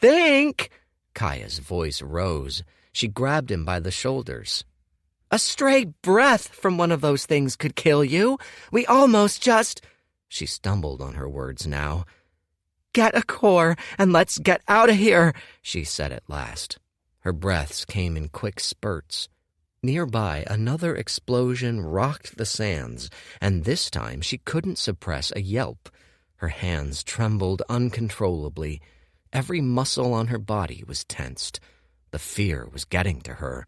think... Kaya's voice rose. She grabbed him by the shoulders. A stray breath from one of those things could kill you. We almost just... She stumbled on her words now. Get a core and let's get out of here, she said at last. Her breaths came in quick spurts. Nearby, another explosion rocked the sands, and this time she couldn't suppress a yelp. Her hands trembled uncontrollably. Every muscle on her body was tensed. The fear was getting to her.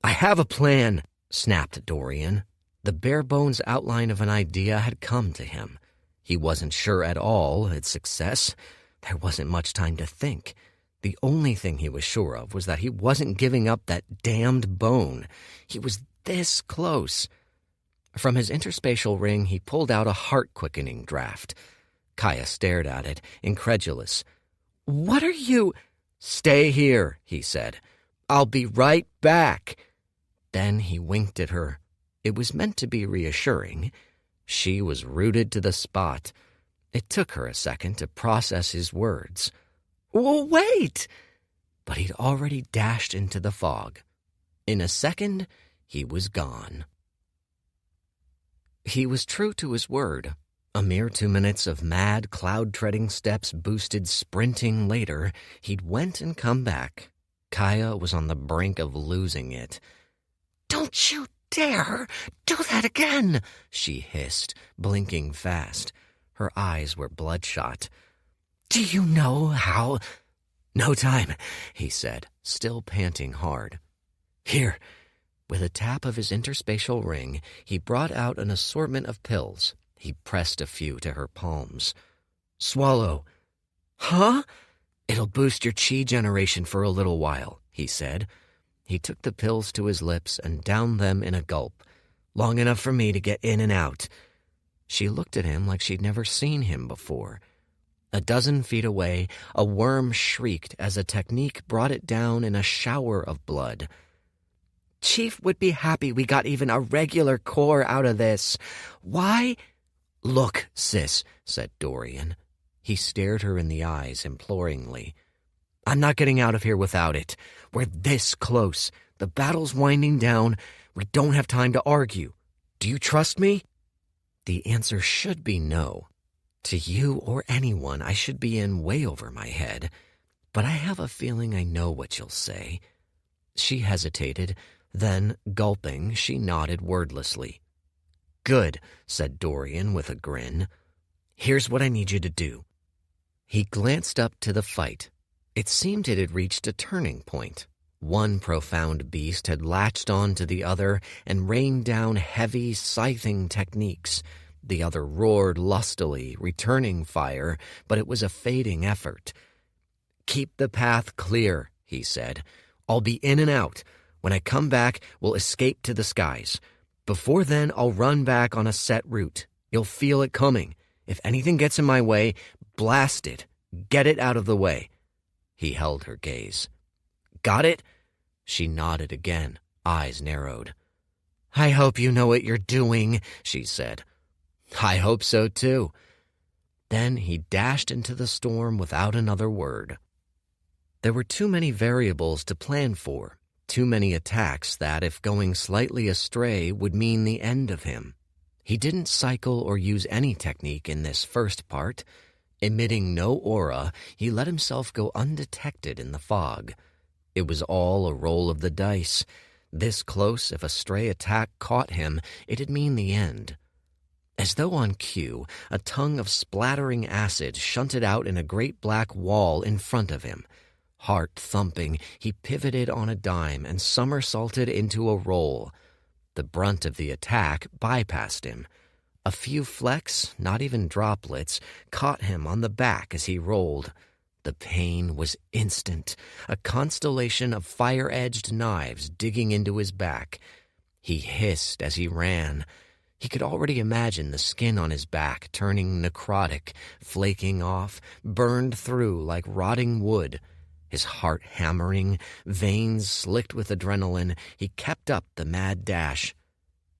I have a plan, snapped Dorian. The bare-bones outline of an idea had come to him. He wasn't sure at all of its success. There wasn't much time to think. The only thing he was sure of was that he wasn't giving up that damned bone. He was this close. From his interspatial ring, he pulled out a heart-quickening draft. Kaya stared at it, incredulous. What are you... Stay here, he said. I'll be right back. Then he winked at her. It was meant to be reassuring. She was rooted to the spot. It took her a second to process his words. Well, wait! But he'd already dashed into the fog. In a second, he was gone. He was true to his word. A mere 2 minutes of mad, cloud-treading steps boosted sprinting later, he'd went and come back. Kaya was on the brink of losing it. Don't you dare do that again, she hissed, blinking fast. Her eyes were bloodshot. Do you know how... No time, he said, still panting hard. Here. With a tap of his interspatial ring, he brought out an assortment of pills. He pressed a few to her palms. Swallow. Huh? It'll boost your chi generation for a little while, he said. He took the pills to his lips and downed them in a gulp, long enough for me to get in and out. She looked at him like she'd never seen him before. 12 feet away, a worm shrieked as a technique brought it down in a shower of blood. Chief would be happy we got even a regular core out of this. Why? Look, sis, said Dorian. He stared her in the eyes imploringly. I'm not getting out of here without it. We're this close. The battle's winding down. We don't have time to argue. Do you trust me? The answer should be no. To you or anyone, I should be in way over my head. But I have a feeling I know what you'll say. She hesitated. Then, gulping, she nodded wordlessly. Good, said Dorian with a grin. Here's what I need you to do. He glanced up to the fight. It seemed it had reached a turning point. One profound beast had latched on to the other and rained down heavy, scything techniques. The other roared lustily, returning fire, but it was a fading effort. Keep the path clear, he said. I'll be in and out. When I come back, we'll escape to the skies. Before then, I'll run back on a set route. You'll feel it coming. If anything gets in my way, blast it. Get it out of the way. He held her gaze. Got it? She nodded again, eyes narrowed. I hope you know what you're doing, she said. I hope so, too. Then he dashed into the storm without another word. There were too many variables to plan for, too many attacks that, if going slightly astray, would mean the end of him. He didn't cycle or use any technique in this first part. Emitting no aura, he let himself go undetected in the fog. It was all a roll of the dice. This close, if a stray attack caught him, it'd mean the end. As though on cue, a tongue of splattering acid shunted out in a great black wall in front of him. Heart thumping, he pivoted on a dime and somersaulted into a roll. The brunt of the attack bypassed him. A few flecks, not even droplets, caught him on the back as he rolled. The pain was instant, a constellation of fire-edged knives digging into his back. He hissed as he ran. He could already imagine the skin on his back turning necrotic, flaking off, burned through like rotting wood. His heart hammering, veins slicked with adrenaline, he kept up the mad dash.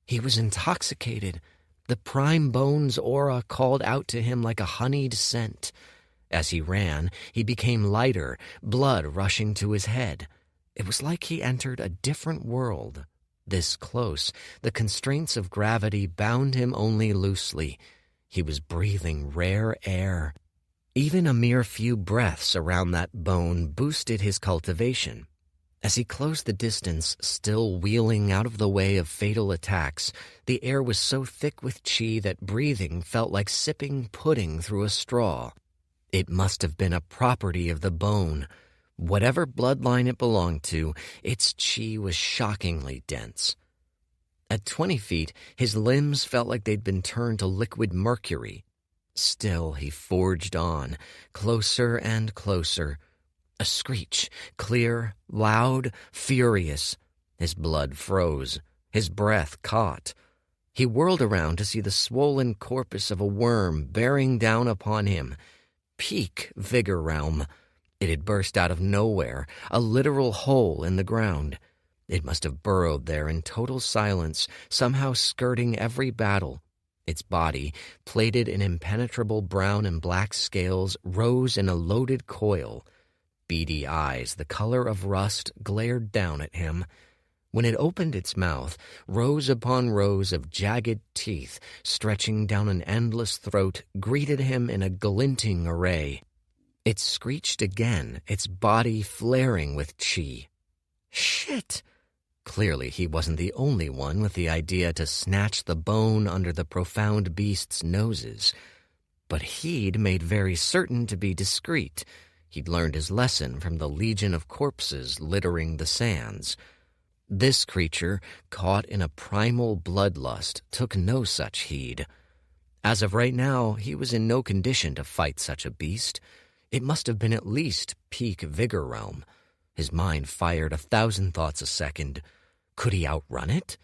He was intoxicated. The prime bone's aura called out to him like a honeyed scent. As he ran, he became lighter, blood rushing to his head. It was like he entered a different world. This close, the constraints of gravity bound him only loosely. He was breathing rare air. Even a mere few breaths around that bone boosted his cultivation. As he closed the distance, still wheeling out of the way of fatal attacks, the air was so thick with chi that breathing felt like sipping pudding through a straw. It must have been a property of the bone. Whatever bloodline it belonged to, its chi was shockingly dense. At 20 feet, his limbs felt like they'd been turned to liquid mercury. Still, he forged on, closer and closer. A screech, clear, loud, furious. His blood froze. His breath caught. He whirled around to see the swollen corpus of a worm bearing down upon him. Peak vigor realm. It had burst out of nowhere, a literal hole in the ground. It must have burrowed there in total silence, somehow skirting every battle. Its body, plated in impenetrable brown and black scales, rose in a loaded coil. Beady eyes, the color of rust, glared down at him. When it opened its mouth, rows upon rows of jagged teeth, stretching down an endless throat, greeted him in a glinting array. It screeched again, its body flaring with chi. Shit! Clearly he wasn't the only one with the idea to snatch the bone under the profound beast's noses. But he'd made very certain to be discreet. He'd learned his lesson from the legion of corpses littering the sands. This creature, caught in a primal bloodlust, took no such heed. As of right now, he was in no condition to fight such a beast. It must have been at least peak vigor realm. His mind fired 1,000 thoughts a second. Could he outrun it?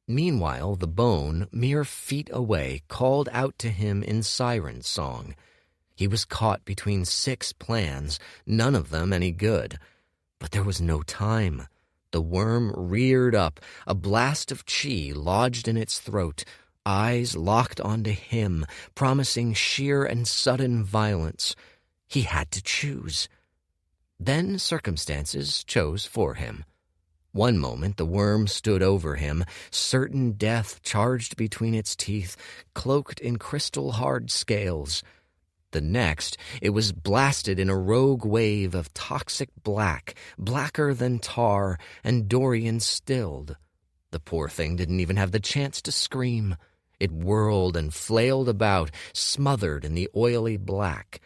Meanwhile, the bone, mere feet away, called out to him in siren song. He was caught between 6 plans, none of them any good. But there was no time. The worm reared up, a blast of chi lodged in its throat, eyes locked onto him, promising sheer and sudden violence. He had to choose. Then circumstances chose for him. One moment the worm stood over him, certain death charged between its teeth, cloaked in crystal-hard scales. The next, it was blasted in a rogue wave of toxic black, blacker than tar, and Dorian stilled. The poor thing didn't even have the chance to scream. It whirled and flailed about, smothered in the oily black.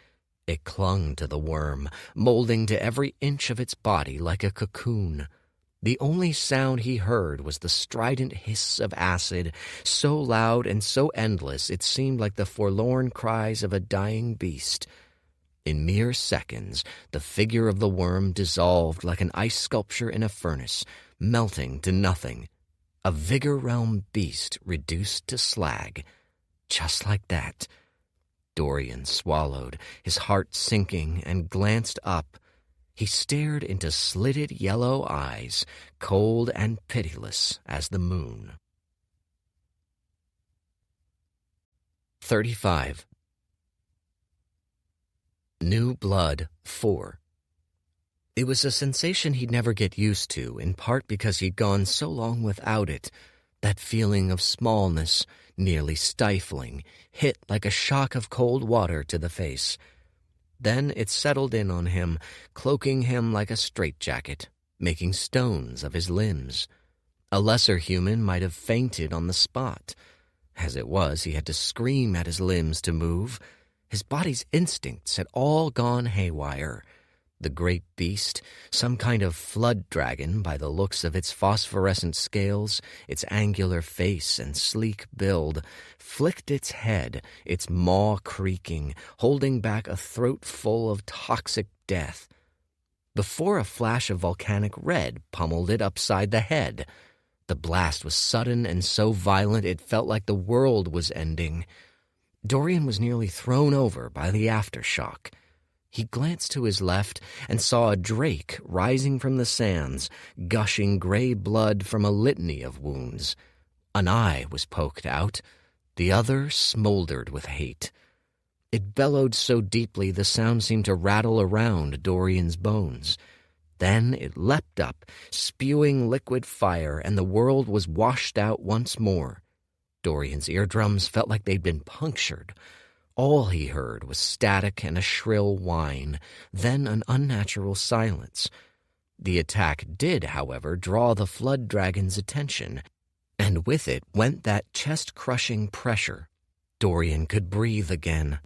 It clung to the worm, molding to every inch of its body like a cocoon. The only sound he heard was the strident hiss of acid, so loud and so endless it seemed like the forlorn cries of a dying beast. In mere seconds, the figure of the worm dissolved like an ice sculpture in a furnace, melting to nothing. A vigor realm beast reduced to slag. Just like that. Dorian swallowed, his heart sinking, and glanced up. He stared into slitted yellow eyes, cold and pitiless as the moon. 35. New Blood 4. It was a sensation he'd never get used to, in part because he'd gone so long without it. That feeling of smallness, nearly stifling, hit like a shock of cold water to the face. Then it settled in on him, cloaking him like a straitjacket, making stones of his limbs. A lesser human might have fainted on the spot. As it was, he had to scream at his limbs to move. His body's instincts had all gone haywire. The great beast, some kind of flood dragon by the looks of its phosphorescent scales, its angular face and sleek build, flicked its head, its maw creaking, holding back a throat full of toxic death. Before a flash of volcanic red pummeled it upside the head. The blast was sudden and so violent it felt like the world was ending. Dorian was nearly thrown over by the aftershock. He glanced to his left and saw a drake rising from the sands, gushing gray blood from a litany of wounds. An eye was poked out. The other smoldered with hate. It bellowed so deeply the sound seemed to rattle around Dorian's bones. Then it leapt up, spewing liquid fire, and the world was washed out once more. Dorian's eardrums felt like they'd been punctured. All he heard was static and a shrill whine, then an unnatural silence. The attack did, however, draw the flood dragon's attention, and with it went that chest-crushing pressure. Dorian could breathe again.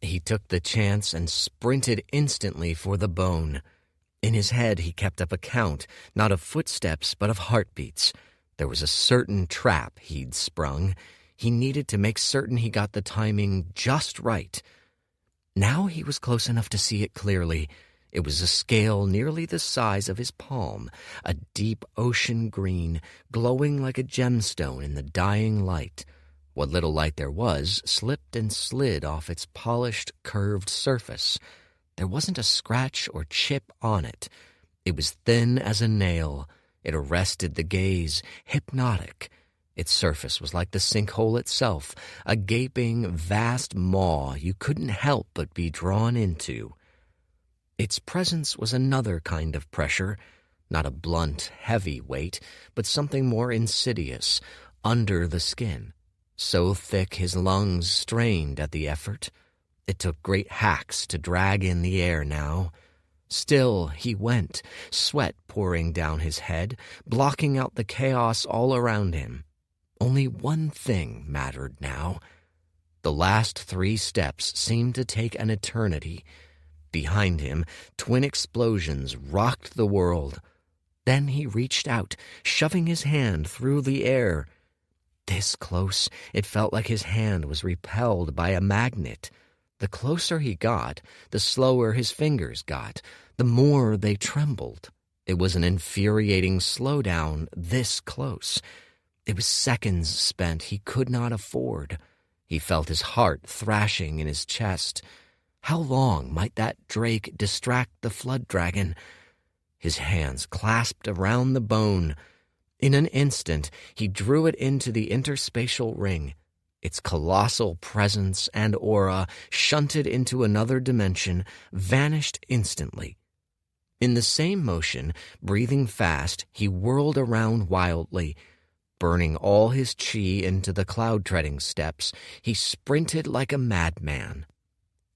He took the chance and sprinted instantly for the bone. In his head he kept up a count, not of footsteps but of heartbeats. There was a certain trap he'd sprung. He needed to make certain he got the timing just right. Now he was close enough to see it clearly. It was a scale nearly the size of his palm, a deep ocean green, glowing like a gemstone in the dying light. What little light there was slipped and slid off its polished, curved surface. There wasn't a scratch or chip on it. It was thin as a nail. It arrested the gaze, hypnotic. Its surface was like the sinkhole itself, a gaping, vast maw you couldn't help but be drawn into. Its presence was another kind of pressure, not a blunt, heavy weight, but something more insidious, under the skin. So thick his lungs strained at the effort. It took great hacks to drag in the air now. Still he went, sweat pouring down his head, blocking out the chaos all around him. Only one thing mattered now. The last 3 steps seemed to take an eternity. Behind him, twin explosions rocked the world. Then he reached out, shoving his hand through the air. This close, it felt like his hand was repelled by a magnet. The closer he got, the slower his fingers got, the more they trembled. It was an infuriating slowdown this close. It was seconds spent he could not afford. He felt his heart thrashing in his chest. How long might that drake distract the flood dragon? His hands clasped around the bone. In an instant, he drew it into the interspatial ring. Its colossal presence and aura, shunted into another dimension, vanished instantly. In the same motion, breathing fast, he whirled around wildly. Burning all his chi into the cloud-treading steps, he sprinted like a madman.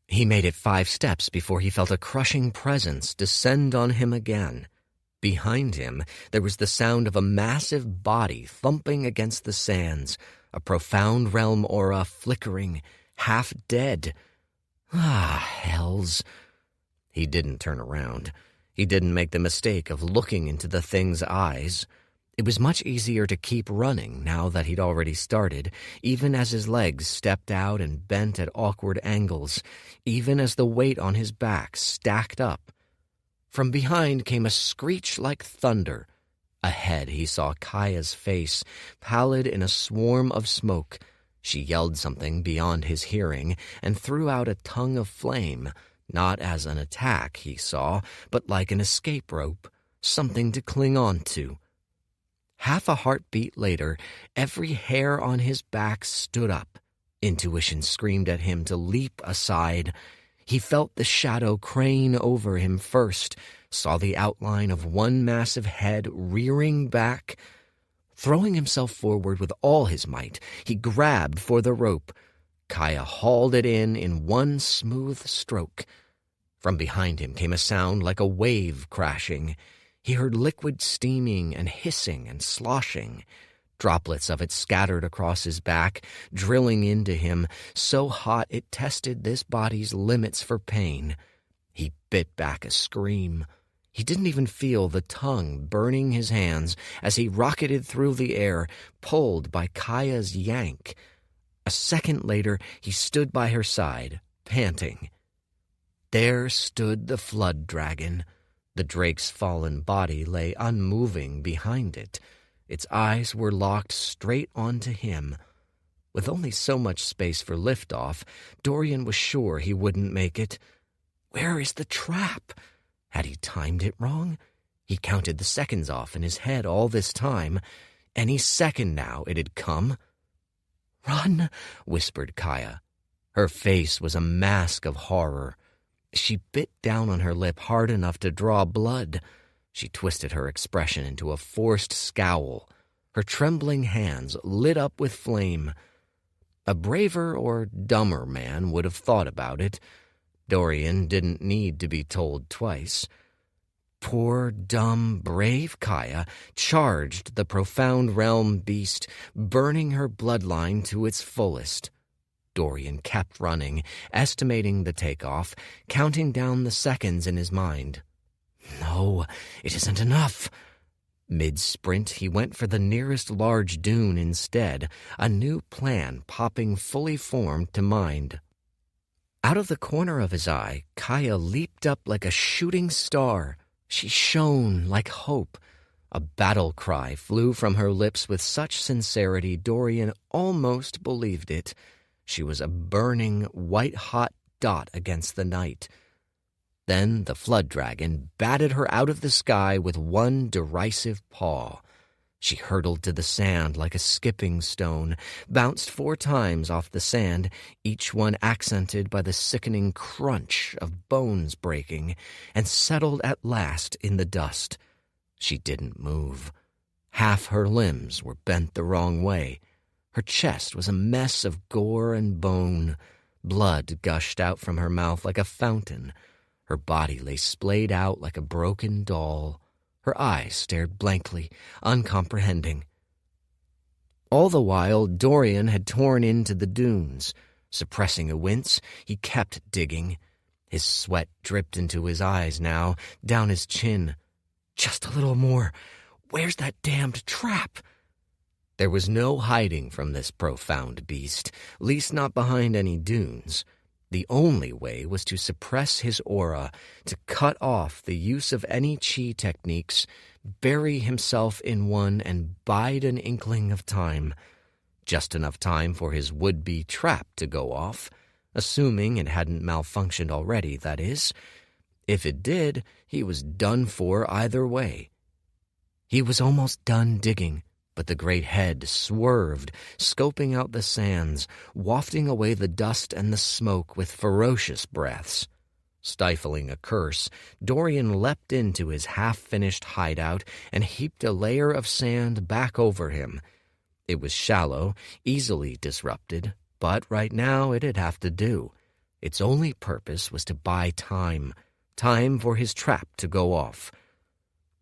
He made it 5 steps before he felt a crushing presence descend on him again. Behind him, there was the sound of a massive body thumping against the sands, a profound realm aura flickering, half dead. Ah, hells. He didn't turn around. He didn't make the mistake of looking into the thing's eyes. It was much easier to keep running now that he'd already started, even as his legs stepped out and bent at awkward angles, even as the weight on his back stacked up. From behind came a screech like thunder. Ahead he saw Kaya's face, pallid in a swarm of smoke. She yelled something beyond his hearing and threw out a tongue of flame, not as an attack, he saw, but like an escape rope, something to cling on to. Half a heartbeat later, every hair on his back stood up. Intuition screamed at him to leap aside. He felt the shadow crane over him first, saw the outline of one massive head rearing back. Throwing himself forward with all his might, he grabbed for the rope. Kaya hauled it in one smooth stroke. From behind him came a sound like a wave crashing. He heard liquid steaming and hissing and sloshing. Droplets of it scattered across his back, drilling into him, so hot it tested this body's limits for pain. He bit back a scream. He didn't even feel the tongue burning his hands as he rocketed through the air, pulled by Kaya's yank. A second later, he stood by her side, panting. There stood the flood dragon. The drake's fallen body lay unmoving behind it. Its eyes were locked straight onto him. With only so much space for liftoff, Dorian was sure he wouldn't make it. Where is the trap? Had he timed it wrong? He counted the seconds off in his head all this time. Any second now it had come. "Run," whispered Kaya. Her face was a mask of horror. She bit down on her lip hard enough to draw blood. She twisted her expression into a forced scowl. Her trembling hands lit up with flame. A braver or dumber man would have thought about it. Dorian didn't need to be told twice. Poor, dumb, brave Kaya charged the profound realm beast, burning her bloodline to its fullest. Dorian kept running, estimating the takeoff, counting down the seconds in his mind. No, it isn't enough. Mid-sprint, he went for the nearest large dune instead, a new plan popping fully formed to mind. Out of the corner of his eye, Kaya leaped up like a shooting star. She shone like hope. A battle cry flew from her lips with such sincerity Dorian almost believed it. She was a burning, white-hot dot against the night. Then the flood dragon batted her out of the sky with one derisive paw. She hurtled to the sand like a skipping stone, bounced 4 times off the sand, each one accented by the sickening crunch of bones breaking, and settled at last in the dust. She didn't move. Half her limbs were bent the wrong way. Her chest was a mess of gore and bone. Blood gushed out from her mouth like a fountain. Her body lay splayed out like a broken doll. Her eyes stared blankly, uncomprehending. All the while, Dorian had torn into the dunes. Suppressing a wince, he kept digging. His sweat dripped into his eyes now, down his chin. Just a little more. Where's that damned trap? There was no hiding from this profound beast, least not behind any dunes. The only way was to suppress his aura, to cut off the use of any chi techniques, bury himself in one and bide an inkling of time. Just enough time for his would-be trap to go off, assuming it hadn't malfunctioned already, that is. If it did, he was done for either way. He was almost done digging, but the great head swerved, scoping out the sands, wafting away the dust and the smoke with ferocious breaths. Stifling a curse, Dorian leapt into his half-finished hideout and heaped a layer of sand back over him. It was shallow, easily disrupted, but right now it'd have to do. Its only purpose was to buy time for his trap to go off.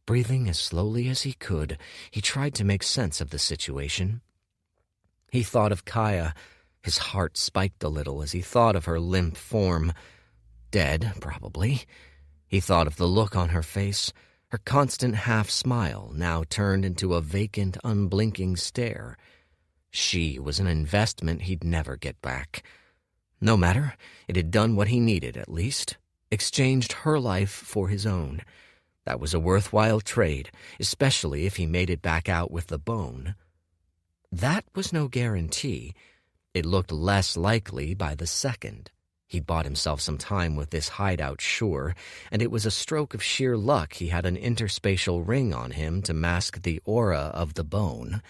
Breathing as slowly as he could, he tried to make sense of the situation. He thought of Kaya. His heart spiked a little as he thought of her limp form. Dead, probably. He thought of the look on her face, her constant half-smile now turned into a vacant, unblinking stare. She was an investment he'd never get back. No matter, it had done what he needed, at least. Exchanged her life for his own. That was a worthwhile trade, especially if he made it back out with the bone. That was no guarantee. It looked less likely by the second. He'd bought himself some time with this hideout, sure, and it was a stroke of sheer luck he had an interspatial ring on him to mask the aura of the bone.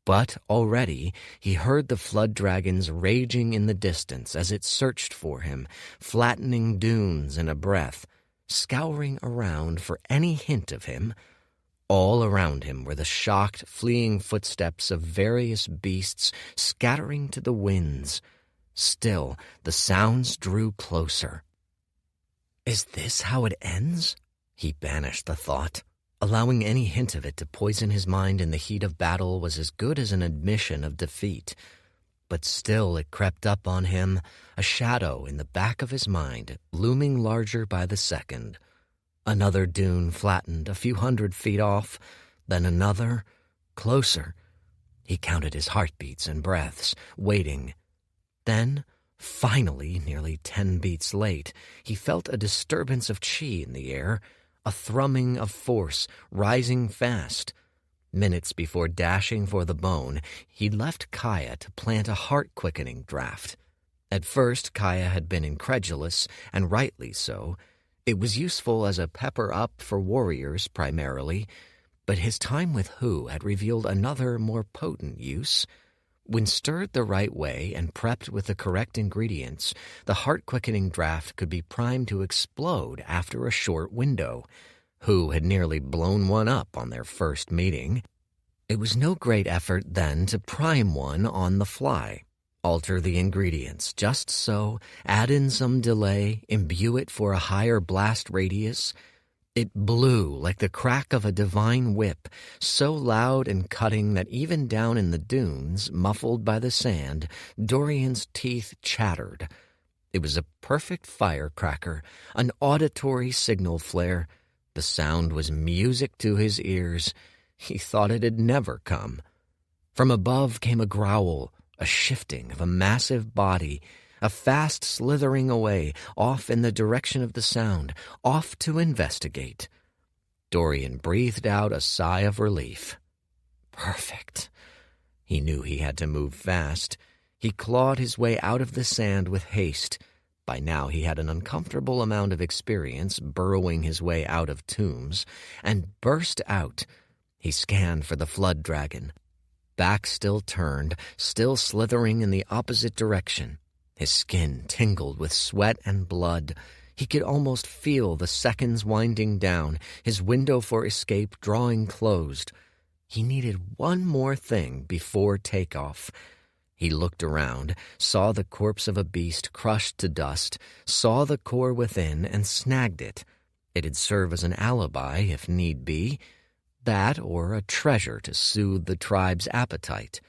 But already he heard the flood dragons raging in the distance as it searched for him, flattening dunes in a breath, scouring around for any hint of him. All around him were the shocked, fleeing footsteps of various beasts scattering to the winds. Still, the sounds drew closer. Is this how it ends? He banished the thought. Allowing any hint of it to poison his mind in the heat of battle was as good as an admission of defeat. But still it crept up on him, a shadow in the back of his mind, looming larger by the second. Another dune flattened a few 100 feet off, then another, closer. He counted his heartbeats and breaths, waiting. Then, finally, nearly 10 beats late, he felt a disturbance of chi in the air, a thrumming of force, rising fast. Minutes before dashing for the bone, he'd left Kaya to plant a heart-quickening draft. At first, Kaya had been incredulous, and rightly so. It was useful as a pepper-up for warriors, primarily, but his time with Hu had revealed another, more potent use. When stirred the right way and prepped with the correct ingredients, the heart-quickening draft could be primed to explode after a short window. Who had nearly blown one up on their first meeting? It was no great effort then to prime one on the fly. Alter the ingredients just so, add in some delay, imbue it for a higher blast radius. It blew like the crack of a divine whip, so loud and cutting that even down in the dunes, muffled by the sand, Dorian's teeth chattered. It was a perfect firecracker, an auditory signal flare. The sound was music to his ears. He thought it had never come. From above came a growl, a shifting of a massive body, a fast slithering away, off in the direction of the sound, off to investigate. Dorian breathed out a sigh of relief. Perfect. He knew he had to move fast. He clawed his way out of the sand with haste. By now he had an uncomfortable amount of experience burrowing his way out of tombs, and burst out. He scanned for the flood dragon. Back still turned, still slithering in the opposite direction. His skin tingled with sweat and blood. He could almost feel the seconds winding down, his window for escape drawing closed. He needed one more thing before takeoff. He looked around, saw the corpse of a beast crushed to dust, saw the core within, and snagged it. It'd serve as an alibi, if need be. That or a treasure to soothe the tribe's appetite.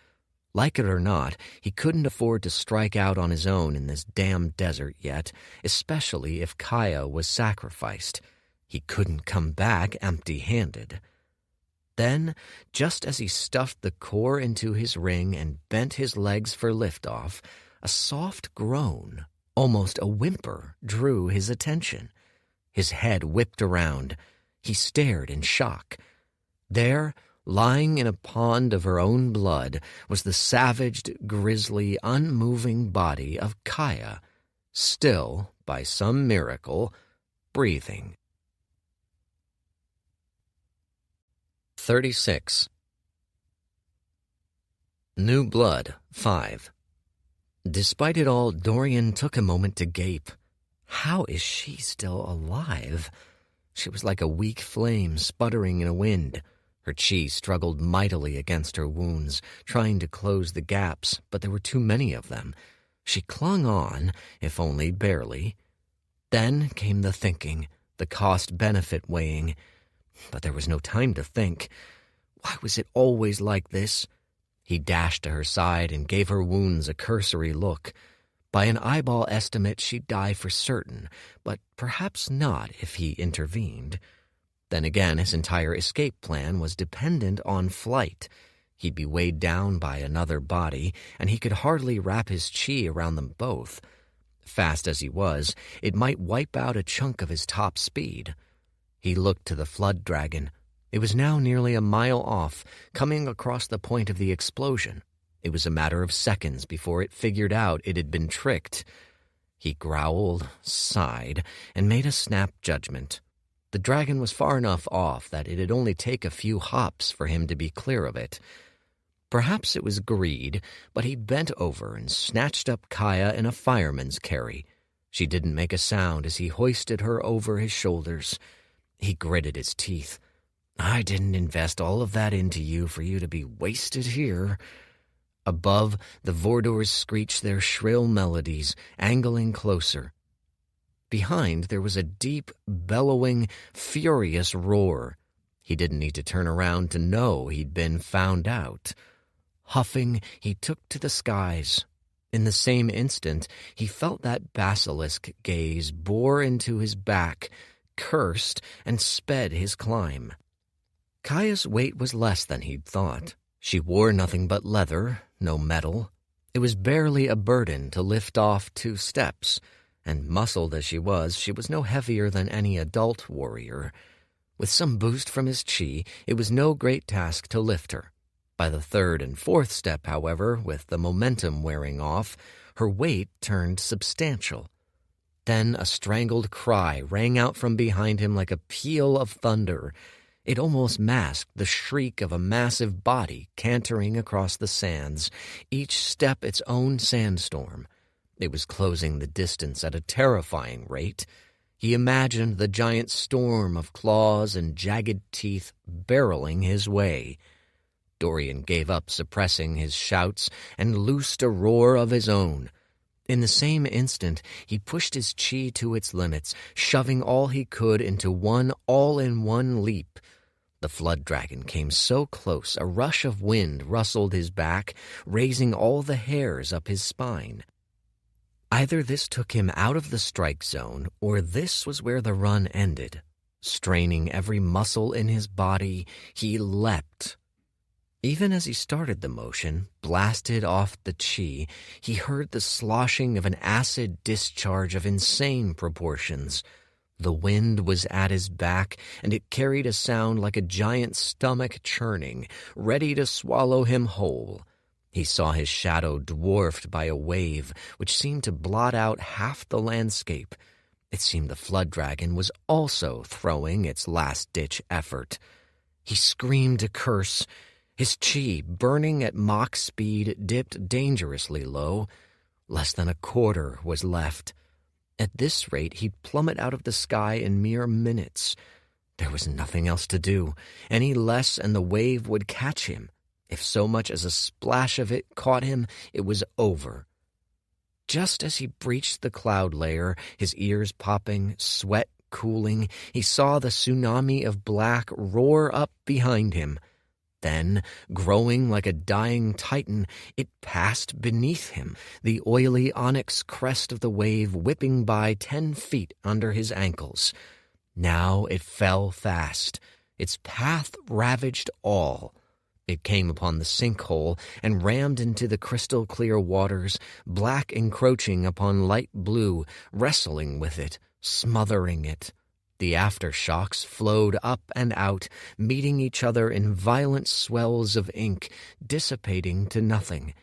Like it or not, he couldn't afford to strike out on his own in this damned desert yet, especially if Kaya was sacrificed. He couldn't come back empty-handed. Then, just as he stuffed the core into his ring and bent his legs for liftoff, a soft groan, almost a whimper, drew his attention. His head whipped around. He stared in shock. There, lying in a pond of her own blood, was the savaged, grisly, unmoving body of Kaya, still, by some miracle, breathing. 36. New Blood, 5. Despite it all, Dorian took a moment to gape. How is she still alive? She was like a weak flame sputtering in a wind. Her chi struggled mightily against her wounds, trying to close the gaps, but there were too many of them. She clung on, if only barely. Then came the thinking, the cost-benefit weighing. But there was no time to think. Why was it always like this? He dashed to her side and gave her wounds a cursory look. By an eyeball estimate, she'd die for certain, but perhaps not if he intervened. Then again, his entire escape plan was dependent on flight. He'd be weighed down by another body, and he could hardly wrap his chi around them both. Fast as he was, it might wipe out a chunk of his top speed. He looked to the flood dragon. It was now nearly a mile off, coming across the point of the explosion. It was a matter of seconds before it figured out it had been tricked. He growled, sighed, and made a snap judgment. The dragon was far enough off that it'd only take a few hops for him to be clear of it. Perhaps it was greed, but he bent over and snatched up Kaya in a fireman's carry. She didn't make a sound as he hoisted her over his shoulders. He gritted his teeth. I didn't invest all of that into you for you to be wasted here. Above, the Vordors screeched their shrill melodies, angling closer. Behind, there was a deep, bellowing, furious roar. He didn't need to turn around to know he'd been found out. Huffing, he took to the skies. In the same instant, he felt that basilisk gaze bore into his back, cursed, and sped his climb. Kaya's weight was less than he'd thought. She wore nothing but leather, no metal. It was barely a burden to lift off 2 steps, and muscled as she was no heavier than any adult warrior. With some boost from his chi, it was no great task to lift her. By the 3rd and 4th step, however, with the momentum wearing off, her weight turned substantial. Then a strangled cry rang out from behind him like a peal of thunder. It almost masked the shriek of a massive body cantering across the sands, each step its own sandstorm. It was closing the distance at a terrifying rate. He imagined the giant storm of claws and jagged teeth barreling his way. Dorian gave up suppressing his shouts and loosed a roar of his own. In the same instant, he pushed his chi to its limits, shoving all he could into one all-in-one leap. The flood dragon came so close, a rush of wind rustled his back, raising all the hairs up his spine. Either this took him out of the strike zone, or this was where the run ended. Straining every muscle in his body, he leapt. Even as he started the motion, blasted off the chi, he heard the sloshing of an acid discharge of insane proportions. The wind was at his back, and it carried a sound like a giant stomach churning, ready to swallow him whole. He saw his shadow dwarfed by a wave which seemed to blot out half the landscape. It seemed the flood dragon was also throwing its last-ditch effort. He screamed a curse. His chi, burning at Mach speed, dipped dangerously low. Less than a quarter was left. At this rate, he'd plummet out of the sky in mere minutes. There was nothing else to do. Any less and the wave would catch him. If so much as a splash of it caught him, it was over. Just as he breached the cloud layer, his ears popping, sweat cooling, he saw the tsunami of black roar up behind him. Then, growing like a dying titan, it passed beneath him, the oily onyx crest of the wave whipping by 10 feet under his ankles. Now it fell fast. Its path ravaged all. It came upon the sinkhole and rammed into the crystal-clear waters, black encroaching upon light blue, wrestling with it, smothering it. The aftershocks flowed up and out, meeting each other in violent swells of ink, dissipating to nothing.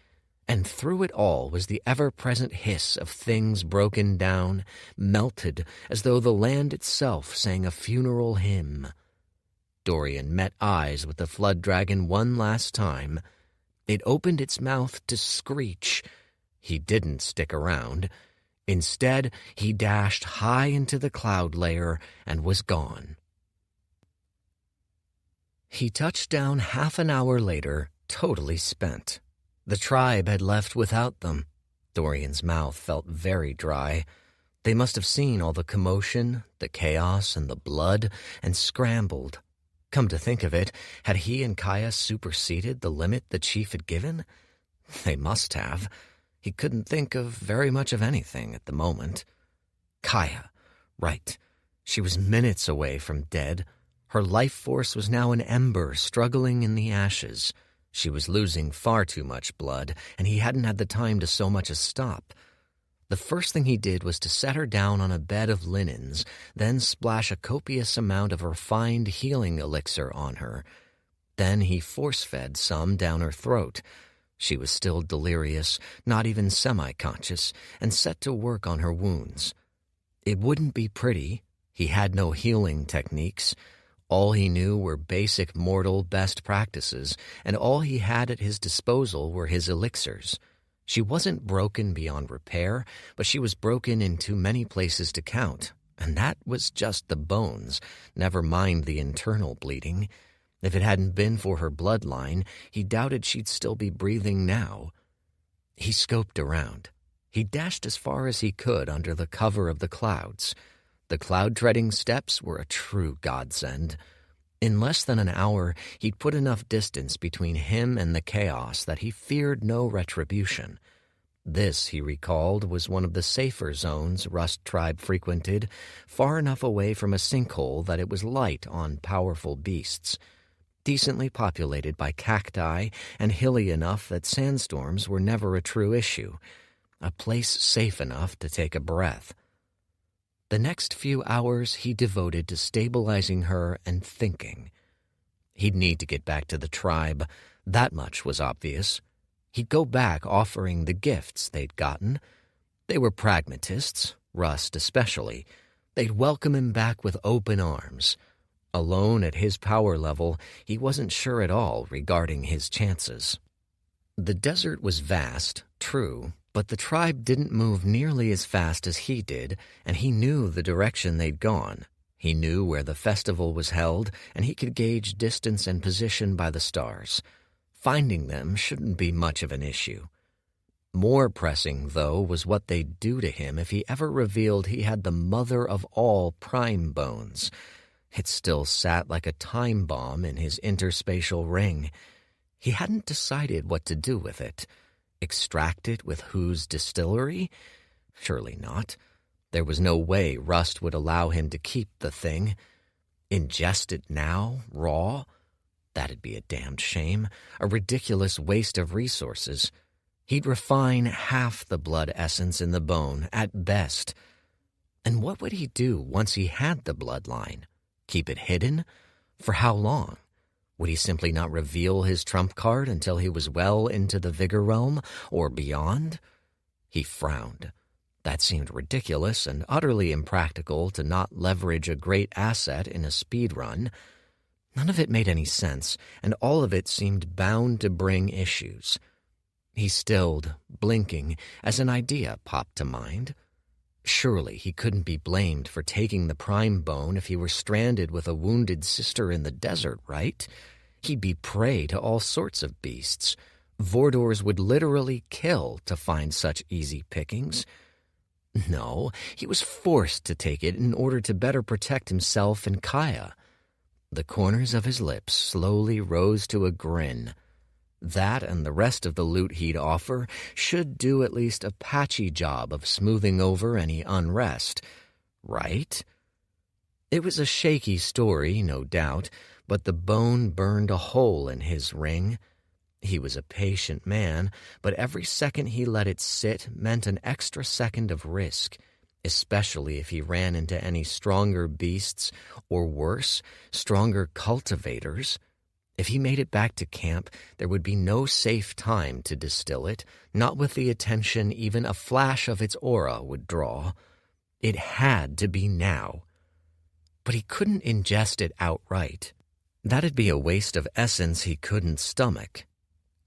And through it all was the ever-present hiss of things broken down, melted as though the land itself sang a funeral hymn. Dorian met eyes with the flood dragon one last time. It opened its mouth to screech. He didn't stick around. Instead, he dashed high into the cloud layer and was gone. He touched down half an hour later, totally spent. The tribe had left without them. Dorian's mouth felt very dry. They must have seen all the commotion, the chaos, and the blood, and scrambled. Come to think of it, had he and Kaya superseded the limit the chief had given? They must have. He couldn't think of very much of anything at the moment. Kaya, right. She was minutes away from dead. Her life force was now an ember struggling in the ashes. She was losing far too much blood, and he hadn't had the time to so much as stop. The first thing he did was to set her down on a bed of linens, then splash a copious amount of refined healing elixir on her. Then he force-fed some down her throat. She was still delirious, not even semi-conscious, and set to work on her wounds. It wouldn't be pretty. He had no healing techniques. All he knew were basic mortal best practices, and all he had at his disposal were his elixirs. She wasn't broken beyond repair, but she was broken in too many places to count, and that was just the bones, never mind the internal bleeding. If it hadn't been for her bloodline, he doubted she'd still be breathing now. He scoped around. He dashed as far as he could under the cover of the clouds. The cloud-treading steps were a true godsend. In less than an hour, he'd put enough distance between him and the chaos that he feared no retribution. This, he recalled, was one of the safer zones Rust Tribe frequented, far enough away from a sinkhole that it was light on powerful beasts. Decently populated by cacti and hilly enough that sandstorms were never a true issue. A place safe enough to take a breath. The next few hours he devoted to stabilizing her and thinking. He'd need to get back to the tribe. That much was obvious. He'd go back offering the gifts they'd gotten. They were pragmatists, Rust especially. They'd welcome him back with open arms. Alone at his power level, he wasn't sure at all regarding his chances. The desert was vast, true, but the tribe didn't move nearly as fast as he did, and he knew the direction they'd gone. He knew where the festival was held, and he could gauge distance and position by the stars. Finding them shouldn't be much of an issue. More pressing, though, was what they'd do to him if he ever revealed he had the mother of all prime bones. It still sat like a time bomb in his interspatial ring. He hadn't decided what to do with it. Extract it with whose distillery? Surely not. There was no way Rust would allow him to keep the thing. Ingest it now, raw? That'd be a damned shame, a ridiculous waste of resources. He'd refine half the blood essence in the bone, at best. And what would he do once he had the bloodline? Keep it hidden? For how long? Would he simply not reveal his trump card until he was well into the Vigor realm, or beyond? He frowned. That seemed ridiculous and utterly impractical to not leverage a great asset in a speed run. None of it made any sense, and all of it seemed bound to bring issues. He stilled, blinking, as an idea popped to mind. Surely he couldn't be blamed for taking the prime bone if he were stranded with a wounded sister in the desert, right? He'd be prey to all sorts of beasts. Vordors would literally kill to find such easy pickings. No, he was forced to take it in order to better protect himself and Kaya. The corners of his lips slowly rose to a grin. That and the rest of the loot he'd offer should do at least a patchy job of smoothing over any unrest, right? It was a shaky story, no doubt, but the bone burned a hole in his ring. He was a patient man, but every second he let it sit meant an extra second of risk, especially if he ran into any stronger beasts, or worse, stronger cultivators. If he made it back to camp, there would be no safe time to distill it, not with the attention even a flash of its aura would draw. It had to be now. But he couldn't ingest it outright. That'd be a waste of essence he couldn't stomach.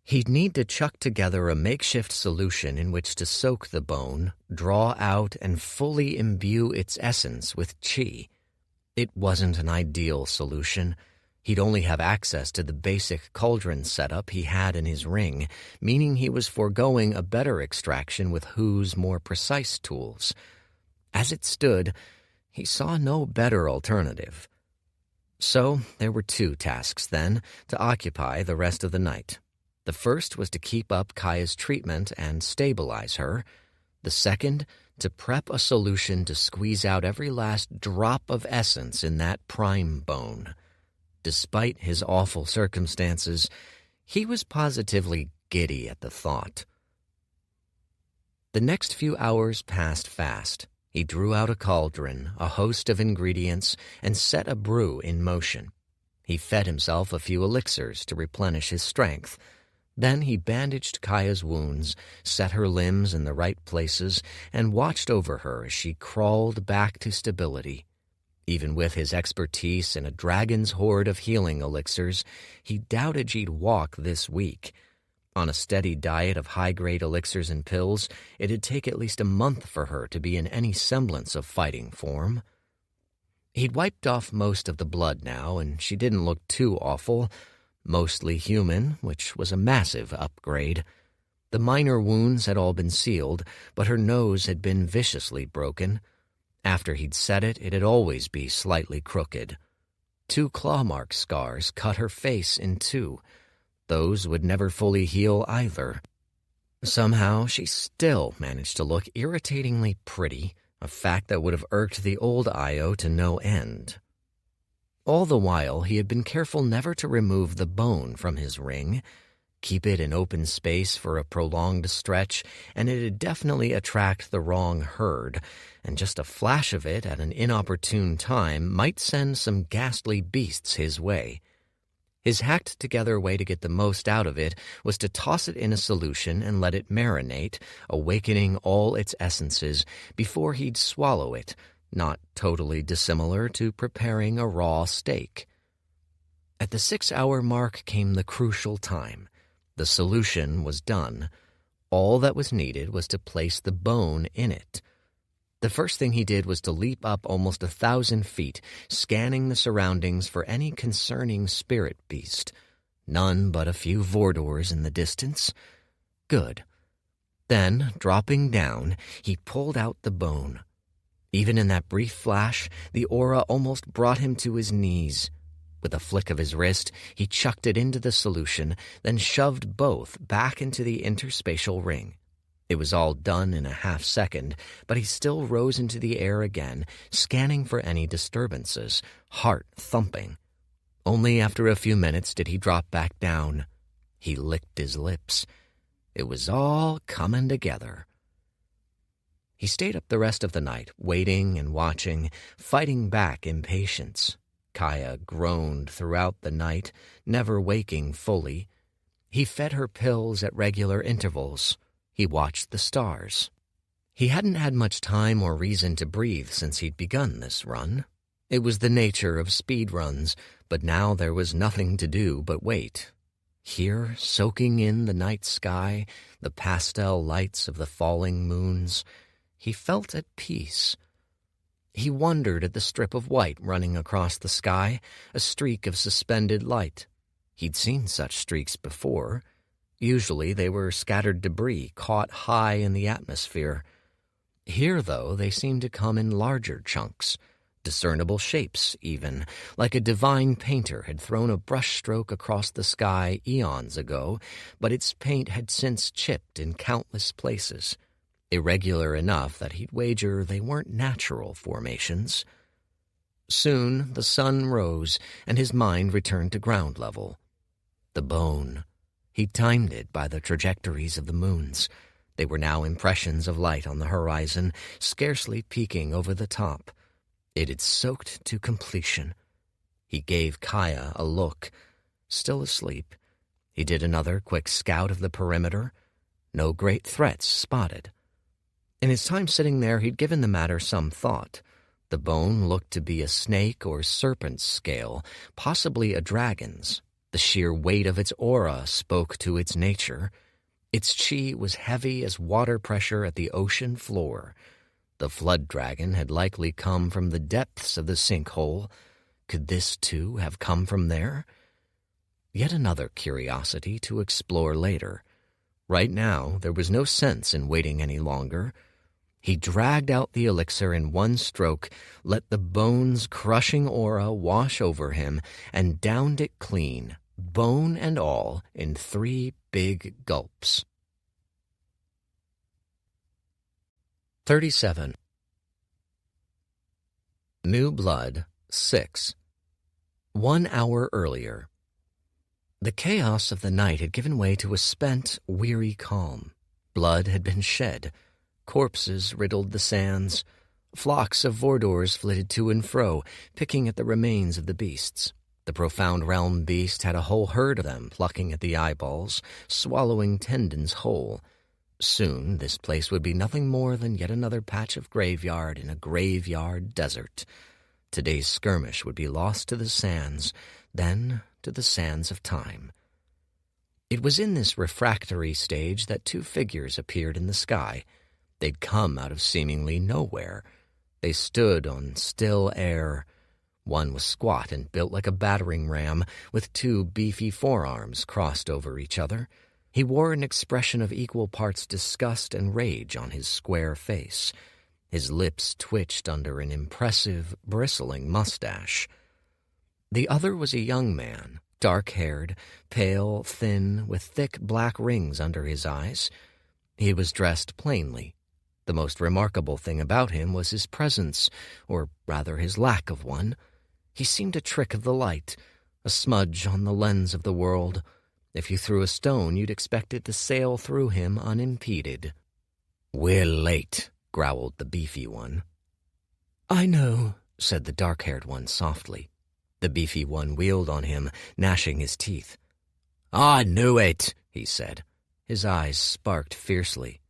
He'd need to chuck together a makeshift solution in which to soak the bone, draw out, and fully imbue its essence with chi. It wasn't an ideal solution. He'd only have access to the basic cauldron setup he had in his ring, meaning he was foregoing a better extraction with Hu's more precise tools. As it stood, he saw no better alternative. So there were two tasks, then, to occupy the rest of the night. The first was to keep up Kaya's treatment and stabilize her. The second, to prep a solution to squeeze out every last drop of essence in that prime bone. Despite his awful circumstances, he was positively giddy at the thought. The next few hours passed fast. He drew out a cauldron, a host of ingredients, and set a brew in motion. He fed himself a few elixirs to replenish his strength. Then he bandaged Kaya's wounds, set her limbs in the right places, and watched over her as she crawled back to stability. Even with his expertise in a dragon's hoard of healing elixirs, he doubted she'd walk this week. On a steady diet of high-grade elixirs and pills, it'd take at least a month for her to be in any semblance of fighting form. He'd wiped off most of the blood now, and she didn't look too awful. Mostly human, which was a massive upgrade. The minor wounds had all been sealed, but her nose had been viciously broken. After he'd set it, it'd always be slightly crooked. 2 claw mark scars cut her face in 2. Those would never fully heal either. Somehow, she still managed to look irritatingly pretty, a fact that would have irked the old Io to no end. All the while, he had been careful never to remove the bone from his ring, keep it in open space for a prolonged stretch, and it'd definitely attract the wrong herd, and just a flash of it at an inopportune time might send some ghastly beasts his way. His hacked-together way to get the most out of it was to toss it in a solution and let it marinate, awakening all its essences, before he'd swallow it, not totally dissimilar to preparing a raw steak. At the 6-hour mark came the crucial time. The solution was done. All that was needed was to place the bone in it. The first thing he did was to leap up almost 1,000 feet, scanning the surroundings for any concerning spirit beast. None but a few Vordors in the distance. Good. Then, dropping down, he pulled out the bone. Even in that brief flash, the aura almost brought him to his knees. With a flick of his wrist, he chucked it into the solution, then shoved both back into the interspatial ring. It was all done in a half-second, but he still rose into the air again, scanning for any disturbances, heart thumping. Only after a few minutes did he drop back down. He licked his lips. It was all coming together. He stayed up the rest of the night, waiting and watching, fighting back impatience. Kaya groaned throughout the night, never waking fully. He fed her pills at regular intervals. He watched the stars. He hadn't had much time or reason to breathe since he'd begun this run. It was the nature of speed runs, but now there was nothing to do but wait. Here, soaking in the night sky, the pastel lights of the falling moons, he felt at peace. He wondered at the strip of white running across the sky, a streak of suspended light. He'd seen such streaks before. Usually they were scattered debris caught high in the atmosphere. Here, though, they seemed to come in larger chunks, discernible shapes even, like a divine painter had thrown a brushstroke across the sky eons ago, but its paint had since chipped in countless places, irregular enough that he'd wager they weren't natural formations. Soon the sun rose, and his mind returned to ground level. The bone. He timed it by the trajectories of the moons. They were now impressions of light on the horizon, scarcely peeking over the top. It had soaked to completion. He gave Kaya a look. Still asleep. He did another quick scout of the perimeter. No great threats spotted. In his time sitting there, he'd given the matter some thought. The bone looked to be a snake or serpent's scale, possibly a dragon's. The sheer weight of its aura spoke to its nature. Its chi was heavy as water pressure at the ocean floor. The flood dragon had likely come from the depths of the sinkhole. Could this, too, have come from there? Yet another curiosity to explore later. Right now, there was no sense in waiting any longer. He dragged out the elixir in one stroke, let the bone's crushing aura wash over him, and downed it clean, bone and all, in 3 big gulps. 37. New blood, 6. 1 hour earlier. The chaos of the night had given way to a spent, weary calm. Blood had been shed. Corpses riddled the sands. Flocks of Vordors flitted to and fro, picking at the remains of the beasts. The profound realm beast had a whole herd of them plucking at the eyeballs, swallowing tendons whole. Soon this place would be nothing more than yet another patch of graveyard in a graveyard desert. Today's skirmish would be lost to the sands, then to the sands of time. It was in this refractory stage that 2 figures appeared in the sky. They'd come out of seemingly nowhere. They stood on still air. One was squat and built like a battering ram, with 2 beefy forearms crossed over each other. He wore an expression of equal parts disgust and rage on his square face. His lips twitched under an impressive, bristling mustache. The other was a young man, dark-haired, pale, thin, with thick black rings under his eyes. He was dressed plainly. The most remarkable thing about him was his presence, or rather his lack of one. He seemed a trick of the light, a smudge on the lens of the world. If you threw a stone, you'd expect it to sail through him unimpeded. "We're late," growled the beefy one. "I know," said the dark-haired one softly. The beefy one wheeled on him, gnashing his teeth. "I knew it," he said. His eyes sparked fiercely.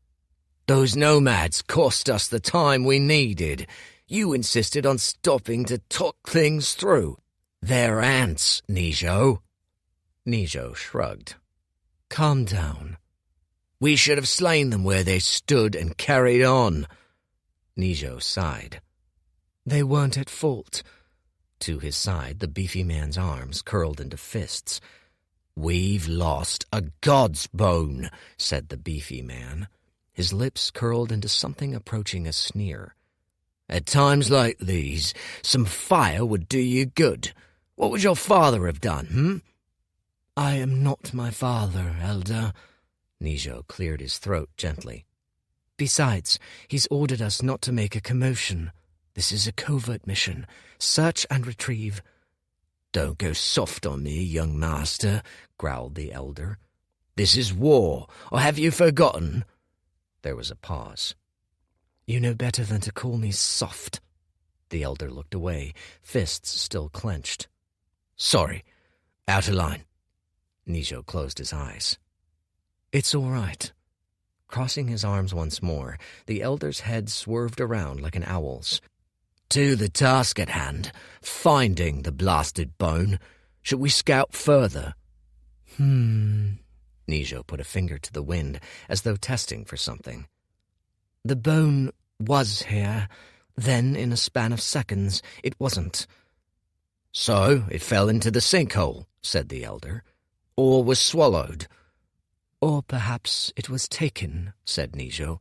"Those nomads cost us the time we needed. You insisted on stopping to talk things through. They're ants, Nijo. Nijo shrugged. Calm down. We should have slain them where they stood and carried on. Nijo sighed. They weren't at fault. To his side, the beefy man's arms curled into fists. We've lost a god's bone, said the beefy man. His lips curled into something approaching a sneer. At times like these, some fire would do you good. What would your father have done, I am not my father, Elder. Nijo cleared his throat gently. Besides, he's ordered us not to make a commotion. This is a covert mission. Search and retrieve. Don't go soft on me, young master, growled the elder. This is war, or have you forgotten? There was a pause. You know better than to call me soft. The elder looked away, fists still clenched. Sorry, out of line. Nijo closed his eyes. It's all right. Crossing his arms once more, the elder's head swerved around like an owl's. To the task at hand, finding the blasted bone. Should we scout further? Nijo put a finger to the wind, as though testing for something. The bone was here. Then, in a span of seconds, it wasn't. So, it fell into the sinkhole, said the elder. Or was swallowed. Or perhaps it was taken, said Nijo.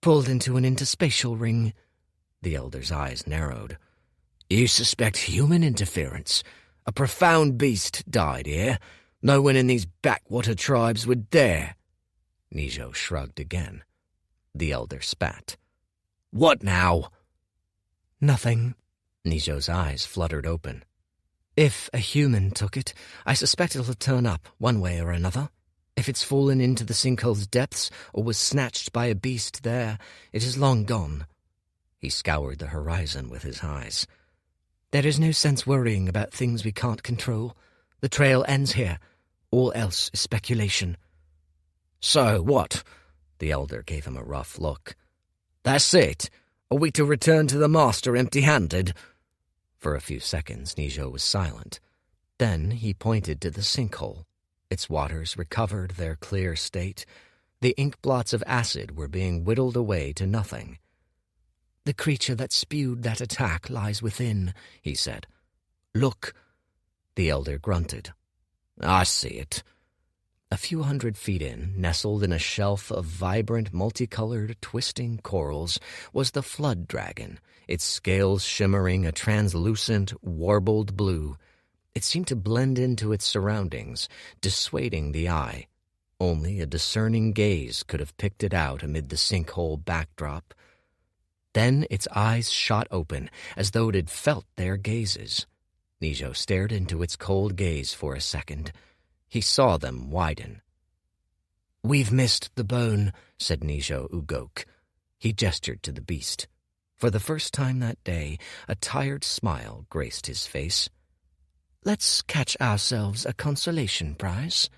Pulled into an interspatial ring. The elder's eyes narrowed. You suspect human interference? A profound beast died here. No one in these backwater tribes would dare. Nijo shrugged again. The elder spat. What now? Nothing. Nijo's eyes fluttered open. If a human took it, I suspect it'll turn up, one way or another. If it's fallen into the sinkhole's depths or was snatched by a beast there, it is long gone. He scoured the horizon with his eyes. There is no sense worrying about things we can't control. The trail ends here. All else is speculation. So what? The elder gave him a rough look. That's it? Are we to return to the master empty-handed? For a few seconds, Nijo was silent. Then he pointed to the sinkhole. Its waters recovered their clear state. The ink blots of acid were being whittled away to nothing. The creature that spewed that attack lies within, he said. Look. The elder grunted. I see it. A few 100 feet in, nestled in a shelf of vibrant, multicolored, twisting corals, was the flood dragon, its scales shimmering a translucent, warbled blue. It seemed to blend into its surroundings, dissuading the eye. Only a discerning gaze could have picked it out amid the sinkhole backdrop. Then its eyes shot open, as though it had felt their gazes. Nijo stared into its cold gaze for a second. He saw them widen. We've missed the bone, said Nijo Ugok. He gestured to the beast. For the first time that day, a tired smile graced his face. Let's catch ourselves a consolation prize.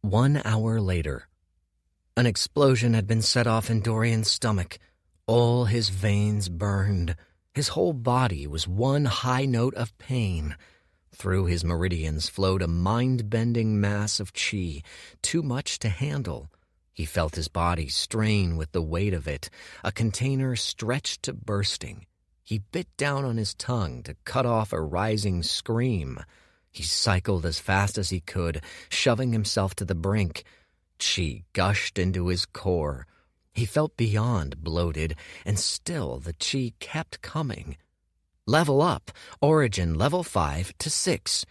1 hour later. An explosion had been set off in Dorian's stomach. All his veins burned. His whole body was one high note of pain. Through his meridians flowed a mind-bending mass of chi, too much to handle. He felt his body strain with the weight of it, a container stretched to bursting. He bit down on his tongue to cut off a rising scream. He cycled as fast as he could, shoving himself to the brink. Chi gushed into his core. He felt beyond bloated, and still the chi kept coming. Level up, origin level 5 to 6.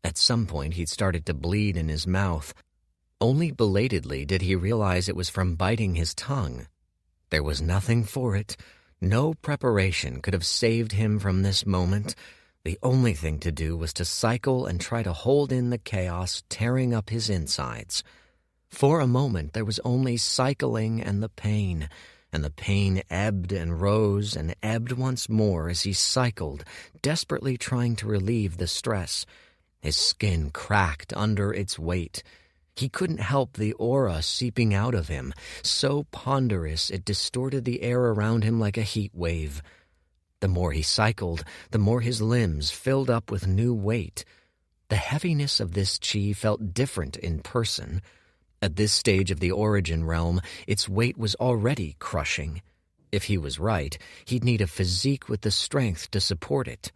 At some point he'd started to bleed in his mouth. Only belatedly did he realize it was from biting his tongue. There was nothing for it. No preparation could have saved him from this moment. The only thing to do was to cycle and try to hold in the chaos tearing up his insides. For a moment there was only cycling and the pain ebbed and rose and ebbed once more as he cycled, desperately trying to relieve the stress. His skin cracked under its weight. He couldn't help the aura seeping out of him, so ponderous it distorted the air around him like a heat wave. The more he cycled, the more his limbs filled up with new weight. The heaviness of this chi felt different in person. At this stage of the origin realm, its weight was already crushing. If he was right, he'd need a physique with the strength to support it.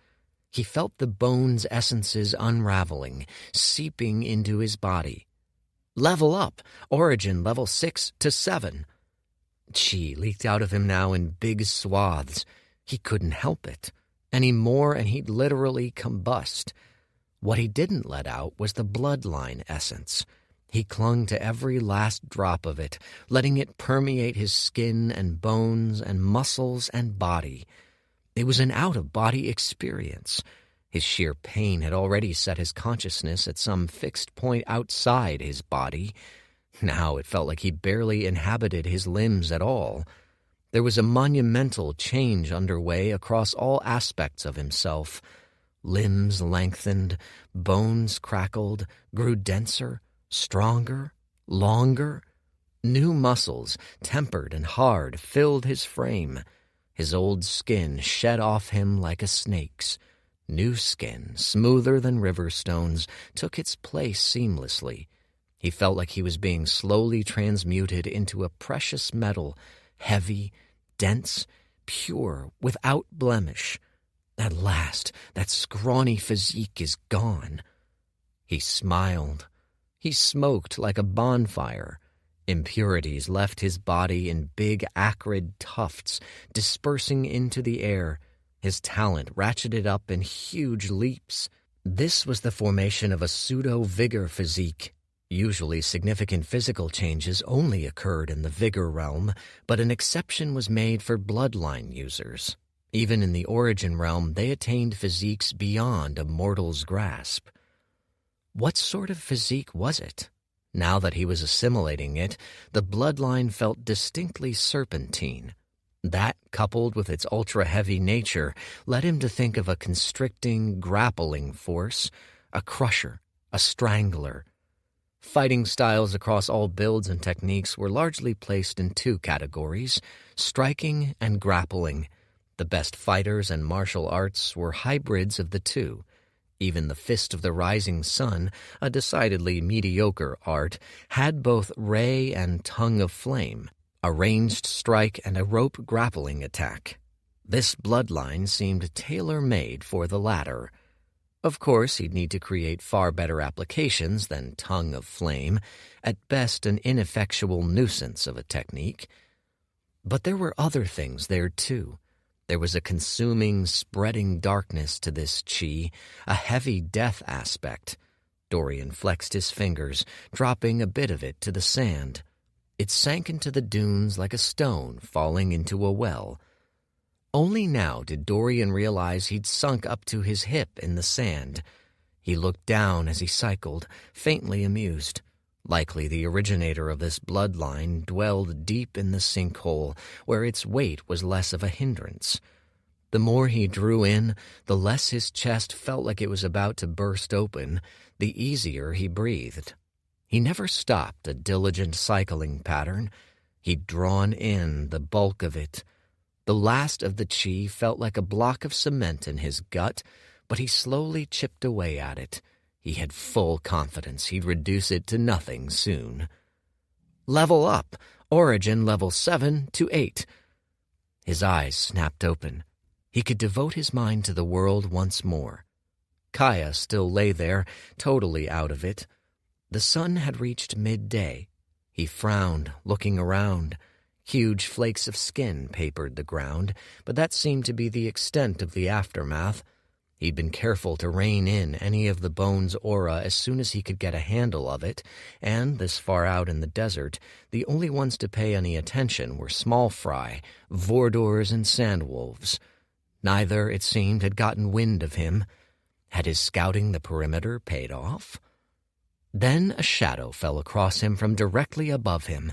He felt the bone's essences unraveling, seeping into his body. Level up, origin level 6 to 7. Chi leaked out of him now in big swaths. He couldn't help it. Any more and he'd literally combust. What he didn't let out was the bloodline essence. He clung to every last drop of it, letting it permeate his skin and bones and muscles and body. It was an out-of-body experience. His sheer pain had already set his consciousness at some fixed point outside his body. Now it felt like he barely inhabited his limbs at all. There was a monumental change underway across all aspects of himself. Limbs lengthened, bones crackled, grew denser, stronger, longer. New muscles, tempered and hard, filled his frame. His old skin shed off him like a snake's. New skin, smoother than river stones, took its place seamlessly. He felt like he was being slowly transmuted into a precious metal, heavy, dense, pure, without blemish. At last, that scrawny physique is gone. He smiled. He smoked like a bonfire. Impurities left his body in big, acrid tufts, dispersing into the air. His talent ratcheted up in huge leaps. This was the formation of a pseudo-vigor physique. Usually significant physical changes only occurred in the vigor realm, but an exception was made for bloodline users. Even in the origin realm, they attained physiques beyond a mortal's grasp. What sort of physique was it? Now that he was assimilating it, the bloodline felt distinctly serpentine. That, coupled with its ultra-heavy nature, led him to think of a constricting, grappling force, a crusher, a strangler. Fighting styles across all builds and techniques were largely placed in two categories, striking and grappling. The best fighters and martial arts were hybrids of the two. Even the Fist of the Rising Sun, a decidedly mediocre art, had both ray and tongue of flame, a ranged strike and a rope grappling attack. This bloodline seemed tailor-made for the latter. Of course, he'd need to create far better applications than Tongue of Flame, at best an ineffectual nuisance of a technique. But there were other things there, too. There was a consuming, spreading darkness to this chi, a heavy death aspect. Dorian flexed his fingers, dropping a bit of it to the sand. It sank into the dunes like a stone falling into a well. Only now did Dorian realize he'd sunk up to his hip in the sand. He looked down as he cycled, faintly amused. Likely the originator of this bloodline dwelled deep in the sinkhole, where its weight was less of a hindrance. The more he drew in, the less his chest felt like it was about to burst open, the easier he breathed. He never stopped a diligent cycling pattern. He'd drawn in the bulk of it. The last of the chi felt like a block of cement in his gut, but he slowly chipped away at it. He had full confidence he'd reduce it to nothing soon. Level up, origin level 7 to 8. His eyes snapped open. He could devote his mind to the world once more. Kaya still lay there, totally out of it. The sun had reached midday. He frowned, looking around. Huge flakes of skin papered the ground, but that seemed to be the extent of the aftermath. He'd been careful to rein in any of the bone's aura as soon as he could get a handle of it, and, this far out in the desert, the only ones to pay any attention were small fry, vordors, and sandwolves. Neither, it seemed, had gotten wind of him. Had his scouting the perimeter paid off? Then a shadow fell across him from directly above him.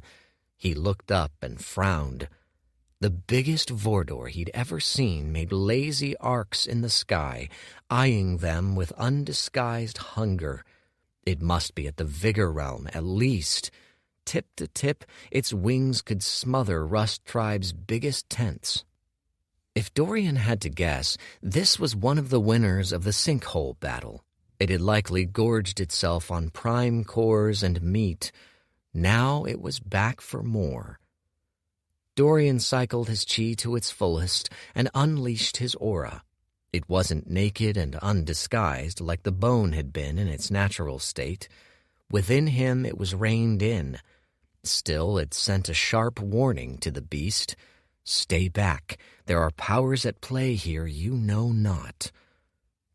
He looked up and frowned. The biggest Vordor he'd ever seen made lazy arcs in the sky, eyeing them with undisguised hunger. It must be at the Vigor Realm, at least. Tip to tip, its wings could smother Rust Tribe's biggest tents. If Dorian had to guess, this was one of the winners of the sinkhole battle. It had likely gorged itself on prime cores and meat. Now it was back for more. Dorian cycled his chi to its fullest and unleashed his aura. It wasn't naked and undisguised like the bone had been in its natural state. Within him it was reined in. Still, it sent a sharp warning to the beast. Stay back. There are powers at play here you know not.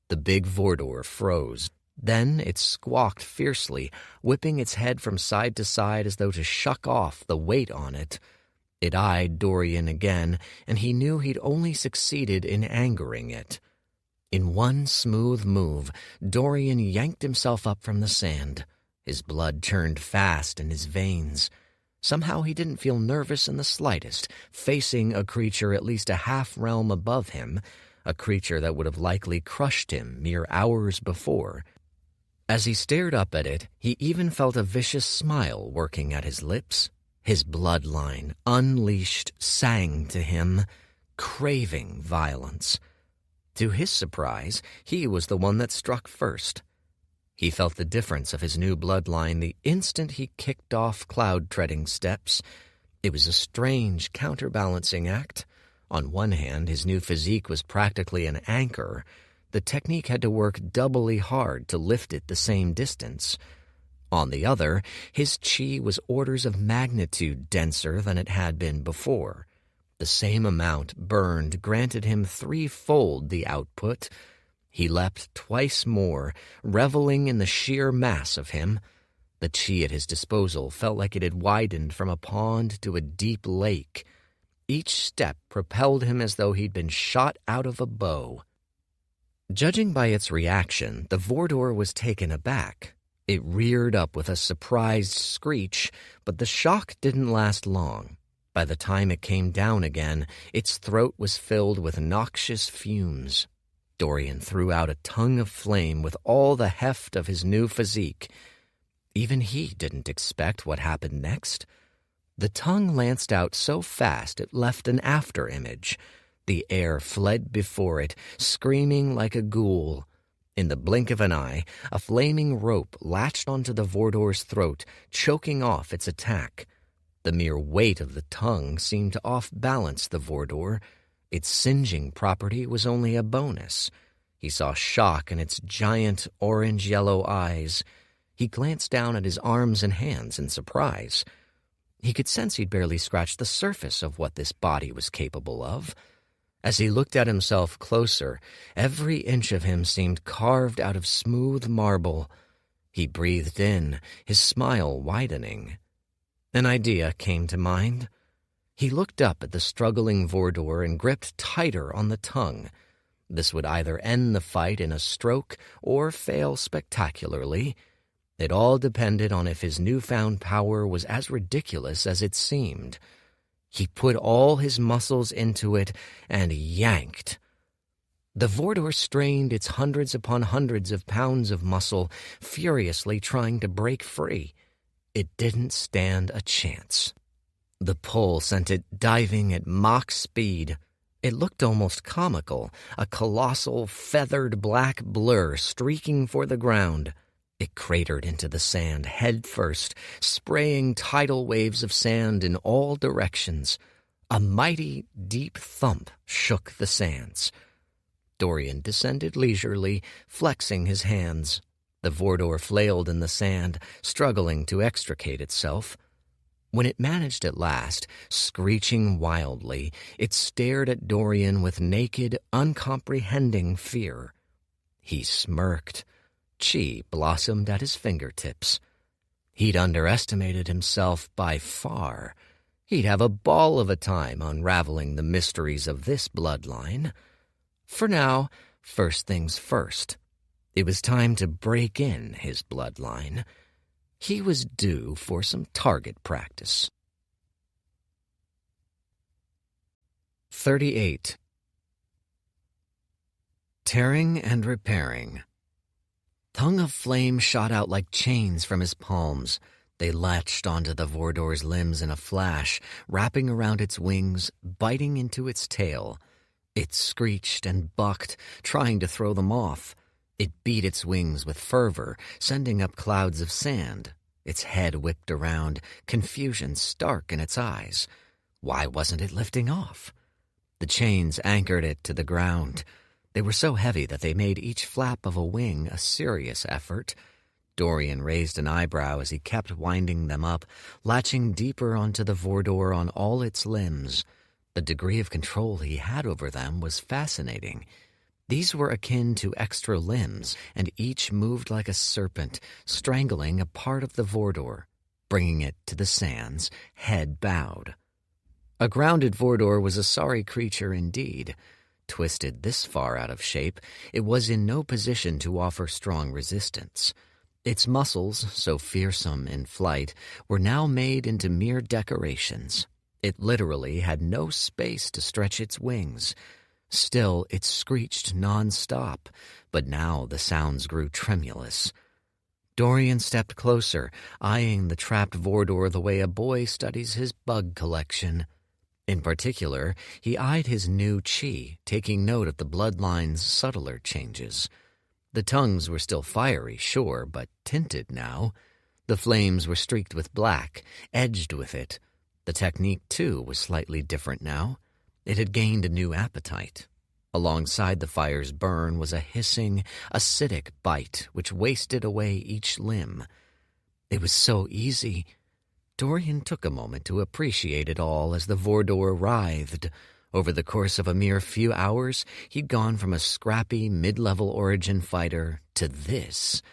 The big Vordor froze. Then it squawked fiercely, whipping its head from side to side as though to shuck off the weight on it. It eyed Dorian again, and he knew he'd only succeeded in angering it. In one smooth move, Dorian yanked himself up from the sand. His blood churned fast in his veins. Somehow he didn't feel nervous in the slightest, facing a creature at least a half-realm above him, a creature that would have likely crushed him mere hours before. As he stared up at it, he even felt a vicious smile working at his lips. His bloodline, unleashed, sang to him, craving violence. To his surprise, he was the one that struck first. He felt the difference of his new bloodline the instant he kicked off cloud-treading steps. It was a strange counterbalancing act. On one hand, his new physique was practically an anchor. The technique had to work doubly hard to lift it the same distance. On the other, his chi was orders of magnitude denser than it had been before. The same amount burned granted him threefold the output. He leapt twice more, reveling in the sheer mass of him. The chi at his disposal felt like it had widened from a pond to a deep lake. Each step propelled him as though he'd been shot out of a bow. Judging by its reaction, the Vordor was taken aback. It reared up with a surprised screech, but the shock didn't last long. By the time it came down again, its throat was filled with noxious fumes. Dorian threw out a tongue of flame with all the heft of his new physique. Even he didn't expect what happened next. The tongue lanced out so fast it left an after-image. The air fled before it, screaming like a ghoul. In the blink of an eye, a flaming rope latched onto the Vordor's throat, choking off its attack. The mere weight of the tongue seemed to off-balance the Vordor. Its singeing property was only a bonus. He saw shock in its giant orange-yellow eyes. He glanced down at his arms and hands in surprise. He could sense he'd barely scratched the surface of what this body was capable of. As he looked at himself closer, every inch of him seemed carved out of smooth marble. He breathed in, his smile widening. An idea came to mind. He looked up at the struggling Vordor and gripped tighter on the tongue. This would either end the fight in a stroke or fail spectacularly. It all depended on if his newfound power was as ridiculous as it seemed. He put all his muscles into it and yanked. The Vordor strained its hundreds upon hundreds of pounds of muscle, furiously trying to break free. It didn't stand a chance. The pull sent it diving at Mach speed. It looked almost comical, a colossal, feathered black blur streaking for the ground. It cratered into the sand head first, spraying tidal waves of sand in all directions. A mighty, deep thump shook the sands. Dorian descended leisurely, flexing his hands. The Vordor flailed in the sand, struggling to extricate itself. When it managed at last, screeching wildly, it stared at Dorian with naked, uncomprehending fear. He smirked. Chi blossomed at his fingertips. He'd underestimated himself by far. He'd have a ball of a time unraveling the mysteries of this bloodline. For now, first things first. It was time to break in his bloodline. He was due for some target practice. 38. Tearing and repairing. Tongue of flame shot out like chains from his palms. They latched onto the Vordor's limbs in a flash, wrapping around its wings, biting into its tail. It screeched and bucked, trying to throw them off. It beat its wings with fervor, sending up clouds of sand. Its head whipped around, confusion stark in its eyes. Why wasn't it lifting off? The chains anchored it to the ground. They were so heavy that they made each flap of a wing a serious effort. Dorian raised an eyebrow as he kept winding them up, latching deeper onto the Vordor on all its limbs. The degree of control he had over them was fascinating. These were akin to extra limbs, and each moved like a serpent, strangling a part of the Vordor, bringing it to the sands, head bowed. A grounded Vordor was a sorry creature indeed. Twisted this far out of shape, it was in no position to offer strong resistance. Its muscles, so fearsome in flight, were now made into mere decorations. It literally had no space to stretch its wings. Still, it screeched non-stop, but now the sounds grew tremulous. Dorian stepped closer, eyeing the trapped Vordor the way a boy studies his bug collection. In particular, he eyed his new chi, taking note of the bloodline's subtler changes. The tongues were still fiery, sure, but tinted now. The flames were streaked with black, edged with it. The technique, too, was slightly different now. It had gained a new appetite. Alongside the fire's burn was a hissing, acidic bite which wasted away each limb. It was so easy. Dorian took a moment to appreciate it all as the Vordor writhed. Over the course of a mere few hours, he'd gone from a scrappy, mid-level origin fighter to this.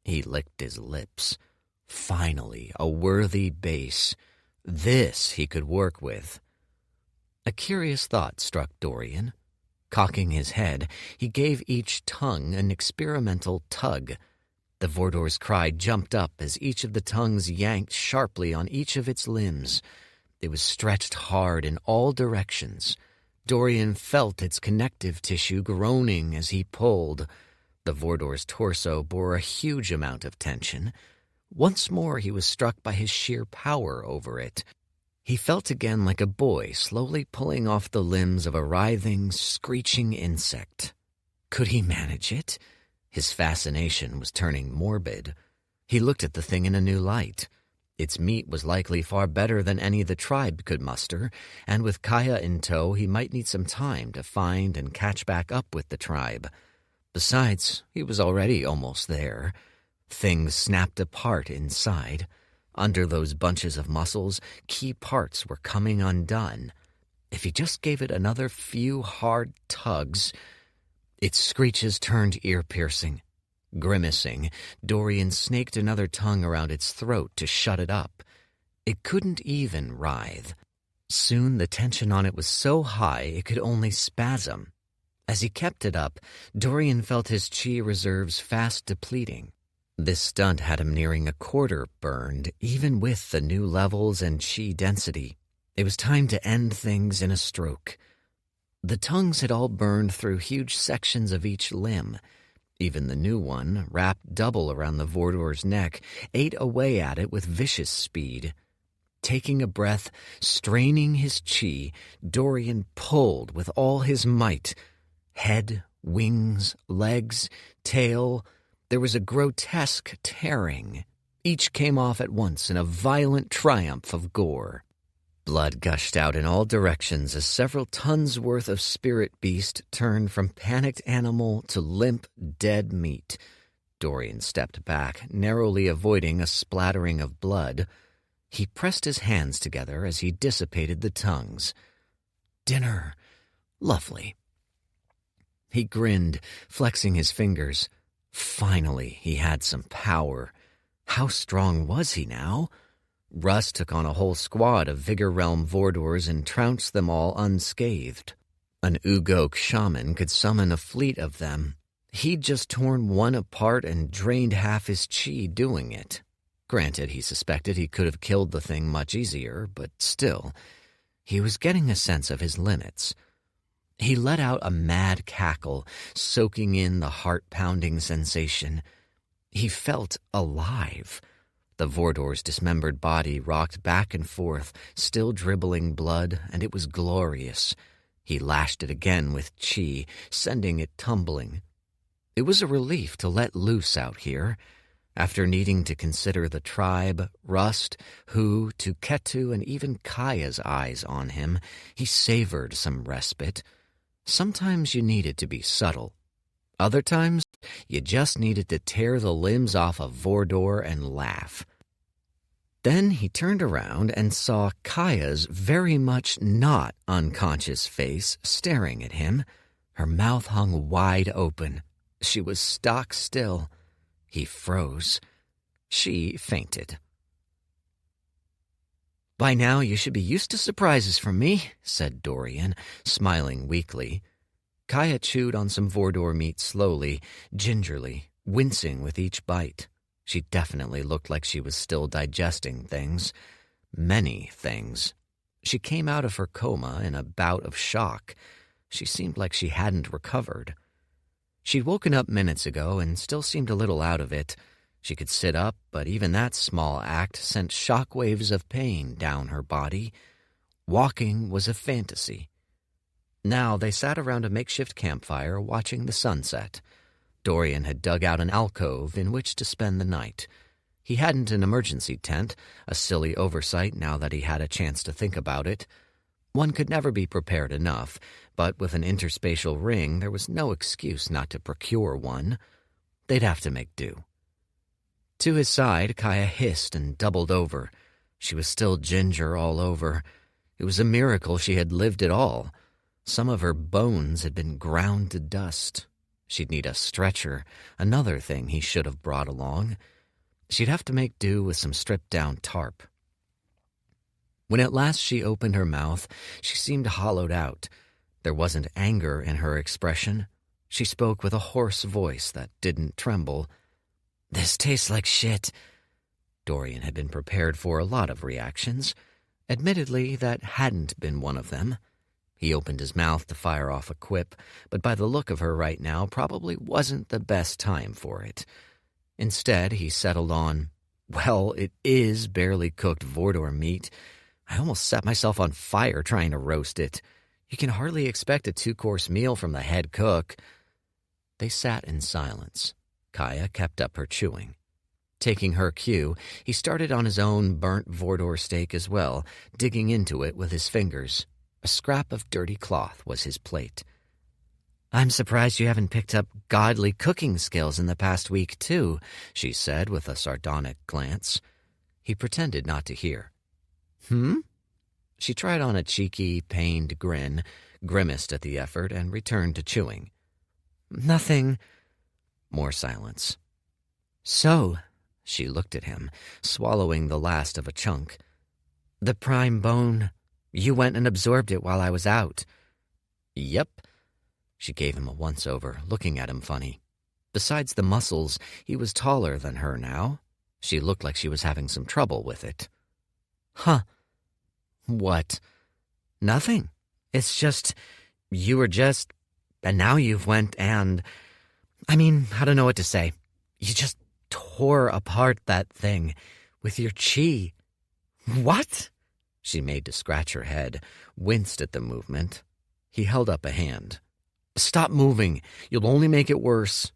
He licked his lips. Finally, a worthy base. This he could work with. A curious thought struck Dorian. Cocking his head, he gave each tongue an experimental tug. The Vordor's cry jumped up as each of the tongues yanked sharply on each of its limbs. It was stretched hard in all directions. Dorian felt its connective tissue groaning as he pulled. The Vordor's torso bore a huge amount of tension. Once more he was struck by his sheer power over it. He felt again like a boy slowly pulling off the limbs of a writhing, screeching insect. Could he manage it? His fascination was turning morbid. He looked at the thing in a new light. Its meat was likely far better than any the tribe could muster, and with Kaya in tow he might need some time to find and catch back up with the tribe. Besides, he was already almost there. Things snapped apart inside. Under those bunches of muscles, key parts were coming undone. If he just gave it another few hard tugs... Its screeches turned ear-piercing. Grimacing, Dorian snaked another tongue around its throat to shut it up. It couldn't even writhe. Soon the tension on it was so high it could only spasm. As he kept it up, Dorian felt his chi reserves fast depleting. This stunt had him nearing a quarter burned, even with the new levels and chi density. It was time to end things in a stroke. The tongues had all burned through huge sections of each limb. Even the new one, wrapped double around the Vordor's neck, ate away at it with vicious speed. Taking a breath, straining his chi, Dorian pulled with all his might. Head, wings, legs, tail. There was a grotesque tearing. Each came off at once in a violent triumph of gore. Blood gushed out in all directions as several tons worth of spirit beast turned from panicked animal to limp, dead meat. Dorian stepped back, narrowly avoiding a splattering of blood. He pressed his hands together as he dissipated the tongues. Dinner. Lovely. He grinned, flexing his fingers. Finally, he had some power. How strong was he now? Russ took on a whole squad of Vigor Realm Vordors and trounced them all unscathed. An Ugok shaman could summon a fleet of them. He'd just torn one apart and drained half his chi doing it. Granted, he suspected he could have killed the thing much easier, but still, he was getting a sense of his limits. He let out a mad cackle, soaking in the heart-pounding sensation. He felt alive. The Vordor's dismembered body rocked back and forth, still dribbling blood, and it was glorious. He lashed it again with chi, sending it tumbling. It was a relief to let loose out here. After needing to consider the tribe, Rust, Hu, Tuketu, and even Kaya's eyes on him, he savored some respite. Sometimes you needed to be subtle. Other times, you just needed to tear the limbs off a Vordor and laugh. Then he turned around and saw Kaya's very much not unconscious face staring at him. Her mouth hung wide open. She was stock still. He froze. She fainted. "By now you should be used to surprises from me," said Dorian, smiling weakly. Kaya chewed on some Vordor meat slowly, gingerly, wincing with each bite. She definitely looked like she was still digesting things. Many things. She came out of her coma in a bout of shock. She seemed like she hadn't recovered. She'd woken up minutes ago and still seemed a little out of it. She could sit up, but even that small act sent shockwaves of pain down her body. Walking was a fantasy. Now they sat around a makeshift campfire watching the sunset. Dorian had dug out an alcove in which to spend the night. He hadn't an emergency tent, a silly oversight now that he had a chance to think about it. One could never be prepared enough, but with an interspatial ring there was no excuse not to procure one. They'd have to make do. To his side, Kaya hissed and doubled over. She was still ginger all over. It was a miracle she had lived at all. Some of her bones had been ground to dust. She'd need a stretcher, another thing he should have brought along. She'd have to make do with some stripped-down tarp. When at last she opened her mouth, she seemed hollowed out. There wasn't anger in her expression. She spoke with a hoarse voice that didn't tremble. "This tastes like shit." Dorian had been prepared for a lot of reactions. Admittedly, that hadn't been one of them. He opened his mouth to fire off a quip, but by the look of her right now, probably wasn't the best time for it. Instead, he settled on, "Well, it is barely cooked Vordor meat. I almost set myself on fire trying to roast it. You can hardly expect a 2-course meal from the head cook." They sat in silence. Kaya kept up her chewing. Taking her cue, he started on his own burnt Vordor steak as well, digging into it with his fingers. A scrap of dirty cloth was his plate. "I'm surprised you haven't picked up godly cooking skills in the past week, too," she said with a sardonic glance. He pretended not to hear. "Hmm?" She tried on a cheeky, pained grin, grimaced at the effort, and returned to chewing. "Nothing." More silence. "So," she looked at him, swallowing the last of a chunk. "The prime bone, you went and absorbed it while I was out." "Yep." She gave him a once-over, looking at him funny. Besides the muscles, he was taller than her now. She looked like she was having some trouble with it. "Huh. What?" "Nothing. It's just, you were just, and now you've went and, I don't know what to say. You just tore apart that thing with your chi." "What?" She made to scratch her head, winced at the movement. He held up a hand. "Stop moving. You'll only make it worse."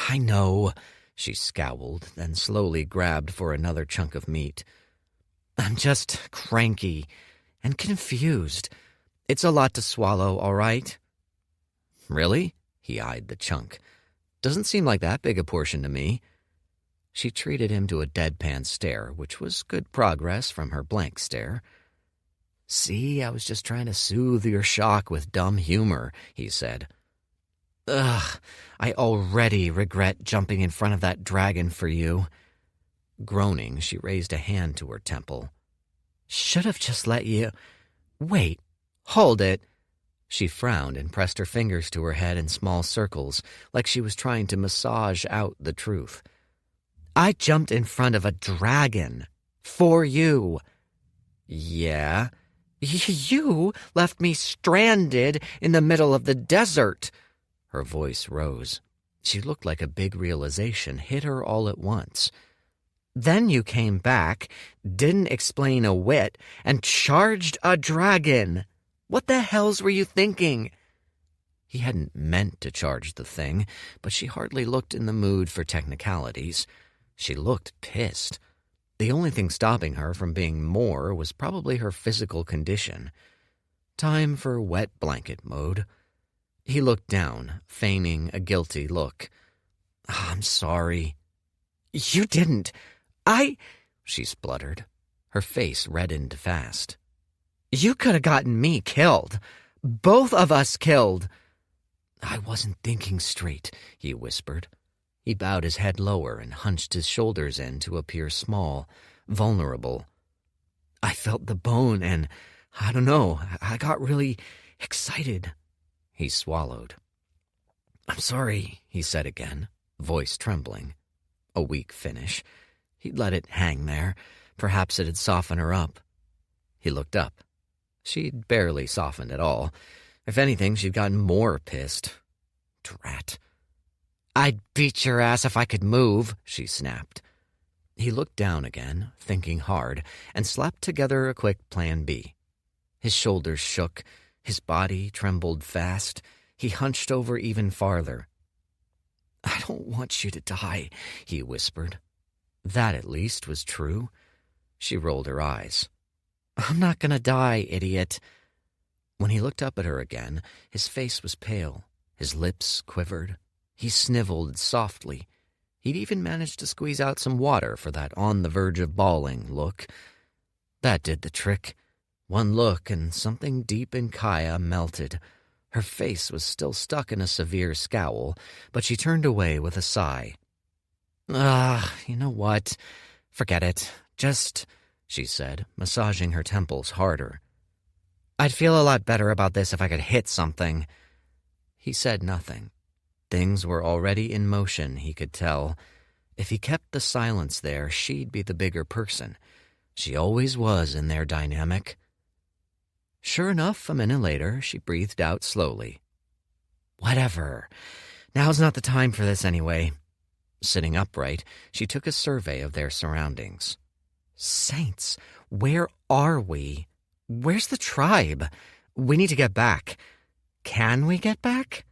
"I know." She scowled, then slowly grabbed for another chunk of meat. "I'm just cranky and confused. It's a lot to swallow, all right?" "Really?" He eyed the chunk. "Doesn't seem like that big a portion to me." She treated him to a deadpan stare, which was good progress from her blank stare. "See, I was just trying to soothe your shock with dumb humor," he said. "Ugh, I already regret jumping in front of that dragon for you." Groaning, she raised a hand to her temple. "Should have just let you... Wait, hold it." She frowned and pressed her fingers to her head in small circles, like she was trying to massage out the truth. "I jumped in front of a dragon. For you." "Yeah?" "You left me stranded in the middle of the desert." Her voice rose. She looked like a big realization hit her all at once. Then you came back, didn't explain a whit, and charged a dragon. What the hells were you thinking? He hadn't meant to charge the thing, but she hardly looked in the mood for technicalities. She looked pissed. The only thing stopping her from being more was probably her physical condition. Time for wet blanket mode. He looked down, feigning a guilty look. I'm sorry. You didn't. She spluttered. Her face reddened fast. You could have gotten me killed. Both of us killed. I wasn't thinking straight, he whispered. He bowed his head lower and hunched his shoulders in to appear small, vulnerable. I felt the bone and, I don't know, I got really excited. He swallowed. I'm sorry, he said again, voice trembling. A weak finish. He'd let it hang there. Perhaps it'd soften her up. He looked up. She'd barely softened at all. If anything, she'd gotten more pissed. Drat. I'd beat your ass if I could move, she snapped. He looked down again, thinking hard, and slapped together a quick plan B. His shoulders shook. His body trembled fast. He hunched over even farther. I don't want you to die, he whispered. That, at least, was true. She rolled her eyes. I'm not gonna die, idiot. When he looked up at her again, his face was pale. His lips quivered. He sniveled softly. He'd even managed to squeeze out some water for that on-the-verge-of-bawling look. That did the trick. One look, and something deep in Kaya melted. Her face was still stuck in a severe scowl, but she turned away with a sigh. You know what? Forget it. Just, she said, massaging her temples harder. I'd feel a lot better about this if I could hit something. He said nothing. Things were already in motion, he could tell. If he kept the silence there, she'd be the bigger person. She always was in their dynamic. Sure enough, a minute later, she breathed out slowly. Whatever. Now's not the time for this anyway. Sitting upright, she took a survey of their surroundings. Saints, where are we? Where's the tribe? We need to get back. Can we get back?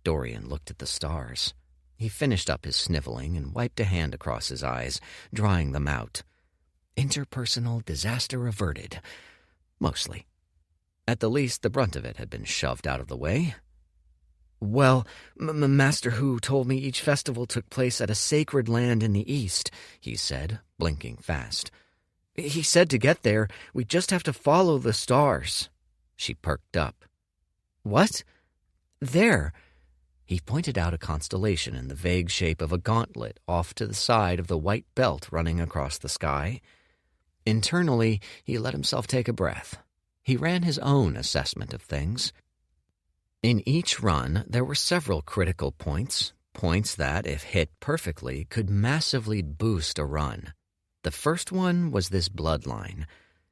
Dorian looked at the stars. He finished up his sniveling and wiped a hand across his eyes, drying them out. Interpersonal disaster averted. Mostly. At the least, the brunt of it had been shoved out of the way. Well, Master Hu told me each festival took place at a sacred land in the east, he said, blinking fast. He said to get there, we just have to follow the stars. She perked up. What? There. He pointed out a constellation in the vague shape of a gauntlet off to the side of the white belt running across the sky. Internally, he let himself take a breath. He ran his own assessment of things. In each run, there were several critical points that, if hit perfectly, could massively boost a run. The first one was this bloodline.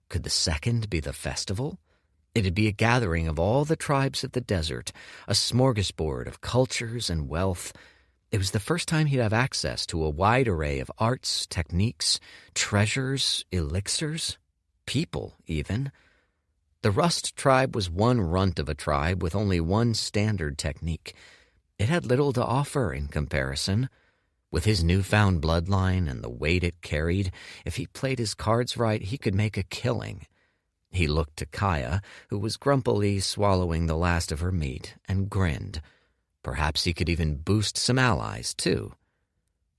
Could the second be the festival? It'd be a gathering of all the tribes of the desert, a smorgasbord of cultures and wealth. It was the first time he'd have access to a wide array of arts, techniques, treasures, elixirs, people, even. The Rust tribe was one runt of a tribe with only one standard technique. It had little to offer in comparison. With his newfound bloodline and the weight it carried, if he played his cards right, he could make a killing. He looked to Kaya, who was grumpily swallowing the last of her meat, and grinned. Perhaps he could even boost some allies, too.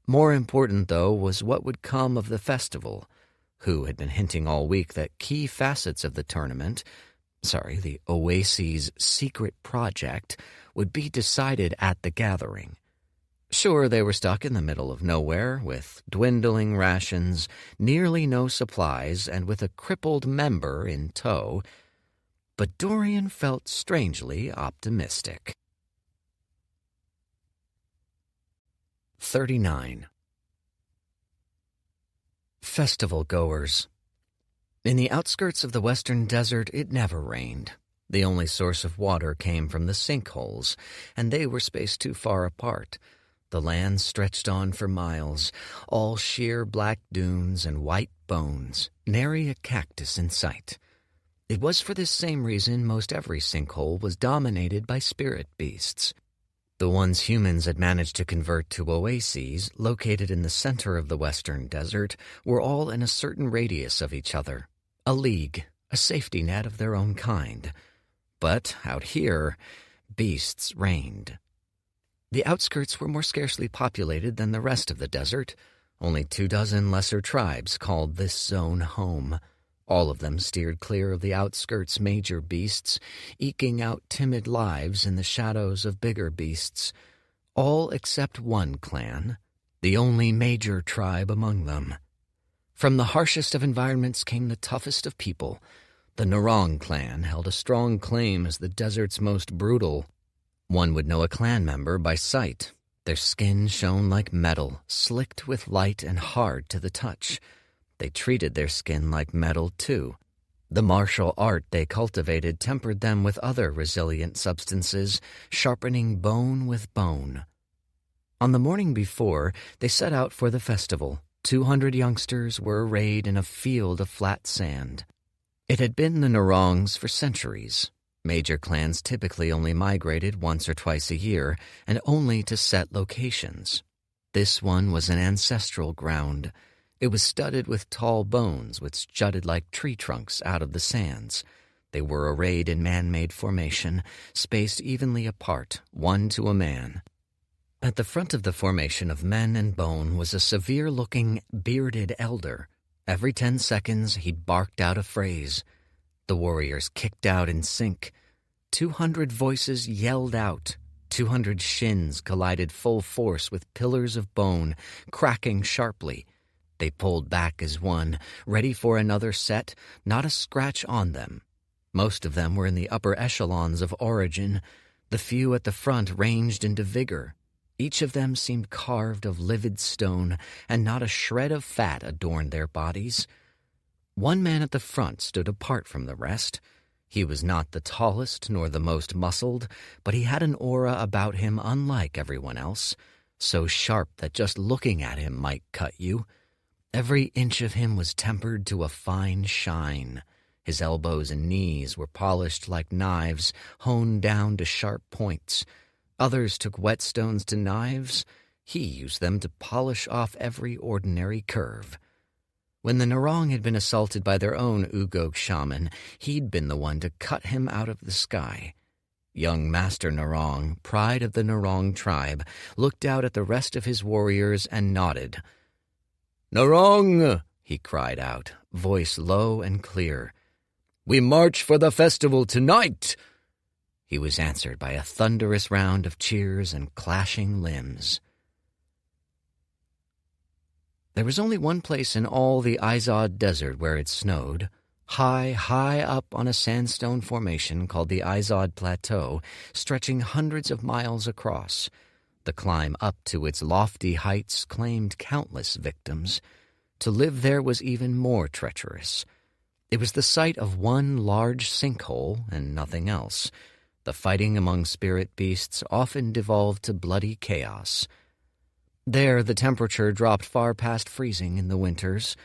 More important, though, was what would come of the festival. Who had been hinting all week that key facets of the Oasis' secret project, would be decided at the gathering. Sure, they were stuck in the middle of nowhere, with dwindling rations, nearly no supplies, and with a crippled member in tow, but Dorian felt strangely optimistic. 39. Festival goers. In the outskirts of the western desert, it never rained. The only source of water came from the sinkholes, and they were spaced too far apart. The land stretched on for miles, all sheer black dunes and white bones, nary a cactus in sight. It was for this same reason most every sinkhole was dominated by spirit beasts. The ones humans had managed to convert to oases, located in the center of the western desert, were all in a certain radius of each other, a league, a safety net of their own kind. But out here, beasts reigned. The outskirts were more scarcely populated than the rest of the desert. Only 24 lesser tribes called this zone home. All of them steered clear of the outskirts' major beasts, eking out timid lives in the shadows of bigger beasts. All except one clan, the only major tribe among them. From the harshest of environments came the toughest of people. The Narong clan held a strong claim as the desert's most brutal. One would know a clan member by sight. Their skin shone like metal, slicked with light and hard to the touch. They treated their skin like metal, too. The martial art they cultivated tempered them with other resilient substances, sharpening bone with bone. On the morning before, they set out for the festival. 200 youngsters were arrayed in a field of flat sand. It had been the Narongs for centuries. Major clans typically only migrated once or twice a year, and only to set locations. This one was an ancestral ground. It was studded with tall bones which jutted like tree trunks out of the sands. They were arrayed in man-made formation, spaced evenly apart, one to a man. At the front of the formation of men and bone was a severe-looking, bearded elder. Every 10 seconds he barked out a phrase. The warriors kicked out in sync. 200 voices yelled out. 200 shins collided full force with pillars of bone, cracking sharply. They pulled back as one, ready for another set, not a scratch on them. Most of them were in the upper echelons of origin. The few at the front ranged into vigor. Each of them seemed carved of livid stone, and not a shred of fat adorned their bodies. One man at the front stood apart from the rest. He was not the tallest nor the most muscled, but he had an aura about him unlike everyone else, so sharp that just looking at him might cut you. Every inch of him was tempered to a fine shine. His elbows and knees were polished like knives, honed down to sharp points. Others took whetstones to knives. He used them to polish off every ordinary curve. When the Narong had been assaulted by their own Ugog shaman, he'd been the one to cut him out of the sky. Young Master Narong, pride of the Narong tribe, looked out at the rest of his warriors and nodded. "Narong!" he cried out, voice low and clear. "We march for the festival tonight!" He was answered by a thunderous round of cheers and clashing limbs. There was only one place in all the Izod Desert where it snowed. High, high up on a sandstone formation called the Izod Plateau, stretching hundreds of miles across. The climb up to its lofty heights claimed countless victims. To live there was even more treacherous. It was the site of one large sinkhole and nothing else. The fighting among spirit beasts often devolved to bloody chaos. There the temperature dropped far past freezing in the winters.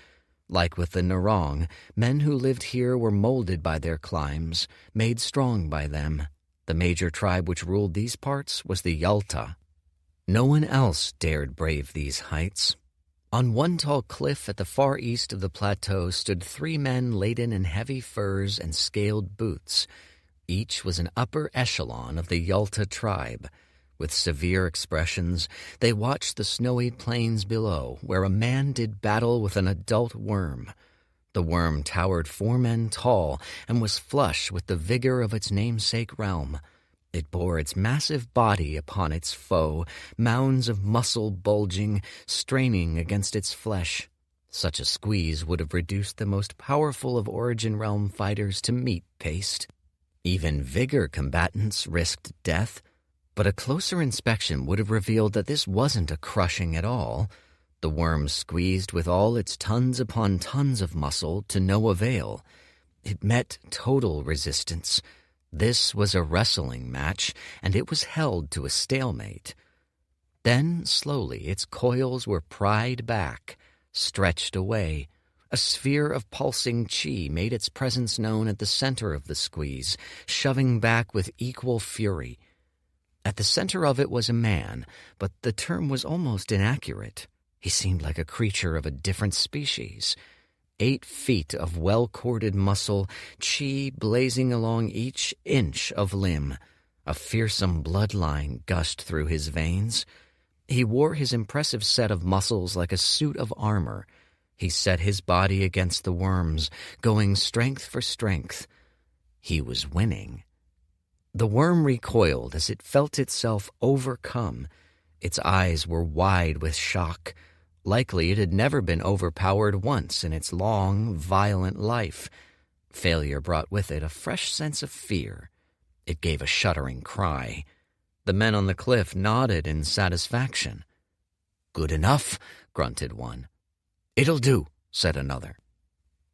Like with the Narong, men who lived here were molded by their climes, made strong by them. The major tribe which ruled these parts was the Yalta. No one else dared brave these heights. On one tall cliff at the far east of the plateau stood 3 men laden in heavy furs and scaled boots. Each was an upper echelon of the Yalta tribe. With severe expressions, they watched the snowy plains below, where a man did battle with an adult worm. The worm towered 4 men tall and was flush with the vigor of its namesake realm. It bore its massive body upon its foe, mounds of muscle bulging, straining against its flesh. Such a squeeze would have reduced the most powerful of Origin Realm fighters to meat paste. Even vigor combatants risked death, but a closer inspection would have revealed that this wasn't a crushing at all. The worm squeezed with all its tons upon tons of muscle to no avail. It met total resistance. This was a wrestling match, and it was held to a stalemate. Then, slowly, its coils were pried back, stretched away. A sphere of pulsing chi made its presence known at the center of the squeeze, shoving back with equal fury. At the center of it was a man, but the term was almost inaccurate. He seemed like a creature of a different species. 8 feet of well-corded muscle, chi blazing along each inch of limb. A fearsome bloodline gushed through his veins. He wore his impressive set of muscles like a suit of armor. He set his body against the worm's, going strength for strength. He was winning. The worm recoiled as it felt itself overcome. Its eyes were wide with shock. Likely it had never been overpowered once in its long, violent life. Failure brought with it a fresh sense of fear. It gave a shuddering cry. The men on the cliff nodded in satisfaction. "Good enough," grunted one. "It'll do," said another.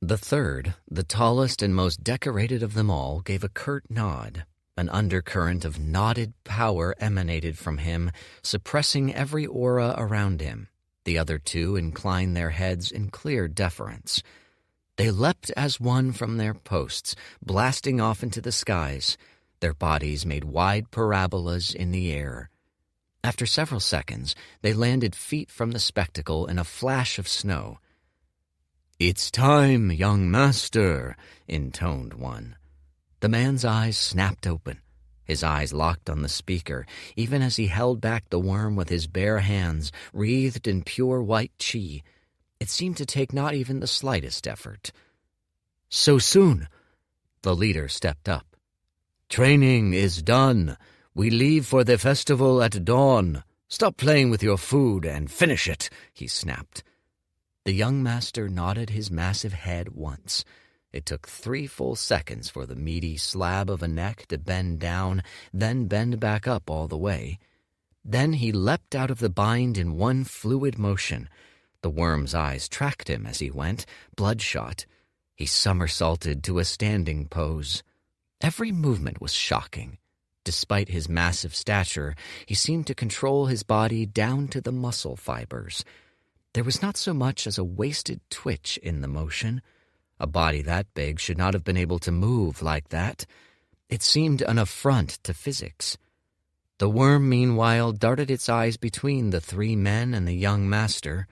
The third, the tallest and most decorated of them all, gave a curt nod. An undercurrent of knotted power emanated from him, suppressing every aura around him. The other 2 inclined their heads in clear deference. They leapt as one from their posts, blasting off into the skies. Their bodies made wide parabolas in the air. After several seconds, they landed feet from the spectacle in a flash of snow. "It's time, young master," intoned one. The man's eyes snapped open. His eyes locked on the speaker, even as he held back the worm with his bare hands, wreathed in pure white chi. It seemed to take not even the slightest effort. "So soon?" The leader stepped up. "Training is done. We leave for the festival at dawn. Stop playing with your food and finish it," he snapped. The young master nodded his massive head once. It took 3 full seconds for the meaty slab of a neck to bend down, then bend back up all the way. Then he leapt out of the bind in one fluid motion. The worm's eyes tracked him as he went, bloodshot. He somersaulted to a standing pose. Every movement was shocking. Despite his massive stature, he seemed to control his body down to the muscle fibers. There was not so much as a wasted twitch in the motion. A body that big should not have been able to move like that. It seemed an affront to physics. The worm, meanwhile, darted its eyes between the 3 men and the young master.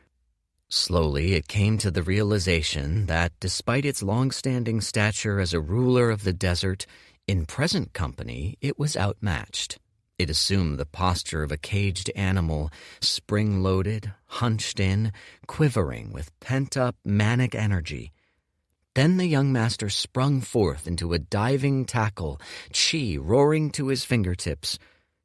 Slowly it came to the realization that, despite its long-standing stature as a ruler of the desert, in present company it was outmatched. It assumed the posture of a caged animal, spring-loaded, hunched in, quivering with pent-up, manic energy. Then the young master sprung forth into a diving tackle, chi roaring to his fingertips.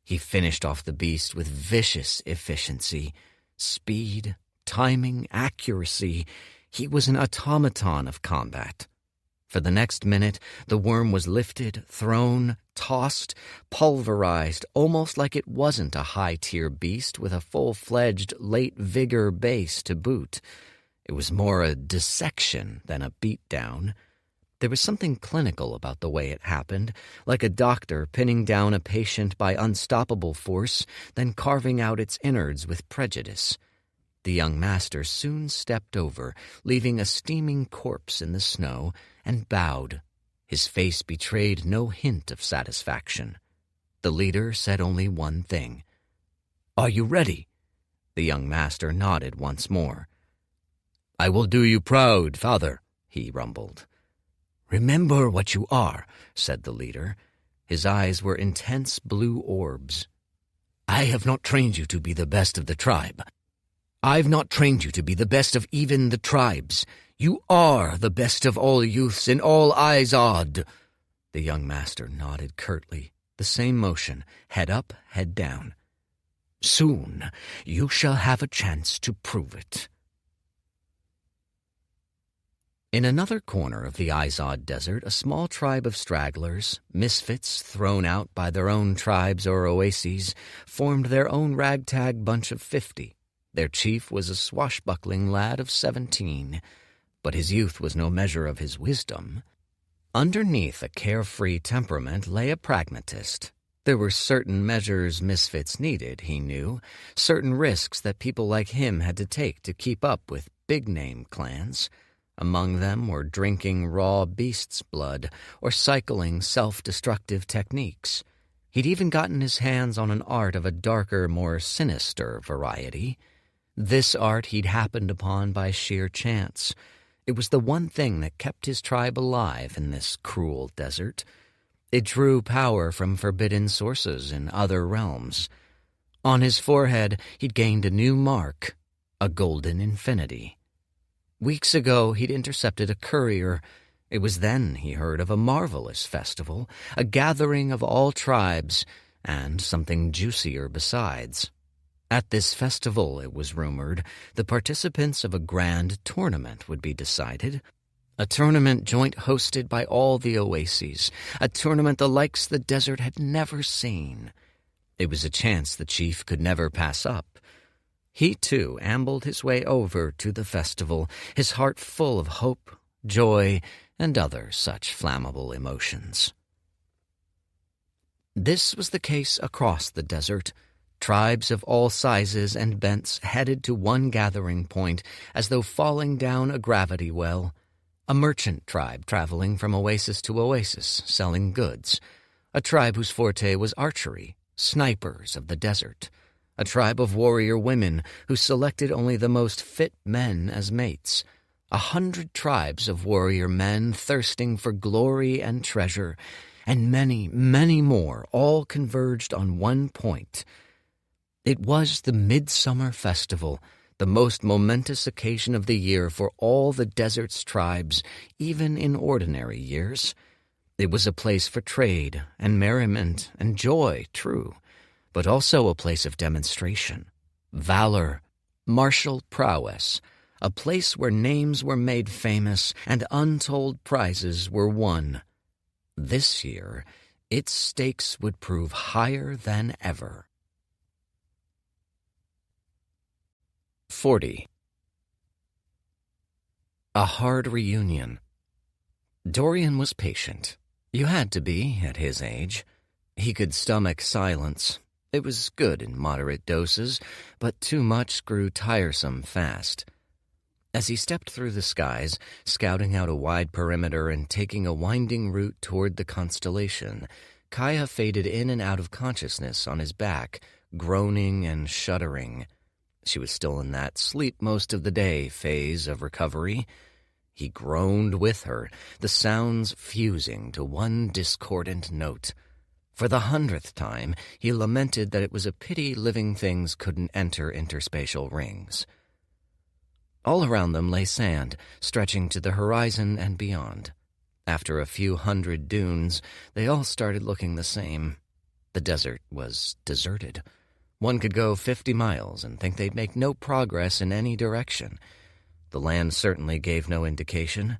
He finished off the beast with vicious efficiency. Speed, timing, accuracy. He was an automaton of combat. For the next minute, the worm was lifted, thrown, tossed, pulverized, almost like it wasn't a high-tier beast with a full-fledged late-vigor base to boot. It was more a dissection than a beatdown. There was something clinical about the way it happened, like a doctor pinning down a patient by unstoppable force, then carving out its innards with prejudice. The young master soon stepped over, leaving a steaming corpse in the snow, and bowed. His face betrayed no hint of satisfaction. The leader said only one thing. "Are you ready?" The young master nodded once more. "I will do you proud, father," he rumbled. "Remember what you are," said the leader. His eyes were intense blue orbs. "I have not trained you to be the best of the tribe. I've not trained you to be the best of even the tribes. You are the best of all youths in all Izod." The young master nodded curtly, the same motion, head up, head down. "Soon you shall have a chance to prove it." In another corner of the Izod desert, a small tribe of stragglers, misfits thrown out by their own tribes or oases, formed their own ragtag bunch of 50. Their chief was a swashbuckling lad of 17, but his youth was no measure of his wisdom. Underneath a carefree temperament lay a pragmatist. There were certain measures misfits needed, he knew, certain risks that people like him had to take to keep up with big-name clans. Among them were drinking raw beast's blood or cycling self-destructive techniques. He'd even gotten his hands on an art of a darker, more sinister variety. This art he'd happened upon by sheer chance. It was the one thing that kept his tribe alive in this cruel desert. It drew power from forbidden sources in other realms. On his forehead, he'd gained a new mark, a golden infinity. Weeks ago, he'd intercepted a courier. It was then he heard of a marvelous festival, a gathering of all tribes, and something juicier besides. At this festival, it was rumored, the participants of a grand tournament would be decided. A tournament joint hosted by all the oases, a tournament the likes the desert had never seen. It was a chance the chief could never pass up. He, too, ambled his way over to the festival, his heart full of hope, joy, and other such flammable emotions. This was the case across the desert. Tribes of all sizes and bents headed to one gathering point as though falling down a gravity well. A merchant tribe traveling from oasis to oasis, selling goods. A tribe whose forte was archery, snipers of the desert. A tribe of warrior women who selected only the most fit men as mates. 100 tribes of warrior men thirsting for glory and treasure, and many, many more, all converged on one point. It was the Midsummer Festival, the most momentous occasion of the year for all the desert's tribes, even in ordinary years. It was a place for trade and merriment and joy, true, but also a place of demonstration, valor, martial prowess, a place where names were made famous and untold prizes were won. This year, its stakes would prove higher than ever. 40. A hard reunion. Dorian was patient. You had to be at his age. He could stomach silence. It was good in moderate doses, but too much grew tiresome fast. As he stepped through the skies, scouting out a wide perimeter and taking a winding route toward the constellation, Kaya faded in and out of consciousness on his back, groaning and shuddering. She was still in that sleep-most-of-the-day phase of recovery. He groaned with her, the sounds fusing to one discordant note. For the 100th time, he lamented that it was a pity living things couldn't enter interspatial rings. All around them lay sand, stretching to the horizon and beyond. After a few hundred dunes, they all started looking the same. The desert was deserted. One could go 50 miles and think they'd make no progress in any direction. The land certainly gave no indication.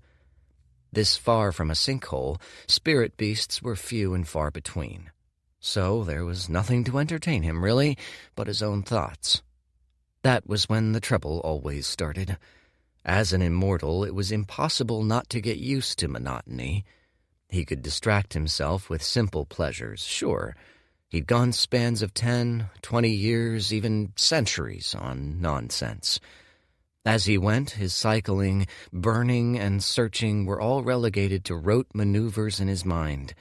This far from a sinkhole, spirit beasts were few and far between. So there was nothing to entertain him, really, but his own thoughts. That was when the trouble always started. As an immortal, it was impossible not to get used to monotony. He could distract himself with simple pleasures, sure. He'd gone spans of 10, 20 years, even centuries on nonsense. As he went, his cycling, burning, and searching were all relegated to rote maneuvers in his mind.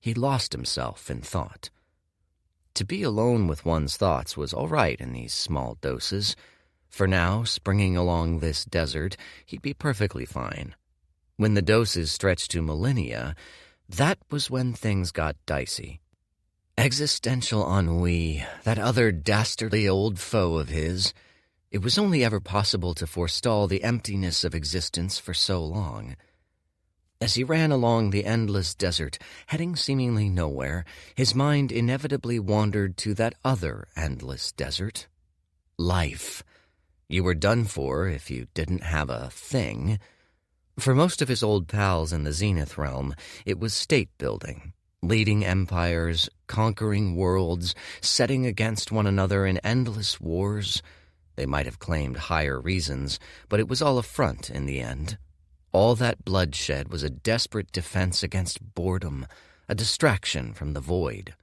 He lost himself in thought. To be alone with one's thoughts was all right in these small doses. For now, springing along this desert, he'd be perfectly fine. When the doses stretched to millennia, that was when things got dicey. Existential ennui, that other dastardly old foe of his. It was only ever possible to forestall the emptiness of existence for so long. As he ran along the endless desert, heading seemingly nowhere, his mind inevitably wandered to that other endless desert. Life. You were done for if you didn't have a thing. For most of his old pals in the Zenith realm, it was state-building. Leading empires, conquering worlds, setting against one another in endless wars. They might have claimed higher reasons, but it was all a front in the end. All that bloodshed was a desperate defense against boredom, a distraction from the void.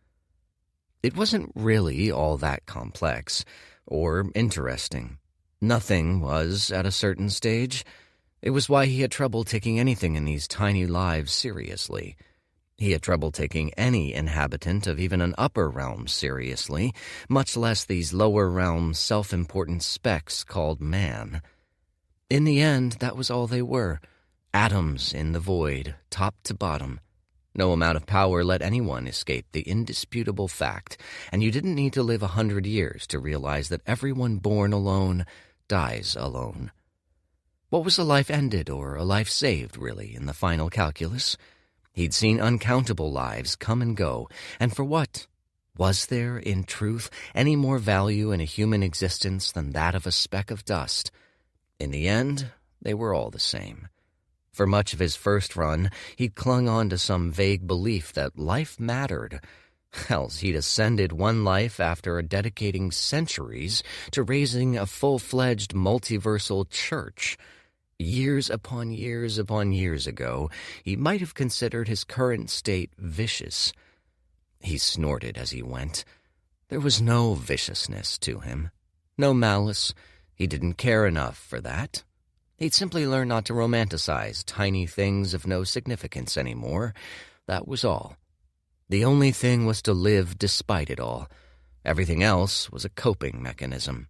It wasn't really all that complex or interesting. Nothing was at a certain stage. It was why he had trouble taking anything in these tiny lives seriously. He had trouble taking any inhabitant of even an upper realm seriously, much less these lower realm self-important specks called man. In the end, that was all they were, atoms in the void, top to bottom. No amount of power let anyone escape the indisputable fact, and you didn't need to live 100 years to realize that everyone born alone dies alone. What was a life ended or a life saved, really, in the final calculus? He'd seen uncountable lives come and go, and for what? Was there, in truth, any more value in a human existence than that of a speck of dust? In the end, they were all the same. For much of his first run, he'd clung on to some vague belief that life mattered. Hells, he'd ascended one life after dedicating centuries to raising a full-fledged multiversal church. Years upon years upon years ago, he might have considered his current state vicious. He snorted as he went. There was no viciousness to him, no malice. He didn't care enough for that. He'd simply learned not to romanticize tiny things of no significance anymore. That was all. The only thing was to live despite it all. Everything else was a coping mechanism.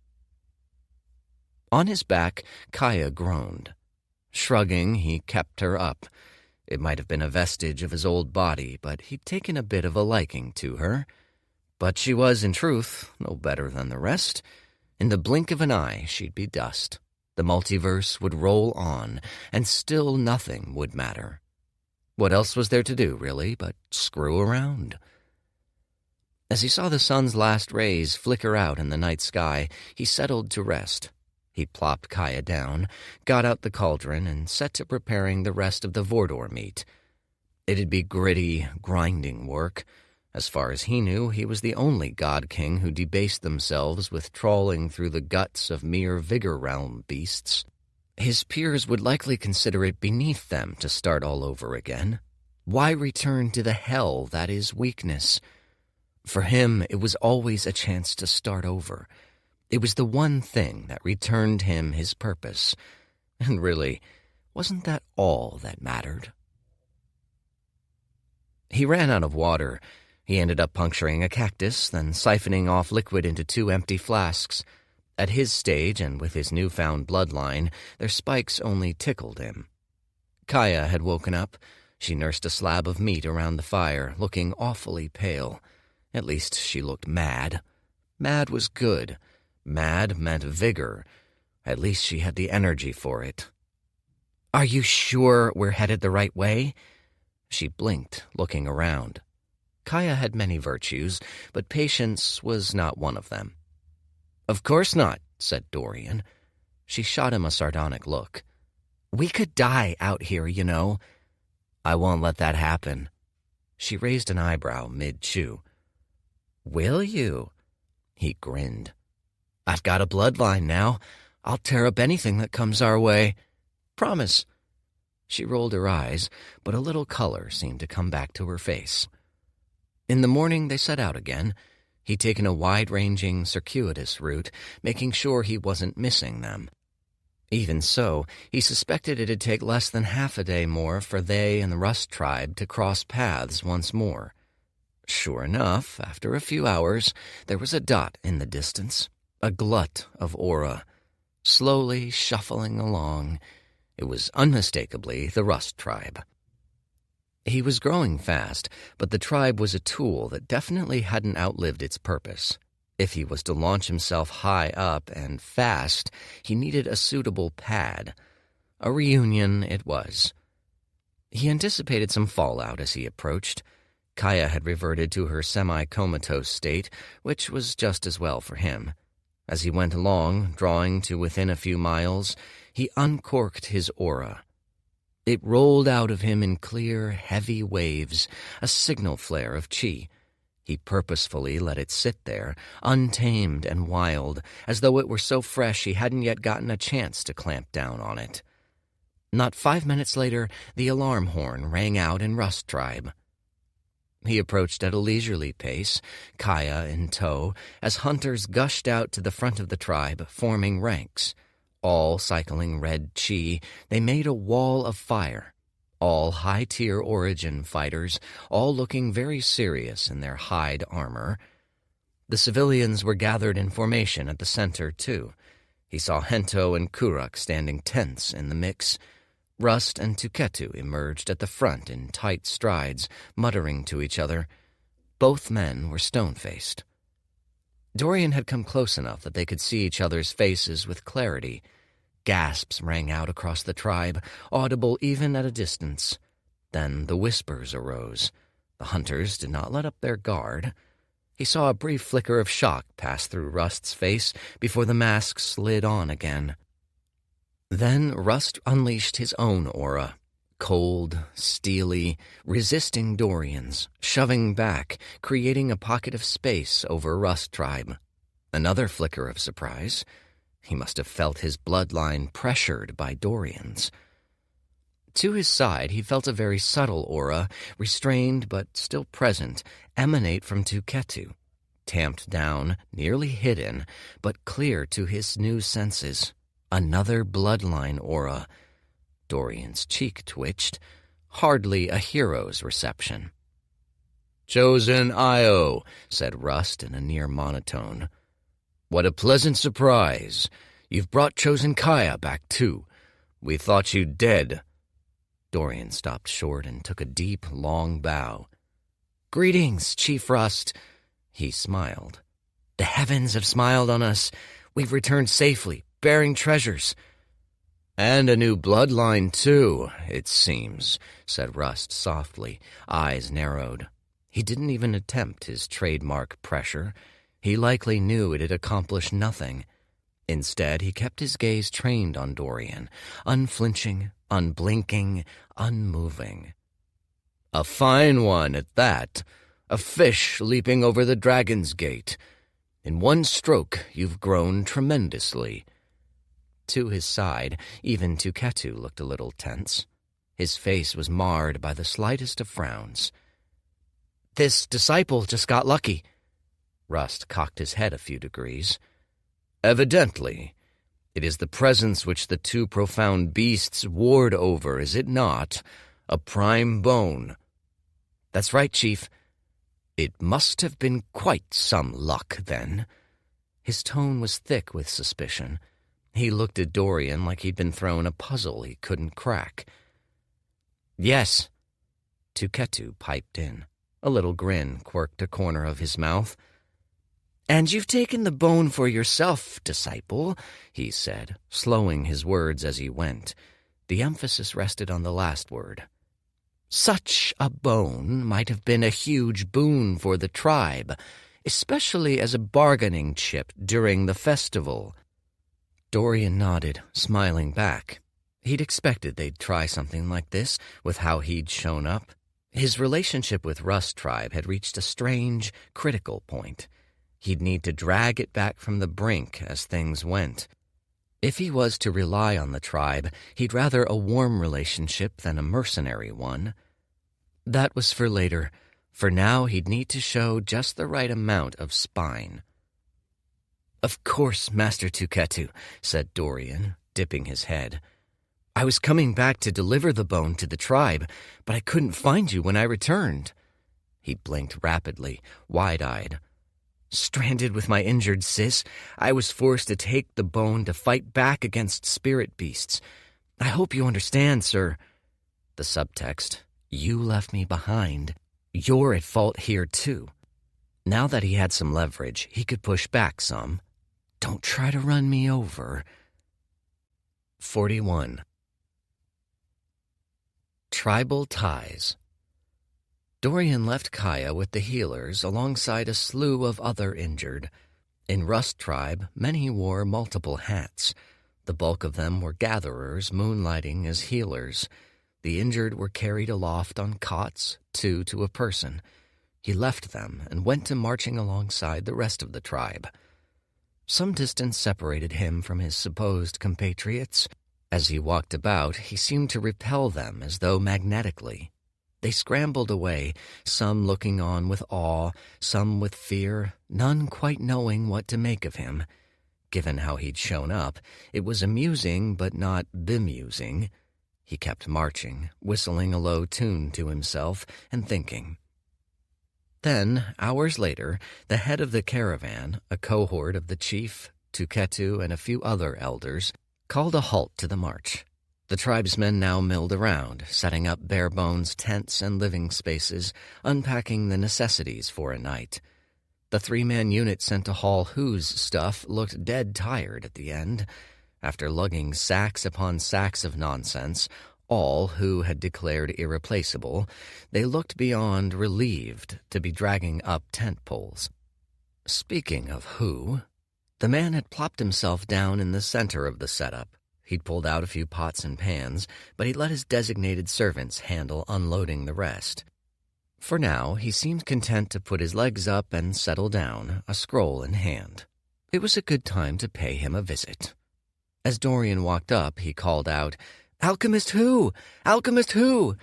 On his back, Kaya groaned. Shrugging, he kept her up. It might have been a vestige of his old body, but he'd taken a bit of a liking to her. But she was, in truth, no better than the rest. In the blink of an eye, she'd be dust. The multiverse would roll on, and still nothing would matter. What else was there to do, really, but screw around? As he saw the sun's last rays flicker out in the night sky, he settled to rest. He plopped Kaya down, got out the cauldron, and set to preparing the rest of the Vordor meat. It'd be gritty, grinding work. As far as he knew, he was the only god-king who debased themselves with trawling through the guts of mere Vigor Realm beasts. His peers would likely consider it beneath them to start all over again. Why return to the hell that is weakness? For him, it was always a chance to start over. It was the one thing that returned him his purpose. And really, wasn't that all that mattered? He ran out of water. He ended up puncturing a cactus, then siphoning off liquid into 2 empty flasks. At his stage, and with his newfound bloodline, their spikes only tickled him. Kaya had woken up. She nursed a slab of meat around the fire, looking awfully pale. At least she looked mad. Mad was good. Mad meant vigor. At least she had the energy for it. "Are you sure we're headed the right way?" She blinked, looking around. Kaya had many virtues, but patience was not one of them. "Of course not," said Dorian. She shot him a sardonic look. "We could die out here, you know." "I won't let that happen." She raised an eyebrow mid-chew. "Will you?" He grinned. "I've got a bloodline now. I'll tear up anything that comes our way. Promise." She rolled her eyes, but a little color seemed to come back to her face. In the morning they set out again. He'd taken a wide-ranging, circuitous route, making sure he wasn't missing them. Even so, he suspected it'd take less than half a day more for they and the Rust tribe to cross paths once more. Sure enough, after a few hours, there was a dot in the distance, a glut of aura. Slowly shuffling along, it was unmistakably the Rust tribe. He was growing fast, but the tribe was a tool that definitely hadn't outlived its purpose. If he was to launch himself high up and fast, he needed a suitable pad. A reunion it was. He anticipated some fallout as he approached. Kaya had reverted to her semi-comatose state, which was just as well for him. As he went along, drawing to within a few miles, he uncorked his aura. It rolled out of him in clear, heavy waves, a signal flare of chi. He purposefully let it sit there, untamed and wild, as though it were so fresh he hadn't yet gotten a chance to clamp down on it. Not 5 minutes later, the alarm horn rang out in Rust Tribe. He approached at a leisurely pace, Kaya in tow, as hunters gushed out to the front of the tribe, forming ranks. All cycling red chi, they made a wall of fire. All high-tier origin fighters, all looking very serious in their hide armor. The civilians were gathered in formation at the center, too. He saw Hento and Kuruk standing tense in the mix. Rust and Tuketu emerged at the front in tight strides, muttering to each other. Both men were stone-faced. Dorian had come close enough that they could see each other's faces with clarity. Gasps rang out across the tribe, audible even at a distance. Then the whispers arose. The hunters did not let up their guard. He saw a brief flicker of shock pass through Rust's face before the mask slid on again. Then Rust unleashed his own aura, cold, steely, resisting Dorian's, shoving back, creating a pocket of space over Rust tribe. Another flicker of surprise. He must have felt his bloodline pressured by Dorian's. To his side, he felt a very subtle aura, restrained but still present, emanate from Tuketu, tamped down, nearly hidden, but clear to his new senses. Another bloodline aura. Dorian's cheek twitched. Hardly a hero's reception. "Chosen Io," said Rust in a near monotone. "What a pleasant surprise. You've brought Chosen Kaya back, too. We thought you dead." Dorian stopped short and took a deep, long bow. "Greetings, Chief Rust." He smiled. "The heavens have smiled on us. We've returned safely, bearing treasures." "And a new bloodline, too, it seems," said Rust softly, eyes narrowed. He didn't even attempt his trademark pressure. He likely knew it had accomplished nothing. Instead, he kept his gaze trained on Dorian, unflinching, unblinking, unmoving. "A fine one at that. A fish leaping over the dragon's gate. In one stroke, you've grown tremendously." To his side, even Tuketu looked a little tense. His face was marred by the slightest of frowns. "This disciple just got lucky." Rust cocked his head a few degrees. "Evidently. It is the presence which the two profound beasts ward over, is it not? A prime bone." "That's right, Chief." "It must have been quite some luck, then." His tone was thick with suspicion. He looked at Dorian like he'd been thrown a puzzle he couldn't crack. "Yes." Tuketu piped in. A little grin quirked a corner of his mouth. "And you've taken the bone for yourself, disciple," he said, slowing his words as he went. The emphasis rested on the last word. "Such a bone might have been a huge boon for the tribe, especially as a bargaining chip during the festival." Dorian nodded, smiling back. He'd expected they'd try something like this, with how he'd shown up. His relationship with Rust tribe had reached a strange, critical point. He'd need to drag it back from the brink as things went. If he was to rely on the tribe, he'd rather a warm relationship than a mercenary one. That was for later. For now, he'd need to show just the right amount of spine. "Of course, Master Tuketu," said Dorian, dipping his head. "I was coming back to deliver the bone to the tribe, but I couldn't find you when I returned." He blinked rapidly, wide-eyed. "Stranded with my injured sis, I was forced to take the bone to fight back against spirit beasts. I hope you understand, sir." The subtext, "You left me behind. You're at fault here, too." Now that he had some leverage, he could push back some. "Don't try to run me over." 41. Tribal Ties. Dorian left Kaya with the healers alongside a slew of other injured. In Rust tribe, many wore multiple hats. The bulk of them were gatherers moonlighting as healers. The injured were carried aloft on cots, 2 to a person. He left them and went to marching alongside the rest of the tribe. Some distance separated him from his supposed compatriots. As he walked about, he seemed to repel them as though magnetically. They scrambled away, some looking on with awe, some with fear, none quite knowing what to make of him. Given how he'd shown up, it was amusing but not bemusing. He kept marching, whistling a low tune to himself and thinking. Then, hours later, the head of the caravan, a cohort of the chief, Tuketu, and a few other elders, called a halt to the march. The tribesmen now milled around, setting up bare-bones tents and living spaces, unpacking the necessities for a night. The 3-man unit sent to haul Who's stuff looked dead tired at the end. After lugging sacks upon sacks of nonsense, all who had declared irreplaceable, they looked beyond relieved to be dragging up tent poles. Speaking of Who, the man had plopped himself down in the center of the setup. He'd pulled out a few pots and pans, but he'd let his designated servants handle unloading the rest. For now, he seemed content to put his legs up and settle down, a scroll in hand. It was a good time to pay him a visit. As Dorian walked up, he called out, "Alchemist Who? Alchemist Who?"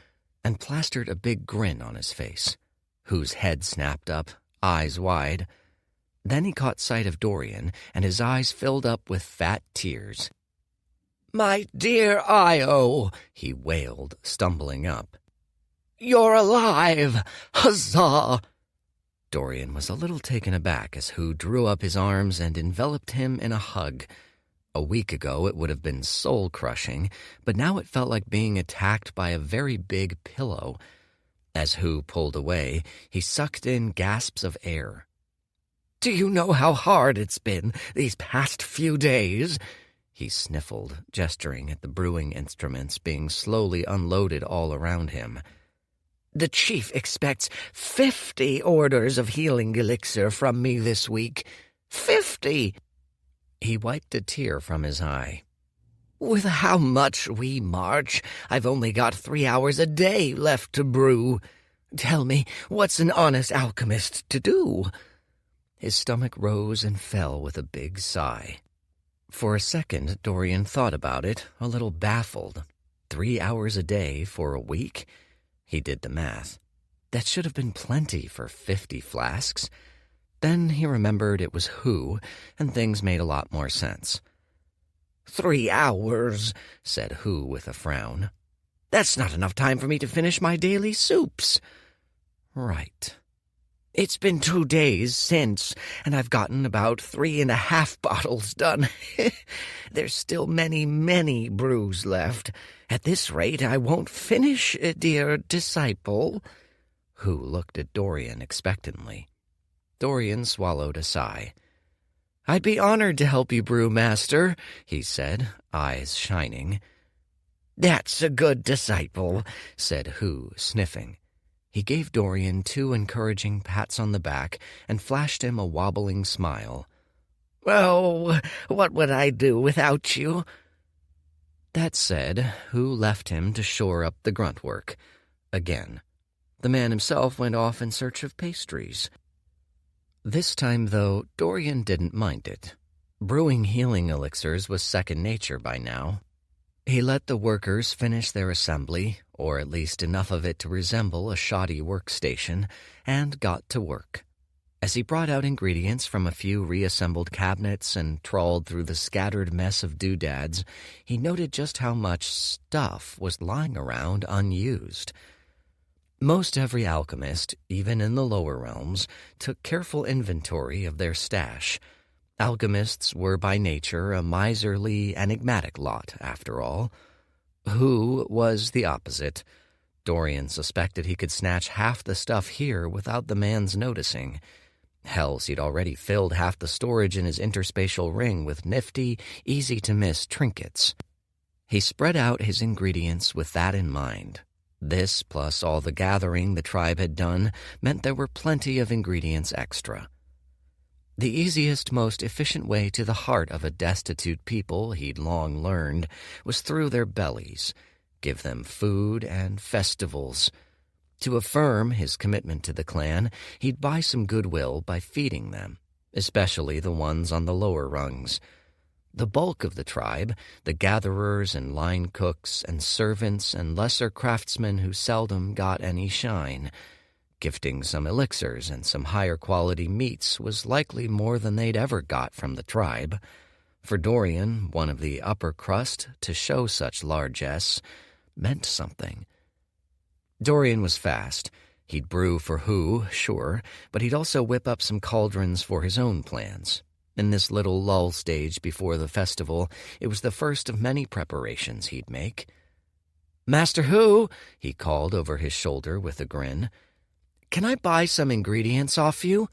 and plastered a big grin on his face. Who's head snapped up, eyes wide. Then he caught sight of Dorian, and his eyes filled up with fat tears. "My dear Io," he wailed, stumbling up. "You're alive! Huzzah!" Dorian was a little taken aback as Who drew up his arms and enveloped him in a hug. A week ago it would have been soul-crushing, but now it felt like being attacked by a very big pillow. As Who pulled away, he sucked in gasps of air. "Do you know how hard it's been these past few days?" He sniffled, gesturing at the brewing instruments being slowly unloaded all around him. "The chief expects 50 orders of healing elixir from me this week. 50! He wiped a tear from his eye. "With how much we march, I've only got 3 hours a day left to brew. Tell me, what's an honest alchemist to do?" His stomach rose and fell with a big sigh. For a second, Dorian thought about it, a little baffled. 3 hours a day for a week? He did the math. That should have been plenty for 50 flasks. Then he remembered it was Who, and things made a lot more sense. 3 hours, said Who with a frown. "That's not enough time for me to finish my daily soups." "Right. It's been 2 days since, and I've gotten about 3.5 bottles done. There's still many, many brews left. At this rate, I won't finish, dear disciple." Who looked at Dorian expectantly. Dorian swallowed a sigh. "I'd be honored to help you brew, master," he said, eyes shining. "That's a good disciple," said Who, sniffing. He gave Dorian 2 encouraging pats on the back and flashed him a wobbling smile. "Oh, what would I do without you?" That said, Who left him to shore up the grunt work. Again. The man himself went off in search of pastries. This time, though, Dorian didn't mind it. Brewing healing elixirs was second nature by now. He let the workers finish their assembly, or at least enough of it to resemble a shoddy workstation, and got to work. As he brought out ingredients from a few reassembled cabinets and trawled through the scattered mess of doodads, he noted just how much stuff was lying around unused. Most every alchemist, even in the lower realms, took careful inventory of their stash. Alchemists were by nature a miserly, enigmatic lot, after all. Who was the opposite? Dorian suspected he could snatch half the stuff here without the man's noticing. Hells, he'd already filled half the storage in his interspatial ring with nifty, easy-to-miss trinkets. He spread out his ingredients with that in mind. This, plus all the gathering the tribe had done, meant there were plenty of ingredients extra. The easiest, most efficient way to the heart of a destitute people, he'd long learned, was through their bellies. Give them food and festivals. To affirm his commitment to the clan, he'd buy some goodwill by feeding them, especially the ones on the lower rungs. The bulk of the tribe, the gatherers and line cooks and servants and lesser craftsmen who seldom got any shine. Gifting some elixirs and some higher quality meats was likely more than they'd ever got from the tribe. For Dorian, one of the upper crust, to show such largesse meant something. Dorian was fast. He'd brew for who, sure, but he'd also whip up some cauldrons for his own plans. In this little lull stage before the festival, it was the first of many preparations he'd make. "Master Who," he called over his shoulder with a grin, "can I buy some ingredients off you?"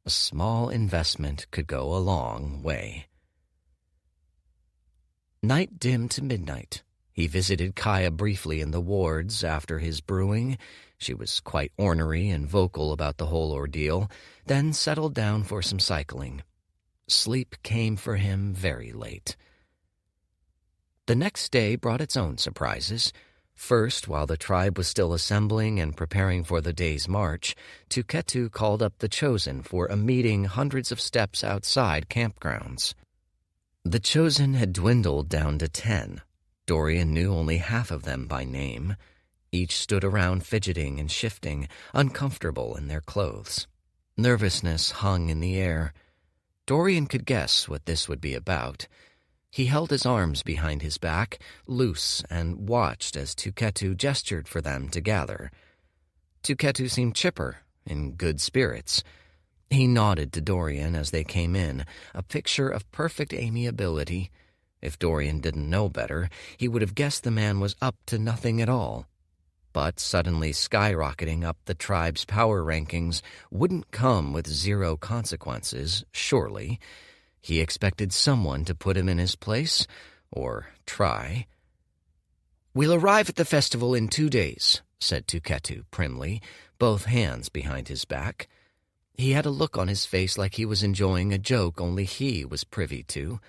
A small investment could go a long way. Night dimmed to midnight. He visited Kaya briefly in the wards after his brewing. She was quite ornery and vocal about the whole ordeal, then settled down for some cycling. Sleep came for him very late. The next day brought its own surprises. First, while the tribe was still assembling and preparing for the day's march, Tuketu called up the Chosen for a meeting hundreds of steps outside campgrounds. The Chosen had dwindled down to 10. Dorian knew only half of them by name. Each stood around fidgeting and shifting, uncomfortable in their clothes. Nervousness hung in the air. Dorian could guess what this would be about. He held his arms behind his back, loose, and watched as Tuketu gestured for them to gather. Tuketu seemed chipper, in good spirits. He nodded to Dorian as they came in, a picture of perfect amiability. If Dorian didn't know better, he would have guessed the man was up to nothing at all. But suddenly skyrocketing up the tribe's power rankings wouldn't come with zero consequences, surely. He expected someone to put him in his place, or try. "We'll arrive at the festival in 2 days," said Tuketu primly, both hands behind his back. He had a look on his face like he was enjoying a joke only he was privy to.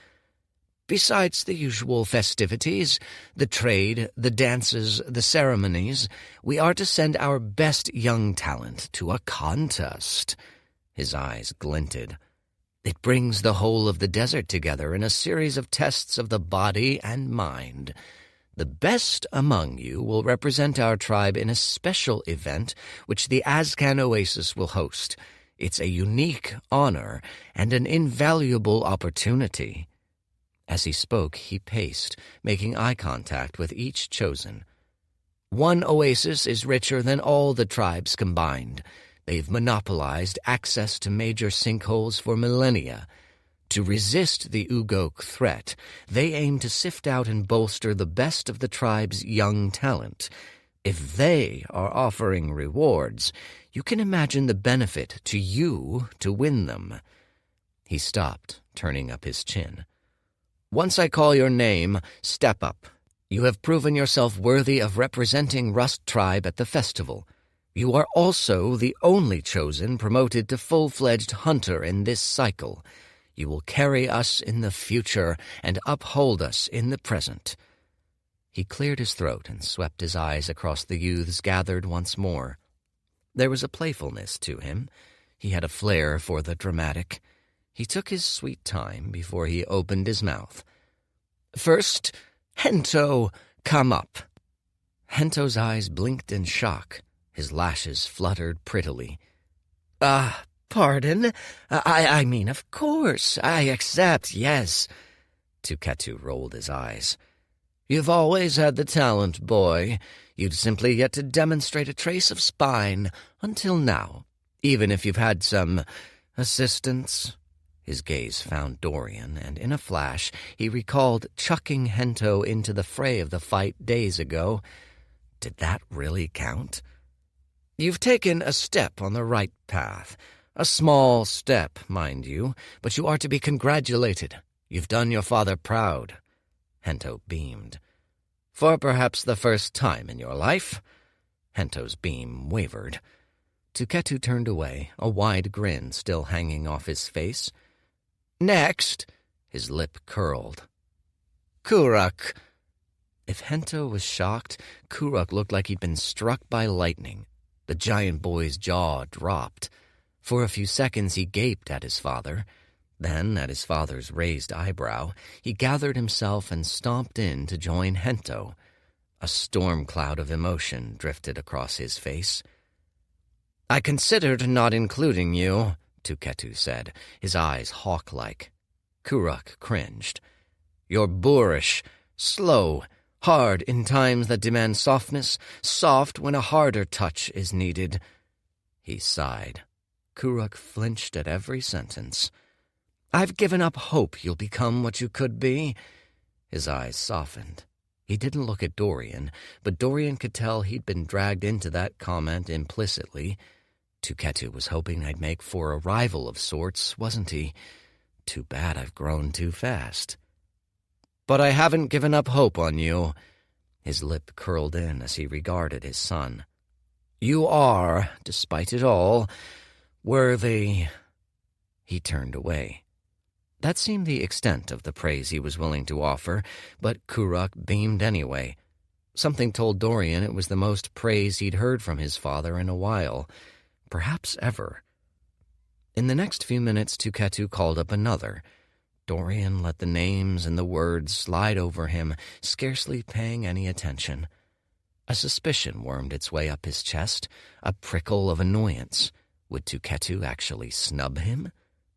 "Besides the usual festivities, the trade, the dances, the ceremonies, we are to send our best young talent to a contest." His eyes glinted. "It brings the whole of the desert together in a series of tests of the body and mind. The best among you will represent our tribe in a special event which the Azcan Oasis will host. It's a unique honor and an invaluable opportunity." As he spoke, he paced, making eye contact with each Chosen. "One oasis is richer than all the tribes combined. They've monopolized access to major sinkholes for millennia. To resist the Ugok threat, they aim to sift out and bolster the best of the tribe's young talent. If they are offering rewards, you can imagine the benefit to you to win them." He stopped, turning up his chin. "Once I call your name, step up. You have proven yourself worthy of representing Rust Tribe at the festival. You are also the only Chosen promoted to full-fledged hunter in this cycle. You will carry us in the future and uphold us in the present." He cleared his throat and swept his eyes across the youths gathered once more. There was a playfulness to him. He had a flair for the dramatic. He took his sweet time before he opened his mouth. "First, Hento, come up." Hento's eyes blinked in shock. His lashes fluttered prettily. Pardon? I mean, of course, I accept, yes." Tuketu rolled his eyes. "You've always had the talent, boy. You'd simply yet to demonstrate a trace of spine until now, even if you've had some assistance." His gaze found Dorian, and in a flash he recalled chucking Hento into the fray of the fight days ago. Did that really count? "You've taken a step on the right path. A small step, mind you, but you are to be congratulated. You've done your father proud." Hento beamed. "For perhaps the first time in your life?" Hento's beam wavered. Tuketu turned away, a wide grin still hanging off his face. "Next," his lip curled. "Kurak." If Hento was shocked, Kurak looked like he'd been struck by lightning. The giant boy's jaw dropped. For a few seconds he gaped at his father. Then, at his father's raised eyebrow, he gathered himself and stomped in to join Hento. A storm cloud of emotion drifted across his face. "I considered not including you," Tuketu said, his eyes hawk-like. Kuruk cringed. "You're boorish, slow, hard in times that demand softness, soft when a harder touch is needed." He sighed. Kuruk flinched at every sentence. "I've given up hope you'll become what you could be." His eyes softened. He didn't look at Dorian, but Dorian could tell he'd been dragged into that comment implicitly. Tuketu was hoping I'd make for a rival of sorts, wasn't he? Too bad I've grown too fast. "But I haven't given up hope on you." His lip curled in as he regarded his son. "You are, despite it all, worthy." He turned away. That seemed the extent of the praise he was willing to offer, but Kuruk beamed anyway. Something told Dorian it was the most praise he'd heard from his father in a while, perhaps ever. In the next few minutes, Tuketu called up another. Dorian let the names and the words slide over him, scarcely paying any attention. A suspicion wormed its way up his chest, a prickle of annoyance. Would Tuketu actually snub him?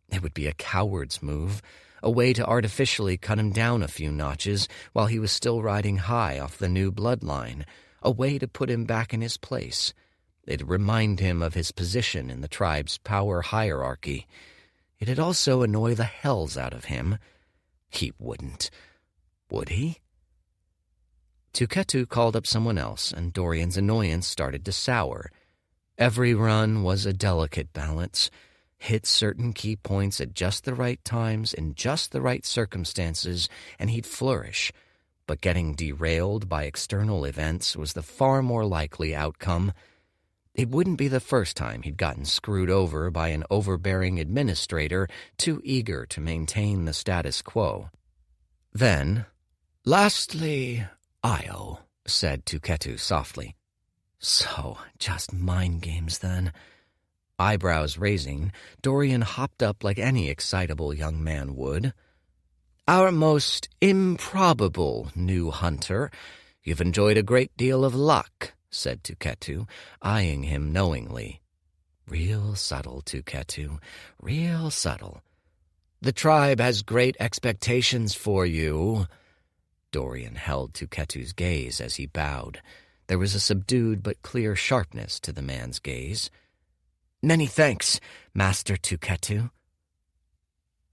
It would be a coward's move, a way to artificially cut him down a few notches while he was still riding high off the new bloodline, a way to put him back in his place. It'd remind him of his position in the tribe's power hierarchy. It'd also annoy the hells out of him. He wouldn't. Would he? Tuketu called up someone else, and Dorian's annoyance started to sour. Every run was a delicate balance. Hit certain key points at just the right times in just the right circumstances, and he'd flourish. But getting derailed by external events was the far more likely outcome. It wouldn't be the first time he'd gotten screwed over by an overbearing administrator too eager to maintain the status quo. Then, "Lastly, Io," said Tuketu softly. "So, just mind games then." Eyebrows raising, Dorian hopped up like any excitable young man would. "Our most improbable new hunter. You've enjoyed a great deal of luck," said Tuketu, eyeing him knowingly. Real subtle, Tuketu, real subtle. "The tribe has great expectations for you." Dorian held Tuketu's gaze as he bowed. There was a subdued but clear sharpness to the man's gaze. "Many thanks, Master Tuketu."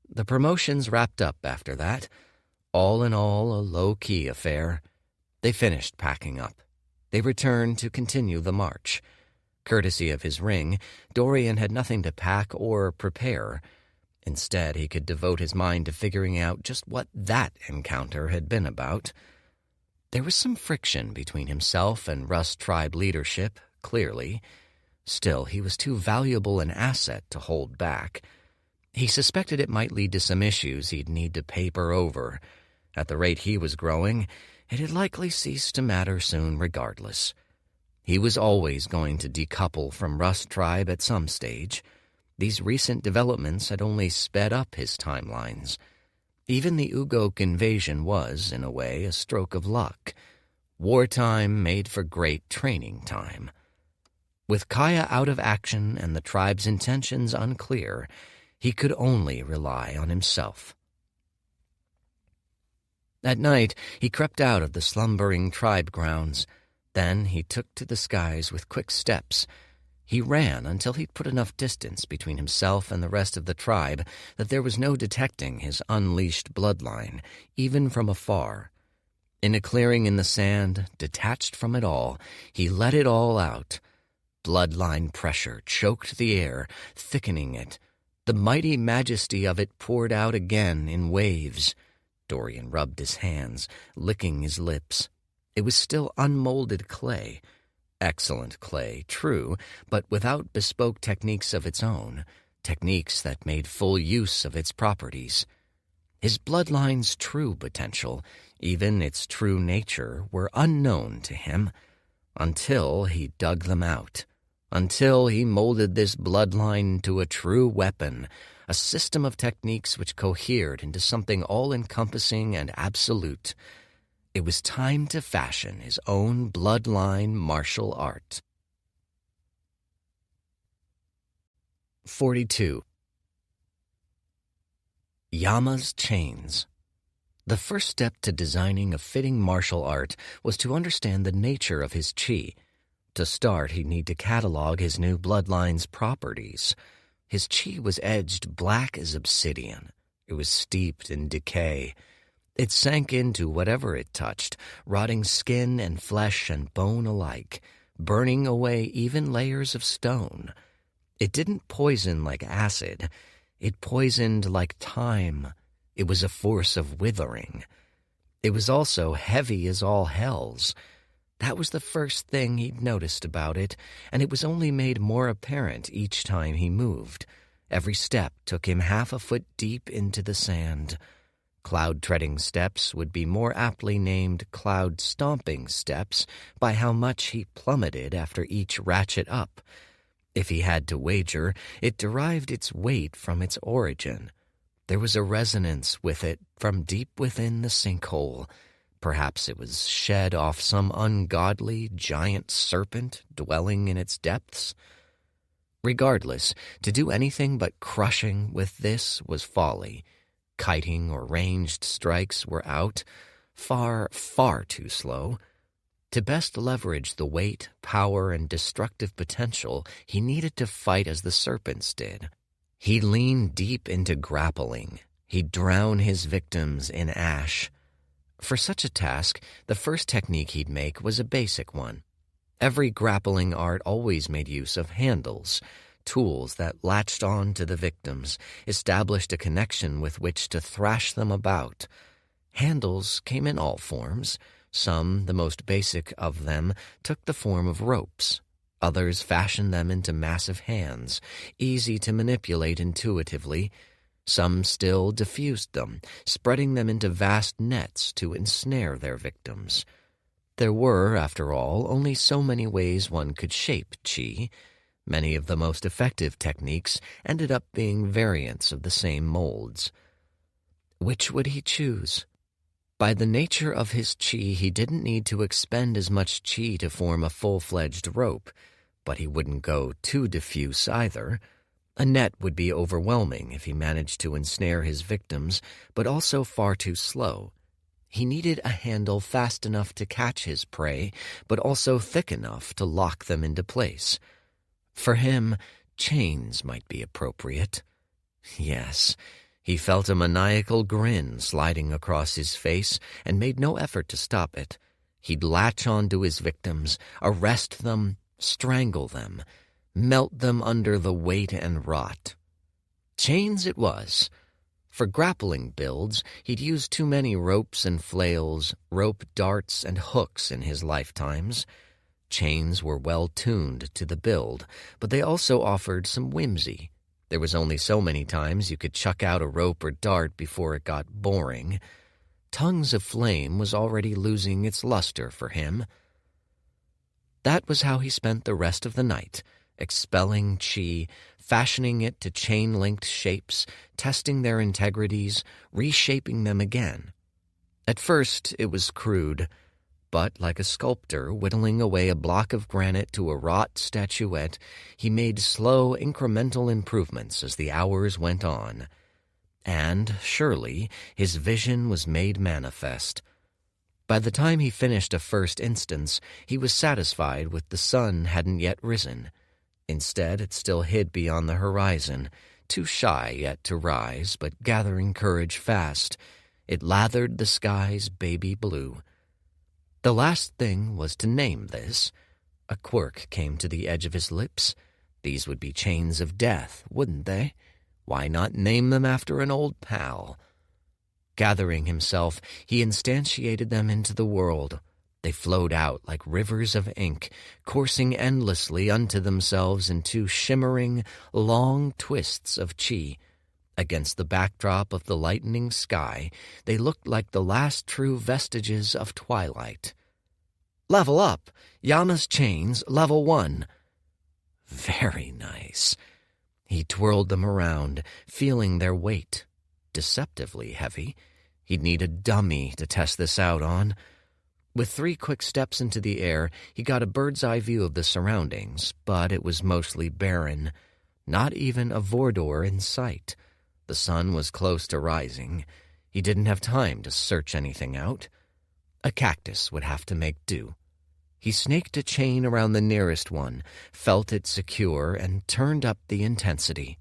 The promotions wrapped up after that. All in all, a low-key affair. They finished packing up. They returned to continue the march. Courtesy of his ring, Dorian had nothing to pack or prepare. Instead, he could devote his mind to figuring out just what that encounter had been about. There was some friction between himself and Rust Tribe leadership, clearly. Still, he was too valuable an asset to hold back. He suspected it might lead to some issues he'd need to paper over. At the rate he was growing, it'd likely cease to matter soon regardless. He was always going to decouple from Rust Tribe at some stage. These recent developments had only sped up his timelines. Even the Ugok invasion was, in a way, a stroke of luck. Wartime made for great training time. With Kaya out of action and the tribe's intentions unclear, he could only rely on himself. At night, he crept out of the slumbering tribe grounds. Then he took to the skies with quick steps. He ran until he'd put enough distance between himself and the rest of the tribe that there was no detecting his unleashed bloodline, even from afar. In a clearing in the sand, detached from it all, he let it all out. Bloodline pressure choked the air, thickening it. The mighty majesty of it poured out again in waves. Dorian rubbed his hands, licking his lips. It was still unmolded clay. Excellent clay, true, but without bespoke techniques of its own, techniques that made full use of its properties. His bloodline's true potential, even its true nature, were unknown to him, until he dug them out, until he molded this bloodline to a true weapon, a system of techniques which cohered into something all-encompassing and absolute. It was time to fashion his own bloodline martial art. 42. Yama's chains. The first step to designing a fitting martial art was to understand the nature of his chi. To start, he'd need to catalog his new bloodline's properties. His chi was edged black as obsidian. It was steeped in decay. It sank into whatever it touched, rotting skin and flesh and bone alike, burning away even layers of stone. It didn't poison like acid. It poisoned like time. It was a force of withering. It was also heavy as all hells. That was the first thing he'd noticed about it, and it was only made more apparent each time he moved. Every step took him half a foot deep into the sand. Cloud-treading steps would be more aptly named cloud-stomping steps by how much he plummeted after each ratchet up. If he had to wager, it derived its weight from its origin. There was a resonance with it from deep within the sinkhole. Perhaps it was shed off some ungodly giant serpent dwelling in its depths. Regardless, to do anything but crushing with this was folly. Kiting or ranged strikes were out, far, far too slow. To best leverage the weight, power, and destructive potential, he needed to fight as the serpents did. He'd lean deep into grappling. He'd drown his victims in ash. For such a task, the first technique he'd make was a basic one. Every grappling art always made use of handles, tools that latched on to the victims, established a connection with which to thrash them about. Handles came in all forms. Some, the most basic of them, took the form of ropes. Others fashioned them into massive hands, easy to manipulate intuitively. Some still diffused them, spreading them into vast nets to ensnare their victims. There were, after all, only so many ways one could shape chi. Many of the most effective techniques ended up being variants of the same molds. Which would he choose? By the nature of his chi, he didn't need to expend as much chi to form a full-fledged rope, but he wouldn't go too diffuse either. A net would be overwhelming if he managed to ensnare his victims, but also far too slow. He needed a handle fast enough to catch his prey, but also thick enough to lock them into place. For him, chains might be appropriate. Yes, he felt a maniacal grin sliding across his face and made no effort to stop it. He'd latch onto his victims, arrest them, strangle them, melt them under the weight and rot. Chains it was. For grappling builds, he'd used too many ropes and flails, rope darts and hooks in his lifetimes. Chains were well tuned to the build, but they also offered some whimsy. There was only so many times you could chuck out a rope or dart before it got boring. Tongues of Flame was already losing its luster for him. That was how he spent the rest of the night, expelling chi, fashioning it to chain-linked shapes, testing their integrities, reshaping them again. At first, it was crude, but like a sculptor whittling away a block of granite to a wrought statuette, he made slow, incremental improvements as the hours went on. And, surely, his vision was made manifest. By the time he finished a first instance, he was satisfied with the sun hadn't yet risen. Instead, it still hid beyond the horizon, too shy yet to rise, but gathering courage fast. It lathered the sky's baby blue. The last thing was to name this. A quirk came to the edge of his lips. These would be chains of death, wouldn't they? Why not name them after an old pal? Gathering himself, he instantiated them into the world. They flowed out like rivers of ink, coursing endlessly unto themselves in two shimmering, long twists of chi. Against the backdrop of the lightening sky, they looked like the last true vestiges of twilight. Level up. Yama's chains, level 1. Very nice. He twirled them around, feeling their weight. Deceptively heavy. He'd need a dummy to test this out on. With 3 quick steps into the air, he got a bird's-eye view of the surroundings, but it was mostly barren. Not even a Vordor in sight. The sun was close to rising. He didn't have time to search anything out. A cactus would have to make do. He snaked a chain around the nearest one, felt it secure, and turned up the intensity.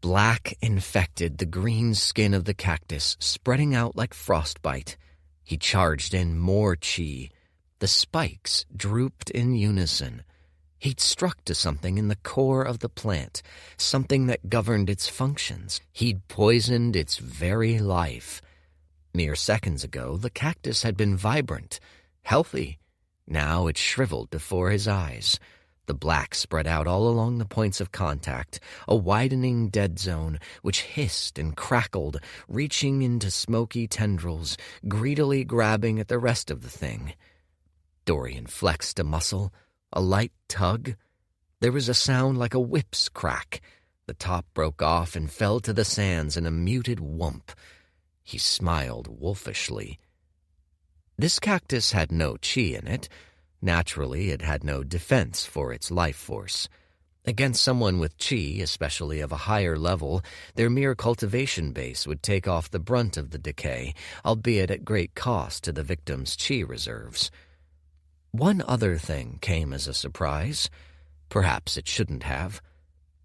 Black infected the green skin of the cactus, spreading out like frostbite. He charged in more chi. The spikes drooped in unison. He'd struck to something in the core of the plant, something that governed its functions. He'd poisoned its very life. Mere seconds ago, the cactus had been vibrant, healthy. Now it shriveled before his eyes. The black spread out all along the points of contact, a widening dead zone which hissed and crackled, reaching into smoky tendrils, greedily grabbing at the rest of the thing. Dorian flexed a muscle, a light tug. There was a sound like a whip's crack. The top broke off and fell to the sands in a muted whump. He smiled wolfishly. This cactus had no chi in it. Naturally, it had no defense for its life force. Against someone with chi, especially of a higher level, their mere cultivation base would take off the brunt of the decay, albeit at great cost to the victim's chi reserves. One other thing came as a surprise. Perhaps it shouldn't have.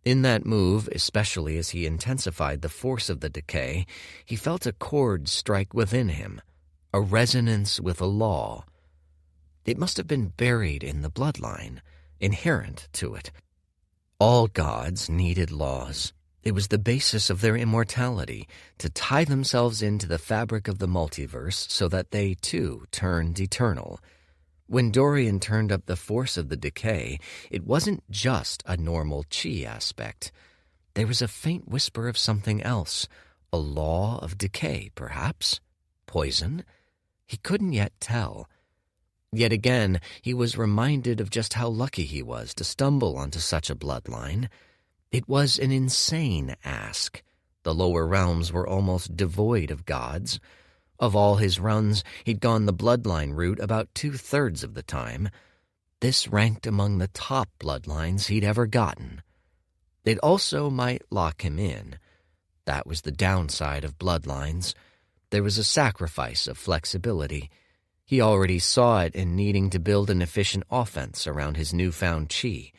In that move, especially as he intensified the force of the decay, he felt a chord strike within him, a resonance with a law. It must have been buried in the bloodline, inherent to it. All gods needed laws. It was the basis of their immortality, to tie themselves into the fabric of the multiverse so that they, too, turned eternal. When Dorian turned up the force of the decay, it wasn't just a normal chi aspect. There was a faint whisper of something else, a law of decay, perhaps? Poison? He couldn't yet tell. Yet again, he was reminded of just how lucky he was to stumble onto such a bloodline. It was an insane ask. The lower realms were almost devoid of gods. Of all his runs, he'd gone the bloodline route about 2/3 of the time. This ranked among the top bloodlines he'd ever gotten. It also might lock him in. That was the downside of bloodlines. There was a sacrifice of flexibility. He already saw it in needing to build an efficient offense around his newfound chi.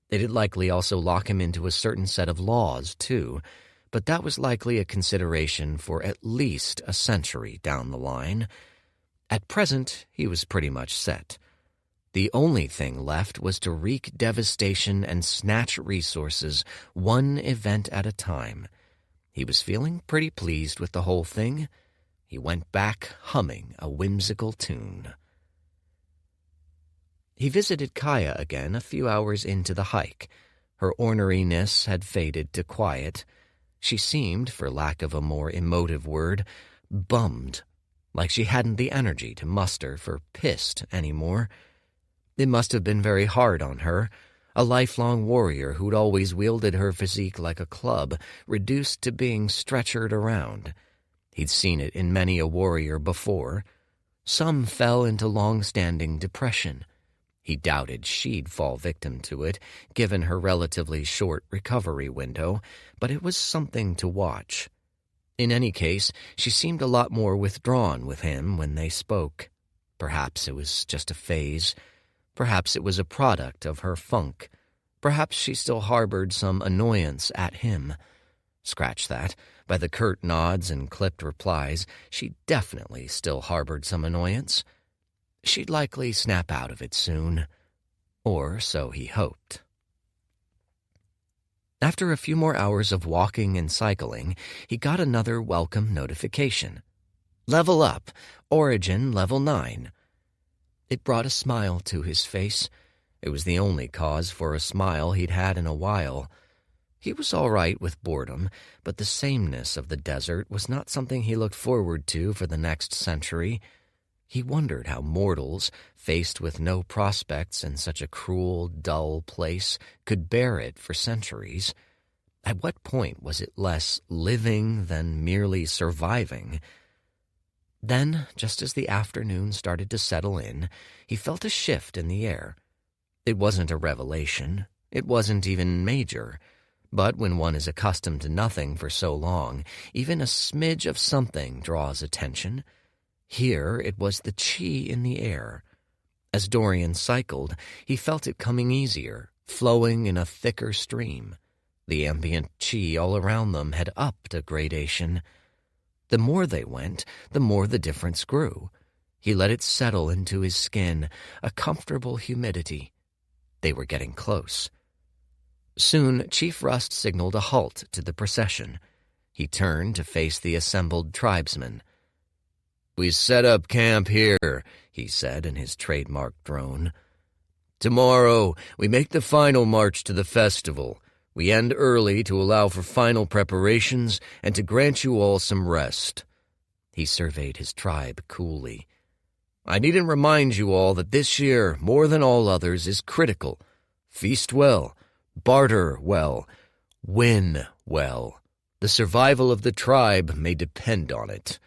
It'd likely also lock him into a certain set of laws, too, but that was likely a consideration for at least a century down the line. At present, he was pretty much set. The only thing left was to wreak devastation and snatch resources, one event at a time. He was feeling pretty pleased with the whole thing. He went back humming a whimsical tune. He visited Kaya again a few hours into the hike. Her orneriness had faded to quiet. She seemed, for lack of a more emotive word, bummed, like she hadn't the energy to muster for pissed anymore. It must have been very hard on her, a lifelong warrior who'd always wielded her physique like a club, reduced to being stretchered around. He'd seen it in many a warrior before. Some fell into long-standing depression. He doubted she'd fall victim to it, given her relatively short recovery window, but it was something to watch. In any case, she seemed a lot more withdrawn with him when they spoke. Perhaps it was just a phase. Perhaps it was a product of her funk. Perhaps she still harbored some annoyance at him. Scratch that. By the curt nods and clipped replies, she definitely still harbored some annoyance. She'd likely snap out of it soon. Or so he hoped. After a few more hours of walking and cycling, he got another welcome notification. Level up. Origin level 9. It brought a smile to his face. It was the only cause for a smile he'd had in a while. He was all right with boredom, but the sameness of the desert was not something he looked forward to for the next century. He wondered how mortals, faced with no prospects in such a cruel, dull place, could bear it for centuries. At what point was it less living than merely surviving? Then, just as the afternoon started to settle in, he felt a shift in the air. It wasn't a revelation. It wasn't even major. But when one is accustomed to nothing for so long, even a smidge of something draws attention. Here it was the chi in the air. As Dorian cycled, he felt it coming easier, flowing in a thicker stream. The ambient chi all around them had upped a gradation. The more they went, the more the difference grew. He let it settle into his skin, a comfortable humidity. They were getting close. Soon, Chief Rust signaled a halt to the procession. He turned to face the assembled tribesmen. "We set up camp here," he said in his trademark drone. "Tomorrow, we make the final march to the festival. We end early to allow for final preparations and to grant you all some rest." He surveyed his tribe coolly. "I needn't remind you all that this year, more than all others, is critical. Feast well, barter well, win well. The survival of the tribe may depend on it."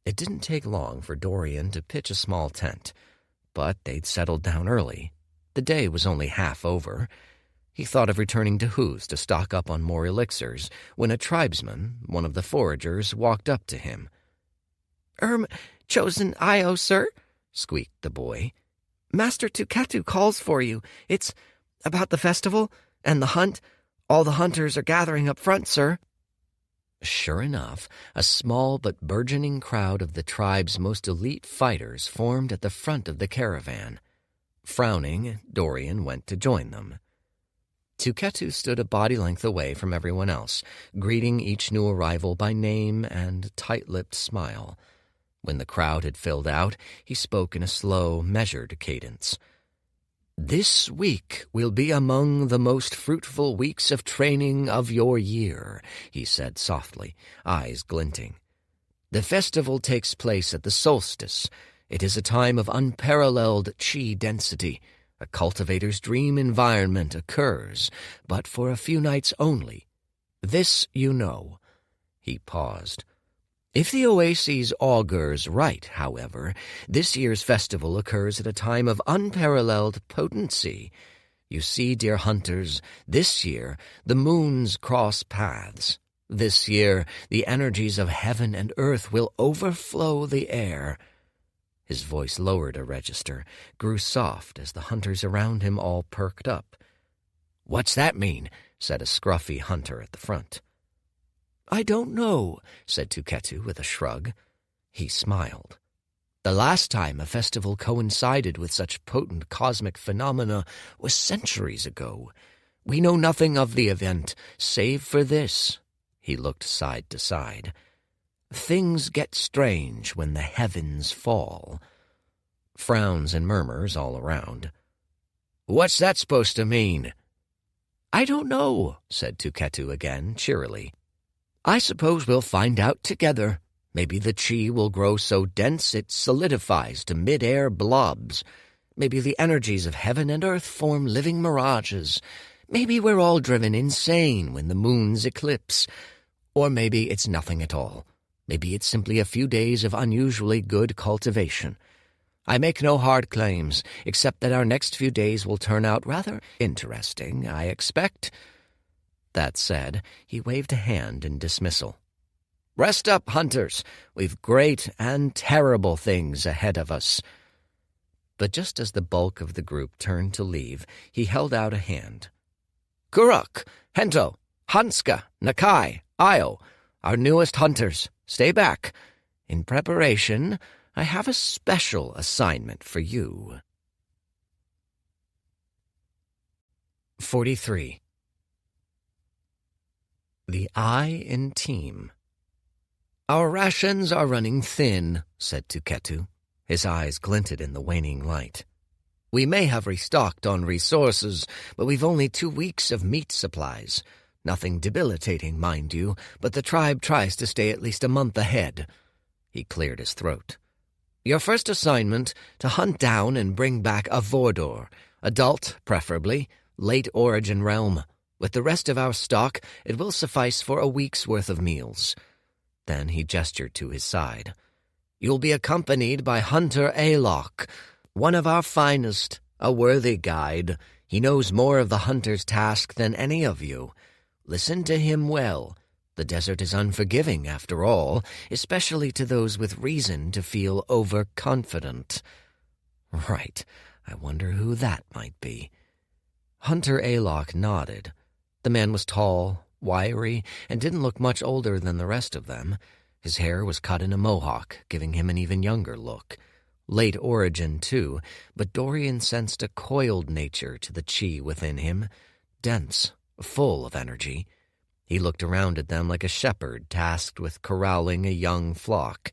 It didn't take long for Dorian to pitch a small tent, but they'd settled down early. The day was only half over. He thought of returning to Who's to stock up on more elixirs when a tribesman, one of the foragers, walked up to him. Chosen Io, sir," squeaked the boy. "Master Tukatu calls for you. It's about the festival and the hunt. All the hunters are gathering up front, sir." Sure enough, a small but burgeoning crowd of the tribe's most elite fighters formed at the front of the caravan. Frowning, Dorian went to join them. Tuketu stood a body length away from everyone else, greeting each new arrival by name and tight-lipped smile. When the crowd had filled out, he spoke in a slow, measured cadence. "This week will be among the most fruitful weeks of training of your year," he said softly, eyes glinting. "The festival takes place at the solstice. It is a time of unparalleled chi density. A cultivator's dream environment occurs, but for a few nights only. This you know." He paused. "If the oases augurs right, however, this year's festival occurs at a time of unparalleled potency. You see, dear hunters, this year the moons cross paths. This year the energies of heaven and earth will overflow the air." His voice lowered a register, grew soft as the hunters around him all perked up. "What's that mean?" said a scruffy hunter at the front. "I don't know," said Tuketu with a shrug. He smiled. "The last time a festival coincided with such potent cosmic phenomena was centuries ago. We know nothing of the event, save for this." He looked side to side. "Things get strange when the heavens fall." Frowns and murmurs all around. "What's that supposed to mean?" "I don't know," said Tuketu again, cheerily. "I suppose we'll find out together. Maybe the chi will grow so dense it solidifies to mid-air blobs. Maybe the energies of heaven and earth form living mirages. Maybe we're all driven insane when the moon's eclipse. Or maybe it's nothing at all. Maybe it's simply a few days of unusually good cultivation. I make no hard claims, except that our next few days will turn out rather interesting, I expect." That said, he waved a hand in dismissal. "Rest up, hunters. We've great and terrible things ahead of us." But just as the bulk of the group turned to leave, he held out a hand. "Kuruk, Hento, Hanska, Nakai, Io, our newest hunters, stay back. In preparation, I have a special assignment for you." 43. The Eye in Team. "Our rations are running thin," said Tuketu. His eyes glinted in the waning light. "We may have restocked on resources, but we've only 2 weeks of meat supplies. Nothing debilitating, mind you, but the tribe tries to stay at least a month ahead." He cleared his throat. "Your first assignment, to hunt down and bring back a Vordor, adult preferably, late origin realm. With the rest of our stock, it will suffice for a week's worth of meals." Then he gestured to his side. "You'll be accompanied by Hunter Aylock, one of our finest, a worthy guide. He knows more of the hunter's task than any of you. Listen to him well. The desert is unforgiving, after all, especially to those with reason to feel overconfident." Right. I wonder who that might be. Hunter Aylock nodded. The man was tall, wiry, and didn't look much older than the rest of them. His hair was cut in a mohawk, giving him an even younger look. Late origin, too, but Dorian sensed a coiled nature to the chi within him, dense, full of energy. He looked around at them like a shepherd tasked with corralling a young flock.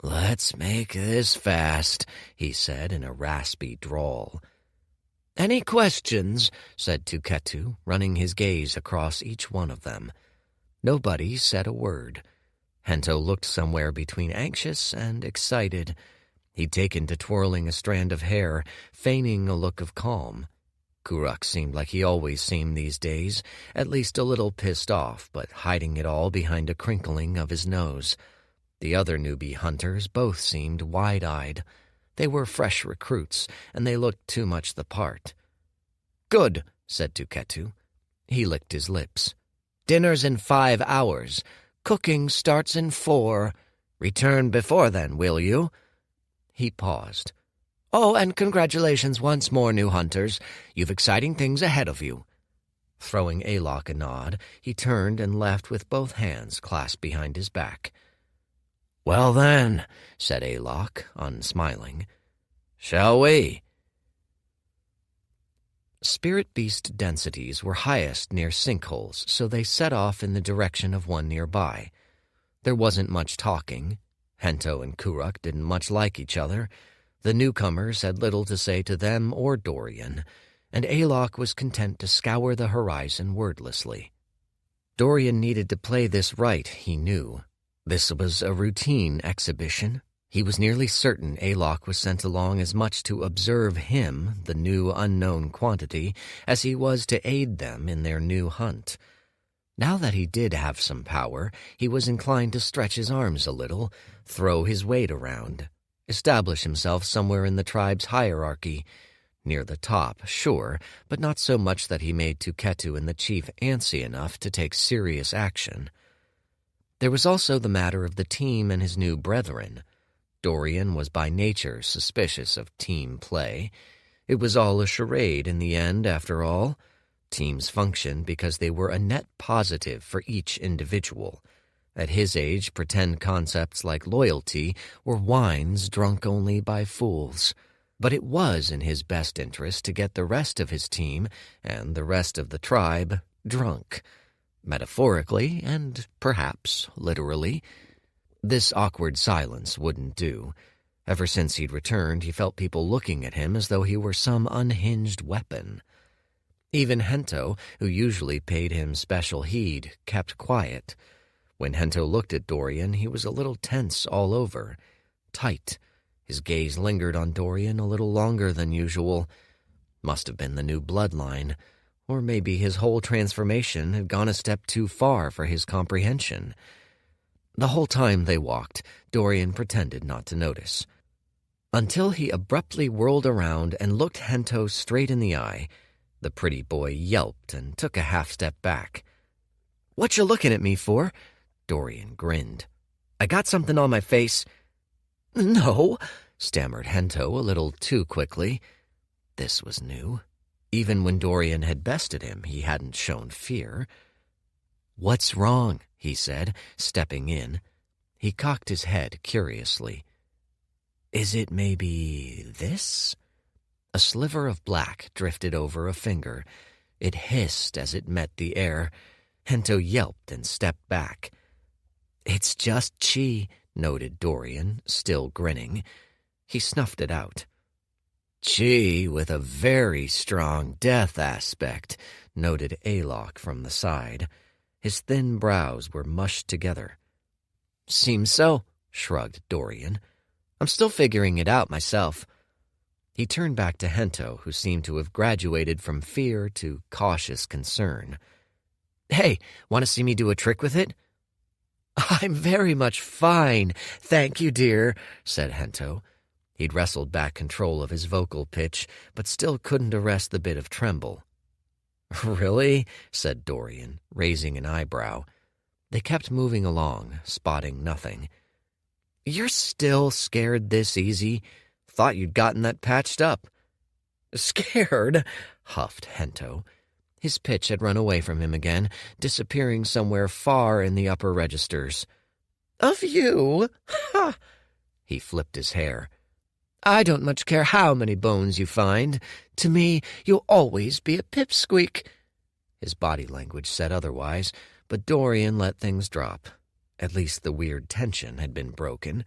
"Let's make this fast," he said in a raspy drawl. "Any questions?" said Tuketu, running his gaze across each one of them. Nobody said a word. Hento looked somewhere between anxious and excited. He'd taken to twirling a strand of hair, feigning a look of calm. Kurak seemed like he always seemed these days, at least a little pissed off, but hiding it all behind a crinkling of his nose. The other newbie hunters both seemed wide-eyed. They were fresh recruits, and they looked too much the part. "Good," said Tuketu. He licked his lips. "Dinner's in 5 hours. Cooking starts in 4. Return before then, will you?" He paused. "Oh, and congratulations once more, new hunters. You've exciting things ahead of you." Throwing Aylock a nod, he turned and left with both hands clasped behind his back. "Well then," said Aylock, unsmiling. "Shall we?" Spirit beast densities were highest near sinkholes, so they set off in the direction of one nearby. There wasn't much talking. Hento and Kurak didn't much like each other. The newcomers had little to say to them or Dorian, and Aylock was content to scour the horizon wordlessly. Dorian needed to play this right, he knew. This was a routine exhibition. He was nearly certain Aylock was sent along as much to observe him, the new unknown quantity, as he was to aid them in their new hunt. Now that he did have some power, he was inclined to stretch his arms a little, throw his weight around, establish himself somewhere in the tribe's hierarchy. Near the top, sure, but not so much that he made Tuketu and the chief antsy enough to take serious action. There was also the matter of the team and his new brethren. Dorian was by nature suspicious of team play. It was all a charade in the end, after all. Teams functioned because they were a net positive for each individual. At his age, pretend concepts like loyalty were wines drunk only by fools. But it was in his best interest to get the rest of his team and the rest of the tribe drunk. Metaphorically and perhaps literally. This awkward silence wouldn't do. Ever since he'd returned, he felt people looking at him as though he were some unhinged weapon. Even Hento, who usually paid him special heed, kept quiet. When Hento looked at Dorian, he was a little tense all over, tight. His gaze lingered on Dorian a little longer than usual. Must have been the new bloodline, or maybe his whole transformation had gone a step too far for his comprehension. The whole time they walked, Dorian pretended not to notice. Until he abruptly whirled around and looked Hento straight in the eye. The pretty boy yelped and took a half-step back. "What you looking at me for?" Dorian grinned. "I got something on my face." "No," stammered Hento a little too quickly. This was new. Even when Dorian had bested him, he hadn't shown fear. "What's wrong?" he said, stepping in. He cocked his head curiously. "Is it maybe this?" A sliver of black drifted over a finger. It hissed as it met the air. Hento yelped and stepped back. "It's just chi," noted Dorian, still grinning. He snuffed it out. "Chi with a very strong death aspect," noted Aylock from the side. His thin brows were mushed together. "Seems so," shrugged Dorian. "I'm still figuring it out myself." He turned back to Hento, who seemed to have graduated from fear to cautious concern. "Hey, want to see me do a trick with it?" "I'm very much fine, thank you, dear," said Hento. He'd wrestled back control of his vocal pitch, but still couldn't arrest the bit of tremble. "Really?" said Dorian, raising an eyebrow. They kept moving along, spotting nothing. "You're still scared this easy? Thought you'd gotten that patched up." "Scared?" huffed Hento. His pitch had run away from him again, disappearing somewhere far in the upper registers. "Of you? Ha!" He flipped his hair. "I don't much care how many bones you find. To me, you'll always be a pipsqueak." His body language said otherwise, but Dorian let things drop. At least the weird tension had been broken.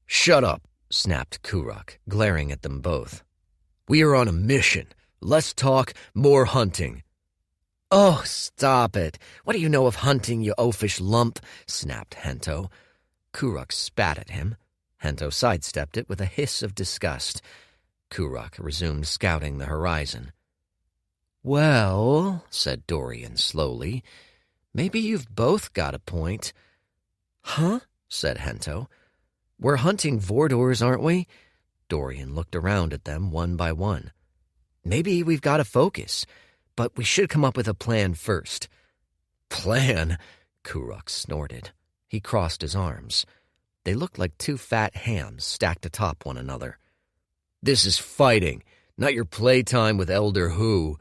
"Shut up," snapped Kuruk, glaring at them both. "We are on a mission. Less talk, more hunting." "Oh, stop it. What do you know of hunting, you oafish lump?" snapped Hento. Kuruk spat at him. Hento sidestepped it with a hiss of disgust. Kuruk resumed scouting the horizon. "Well," said Dorian slowly, "maybe you've both got a point." "Huh?" said Hento. "We're hunting Vordors, aren't we?" Dorian looked around at them one by one. "Maybe we've got to focus, but we should come up with a plan first." "Plan?" Kuruk snorted. He crossed his arms. They looked like two fat hams stacked atop one another. "This is fighting, not your playtime with Elder Who."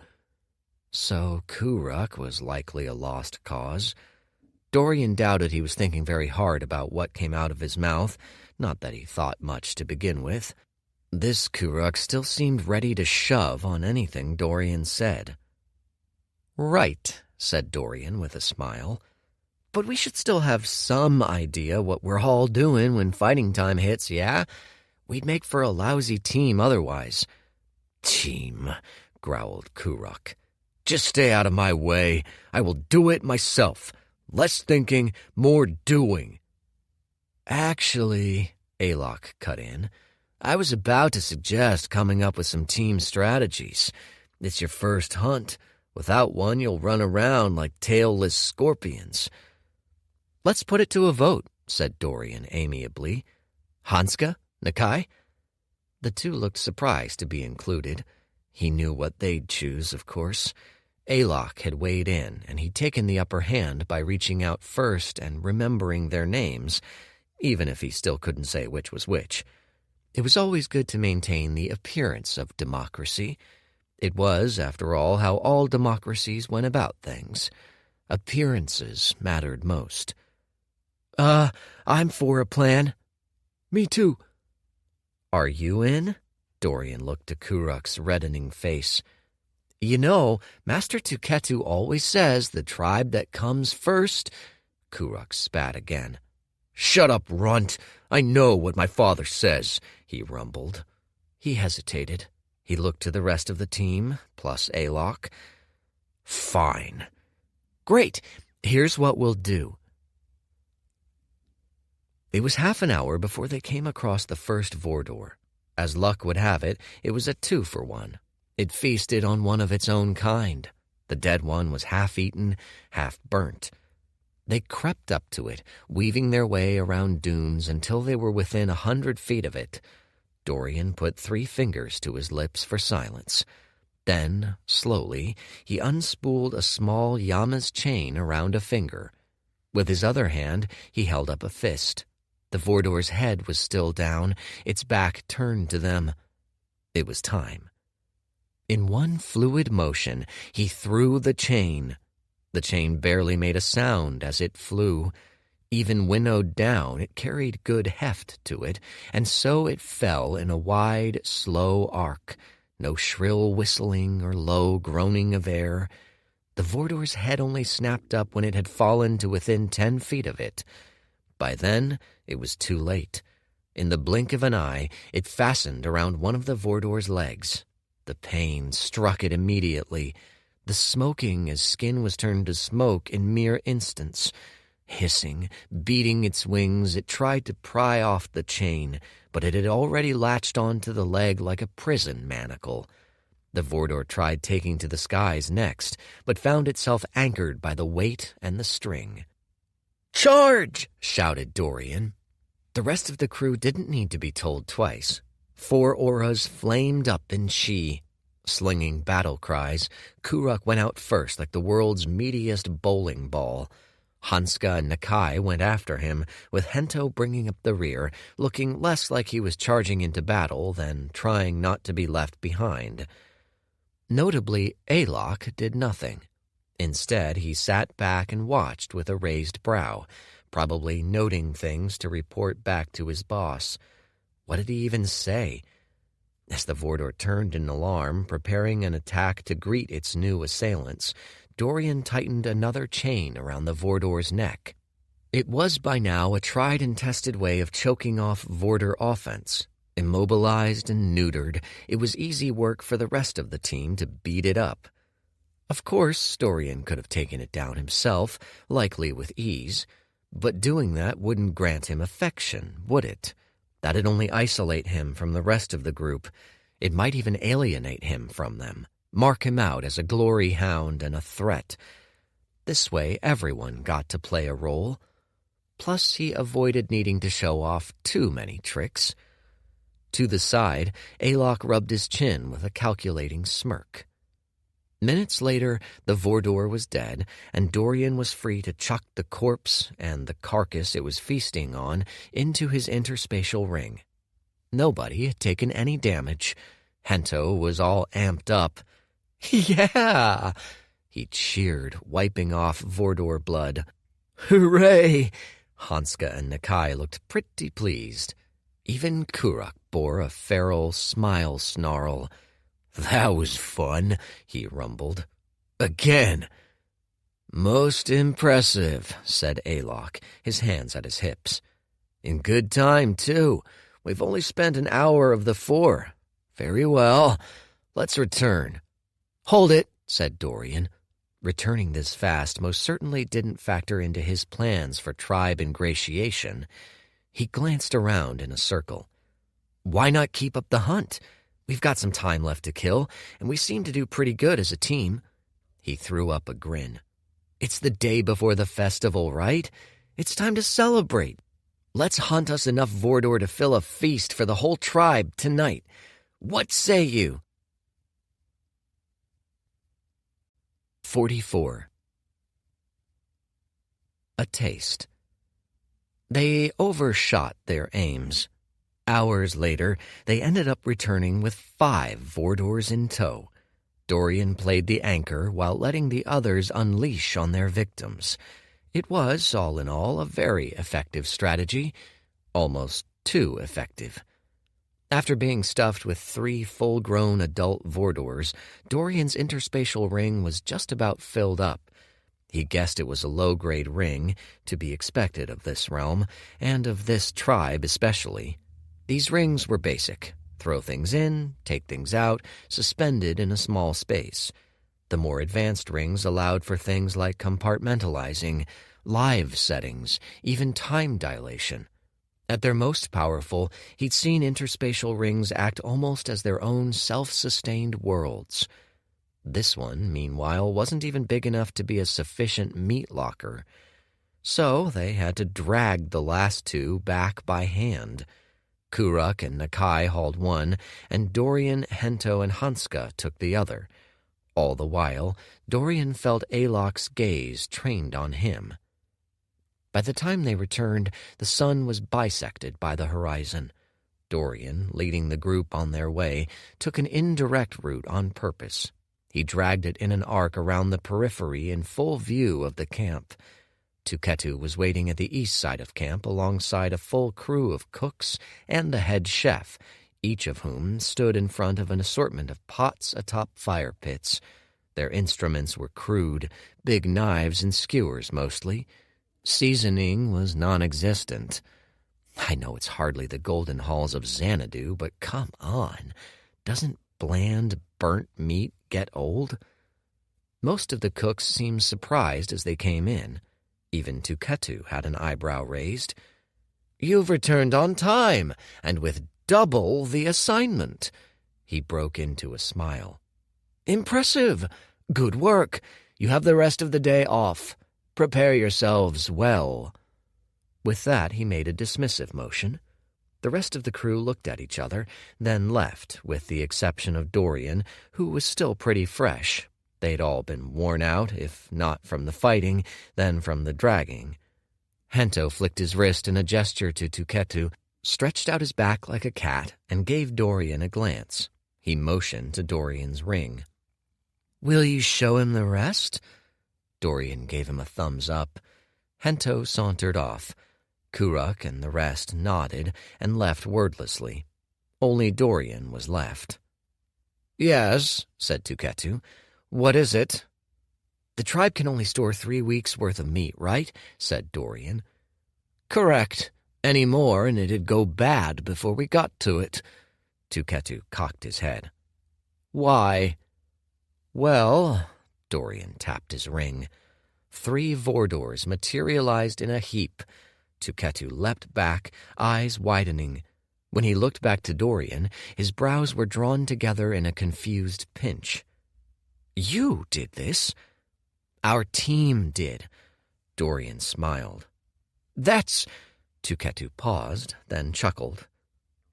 So Kuruk was likely a lost cause. Dorian doubted he was thinking very hard about what came out of his mouth, not that he thought much to begin with. This Kuruk still seemed ready to shove on anything Dorian said. "Right," said Dorian with a smile. "But we should still have some idea what we're all doing when fighting time hits, yeah? We'd make for a lousy team otherwise." "Team," growled Kuruk. "Just stay out of my way. I will do it myself. Less thinking, more doing." "Actually," Alok cut in, "I was about to suggest coming up with some team strategies. It's your first hunt. Without one, you'll run around like tailless scorpions." "Let's put it to a vote," said Dorian amiably. "Hanska? Nakai?" The two looked surprised to be included. He knew what they'd choose, of course. Alok had weighed in, and he'd taken the upper hand by reaching out first and remembering their names, even if he still couldn't say which was which. It was always good to maintain the appearance of democracy. It was, after all, how all democracies went about things. Appearances mattered most. I'm for a plan." "Me too." "Are you in?" Dorian looked to Kuruk's reddening face. "You know, Master Tuketu always says the tribe that comes first—" Kuruk spat again. "Shut up, runt. I know what my father says," he rumbled. He hesitated. He looked to the rest of the team, plus Alok. "Fine." "Great. Here's what we'll do." It was half an hour before they came across the first Vordor. As luck would have it, it was a 2-for-1. It feasted on one of its own kind. The dead one was half-eaten, half-burnt. They crept up to it, weaving their way around dunes until they were within 100 feet of it. Dorian put 3 fingers to his lips for silence. Then, slowly, he unspooled a small Yama's chain around a finger. With his other hand, he held up a fist. The Vordor's head was still down, its back turned to them. It was time. In one fluid motion, he threw the chain. The chain barely made a sound as it flew. Even winnowed down, it carried good heft to it, and so it fell in a wide, slow arc. No shrill whistling or low groaning of air. The Vordor's head only snapped up when it had fallen to within 10 feet of it. By then, it was too late. In the blink of an eye, it fastened around one of the Vordor's legs. The pain struck it immediately. The smoking as skin was turned to smoke in mere instants. Hissing, beating its wings, it tried to pry off the chain, but it had already latched onto the leg like a prison manacle. The Vordor tried taking to the skies next, but found itself anchored by the weight and the string. "Charge!" shouted Dorian. The rest of the crew didn't need to be told twice. 4 auras flamed up in Shi. Slinging battle cries, Kuruk went out first like the world's meatiest bowling ball. Hanska and Nakai went after him, with Hento bringing up the rear, looking less like he was charging into battle than trying not to be left behind. Notably, Alok did nothing. Instead, he sat back and watched with a raised brow, probably noting things to report back to his boss. What did he even say? As the Vordor turned in alarm, preparing an attack to greet its new assailants, Dorian tightened another chain around the Vordor's neck. It was by now a tried and tested way of choking off Vordor offense. Immobilized and neutered, it was easy work for the rest of the team to beat it up. Of course, Dorian could have taken it down himself, likely with ease, but doing that wouldn't grant him affection, would it? That'd only isolate him from the rest of the group. It might even alienate him from them, mark him out as a glory hound and a threat. This way, everyone got to play a role. Plus, he avoided needing to show off too many tricks. To the side, Alok rubbed his chin with a calculating smirk. Minutes later, the Vordor was dead, and Dorian was free to chuck the corpse and the carcass it was feasting on into his interspatial ring. Nobody had taken any damage. Hento was all amped up. "Yeah!" he cheered, wiping off Vordor blood. "Hooray!" Hanska and Nakai looked pretty pleased. Even Kuruk bore a feral smile snarl. "That was fun," he rumbled. "Again." "Most impressive," said Alok, his hands at his hips. "In good time, too. We've only spent an hour of the 4. Very well. Let's return." "Hold it," said Dorian. Returning this fast most certainly didn't factor into his plans for tribe ingratiation. He glanced around in a circle. "Why not keep up the hunt? We've got some time left to kill, and we seem to do pretty good as a team." He threw up a grin. "It's the day before the festival, right? It's time to celebrate. Let's hunt us enough Vordor to fill a feast for the whole tribe tonight. What say you?" 44. A taste. They overshot their aims. Hours later, they ended up returning with 5 Vordors in tow. Dorian played the anchor while letting the others unleash on their victims. It was, all in all, a very effective strategy. Almost too effective. After being stuffed with 3 full-grown adult Vordors, Dorian's interspatial ring was just about filled up. He guessed it was a low-grade ring, to be expected of this realm, and of this tribe especially. These rings were basic. Throw things in, take things out, suspended in a small space. The more advanced rings allowed for things like compartmentalizing, live settings, even time dilation. At their most powerful, he'd seen interspatial rings act almost as their own self-sustained worlds. This one, meanwhile, wasn't even big enough to be a sufficient meat locker. So they had to drag the last 2 back by hand. Kuruk and Nakai hauled one, and Dorian, Hento, and Hanska took the other. All the while, Dorian felt Alok's gaze trained on him. By the time they returned, the sun was bisected by the horizon. Dorian, leading the group on their way, took an indirect route on purpose. He dragged it in an arc around the periphery in full view of the camp. Tuketu was waiting at the east side of camp alongside a full crew of cooks and the head chef, each of whom stood in front of an assortment of pots atop fire pits. Their instruments were crude, big knives and skewers mostly. Seasoning was non-existent. I know it's hardly the golden halls of Xanadu, but come on. Doesn't bland, burnt meat get old? Most of the cooks seemed surprised as they came in. Even Tuketu had an eyebrow raised. "You've returned on time, and with double the assignment." He broke into a smile. "Impressive. Good work. You have the rest of the day off. Prepare yourselves well." With that, he made a dismissive motion. The rest of the crew looked at each other, then left, with the exception of Dorian, who was still pretty fresh. They'd all been worn out, if not from the fighting, then from the dragging. Hento flicked his wrist in a gesture to Tuketu, stretched out his back like a cat, and gave Dorian a glance. He motioned to Dorian's ring. "Will you show him the rest?" Dorian gave him a thumbs up. Hento sauntered off. Kuruk and the rest nodded and left wordlessly. Only Dorian was left. "Yes," said Tuketu. "What is it?" "The tribe can only store 3 weeks' worth of meat, right?" said Dorian. "Correct. Any more and it'd go bad before we got to it." Tuketu cocked his head. "Why?" "Well," Dorian tapped his ring. 3 Vordors materialized in a heap. Tuketu leapt back, eyes widening. When he looked back to Dorian, his brows were drawn together in a confused pinch. "You did this?" "Our team did." Dorian smiled. "That's—" Tuketu paused, then chuckled.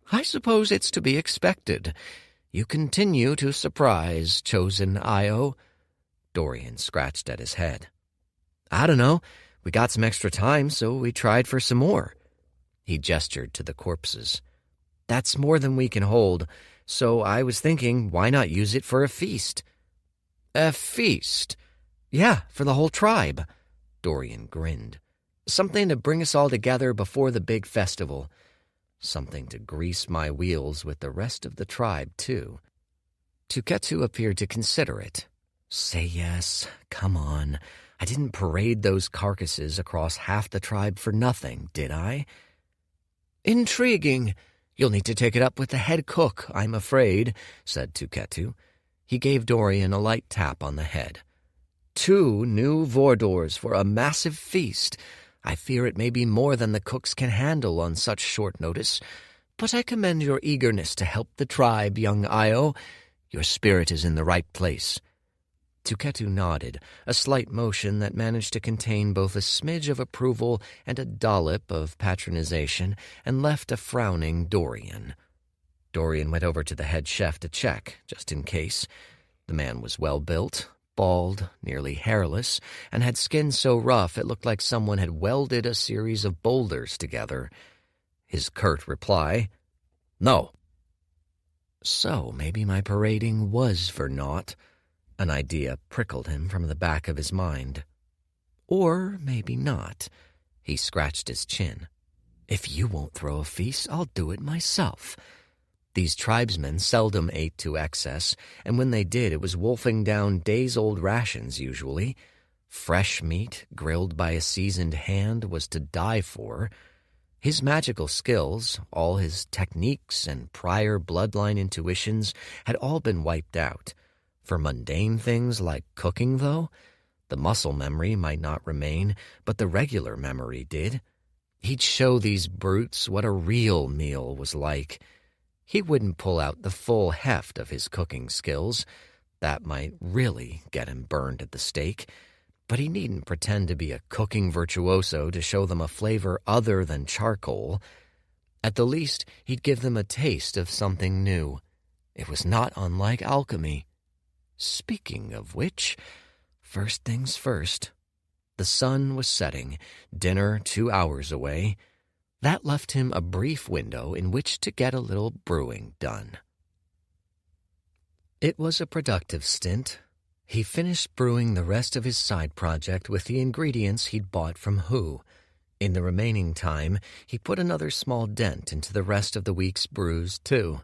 "I suppose it's to be expected. You continue to surprise, chosen Io." Dorian scratched at his head. "I don't know. We got some extra time, so we tried for some more." He gestured to the corpses. "That's more than we can hold, so I was thinking, why not use it for a feast?" "A feast?" "Yeah, for the whole tribe." Dorian grinned. "Something to bring us all together before the big festival. Something to grease my wheels with the rest of the tribe, too." Tuketu appeared to consider it. "Say yes. Come on. I didn't parade those carcasses across half the tribe for nothing, did I?" "Intriguing. You'll need to take it up with the head cook, I'm afraid," said Tuketu. He gave Dorian a light tap on the head. 2 new Vordors for a massive feast. I fear it may be more than the cooks can handle on such short notice, but I commend your eagerness to help the tribe, young Io. Your spirit is in the right place." Tuketu nodded, a slight motion that managed to contain both a smidge of approval and a dollop of patronization, and left a frowning Dorian. Dorian went over to the head chef to check, just in case. The man was well-built, bald, nearly hairless, and had skin so rough it looked like someone had welded a series of boulders together. His curt reply, "No." So maybe my parading was for naught. An idea prickled him from the back of his mind. Or maybe not. He scratched his chin. "If you won't throw a feast, I'll do it myself." These tribesmen seldom ate to excess, and when they did, it was wolfing down days-old rations usually. Fresh meat, grilled by a seasoned hand, was to die for. His magical skills, all his techniques and prior bloodline intuitions had all been wiped out. For mundane things like cooking, though, the muscle memory might not remain, but the regular memory did. He'd show these brutes what a real meal was like. He wouldn't pull out the full heft of his cooking skills. That might really get him burned at the stake. But he needn't pretend to be a cooking virtuoso to show them a flavor other than charcoal. At the least, he'd give them a taste of something new. It was not unlike alchemy. Speaking of which, first things first. The sun was setting, dinner 2 hours away. That left him a brief window in which to get a little brewing done. It was a productive stint. He finished brewing the rest of his side project with the ingredients he'd bought from Who. In the remaining time, he put another small dent into the rest of the week's brews, too.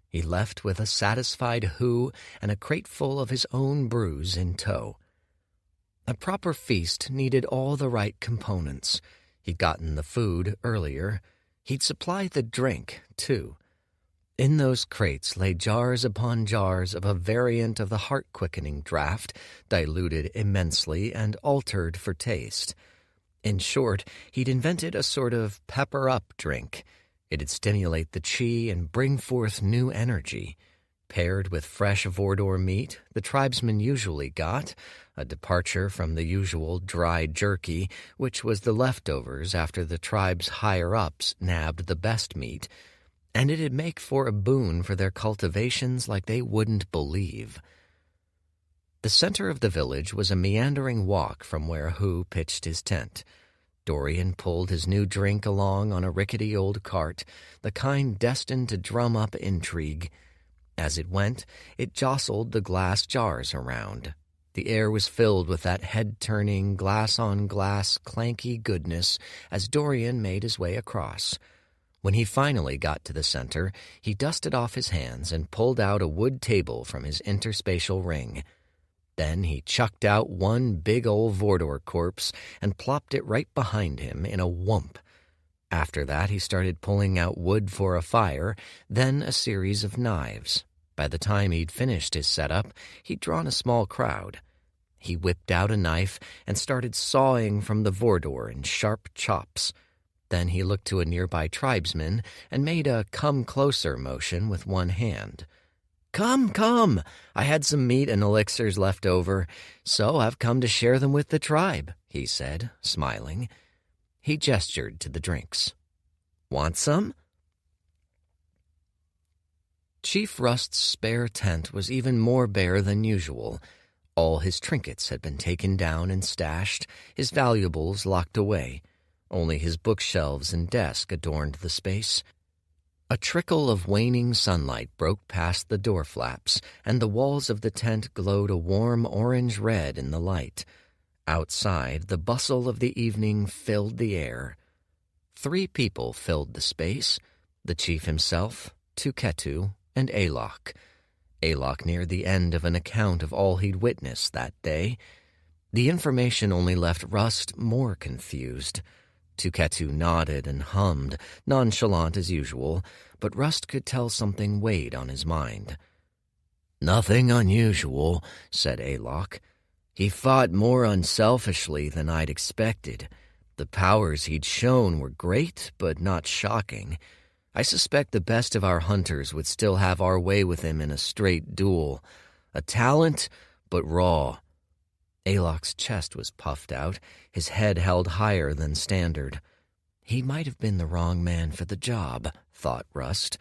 He left with a satisfied Who and a crate full of his own brews in tow. A proper feast needed all the right components. He'd gotten the food earlier. He'd supply the drink, too. In those crates lay jars upon jars of a variant of the heart-quickening draft, diluted immensely and altered for taste. In short, he'd invented a sort of pepper-up drink. It'd stimulate the chi and bring forth new energy. Paired with fresh Vordor meat, the tribesmen usually got a departure from the usual dry jerky, which was the leftovers after the tribe's higher-ups nabbed the best meat, and it'd make for a boon for their cultivations like they wouldn't believe. The center of the village was a meandering walk from where Hu pitched his tent. Dorian pulled his new drink along on a rickety old cart, the kind destined to drum up intrigue. As it went, it jostled the glass jars around. The air was filled with that head-turning, glass-on-glass, clanky goodness as Dorian made his way across. When he finally got to the center, he dusted off his hands and pulled out a wood table from his interspatial ring. Then he chucked out one big old Vordor corpse and plopped it right behind him in a whump. After that, he started pulling out wood for a fire, then a series of knives. By the time he'd finished his setup, he'd drawn a small crowd. He whipped out a knife and started sawing from the Vordor in sharp chops. Then he looked to a nearby tribesman and made a come-closer motion with one hand. "Come, come! I had some meat and elixirs left over, so I've come to share them with the tribe," he said, smiling. He gestured to the drinks. "Want some?" Chief Rust's spare tent was even more bare than usual. All his trinkets had been taken down and stashed, his valuables locked away. Only his bookshelves and desk adorned the space. A trickle of waning sunlight broke past the door flaps, and the walls of the tent glowed a warm orange-red in the light. Outside, the bustle of the evening filled the air. 3 people filled the space, the chief himself, Tuketu, and Alok. Alok near the end of an account of all he'd witnessed that day. The information only left Rust more confused. Tuketu nodded and hummed, nonchalant as usual, but Rust could tell something weighed on his mind. "Nothing unusual," said Alok. "He fought more unselfishly than I'd expected. The powers he'd shown were great, but not shocking. I suspect the best of our hunters would still have our way with him in a straight duel. A talent, but raw." Alok's chest was puffed out, his head held higher than standard. He might have been the wrong man for the job, thought Rust.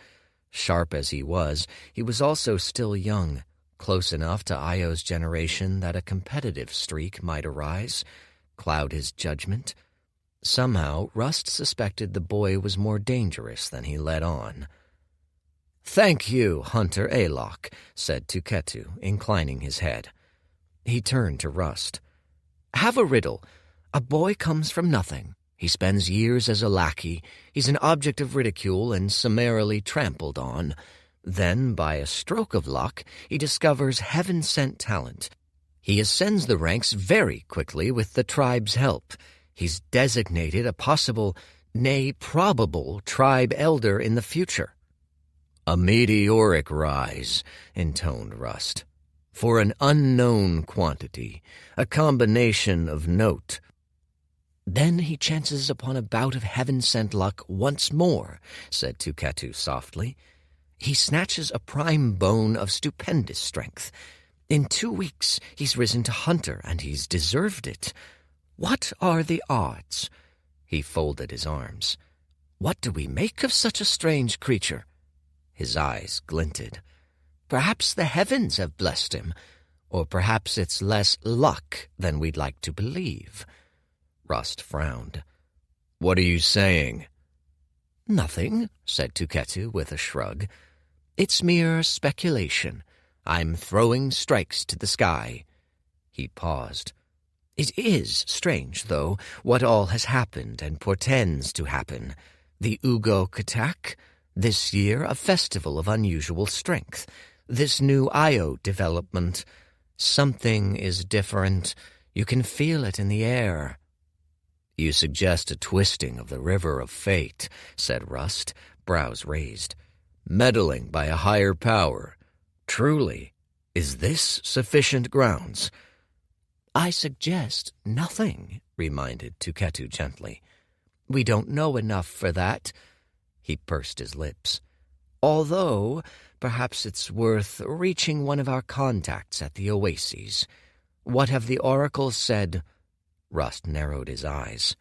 Sharp as he was also still young, close enough to Io's generation that a competitive streak might arise, cloud his judgment. Somehow, Rust suspected the boy was more dangerous than he let on. "Thank you, Hunter Alok," said Tuketu, inclining his head. He turned to Rust. "Have a riddle. A boy comes from nothing. He spends years as a lackey. He's an object of ridicule and summarily trampled on. Then, by a stroke of luck, he discovers heaven-sent talent. He ascends the ranks very quickly with the tribe's help. He's designated a possible, nay, probable tribe elder in the future." "A meteoric rise," intoned Rust. "For an unknown quantity, a combination of note." "Then he chances upon a bout of heaven-sent luck once more," said Tuketu softly. "He snatches a prime bone of stupendous strength. In 2 weeks he's risen to hunter, and he's deserved it. What are the odds?" He folded his arms. "What do we make of such a strange creature?" His eyes glinted. "Perhaps the heavens have blessed him, or perhaps it's less luck than we'd like to believe." Rust frowned. "What are you saying?" "Nothing," said Tuketu with a shrug. "It's mere speculation. I'm throwing strikes to the sky." He paused. "It is strange, though, what all has happened and portends to happen. The Ugok attack, this year a festival of unusual strength. This new Io development. Something is different. You can feel it in the air." "You suggest a twisting of the river of fate," said Rust, brows raised. "Meddling by a higher power. Truly, is this sufficient grounds?" I suggest nothing, reminded Tuketu gently. We don't know enough for that. He pursed his lips. Although, perhaps it's worth reaching one of our contacts at the oases. What have the oracles said? Rust narrowed his eyes.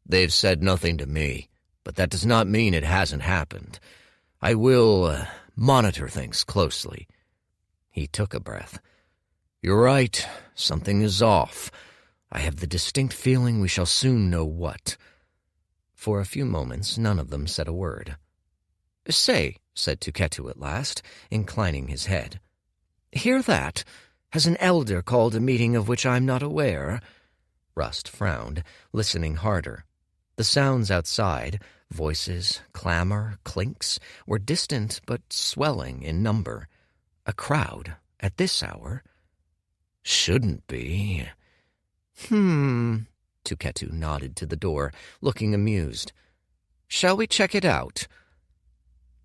They've said nothing to me, but that does not mean it hasn't happened. I will monitor things closely. He took a breath. You're right. Something is off. I have the distinct feeling we shall soon know what. For a few moments, none of them said a word. Say, said Tuketu at last, inclining his head. Hear that? Has an elder called a meeting of which I'm not aware? Rust frowned, listening harder. The sounds outside, voices, clamor, clinks, were distant but swelling in number. A crowd, at this hour? Shouldn't be. Tuketu nodded to the door, looking amused. Shall we check it out?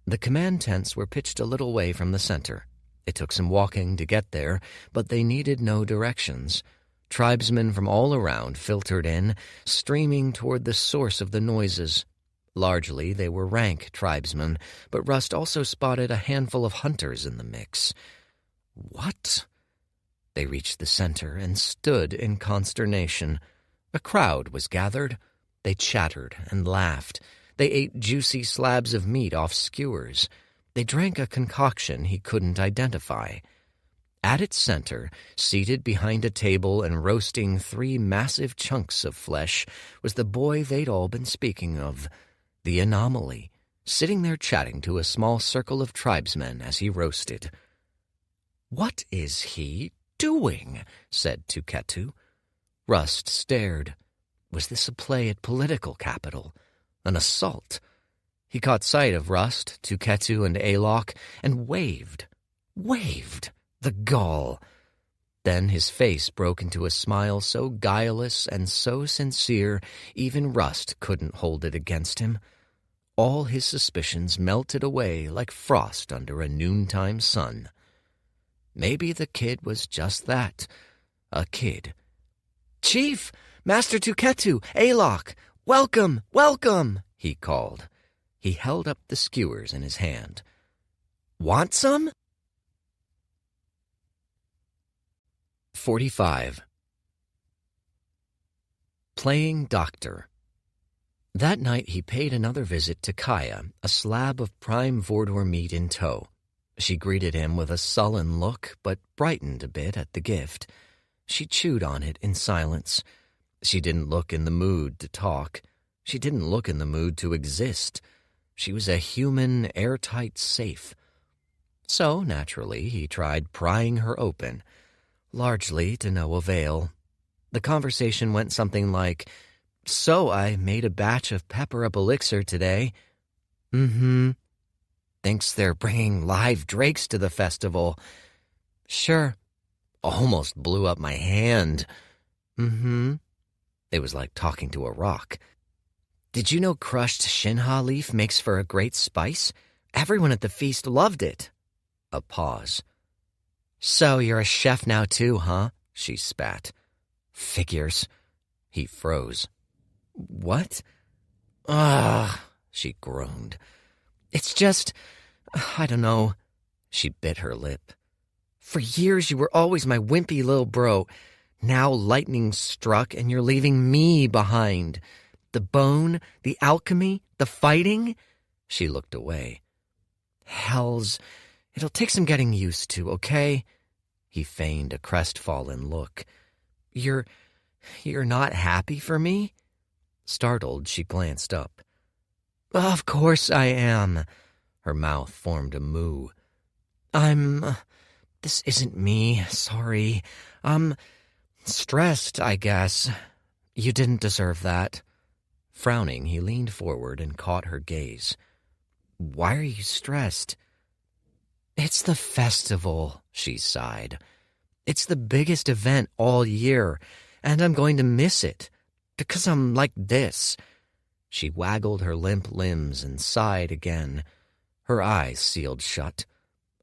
The command tents were pitched a little way from the center. It took some walking to get there, but they needed no directions. Tribesmen from all around filtered in, streaming toward the source of the noises. Largely, they were rank tribesmen, but Rust also spotted a handful of hunters in the mix. What? They reached the center and stood in consternation. A crowd was gathered. They chattered and laughed. They ate juicy slabs of meat off skewers. They drank a concoction he couldn't identify. At its center, seated behind a table and roasting 3 massive chunks of flesh, was the boy they'd all been speaking of, the anomaly, sitting there chatting to a small circle of tribesmen as he roasted. What is he doing? Said Tuketu. Rust stared. Was this a play at political capital? An assault? He caught sight of Rust, Tuketu, and Alok, and waved. Waved! The gall! Then his face broke into a smile so guileless and so sincere, even Rust couldn't hold it against him. All his suspicions melted away like frost under a noontime sun. Maybe the kid was just that, a kid. Chief! Master Tuketu! Alok! Welcome! Welcome! He called. He held up the skewers in his hand. Want some? 45. Playing doctor. That night he paid another visit to Kaya, a slab of prime Vordor meat in tow. She greeted him with a sullen look, but brightened a bit at the gift. She chewed on it in silence. She didn't look in the mood to talk. She didn't look in the mood to exist. She was a human, airtight safe. So, naturally, he tried prying her open, largely to no avail. The conversation went something like, So I made a batch of pepper-up elixir today. Thinks they're bringing live drakes to the festival. Sure. Almost blew up my hand. It was like talking to a rock. Did you know crushed shinha leaf makes for a great spice? Everyone at the feast loved it. A pause. So you're a chef now too, huh? She spat. Figures. He froze. What? She groaned. It's just, I don't know. She bit her lip. For years you were always my wimpy little bro. Now lightning struck and you're leaving me behind. The bone, the alchemy, the fighting? She looked away. Hells, it'll take some getting used to, okay? He feigned a crestfallen look. You're not happy for me? Startled, she glanced up. Of course I am. Her mouth formed a moo. This isn't me, sorry. I'm stressed, I guess. You didn't deserve that. Frowning, he leaned forward and caught her gaze. Why are you stressed? It's the festival, she sighed. It's the biggest event all year, and I'm going to miss it, because I'm like this. She waggled her limp limbs and sighed again. Her eyes sealed shut.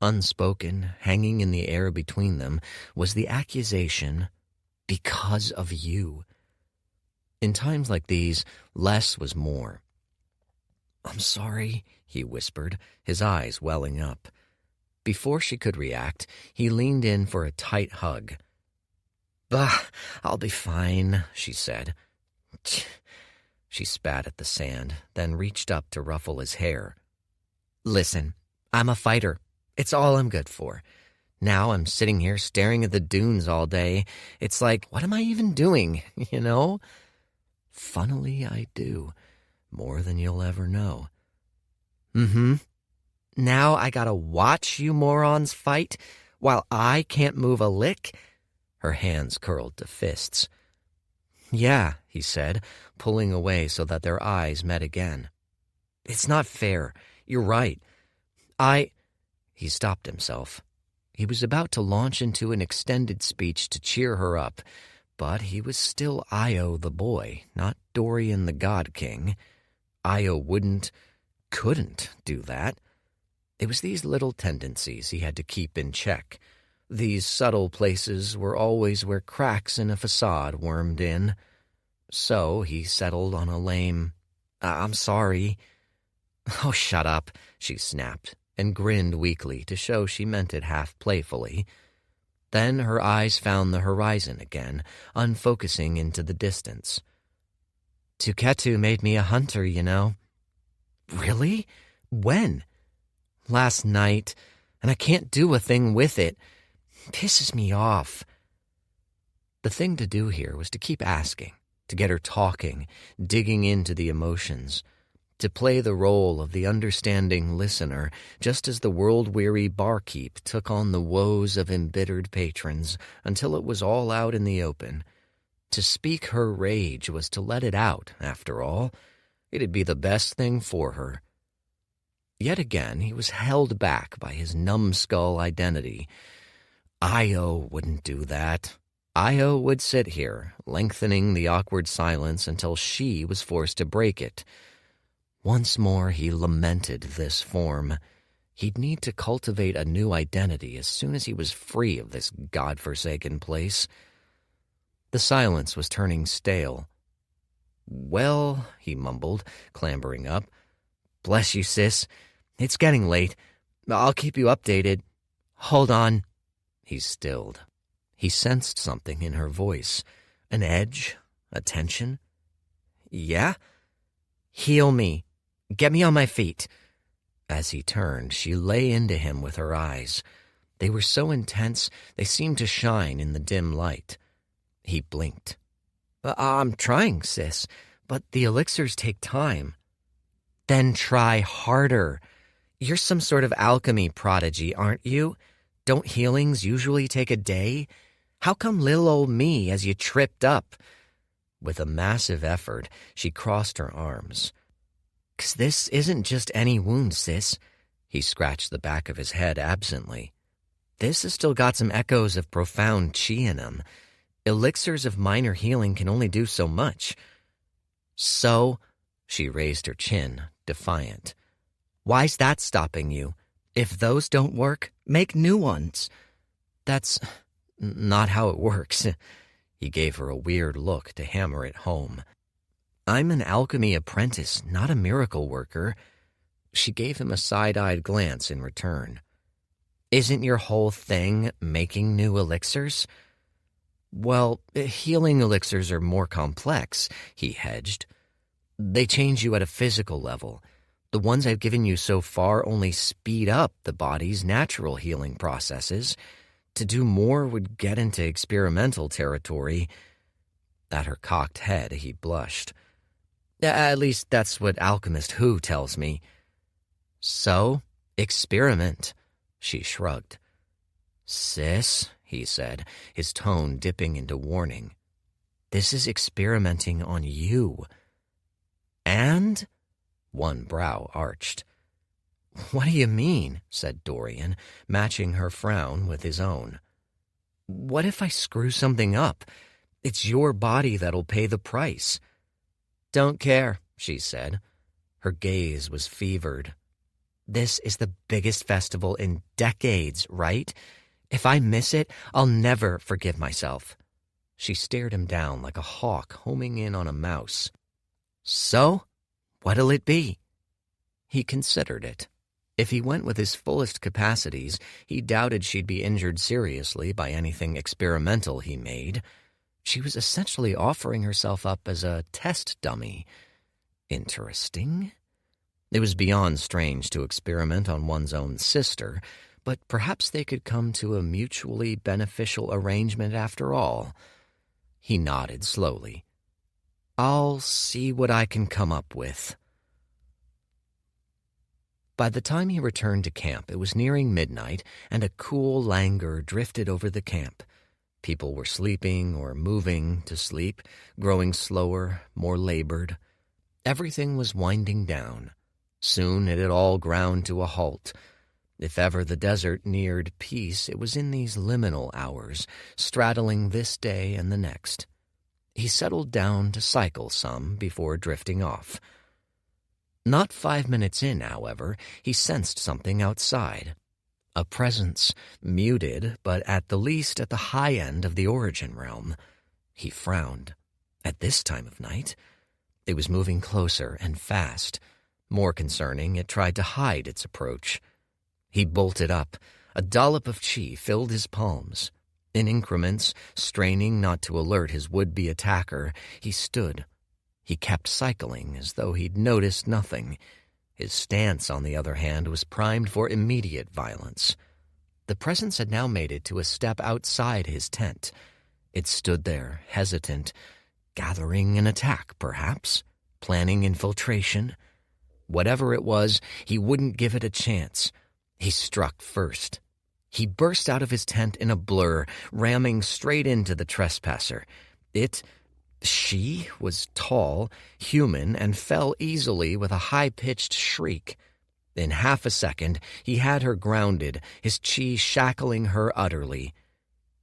Unspoken, hanging in the air between them, was the accusation, Because of you. In times like these, less was more. I'm sorry, he whispered, his eyes welling up. Before she could react, he leaned in for a tight hug. Bah, I'll be fine, she said. She spat at the sand, then reached up to ruffle his hair. Listen, I'm a fighter. It's all I'm good for. Now I'm sitting here staring at the dunes all day. It's like, what am I even doing, you know? Funnily, I do. More than you'll ever know. Mm-hmm. Now I gotta watch you morons fight while I can't move a lick? Her hands curled to fists. Yeah, he said, pulling away so that their eyes met again. It's not fair. You're right. He stopped himself. He was about to launch into an extended speech to cheer her up, but he was still Io the boy, not Dorian the God King. Io couldn't do that. It was these little tendencies he had to keep in check. These subtle places were always where cracks in a facade wormed in. So he settled on a lame, I'm sorry. Oh, shut up, she snapped, and grinned weakly to show she meant it half playfully. Then her eyes found the horizon again, unfocusing into the distance. Tuketu made me a hunter, you know. Really? When? Last night, and I can't do a thing with it. Pisses me off. The thing to do here was to keep asking, to get her talking, digging into the emotions, to play the role of the understanding listener, just as the world-weary barkeep took on the woes of embittered patrons until it was all out in the open. To speak her rage was to let it out, after all. It'd be the best thing for her. Yet again, he was held back by his numbskull identity. Io wouldn't do that. Io would sit here, lengthening the awkward silence until she was forced to break it. Once more he lamented this form. He'd need to cultivate a new identity as soon as he was free of this godforsaken place. The silence was turning stale. Well, he mumbled, clambering up. Bless you, sis. It's getting late. I'll keep you updated. Hold on. He stilled. He sensed something in her voice. An edge? A tension? Yeah? Heal me. Get me on my feet. As he turned, she lay into him with her eyes. They were so intense, they seemed to shine in the dim light. He blinked. I'm trying, sis, but the elixirs take time. Then try harder. You're some sort of alchemy prodigy, aren't you? Don't healings usually take a day? How come little old me as you tripped up? With a massive effort, she crossed her arms. 'Cause this isn't just any wound, sis. He scratched the back of his head absently. This has still got some echoes of profound chi in them. Elixirs of minor healing can only do so much. So, she raised her chin, defiant. Why's that stopping you? If those don't work, make new ones. That's not how it works. He gave her a weird look to hammer it home. I'm an alchemy apprentice, not a miracle worker. She gave him a side-eyed glance in return. Isn't your whole thing making new elixirs? Well, healing elixirs are more complex, he hedged. They change you at a physical level. The ones I've given you so far only speed up the body's natural healing processes. To do more would get into experimental territory. At her cocked head, he blushed. At least that's what Alchemist Who tells me. So, experiment, she shrugged. Sis, he said, his tone dipping into warning. This is experimenting on you. And? One brow arched. What do you mean? Said Dorian, matching her frown with his own. What if I screw something up? It's your body that'll pay the price. Don't care, she said. Her gaze was fevered. This is the biggest festival in decades, right? If I miss it, I'll never forgive myself. She stared him down like a hawk homing in on a mouse. "So, what'll it be?" He considered it. If he went with his fullest capacities, he doubted she'd be injured seriously by anything experimental he made. She was essentially offering herself up as a test dummy. Interesting. It was beyond strange to experiment on one's own sister, but perhaps they could come to a mutually beneficial arrangement after all. He nodded slowly. "I'll see what I can come up with." By the time he returned to camp, it was nearing midnight, and a cool languor drifted over the camp. People were sleeping or moving to sleep, growing slower, more labored. Everything was winding down. Soon it had all ground to a halt. If ever the desert neared peace, it was in these liminal hours, straddling this day and the next. He settled down to cycle some before drifting off. Not 5 minutes in, however, he sensed something outside. A presence, muted, but at the least at the high end of the origin realm. He frowned. At this time of night? It was moving closer and fast. More concerning, it tried to hide its approach. He bolted up. A dollop of chi filled his palms. In increments, straining not to alert his would-be attacker, he stood. He kept cycling as though he'd noticed nothing. His stance, on the other hand, was primed for immediate violence. The presence had now made it to a step outside his tent. It stood there, hesitant, gathering an attack, perhaps, planning infiltration. Whatever it was, he wouldn't give it a chance. He struck first. He burst out of his tent in a blur, ramming straight into the trespasser. She was tall, human, and fell easily with a high-pitched shriek. In half a second, he had her grounded, his chi shackling her utterly.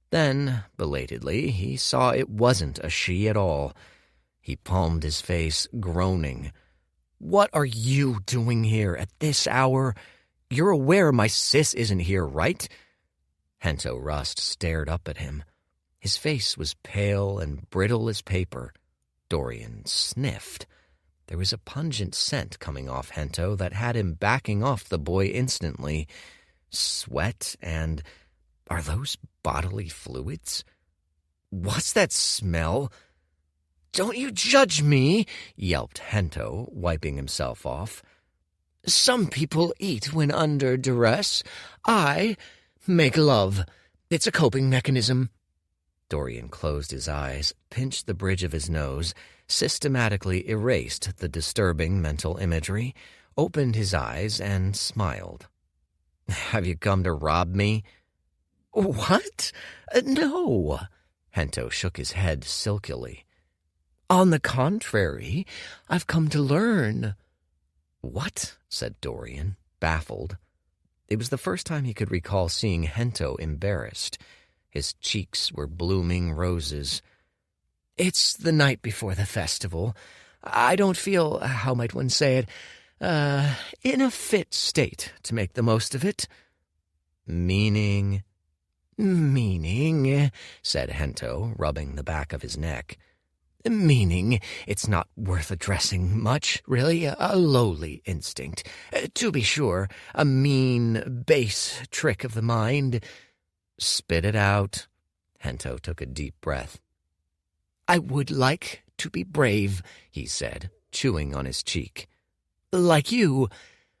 Then, belatedly, he saw it wasn't a she at all. He palmed his face, groaning. "What are you doing here at this hour? You're aware my sis isn't here, right?" Hento Rust stared up at him. His face was pale and brittle as paper. Dorian sniffed. There was a pungent scent coming off Hento that had him backing off the boy instantly. Sweat and... are those bodily fluids? "What's that smell?" "Don't you judge me," yelped Hento, wiping himself off. "Some people eat when under duress. I make love. It's a coping mechanism." Dorian closed his eyes, pinched the bridge of his nose, systematically erased the disturbing mental imagery, opened his eyes, and smiled. "Have you come to rob me?" "What? No." Hento shook his head silkily. "On the contrary, I've come to learn." "What?" said Dorian, baffled. It was the first time he could recall seeing Hento embarrassed. His cheeks were blooming roses. "It's the night before the festival. I don't feel, how might one say it, in a fit state to make the most of it." "Meaning?" "Meaning," said Hento, rubbing the back of his neck. "Meaning it's not worth addressing much, really, a lowly instinct. To be sure, a mean, base trick of the mind." "Spit it out." Hento took a deep breath. "I would like to be brave," he said, chewing on his cheek. "Like you.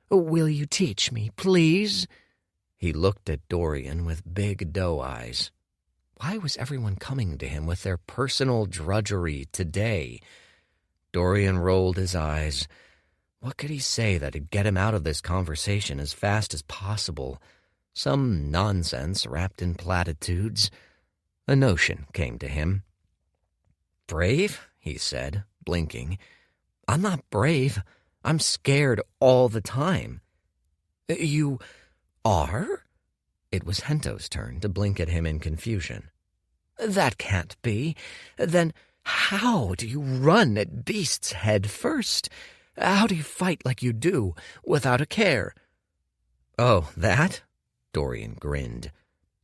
Will you teach me, please?" He looked at Dorian with big doe eyes. Why was everyone coming to him with their personal drudgery today? Dorian rolled his eyes. What could he say that'd get him out of this conversation as fast as possible? Some nonsense wrapped in platitudes. A notion came to him. "Brave?" he said, blinking. "I'm not brave. I'm scared all the time." "You are?" It was Hento's turn to blink at him in confusion. "That can't be. Then how do you run at beasts head first? How do you fight like you do, without a care?" "Oh, that?" Dorian grinned.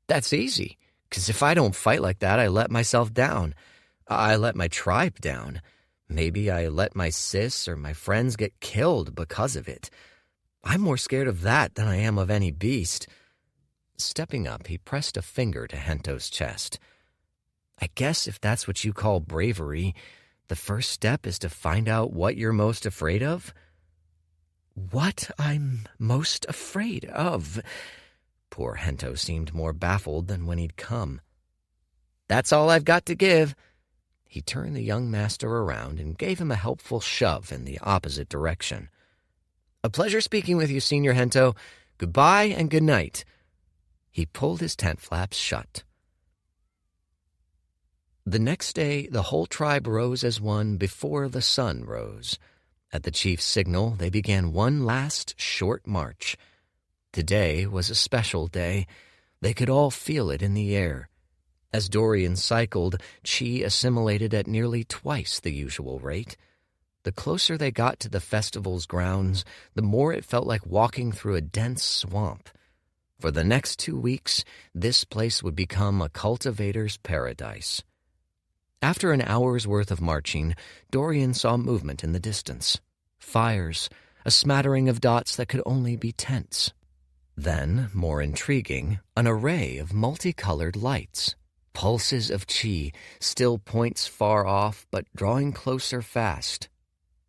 "That's easy. 'Cause if I don't fight like that, I let myself down. I let my tribe down. Maybe I let my sis or my friends get killed because of it. I'm more scared of that than I am of any beast." Stepping up, he pressed a finger to Hento's chest. "I guess if that's what you call bravery, the first step is to find out what you're most afraid of." "What I'm most afraid of?" Poor Hento seemed more baffled than when he'd come. "That's all I've got to give." He turned the young master around and gave him a helpful shove in the opposite direction. "A pleasure speaking with you, Senior Hento. Goodbye and good night." He pulled his tent flaps shut. The next day, the whole tribe rose as one before the sun rose. At the chief's signal, they began one last short march. Today was a special day. They could all feel it in the air. As Dorian cycled, Chi assimilated at nearly twice the usual rate. The closer they got to the festival's grounds, the more it felt like walking through a dense swamp. For the next 2 weeks, this place would become a cultivator's paradise. After an hour's worth of marching, Dorian saw movement in the distance. Fires, a smattering of dots that could only be tents. Then, more intriguing, an array of multicolored lights. Pulses of chi, still points far off but drawing closer fast.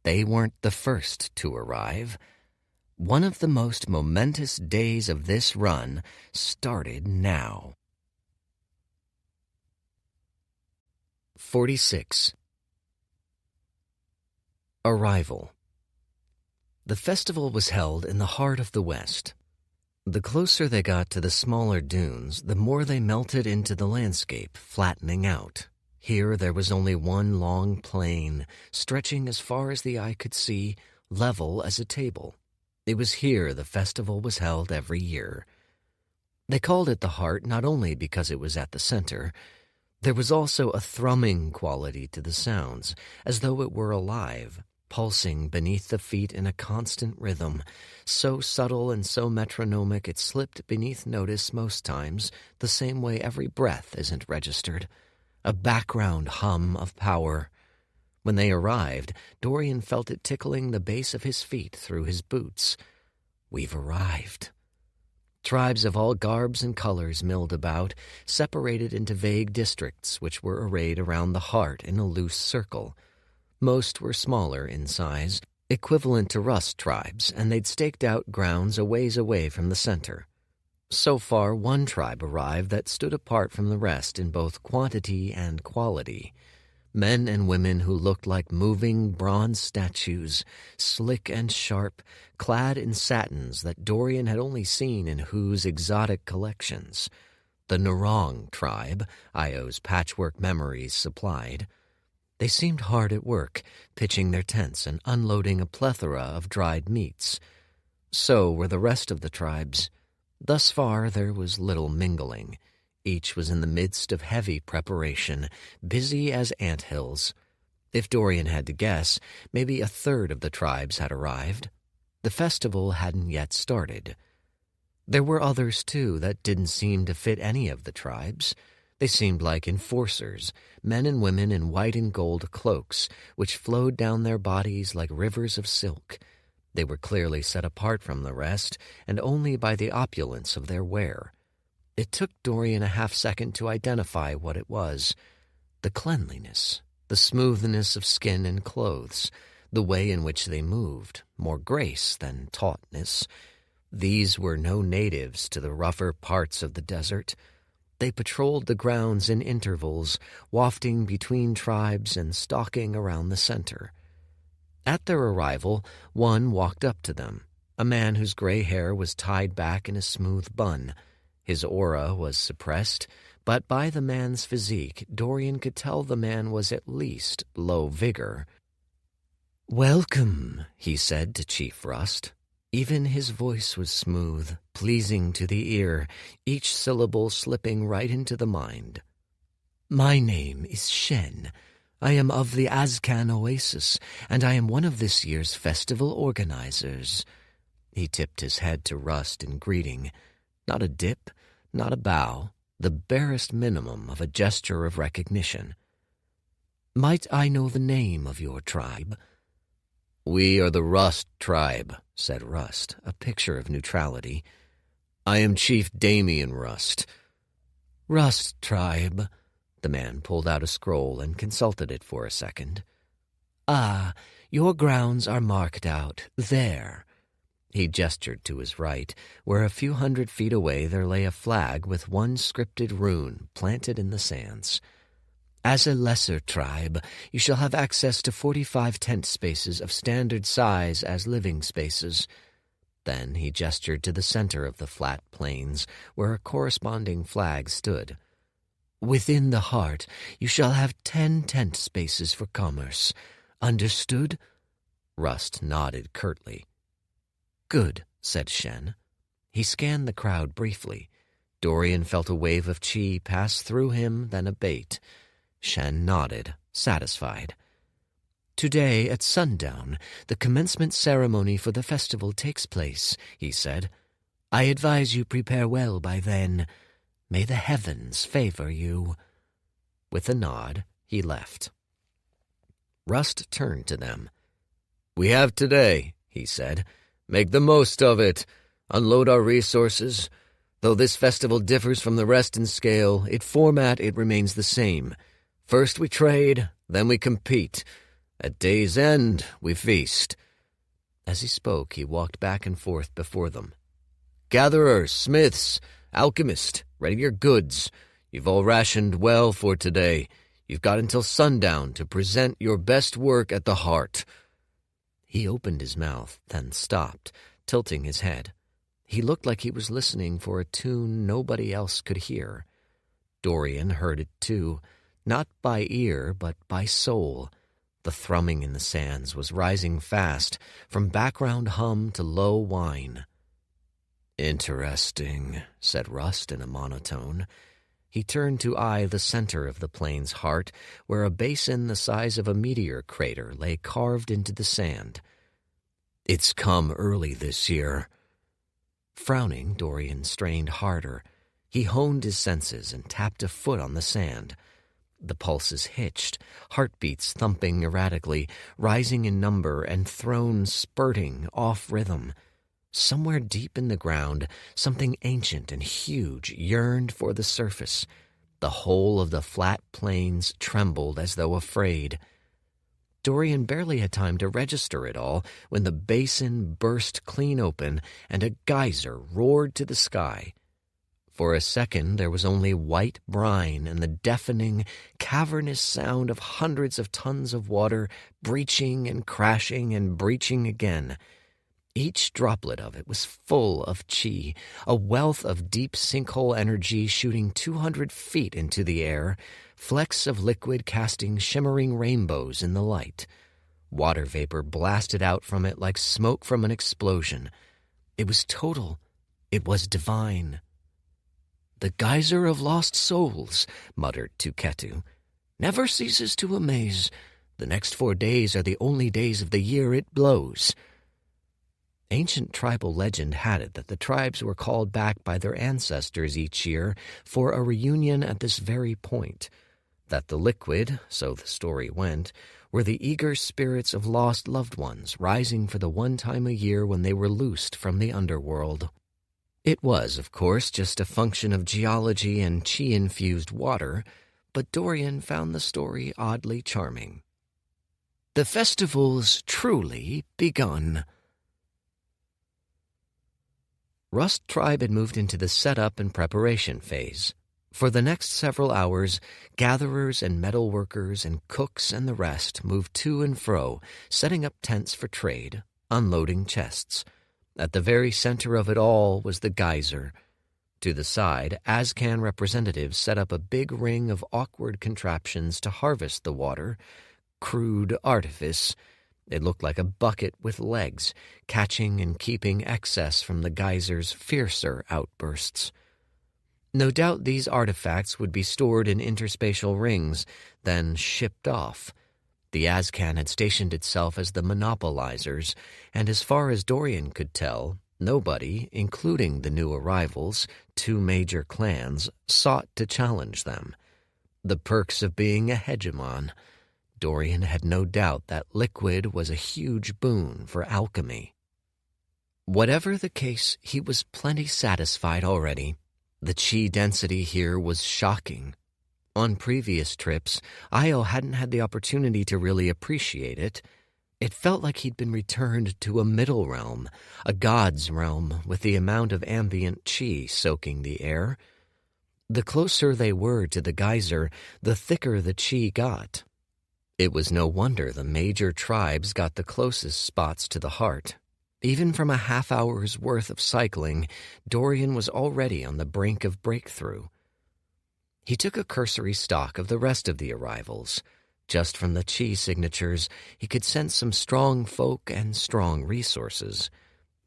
They weren't the first to arrive. One of the most momentous days of this run started now. 46. Arrival. The festival was held in the heart of the West. The closer they got to the smaller dunes, the more they melted into the landscape, flattening out. Here there was only one long plain, stretching as far as the eye could see, level as a table. It was here the festival was held every year. They called it the heart not only because it was at the center. There was also a thrumming quality to the sounds, as though it were alive, pulsing beneath the feet in a constant rhythm, so subtle and so metronomic it slipped beneath notice most times, the same way every breath isn't registered. A background hum of power. When they arrived, Dorian felt it tickling the base of his feet through his boots. We've arrived. Tribes of all garbs and colors milled about, separated into vague districts which were arrayed around the heart in a loose circle. Most were smaller in size, equivalent to rust tribes, and they'd staked out grounds a ways away from the center. So far, one tribe arrived that stood apart from the rest in both quantity and quality. Men and women who looked like moving bronze statues, slick and sharp, clad in satins that Dorian had only seen in Hu's exotic collections. The Narong tribe, Io's patchwork memories supplied. They seemed hard at work, pitching their tents and unloading a plethora of dried meats. So were the rest of the tribes. Thus far there was little mingling. Each was in the midst of heavy preparation, busy as anthills. If Dorian had to guess, maybe a third of the tribes had arrived. The festival hadn't yet started. There were others, too, that didn't seem to fit any of the tribes. They seemed like enforcers, men and women in white and gold cloaks, which flowed down their bodies like rivers of silk. They were clearly set apart from the rest, and only by the opulence of their wear. It took Dorian a half-second to identify what it was. The cleanliness, the smoothness of skin and clothes, the way in which they moved, more grace than tautness. These were no natives to the rougher parts of the desert. They patrolled the grounds in intervals, wafting between tribes and stalking around the center. At their arrival, one walked up to them, a man whose gray hair was tied back in a smooth bun. His aura was suppressed, but by the man's physique, Dorian could tell the man was at least low vigor. "Welcome," he said to Chief Rust. Even his voice was smooth, pleasing to the ear, each syllable slipping right into the mind. "My name is Shen. I am of the Azcan Oasis, and I am one of this year's festival organizers." He tipped his head to Rust in greeting. Not a dip, not a bow. the barest minimum of a gesture of recognition. "Might I know the name of your tribe?" "We are the Rust tribe," said Rust, a picture of neutrality. "I am Chief Damien Rust." "Rust tribe." The man pulled out a scroll and consulted it for a second. "Ah, your grounds are marked out there." He gestured to his right, where a few 100 feet away there lay a flag with one scripted rune planted in the sands. "As a lesser tribe, you shall have access to 45 tent spaces of standard size as living spaces." Then he gestured to the center of the flat plains, where a corresponding flag stood. "Within the heart, you shall have 10 tent spaces for commerce. Understood?" Rust nodded curtly. "Good," said Shen. He scanned the crowd briefly. Dorian felt a wave of chi pass through him, then abate. Shen nodded, satisfied. "Today at sundown, the commencement ceremony for the festival takes place," he said. "I advise you prepare well by then. May the heavens favor you." With a nod, he left. Rust turned to them. "We have today," he said. "Make the most of it. Unload our resources. Though this festival differs from the rest in scale, its format it remains the same. First we trade, then we compete. At day's end, we feast." As he spoke, he walked back and forth before them. "Gatherers, smiths, alchemists, ready your goods. You've all rationed well for today. You've got until sundown to present your best work at the heart." He opened his mouth, then stopped, tilting his head. He looked like he was listening for a tune nobody else could hear. Dorian heard it too, not by ear, but by soul. The thrumming in the sands was rising fast, from background hum to low whine. "Interesting," said Rust in a monotone. He turned to eye the center of the plain's heart, where a basin the size of a meteor crater lay carved into the sand. "It's come early this year." Frowning, Dorian strained harder. He honed his senses and tapped a foot on the sand. The pulses hitched, heartbeats thumping erratically, rising in number and thrown spurting off rhythm. Somewhere deep in the ground, something ancient and huge yearned for the surface. The whole of the flat plains trembled as though afraid. Dorian barely had time to register it all when the basin burst clean open and a geyser roared to the sky. For a second there was only white brine and the deafening, cavernous sound of hundreds of tons of water breaching and crashing and breaching again. Each droplet of it was full of chi, a wealth of deep sinkhole energy shooting 200 feet into the air, flecks of liquid casting shimmering rainbows in the light. Water vapor blasted out from it like smoke from an explosion. It was total. It was divine. "The geyser of lost souls," muttered Tuketu, "never ceases to amaze. The next 4 days are the only days of the year it blows." Ancient tribal legend had it that the tribes were called back by their ancestors each year for a reunion at this very point, that the liquid, so the story went, were the eager spirits of lost loved ones rising for the one time a year when they were loosed from the underworld. It was, of course, just a function of geology and chi-infused water, but Dorian found the story oddly charming. "The festival's truly begun." Rust Tribe had moved into the setup and preparation phase. For the next several hours, gatherers and metal workers and cooks and the rest moved to and fro, setting up tents for trade, unloading chests. At the very center of it all was the geyser. To the side, Azcan representatives set up a big ring of awkward contraptions to harvest the water. Crude artifice. It looked like a bucket with legs, catching and keeping excess from the geyser's fiercer outbursts. No doubt these artifacts would be stored in interspatial rings, then shipped off. The Azcan had stationed itself as the monopolizers, and as far as Dorian could tell, Nobody, including the new arrivals, 2 major clans, sought to challenge them. The perks of being a hegemon. Dorian had no doubt that liquid was a huge boon for alchemy. Whatever the case, he was plenty satisfied already. The chi density here was shocking. On previous trips, Io hadn't had the opportunity to really appreciate it. It felt like he'd been returned to a middle realm, a god's realm, with the amount of ambient chi soaking the air. The closer they were to the geyser, the thicker the chi got. It was no wonder the major tribes got the closest spots to the heart. Even from a half-hour's worth of cycling, Dorian was already on the brink of breakthrough. He took a cursory stock of the rest of the arrivals. Just from the chi signatures, he could sense some strong folk and strong resources.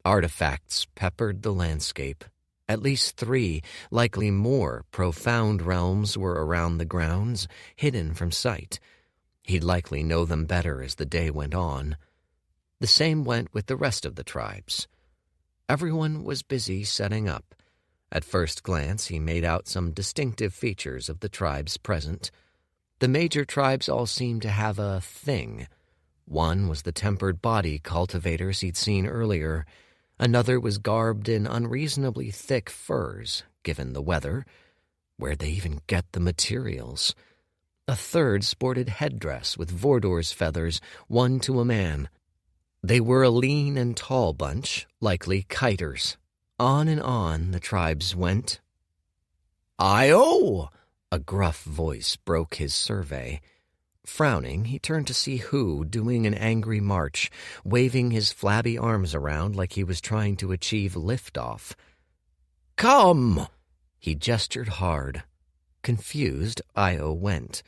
Artifacts peppered the landscape. At least 3, likely more, profound realms were around the grounds, hidden from sight. He'd likely know them better as the day went on. The same went with the rest of the tribes. Everyone was busy setting up. At first glance, he made out some distinctive features of the tribes present. The major tribes all seemed to have a thing. One was the tempered body cultivators he'd seen earlier. Another was garbed in unreasonably thick furs, given the weather. Where'd they even get the materials? A third sported headdress with Vordor's feathers, one to a man. They were a lean and tall bunch, likely kiters. On and on the tribes went. "Io!" A gruff voice broke his survey. Frowning, he turned to see Hu doing an angry march, waving his flabby arms around like he was trying to achieve liftoff. "Come!" He gestured hard. Confused, Io went.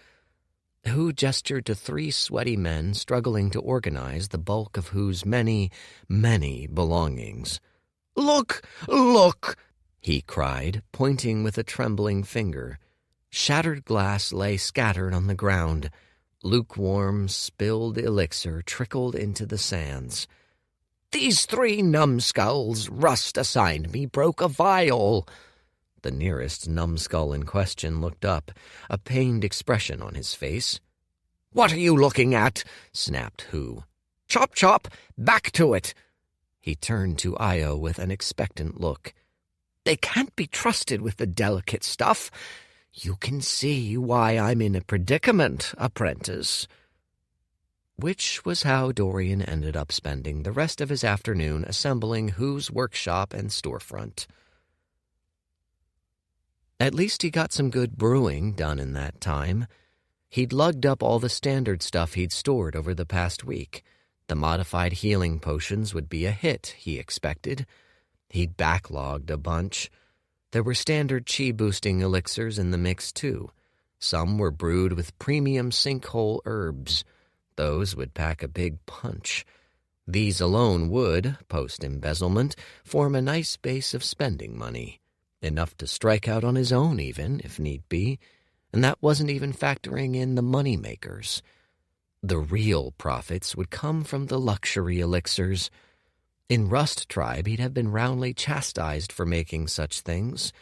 Hu gestured to 3 sweaty men struggling to organize the bulk of Hu's many, many belongings. "Look! Look!" he cried, pointing with a trembling finger. Shattered glass lay scattered on the ground. Lukewarm, spilled elixir trickled into the sands. "These 3 numbskulls Rust assigned me broke a vial." The nearest numbskull in question looked up, a pained expression on his face. "What are you looking at?" snapped Hu. "Chop, chop! Back to it!" He turned to Io with an expectant look. "They can't be trusted with the delicate stuff. You can see why I'm in a predicament, apprentice." Which was how Dorian ended up spending the rest of his afternoon assembling Hu's workshop and storefront. At least he got some good brewing done in that time. He'd lugged up all the standard stuff he'd stored over the past week. The modified healing potions would be a hit, he expected. He'd backlogged a bunch. There were standard chi-boosting elixirs in the mix, too. Some were brewed with premium sinkhole herbs. Those would pack a big punch. These alone would, post-embezzlement, form a nice base of spending money. Enough to strike out on his own even, if need be. And that wasn't even factoring in the money-makers. The real profits would come from the luxury elixirs. In Rust Tribe, he'd have been roundly chastised for making such things.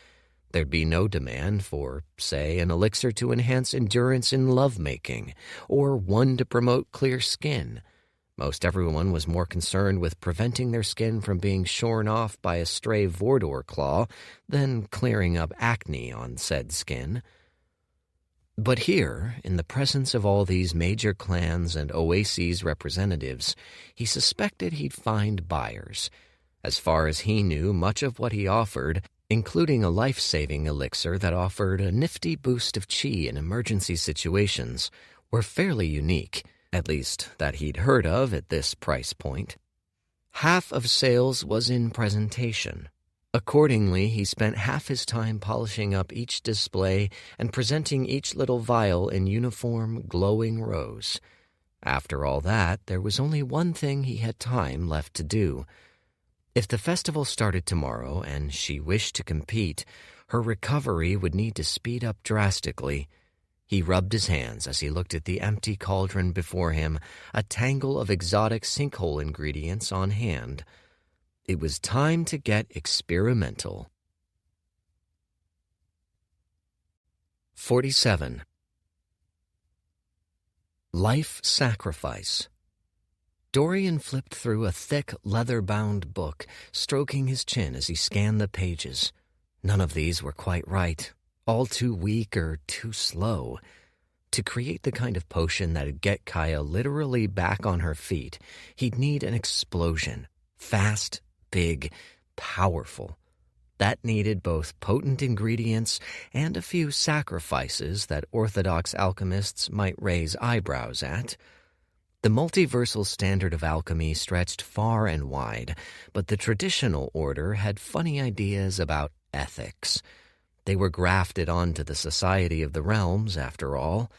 There'd be no demand for, say, an elixir to enhance endurance in lovemaking, or one to promote clear skin. Most everyone was more concerned with preventing their skin from being shorn off by a stray Vordor claw than clearing up acne on said skin. But here, in the presence of all these major clans and oases representatives, he suspected he'd find buyers. As far as he knew, much of what he offered, including a life-saving elixir that offered a nifty boost of chi in emergency situations, were fairly unique, at least that he'd heard of at this price point. Half of sales was in presentation. Accordingly, he spent half his time polishing up each display and presenting each little vial in uniform, glowing rows. After all that, there was only one thing he had time left to do. If the festival started tomorrow and she wished to compete, her recovery would need to speed up drastically. He rubbed his hands as he looked at the empty cauldron before him, a tangle of exotic sinkhole ingredients on hand. It was time to get experimental. 47. Life Sacrifice. Dorian flipped through a thick, leather-bound book, stroking his chin as he scanned the pages. None of these were quite right, all too weak or too slow. To create the kind of potion that'd get Kaya literally back on her feet, he'd need an explosion. Fast, big, powerful. That needed both potent ingredients and a few sacrifices that orthodox alchemists might raise eyebrows at. The multiversal standard of alchemy stretched far and wide, but the traditional order had funny ideas about ethics. They were grafted onto the Society of the Realms, after all.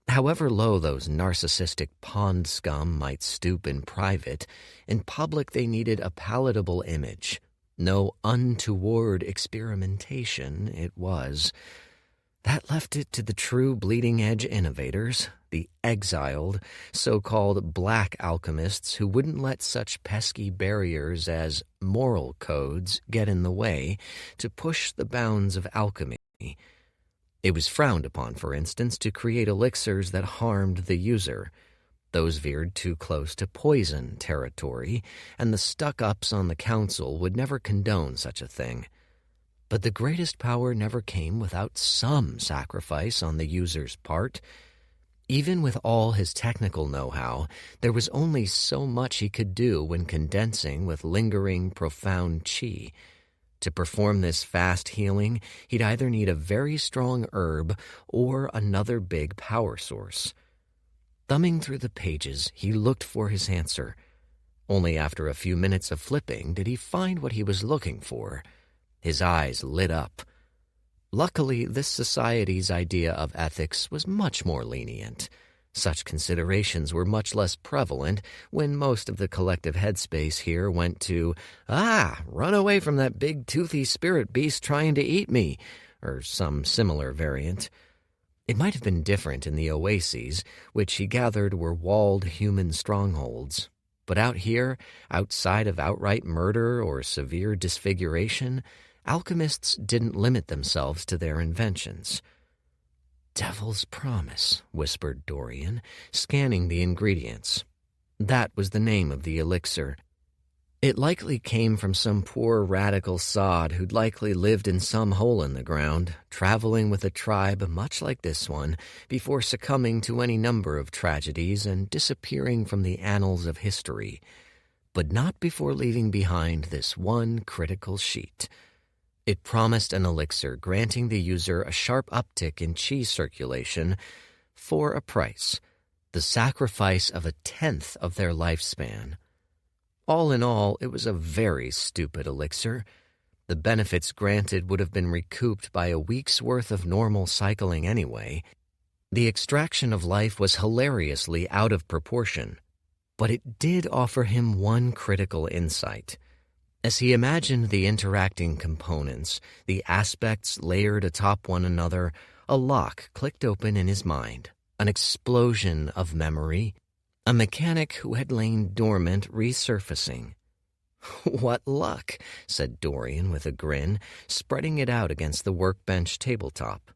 However low those narcissistic pond scum might stoop in private, in public they needed a palatable image. No untoward experimentation, it was. That left it to the true bleeding-edge innovators, the exiled, so-called black alchemists who wouldn't let such pesky barriers as moral codes get in the way to push the bounds of alchemy. It was frowned upon, for instance, to create elixirs that harmed the user. Those veered too close to poison territory, and the stuck-ups on the council would never condone such a thing. But the greatest power never came without some sacrifice on the user's part. Even with all his technical know-how, there was only so much he could do when condensing with lingering, profound chi. To perform this fast healing, he'd either need a very strong herb or another big power source. Thumbing through the pages, he looked for his answer. Only after a few minutes of flipping did he find what he was looking for. His eyes lit up. Luckily, this society's idea of ethics was much more lenient. Such considerations were much less prevalent when most of the collective headspace here went to, run away from that big toothy spirit beast trying to eat me, or some similar variant. It might have been different in the oases, which he gathered were walled human strongholds. But out here, outside of outright murder or severe disfiguration, alchemists didn't limit themselves to their inventions. "Devil's Promise," whispered Dorian, scanning the ingredients. That was the name of the elixir. It likely came from some poor radical sod who'd likely lived in some hole in the ground, traveling with a tribe much like this one, before succumbing to any number of tragedies and disappearing from the annals of history. But not before leaving behind this one critical sheet. It promised an elixir granting the user a sharp uptick in chi circulation for a price, the sacrifice of 1/10 of their lifespan. All in all, it was a very stupid elixir. The benefits granted would have been recouped by a week's worth of normal cycling anyway. The extraction of life was hilariously out of proportion, but it did offer him one critical insight. As he imagined the interacting components, the aspects layered atop one another, a lock clicked open in his mind, an explosion of memory. A mechanic who had lain dormant resurfacing. "What luck," said Dorian with a grin, spreading it out against the workbench tabletop.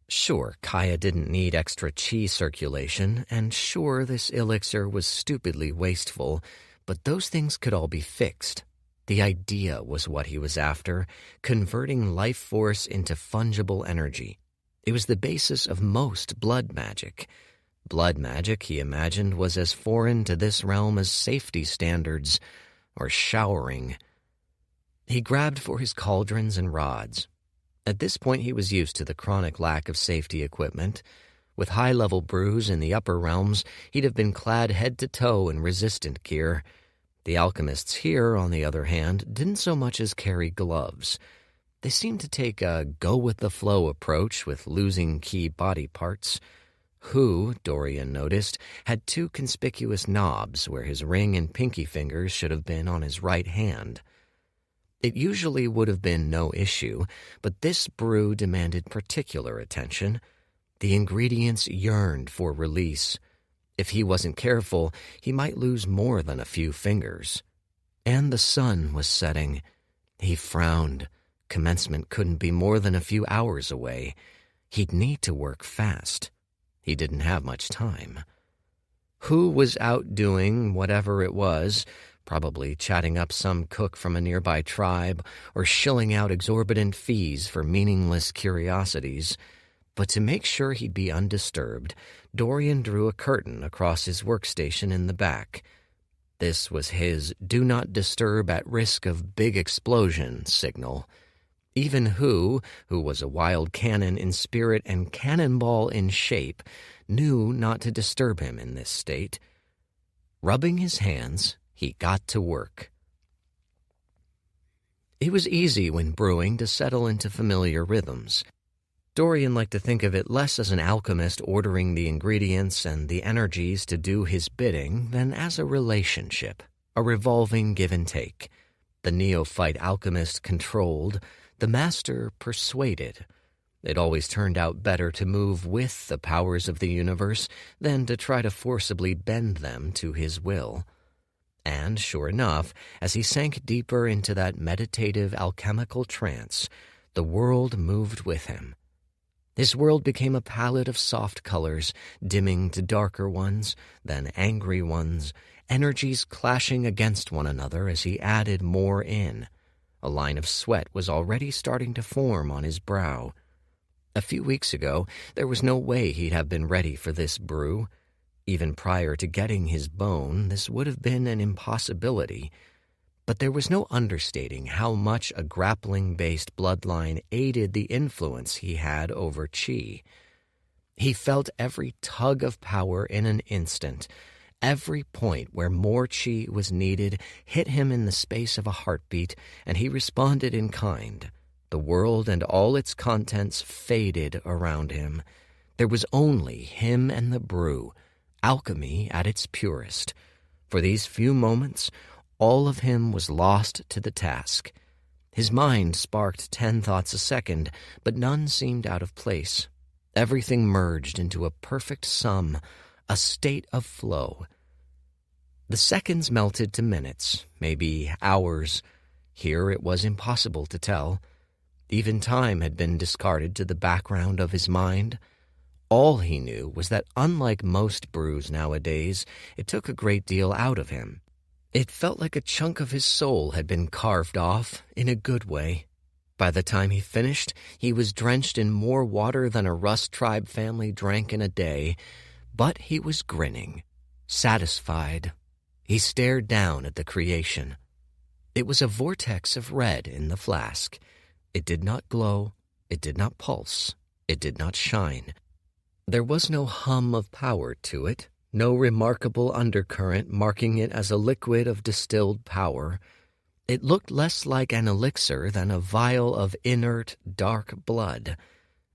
Sure, Kaya didn't need extra chi circulation, and sure, this elixir was stupidly wasteful, but those things could all be fixed. The idea was what he was after, converting life force into fungible energy. It was the basis of most blood magic. Blood magic, he imagined, was as foreign to this realm as safety standards, or showering. He grabbed for his cauldrons and rods. At this point he was used to the chronic lack of safety equipment. With high-level brews in the upper realms, he'd have been clad head to toe in resistant gear. The alchemists here, on the other hand, didn't so much as carry gloves. They seemed to take a go-with-the-flow approach with losing key body parts. Who, Dorian noticed, had 2 conspicuous knobs where his ring and pinky fingers should have been on his right hand. It usually would have been no issue, but this brew demanded particular attention. The ingredients yearned for release. If he wasn't careful, he might lose more than a few fingers. And the sun was setting. He frowned. Commencement couldn't be more than a few hours away. He'd need to work fast. He didn't have much time. Who was out doing whatever it was, probably chatting up some cook from a nearby tribe or shilling out exorbitant fees for meaningless curiosities. But to make sure he'd be undisturbed, Dorian drew a curtain across his workstation in the back. This was his do not disturb at risk of big explosion signal. Even who was a wild cannon in spirit and cannonball in shape, knew not to disturb him in this state. Rubbing his hands, he got to work. It was easy when brewing to settle into familiar rhythms. Dorian liked to think of it less as an alchemist ordering the ingredients and the energies to do his bidding than as a relationship, a revolving give and take. The neophyte alchemist controlled, the master persuaded. It always turned out better to move with the powers of the universe than to try to forcibly bend them to his will. And sure enough, as he sank deeper into that meditative alchemical trance, the world moved with him. His world became a palette of soft colors, dimming to darker ones, then angry ones, energies clashing against one another as he added more in. A line of sweat was already starting to form on his brow. A few weeks ago, there was no way he'd have been ready for this brew. Even prior to getting his bone, this would have been an impossibility. But there was no understating how much a grappling-based bloodline aided the influence he had over Chi. He felt every tug of power in an instant. Every point where more Chi was needed hit him in the space of a heartbeat, and he responded in kind. The world and all its contents faded around him. There was only him and the brew, alchemy at its purest. For these few moments, all of him was lost to the task. His mind sparked 10 thoughts a second, but none seemed out of place. Everything merged into a perfect sum, a state of flow. The seconds melted to minutes, maybe hours. Here it was impossible to tell. Even time had been discarded to the background of his mind. All he knew was that unlike most brews nowadays, it took a great deal out of him. It felt like a chunk of his soul had been carved off, in a good way. By the time he finished, he was drenched in more water than a Rust Tribe family drank in a day, but he was grinning, satisfied. He stared down at the creation. It was a vortex of red in the flask. It did not glow, it did not pulse, it did not shine. There was no hum of power to it, no remarkable undercurrent marking it as a liquid of distilled power. It looked less like an elixir than a vial of inert, dark blood.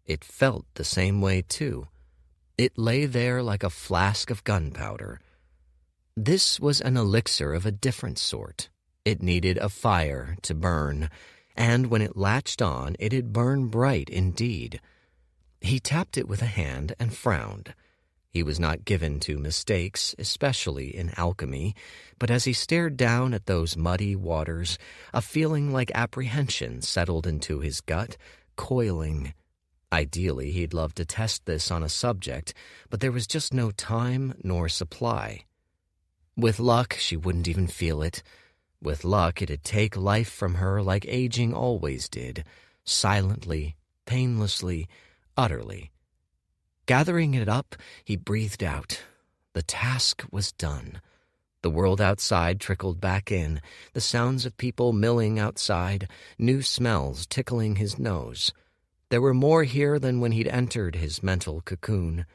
It felt the same way, too. It lay there like a flask of gunpowder. This was an elixir of a different sort. It needed a fire to burn, and when it latched on, it'd burn bright indeed. He tapped it with a hand and frowned. He was not given to mistakes, especially in alchemy, but as he stared down at those muddy waters, a feeling like apprehension settled into his gut, coiling. Ideally, he'd love to test this on a subject, but there was just no time nor supply. With luck, she wouldn't even feel it. With luck, it'd take life from her like aging always did, silently, painlessly, utterly. Gathering it up, he breathed out. The task was done. The world outside trickled back in, the sounds of people milling outside, new smells tickling his nose. There were more here than when he'd entered his mental cocoon.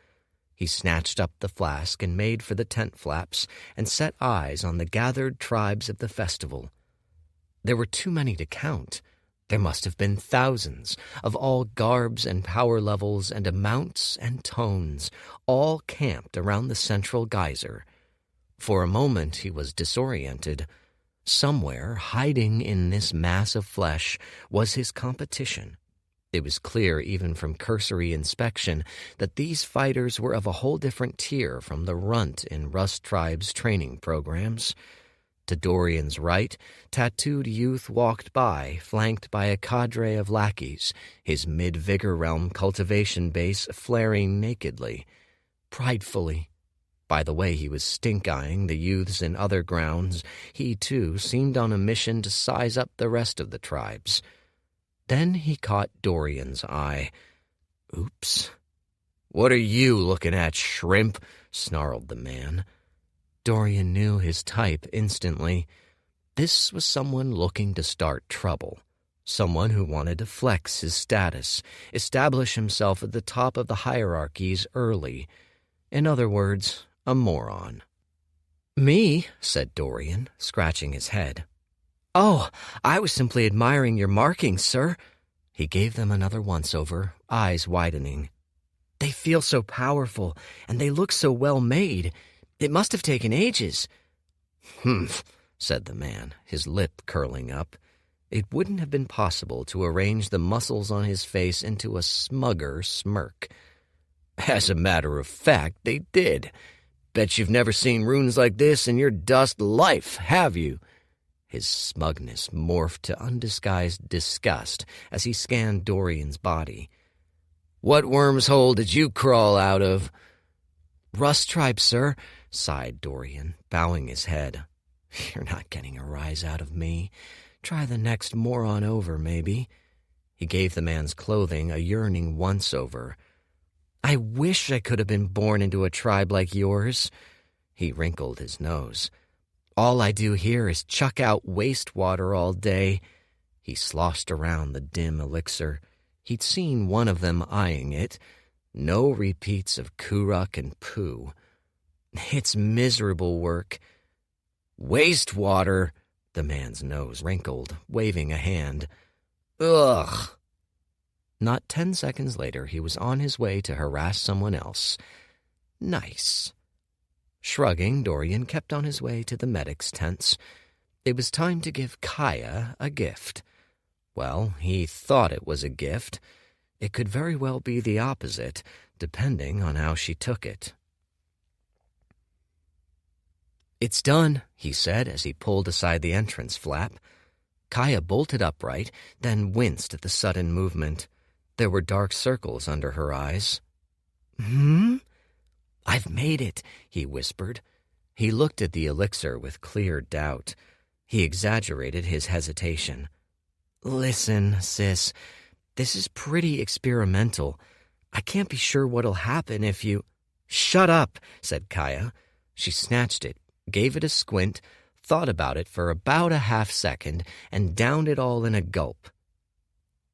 He snatched up the flask and made for the tent flaps and set eyes on the gathered tribes of the festival. There were too many to count. There must have been thousands, of all garbs and power levels and amounts and tones, all camped around the central geyser. For a moment he was disoriented. Somewhere, hiding in this mass of flesh, was his competition. It was clear even from cursory inspection that these fighters were of a whole different tier from the runt in Rust Tribe's training programs. To Dorian's right, tattooed youth walked by, flanked by a cadre of lackeys, his mid-vigor realm cultivation base flaring nakedly, pridefully. By the way he was stink-eyeing the youths in other grounds, he too seemed on a mission to size up the rest of the tribes. Then he caught Dorian's eye. Oops. "What are you looking at, shrimp?" snarled the man. Dorian knew his type instantly. This was someone looking to start trouble. Someone who wanted to flex his status, establish himself at the top of the hierarchies early. In other words, a moron. "Me?" said Dorian, scratching his head. "Oh, I was simply admiring your markings, sir." He gave them another once-over, eyes widening. "They feel so powerful, and they look so well-made. It must have taken ages." "Humph," said the man, his lip curling up. It wouldn't have been possible to arrange the muscles on his face into a smugger smirk. "As a matter of fact, they did. Bet you've never seen runes like this in your dust life, have you?" His smugness morphed to undisguised disgust as he scanned Dorian's body. "What worm's hole did you crawl out of?" "Rust tribe, sir," sighed Dorian, bowing his head. "You're not getting a rise out of me. Try the next moron over, maybe." He gave the man's clothing a yearning once-over. "I wish I could have been born into a tribe like yours." He wrinkled his nose. "All I do here is chuck out wastewater all day." He sloshed around the dim elixir. He'd seen one of them eyeing it. No repeats of Kuruk and poo. "It's miserable work." "Wastewater?" The man's nose wrinkled, waving a hand. "Ugh." Not 10 seconds later, he was on his way to harass someone else. Nice. Shrugging, Dorian kept on his way to the medic's tents. It was time to give Kaya a gift. Well, he thought it was a gift. It could very well be the opposite, depending on how she took it. "It's done," he said as he pulled aside the entrance flap. Kaya bolted upright, then winced at the sudden movement. There were dark circles under her eyes. "I've made it," he whispered. He looked at the elixir with clear doubt. He exaggerated his hesitation. "Listen, sis, this is pretty experimental. I can't be sure what'll happen if you—" "Shut up," said Kaya. She snatched it, gave it a squint, thought about it for about a half-second, and downed it all in a gulp.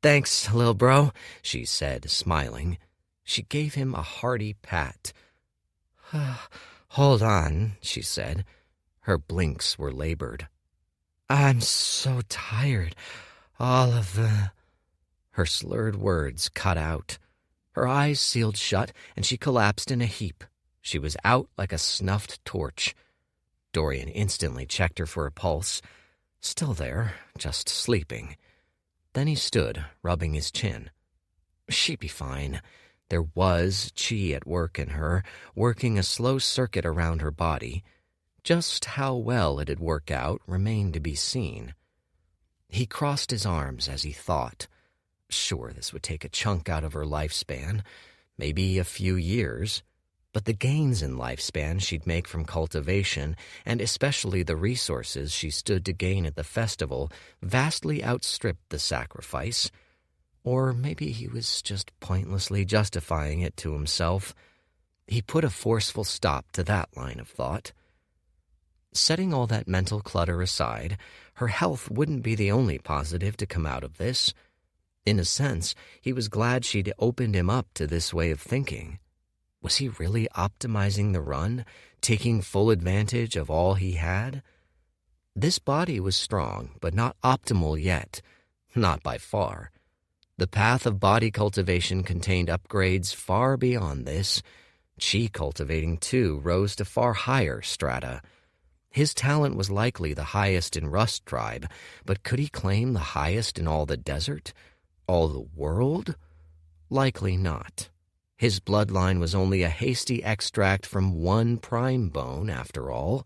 "Thanks, lil' bro," she said, smiling. She gave him a hearty pat. "Hold on," she said. Her blinks were labored. "I'm so tired. All of the—" Her slurred words cut out. Her eyes sealed shut, and she collapsed in a heap. She was out like a snuffed torch. Dorian instantly checked her for a pulse. Still there, just sleeping. Then he stood, rubbing his chin. She'd be fine. There was chi at work in her, working a slow circuit around her body. Just how well it'd work out remained to be seen. He crossed his arms as he thought. Sure, this would take a chunk out of her lifespan, maybe a few years, but the gains in lifespan she'd make from cultivation, and especially the resources she stood to gain at the festival, vastly outstripped the sacrifice. Or maybe he was just pointlessly justifying it to himself. He put a forceful stop to that line of thought. Setting all that mental clutter aside, her health wouldn't be the only positive to come out of this. In a sense, he was glad she'd opened him up to this way of thinking. Was he really optimizing the run, taking full advantage of all he had? This body was strong, but not optimal yet. Not by far. The path of body cultivation contained upgrades far beyond this. Chi cultivating, too, rose to far higher strata. His talent was likely the highest in Rust Tribe, but could he claim the highest in all the desert? All the world? Likely not. His bloodline was only a hasty extract from one prime bone, after all.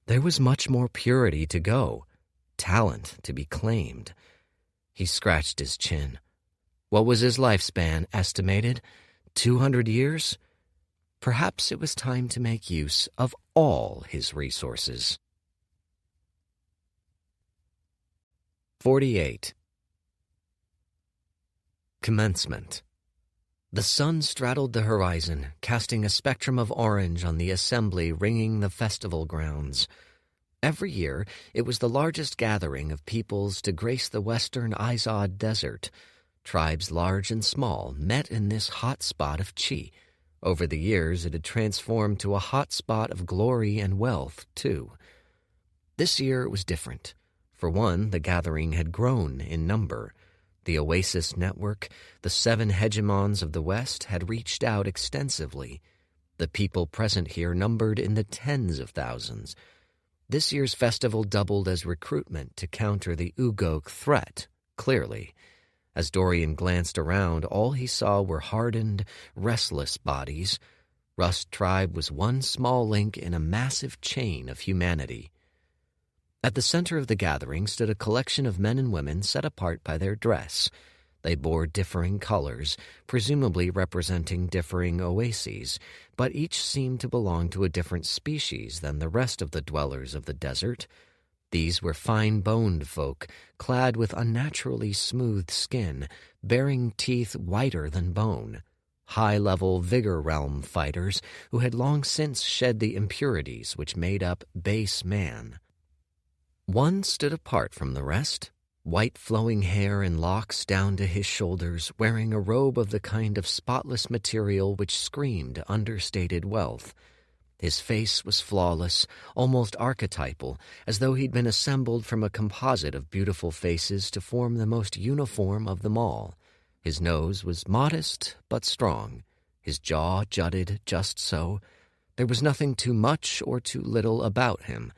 There was much more purity to go, talent to be claimed. He scratched his chin. What was his lifespan estimated? 200 years? Perhaps it was time to make use of all his resources. 48. Commencement. The sun straddled the horizon, casting a spectrum of orange on the assembly ringing the festival grounds. Every year, it was the largest gathering of peoples to grace the western Izod Desert. Tribes large and small met in this hot spot of chi. Over the years, it had transformed to a hot spot of glory and wealth, too. This year it was different. For one, the gathering had grown in number. The Oasis Network, the 7 hegemons of the West, had reached out extensively. The people present here numbered in the tens of thousands. This year's festival doubled as recruitment to counter the Ugok threat, clearly. As Dorian glanced around, all he saw were hardened, restless bodies. Rust Tribe was one small link in a massive chain of humanity. At the center of the gathering stood a collection of men and women set apart by their dress. They bore differing colors, presumably representing differing oases, but each seemed to belong to a different species than the rest of the dwellers of the desert. These were fine-boned folk, clad with unnaturally smooth skin, bearing teeth whiter than bone. High-level Vigor Realm fighters who had long since shed the impurities which made up base man. One stood apart from the rest, white flowing hair and locks down to his shoulders, wearing a robe of the kind of spotless material which screamed understated wealth. His face was flawless, almost archetypal, as though he'd been assembled from a composite of beautiful faces to form the most uniform of them all. His nose was modest but strong. His jaw jutted just so. There was nothing too much or too little about him.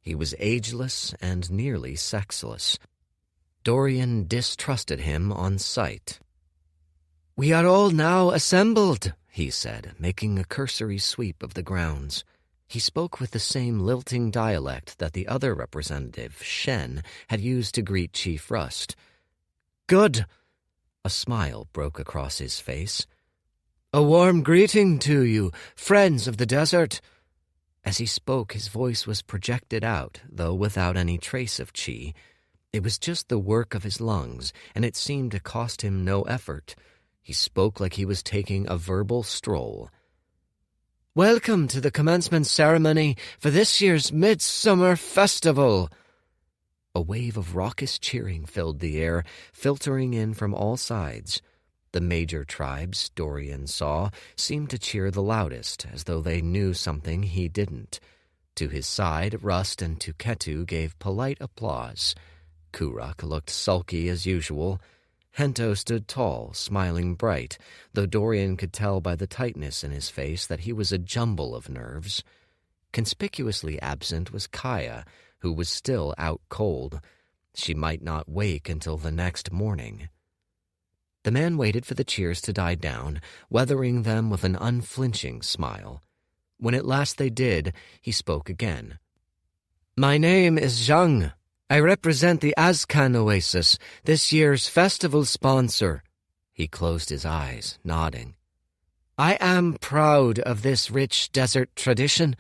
He was ageless and nearly sexless. Dorian distrusted him on sight. "We are all now assembled," he said, making a cursory sweep of the grounds. He spoke with the same lilting dialect that the other representative, Shen, had used to greet Chief Rust. "Good." A smile broke across his face. "A warm greeting to you, friends of the desert." As he spoke, his voice was projected out, though without any trace of chi. It was just the work of his lungs, and it seemed to cost him no effort. He spoke like he was taking a verbal stroll. "Welcome to the commencement ceremony for this year's Midsummer Festival." A wave of raucous cheering filled the air, filtering in from all sides. The major tribes, Dorian saw, seemed to cheer the loudest, as though they knew something he didn't. To his side, Rust and Tuketu gave polite applause. Kurak looked sulky as usual. Hento stood tall, smiling bright, though Dorian could tell by the tightness in his face that he was a jumble of nerves. Conspicuously absent was Kaya, who was still out cold. She might not wake until the next morning. The man waited for the cheers to die down, weathering them with an unflinching smile. When at last they did, he spoke again. "My name is Zhang. I represent the Azcan Oasis, this year's festival sponsor." He closed his eyes, nodding. "I am proud of this rich desert tradition.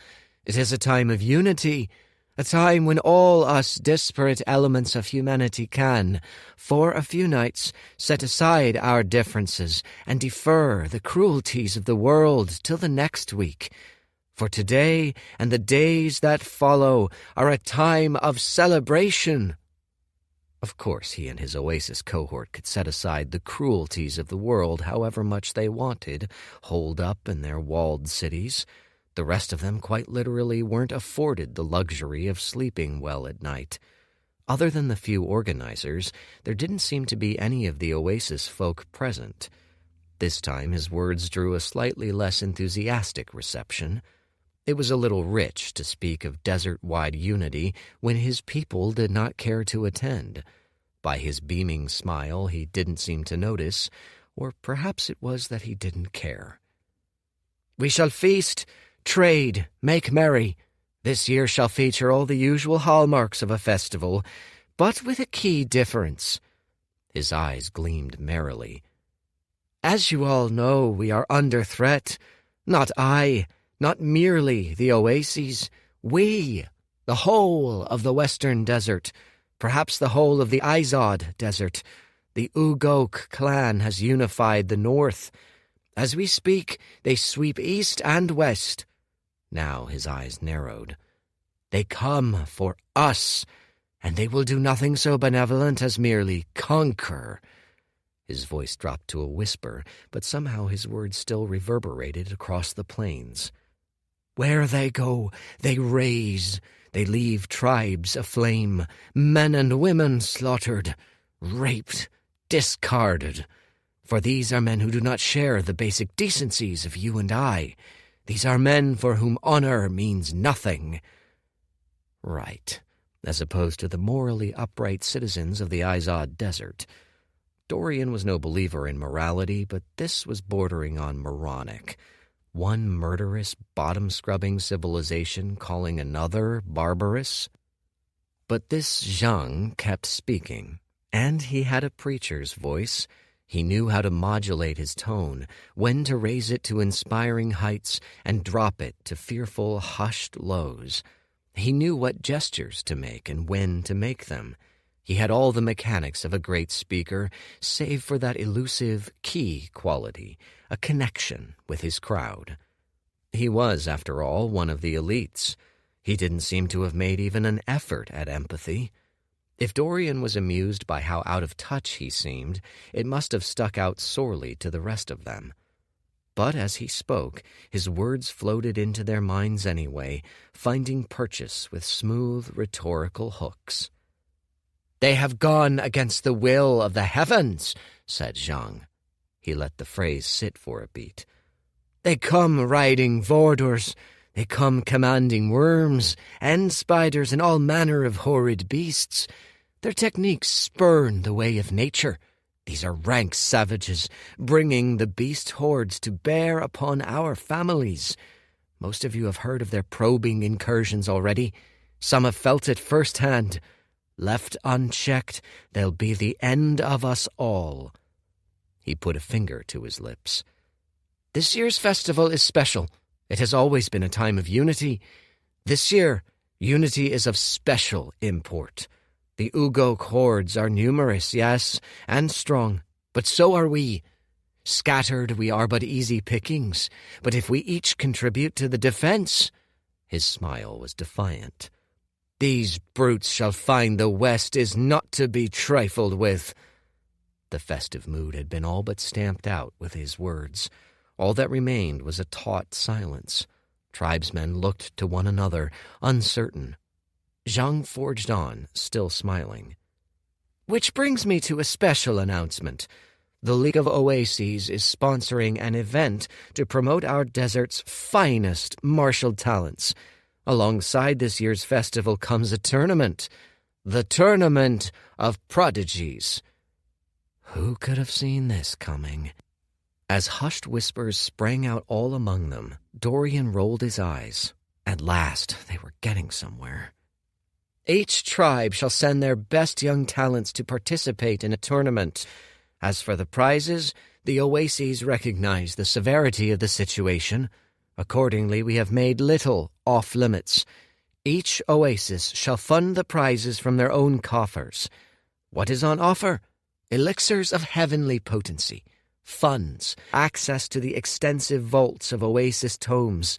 It is a time of unity, a time when all us disparate elements of humanity can, for a few nights, set aside our differences and defer the cruelties of the world till the next week. For today and the days that follow are a time of celebration." Of course, he and his Oasis cohort could set aside the cruelties of the world however much they wanted, holed up in their walled cities. The rest of them quite literally weren't afforded the luxury of sleeping well at night. Other than the few organizers, there didn't seem to be any of the Oasis folk present. This time his words drew a slightly less enthusiastic reception. It was a little rich to speak of desert-wide unity when his people did not care to attend. By his beaming smile he didn't seem to notice, or perhaps it was that he didn't care. "We shall feast, trade, make merry. This year shall feature all the usual hallmarks of a festival, but with a key difference." His eyes gleamed merrily. "As you all know, we are under threat. Not I, not merely the oases. We, the whole of the Western Desert, perhaps the whole of the Izod Desert. The Ugok clan has unified the north. As we speak, they sweep east and west." Now his eyes narrowed. "They come for us, and they will do nothing so benevolent as merely conquer." His voice dropped to a whisper, but somehow his words still reverberated across the plains. "Where they go, they raze. They leave tribes aflame, men and women slaughtered, raped, discarded. For these are men who do not share the basic decencies of you and I. These are men for whom honor means nothing." Right, as opposed to the morally upright citizens of the Izod Desert. Dorian was no believer in morality, but this was bordering on moronic. One murderous, bottom-scrubbing civilization calling another barbarous. But this Zhang kept speaking, and he had a preacher's voice. He knew how to modulate his tone, when to raise it to inspiring heights and drop it to fearful, hushed lows. He knew what gestures to make and when to make them. He had all the mechanics of a great speaker, save for that elusive key quality, a connection with his crowd. He was, after all, one of the elites. He didn't seem to have made even an effort at empathy. If Dorian was amused by how out of touch he seemed, it must have stuck out sorely to the rest of them. But as he spoke, his words floated into their minds anyway, finding purchase with smooth rhetorical hooks. "They have gone against the will of the heavens," said Zhang. He let the phrase sit for a beat. "They come riding Vordors. They come commanding worms and spiders and all manner of horrid beasts. Their techniques spurn the way of nature. These are rank savages, bringing the beast hordes to bear upon our families. Most of you have heard of their probing incursions already. Some have felt it firsthand. Left unchecked, they'll be the end of us all." He put a finger to his lips. "This year's festival is special. It has always been a time of unity. This year, unity is of special import. The Ugok hordes are numerous, yes, and strong, but so are we. Scattered we are but easy pickings, but if we each contribute to the defense—" His smile was defiant. "These brutes shall find the West is not to be trifled with." The festive mood had been all but stamped out with his words. All that remained was a taut silence. Tribesmen looked to one another, uncertain. Zhang forged on, still smiling. "Which brings me to a special announcement. The League of Oases is sponsoring an event to promote our desert's finest martial talents. Alongside this year's festival comes a tournament. The Tournament of Prodigies." Who could have seen this coming? As hushed whispers sprang out all among them, Dorian rolled his eyes. At last, they were getting somewhere. "Each tribe shall send their best young talents to participate in a tournament. As for the prizes, the Oases recognize the severity of the situation. Accordingly, we have made little off-limits. Each oasis shall fund the prizes from their own coffers. What is on offer? Elixirs of heavenly potency, funds, access to the extensive vaults of oasis tomes,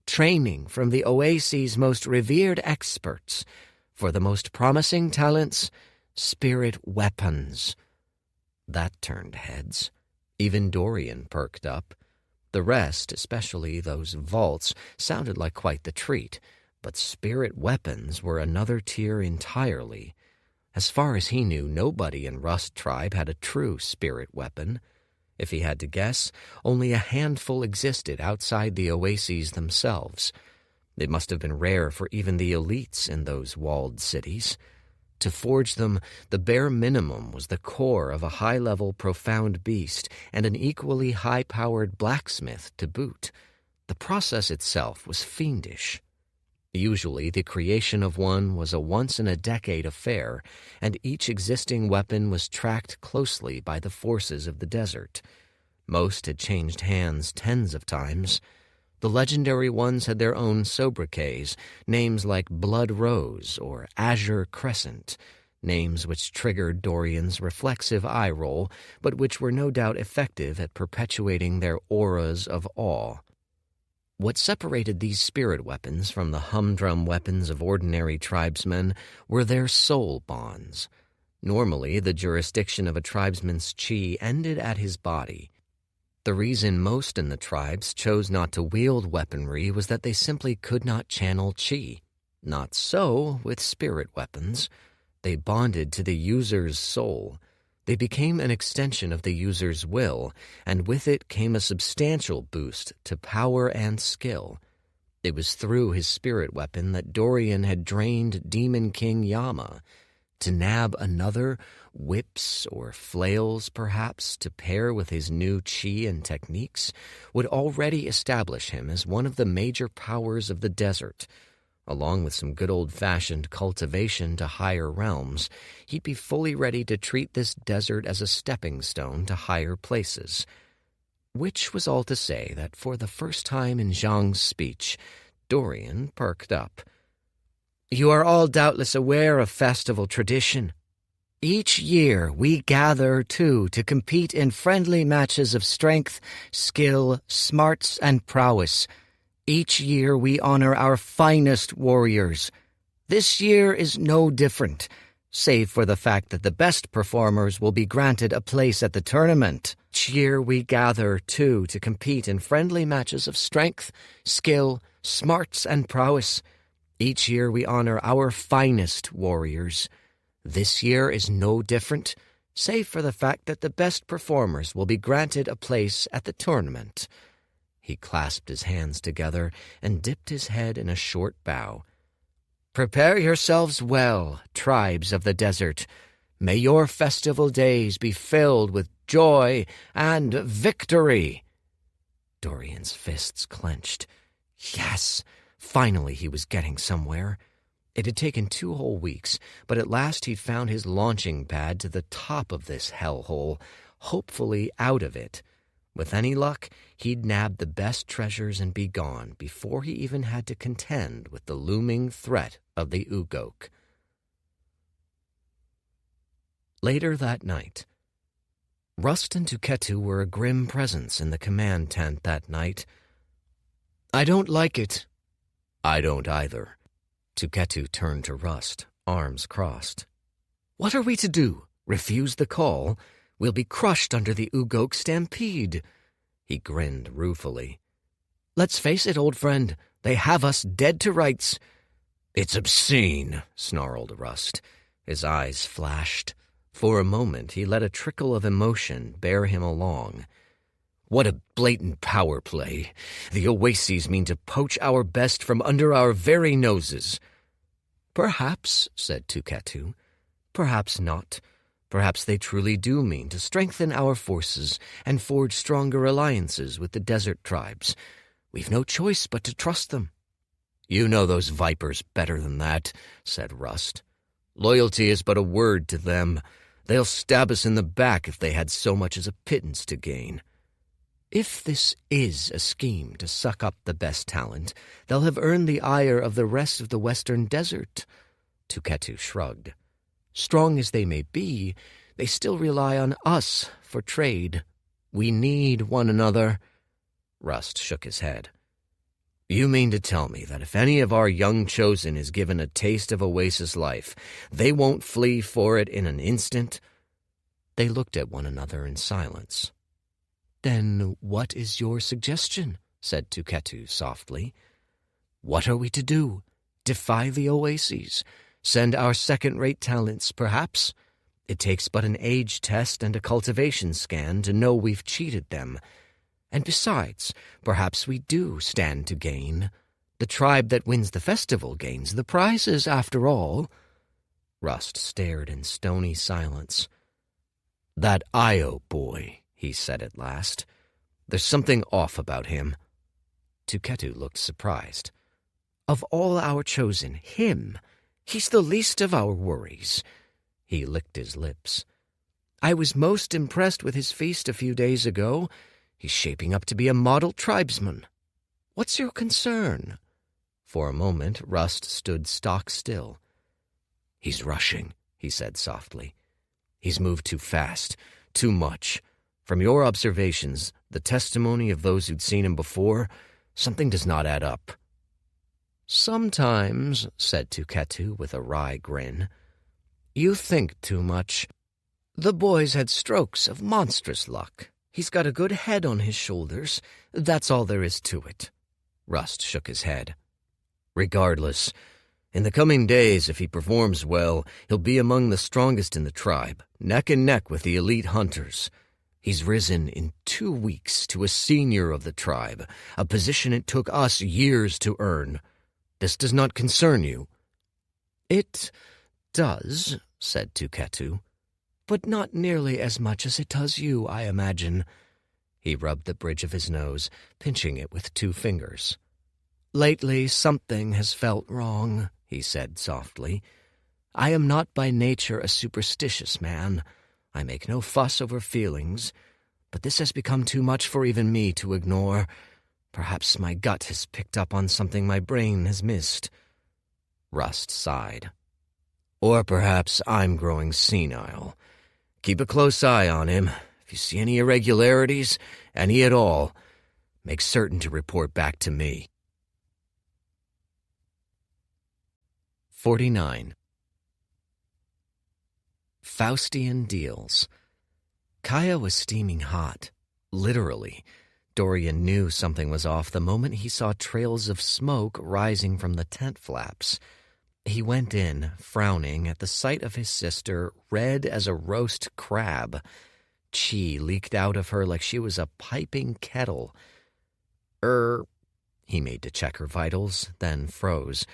training from the oasis' most revered experts. For the most promising talents, spirit weapons." That turned heads. Even Dorian perked up. The rest, especially those vaults, sounded like quite the treat, but spirit weapons were another tier entirely. As far as he knew, nobody in Rust Tribe had a true spirit weapon. If he had to guess, only a handful existed outside the oases themselves. It must have been rare for even the elites in those walled cities. To forge them, the bare minimum was the core of a high-level profound beast and an equally high-powered blacksmith to boot. The process itself was fiendish. Usually, the creation of one was a once-in-a-decade affair, and each existing weapon was tracked closely by the forces of the desert. Most had changed hands tens of times. The legendary ones had their own sobriquets, names like Blood Rose or Azure Crescent, names which triggered Dorian's reflexive eye roll, but which were no doubt effective at perpetuating their auras of awe. What separated these spirit weapons from the humdrum weapons of ordinary tribesmen were their soul bonds. Normally, the jurisdiction of a tribesman's chi ended at his body. The reason most in the tribes chose not to wield weaponry was that they simply could not channel chi. Not so with spirit weapons. They bonded to the user's soul. They became an extension of the user's will, and with it came a substantial boost to power and skill. It was through his spirit weapon that Dorian had drained Demon King Yama. To nab another, whips or flails perhaps, to pair with his new chi and techniques, would already establish him as one of the major powers of the desert. Along with some good old-fashioned cultivation to higher realms, he'd be fully ready to treat this desert as a stepping stone to higher places. Which was all to say that for the first time in Zhang's speech, Dorian perked up. "You are all doubtless aware of festival tradition. Each year we gather, too, to compete in friendly matches of strength, skill, smarts, and prowess. Each year we honor our finest warriors. This year is no different, save for the fact that the best performers will be granted a place at the tournament. Each year we gather, too, to compete in friendly matches of strength, skill, smarts, and prowess. Each year we honor our finest warriors. This year is no different, save for the fact that the best performers will be granted a place at the tournament." He clasped his hands together and dipped his head in a short bow. "Prepare yourselves well, tribes of the desert. May your festival days be filled with joy and victory." Dorian's fists clenched. Yes! Finally he was getting somewhere. It had taken 2 whole weeks, but at last he'd found his launching pad to the top of this hellhole, hopefully out of it. With any luck, he'd nab the best treasures and be gone before he even had to contend with the looming threat of the Ugok. Later that night, Rust and Tuketu were a grim presence in the command tent that night. "I don't like it." "I don't either." Tuketu turned to Rust, arms crossed. "What are we to do? Refuse the call? We'll be crushed under the Ugok stampede." He grinned ruefully. "Let's face it, old friend, they have us dead to rights." "It's obscene," snarled Rust. His eyes flashed. For a moment he let a trickle of emotion bear him along. "What a blatant power play. The Oases mean to poach our best from under our very noses." "Perhaps," said Tuketu. "Perhaps not. Perhaps they truly do mean to strengthen our forces and forge stronger alliances with the desert tribes. We've no choice but to trust them." "You know those vipers better than that," said Rust. "Loyalty is but a word to them. They'll stab us in the back if they had so much as a pittance to gain." "If this is a scheme to suck up the best talent, they'll have earned the ire of the rest of the western desert." Tuketu shrugged. "Strong as they may be, they still rely on us for trade. We need one another." Rust shook his head. "You mean to tell me that if any of our young chosen is given a taste of Oasis life, they won't flee for it in an instant?" They looked at one another in silence. "Then what is your suggestion?" said Tuketu softly. "What are we to do? Defy the Oases? Send our second-rate talents, perhaps? It takes but an age test and a cultivation scan to know we've cheated them. And besides, perhaps we do stand to gain. The tribe that wins the festival gains the prizes, after all." Rust stared in stony silence. "That Io boy," he said at last. "There's something off about him." Tuketu looked surprised. Of all our chosen, him. He's the least of our worries." He licked his lips. "I was most impressed with his feast a few days ago. He's shaping up to be a model tribesman. What's your concern?" For a moment, Rust stood stock still. "He's rushing," he said softly. "He's moved too fast, too much. From your observations, the testimony of those who'd seen him before, something does not add up." "Sometimes," said Tuketu with a wry grin, "you think too much. The boy's had strokes of monstrous luck. He's got a good head on his shoulders. That's all there is to it." Rust shook his head. "Regardless, in the coming days, if he performs well, he'll be among the strongest in the tribe, neck and neck with the elite hunters. He's risen in 2 weeks to a senior of the tribe, a position it took us years to earn. This does not concern you." "It does," said Tuketu, "but not nearly as much as it does you, I imagine." He rubbed the bridge of his nose, pinching it with 2 fingers. "Lately something has felt wrong," he said softly. "I am not by nature a superstitious man. I make no fuss over feelings, but this has become too much for even me to ignore. Perhaps my gut has picked up on something my brain has missed." Rust sighed. "Or perhaps I'm growing senile. Keep a close eye on him. If you see any irregularities, any at all, make certain to report back to me." 49. Faustian Deals. Kaya was steaming hot. Literally. Dorian knew something was off the moment he saw trails of smoke rising from the tent flaps. He went in, frowning at the sight of his sister, red as a roast crab. Chi leaked out of her like she was a piping kettle. He made to check her vitals, then froze.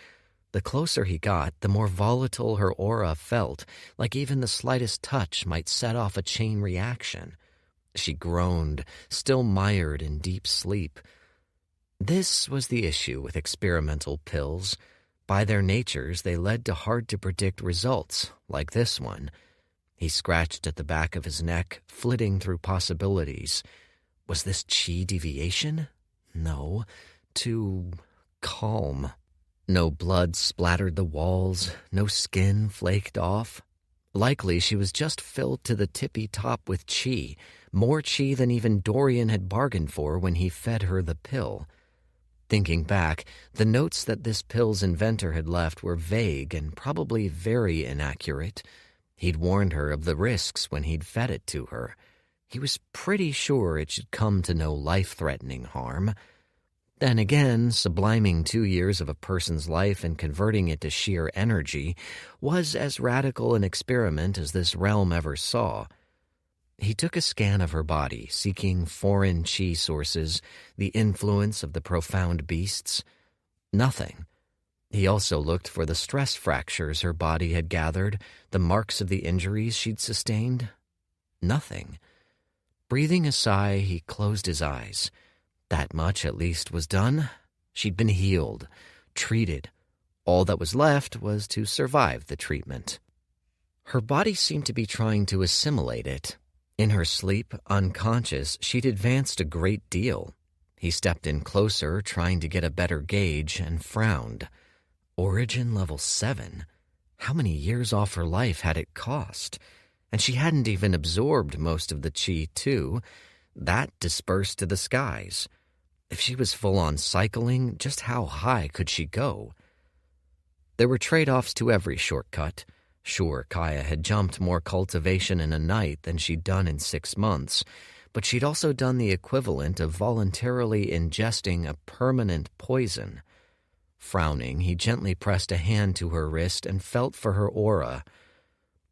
The closer he got, the more volatile her aura felt, like even the slightest touch might set off a chain reaction. She groaned, still mired in deep sleep. This was the issue with experimental pills. By their natures, they led to hard-to-predict results, like this one. He scratched at the back of his neck, flitting through possibilities. Was this chi deviation? No. Too calm. No blood splattered the walls, no skin flaked off. Likely she was just filled to the tippy top with chi, more chi than even Dorian had bargained for when he fed her the pill. Thinking back, the notes that this pill's inventor had left were vague and probably very inaccurate. He'd warned her of the risks when he'd fed it to her. He was pretty sure it should come to no life-threatening harm. Then again, subliming 2 years of a person's life and converting it to sheer energy was as radical an experiment as this realm ever saw. He took a scan of her body, seeking foreign chi sources, the influence of the profound beasts. Nothing. He also looked for the stress fractures her body had gathered, the marks of the injuries she'd sustained. Nothing. Breathing a sigh, he closed his eyes. That much, at least, was done. She'd been healed, treated. All that was left was to survive the treatment. Her body seemed to be trying to assimilate it. In her sleep, unconscious, she'd advanced a great deal. He stepped in closer, trying to get a better gauge, and frowned. Origin level 7? How many years off her life had it cost? And she hadn't even absorbed most of the chi, too. That dispersed to the skies. If she was full-on cycling, just how high could she go? There were trade-offs to every shortcut. Sure, Kaya had jumped more cultivation in a night than she'd done in 6 months, but she'd also done the equivalent of voluntarily ingesting a permanent poison. Frowning, he gently pressed a hand to her wrist and felt for her aura.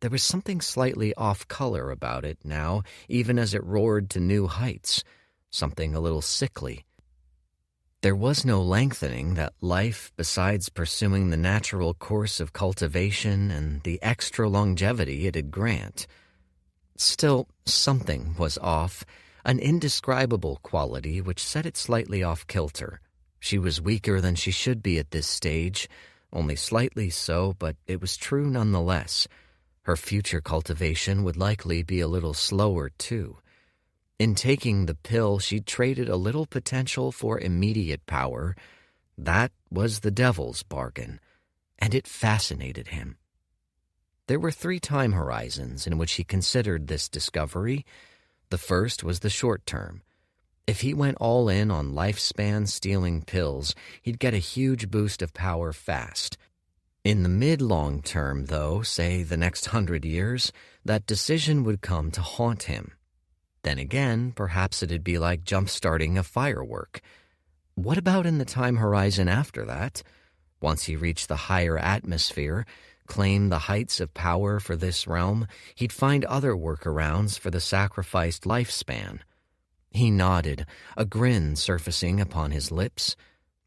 There was something slightly off-color about it now, even as it roared to new heights, something a little sickly. There was no lengthening that life, besides pursuing the natural course of cultivation and the extra longevity it'd grant. Still, something was off, an indescribable quality which set it slightly off kilter. She was weaker than she should be at this stage, only slightly so, but it was true nonetheless. Her future cultivation would likely be a little slower, too. In taking the pill, she traded a little potential for immediate power. That was the devil's bargain, and it fascinated him. There were 3 time horizons in which he considered this discovery. The first was the short term. If he went all in on lifespan-stealing pills, he'd get a huge boost of power fast. In the mid-long term, though, say the next 100 years, that decision would come to haunt him. Then again, perhaps it'd be like jump-starting a firework. What about in the time horizon after that? Once he reached the higher atmosphere, claimed the heights of power for this realm, he'd find other workarounds for the sacrificed lifespan. He nodded, a grin surfacing upon his lips.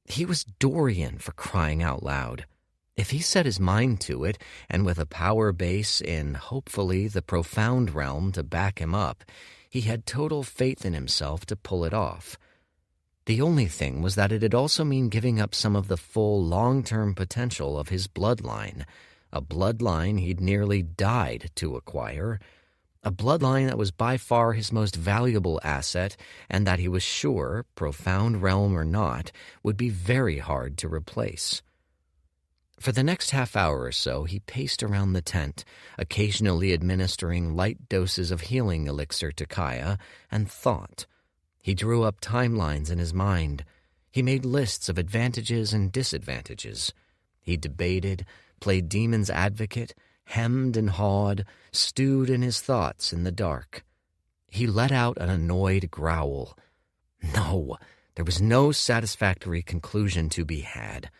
He was Dorian, for crying out loud. If he set his mind to it, and with a power base in, hopefully, the profound realm to back him up, he had total faith in himself to pull it off. The only thing was that it'd also mean giving up some of the full long-term potential of his bloodline, a bloodline he'd nearly died to acquire, a bloodline that was by far his most valuable asset and that he was sure, profound realm or not, would be very hard to replace. For the next half hour or so, he paced around the tent, occasionally administering light doses of healing elixir to Kaya, and thought. He drew up timelines in his mind. He made lists of advantages and disadvantages. He debated, played demon's advocate, hemmed and hawed, stewed in his thoughts in the dark. He let out an annoyed growl. No, there was no satisfactory conclusion to be had.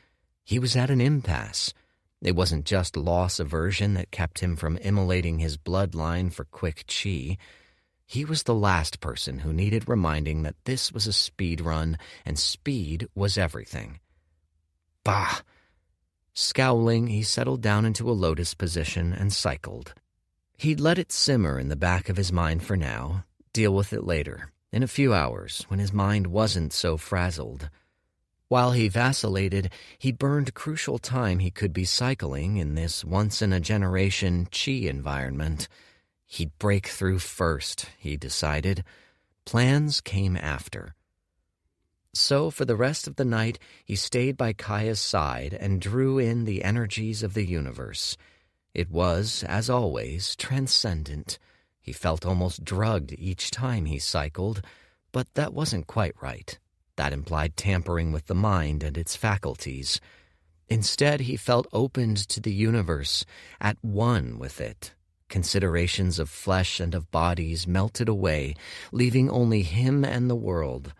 He was at an impasse. It wasn't just loss aversion that kept him from immolating his bloodline for quick chi. He was the last person who needed reminding that this was a speed run, and speed was everything. Bah! Scowling, he settled down into a lotus position and cycled. He'd let it simmer in the back of his mind for now, deal with it later, in a few hours, when his mind wasn't so frazzled. While he vacillated, he burned crucial time he could be cycling in this once-in-a-generation chi environment. He'd break through first, he decided. Plans came after. So, for the rest of the night, he stayed by Kaya's side and drew in the energies of the universe. It was, as always, transcendent. He felt almost drugged each time he cycled, but that wasn't quite right. That implied tampering with the mind and its faculties. Instead, he felt opened to the universe, at one with it. Considerations of flesh and of bodies melted away, leaving only him and the world.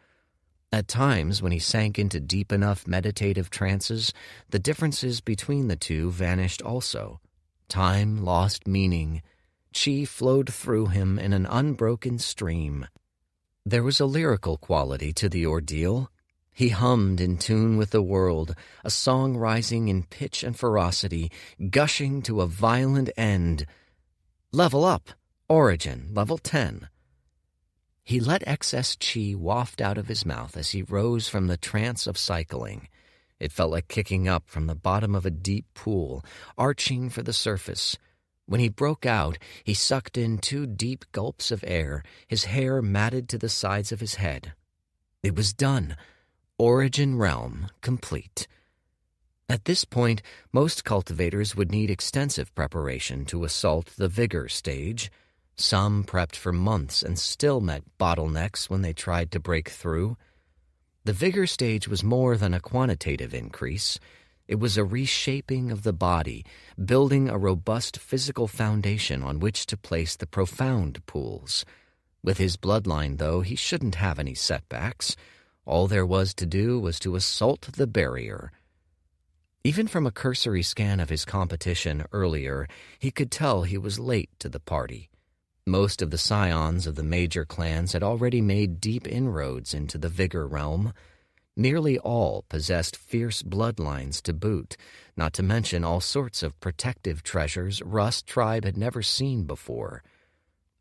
At times, when he sank into deep enough meditative trances, the differences between the two vanished also. Time lost meaning. Chi flowed through him in an unbroken stream. There was a lyrical quality to the ordeal. He hummed in tune with the world, a song rising in pitch and ferocity, gushing to a violent end. Level up. Origin, level 10. He let excess chi waft out of his mouth as he rose from the trance of cycling. It felt like kicking up from the bottom of a deep pool, arching for the surface. When he broke out, he sucked in 2 deep gulps of air, his hair matted to the sides of his head. It was done. Origin realm complete. At this point, most cultivators would need extensive preparation to assault the vigor stage. Some prepped for months and still met bottlenecks when they tried to break through. The vigor stage was more than a quantitative increase. It was a reshaping of the body, building a robust physical foundation on which to place the profound pools. With his bloodline, though, he shouldn't have any setbacks. All there was to do was to assault the barrier. Even from a cursory scan of his competition earlier, he could tell he was late to the party. Most of the scions of the major clans had already made deep inroads into the vigor realm. Nearly all possessed fierce bloodlines to boot, not to mention all sorts of protective treasures Rust tribe had never seen before.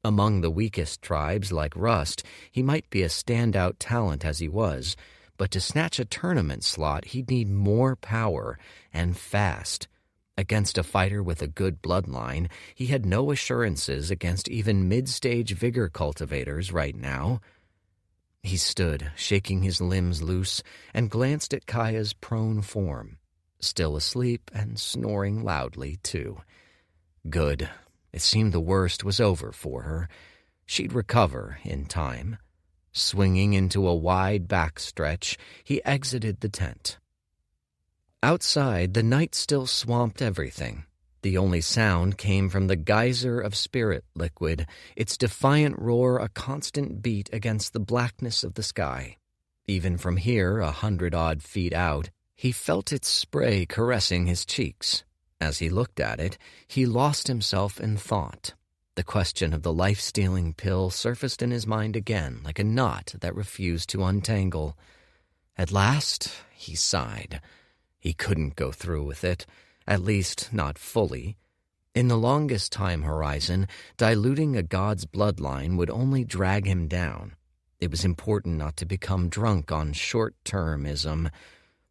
Among the weakest tribes, like Rust, he might be a standout talent as he was, but to snatch a tournament slot, he'd need more power, and fast. Against a fighter with a good bloodline, he had no assurances against even mid-stage vigor cultivators right now. He stood, shaking his limbs loose, and glanced at Kaya's prone form. Still asleep and snoring loudly, too. Good. It seemed the worst was over for her. She'd recover in time. Swinging into a wide backstretch, he exited the tent. Outside, the night still swamped everything. The only sound came from the geyser of spirit liquid, its defiant roar a constant beat against the blackness of the sky. Even from here, 100-odd feet out, he felt its spray caressing his cheeks. As he looked at it, he lost himself in thought. The question of the life-stealing pill surfaced in his mind again like a knot that refused to untangle. At last, he sighed. He couldn't go through with it. At least, not fully. In the longest time horizon, diluting a god's bloodline would only drag him down. It was important not to become drunk on short-termism.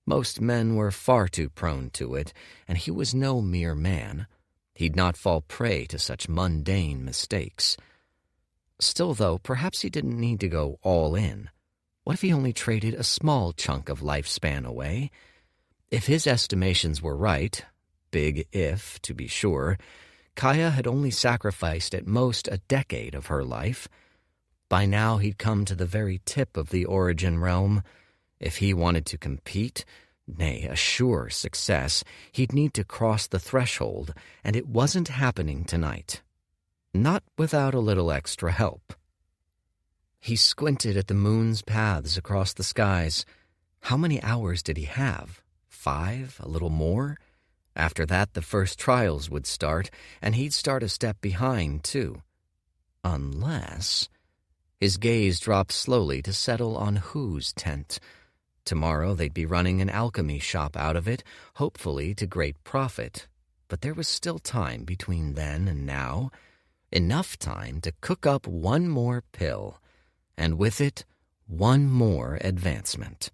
Most men were far too prone to it, and he was no mere man. He'd not fall prey to such mundane mistakes. Still, though, perhaps he didn't need to go all in. What if he only traded a small chunk of lifespan away? If his estimations were right, big if, to be sure, Kaya had only sacrificed at most a decade of her life. By now he'd come to the very tip of the origin realm. If he wanted to compete, nay, assure success, he'd need to cross the threshold, and it wasn't happening tonight. Not without a little extra help. He squinted at the moon's paths across the skies. How many hours did he have? 5? A little more? After that, the first trials would start, and he'd start a step behind, too. Unless... His gaze dropped slowly to settle on whose tent. Tomorrow they'd be running an alchemy shop out of it, hopefully to great profit. But there was still time between then and now. Enough time to cook up one more pill, and with it, one more advancement.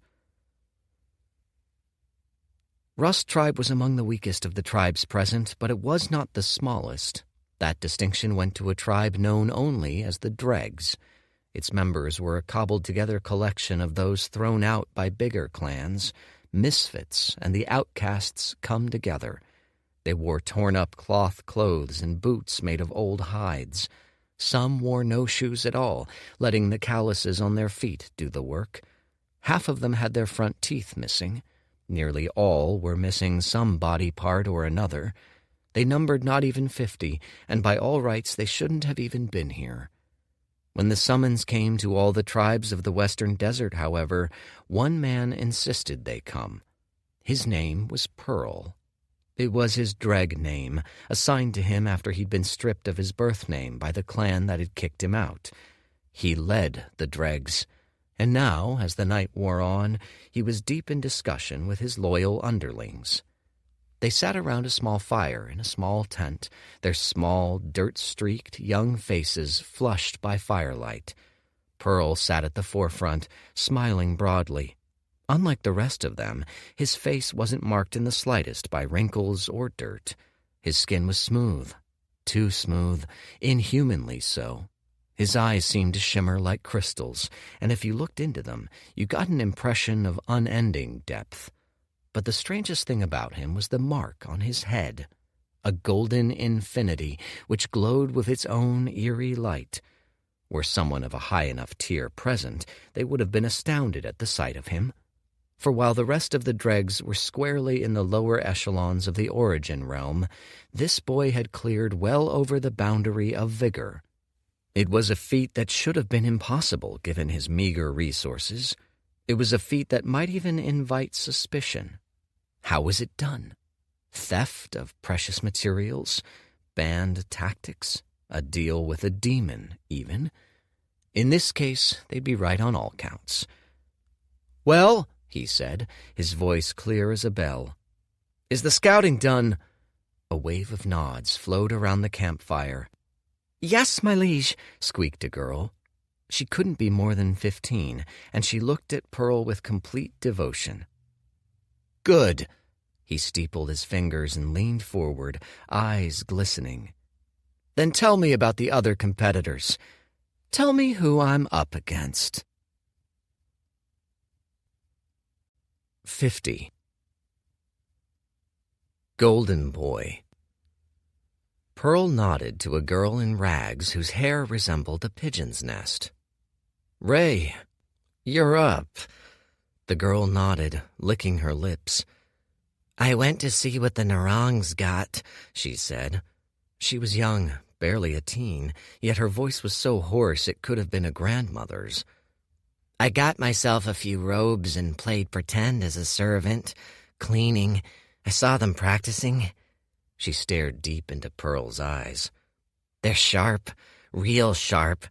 Rust Tribe was among the weakest of the tribes present, but it was not the smallest. That distinction went to a tribe known only as the Dregs. Its members were a cobbled-together collection of those thrown out by bigger clans, misfits and the outcasts come together. They wore torn-up cloth clothes and boots made of old hides. Some wore no shoes at all, letting the calluses on their feet do the work. Half of them had their front teeth missing. Nearly all were missing some body part or another. They numbered not even 50, and by all rights they shouldn't have even been here. When the summons came to all the tribes of the Western Desert, however, one man insisted they come. His name was Pearl. It was his Dreg name, assigned to him after he'd been stripped of his birth name by the clan that had kicked him out. He led the Dregs. And now, as the night wore on, he was deep in discussion with his loyal underlings. They sat around a small fire in a small tent, their small, dirt-streaked young faces flushed by firelight. Pearl sat at the forefront, smiling broadly. Unlike the rest of them, his face wasn't marked in the slightest by wrinkles or dirt. His skin was smooth, too smooth, inhumanly so. His eyes seemed to shimmer like crystals, and if you looked into them, you got an impression of unending depth. But the strangest thing about him was the mark on his head, a golden infinity which glowed with its own eerie light. Were someone of a high enough tier present, they would have been astounded at the sight of him. For while the rest of the Dregs were squarely in the lower echelons of the origin realm, this boy had cleared well over the boundary of vigor. It was a feat that should have been impossible given his meager resources. It was a feat that might even invite suspicion. How was it done? Theft of precious materials? Band tactics? A deal with a demon, even? In this case, they'd be right on all counts. "Well," he said, his voice clear as a bell, "is the scouting done?" A wave of nods flowed around the campfire. "Yes, my liege," squeaked a girl. She couldn't be more than 15, and she looked at Pearl with complete devotion. "Good." He steepled his fingers and leaned forward, eyes glistening. "Then tell me about the other competitors. Tell me who I'm up against." 50. Golden Boy. Pearl nodded to a girl in rags whose hair resembled a pigeon's nest. "Ray, you're up." The girl nodded, licking her lips. "I went to see what the Narangs got," she said. She was young, barely a teen, yet her voice was so hoarse it could have been a grandmother's. "I got myself a few robes and played pretend as a servant, cleaning. I saw them practicing." She stared deep into Pearl's eyes. "They're sharp, real sharp.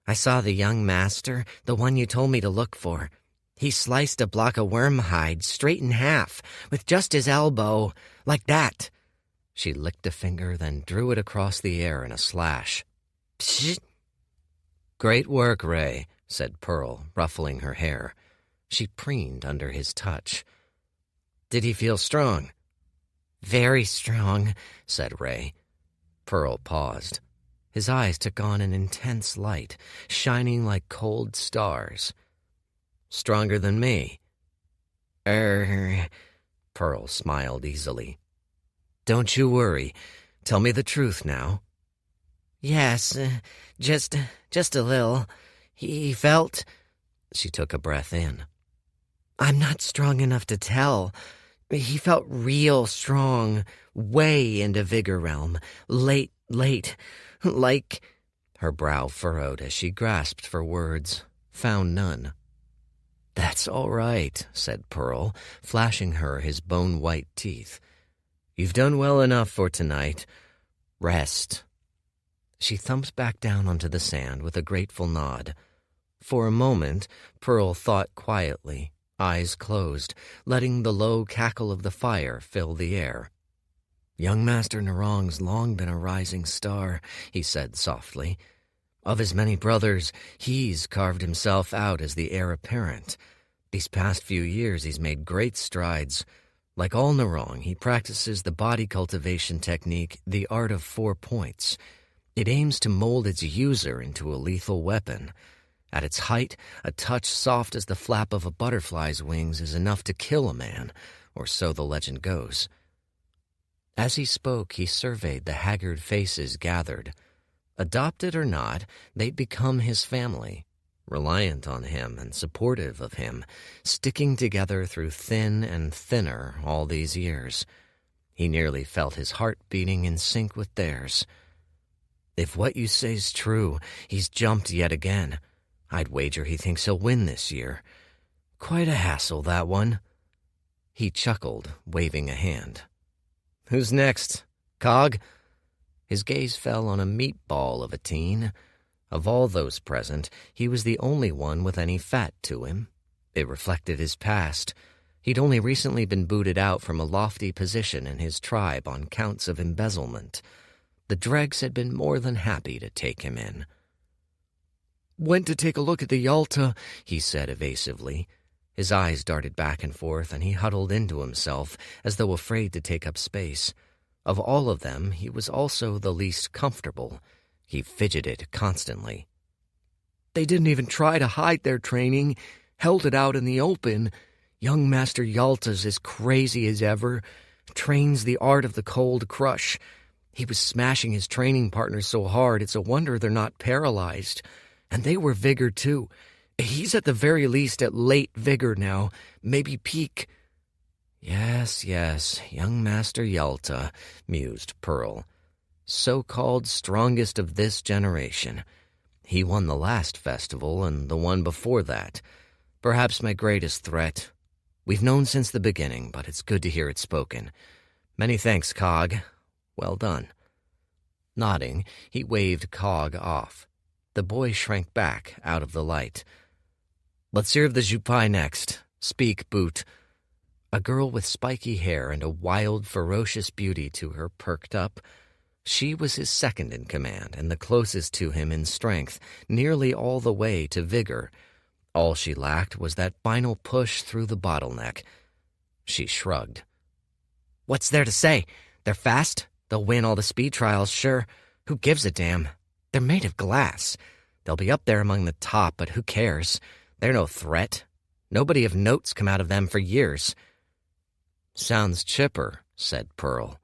I saw the young master, the one you told me to look for. He sliced a block of worm hide straight in half, with just his elbow, like that." She licked a finger, then drew it across the air in a slash. "Psst." "Great work, Ray," said Pearl, ruffling her hair. She preened under his touch. "Did he feel strong?" "Very strong," said Ray. Pearl paused. His eyes took on an intense light, shining like cold stars. "Stronger than me?" Pearl smiled easily. "Don't you worry. Tell me the truth now." "Yes, just a little. He felt—" She took a breath in. "I'm not strong enough to tell. He felt real strong, way into Vigor Realm. Late, like—" Her brow furrowed as she grasped for words, found none. "That's all right," said Pearl, flashing her his bone-white teeth. "You've done well enough for tonight. Rest." She thumped back down onto the sand with a grateful nod. For a moment, Pearl thought quietly, eyes closed, letting the low cackle of the fire fill the air. "Young Master Narong's long been a rising star," he said softly. "Of his many brothers, he's carved himself out as the heir apparent. These past few years he's made great strides. Like all Narong, he practices the body cultivation technique, the art of 4 points. It aims to mold its user into a lethal weapon. At its height, a touch soft as the flap of a butterfly's wings is enough to kill a man, or so the legend goes." As he spoke, he surveyed the haggard faces gathered. Adopted or not, they'd become his family, reliant on him and supportive of him, sticking together through thin and thinner all these years. He nearly felt his heart beating in sync with theirs. "If what you say's true, he's jumped yet again. I'd wager he thinks he'll win this year. Quite a hassle, that one." He chuckled, waving a hand. "Who's next? Cog?" His gaze fell on a meatball of a teen. Of all those present, he was the only one with any fat to him. It reflected his past. He'd only recently been booted out from a lofty position in his tribe on counts of embezzlement. The dregs had been more than happy to take him in. "Went to take a look at the Yalta," he said evasively. His eyes darted back and forth, and he huddled into himself, as though afraid to take up space. Of all of them, he was also the least comfortable. He fidgeted constantly. "They didn't even try to hide their training, held it out in the open. Young Master Yalta's as crazy as ever, trains the art of the cold crush. He was smashing his training partners so hard it's a wonder they're not paralyzed. And they were vigor, too. He's at the very least at late vigor now, maybe peak." Yes, young Master Yalta," mused Pearl. "So-called strongest of this generation. He won the last festival and the one before that. Perhaps my greatest threat. We've known since the beginning, but it's good to hear it spoken. Many thanks, Cog. Well done." Nodding, he waved Cog off. The boy shrank back out of the light. "Let's hear of the Jupai next. Speak, Boot." A girl with spiky hair and a wild, ferocious beauty to her perked up. She was his second in command and the closest to him in strength, nearly all the way to vigor. All she lacked was that final push through the bottleneck. She shrugged. "What's there to say? They're fast. They'll win all the speed trials, sure. Who gives a damn? They're made of glass. They'll be up there among the top, but who cares? They're no threat. Nobody of note's come out of them for years." "Sounds chipper," said Pearl.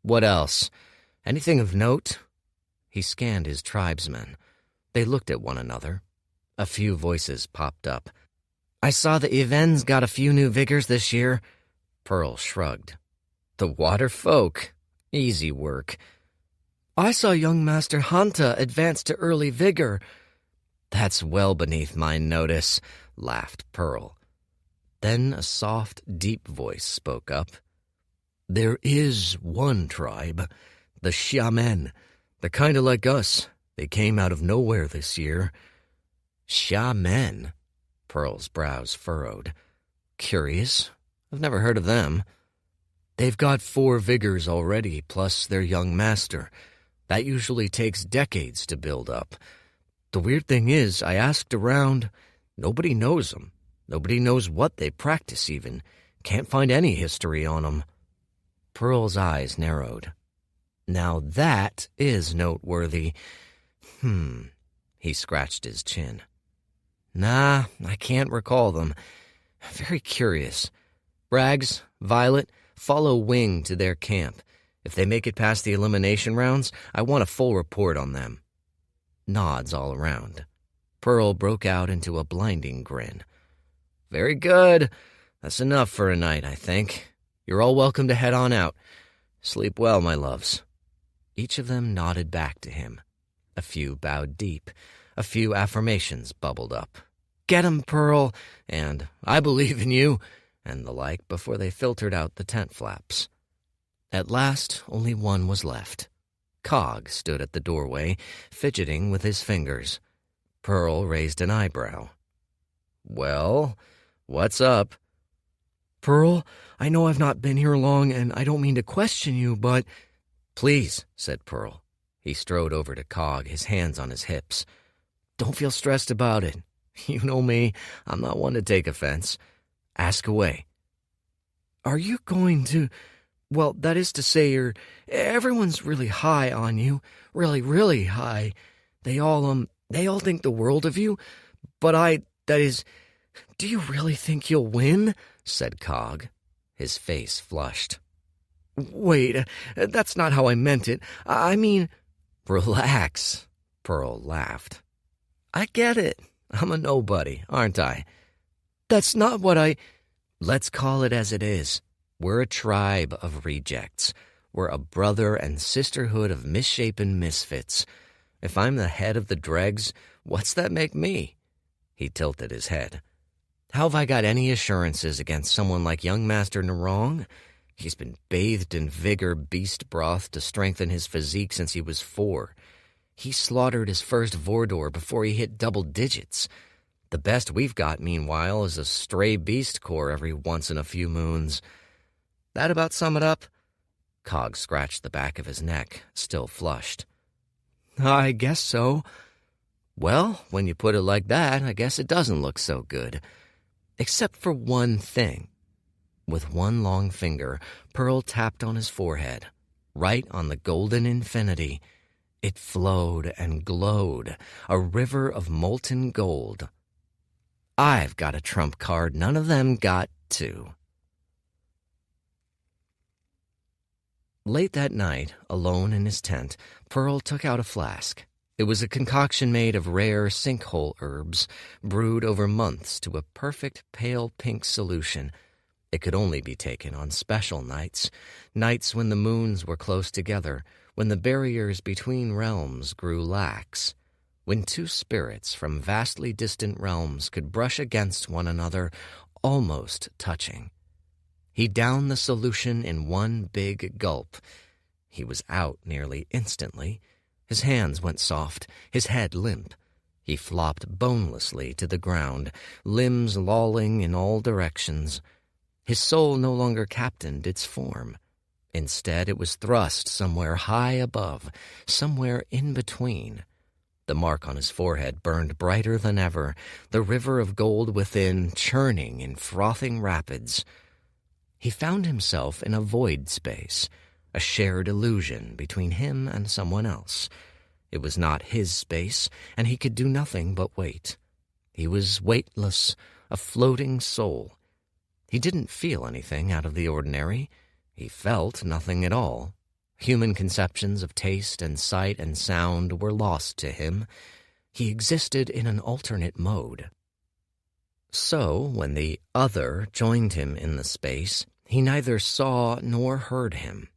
"What else? Anything of note?" He scanned his tribesmen. They looked at one another. A few voices popped up. "I saw the Evens got a few new vigors this year." Pearl shrugged. "The water folk. Easy work." "I saw young Master Hanta advance to early vigor." "That's well beneath my notice," laughed Pearl. Then a soft, deep voice spoke up. "There is one tribe, the Xiamen. They're kinda like us. They came out of nowhere this year." "Xiamen?" Pearl's brows furrowed. "Curious. I've never heard of them." "They've got 4 vigors already, plus their young master. That usually takes decades to build up. The weird thing is, I asked around. Nobody knows them. Nobody knows what they practice even. Can't find any history on them." Pearl's eyes narrowed. "Now that is noteworthy. He scratched his chin. "Nah, I can't recall them. Very curious. Rags, Violet, follow Wing to their camp. If they make it past the elimination rounds, I want a full report on them." Nods all around. Pearl broke out into a blinding grin. "Very good. That's enough for a night, I think. You're all welcome to head on out. Sleep well, my loves." Each of them nodded back to him. A few bowed deep. A few affirmations bubbled up. "Get 'em, Pearl," and "I believe in you," and the like before they filtered out the tent flaps. At last, only one was left. Cog stood at the doorway, fidgeting with his fingers. Pearl raised an eyebrow. "Well, what's up?" "Pearl, I know I've not been here long, and I don't mean to question you, but—" "Please," said Pearl. He strode over to Cog, his hands on his hips. "Don't feel stressed about it. You know me, I'm not one to take offense. Ask away." "Are you going to... Well, that is to say, everyone's really high on you. Really, really high. They all think the world of you. But that is... Do you really think you'll win?" said Cog. His face flushed. "Wait, that's not how I meant it. I mean..." "Relax," Pearl laughed. "I get it. I'm a nobody, aren't I?" "That's not what I..." "Let's call it as it is. We're a tribe of rejects. We're a brother and sisterhood of misshapen misfits. If I'm the head of the dregs, what's that make me?" He tilted his head. "How have I got any assurances against someone like young Master Narong? He's been bathed in vigor beast broth to strengthen his physique since he was 4. He slaughtered his first Vordor before he hit double digits. The best we've got, meanwhile, is a stray beast core every once in a few moons. That about sum it up?" Cog scratched the back of his neck, still flushed. "I guess so." "Well, when you put it like that, I guess it doesn't look so good. Except for one thing." With one long finger, Pearl tapped on his forehead, right on the golden infinity. It flowed and glowed, a river of molten gold. "I've got a trump card none of them got, too." Late that night, alone in his tent, Pearl took out a flask. It was a concoction made of rare sinkhole herbs, brewed over months to a perfect pale pink solution. It could only be taken on special nights, nights when the moons were close together, when the barriers between realms grew lax, when two spirits from vastly distant realms could brush against one another, almost touching. He downed the solution in one big gulp. He was out nearly instantly. His hands went soft, his head limp. He flopped bonelessly to the ground, limbs lolling in all directions. His soul no longer captained its form. Instead, it was thrust somewhere high above, somewhere in between. The mark on his forehead burned brighter than ever, the river of gold within churning in frothing rapids. He found himself in a void space, a shared illusion between him and someone else. It was not his space, and he could do nothing but wait. He was weightless, a floating soul. He didn't feel anything out of the ordinary. He felt nothing at all. Human conceptions of taste and sight and sound were lost to him. He existed in an alternate mode. So, when the other joined him in the space, he neither saw nor heard him.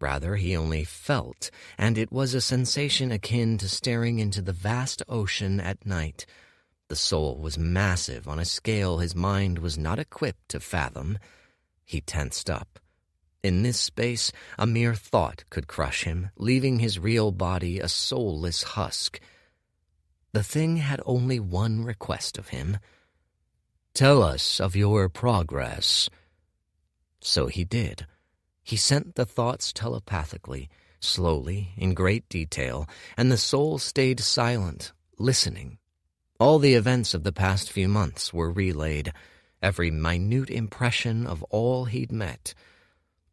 Rather, he only felt, and it was a sensation akin to staring into the vast ocean at night. The soul was massive on a scale his mind was not equipped to fathom. He tensed up. In this space, a mere thought could crush him, leaving his real body a soulless husk. The thing had only one request of him. "Tell us of your progress." So he did. He sent the thoughts telepathically, slowly, in great detail, and the soul stayed silent, listening. All the events of the past few months were relayed, every minute impression of all he'd met.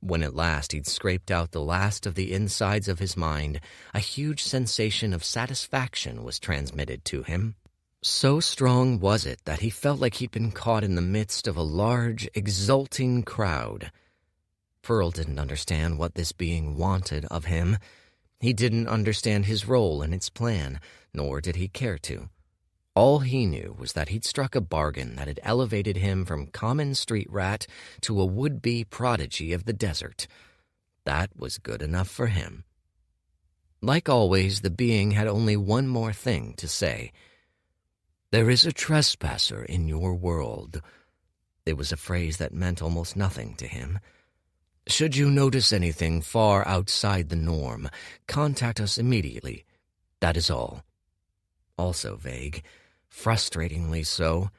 When at last he'd scraped out the last of the insides of his mind, a huge sensation of satisfaction was transmitted to him. So strong was it that he felt like he'd been caught in the midst of a large, exulting crowd. Pearl didn't understand what this being wanted of him. He didn't understand his role in its plan, nor did he care to. All he knew was that he'd struck a bargain that had elevated him from common street rat to a would-be prodigy of the desert. That was good enough for him. Like always, the being had only one more thing to say. "There is a trespasser in your world." It was a phrase that meant almost nothing to him. "Should you notice anything far outside the norm, contact us immediately. That is all." Also vague, frustratingly so.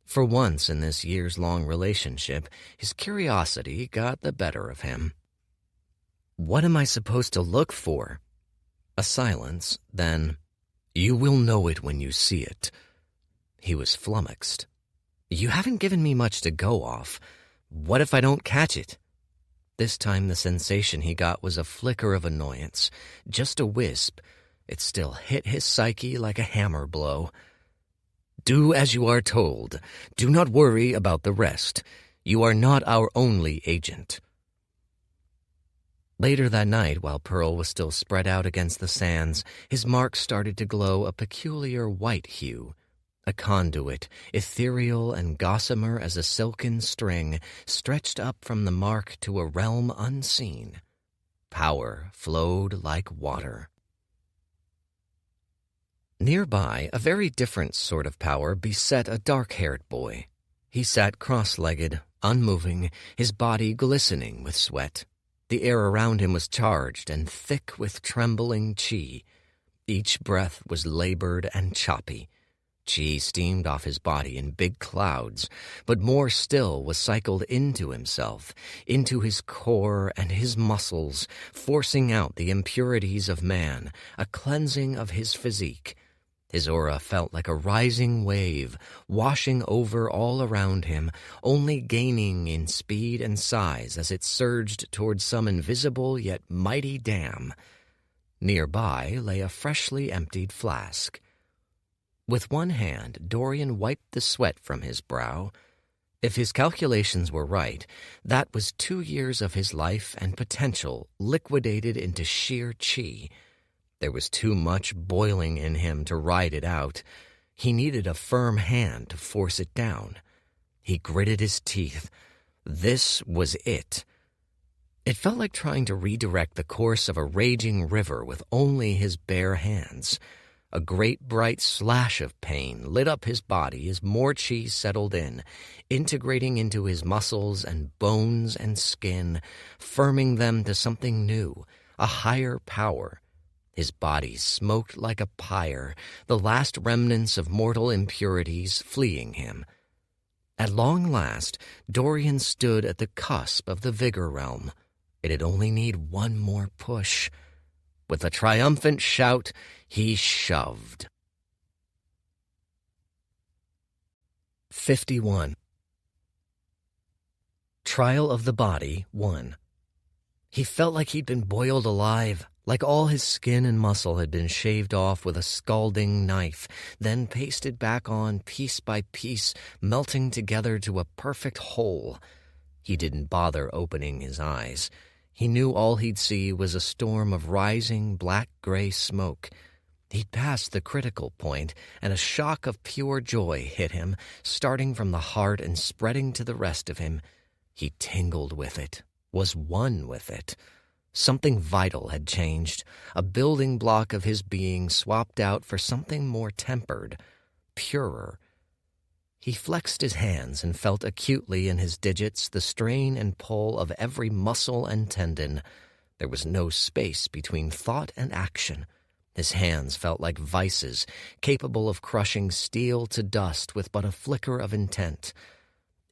For once in this years-long relationship, his curiosity got the better of him. "What am I supposed to look for?" A silence, then, "You will know it when you see it." He was flummoxed. "You haven't given me much to go off. What if I don't catch it?" This time the sensation he got was a flicker of annoyance, just a wisp. It still hit his psyche like a hammer blow. "Do as you are told. Do not worry about the rest. You are not our only agent." Later that night, while Pearl was still spread out against the sands, his mark started to glow a peculiar white hue. A conduit, ethereal and gossamer as a silken string, stretched up from the mark to a realm unseen. Power flowed like water. Nearby, a very different sort of power beset a dark-haired boy. He sat cross-legged, unmoving, his body glistening with sweat. The air around him was charged and thick with trembling chi. Each breath was labored and choppy. Chi steamed off his body in big clouds, but more still was cycled into himself, into his core and his muscles, forcing out the impurities of man, a cleansing of his physique. His aura felt like a rising wave, washing over all around him, only gaining in speed and size as it surged towards some invisible yet mighty dam. Nearby lay a freshly emptied flask. With one hand, Dorian wiped the sweat from his brow. If his calculations were right, that was 2 years of his life and potential liquidated into sheer chi. There was too much boiling in him to ride it out. He needed a firm hand to force it down. He gritted his teeth. This was it. It felt like trying to redirect the course of a raging river with only his bare hands. A great bright slash of pain lit up his body as more chi settled in, integrating into his muscles and bones and skin, firming them to something new, a higher power. His body smoked like a pyre, the last remnants of mortal impurities fleeing him. At long last, Dorian stood at the cusp of the vigor realm. It'd only need one more push. With a triumphant shout, he shoved. 51. Trial of the Body 1. He felt like he'd been boiled alive, like all his skin and muscle had been shaved off with a scalding knife, then pasted back on piece by piece, melting together to a perfect whole. He didn't bother opening his eyes. He knew all he'd see was a storm of rising black-gray smoke. He'd passed the critical point, and a shock of pure joy hit him, starting from the heart and spreading to the rest of him. He tingled with it, was one with it. Something vital had changed, a building block of his being swapped out for something more tempered, purer. He flexed his hands and felt acutely in his digits the strain and pull of every muscle and tendon. There was no space between thought and action. His hands felt like vices, capable of crushing steel to dust with but a flicker of intent.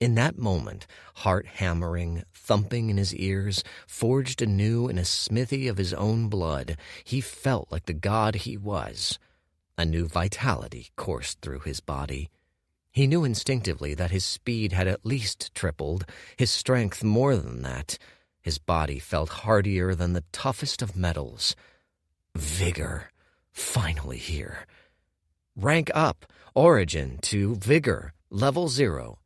In that moment, heart hammering, thumping in his ears, forged anew in a smithy of his own blood, he felt like the god he was. A new vitality coursed through his body. He knew instinctively that his speed had at least tripled, his strength more than that. His body felt hardier than the toughest of metals. Vigor. Finally here. Rank up. Origin to Vigor. Level 0.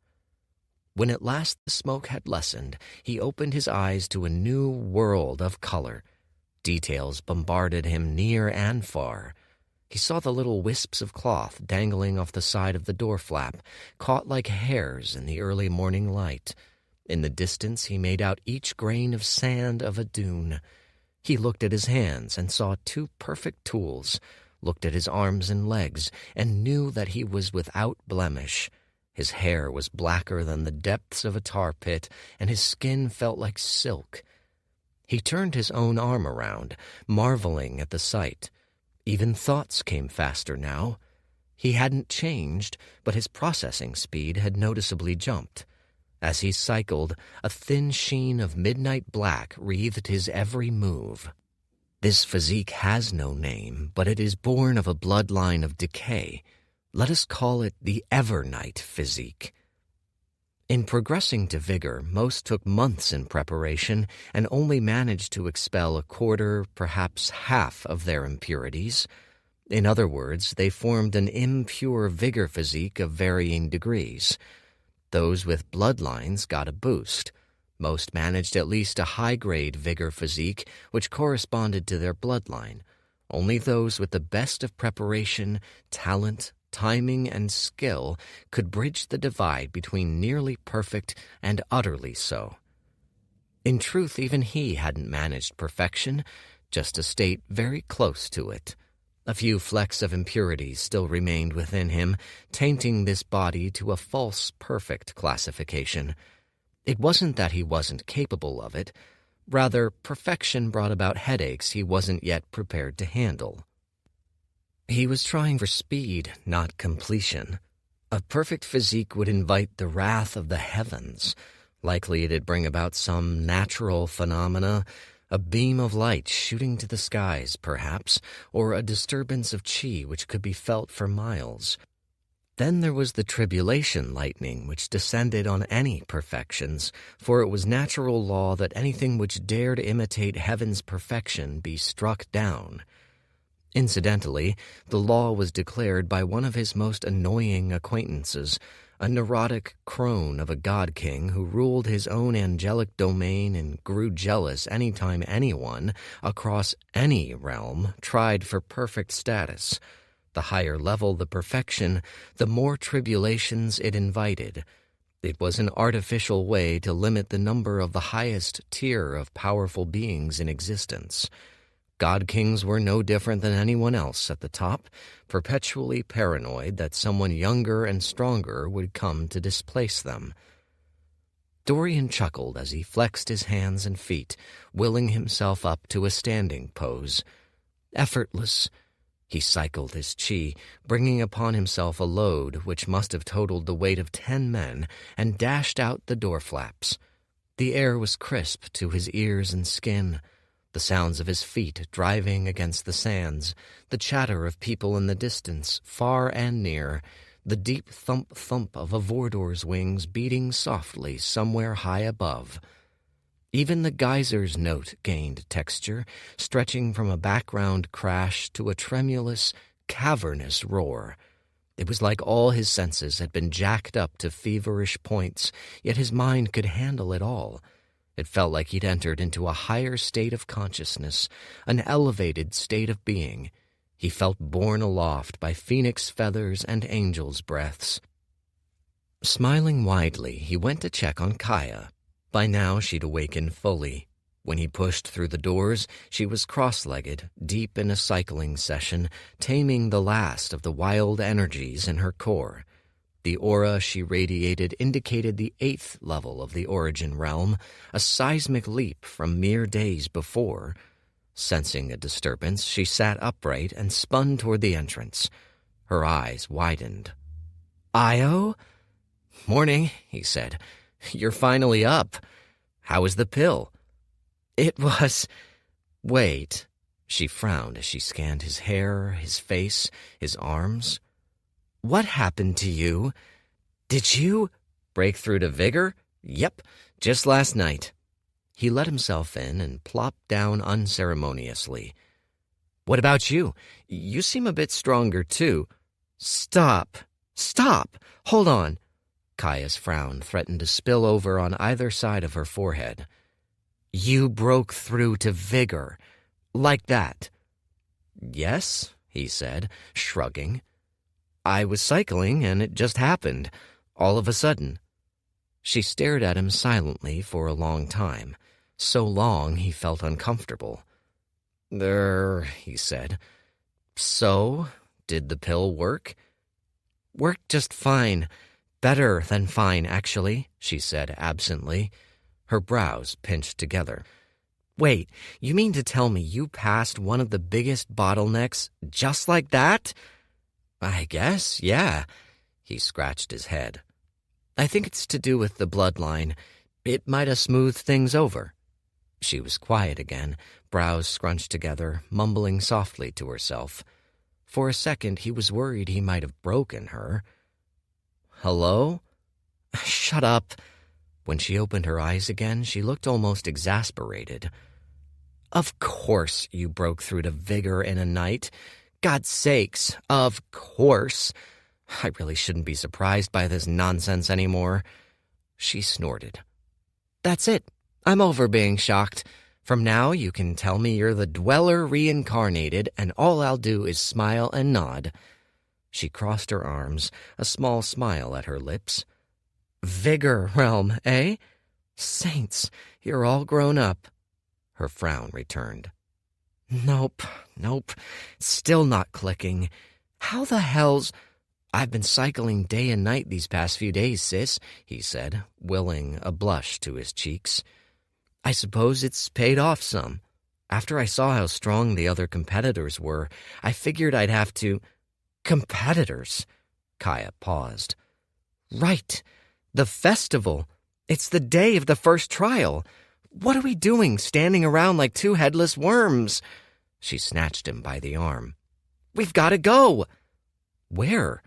When at last the smoke had lessened, he opened his eyes to a new world of color. Details bombarded him near and far. He saw the little wisps of cloth dangling off the side of the door flap, caught like hairs in the early morning light. In the distance he made out each grain of sand of a dune. He looked at his hands and saw 2 perfect tools, looked at his arms and legs, and knew that he was without blemish. His hair was blacker than the depths of a tar pit, and his skin felt like silk. He turned his own arm around, marveling at the sight. Even thoughts came faster now. He hadn't changed, but his processing speed had noticeably jumped. As he cycled, a thin sheen of midnight black wreathed his every move. This physique has no name, but it is born of a bloodline of decay. Let us call it the Evernight physique. In progressing to vigor, most took months in preparation and only managed to expel a quarter, perhaps half of their impurities. In other words, they formed an impure vigor physique of varying degrees. Those with bloodlines got a boost. Most managed at least a high-grade vigor physique, which corresponded to their bloodline. Only those with the best of preparation, talent, timing, and skill could bridge the divide between nearly perfect and utterly so. In truth, even he hadn't managed perfection, just a state very close to it. A few flecks of impurities still remained within him, tainting this body to a false perfect classification. It wasn't that he wasn't capable of it. Rather, perfection brought about headaches he wasn't yet prepared to handle. He was trying for speed, not completion. A perfect physique would invite the wrath of the heavens. Likely it'd bring about some natural phenomena, a beam of light shooting to the skies, perhaps, or a disturbance of chi which could be felt for miles. Then there was the tribulation lightning which descended on any perfections, for it was natural law that anything which dared imitate heaven's perfection be struck down. Incidentally, the law was declared by one of his most annoying acquaintances, a neurotic crone of a god-king who ruled his own angelic domain and grew jealous any time anyone, across any realm, tried for perfect status. The higher level the perfection, the more tribulations it invited. It was an artificial way to limit the number of the highest tier of powerful beings in existence. God-kings were no different than anyone else at the top, perpetually paranoid that someone younger and stronger would come to displace them. Dorian chuckled as he flexed his hands and feet, willing himself up to a standing pose. Effortless. He cycled his chi, bringing upon himself a load which must have totaled the weight of 10 men, and dashed out the door flaps. The air was crisp to his ears and skin, the sounds of his feet driving against the sands, the chatter of people in the distance, far and near, the deep thump-thump of a Vordor's wings beating softly somewhere high above. Even the geyser's note gained texture, stretching from a background crash to a tremulous, cavernous roar. It was like all his senses had been jacked up to feverish points, yet his mind could handle it all. It felt like he'd entered into a higher state of consciousness, an elevated state of being. He felt borne aloft by phoenix feathers and angels' breaths. Smiling widely, he went to check on Kaya. By now she'd awakened fully. When he pushed through the doors, she was cross-legged, deep in a cycling session, taming the last of the wild energies in her core. The aura she radiated indicated the 8th level of the Origin realm, a seismic leap from mere days before. Sensing a disturbance, she sat upright and spun toward the entrance. Her eyes widened. "Io?" "Morning," he said. "You're finally up. How was the pill?" "It was—" "Wait." She frowned as she scanned his hair, his face, his arms. "What happened to you? Did you—" "Break through to vigor? Yep, just last night." He let himself in and plopped down unceremoniously. "What about you? You seem a bit stronger, too." Stop! Hold on." Kaya's frown threatened to spill over on either side of her forehead. "You broke through to vigor. Like that." "Yes," he said, shrugging. "I was cycling, and it just happened, all of a sudden." She stared at him silently for a long time, so long he felt uncomfortable. He said. "So, did the pill work?" "Worked just fine. Better than fine, actually," she said absently. Her brows pinched together. "Wait, you mean to tell me you passed one of the biggest bottlenecks just like that?" "I guess, yeah." He scratched his head. "I think it's to do with the bloodline. It might have smoothed things over." She was quiet again, brows scrunched together, mumbling softly to herself. For a second, he was worried he might have broken her. "Hello?" "Shut up." When she opened her eyes again, she looked almost exasperated. "Of course you broke through to vigor in a night. God's sakes, of course. I really shouldn't be surprised by this nonsense anymore." She snorted. "That's it. I'm over being shocked. From now you can tell me you're the Dweller reincarnated, and all I'll do is smile and nod." She crossed her arms, a small smile at her lips. "Vigor realm, eh? Saints, you're all grown up." Her frown returned. Nope, still not clicking. How the hell's—" "I've been cycling day and night these past few days, sis," he said, willing a blush to his cheeks. "I suppose it's paid off some. After I saw how strong the other competitors were, I figured I'd have to—" "Competitors?" Kaya paused. "Right. The festival. It's the day of the first trial. What are we doing, standing around like two headless worms?" She snatched him by the arm. "We've got to go." "Where?"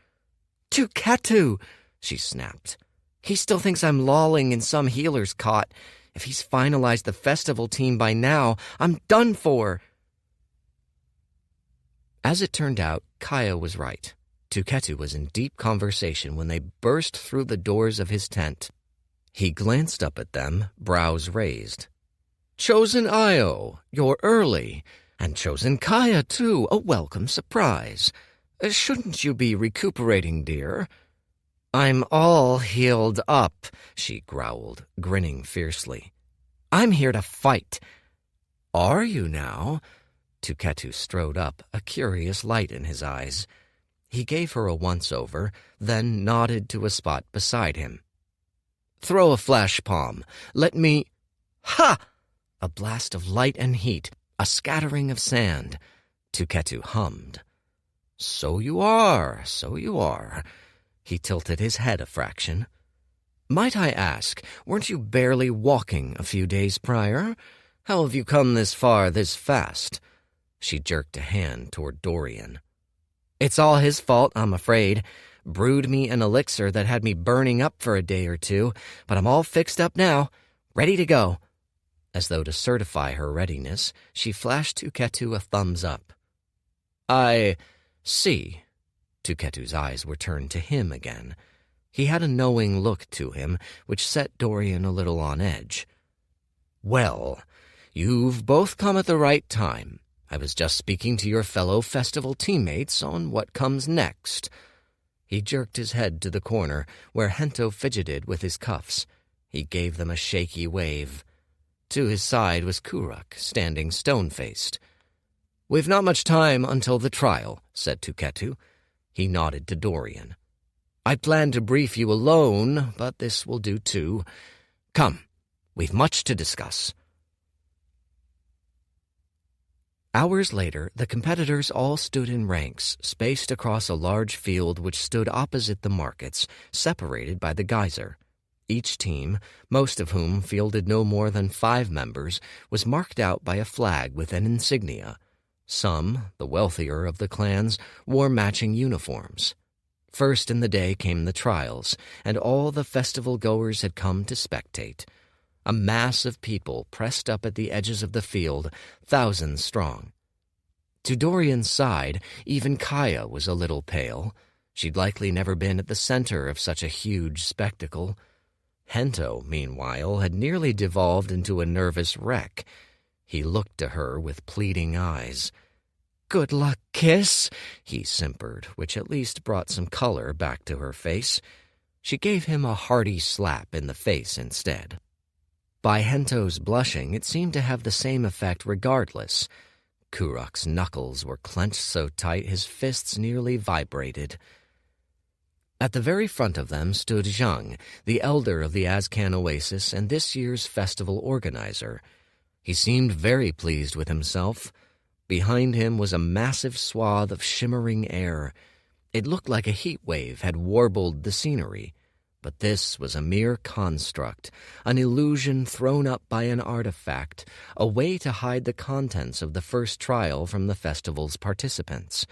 "To Ketu," she snapped. "He still thinks I'm lolling in some healer's cot. If he's finalized the festival team by now, I'm done for." As it turned out, Kaya was right. Tuketu was in deep conversation when they burst through the doors of his tent. He glanced up at them, brows raised. "Chosen Io, you're early. And Chosen Kaya, too, a welcome surprise. Shouldn't you be recuperating, dear?" "I'm all healed up," she growled, grinning fiercely. "I'm here to fight." "Are you now?" Tuketu strode up, a curious light in his eyes. He gave her a once-over, then nodded to a spot beside him. "Throw a flash palm. Let me—" "Ha!" A blast of light and heat, a scattering of sand. Tuketu hummed. So you are. He tilted his head a fraction. Might I ask, weren't you barely walking a few days prior? How have you come this far this fast?" She jerked a hand toward Dorian. "It's all his fault, I'm afraid. Brewed me an elixir that had me burning up for a day or two, but I'm all fixed up now, ready to go." As though to certify her readiness, she flashed Tuketu a thumbs up. "I see." Tuketu's eyes were turned to him again. He had a knowing look to him, which set Dorian a little on edge. "Well, you've both come at the right time. I was just speaking to your fellow festival teammates on what comes next." He jerked his head to the corner where Hento fidgeted with his cuffs. He gave them a shaky wave. To his side was Kuruk, standing stone-faced. "We've not much time until the trial," said Tuketu. He nodded to Dorian. "I planned to brief you alone, but this will do too. Come, we've much to discuss." Hours later, the competitors all stood in ranks, spaced across a large field which stood opposite the markets, separated by the geyser. Each team, most of whom fielded no more than 5 members, was marked out by a flag with an insignia. Some, the wealthier of the clans, wore matching uniforms. First in the day came the trials, and all the festival-goers had come to spectate. A mass of people pressed up at the edges of the field, thousands strong. To Dorian's side, even Kaya was a little pale. She'd likely never been at the center of such a huge spectacle. Hento, meanwhile, had nearly devolved into a nervous wreck. He looked to her with pleading eyes. "Good luck, Kiss," he simpered, which at least brought some color back to her face. She gave him a hearty slap in the face instead. By Hento's blushing, it seemed to have the same effect regardless. Kuruk's knuckles were clenched so tight his fists nearly vibrated. At the very front of them stood Zhang, the elder of the Azcan Oasis and this year's festival organizer. He seemed very pleased with himself. Behind him was a massive swath of shimmering air. It looked like a heat wave had warbled the scenery. But this was a mere construct, an illusion thrown up by an artifact, a way to hide the contents of the first trial from the festival's participants.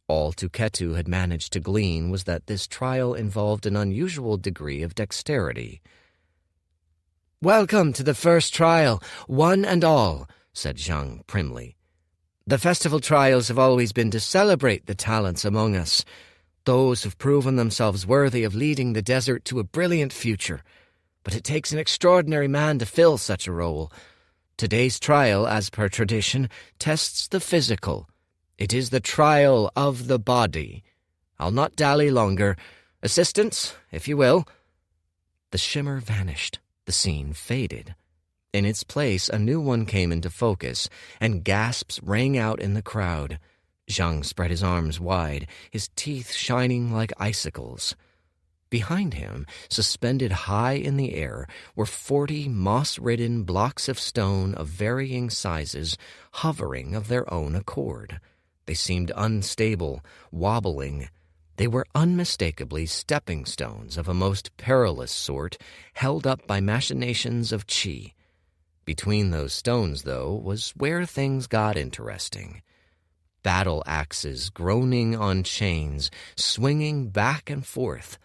All Tuketu had managed to glean was that this trial involved an unusual degree of dexterity. "Welcome to the first trial, one and all," said Zhang primly. "The festival trials have always been to celebrate the talents among us, those who've proven themselves worthy of leading the desert to a brilliant future. But it takes an extraordinary man to fill such a role. Today's trial, as per tradition, tests the physical. It is the trial of the body. I'll not dally longer. Assistants, if you will." The shimmer vanished. The scene faded. In its place, a new one came into focus, and gasps rang out in the crowd. Zhang spread his arms wide, his teeth shining like icicles. Behind him, suspended high in the air, were 40 moss-ridden blocks of stone of varying sizes, hovering of their own accord. They seemed unstable, wobbling. They were unmistakably stepping stones of a most perilous sort, held up by machinations of qi. Between those stones, though, was where things got interesting. Battle axes groaning on chains, swinging back and forth.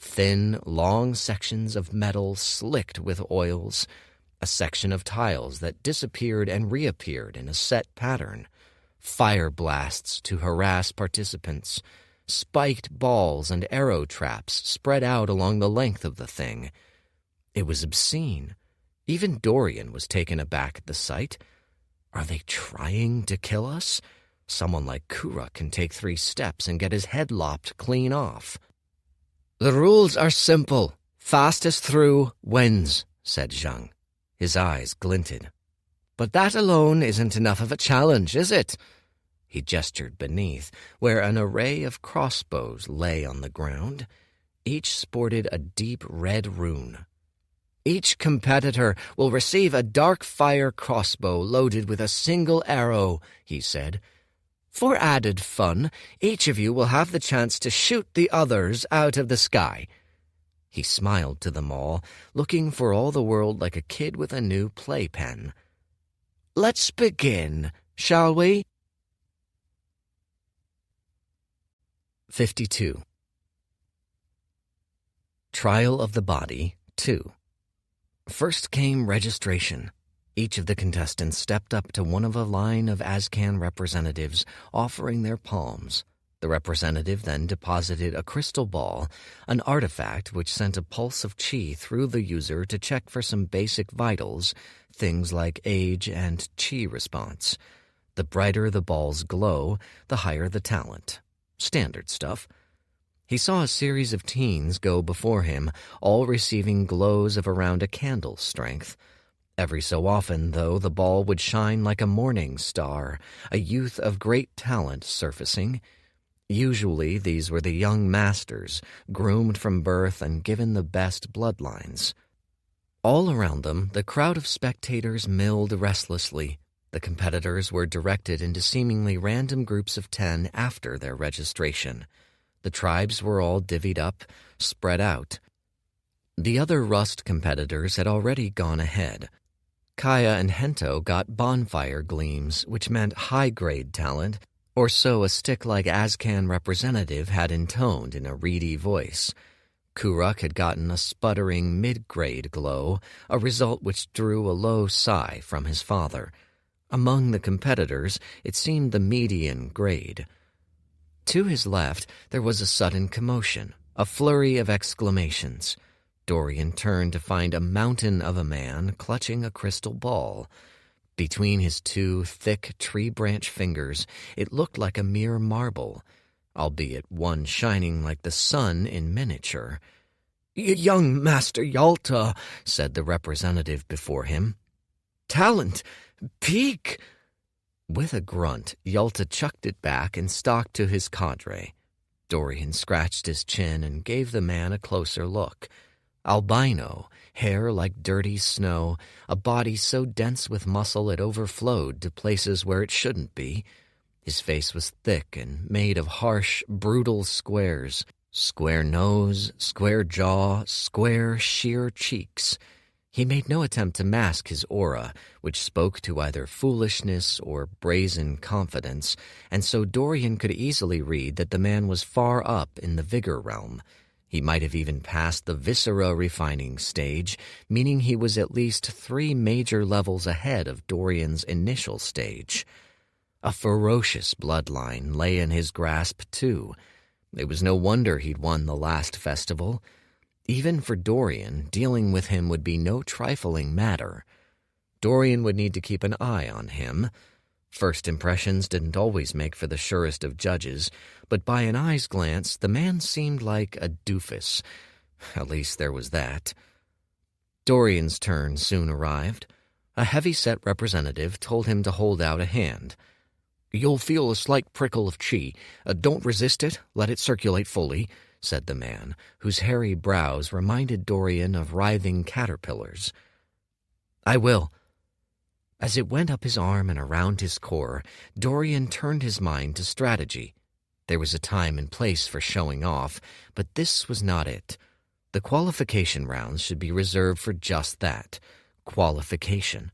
Thin, long sections of metal slicked with oils. A section of tiles that disappeared and reappeared in a set pattern. Fire blasts to harass participants. Spiked balls and arrow traps spread out along the length of the thing. It was obscene. Even Dorian was taken aback at the sight. Are they trying to kill us? Someone like Kuruk can take 3 steps and get his head lopped clean off. "The rules are simple. Fastest through wins," said Zhang. His eyes glinted. "But that alone isn't enough of a challenge, is it?" He gestured beneath, where an array of crossbows lay on the ground. Each sported a deep red rune. "Each competitor will receive a dark fire crossbow loaded with a single arrow," he said. "For added fun, each of you will have the chance to shoot the others out of the sky." He smiled to them all, looking for all the world like a kid with a new playpen. "Let's begin, shall we?" 52. Trial of the Body 2. First came registration. Each of the contestants stepped up to one of a line of Azcan representatives, offering their palms. The representative then deposited a crystal ball, an artifact which sent a pulse of chi through the user to check for some basic vitals, things like age and chi response. The brighter the ball's glow, the higher the talent. Standard stuff. He saw a series of teens go before him, all receiving glows of around a candle's strength. Every so often, though, the ball would shine like a morning star, a youth of great talent surfacing. Usually these were the young masters, groomed from birth and given the best bloodlines. All around them, the crowd of spectators milled restlessly. The competitors were directed into seemingly random groups of 10 after their registration. The tribes were all divvied up, spread out. The other Rust competitors had already gone ahead. Kaya and Hento got bonfire gleams, which meant high-grade talent, or so a stick-like Azcan representative had intoned in a reedy voice. Kuruk had gotten a sputtering mid-grade glow, a result which drew a low sigh from his father. Among the competitors, it seemed the median grade. To his left, there was a sudden commotion, a flurry of exclamations. Dorian turned to find a mountain of a man clutching a crystal ball. Between his two thick tree-branch fingers, it looked like a mere marble, albeit one shining like the sun in miniature. "Young Master Yalta," said the representative before him. "Talent! Peak!" With a grunt, Yalta chucked it back and stalked to his cadre. Dorian scratched his chin and gave the man a closer look. Albino, hair like dirty snow, a body so dense with muscle it overflowed to places where it shouldn't be. His face was thick and made of harsh, brutal squares. Square nose, square jaw, square, sheer cheeks. He made no attempt to mask his aura, which spoke to either foolishness or brazen confidence, and so Dorian could easily read that the man was far up in the vigor realm. He might have even passed the viscera refining stage, meaning he was at least 3 major levels ahead of Dorian's initial stage. A ferocious bloodline lay in his grasp, too. It was no wonder he'd won the last festival. Even for Dorian, dealing with him would be no trifling matter. Dorian would need to keep an eye on him. First impressions didn't always make for the surest of judges, but by an eye's glance, the man seemed like a doofus. At least there was that. Dorian's turn soon arrived. A heavy-set representative told him to hold out a hand. "You'll feel a slight prickle of chi. Don't resist it. Let it circulate fully," said the man, whose hairy brows reminded Dorian of writhing caterpillars. "I will." As it went up his arm and around his core, Dorian turned his mind to strategy. There was a time and place for showing off, but this was not it. The qualification rounds should be reserved for just that, qualification.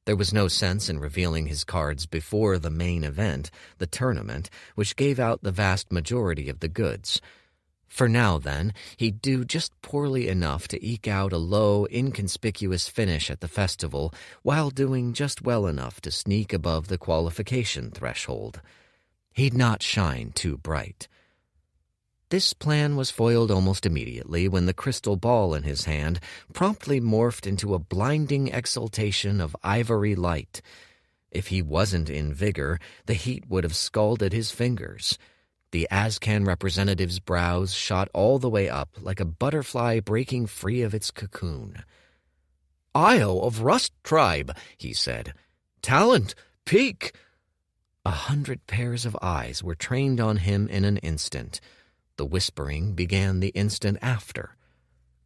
There was no sense in revealing his cards before the main event, the tournament, which gave out the vast majority of the goods. For now, then, he'd do just poorly enough to eke out a low, inconspicuous finish at the festival while doing just well enough to sneak above the qualification threshold. He'd not shine too bright. This plan was foiled almost immediately when the crystal ball in his hand promptly morphed into a blinding exultation of ivory light. If he wasn't in vigor, the heat would have scalded his fingers. The Azcan representative's brows shot all the way up like a butterfly breaking free of its cocoon. "Io of Rust Tribe," he said. "Talent, peak." 100 pairs of eyes were trained on him in an instant. The whispering began the instant after.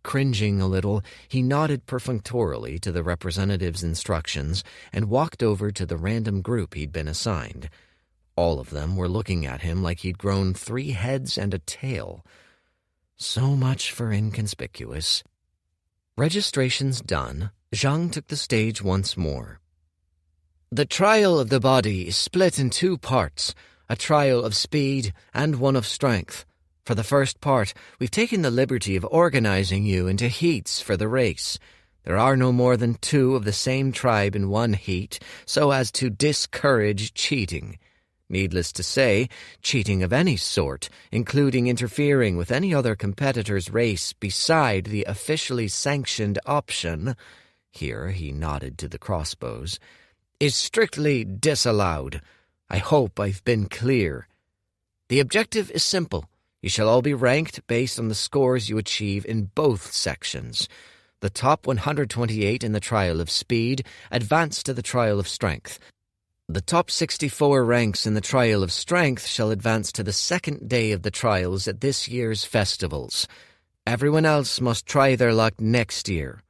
Cringing a little, he nodded perfunctorily to the representative's instructions and walked over to the random group he'd been assigned. All of them were looking at him like he'd grown 3 heads and a tail. So much for inconspicuous. Registrations done, Zhang took the stage once more. The trial of the body is split in 2 parts, a trial of speed and one of strength. For the first part, we've taken the liberty of organizing you into heats for the race. There are no more than 2 of the same tribe in one heat, so as to discourage cheating. Needless to say, cheating of any sort, including interfering with any other competitor's race beside the officially sanctioned option, here he nodded to the crossbows, is strictly disallowed. I hope I've been clear. The objective is simple. You shall all be ranked based on the scores you achieve in both sections. The top 128 in the trial of speed advance to the trial of strength. The top 64 ranks in the trial of strength shall advance to the second day of the trials at this year's festivals. Everyone else must try their luck next year.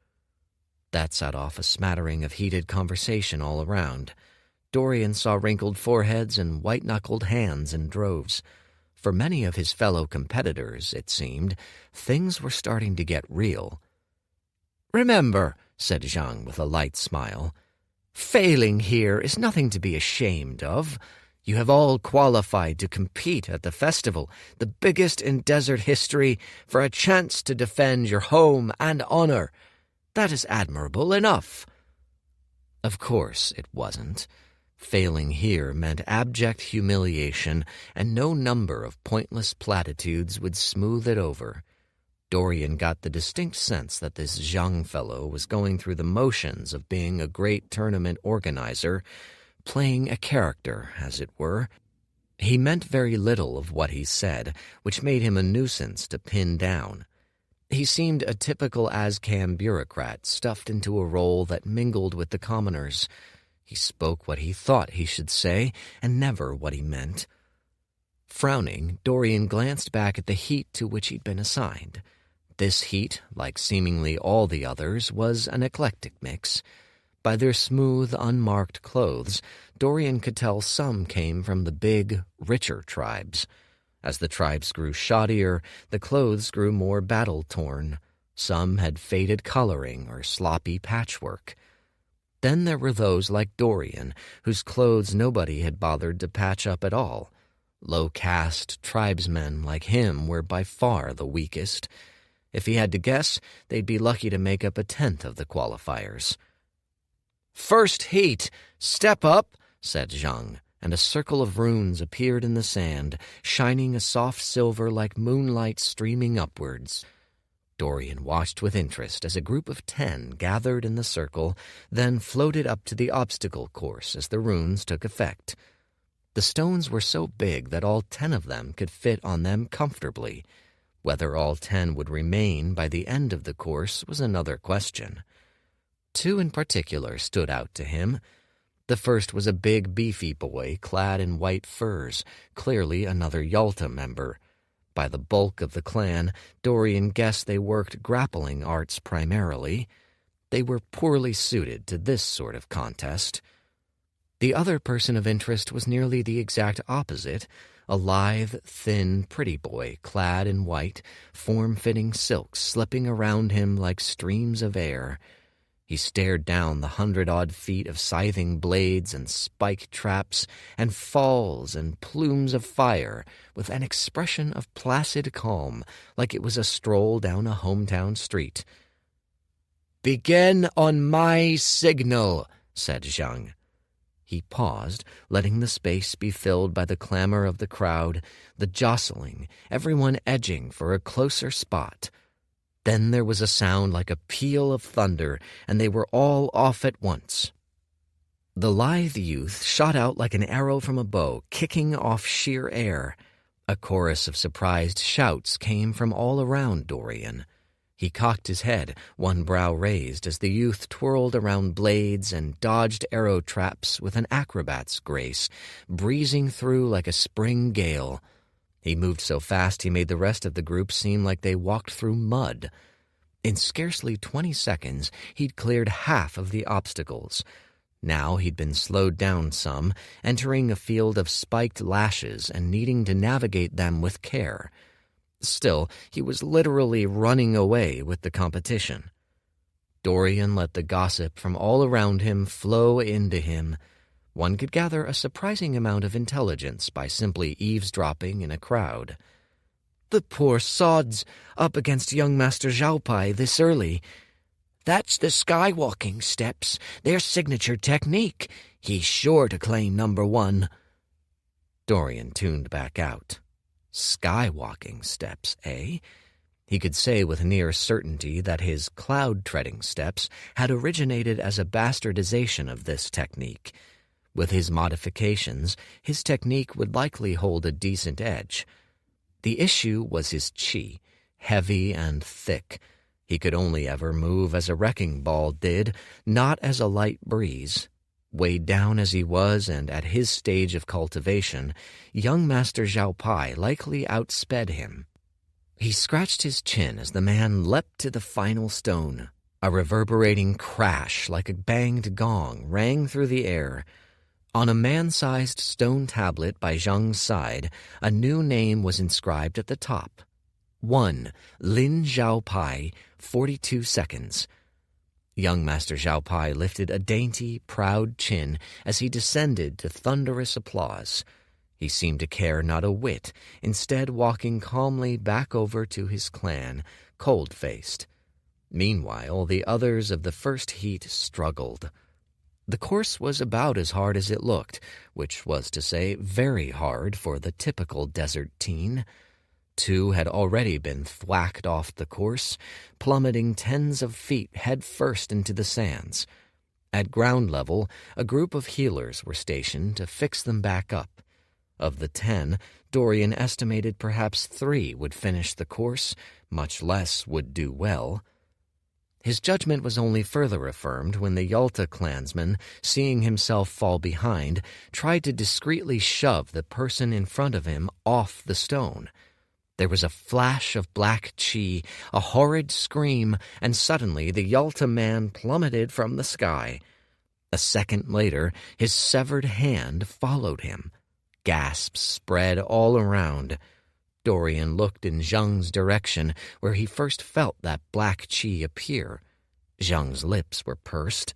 That set off a smattering of heated conversation all around. Dorian saw wrinkled foreheads and white-knuckled hands in droves. For many of his fellow competitors, it seemed, things were starting to get real. "Remember," said Zhang with a light smile, "failing here is nothing to be ashamed of. You have all qualified to compete at the festival, the biggest in desert history, for a chance to defend your home and honor. That is admirable enough." Of course it wasn't. Failing here meant abject humiliation, and no number of pointless platitudes would smooth it over. Dorian got the distinct sense that this Zhang fellow was going through the motions of being a great tournament organizer, playing a character, as it were. He meant very little of what he said, which made him a nuisance to pin down. He seemed a typical ASCAM bureaucrat stuffed into a role that mingled with the commoners. He spoke what he thought he should say, and never what he meant. Frowning, Dorian glanced back at the heat to which he'd been assigned. This heat, like seemingly all the others, was an eclectic mix. By their smooth, unmarked clothes, Dorian could tell some came from the big, richer tribes. As the tribes grew shoddier, the clothes grew more battle-torn. Some had faded coloring or sloppy patchwork. Then there were those like Dorian, whose clothes nobody had bothered to patch up at all. Low-caste tribesmen like him were by far the weakest. If he had to guess, they'd be lucky to make up 1/10 of the qualifiers. "First heat! Step up!" said Zhang, and a circle of runes appeared in the sand, shining a soft silver like moonlight streaming upwards. Dorian watched with interest as a group of 10 gathered in the circle, then floated up to the obstacle course as the runes took effect. The stones were so big that all 10 of them could fit on them comfortably. Whether all 10 would remain by the end of the course was another question. 2 in particular stood out to him. The first was a big, beefy boy clad in white furs, clearly another Yalta member. By the bulk of the clan, Dorian guessed they worked grappling arts primarily. They were poorly suited to this sort of contest. The other person of interest was nearly the exact opposite, a lithe, thin, pretty boy clad in white, form-fitting silks slipping around him like streams of air. He stared down the 100-odd feet of scything blades and spike traps and falls and plumes of fire with an expression of placid calm, like it was a stroll down a hometown street. "Begin on my signal," said Zhang. He paused, letting the space be filled by the clamor of the crowd, the jostling, everyone edging for a closer spot. Then there was a sound like a peal of thunder, and they were all off at once. The lithe youth shot out like an arrow from a bow, kicking off sheer air. A chorus of surprised shouts came from all around Dorian. He cocked his head, one brow raised, as the youth twirled around blades and dodged arrow traps with an acrobat's grace, breezing through like a spring gale. He moved so fast he made the rest of the group seem like they walked through mud. In scarcely 20 seconds, he'd cleared half of the obstacles. Now he'd been slowed down some, entering a field of spiked lashes and needing to navigate them with care. Still, he was literally running away with the competition. Dorian let the gossip from all around him flow into him. One could gather a surprising amount of intelligence by simply eavesdropping in a crowd. "The poor sods, up against young Master Xiaopai this early. That's the skywalking steps, their signature technique. He's sure to claim number one." Dorian tuned back out. Skywalking steps, eh? He could say with near certainty that his cloud-treading steps had originated as a bastardization of this technique. With his modifications, his technique would likely hold a decent edge. The issue was his chi, heavy and thick. He could only ever move as a wrecking ball did, not as a light breeze. Weighed down as he was, and at his stage of cultivation, young Master Xiaopai likely outsped him. He scratched his chin as the man leapt to the final stone. A reverberating crash like a banged gong rang through the air. On a man-sized stone tablet by Zhang's side, a new name was inscribed at the top. 1. Lin Xiaopai, 42 seconds. Young Master Xiaopai lifted a dainty, proud chin as he descended to thunderous applause. He seemed to care not a whit, instead walking calmly back over to his clan, cold-faced. Meanwhile, the others of the first heat struggled. The course was about as hard as it looked, which was to say very hard for the typical desert teen. 2 had already been thwacked off the course, plummeting tens of feet head first into the sands. At ground level, a group of healers were stationed to fix them back up. Of the 10, Dorian estimated perhaps 3 would finish the course, much less would do well. His judgment was only further affirmed when the Yalta clansman, seeing himself fall behind, tried to discreetly shove the person in front of him off the stone. There was a flash of black chi, a horrid scream, and suddenly the Yalta man plummeted from the sky. A second later, his severed hand followed him. Gasps spread all around. Dorian looked in Zhang's direction, where he first felt that black chi appear. Zhang's lips were pursed.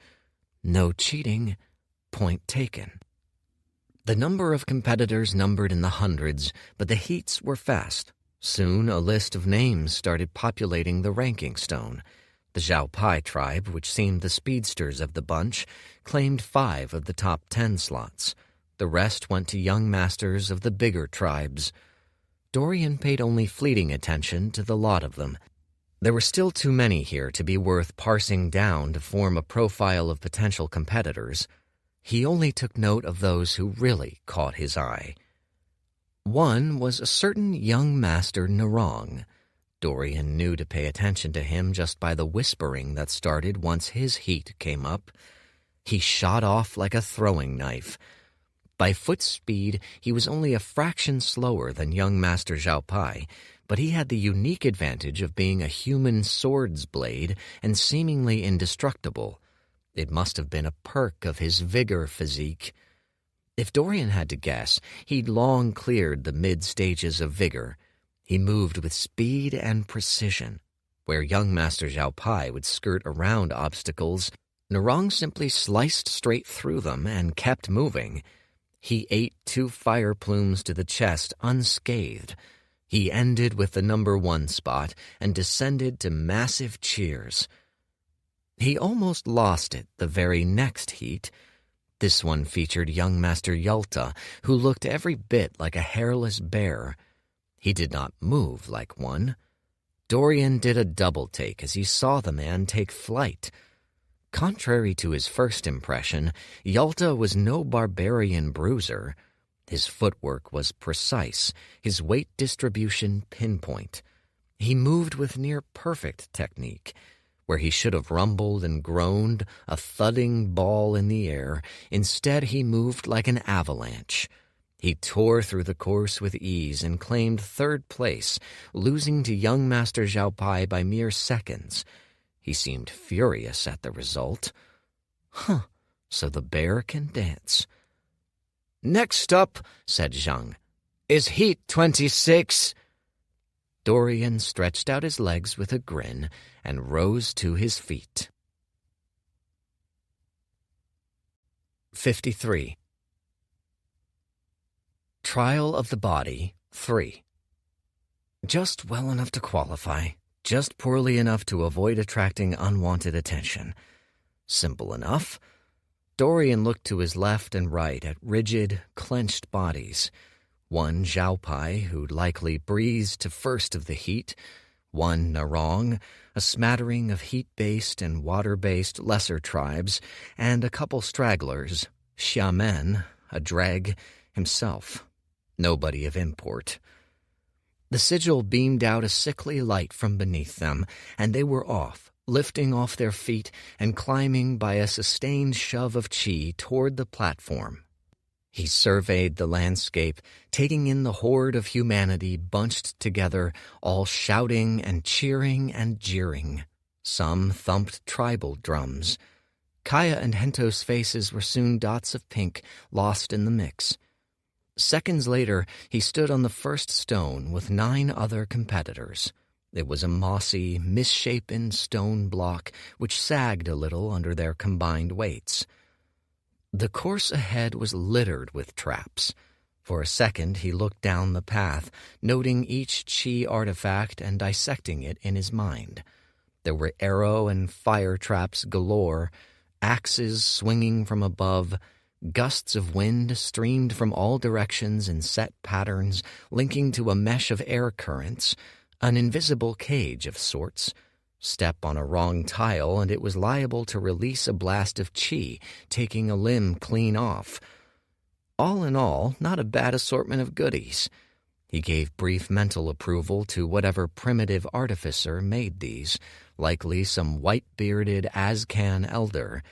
No cheating. Point taken. The number of competitors numbered in the hundreds, but the heats were fast. Soon a list of names started populating the ranking stone. The Xiaopai tribe, which seemed the speedsters of the bunch, claimed 5 of the top 10 slots. The rest went to young masters of the bigger tribes. Dorian paid only fleeting attention to the lot of them. There were still too many here to be worth parsing down to form a profile of potential competitors. He only took note of those who really caught his eye. One was a certain young master Narong. Dorian knew to pay attention to him just by the whispering that started once his heat came up. He shot off like a throwing knife. By foot speed, he was only a fraction slower than young Master Xiaopai, but he had the unique advantage of being a human sword's blade and seemingly indestructible. It must have been a perk of his vigor physique. If Dorian had to guess, he'd long cleared the mid-stages of vigor. He moved with speed and precision. Where young Master Xiaopai would skirt around obstacles, Narong simply sliced straight through them and kept moving. He ate 2 fire plumes to the chest unscathed. He ended with the number 1 spot and descended to massive cheers. He almost lost it the very next heat. This one featured young Master Yalta, who looked every bit like a hairless bear. He did not move like one. Dorian did a double take as he saw the man take flight. Contrary to his first impression, Yalta was no barbarian bruiser. His footwork was precise, his weight distribution pinpoint. He moved with near-perfect technique. Where he should have rumbled and groaned, a thudding ball in the air, instead he moved like an avalanche. He tore through the course with ease and claimed 3rd place, losing to young Master Xiaopai by mere seconds. He seemed furious at the result. So the bear can dance. "Next up," said Zhang, "is Heat 26. Dorian stretched out his legs with a grin and rose to his feet. 53. Trial of the Body 3. Just well enough to qualify, just poorly enough to avoid attracting unwanted attention. Simple enough. Dorian looked to his left and right at rigid, clenched bodies. One Xiaopai, who'd likely breezed to first of the heat. One Narong, a smattering of heat-based and water-based lesser tribes, and a couple stragglers, Xiamen, a dreg, himself. Nobody of import. The sigil beamed out a sickly light from beneath them, and they were off, lifting off their feet and climbing by a sustained shove of chi toward the platform. He surveyed the landscape, taking in the horde of humanity bunched together, all shouting and cheering and jeering. Some thumped tribal drums. Kaya and Hento's faces were soon dots of pink, lost in the mix. Seconds later, he stood on the first stone with 9 other competitors. It was a mossy, misshapen stone block which sagged a little under their combined weights. The course ahead was littered with traps. For a second he looked down the path, noting each chi artifact and dissecting it in his mind. There were arrow and fire traps galore, axes swinging from above. Gusts of wind streamed from all directions in set patterns, linking to a mesh of air currents, an invisible cage of sorts. Step on a wrong tile and it was liable to release a blast of chi, taking a limb clean off. All in all, not a bad assortment of goodies. He gave brief mental approval to whatever primitive artificer made these, likely some white-bearded Azcan elder.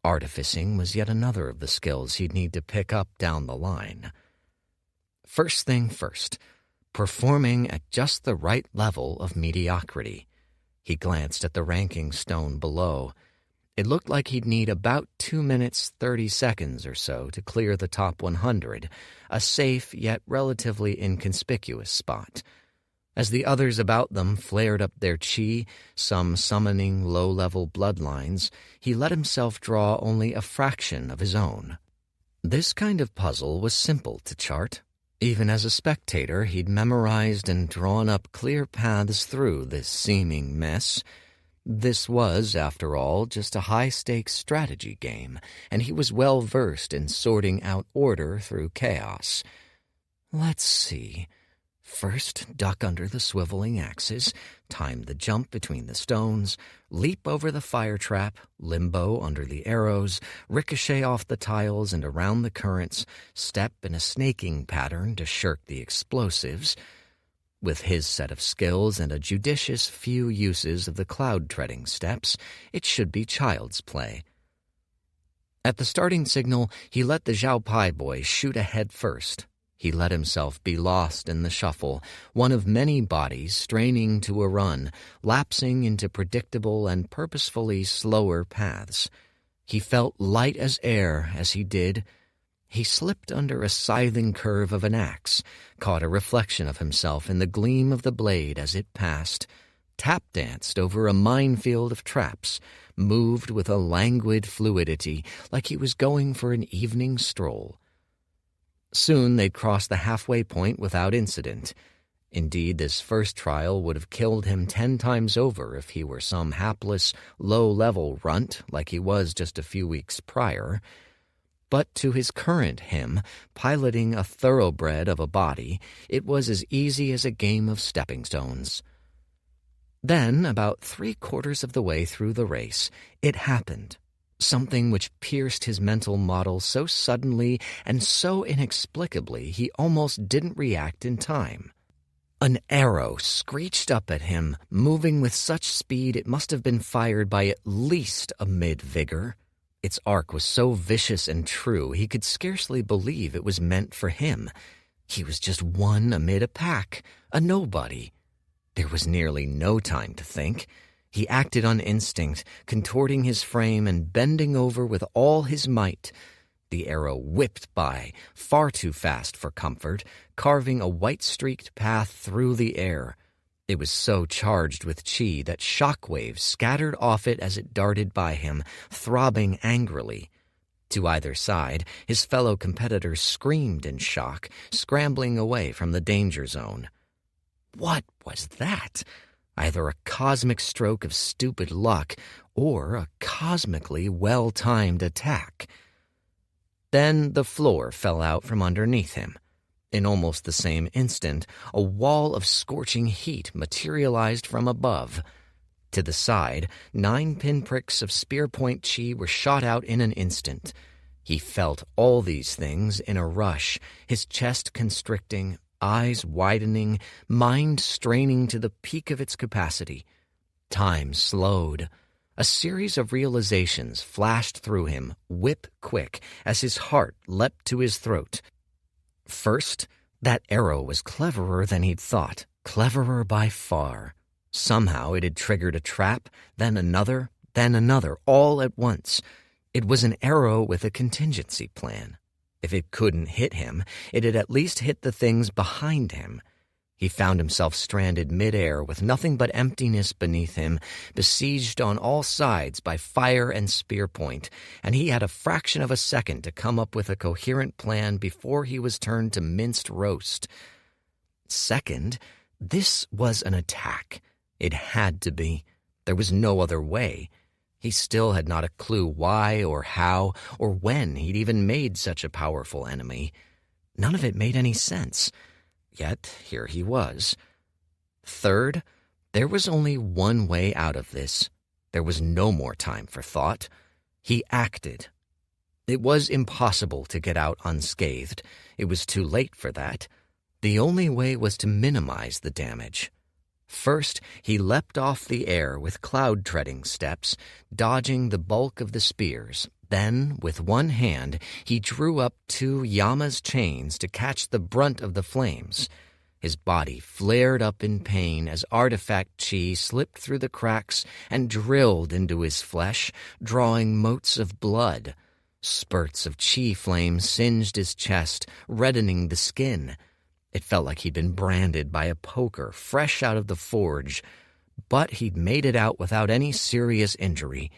Artificing was yet another of the skills he'd need to pick up down the line. First thing first, performing at just the right level of mediocrity. He glanced at the ranking stone below. It looked like he'd need about 2 minutes 30 seconds or so to clear the top 100, a safe yet relatively inconspicuous spot. As the others about them flared up their chi, some summoning low-level bloodlines, he let himself draw only a fraction of his own. This kind of puzzle was simple to chart. Even as a spectator, he'd memorized and drawn up clear paths through this seeming mess. This was, after all, just a high-stakes strategy game, and he was well-versed in sorting out order through chaos. Let's see. First, duck under the swiveling axes, time the jump between the stones, leap over the fire trap, limbo under the arrows, ricochet off the tiles and around the currents, step in a snaking pattern to shirk the explosives. With his set of skills and a judicious few uses of the cloud-treading steps, it should be child's play. At the starting signal, he let the Xiaopai boy shoot ahead first. He let himself be lost in the shuffle, one of many bodies straining to a run, lapsing into predictable and purposefully slower paths. He felt light as air as he did. He slipped under a scything curve of an axe, caught a reflection of himself in the gleam of the blade as it passed, tap-danced over a minefield of traps, moved with a languid fluidity like he was going for an evening stroll. Soon they'd cross the halfway point without incident. Indeed, this first trial would have killed him 10 times over if he were some hapless, low-level runt like he was just a few weeks prior. But to his current him, piloting a thoroughbred of a body, it was as easy as a game of stepping stones. Then, about 3/4 of the way through the race, it happened. Something which pierced his mental model so suddenly and so inexplicably he almost didn't react in time. An arrow screeched up at him, moving with such speed it must have been fired by at least a mid-vigor. Its arc was so vicious and true he could scarcely believe it was meant for him. He was just one amid a pack, a nobody. There was nearly no time to think. He acted on instinct, contorting his frame and bending over with all his might. The arrow whipped by, far too fast for comfort, carving a white-streaked path through the air. It was so charged with chi that shockwaves scattered off it as it darted by him, throbbing angrily. To either side, his fellow competitors screamed in shock, scrambling away from the danger zone. What was that? Either a cosmic stroke of stupid luck or a cosmically well-timed attack. Then the floor fell out from underneath him. In almost the same instant, a wall of scorching heat materialized from above. To the side, 9 pinpricks of spear-point chi were shot out in an instant. He felt all these things in a rush, his chest constricting, eyes widening, mind straining to the peak of its capacity. Time slowed. A series of realizations flashed through him, whip-quick, as his heart leapt to his throat. First, that arrow was cleverer than he'd thought, cleverer by far. Somehow it had triggered a trap, then another, all at once. It was an arrow with a contingency plan. If it couldn't hit him, it had at least hit the things behind him. He found himself stranded midair with nothing but emptiness beneath him, besieged on all sides by fire and spear point, and he had a fraction of a second to come up with a coherent plan before he was turned to minced roast. Second, this was an attack. It had to be. There was no other way. He still had not a clue why or how or when he'd even made such a powerful enemy. None of it made any sense. Yet here he was. Third, there was only one way out of this. There was no more time for thought. He acted. It was impossible to get out unscathed. It was too late for that. The only way was to minimize the damage. First, he leapt off the air with cloud-treading steps, dodging the bulk of the spears. Then, with one hand, he drew up 2 Yama's chains to catch the brunt of the flames. His body flared up in pain as artifact chi slipped through the cracks and drilled into his flesh, drawing motes of blood. Spurts of chi flame singed his chest, reddening the skin. It felt like he'd been branded by a poker fresh out of the forge, but he'd made it out without any serious injury.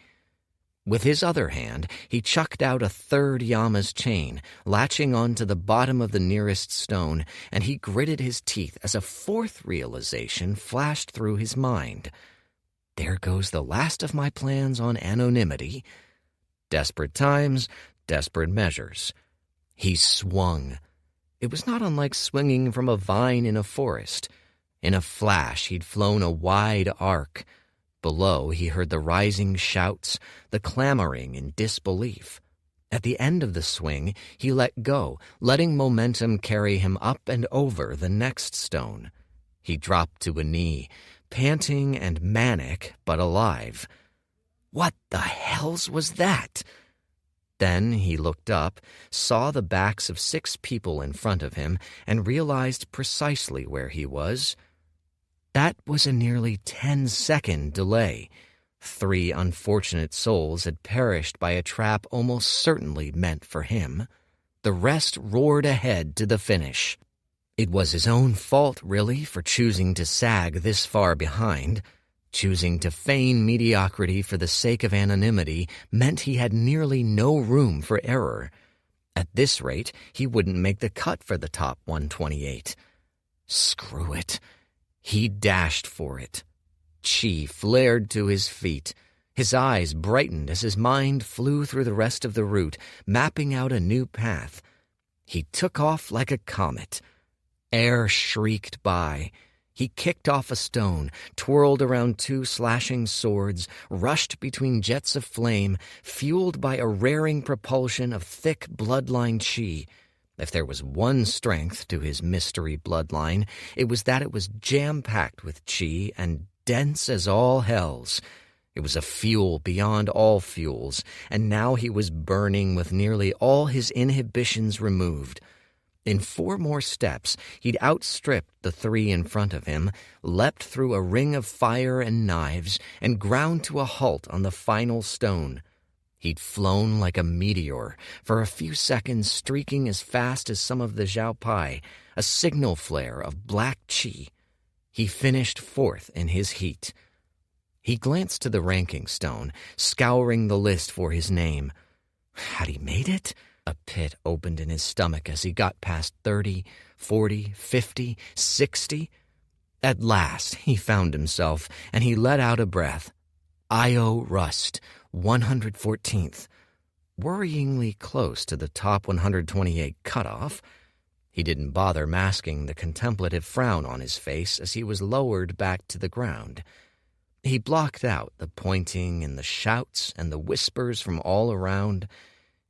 With his other hand, he chucked out a 3rd Yama's chain, latching onto the bottom of the nearest stone, and he gritted his teeth as a 4th realization flashed through his mind. There goes the last of my plans on anonymity. Desperate times, desperate measures. He swung. It was not unlike swinging from a vine in a forest. In a flash, he'd flown a wide arc. Below, he heard the rising shouts, the clamoring in disbelief. At the end of the swing, he let go, letting momentum carry him up and over the next stone. He dropped to a knee, panting and manic, but alive. What the hells was that? Then he looked up, saw the backs of 6 people in front of him, and realized precisely where he was. That was a nearly 10-second delay. 3 unfortunate souls had perished by a trap almost certainly meant for him. The rest roared ahead to the finish. It was his own fault, really, for choosing to sag this far behind. Choosing to feign mediocrity for the sake of anonymity meant he had nearly no room for error. At this rate, he wouldn't make the cut for the top 128. Screw it. He dashed for it. Chi flared to his feet. His eyes brightened as his mind flew through the rest of the route, mapping out a new path. He took off like a comet. Air shrieked by. He kicked off a stone, twirled around 2 slashing swords, rushed between jets of flame, fueled by a raring propulsion of thick bloodline chi. If there was one strength to his mystery bloodline, it was that it was jam-packed with chi and dense as all hells. It was a fuel beyond all fuels, and now he was burning with nearly all his inhibitions removed. In 4 more steps, he'd outstripped the 3 in front of him, leapt through a ring of fire and knives, and ground to a halt on the final stone. He'd flown like a meteor, for a few seconds streaking as fast as some of the Zhao Pai, a signal flare of black chi. He finished 4th in his heat. He glanced to the ranking stone, scouring the list for his name. Had he made it? A pit opened in his stomach as he got past 30, 40, 50, 60. At last, he found himself, and he let out a breath. Io Rust, 114th. Worryingly close to the top 128 cutoff. He didn't bother masking the contemplative frown on his face as he was lowered back to the ground. He blocked out the pointing and the shouts and the whispers from all around.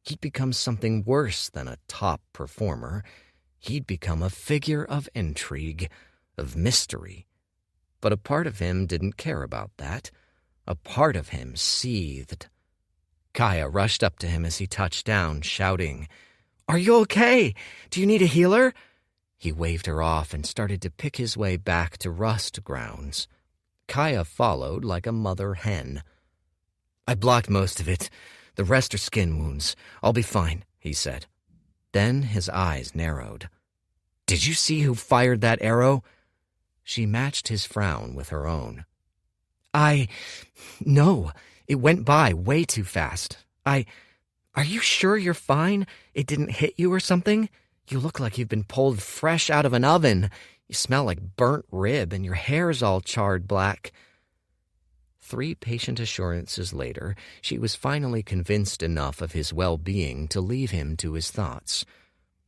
He'd become something worse than a top performer. He'd become a figure of intrigue, of mystery. But a part of him didn't care about that. A part of him seethed. Kaya rushed up to him as he touched down, shouting, "Are you okay? Do you need a healer?" He waved her off and started to pick his way back to Rust grounds. Kaya followed like a mother hen. "I blocked most of it. The rest are skin wounds. I'll be fine," he said. Then his eyes narrowed. "Did you see who fired that arrow?" She matched his frown with her own. No, it went by way too fast. Are you sure you're fine? It didn't hit you or something? You look like you've been pulled fresh out of an oven. You smell like burnt rib and your hair's all charred black." 3 patient assurances later, she was finally convinced enough of his well-being to leave him to his thoughts.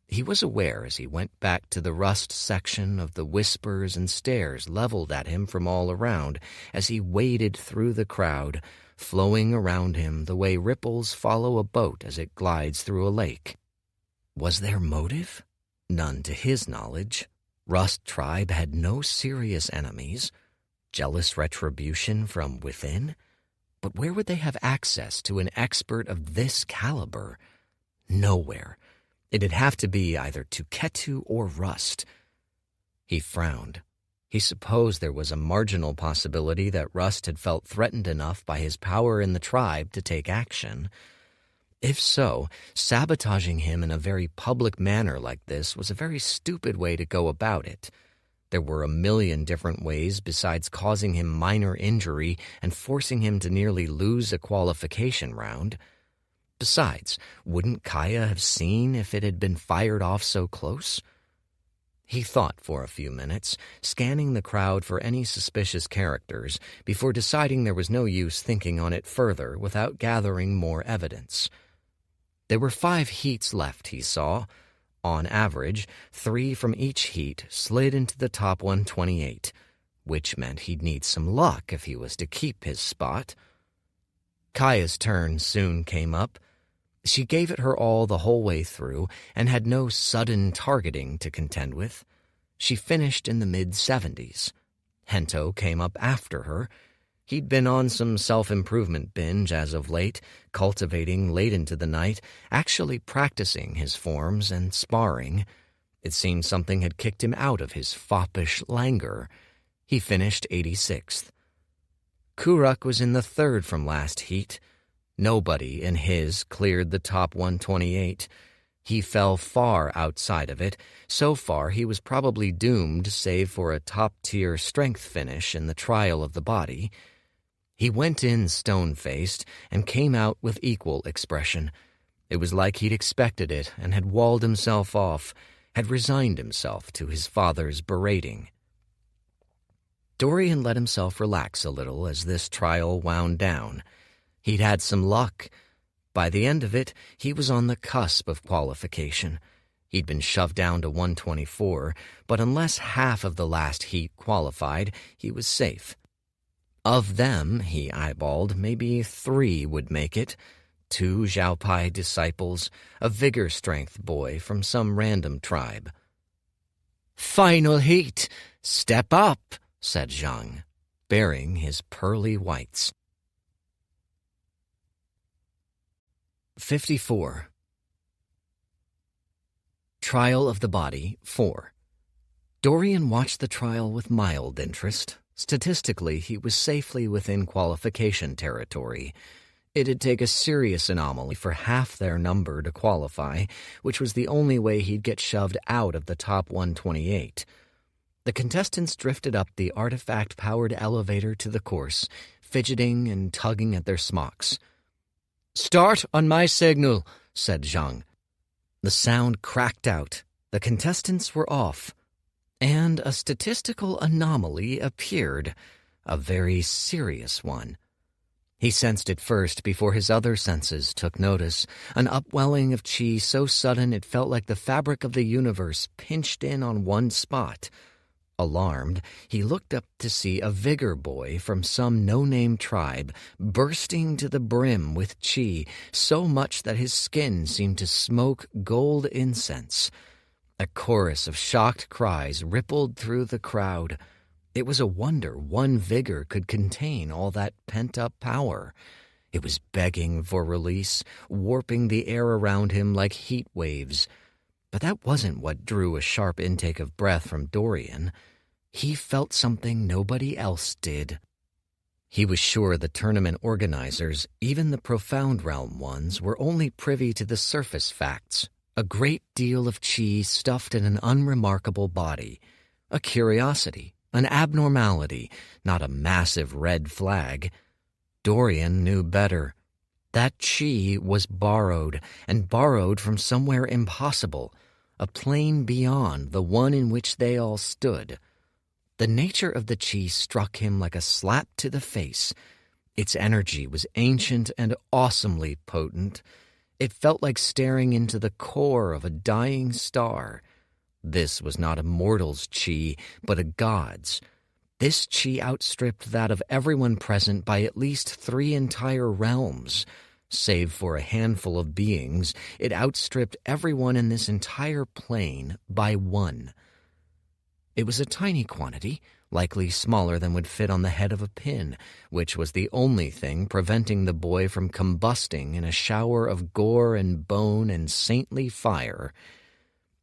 He was aware as he went back to the Rust section of the whispers and stares leveled at him from all around as he waded through the crowd, flowing around him the way ripples follow a boat as it glides through a lake. Was there motive? None to his knowledge. Rust tribe had no serious enemies. Jealous retribution from within? But where would they have access to an expert of this caliber? Nowhere. It'd have to be either Tuketu or Rust. He frowned. He supposed there was a marginal possibility that Rust had felt threatened enough by his power in the tribe to take action. If so, sabotaging him in a very public manner like this was a very stupid way to go about it. There were a million different ways besides causing him minor injury and forcing him to nearly lose a qualification round. Besides, wouldn't Kaya have seen if it had been fired off so close? He thought for a few minutes, scanning the crowd for any suspicious characters before deciding there was no use thinking on it further without gathering more evidence. There were 5 heats left, he saw. On average, 3 from each heat slid into the top 128, which meant he'd need some luck if he was to keep his spot. Kaya's turn soon came up. She gave it her all the whole way through and had no sudden targeting to contend with. She finished in the mid-70s. Hento came up after her. He'd been on some self-improvement binge as of late, cultivating late into the night, actually practicing his forms and sparring. It seemed something had kicked him out of his foppish languor. He finished 86th. Kurak was in the 3rd from last heat. Nobody in his cleared the top 128. He fell far outside of it. So far, he was probably doomed save for a top-tier strength finish in the trial of the body. He went in stone-faced and came out with equal expression. It was like he'd expected it and had walled himself off, had resigned himself to his father's berating. Dorian let himself relax a little as this trial wound down. He'd had some luck. By the end of it, he was on the cusp of qualification. He'd been shoved down to 124, but unless half of the last heat qualified, he was safe. Of them, he eyeballed, maybe 3 would make it. 2 Xiaopai disciples, a vigor-strength boy from some random tribe. "Final heat! Step up!" said Zhang, baring his pearly whites. 54. Trial of the Body, 4. Dorian watched the trial with mild interest. Statistically, he was safely within qualification territory. It'd take a serious anomaly for half their number to qualify, which was the only way he'd get shoved out of the top 128. The contestants drifted up the artifact-powered elevator to the course, fidgeting and tugging at their smocks. "Start on my signal," said Zhang. The sound cracked out. The contestants were off. And a statistical anomaly appeared, a very serious one. He sensed it first before his other senses took notice, an upwelling of qi so sudden it felt like the fabric of the universe pinched in on one spot. Alarmed, he looked up to see a vigor boy from some no-name tribe bursting to the brim with qi, so much that his skin seemed to smoke gold incense. A chorus of shocked cries rippled through the crowd. It was a wonder one vigor could contain all that pent-up power. It was begging for release, warping the air around him like heat waves. But that wasn't what drew a sharp intake of breath from Dorian. He felt something nobody else did. He was sure the tournament organizers, even the Profound Realm ones, were only privy to the surface facts. A great deal of qi stuffed in an unremarkable body. A curiosity, an abnormality, not a massive red flag. Dorian knew better. That qi was borrowed, and borrowed from somewhere impossible, a plane beyond the one in which they all stood. The nature of the qi struck him like a slap to the face. Its energy was ancient and awesomely potent. It felt like staring into the core of a dying star. This was not a mortal's qi, but a god's. This qi outstripped that of everyone present by at least 3 entire realms. Save for a handful of beings, it outstripped everyone in this entire plane by 1. It was a tiny quantity, likely smaller than would fit on the head of a pin, which was the only thing preventing the boy from combusting in a shower of gore and bone and saintly fire.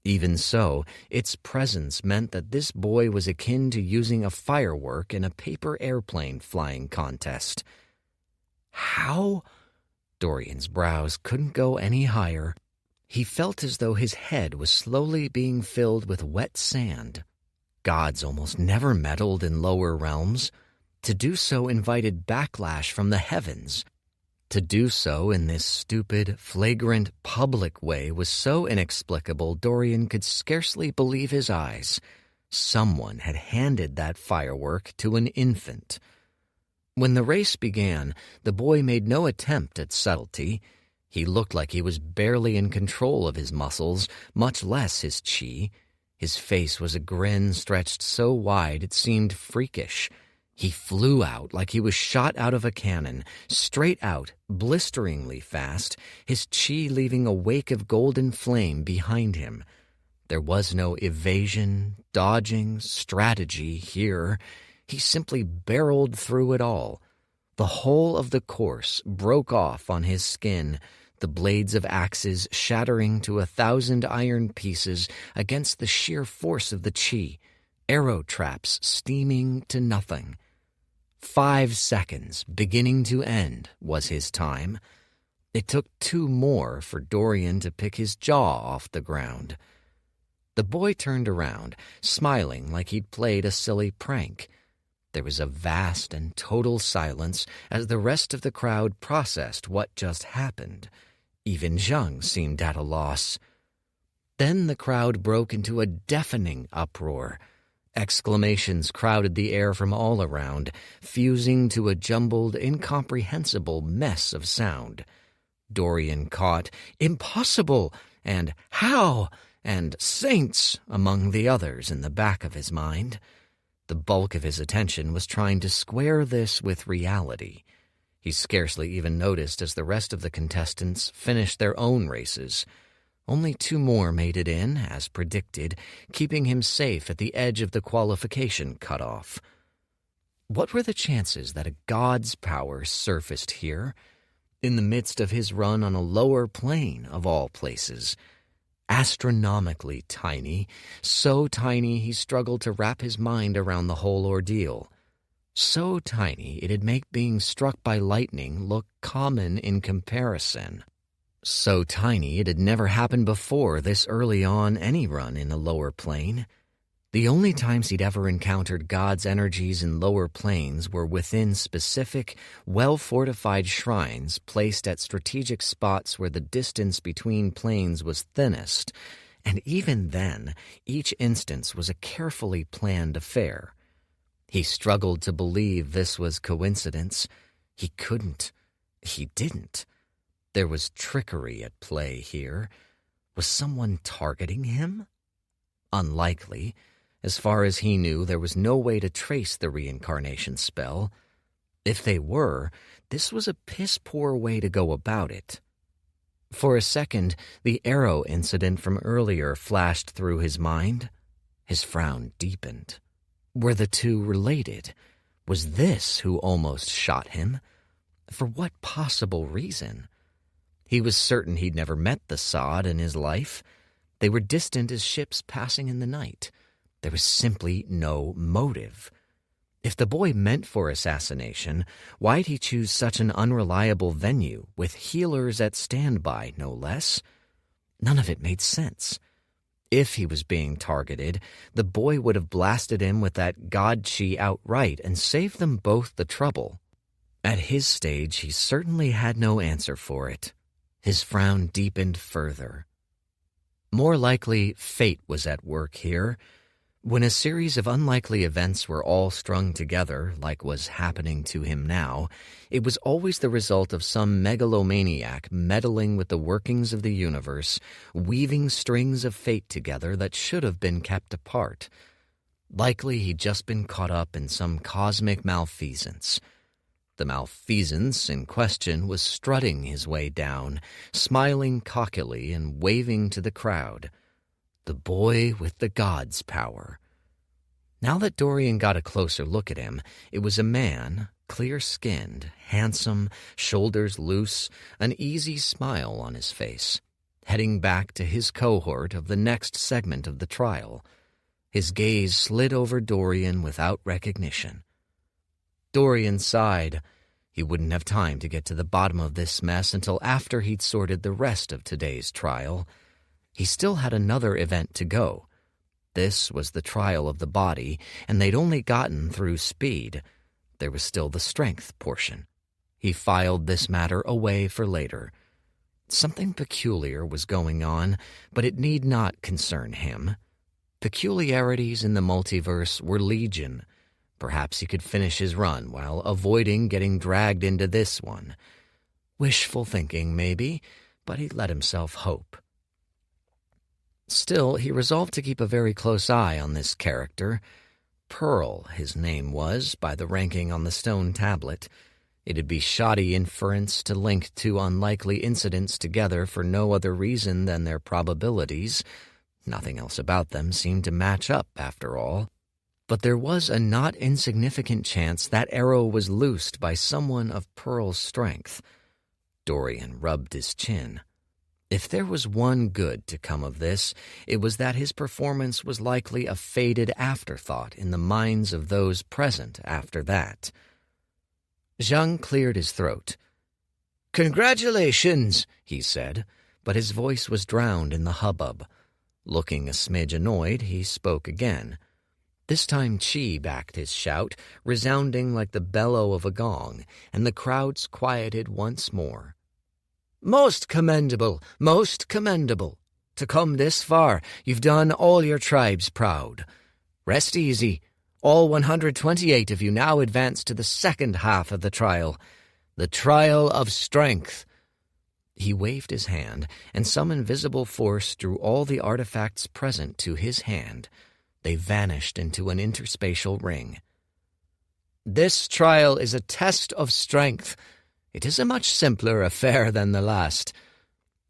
Even so, its presence meant that this boy was akin to using a firework in a paper airplane flying contest. How? Dorian's brows couldn't go any higher. He felt as though his head was slowly being filled with wet sand. Gods almost never meddled in lower realms. To do so invited backlash from the heavens. To do so in this stupid, flagrant, public way was so inexplicable Dorian could scarcely believe his eyes. Someone had handed that firework to an infant. When the race began, the boy made no attempt at subtlety. He looked like he was barely in control of his muscles, much less his qi. His face was a grin stretched so wide it seemed freakish. He flew out like he was shot out of a cannon, straight out, blisteringly fast, his qi leaving a wake of golden flame behind him. There was no evasion, dodging, strategy here. He simply barreled through it all. The whole of the course broke off on his skin, the blades of axes shattering to 1,000 iron pieces against the sheer force of the qi, arrow traps steaming to nothing. 5 seconds, beginning to end, was his time. It took 2 more for Dorian to pick his jaw off the ground. The boy turned around, smiling like he'd played a silly prank. There was a vast and total silence as the rest of the crowd processed what just happened. Even Zhang seemed at a loss. Then the crowd broke into a deafening uproar. Exclamations crowded the air from all around, fusing to a jumbled, incomprehensible mess of sound. Dorian caught "Impossible!" and "How!" and "Saints!" among the others in the back of his mind. The bulk of his attention was trying to square this with reality. He scarcely even noticed as the rest of the contestants finished their own races. Only 2 more made it in, as predicted, keeping him safe at the edge of the qualification cutoff. What were the chances that a god's power surfaced here, in the midst of his run on a lower plane of all places? Astronomically tiny, so tiny he struggled to wrap his mind around the whole ordeal. So tiny it'd make being struck by lightning look common in comparison. So tiny it had never happened before this early on any run in a lower plane. The only times he'd ever encountered God's energies in lower planes were within specific, well-fortified shrines placed at strategic spots where the distance between planes was thinnest, and even then, each instance was a carefully planned affair. He struggled to believe this was coincidence. He couldn't. He didn't. There was trickery at play here. Was someone targeting him? Unlikely. As far as he knew, there was no way to trace the reincarnation spell. If they were, this was a piss-poor way to go about it. For a second, the arrow incident from earlier flashed through his mind. His frown deepened. Were the two related? Was this who almost shot him? For what possible reason? He was certain he'd never met the sod in his life. They were distant as ships passing in the night. There was simply no motive. If the boy meant for assassination, why'd he choose such an unreliable venue, with healers at standby, no less? None of it made sense. If he was being targeted, the boy would have blasted him with that god chi outright and saved them both the trouble. At his stage, he certainly had no answer for it. His frown deepened further. More likely, fate was at work here. When a series of unlikely events were all strung together, like was happening to him now, it was always the result of some megalomaniac meddling with the workings of the universe, weaving strings of fate together that should have been kept apart. Likely he'd just been caught up in some cosmic malfeasance. The malfeasance in question was strutting his way down, smiling cockily and waving to the crowd. The boy with the god's power. Now that Dorian got a closer look at him, it was a man, clear-skinned, handsome, shoulders loose, an easy smile on his face, heading back to his cohort of the next segment of the trial. His gaze slid over Dorian without recognition. Dorian sighed. He wouldn't have time to get to the bottom of this mess until after he'd sorted the rest of today's trial. He still had another event to go. This was the trial of the body, and they'd only gotten through speed. There was still the strength portion. He filed this matter away for later. Something peculiar was going on, but it need not concern him. Peculiarities in the multiverse were legion. Perhaps he could finish his run while avoiding getting dragged into this one. Wishful thinking, maybe, but he let himself hope. Still, he resolved to keep a very close eye on this character. Pearl, his name was, by the ranking on the stone tablet. It'd be shoddy inference to link two unlikely incidents together for no other reason than their probabilities. Nothing else about them seemed to match up, after all. But there was a not insignificant chance that arrow was loosed by someone of Pearl's strength. Dorian rubbed his chin. If there was one good to come of this, it was that his performance was likely a faded afterthought in the minds of those present after that. Zhang cleared his throat. "Congratulations," he said, but his voice was drowned in the hubbub. Looking a smidge annoyed, he spoke again. This time Chi backed his shout, resounding like the bellow of a gong, and the crowds quieted once more. "Most commendable, most commendable. To come this far, you've done all your tribes proud. Rest easy. All 128 of you now advance to the second half of the trial of strength." He waved his hand, and some invisible force drew all the artifacts present to his hand. They vanished into an interspatial ring. "This trial is a test of strength. It is a much simpler affair than the last."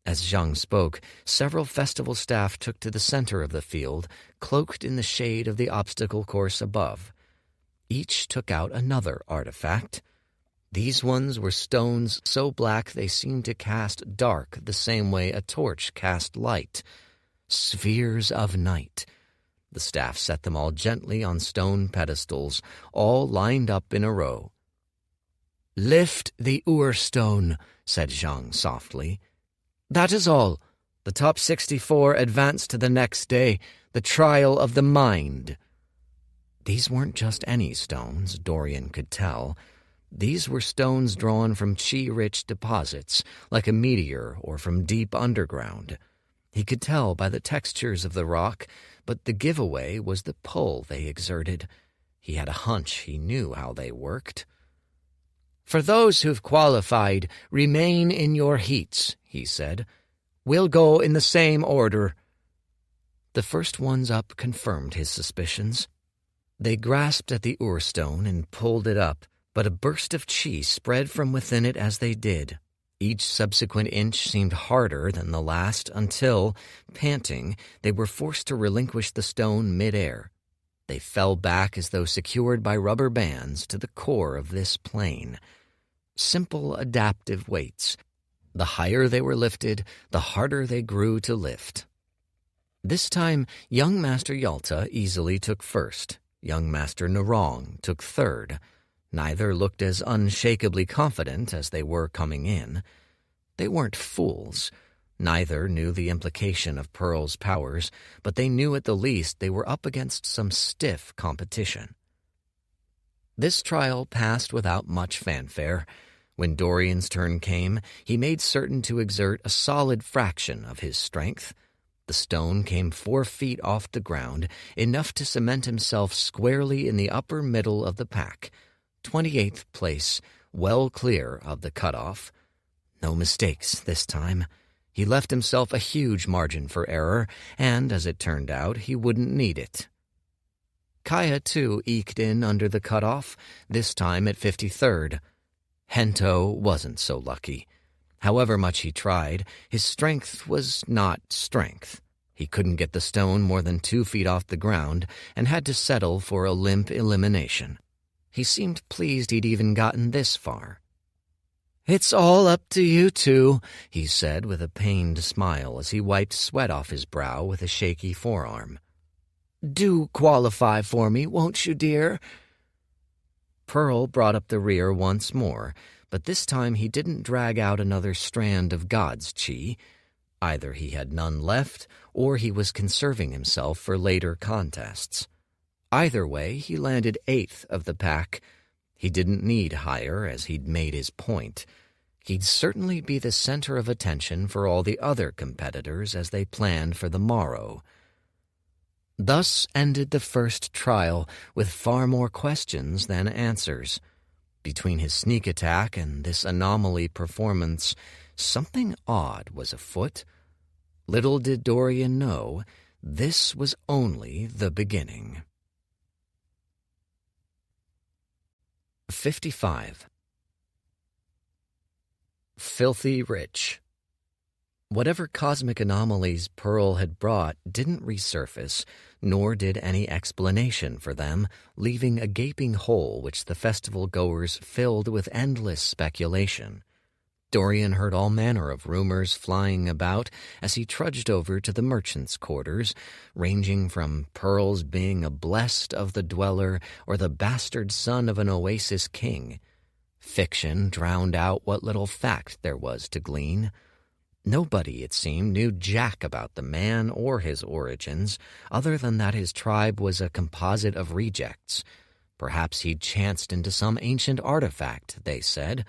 As Zhang spoke, several festival staff took to the center of the field, cloaked in the shade of the obstacle course above. Each took out another artifact. These ones were stones so black they seemed to cast dark the same way a torch cast light. Spheres of night. The staff set them all gently on stone pedestals, all lined up in a row. "Lift the Ur-stone," said Zhang softly. "That is all. The top 64 advance to the next day. the trial of the mind. These weren't just any stones, Dorian could tell. These were stones drawn from chi-rich deposits, like a meteor or from deep underground. He could tell by the textures of the rock, but the giveaway was the pull they exerted. He had a hunch he knew how they worked. "For those who've qualified, remain in your heats," he said. "We'll go in the same order." The first ones up confirmed his suspicions. They grasped at the urstone and pulled it up, but a burst of chi spread from within it as they did. Each subsequent inch seemed harder than the last until, panting, they were forced to relinquish the stone mid-air. They fell back as though secured by rubber bands to the core of this plane. Simple adaptive weights. The higher they were lifted, the harder they grew to lift. This time, young Master Yalta easily took first. Young Master Narong took third. Neither looked as unshakably confident as they were coming in. They weren't fools. Neither knew the implication of Pearl's powers, but they knew at the least they were up against some stiff competition. This trial passed without much fanfare. When Dorian's turn came, he made certain to exert a solid fraction of his strength. The stone came 4 feet off the ground, enough to cement himself squarely in the upper middle of the pack. 28th place, well clear of the cutoff. No mistakes this time. He left himself a huge margin for error, and, as it turned out, he wouldn't need it. Kaya, too, eked in under the cutoff, this time at 53rd. Hento wasn't so lucky. However much he tried, his strength was not strength. He couldn't get the stone more than 2 feet off the ground and had to settle for a limp elimination. He seemed pleased he'd even gotten this far. "It's all up to you two," he said with a pained smile as he wiped sweat off his brow with a shaky forearm. "Do qualify for me, won't you, dear?" Pearl brought up the rear once more, but this time he didn't drag out another strand of God's chi. Either he had none left, or he was conserving himself for later contests. Either way, he landed 8th of the pack. He didn't need higher, as he'd made his point. He'd certainly be the center of attention for all the other competitors as they planned for the morrow. Thus ended the first trial, with far more questions than answers. Between his sneak attack and this anomaly performance, something odd was afoot. Little did Dorian know, this was only the beginning. 55. Filthy rich. Whatever cosmic anomalies Pearl had brought didn't resurface, nor did any explanation for them, leaving a gaping hole which the festival-goers filled with endless speculation. Dorian heard all manner of rumors flying about as he trudged over to the merchants' quarters, ranging from Pearl's being a blessed of the dweller or the bastard son of an oasis king. Fiction drowned out what little fact there was to glean. Nobody, it seemed, knew jack about the man or his origins, other than that his tribe was a composite of rejects. Perhaps he'd chanced into some ancient artifact, they said.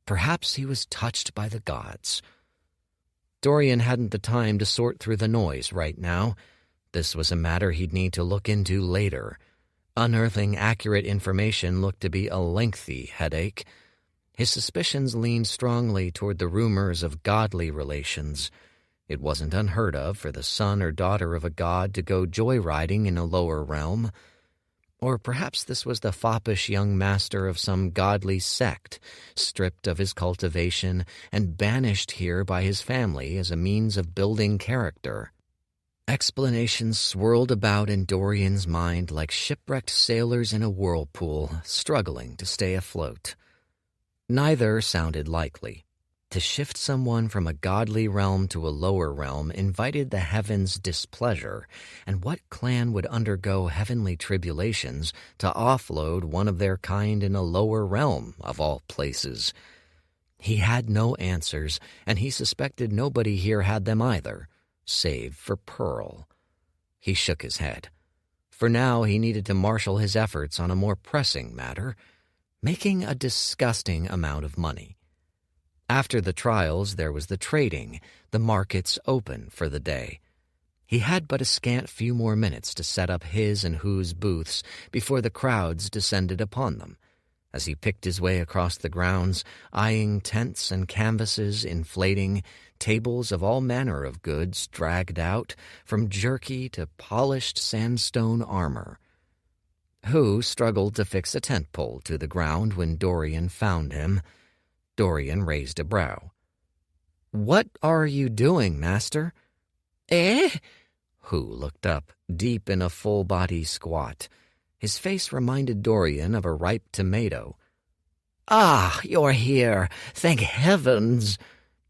Perhaps he was touched by the gods. Dorian hadn't the time to sort through the noise right now. This was a matter he'd need to look into later. Unearthing accurate information looked to be a lengthy headache. His suspicions leaned strongly toward the rumors of godly relations. It wasn't unheard of for the son or daughter of a god to go joyriding in a lower realm. Or perhaps this was the foppish young master of some godly sect, stripped of his cultivation and banished here by his family as a means of building character. Explanations swirled about in Dorian's mind like shipwrecked sailors in a whirlpool, struggling to stay afloat. Neither sounded likely. To shift someone from a godly realm to a lower realm invited the heavens' displeasure, and what clan would undergo heavenly tribulations to offload one of their kind in a lower realm, of all places? He had no answers, and he suspected nobody here had them either, save for Pearl. He shook his head. For now, he needed to marshal his efforts on a more pressing matter, making a disgusting amount of money. After the trials, there was the trading, the markets open for the day. He had but a scant few more minutes to set up his and Who's booths before the crowds descended upon them. As he picked his way across the grounds, eyeing tents and canvases inflating, tables of all manner of goods dragged out, from jerky to polished sandstone armor. Who struggled to fix a tent pole to the ground when Dorian found him. Dorian raised a brow. "What are you doing, master?" "Eh?" Who looked up, deep in a full-body squat. His face reminded Dorian of a ripe tomato. "Ah, you're here. Thank heavens."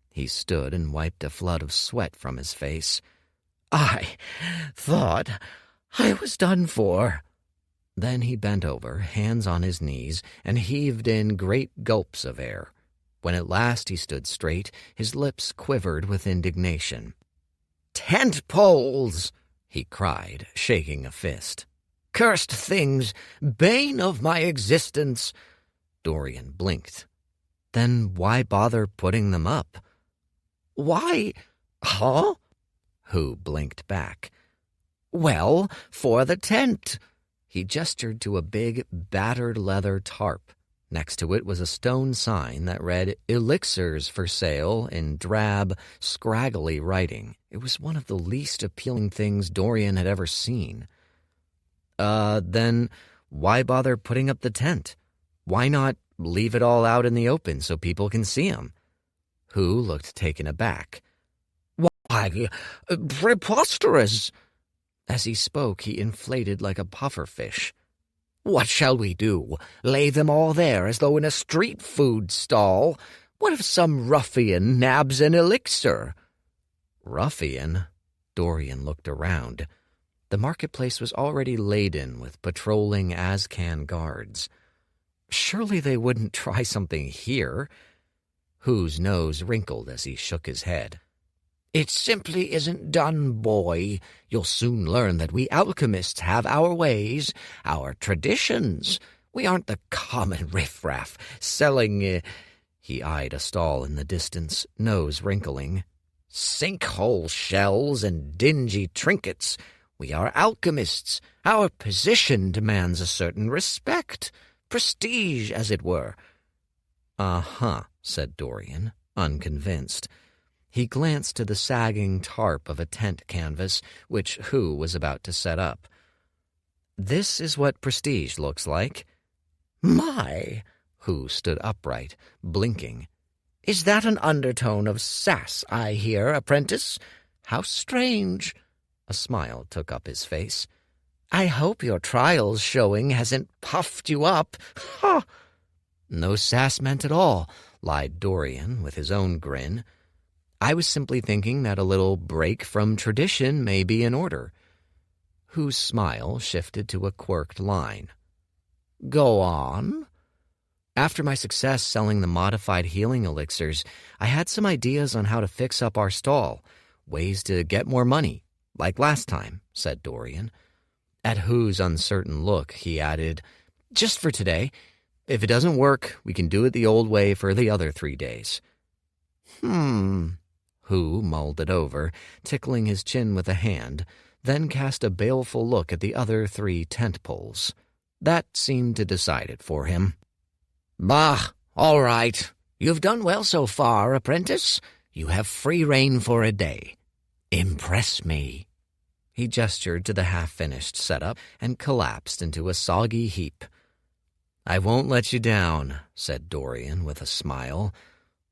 He stood and wiped a flood of sweat from his face. "I thought I was done for." Then he bent over, hands on his knees, and heaved in great gulps of air. When at last he stood straight, his lips quivered with indignation. "Tent poles!" he cried, shaking a fist. "Cursed things, bane of my existence." Dorian blinked. Then why bother putting them up? "Why? Huh?" Who blinked back. "Well, for the tent." He gestured to a big, battered leather tarp. Next to it was a stone sign that read "Elixirs for Sale" in drab, scraggly writing. It was one of the least appealing things Dorian had ever seen. Then why bother putting up the tent? Why not leave it all out in the open so people can see him? Who looked taken aback. "Why, preposterous." As he spoke, he inflated like a pufferfish. "What shall we do? Lay them all there as though in a street food stall? What if some ruffian nabs an elixir?" Ruffian? Dorian looked around. The marketplace was already laden with patrolling Azcan guards. Surely they wouldn't try something here. Whose nose wrinkled as he shook his head. "It simply isn't done, boy. You'll soon learn that we alchemists have our ways, our traditions. We aren't the common riffraff selling—" He eyed a stall in the distance, nose wrinkling. "Sinkhole shells and dingy trinkets. We are alchemists. Our position demands a certain respect, prestige, as it were." "Uh-huh," said Dorian, unconvinced. He glanced to the sagging tarp of a tent canvas, which Who was about to set up. "This is what prestige looks like." "My!" Who stood upright, blinking. "Is that an undertone of sass I hear, apprentice? How strange." A smile took up his face. "I hope your trials showing hasn't puffed you up. Ha!" "No sass meant at all," lied Dorian with his own grin. "I was simply thinking that a little break from tradition may be in order." Whose smile shifted to a quirked line. "Go on." "After my success selling the modified healing elixirs, I had some ideas on how to fix up our stall, ways to get more money, like last time," said Dorian. At Who's uncertain look, he added, "Just for today. If it doesn't work, we can do it the old way for the other 3 days." Who mulled it over, tickling his chin with a hand, then cast a baleful look at the other 3 tent poles. That seemed to decide it for him. "Bah, all right. You've done well so far, apprentice. You have free rein for a day. Impress me." He gestured to the half-finished setup and collapsed into a soggy heap. "I won't let you down," said Dorian with a smile.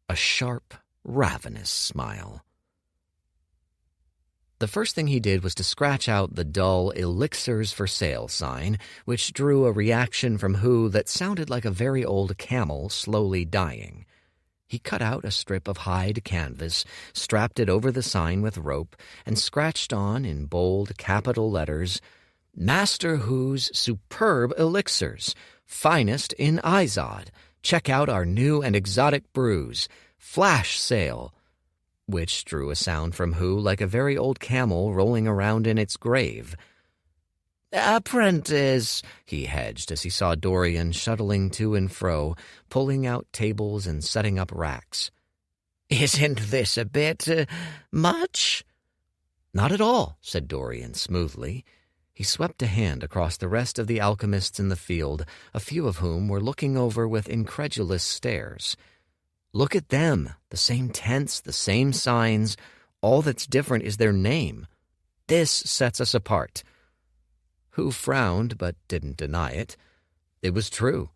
A sharp, ravenous smile. The first thing he did was to scratch out the dull "Elixirs for Sale" sign, which drew a reaction from Who that sounded like a very old camel slowly dying. He cut out a strip of hide canvas, strapped it over the sign with rope, and scratched on in bold capital letters, "Master Who's Superb Elixirs, finest in Izod. Check out our new and exotic brews. Flash sale." which drew a sound from Hu like a very old camel rolling around in its grave. "Apprentice," he hedged as he saw Dorian shuttling to and fro, pulling out tables and setting up racks. "isn't this a bit much?" "Not at all," said Dorian smoothly. He swept a hand across the rest of the alchemists in the field, a few of whom were looking over with incredulous stares. "Look at them, the same tents, the same signs. All that's different is their name. This sets us apart." Hu frowned, but didn't deny it. It was true.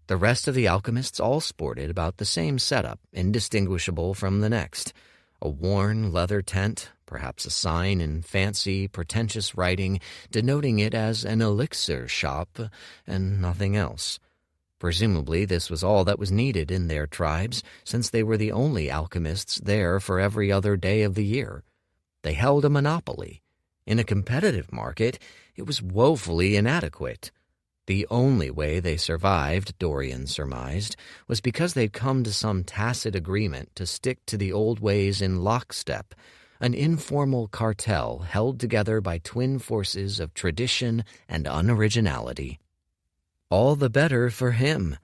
The rest of the alchemists all sported about the same setup, indistinguishable from the next. A worn leather tent, perhaps a sign in fancy, pretentious writing denoting it as an elixir shop, and nothing else. Presumably this was all that was needed in their tribes, since they were the only alchemists there for every other day of the year. They held a monopoly. In a competitive market, it was woefully inadequate. The only way they survived, Dorian surmised, was because they'd come to some tacit agreement to stick to the old ways in lockstep, an informal cartel held together by twin forces of tradition and unoriginality. All the better for him.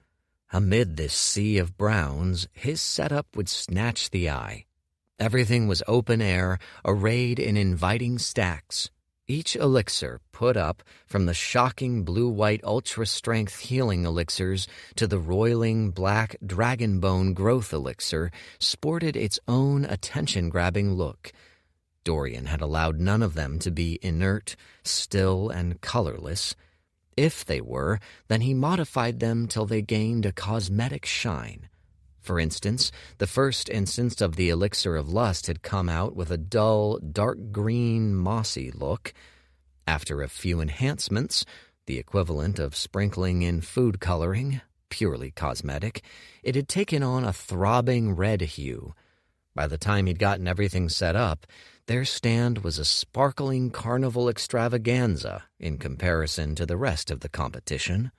Amid this sea of browns, his setup would snatch the eye. Everything was open air, arrayed in inviting stacks. Each elixir put up, from the shocking blue-white ultra-strength healing elixirs to the roiling black dragon-bone growth elixir, sported its own attention-grabbing look. Dorian had allowed none of them to be inert, still, and colorless. If they were, then he modified them till they gained a cosmetic shine. For instance, the first instance of the elixir of lust had come out with a dull, dark green, mossy look. After a few enhancements, the equivalent of sprinkling in food coloring, purely cosmetic, it had taken on a throbbing red hue. By the time he'd gotten everything set up, their stand was a sparkling carnival extravaganza in comparison to the rest of the competition.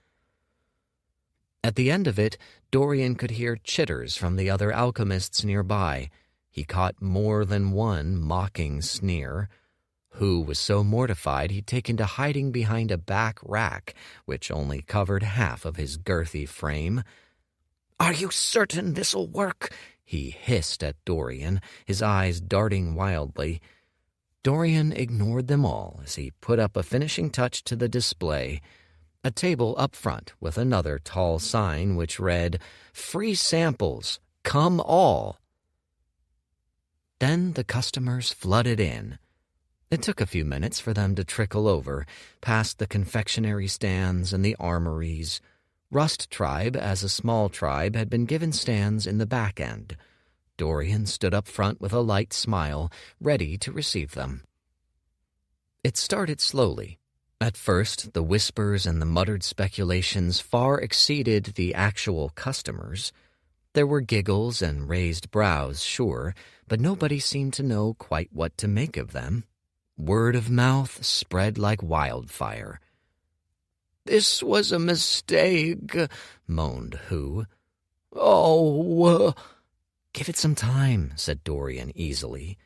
At the end of it, Dorian could hear chitters from the other alchemists nearby. He caught more than one mocking sneer. Hu was so mortified he'd taken to hiding behind a back rack, which only covered half of his girthy frame. "Are you certain this'll work?" he hissed at Dorian, his eyes darting wildly. Dorian ignored them all as he put up a finishing touch to the display. A table up front with another tall sign which read, "Free samples, come all." Then the customers flooded in. It took a few minutes for them to trickle over, past the confectionery stands and the armories. Rust Tribe, as a small tribe, had been given stands in the back end. Dorian stood up front with a light smile, ready to receive them. It started slowly. At first, the whispers and the muttered speculations far exceeded the actual customers. There were giggles and raised brows, sure, but nobody seemed to know quite what to make of them. Word of mouth spread like wildfire. "This was a mistake," moaned Hu. "Oh, Give it some time," said Dorian easily.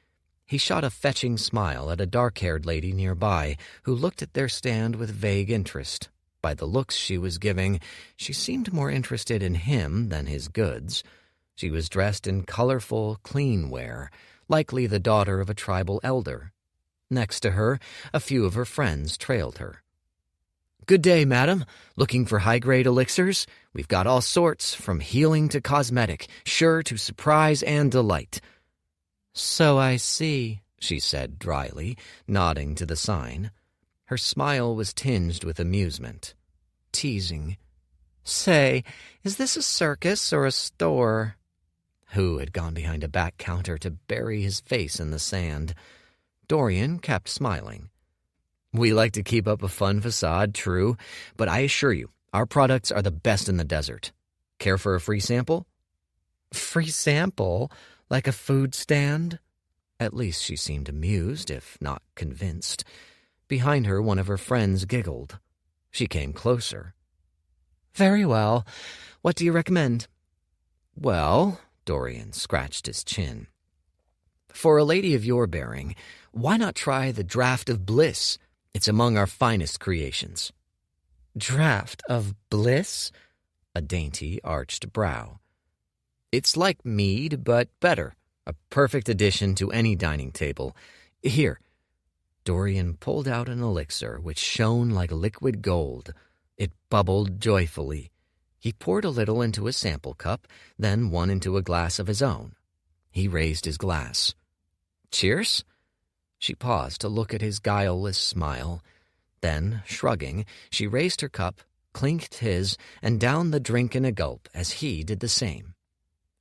He shot a fetching smile at a dark-haired lady nearby who looked at their stand with vague interest. By the looks she was giving, she seemed more interested in him than his goods. She was dressed in colorful, clean wear, likely the daughter of a tribal elder. Next to her, a few of her friends trailed her. "Good day, madam. Looking for high-grade elixirs? We've got all sorts, from healing to cosmetic, sure to surprise and delight." "So I see," she said dryly, nodding to the sign. Her smile was tinged with amusement. Teasing. "Say, is this a circus or a store?" Hu had gone behind a back counter to bury his face in the sand. Dorian kept smiling. "We like to keep up a fun facade, true, but I assure you, our products are the best in the desert. Care for a free sample?" "Free sample? Like a food stand?" At least she seemed amused, if not convinced. Behind her, one of her friends giggled. She came closer. "Very well. What do you recommend?" "Well," Dorian scratched his chin. For a lady of your bearing, why not try the Draught of Bliss? It's among our finest creations." "Draught of Bliss?" A dainty, arched brow. "It's like mead, but better. A perfect addition to any dining table. Here." Dorian pulled out an elixir which shone like liquid gold. It bubbled joyfully. He poured a little into a sample cup, then one into a glass of his own. He raised his glass. "Cheers?" She paused to look at his guileless smile. Then, shrugging, she raised her cup, clinked his, and downed the drink in a gulp as he did the same.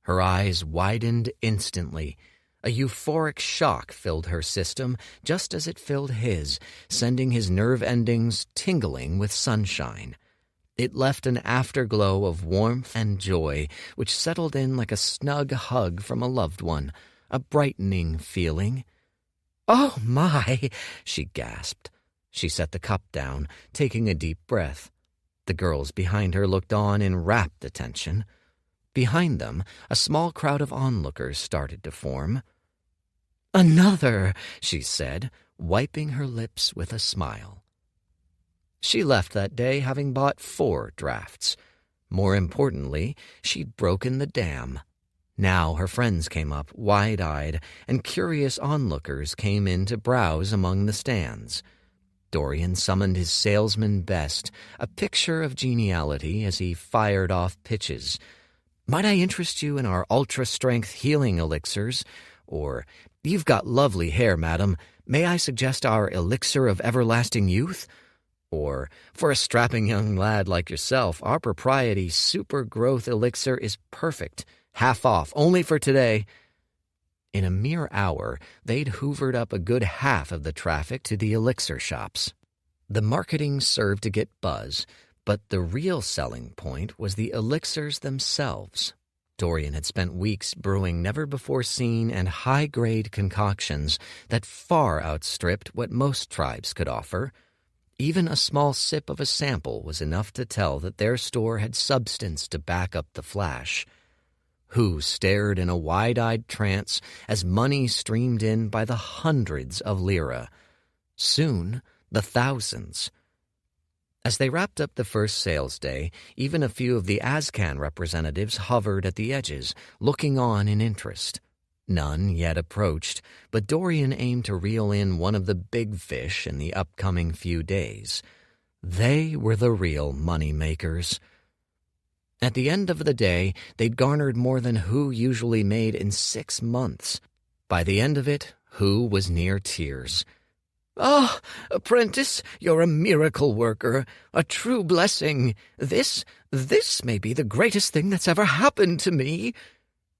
Her eyes widened instantly. A euphoric shock filled her system, just as it filled his, sending his nerve endings tingling with sunshine. It left an afterglow of warmth and joy, which settled in like a snug hug from a loved one, a brightening feeling. "Oh, my!" she gasped. She set the cup down, taking a deep breath. The girls behind her looked on in rapt attention. Behind them, a small crowd of onlookers started to form. "Another," she said, wiping her lips with a smile. She left that day having bought 4 drafts. More importantly, she'd broken the dam. Now her friends came up, wide-eyed, and curious onlookers came in to browse among the stands. Dorian summoned his salesman best, a picture of geniality as he fired off pitches. "Might I interest you in our ultra-strength healing elixirs?" Or, "You've got lovely hair, madam. May I suggest our elixir of everlasting youth?" Or, "For a strapping young lad like yourself, our propriety super growth elixir is perfect. Half off, only for today." In a mere hour, they'd hoovered up a good half of the traffic to the elixir shops. The marketing served to get buzz, but the real selling point was the elixirs themselves. Dorian had spent weeks brewing never-before-seen and high-grade concoctions that far outstripped what most tribes could offer. Even a small sip of a sample was enough to tell that their store had substance to back up the flash. Who stared in a wide-eyed trance as money streamed in by the hundreds of lira. Soon, the thousands. As they wrapped up the first sales day, even a few of the Azcan representatives hovered at the edges, looking on in interest. None yet approached, but Dorian aimed to reel in one of the big fish in the upcoming few days. They were the real money-makers. At the end of the day, they'd garnered more than Who usually made in 6 months. By the end of it, Who was near tears. "Ah, apprentice, you're a miracle worker, a true blessing. This may be the greatest thing that's ever happened to me."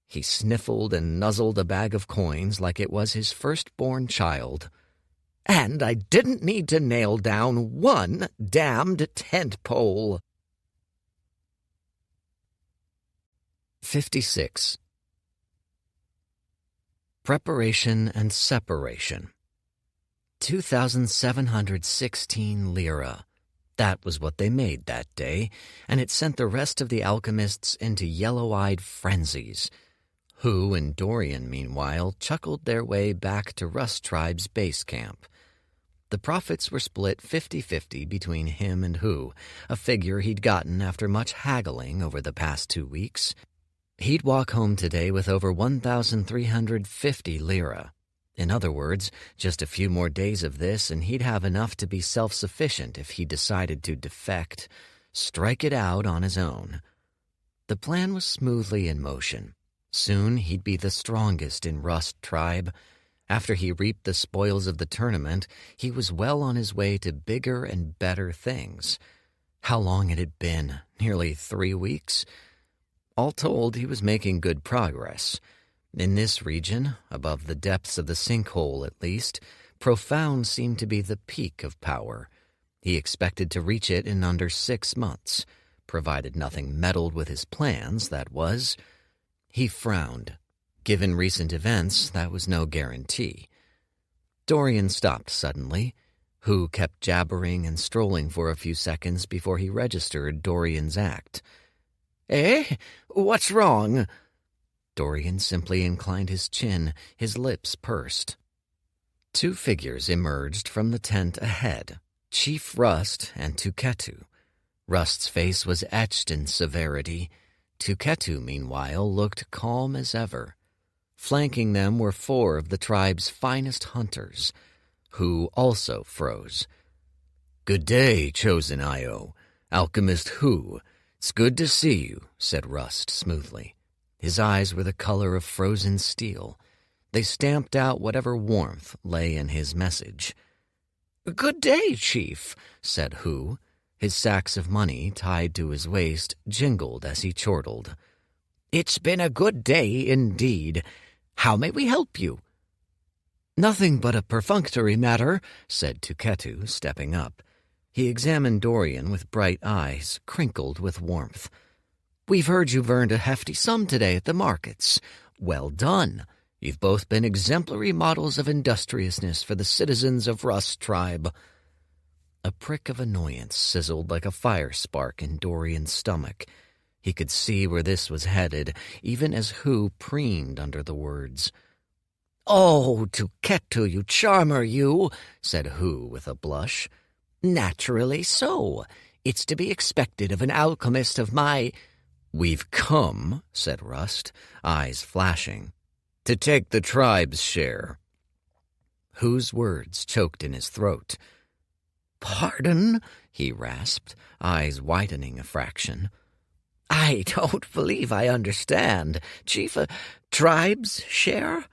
He sniffled and nuzzled a bag of coins like it was his firstborn child. "And I didn't need to nail down one damned tent pole." 56. Preparation and Separation. 2,716 lira. That was what they made that day, and it sent the rest of the alchemists into yellow-eyed frenzies. Who and Dorian, meanwhile, chuckled their way back to Rust Tribe's base camp. The profits were split 50-50 between him and Who, a figure he'd gotten after much haggling over the past 2 weeks. He'd walk home today with over 1,350 lira. In other words, just a few more days of this and he'd have enough to be self-sufficient if he decided to defect, strike it out on his own. The plan was smoothly in motion. Soon he'd be the strongest in Rust Tribe. After he reaped the spoils of the tournament, he was well on his way to bigger and better things. How long had it been? Nearly 3 weeks? All told, he was making good progress. In this region, above the depths of the sinkhole at least, profound seemed to be the peak of power. He expected to reach it in under 6 months, provided nothing meddled with his plans, that was. He frowned. Given recent events, that was no guarantee. Dorian stopped suddenly. Who kept jabbering and strolling for a few seconds before he registered Dorian's act. "Eh? What's wrong?" Dorian simply inclined his chin, his lips pursed. Two figures emerged from the tent ahead, Chief Rust and Tuketu. Rust's face was etched in severity. Tuketu, meanwhile, looked calm as ever. Flanking them were four of the tribe's finest hunters, who also froze. "Good day, Chosen Io. Alchemist Hu. It's good to see you," said Rust smoothly. His eyes were the color of frozen steel. They stamped out whatever warmth lay in his message. "Good day, Chief," said Hu. His sacks of money, tied to his waist, jingled as he chortled. "It's been a good day indeed. How may we help you?" "Nothing but a perfunctory matter," said Tuketu, stepping up. He examined Dorian with bright eyes, crinkled with warmth. "We've heard you've earned a hefty sum today at the markets. Well done. You've both been exemplary models of industriousness for the citizens of Rust Tribe." A prick of annoyance sizzled like a fire spark in Dorian's stomach. He could see where this was headed, even as Hu preened under the words. "Oh, Tuketu, you charmer, you," said Hu with a blush. "Naturally so. It's to be expected of an alchemist of my—" "We've come," said Rust, eyes flashing, "to take the tribe's share." Hu's words choked in his throat. "Pardon?" he rasped, eyes widening a fraction. "I don't believe I understand. Chief, tribe's share?"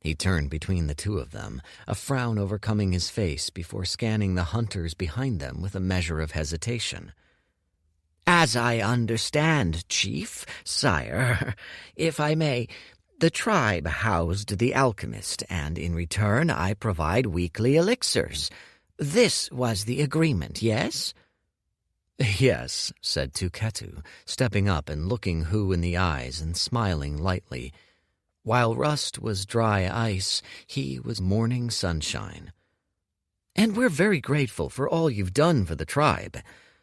He turned between the two of them, a frown overcoming his face before scanning the hunters behind them with a measure of hesitation. "As I understand, Chief, sire, if I may, the tribe housed the alchemist, and in return I provide weekly elixirs. This was the agreement, yes?" "Yes," said Tuketu, stepping up and looking Hu in the eyes and smiling lightly. While Rust was dry ice, he was morning sunshine. "And we're very grateful for all you've done for the tribe.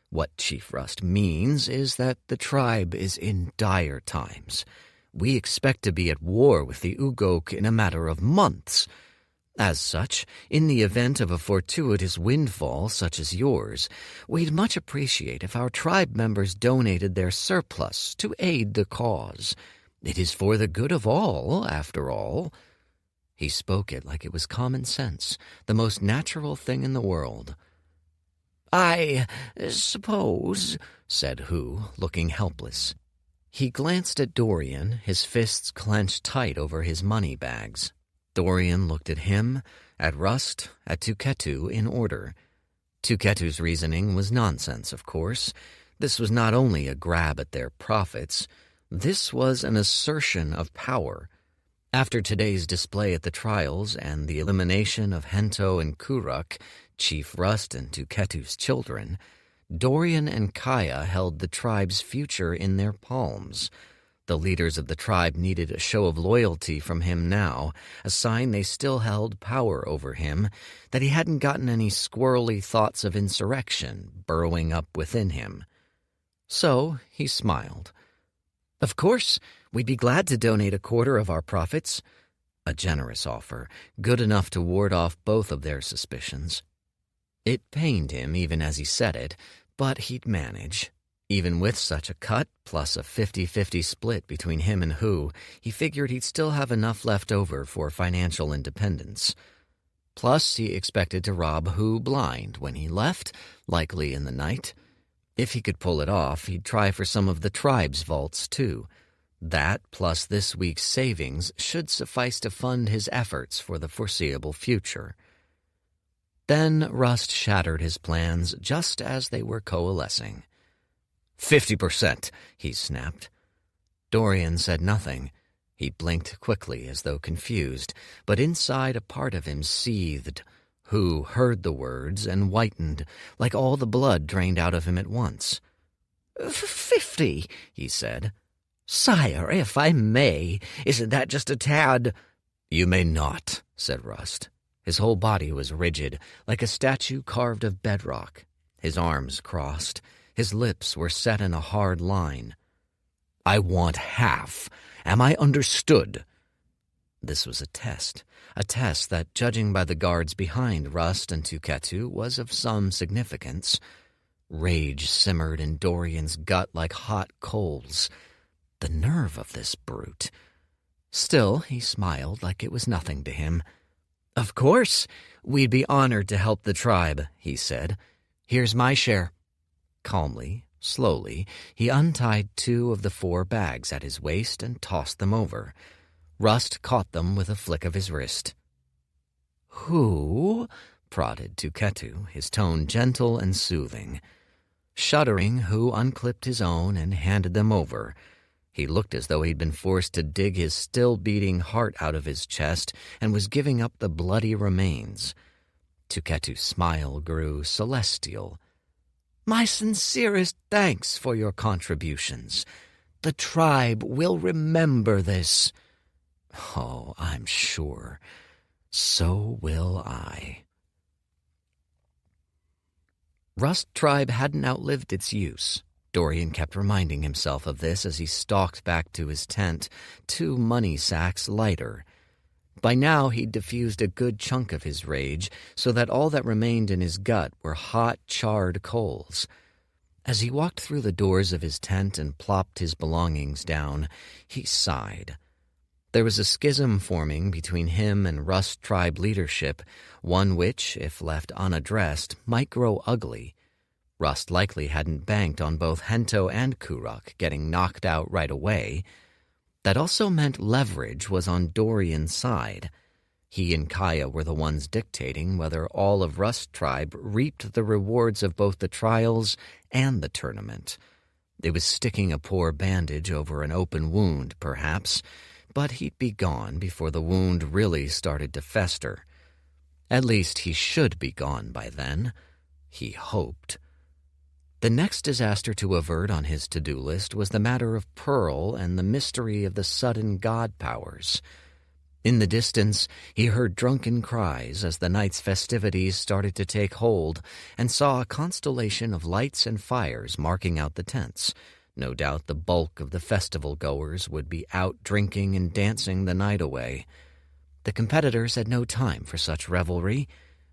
What Chief Rust means is that the tribe is in dire times. We expect to be at war with the Ugok in a matter of months. As such, in the event of a fortuitous windfall such as yours, we'd much appreciate if our tribe members donated their surplus to aid the cause. It is for the good of all, after all." He spoke it like it was common sense, the most natural thing in the world. "I suppose," said Hu, looking helpless. He glanced at Dorian, his fists clenched tight over his money bags. Dorian looked at him, at Rust, at Tuketu in order. Tuketu's reasoning was nonsense, of course. This was not only a grab at their profits. This was an assertion of power. After today's display at the trials and the elimination of Hento and Kuruk, Chief Rust and Tuketu's children, Dorian and Kaya held the tribe's future in their palms. The leaders of the tribe needed a show of loyalty from him now, a sign they still held power over him, that he hadn't gotten any squirrely thoughts of insurrection burrowing up within him. So he smiled. "Of course, we'd be glad to donate a quarter of our profits." A generous offer, good enough to ward off both of their suspicions. It pained him even as he said it, but he'd manage. Even with such a cut, plus a 50-50 split between him and Hu, he figured he'd still have enough left over for financial independence. Plus, he expected to rob Hu blind when he left, likely in the night. If he could pull it off, he'd try for some of the tribe's vaults, too. That, plus this week's savings, should suffice to fund his efforts for the foreseeable future. Then Rust shattered his plans just as they were coalescing. 50%, he snapped. Dorian said nothing. He blinked quickly as though confused, but inside a part of him seethed. Hu heard the words and whitened, like all the blood drained out of him at once. 50, he said. "Sire, if I may, isn't that just a tad—" "You may not," said Rust. His whole body was rigid, like a statue carved of bedrock. His arms crossed. His lips were set in a hard line. "I want half, Am I understood?" This was a test that, judging by the guards behind Rust and Tuketu, was of some significance. Rage simmered in Dorian's gut like hot coals. The nerve of this brute. Still, he smiled like it was nothing to him. "Of course, we'd be honored to help the tribe," he said. "Here's my share." Calmly, slowly, he untied 2 of the 4 bags at his waist and tossed them over. Rust caught them with a flick of his wrist. "Who?" prodded Tuketu, his tone gentle and soothing. Shuddering, Hu unclipped his own and handed them over. He looked as though he'd been forced to dig his still-beating heart out of his chest and was giving up the bloody remains. Tuketu's smile grew celestial. "My sincerest thanks for your contributions. The tribe will remember this." "Oh, I'm sure. So will I." Rust Tribe hadn't outlived its use. Dorian kept reminding himself of this as he stalked back to his tent, 2 money sacks lighter. By now he'd diffused a good chunk of his rage, so that all that remained in his gut were hot, charred coals. As he walked through the doors of his tent and plopped his belongings down, he sighed. There was a schism forming between him and Rust Tribe leadership, one which, if left unaddressed, might grow ugly. Rust likely hadn't banked on both Hento and Kuruk getting knocked out right away. That also meant leverage was on Dorian's side. He and Kaya were the ones dictating whether all of Rust Tribe reaped the rewards of both the trials and the tournament. It was sticking a poor bandage over an open wound, perhaps, but he'd be gone before the wound really started to fester. At least he should be gone by then. He hoped. The next disaster to avert on his to-do list was the matter of Pearl and the mystery of the sudden god powers. In the distance, he heard drunken cries as the night's festivities started to take hold and saw a constellation of lights and fires marking out the tents. No doubt the bulk of the festival-goers would be out drinking and dancing the night away. The competitors had no time for such revelry.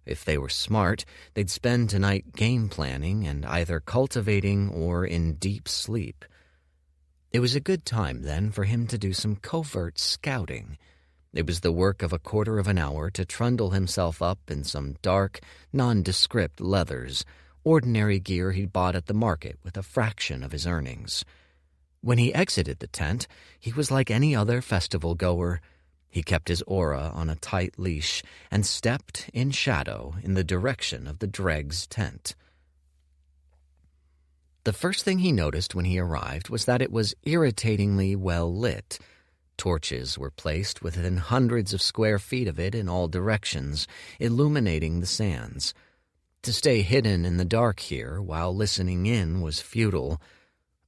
If they were smart, they'd spend tonight game planning and either cultivating or in deep sleep. It was a good time, then, for him to do some covert scouting. It was the work of a quarter of an hour to trundle himself up in some dark, nondescript leathers, ordinary gear he'd bought at the market with a fraction of his earnings. When he exited the tent, he was like any other festival-goer. He kept his aura on a tight leash and stepped, in shadow, in the direction of the Dreg's tent. The first thing he noticed when he arrived was that it was irritatingly well lit. Torches were placed within hundreds of square feet of it in all directions, illuminating the sands. To stay hidden in the dark here while listening in was futile.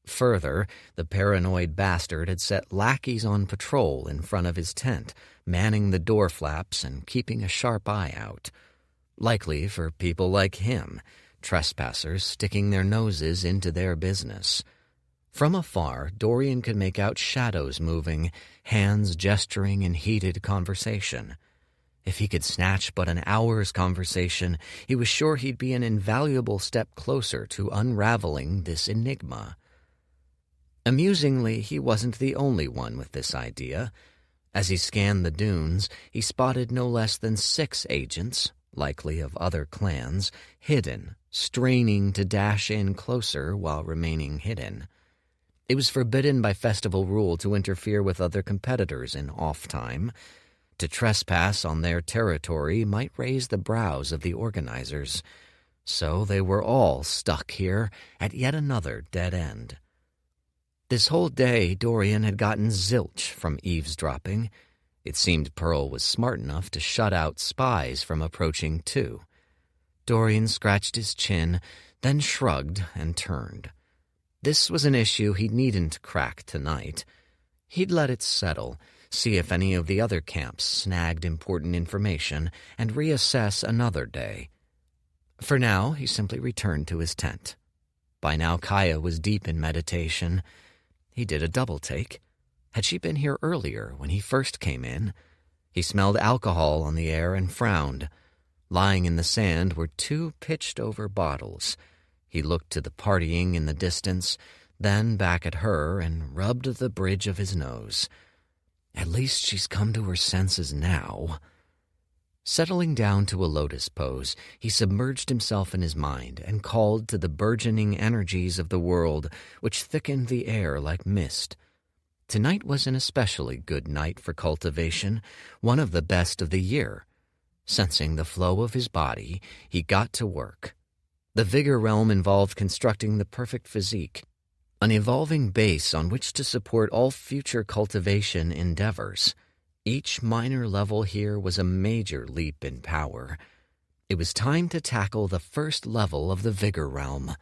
Further, the paranoid bastard had set lackeys on patrol in front of his tent, manning the door flaps and keeping a sharp eye out. Likely for people like him, trespassers sticking their noses into their business. From afar, Dorian could make out shadows moving, hands gesturing in heated conversation. If he could snatch but an hour's conversation, he was sure he'd be an invaluable step closer to unraveling this enigma. Amusingly, he wasn't the only one with this idea. As he scanned the dunes, he spotted no less than 6 agents, likely of other clans, hidden, straining to dash in closer while remaining hidden. It was forbidden by festival rule to interfere with other competitors in off-time. To trespass on their territory might raise the brows of the organizers. So they were all stuck here at yet another dead end. This whole day, Dorian had gotten zilch from eavesdropping. It seemed Pearl was smart enough to shut out spies from approaching, too. Dorian scratched his chin, then shrugged and turned. This was an issue he needn't crack tonight. He'd let it settle, see if any of the other camps snagged important information, and reassess another day. For now, he simply returned to his tent. By now, Kaya was deep in meditation. He did a double-take. Had she been here earlier when he first came in? He smelled alcohol on the air and frowned. Lying in the sand were 2 pitched-over bottles. He looked to the partying in the distance, then back at her and rubbed the bridge of his nose. At least she's come to her senses now. Settling down to a lotus pose, he submerged himself in his mind and called to the burgeoning energies of the world, which thickened the air like mist. Tonight was an especially good night for cultivation, one of the best of the year. Sensing the flow of his body, he got to work. The vigor realm involved constructing the perfect physique, an evolving base on which to support all future cultivation endeavors. Each minor level here was a major leap in power. It was time to tackle the first level of the vigor realm,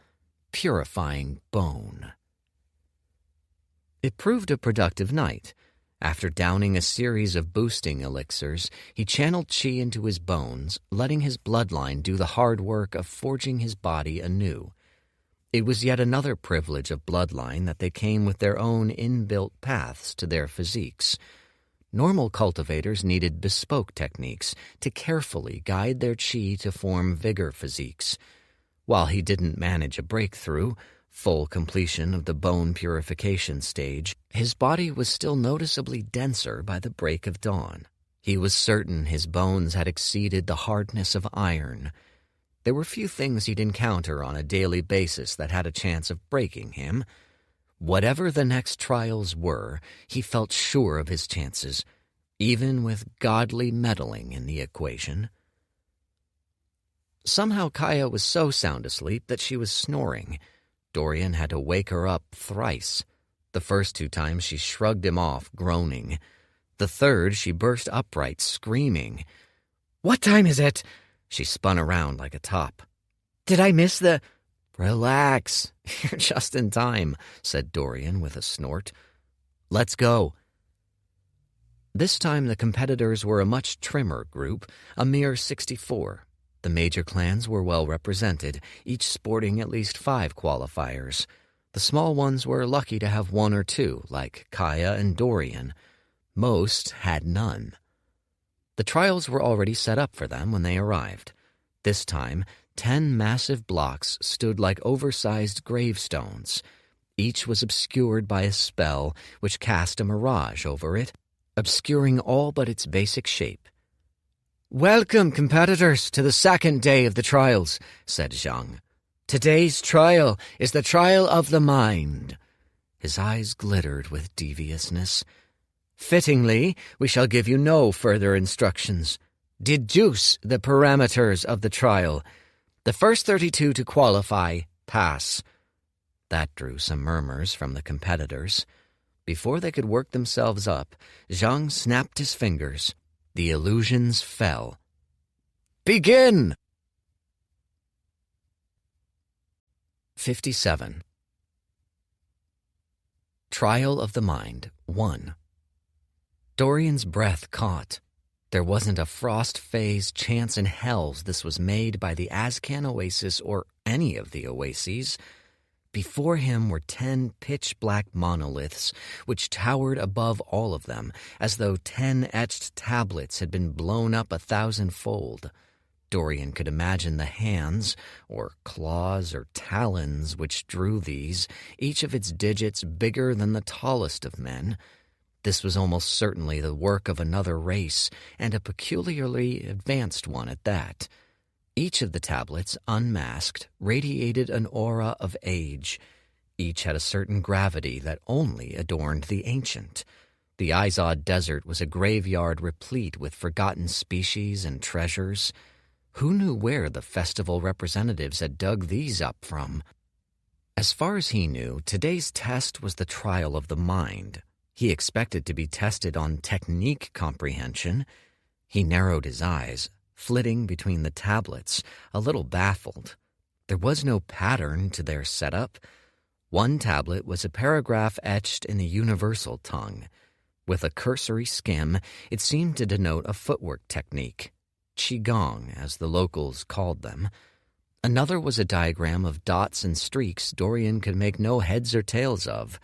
purifying bone. It proved a productive night. After downing a series of boosting elixirs, he channeled chi into his bones, letting his bloodline do the hard work of forging his body anew. It was yet another privilege of bloodline that they came with their own inbuilt paths to their physiques. Normal cultivators needed bespoke techniques to carefully guide their chi to form vigor physiques. While he didn't manage a breakthrough, full completion of the bone purification stage, his body was still noticeably denser by the break of dawn. He was certain his bones had exceeded the hardness of iron. There were few things he'd encounter on a daily basis that had a chance of breaking him. Whatever the next trials were, he felt sure of his chances, even with godly meddling in the equation. Somehow Kaya was so sound asleep that she was snoring. Dorian had to wake her up thrice. The first 2 times she shrugged him off, groaning. The third she burst upright, screaming. "What time is it?" She spun around like a top. "Did I miss the—" "Relax. You're just in time," said Dorian with a snort. "Let's go." This time the competitors were a much trimmer group, a mere 64. The major clans were well represented, each sporting at least 5 qualifiers. The small ones were lucky to have 1 or 2, like Kaya and Dorian. Most had none. The trials were already set up for them when they arrived. This time, 10 massive blocks stood like oversized gravestones. Each was obscured by a spell which cast a mirage over it, obscuring all but its basic shape. "Welcome, competitors, to the second day of the trials," said Zhang. "Today's trial is the trial of the mind." His eyes glittered with deviousness. "Fittingly, we shall give you no further instructions. Deduce the parameters of the trial. The first 32 to qualify pass." That drew some murmurs from the competitors. Before they could work themselves up, Zhang snapped his fingers. The illusions fell. "Begin!" 57. Trial of the Mind 1. Dorian's breath caught. There wasn't a frost phase chance in hells this was made by the Azcan Oasis or any of the oases. Before him were 10 pitch-black monoliths, which towered above all of them, as though 10 etched tablets had been blown up 1,000-fold. Dorian could imagine the hands, or claws, or talons which drew these, each of its digits bigger than the tallest of men. This was almost certainly the work of another race, and a peculiarly advanced one at that. Each of the tablets, unmasked, radiated an aura of age. Each had a certain gravity that only adorned the ancient. The Izod Desert was a graveyard replete with forgotten species and treasures. Who knew where the festival representatives had dug these up from? As far as he knew, today's test was the trial of the mind. He expected to be tested on technique comprehension. He narrowed his eyes, flitting between the tablets, a little baffled. There was no pattern to their setup. One tablet was a paragraph etched in the universal tongue. With a cursory skim, it seemed to denote a footwork technique, qigong, as the locals called them. Another was a diagram of dots and streaks Dorian could make no heads or tails of.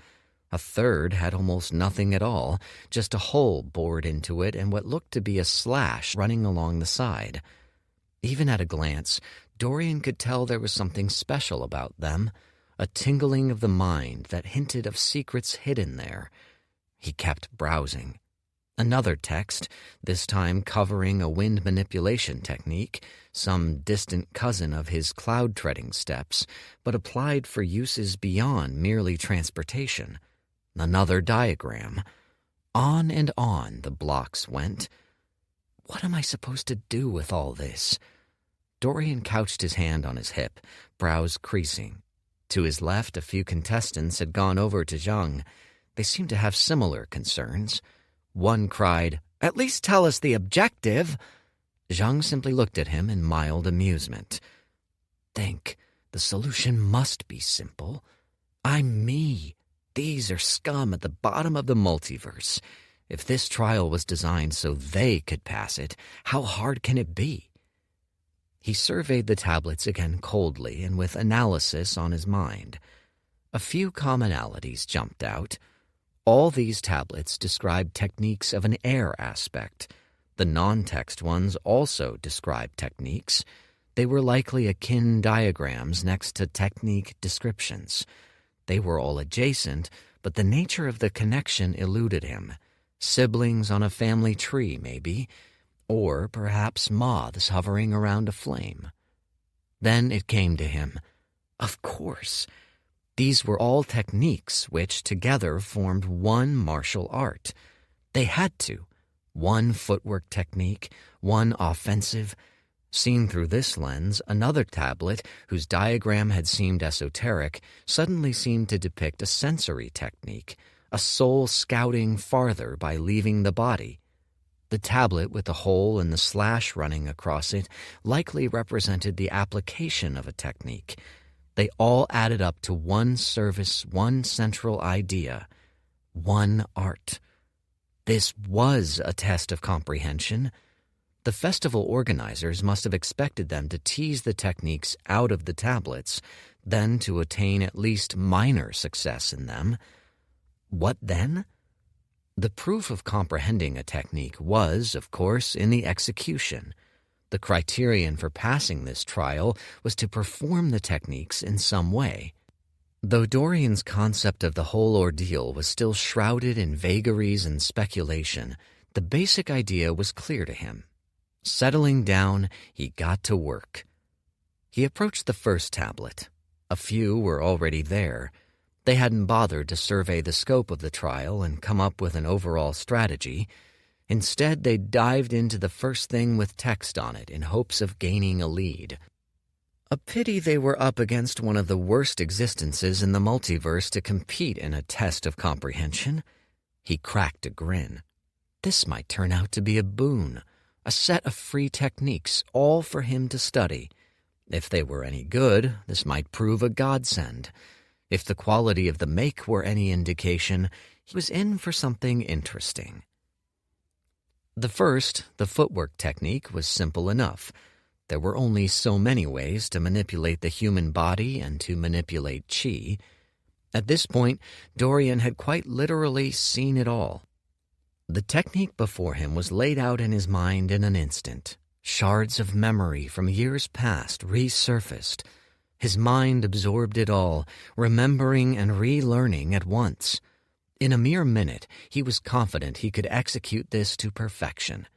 A third had almost nothing at all, just a hole bored into it and what looked to be a slash running along the side. Even at a glance, Dorian could tell there was something special about them, a tingling of the mind that hinted of secrets hidden there. He kept browsing. Another text, this time covering a wind manipulation technique, some distant cousin of his cloud-treading steps, but applied for uses beyond merely transportation. Another diagram. On and on the blocks went. What am I supposed to do with all this? Dorian couched his hand on his hip, brows creasing. To his left, a few contestants had gone over to Zhang. They seemed to have similar concerns. One cried, "At least tell us the objective." Zhang simply looked at him in mild amusement. "Think, the solution must be simple. I'm me. These are scum at the bottom of the multiverse. If this trial was designed so they could pass it, how hard can it be?" He surveyed the tablets again coldly and with analysis on his mind. A few commonalities jumped out. All these tablets described techniques of an air aspect. The non-text ones also described techniques. They were likely akin diagrams next to technique descriptions. They were all adjacent, but the nature of the connection eluded him. Siblings on a family tree, maybe, or perhaps moths hovering around a flame. Then it came to him. Of course. These were all techniques which together formed one martial art. They had to. One footwork technique, one offensive. Seen through this lens, another tablet, whose diagram had seemed esoteric, suddenly seemed to depict a sensory technique, a soul scouting farther by leaving the body. The tablet with the hole and the slash running across it likely represented the application of a technique. They all added up to one service, one central idea, one art. This was a test of comprehension. The festival organizers must have expected them to tease the techniques out of the tablets, then to attain at least minor success in them. What then? The proof of comprehending a technique was, of course, in the execution. The criterion for passing this trial was to perform the techniques in some way. Though Dorian's concept of the whole ordeal was still shrouded in vagaries and speculation, the basic idea was clear to him. Settling down, he got to work. He approached the first tablet. A few were already there. They hadn't bothered to survey the scope of the trial and come up with an overall strategy. Instead, they dived into the first thing with text on it in hopes of gaining a lead. A pity they were up against one of the worst existences in the multiverse to compete in a test of comprehension. He cracked a grin. This might turn out to be a boon, a set of free techniques, all for him to study. If they were any good, this might prove a godsend. If the quality of the make were any indication, he was in for something interesting. The first, the footwork technique, was simple enough. There were only so many ways to manipulate the human body and to manipulate chi. At this point, Dorian had quite literally seen it all. The technique before him was laid out in his mind in an instant. Shards of memory from years past resurfaced. His mind absorbed it all, remembering and relearning at once. In a mere minute, he was confident he could execute this to perfection.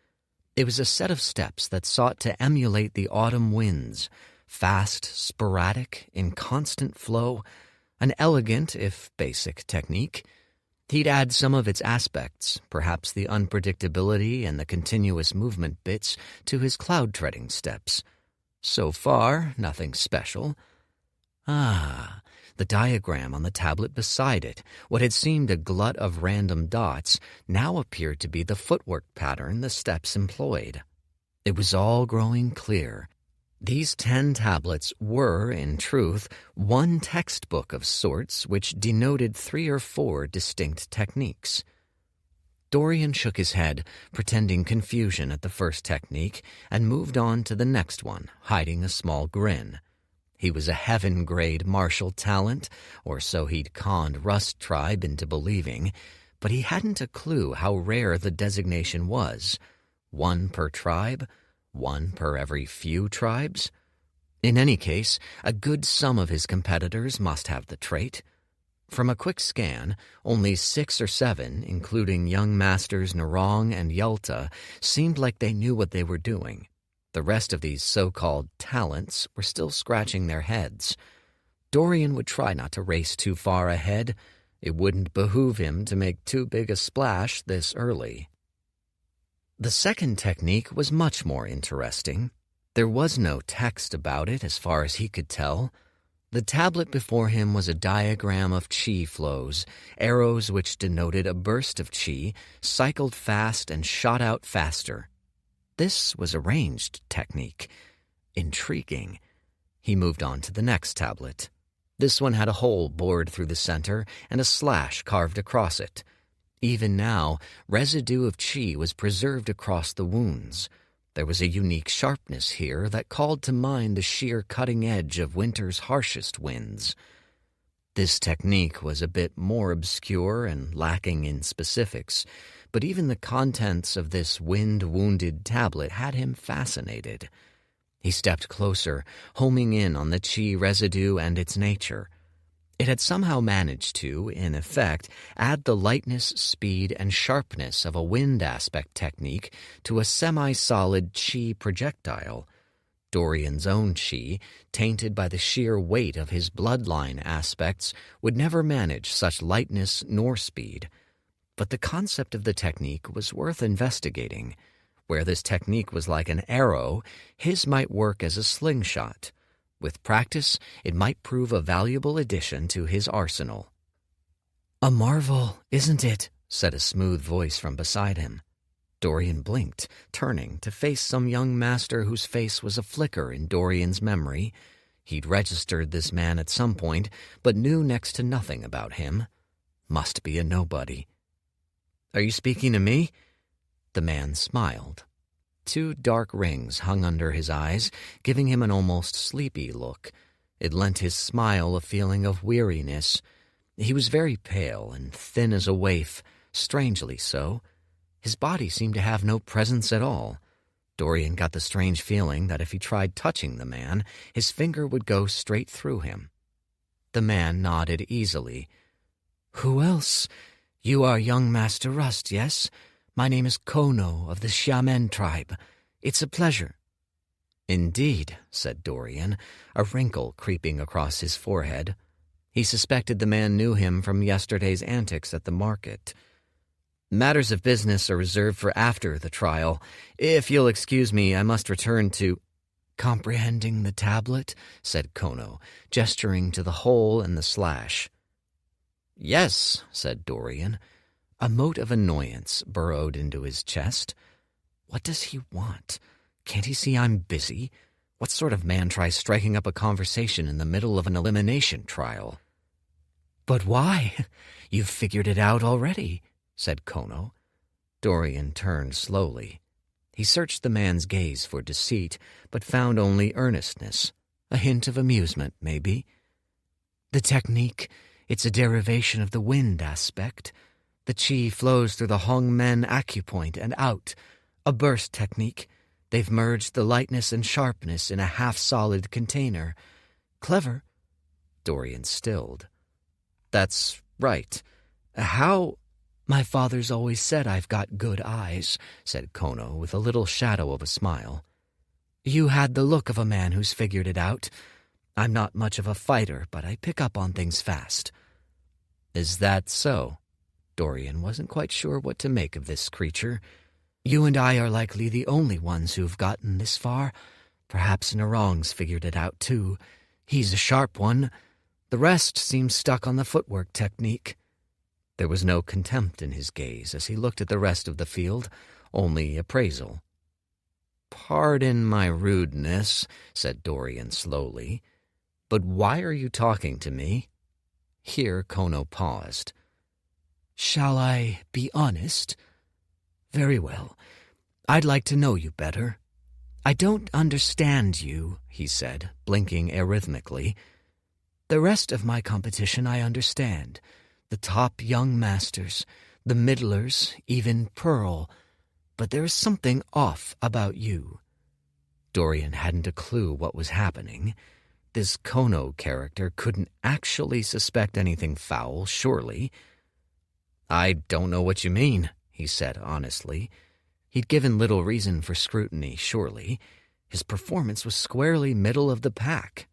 It was a set of steps that sought to emulate the autumn winds, fast, sporadic, in constant flow, an elegant, if basic, technique. He'd add some of its aspects, perhaps the unpredictability and the continuous movement bits, to his cloud-treading steps. So far, nothing special. The diagram on the tablet beside it, what had seemed a glut of random dots, now appeared to be the footwork pattern the steps employed. It was all growing clear. These 10 tablets were, in truth, one textbook of sorts which denoted 3 or 4 distinct techniques. Dorian shook his head, pretending confusion at the first technique, and moved on to the next one, hiding a small grin. He was a heaven-grade martial talent, or so he'd conned Rust Tribe into believing, but he hadn't a clue how rare the designation was. 1 per tribe? 1 per every few tribes? In any case, a good sum of his competitors must have the trait. From a quick scan, only 6 or 7, including young masters Narong and Yalta, seemed like they knew what they were doing. The rest of these so-called talents were still scratching their heads. Dorian would try not to race too far ahead. It wouldn't behoove him to make too big a splash this early. The second technique was much more interesting. There was no text about it as far as he could tell. The tablet before him was a diagram of chi flows, arrows which denoted a burst of chi, cycled fast and shot out faster. This was a ranged technique. Intriguing. He moved on to the next tablet. This one had a hole bored through the center and a slash carved across it. Even now, residue of chi was preserved across the wounds. There was a unique sharpness here that called to mind the sheer cutting edge of winter's harshest winds. This technique was a bit more obscure and lacking in specifics, but even the contents of this wind-wounded tablet had him fascinated. He stepped closer, homing in on the chi residue and its nature. It had somehow managed to, in effect, add the lightness, speed, and sharpness of a wind aspect technique to a semi-solid chi projectile. Dorian's own chi, tainted by the sheer weight of his bloodline aspects, would never manage such lightness nor speed. But the concept of the technique was worth investigating. Where this technique was like an arrow, his might work as a slingshot. With practice, it might prove a valuable addition to his arsenal. "A marvel, isn't it?" said a smooth voice from beside him. Dorian blinked, turning to face some young master whose face was a flicker in Dorian's memory. He'd registered this man at some point, but knew next to nothing about him. Must be a nobody. "Are you speaking to me?" The man smiled. 2 dark rings hung under his eyes, giving him an almost sleepy look. It lent his smile a feeling of weariness. He was very pale and thin as a waif, strangely so. His body seemed to have no presence at all. Dorian got the strange feeling that if he tried touching the man, his finger would go straight through him. The man nodded easily. "Who else? You are young Master Rust, yes? My name is Kono of the Xiamen tribe. It's a pleasure." "Indeed," said Dorian, a wrinkle creeping across his forehead. He suspected the man knew him from yesterday's antics at the market. "Matters of business are reserved for after the trial. If you'll excuse me, I must return to—" "Comprehending the tablet?" said Kono, gesturing to the hole and the slash. "Yes," said Dorian. A mote of annoyance burrowed into his chest. What does he want? Can't he see I'm busy? What sort of man tries striking up a conversation in the middle of an elimination trial? "But why? You've figured it out already," said Kono. Dorian turned slowly. He searched the man's gaze for deceit, but found only earnestness, a hint of amusement, maybe. "The technique, it's a derivation of the wind aspect. The chi flows through the Hongmen acupoint and out. A burst technique. They've merged the lightness and sharpness in a half-solid container. Clever." Dorian stilled. "That's right. How—" "My father's always said I've got good eyes," said Kono with a little shadow of a smile. "You had the look of a man who's figured it out. I'm not much of a fighter, but I pick up on things fast." "Is that so?" Dorian wasn't quite sure what to make of this creature. "You and I are likely the only ones who've gotten this far. Perhaps Narong's figured it out, too. He's a sharp one. The rest seem stuck on the footwork technique." There was no contempt in his gaze as he looked at the rest of the field, only appraisal. "Pardon my rudeness," said Dorian slowly, "but why are you talking to me?" Here Kono paused. "Shall I be honest? Very well. I'd like to know you better. I don't understand you, he said, blinking arrhythmically. The rest of my competition I understand. The top young masters, the middlers, even Pearl. But there is something off about you. Dorian hadn't a clue what was happening. This Kono character couldn't actually suspect anything foul, surely. I don't know what you mean, he said honestly. He'd given little reason for scrutiny, surely. His performance was squarely middle of the pack.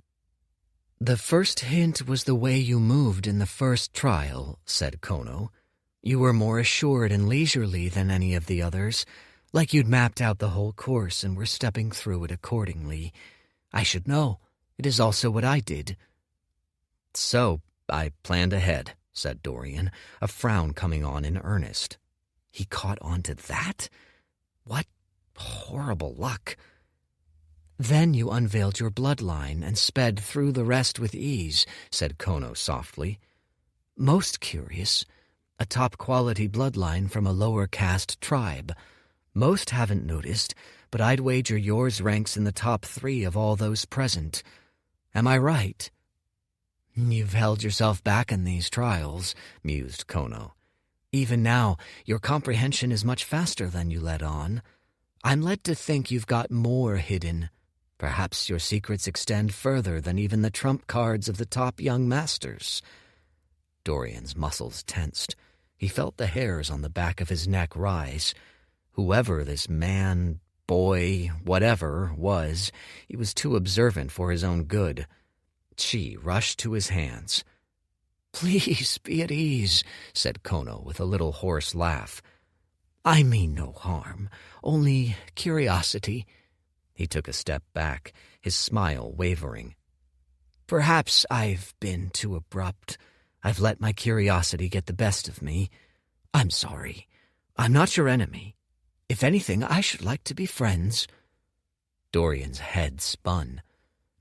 The first hint was the way you moved in the first trial, said Kono. You were more assured and leisurely than any of the others, like you'd mapped out the whole course and were stepping through it accordingly. I should know. It is also what I did. So, I planned ahead, said Dorian, a frown coming on in earnest. He caught on to that? What horrible luck. Then you unveiled your bloodline and sped through the rest with ease, said Kono softly. Most curious. A top-quality bloodline from a lower caste tribe. Most haven't noticed, but I'd wager yours ranks in the top 3 of all those present. Am I right? You've held yourself back in these trials, mused Kono. Even now, your comprehension is much faster than you let on. I'm led to think you've got more hidden. Perhaps your secrets extend further than even the trump cards of the top young masters. Dorian's muscles tensed. He felt the hairs on the back of his neck rise. Whoever this man, boy, whatever was, he was too observant for his own good. Chi rushed to his hands. Please be at ease, said Kono with a little hoarse laugh. I mean no harm, only curiosity. He took a step back, his smile wavering. Perhaps I've been too abrupt. I've let my curiosity get the best of me. I'm sorry. I'm not your enemy. If anything, I should like to be friends. Dorian's head spun.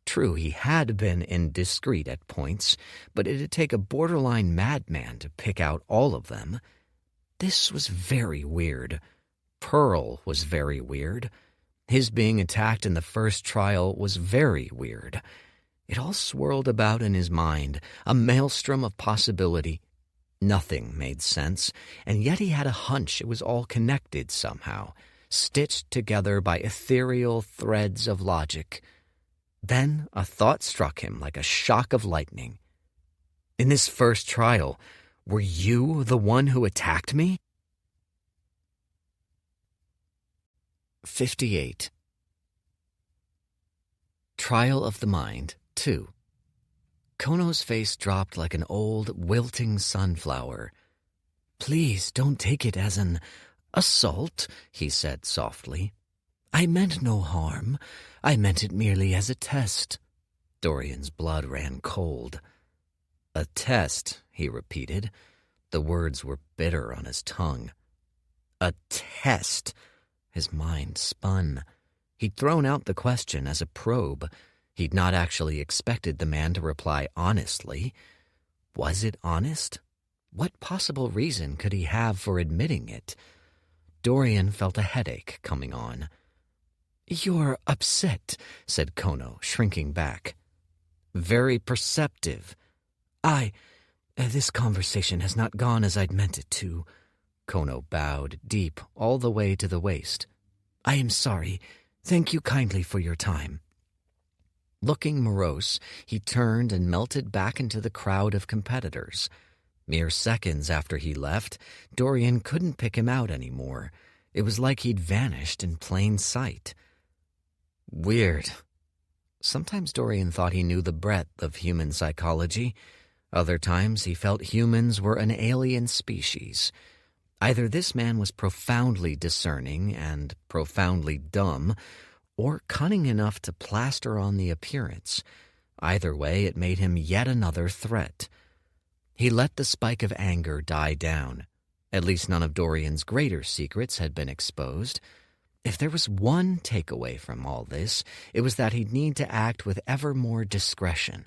True, he had been indiscreet at points, but it'd take a borderline madman to pick out all of them. This was very weird. Pearl was very weird. His being attacked in the first trial was very weird. It all swirled about in his mind, a maelstrom of possibility. Nothing made sense, and yet he had a hunch it was all connected somehow, stitched together by ethereal threads of logic. Then a thought struck him like a shock of lightning. In this first trial, were you the one who attacked me? 58. Trial of the Mind, 2. Kono's face dropped like an old, wilting sunflower. Please don't take it as an assault, he said softly. I meant no harm. I meant it merely as a test. Dorian's blood ran cold. A test, he repeated. The words were bitter on his tongue. A test. His mind spun. He'd thrown out the question as a probe. He'd not actually expected the man to reply honestly. Was it honest? What possible reason could he have for admitting it? Dorian felt a headache coming on. You're upset, said Kono, shrinking back. Very perceptive. This conversation has not gone as I'd meant it to. Kono bowed deep all the way to the waist. I am sorry. Thank you kindly for your time. Looking morose, he turned and melted back into the crowd of competitors. Mere seconds after he left, Dorian couldn't pick him out anymore. It was like he'd vanished in plain sight. Weird. Sometimes Dorian thought he knew the breadth of human psychology. Other times he felt humans were an alien species. Either this man was profoundly discerning and profoundly dumb, or cunning enough to plaster on the appearance. Either way, it made him yet another threat. He let the spike of anger die down. At least none of Dorian's greater secrets had been exposed. If there was one takeaway from all this, it was that he'd need to act with ever more discretion.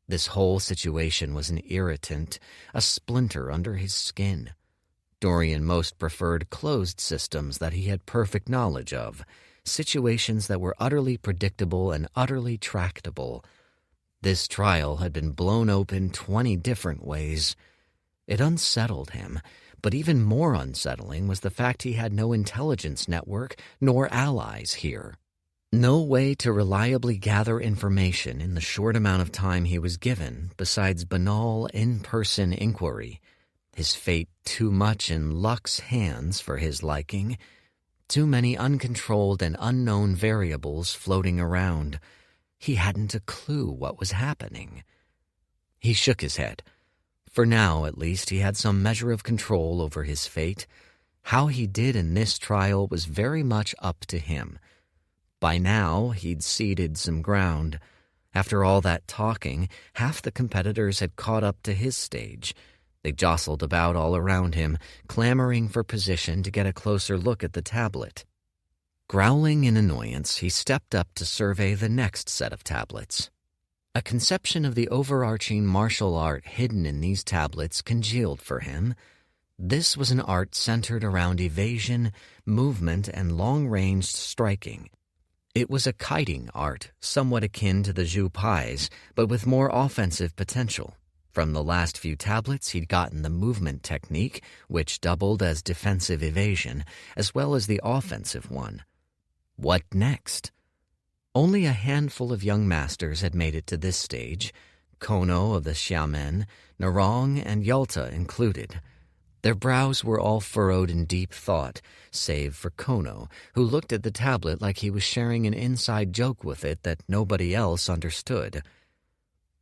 This whole situation was an irritant, a splinter under his skin. Dorian most preferred closed systems that he had perfect knowledge of. situations that were utterly predictable and utterly tractable. This trial had been blown open 20 different ways. It unsettled him, but even more unsettling was the fact he had no intelligence network nor allies here. No way to reliably gather information in the short amount of time he was given besides banal in-person inquiry. His fate too much in luck's hands for his liking. Too many uncontrolled and unknown variables floating around. He hadn't a clue what was happening. He shook his head. For now, at least, he had some measure of control over his fate. How he did in this trial was very much up to him. By now, he'd ceded some ground. After all that talking, half the competitors had caught up to his stage. They jostled about all around him, clamoring for position to get a closer look at the tablet. Growling in annoyance, he stepped up to survey the next set of tablets. A conception of the overarching martial art hidden in these tablets congealed for him. This was an art centered around evasion, movement, and long-ranged striking. It was a kiting art, somewhat akin to the Zhu Pai's, but with more offensive potential. From the last few tablets, he'd gotten the movement technique, which doubled as defensive evasion, as well as the offensive one. What next? Only a handful of young masters had made it to this stage, Kono of the Xiamen, Narong, and Yalta included. Their brows were all furrowed in deep thought, save for Kono, who looked at the tablet like he was sharing an inside joke with it that nobody else understood.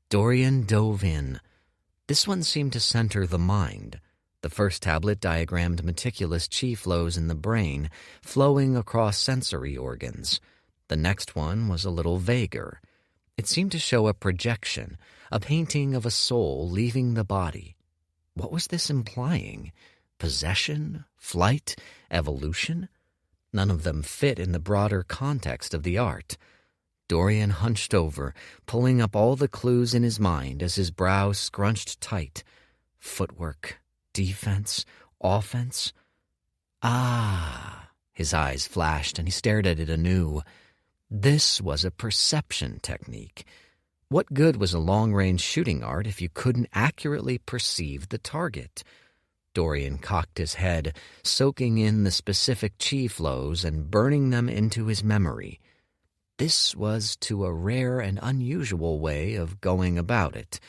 Dorian dove in. This one seemed to center the mind. The first tablet diagrammed meticulous chi flows in the brain, flowing across sensory organs. The next one was a little vaguer. It seemed to show a projection, a painting of a soul leaving the body. What was this implying? Possession? Flight? Evolution? None of them fit in the broader context of the art. Dorian hunched over, pulling up all the clues in his mind as his brow scrunched tight. Footwork, defense, offense. Ah! His eyes flashed and he stared at it anew. This was a perception technique. What good was a long-range shooting art if you couldn't accurately perceive the target? Dorian cocked his head, soaking in the specific chi flows and burning them into his memory. This was to a rare and unusual way of going about it.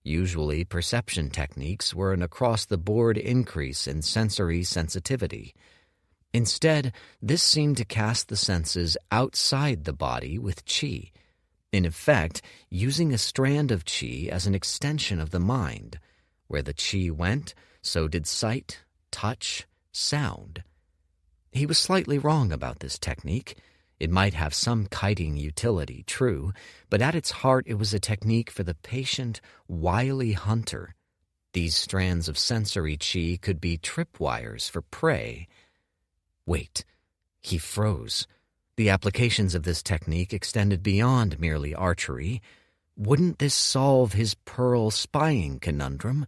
Usually, perception techniques were an across-the-board increase in sensory sensitivity. Instead, this seemed to cast the senses outside the body with chi. In effect, using a strand of chi as an extension of the mind. Where the chi went, so did sight, touch, sound. He was slightly wrong about this technique. It might have some kiting utility, true, but at its heart it was a technique for the patient, wily hunter. These strands of sensory chi could be tripwires for prey. Wait, he froze. The applications of this technique extended beyond merely archery. Wouldn't this solve his pearl spying conundrum?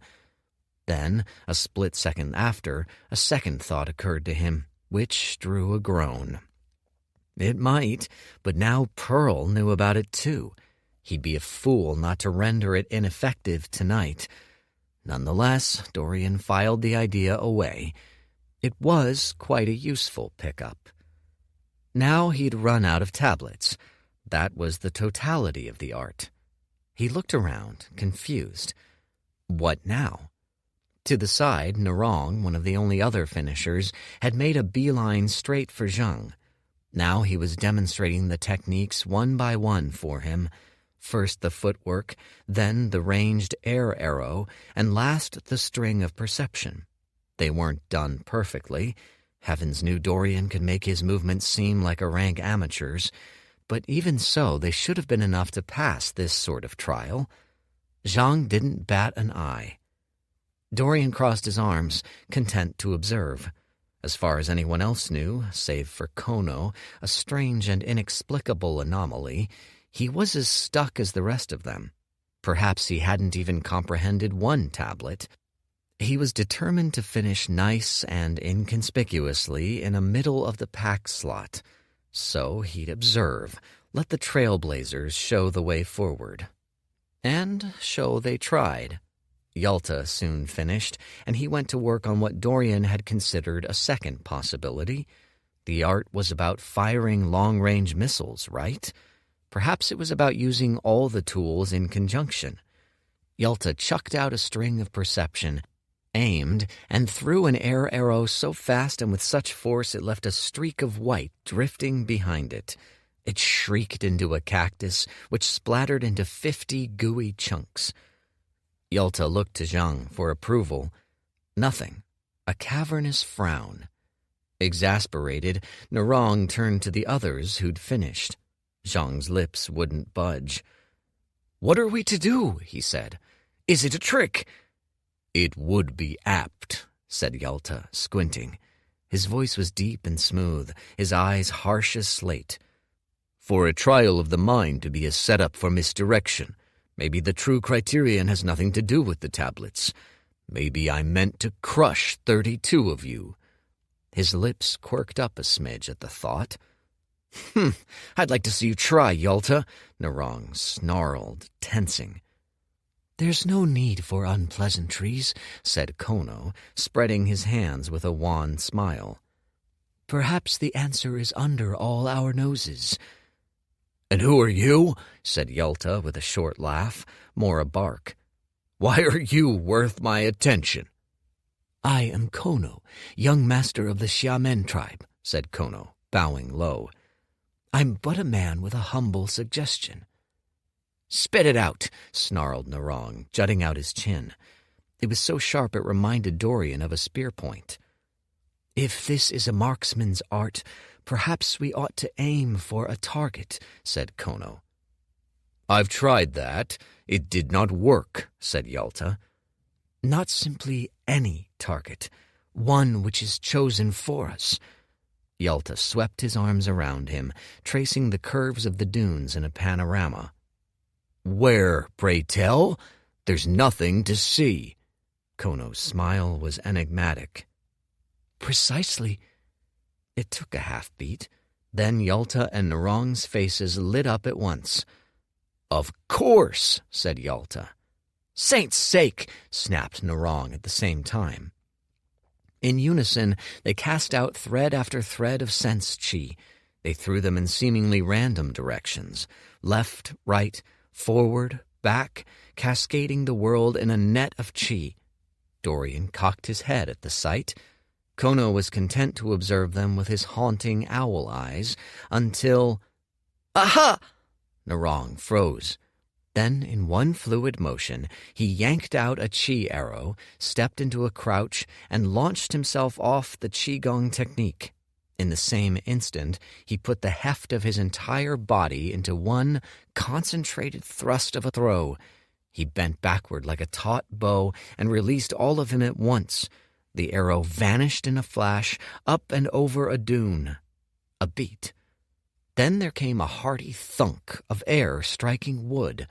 Then, a split second after, a second thought occurred to him, which drew a groan. It might, but now Pearl knew about it too. He'd be a fool not to render it ineffective tonight. Nonetheless, Dorian filed the idea away. It was quite a useful pickup. Now he'd run out of tablets. That was the totality of the art. He looked around, confused. What now? To the side, Narong, one of the only other finishers, had made a beeline straight for Zhang. Now he was demonstrating the techniques one by one for him. First the footwork, then the ranged air arrow, and last the string of perception. They weren't done perfectly. Heavens knew Dorian could make his movements seem like a rank amateur's, but even so they should have been enough to pass this sort of trial. Zhang didn't bat an eye. Dorian crossed his arms, content to observe. As far as anyone else knew, save for Kono, a strange and inexplicable anomaly, he was as stuck as the rest of them. Perhaps he hadn't even comprehended one tablet. He was determined to finish nice and inconspicuously in a middle-of-the-pack slot. So he'd observe, let the trailblazers show the way forward. And show they tried. Yalta soon finished, and he went to work on what Dorian had considered a second possibility. The art was about firing long-range missiles, right? Perhaps it was about using all the tools in conjunction. Yalta chucked out a string of perception, aimed, and threw an air arrow so fast and with such force it left a streak of white drifting behind it. It shrieked into a cactus, which splattered into 50 gooey chunks. Yalta looked to Zhang for approval. Nothing. A cavernous frown. Exasperated, Narong turned to the others who'd finished. Zhang's lips wouldn't budge. "What are we to do?" he said. "Is it a trick?" "It would be apt," said Yalta, squinting. His voice was deep and smooth, his eyes harsh as slate. "For a trial of the mind to be a setup for misdirection. Maybe the true criterion has nothing to do with the tablets. Maybe I meant to crush 32 of you." His lips quirked up a smidge at the thought. "I'd like to see you try, Yalta," Narong snarled, tensing. "There's no need for unpleasantries," said Kono, spreading his hands with a wan smile. "Perhaps the answer is under all our noses." "And who are you?" said Yalta with a short laugh, more a bark. "Why are you worth my attention?" "I am Kono, young master of the Xiamen tribe," said Kono, bowing low. "I'm but a man with a humble suggestion." "Spit it out," snarled Narong, jutting out his chin. It was so sharp it reminded Dorian of a spear point. "If this is a marksman's art, perhaps we ought to aim for a target," said Kono. "I've tried that. It did not work," said Yalta. "Not simply any target, one which is chosen for us." Yalta swept his arms around him, tracing the curves of the dunes in a panorama. "Where, pray tell? There's nothing to see." Kono's smile was enigmatic. "Precisely." It took a half-beat. Then Yalta and Narong's faces lit up at once. "Of course," said Yalta. "Saint's sake!" snapped Narong at the same time. In unison, they cast out thread after thread of sense chi. They threw them in seemingly random directions, left, right, forward, back, cascading the world in a net of chi. Dorian cocked his head at the sight. Kono was content to observe them with his haunting owl eyes until... "Aha!" Narong froze. Then, in one fluid motion, he yanked out a chi arrow, stepped into a crouch, and launched himself off the qigong technique. In the same instant, he put the heft of his entire body into one concentrated thrust of a throw. He bent backward like a taut bow and released all of him at once. The arrow vanished in a flash, up and over a dune. A beat. Then there came a hearty thunk of air striking wood.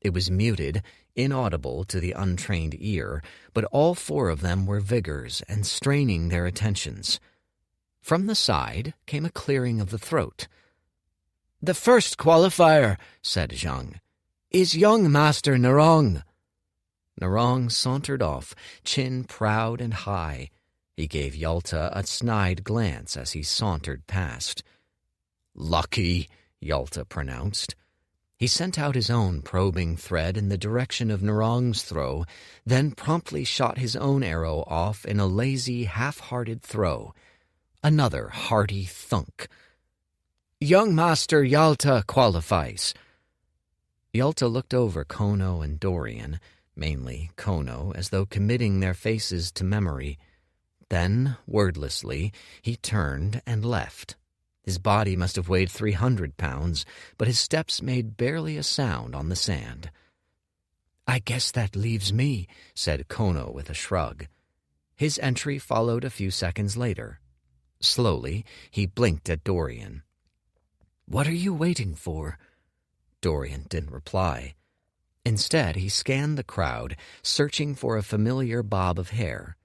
It was muted, inaudible to the untrained ear, but all four of them were vigors and straining their attentions. From the side came a clearing of the throat. "The first qualifier," said Zhang, "is young Master Narong." Narong sauntered off, chin proud and high. He gave Yalta a snide glance as he sauntered past. "Lucky," Yalta pronounced. He sent out his own probing thread in the direction of Narong's throw, then promptly shot his own arrow off in a lazy, half-hearted throw. Another hearty thunk. "Young Master Yalta qualifies." Yalta looked over Kono and Dorian, mainly Kono, as though committing their faces to memory. Then, wordlessly, he turned and left. His body must have weighed 300 pounds, but his steps made barely a sound on the sand. "I guess that leaves me," said Kono with a shrug. His entry followed a few seconds later. Slowly, he blinked at Dorian. "What are you waiting for?" Dorian didn't reply. Instead, he scanned the crowd, searching for a familiar bob of hair.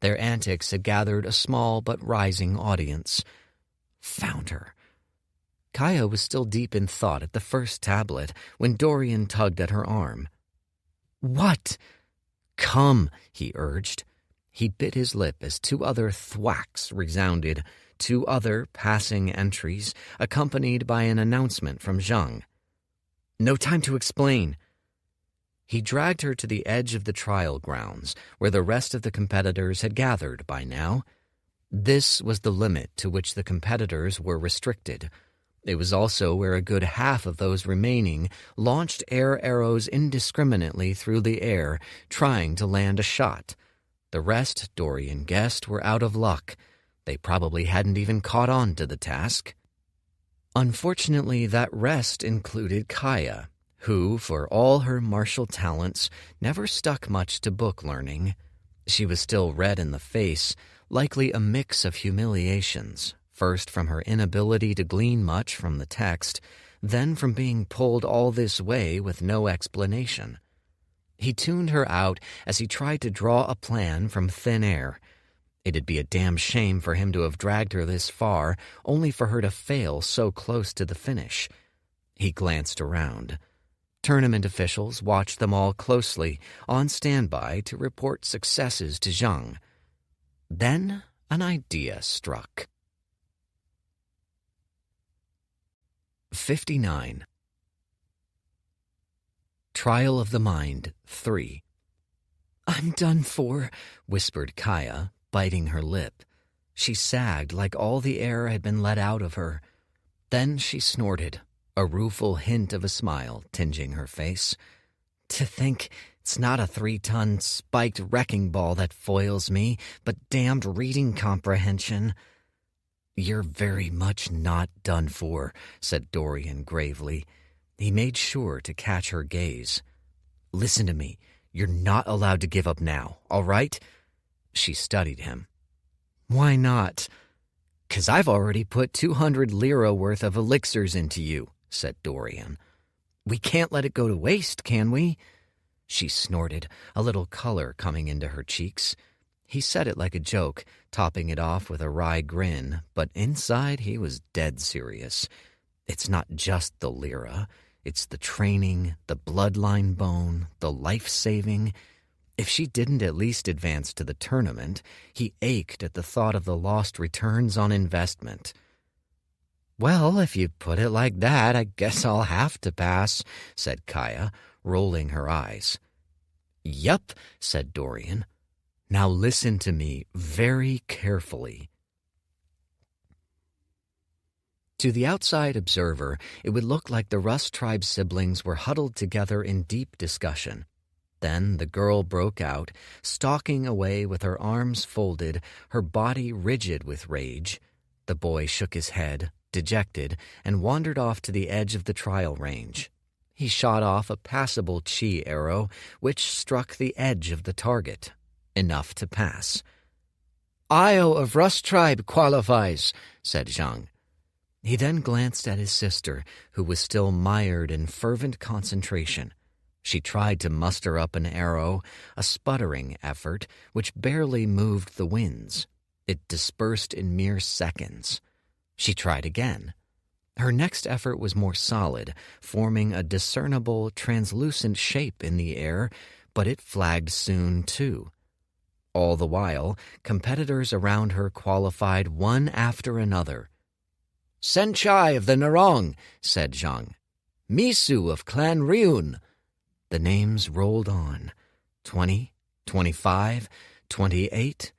Their antics had gathered a small but rising audience. Found her. Kaya was still deep in thought at the first tablet when Dorian tugged at her arm. "What?" "Come," he urged. He bit his lip as two other thwacks resounded, two other passing entries, accompanied by an announcement from Zhang. "No time to explain." He dragged her to the edge of the trial grounds, where the rest of the competitors had gathered by now. This was the limit to which the competitors were restricted. It was also where a good half of those remaining launched air arrows indiscriminately through the air, trying to land a shot. The rest, Dorian guessed, were out of luck. They probably hadn't even caught on to the task. Unfortunately, that rest included Kaya, who, for all her martial talents, never stuck much to book learning. She was still red in the face, likely a mix of humiliations, first from her inability to glean much from the text, then from being pulled all this way with no explanation. He tuned her out as he tried to draw a plan from thin air. It'd be a damn shame for him to have dragged her this far, only for her to fail so close to the finish. He glanced around. Tournament officials watched them all closely, on standby to report successes to Zhang. Then an idea struck. 59. Trial of the Mind 3. "I'm done for," whispered Kaya, biting her lip. She sagged like all the air had been let out of her. Then she snorted, a rueful hint of a smile tingeing her face. "To think it's not a 3-ton spiked wrecking ball that foils me, but damned reading comprehension." "You're very much not done for," said Dorian gravely. He made sure to catch her gaze. "Listen to me. You're not allowed to give up now, all right?" She studied him. "Why not?" "'Cause I've already put 200 lira worth of elixirs into you," said Dorian. "We can't let it go to waste, can we?" She snorted, a little color coming into her cheeks. He said it like a joke, topping it off with a wry grin, but inside he was dead serious. It's not just the lira. It's the training, the bloodline bone, the life-saving. If she didn't at least advance to the tournament, he ached at the thought of the lost returns on investment. "Well, if you put it like that, I guess I'll have to pass," said Kaya, rolling her eyes. "Yup," said Dorian. "Now listen to me very carefully." To the outside observer, it would look like the Rust tribe siblings were huddled together in deep discussion. Then the girl broke out, stalking away with her arms folded, her body rigid with rage. The boy shook his head, dejected, and wandered off to the edge of the trial range. He shot off a passable chi arrow, which struck the edge of the target. Enough to pass. "Io of Rust tribe qualifies," said Zhang. He then glanced at his sister, who was still mired in fervent concentration. She tried to muster up an arrow, a sputtering effort which barely moved the winds. It dispersed in mere seconds. She tried again. Her next effort was more solid, forming a discernible, translucent shape in the air, but it flagged soon, too. All the while, competitors around her qualified one after another. "Senchai of the Narong," said Zhang. "Misu of Clan Ryun." The names rolled on. 20, 25, 28.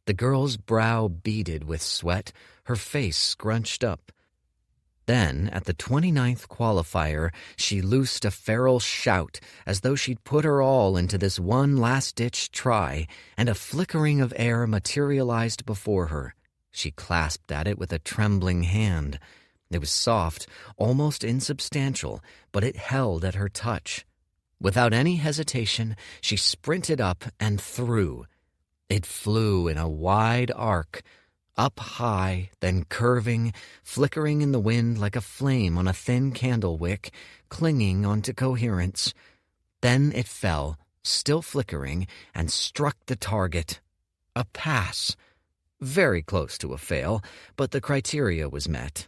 The girl's brow beaded with sweat, her face scrunched up. Then, at the 29th qualifier, she loosed a feral shout, as though she'd put her all into this one last-ditch try, and a flickering of air materialized before her. She clasped at it with a trembling hand. It was soft, almost insubstantial, but it held at her touch. Without any hesitation, she sprinted up and threw. It flew in a wide arc, up high, then curving, flickering in the wind like a flame on a thin candle wick, clinging onto coherence. Then it fell, still flickering, and struck the target. A pass. Very close to a fail, but the criteria was met.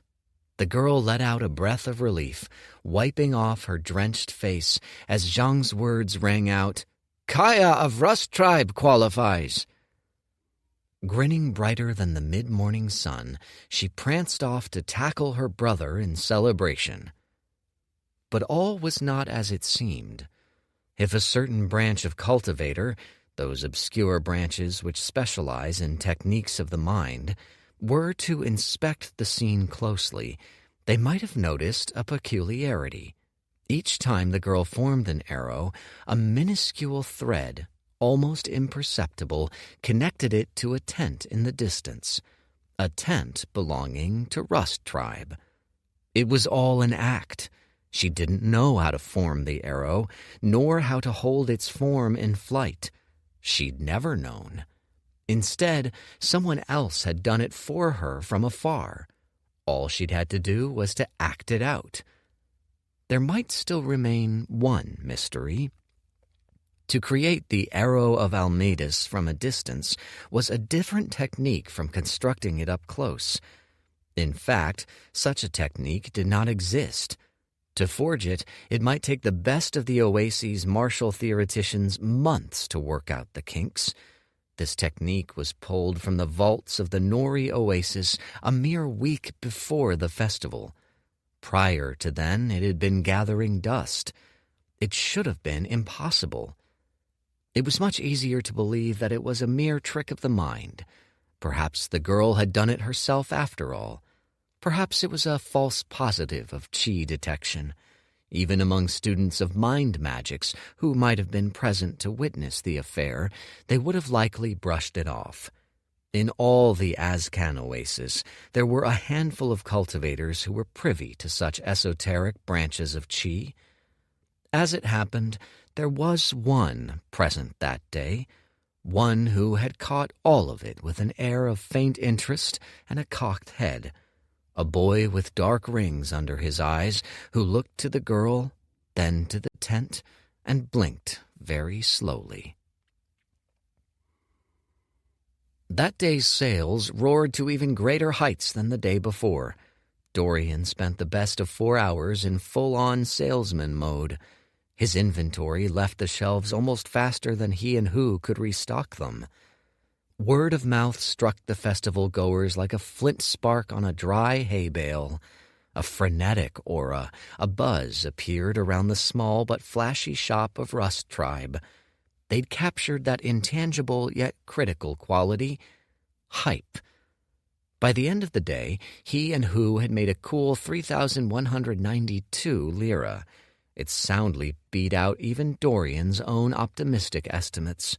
The girl let out a breath of relief, wiping off her drenched face as Zhang's words rang out, "Kaya of Rust Tribe qualifies." Grinning brighter than the mid-morning sun, she pranced off to tackle her brother in celebration. But all was not as it seemed. If a certain branch of cultivator, those obscure branches which specialize in techniques of the mind, were to inspect the scene closely, they might have noticed a peculiarity. Each time the girl formed an arrow, a minuscule thread, almost imperceptible, connected it to a tent in the distance, a tent belonging to Rust Tribe. It was all an act. She didn't know how to form the arrow, nor how to hold its form in flight. She'd never known. Instead, someone else had done it for her from afar. All she'd had to do was to act it out. There might still remain one mystery. To create the arrow of Almeidas from a distance was a different technique from constructing it up close. In fact, such a technique did not exist. To forge it, it might take the best of the Oasis' martial theoreticians months to work out the kinks. This technique was pulled from the vaults of the Nori Oasis a mere week before the festival. Prior to then, it had been gathering dust. It should have been impossible. It was much easier to believe that it was a mere trick of the mind. Perhaps the girl had done it herself after all. Perhaps it was a false positive of chi detection. Even among students of mind magics who might have been present to witness the affair, they would have likely brushed it off. In all the Azcan oasis, there were a handful of cultivators who were privy to such esoteric branches of chi. As it happened, there was one present that day, one who had caught all of it with an air of faint interest and a cocked head. A boy with dark rings under his eyes who looked to the girl, then to the tent, and blinked very slowly. That day's sales roared to even greater heights than the day before. Dorian spent the best of 4 hours in full-on salesman mode. His inventory left the shelves almost faster than he and Hu could restock them. Word of mouth struck the festival goers like a flint spark on a dry hay bale. A frenetic aura, a buzz appeared around the small but flashy shop of Rust Tribe. They'd captured that intangible yet critical quality, hype. By the end of the day, he and Hu had made a cool 3,192 lira. It soundly beat out even Dorian's own optimistic estimates.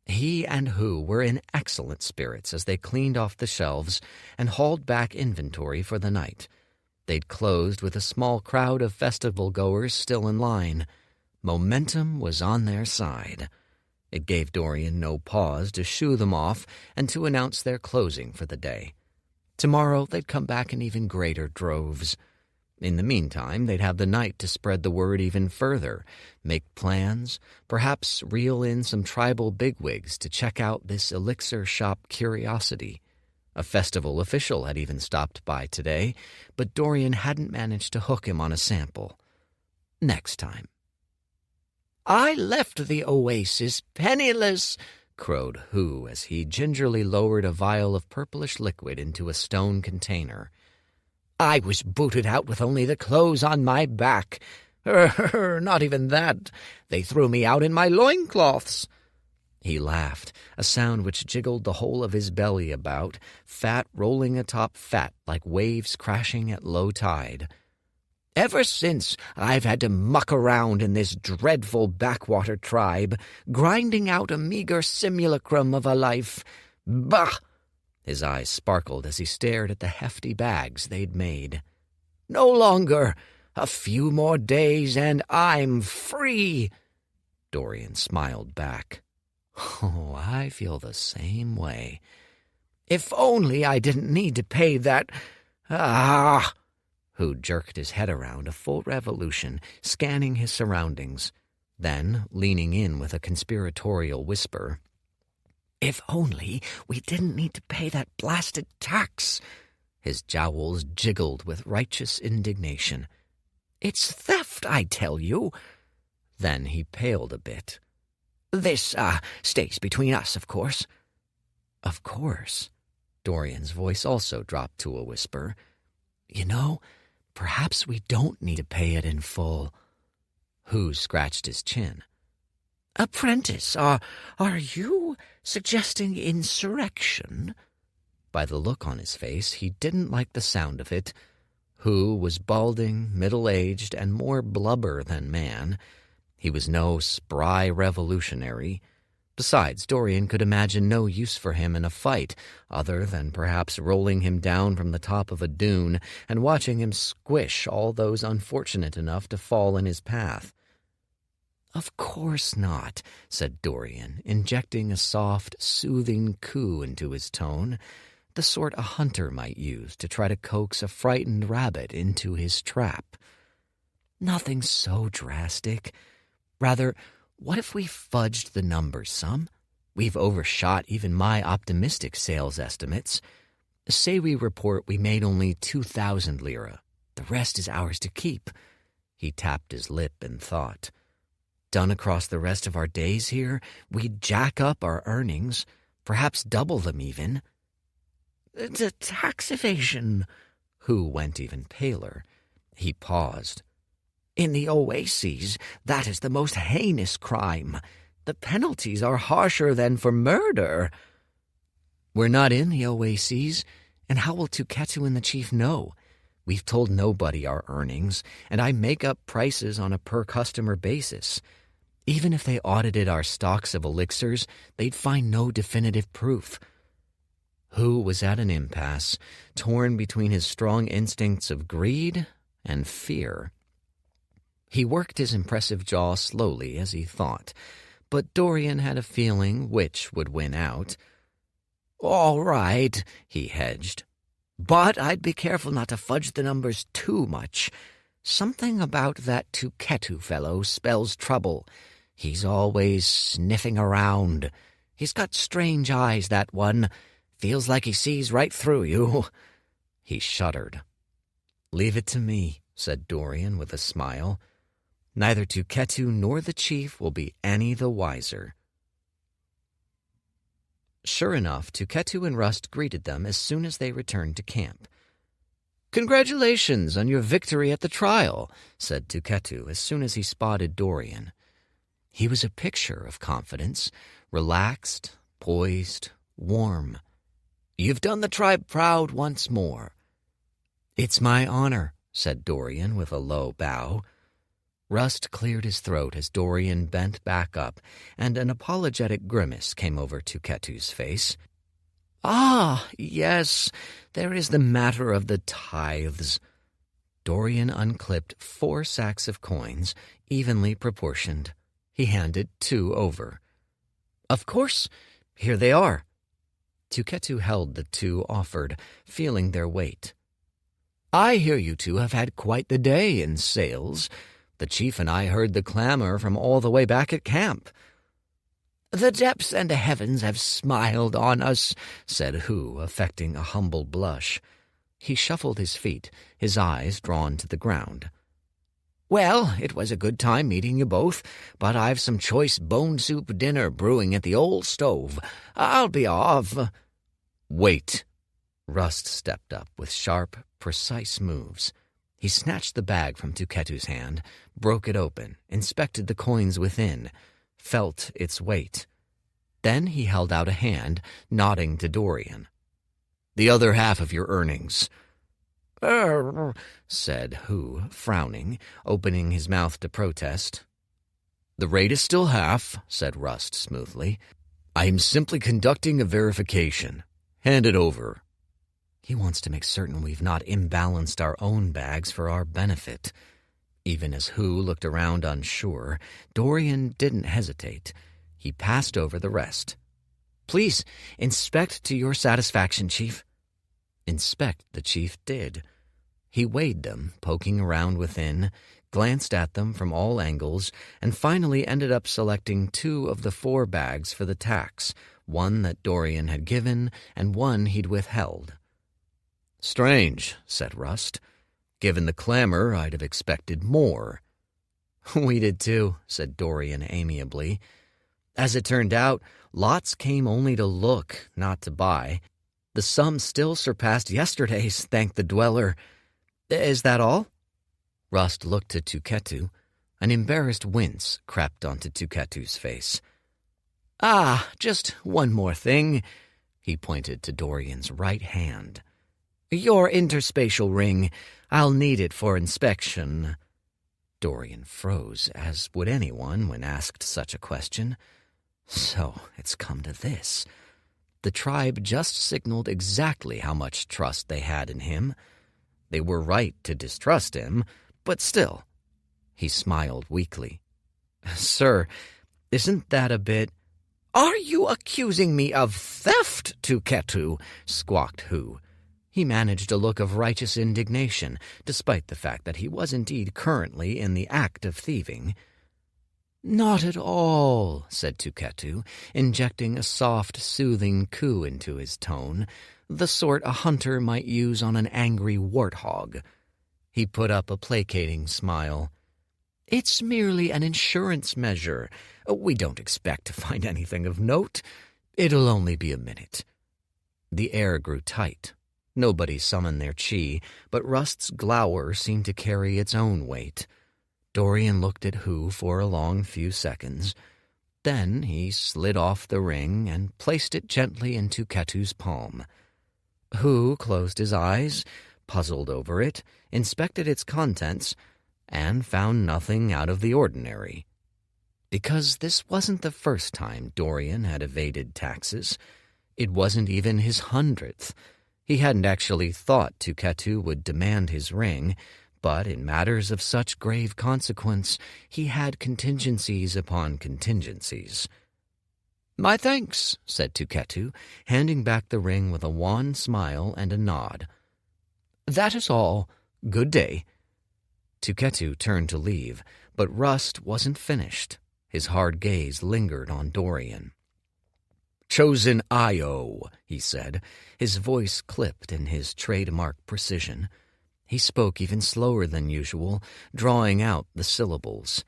He and Hu were in excellent spirits as they cleaned off the shelves and hauled back inventory for the night. They'd closed with a small crowd of festival-goers still in line. Momentum was on their side. It gave Dorian no pause to shoo them off and to announce their closing for the day. Tomorrow they'd come back in even greater droves. In the meantime, they'd have the night to spread the word even further, make plans, perhaps reel in some tribal bigwigs to check out this elixir shop curiosity. A festival official had even stopped by today, but Dorian hadn't managed to hook him on a sample. Next time. "I left the oasis penniless," crowed Hu as he gingerly lowered a vial of purplish liquid into a stone container. "I was booted out with only the clothes on my back. Not even that. They threw me out in my loincloths." He laughed, a sound which jiggled the whole of his belly about, fat rolling atop fat like waves crashing at low tide. "Ever since, I've had to muck around in this dreadful backwater tribe, grinding out a meager simulacrum of a life. Bah!" His eyes sparkled as he stared at the hefty bags they'd made. "No longer. A few more days and I'm free." Dorian smiled back. "Oh, I feel the same way. If only I didn't need to pay that... Ah!" Hu jerked his head around a full revolution, scanning his surroundings. Then, leaning in with a conspiratorial whisper, "If only we didn't need to pay that blasted tax." His jowls jiggled with righteous indignation. "It's theft, I tell you." Then he paled a bit. "This, stays between us, of course." "Of course." Dorian's voice also dropped to a whisper. "You know, perhaps we don't need to pay it in full." Who scratched his chin. "Apprentice, are you suggesting insurrection?" By the look on his face, he didn't like the sound of it. Who was balding, middle-aged, and more blubber than man. He was no spry revolutionary. Besides, Dorian could imagine no use for him in a fight, other than perhaps rolling him down from the top of a dune and watching him squish all those unfortunate enough to fall in his path. "Of course not," said Dorian, injecting a soft, soothing coo into his tone, the sort a hunter might use to try to coax a frightened rabbit into his trap. "Nothing so drastic. Rather, what if we fudged the numbers some? We've overshot even my optimistic sales estimates. Say we report we made only 2,000 lira. The rest is ours to keep." He tapped his lip in thought. "Done across the rest of our days here, we'd jack up our earnings, perhaps double them even." "The tax evasion." Who went even paler. He paused. "In the oases, that is the most heinous crime. The penalties are harsher than for murder." "We're not in the oases, and how will Tuketu and the chief know? We've told nobody our earnings, and I make up prices on a per-customer basis. Even if they audited our stocks of elixirs, they'd find no definitive proof." Who was at an impasse, torn between his strong instincts of greed and fear. He worked his impressive jaw slowly as he thought, but Dorian had a feeling which would win out. "All right," he hedged. "But I'd be careful not to fudge the numbers too much. Something about that Tuketu fellow spells trouble. He's always sniffing around. He's got strange eyes, that one. Feels like he sees right through you." He shuddered. "Leave it to me," said Dorian with a smile. "Neither Tuketu nor the chief will be any the wiser." Sure enough, Tuketu and Rust greeted them as soon as they returned to camp. "Congratulations on your victory at the trial," said Tuketu as soon as he spotted Dorian. He was a picture of confidence, relaxed, poised, warm. "You've done the tribe proud once more." "It's my honor," said Dorian with a low bow. Rust cleared his throat as Dorian bent back up, and an apologetic grimace came over Tuketu's face. "Ah, yes, there is the matter of the tithes." Dorian unclipped 4 sacks of coins, evenly proportioned. He handed 2 over. "Of course, here they are." Tuketu held the 2 offered, feeling their weight. "I hear you two have had quite the day in sales. The chief and I heard the clamor from all the way back at camp." "The depths and the heavens have smiled on us," said Hu, affecting a humble blush. He shuffled his feet, his eyes drawn to the ground. "Well, it was a good time meeting you both, but I've some choice bone soup dinner brewing at the old stove. I'll be off." "Wait." Rust stepped up with sharp, precise moves. He snatched the bag from Tuketu's hand, broke it open, inspected the coins within, felt its weight. Then he held out a hand, nodding to Dorian. "The other half of your earnings." Said Hu, frowning, opening his mouth to protest. "The rate is still half," said Rust smoothly. "I am simply conducting a verification. Hand it over." He wants to make certain we've not imbalanced our own bags for our benefit. Even as Hu looked around unsure, Dorian didn't hesitate. He passed over the rest. "Please, inspect to your satisfaction, Chief." Inspect the chief did. He weighed them, poking around within, glanced at them from all angles, and finally ended up selecting 2 of the 4 bags for the tax, one that Dorian had given and one he'd withheld. "Strange," said Rust. "Given the clamor, I'd have expected more." "We did too," said Dorian amiably. "As it turned out, lots came only to look, not to buy. The sum still surpassed yesterday's, thank the Dweller. Is that all?" Rust looked to Tuketu. An embarrassed wince crept onto Tuketu's face. "Ah, just one more thing." He pointed to Dorian's right hand. "Your interspatial ring. I'll need it for inspection." Dorian froze, as would anyone when asked such a question. So it's come to this. The tribe just signaled exactly how much trust they had in him. They were right to distrust him, but still. He smiled weakly. "Sir, isn't that a bit—" "Are you accusing me of theft, Tuketu?" squawked Hu. He managed a look of righteous indignation, despite the fact that he was indeed currently in the act of thieving. "Not at all," said Tuketu, injecting a soft, soothing coo into his tone, the sort a hunter might use on an angry warthog. He put up a placating smile. "It's merely an insurance measure. We don't expect to find anything of note. It'll only be a minute." The air grew tight. Nobody summoned their chi, but Rust's glower seemed to carry its own weight. Dorian looked at Hu for a long few seconds. Then he slid off the ring and placed it gently into Ketu's palm. Hu closed his eyes, puzzled over it, inspected its contents, and found nothing out of the ordinary. Because this wasn't the first time Dorian had evaded taxes. It wasn't even his 100th. He hadn't actually thought Tuketu would demand his ring, but in matters of such grave consequence, he had contingencies upon contingencies. "My thanks," said Tuketu, handing back the ring with a wan smile and a nod. "That is all. Good day." Tuketu turned to leave, but Rust wasn't finished. His hard gaze lingered on Dorian. "Chosen Io," he said, his voice clipped in his trademark precision. He spoke even slower than usual, drawing out the syllables.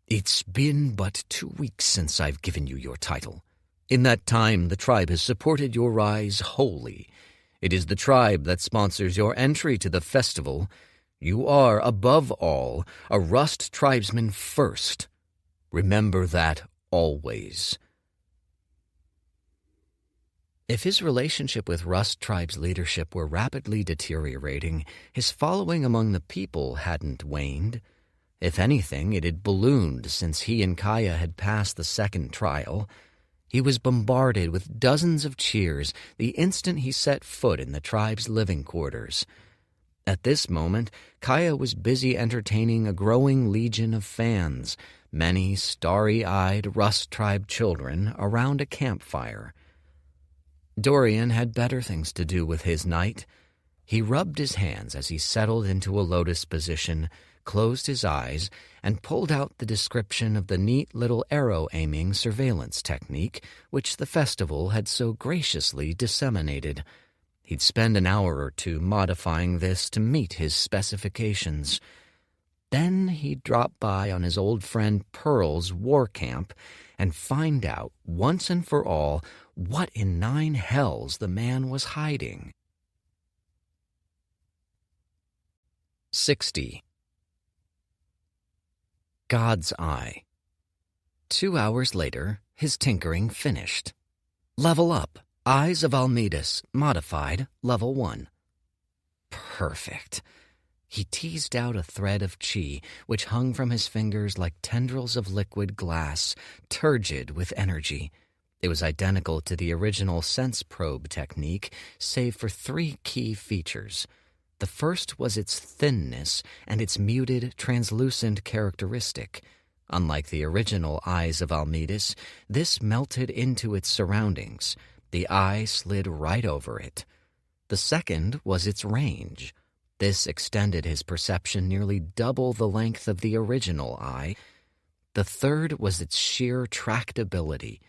"It's been but 2 weeks since I've given you your title. In that time, the tribe has supported your rise wholly. It is the tribe that sponsors your entry to the festival. You are, above all, a Rust tribesman first. Remember that always." If his relationship with Rust Tribe's leadership were rapidly deteriorating, his following among the people hadn't waned. If anything, it had ballooned since he and Kaya had passed the second trial. He was bombarded with dozens of cheers the instant he set foot in the tribe's living quarters. At this moment, Kaya was busy entertaining a growing legion of fans, many starry-eyed Rust Tribe children around a campfire. Dorian had better things to do with his night. He rubbed his hands as he settled into a lotus position, closed his eyes, and pulled out the description of the neat little arrow-aiming surveillance technique which the festival had so graciously disseminated. He'd spend an hour or two modifying this to meet his specifications. Then he'd drop by on his old friend Pearl's war camp and find out, once and for all, what in 9 hells the man was hiding. 60. God's Eye. 2 hours later, his tinkering finished. Level up. Eyes of Almedis, modified, level 1. Perfect. He teased out a thread of chi, which hung from his fingers like tendrils of liquid glass, turgid with energy. It was identical to the original sense probe technique, save for 3 key features. The first was its thinness and its muted, translucent characteristic. Unlike the original Eyes of Almedis, this melted into its surroundings. The eye slid right over it. The second was its range. This extended his perception nearly double the length of the original eye. The third was its sheer tractability.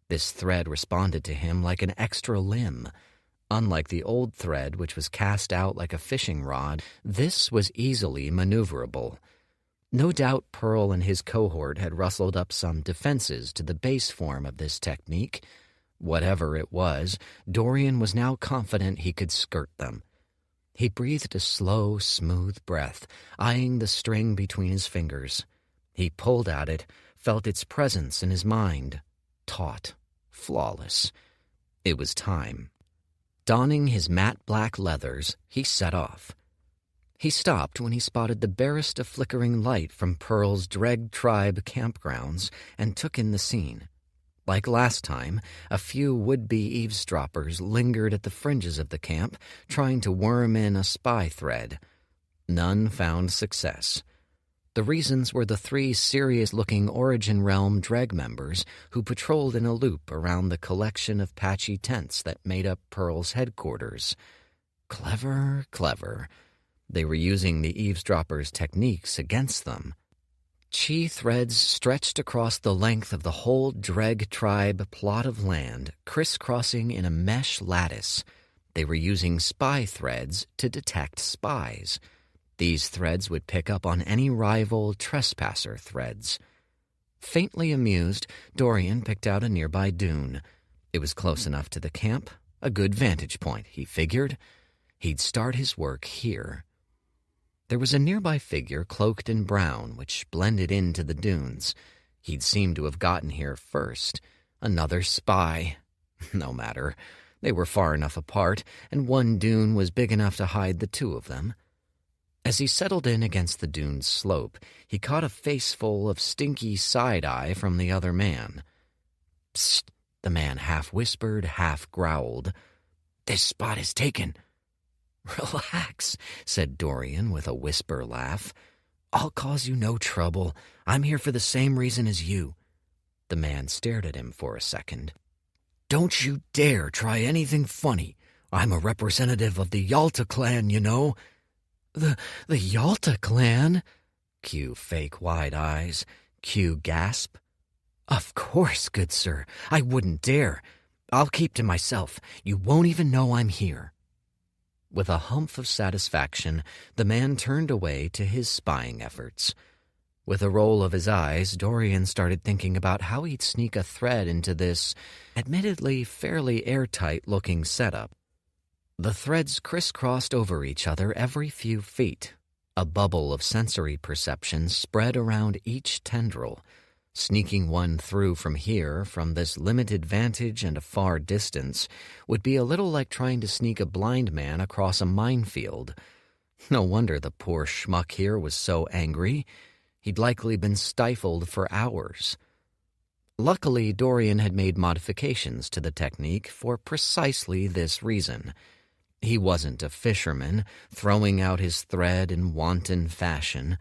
This thread responded to him like an extra limb. Unlike the old thread, which was cast out like a fishing rod, this was easily maneuverable. No doubt Pearl and his cohort had rustled up some defenses to the base form of this technique. Whatever it was, Dorian was now confident he could skirt them. He breathed a slow, smooth breath, eyeing the string between his fingers. He pulled at it, felt its presence in his mind. Taut, flawless. It was time. Donning his matte black leathers, he set off. He stopped when he spotted the barest of flickering light from Pearl's Dreg Tribe campgrounds and took in the scene. Like last time, a few would-be eavesdroppers lingered at the fringes of the camp, trying to worm in a spy thread. None found success. The reasons were the 3 serious-looking Origin Realm Dreg members who patrolled in a loop around the collection of patchy tents that made up Pearl's headquarters. Clever, clever. They were using the eavesdroppers' techniques against them. Chi threads stretched across the length of the whole Dreg Tribe plot of land, crisscrossing in a mesh lattice. They were using spy threads to detect spies. These threads would pick up on any rival trespasser threads. Faintly amused, Dorian picked out a nearby dune. It was close enough to the camp, a good vantage point, he figured. He'd start his work here. There was a nearby figure cloaked in brown, which blended into the dunes. He'd seemed to have gotten here first. Another spy. No matter. They were far enough apart, and one dune was big enough to hide the 2 of them. As he settled in against the dune's slope, he caught a faceful of stinky side-eye from the other man. "Psst," the man half whispered, half growled. "This spot is taken." "Relax," said Dorian with a whisper laugh. "I'll cause you no trouble. I'm here for the same reason as you." The man stared at him for a second. "Don't you dare try anything funny. I'm a representative of the Yalta clan, you know." The Yalta clan? Q fake wide eyes. Q gasp. "Of course, good sir. I wouldn't dare. I'll keep to myself. You won't even know I'm here." With a humph of satisfaction, the man turned away to his spying efforts. With a roll of his eyes, Dorian started thinking about how he'd sneak a thread into this, admittedly fairly airtight-looking setup. The threads crisscrossed over each other every few feet. A bubble of sensory perception spread around each tendril. Sneaking one through from here, from this limited vantage and a far distance, would be a little like trying to sneak a blind man across a minefield. No wonder the poor schmuck here was so angry. He'd likely been stifled for hours. Luckily, Dorian had made modifications to the technique for precisely this reason. He wasn't a fisherman, throwing out his thread in wanton fashion.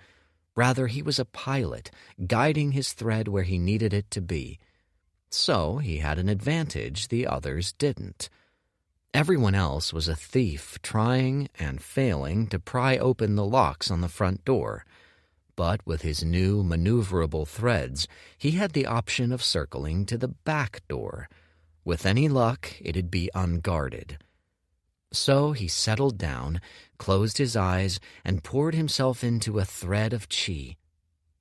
Rather, he was a pilot, guiding his thread where he needed it to be. So he had an advantage the others didn't. Everyone else was a thief trying and failing to pry open the locks on the front door. But with his new maneuverable threads, he had the option of circling to the back door. With any luck, it'd be unguarded. So he settled down, closed his eyes, and poured himself into a thread of chi.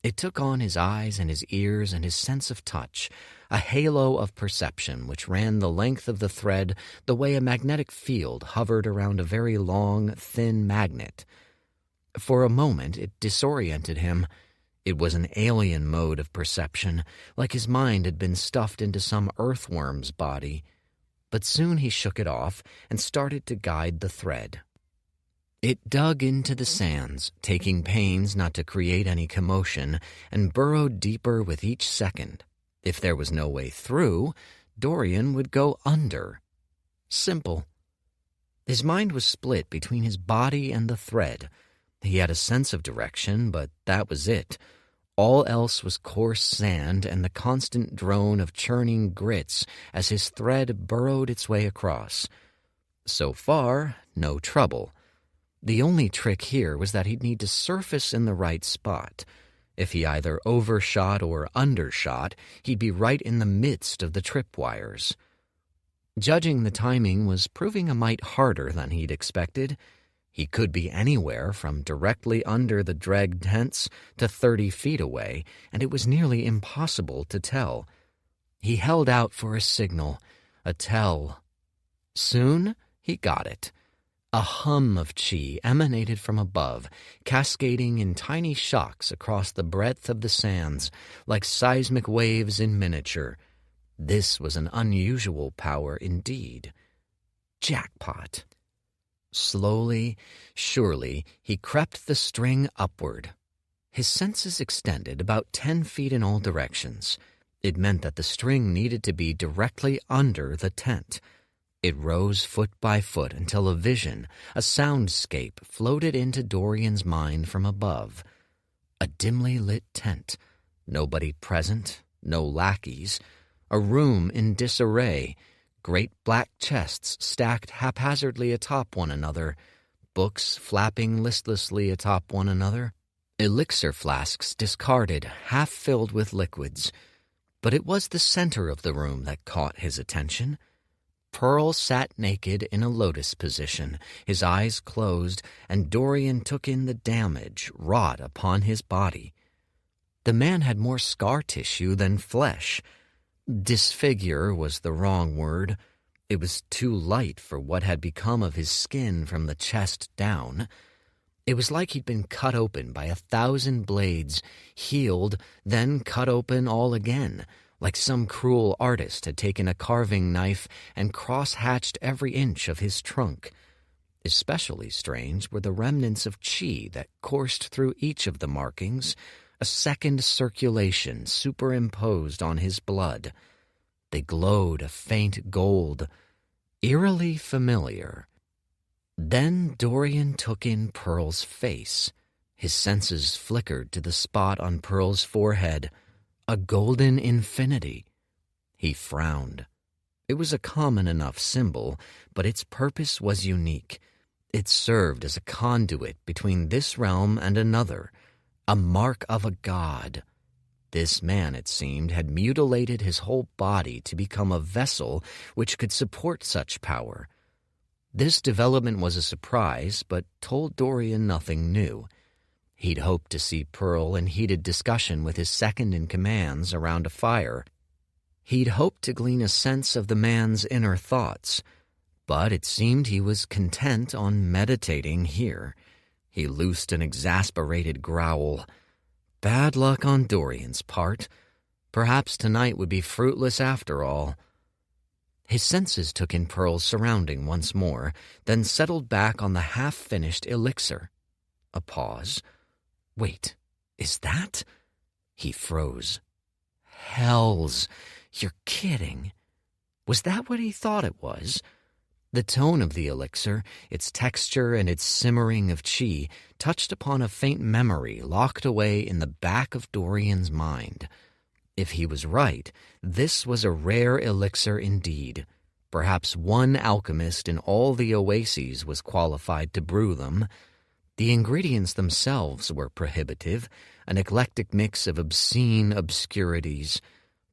It took on his eyes and his ears and his sense of touch, a halo of perception which ran the length of the thread the way a magnetic field hovered around a very long, thin magnet. For a moment it disoriented him. It was an alien mode of perception, like his mind had been stuffed into some earthworm's body. But soon he shook it off and started to guide the thread. It dug into the sands, taking pains not to create any commotion, and burrowed deeper with each second. If there was no way through, Dorian would go under. Simple. His mind was split between his body and the thread. He had a sense of direction, but that was it. All else was coarse sand and the constant drone of churning grits as his thread burrowed its way across. So far, no trouble. The only trick here was that he'd need to surface in the right spot. If he either overshot or undershot, he'd be right in the midst of the tripwires. Judging the timing was proving a mite harder than he'd expected. He could be anywhere from directly under the dregged tents to 30 feet away, and it was nearly impossible to tell. He held out for a signal, a tell. Soon he got it. A hum of chi emanated from above, cascading in tiny shocks across the breadth of the sands, like seismic waves in miniature. This was an unusual power indeed. Jackpot. Slowly, surely, he crept the string upward. His senses extended about 10 feet in all directions. It meant that the string needed to be directly under the tent. It rose foot by foot until a vision, a soundscape, floated into Dorian's mind from above. A dimly lit tent. Nobody present, no lackeys. A room in disarray. Great black chests stacked haphazardly atop one another. Books flapping listlessly atop one another. Elixir flasks discarded, half filled with liquids. But it was the center of the room that caught his attention. Pearl sat naked in a lotus position, his eyes closed, and Dorian took in the damage wrought upon his body. The man had more scar tissue than flesh. Disfigure was the wrong word. It was too light for what had become of his skin from the chest down. It was like he'd been cut open by 1,000 blades, healed, then cut open all again, like some cruel artist had taken a carving knife and cross-hatched every inch of his trunk. Especially strange were the remnants of chi that coursed through each of the markings, a second circulation superimposed on his blood. They glowed a faint gold, eerily familiar. Then Dorian took in Pearl's face. His senses flickered to the spot on Pearl's forehead, a golden infinity. He frowned. It was a common enough symbol, but its purpose was unique. It served as a conduit between this realm and another, a mark of a god. This man, it seemed, had mutilated his whole body to become a vessel which could support such power. This development was a surprise, but told Dorian nothing new. He'd hoped to see Pearl in heated discussion with his second-in-commands around a fire. He'd hoped to glean a sense of the man's inner thoughts, but it seemed he was content on meditating here. He loosed an exasperated growl. Bad luck on Dorian's part. Perhaps tonight would be fruitless after all. His senses took in Pearl's surrounding once more, then settled back on the half-finished elixir. A pause. Wait, is that? He froze. Hells, you're kidding. Was that what he thought it was? The tone of the elixir, its texture and its simmering of chi, touched upon a faint memory locked away in the back of Dorian's mind. If he was right, this was a rare elixir indeed. Perhaps one alchemist in all the oases was qualified to brew them. The ingredients themselves were prohibitive, an eclectic mix of obscene obscurities.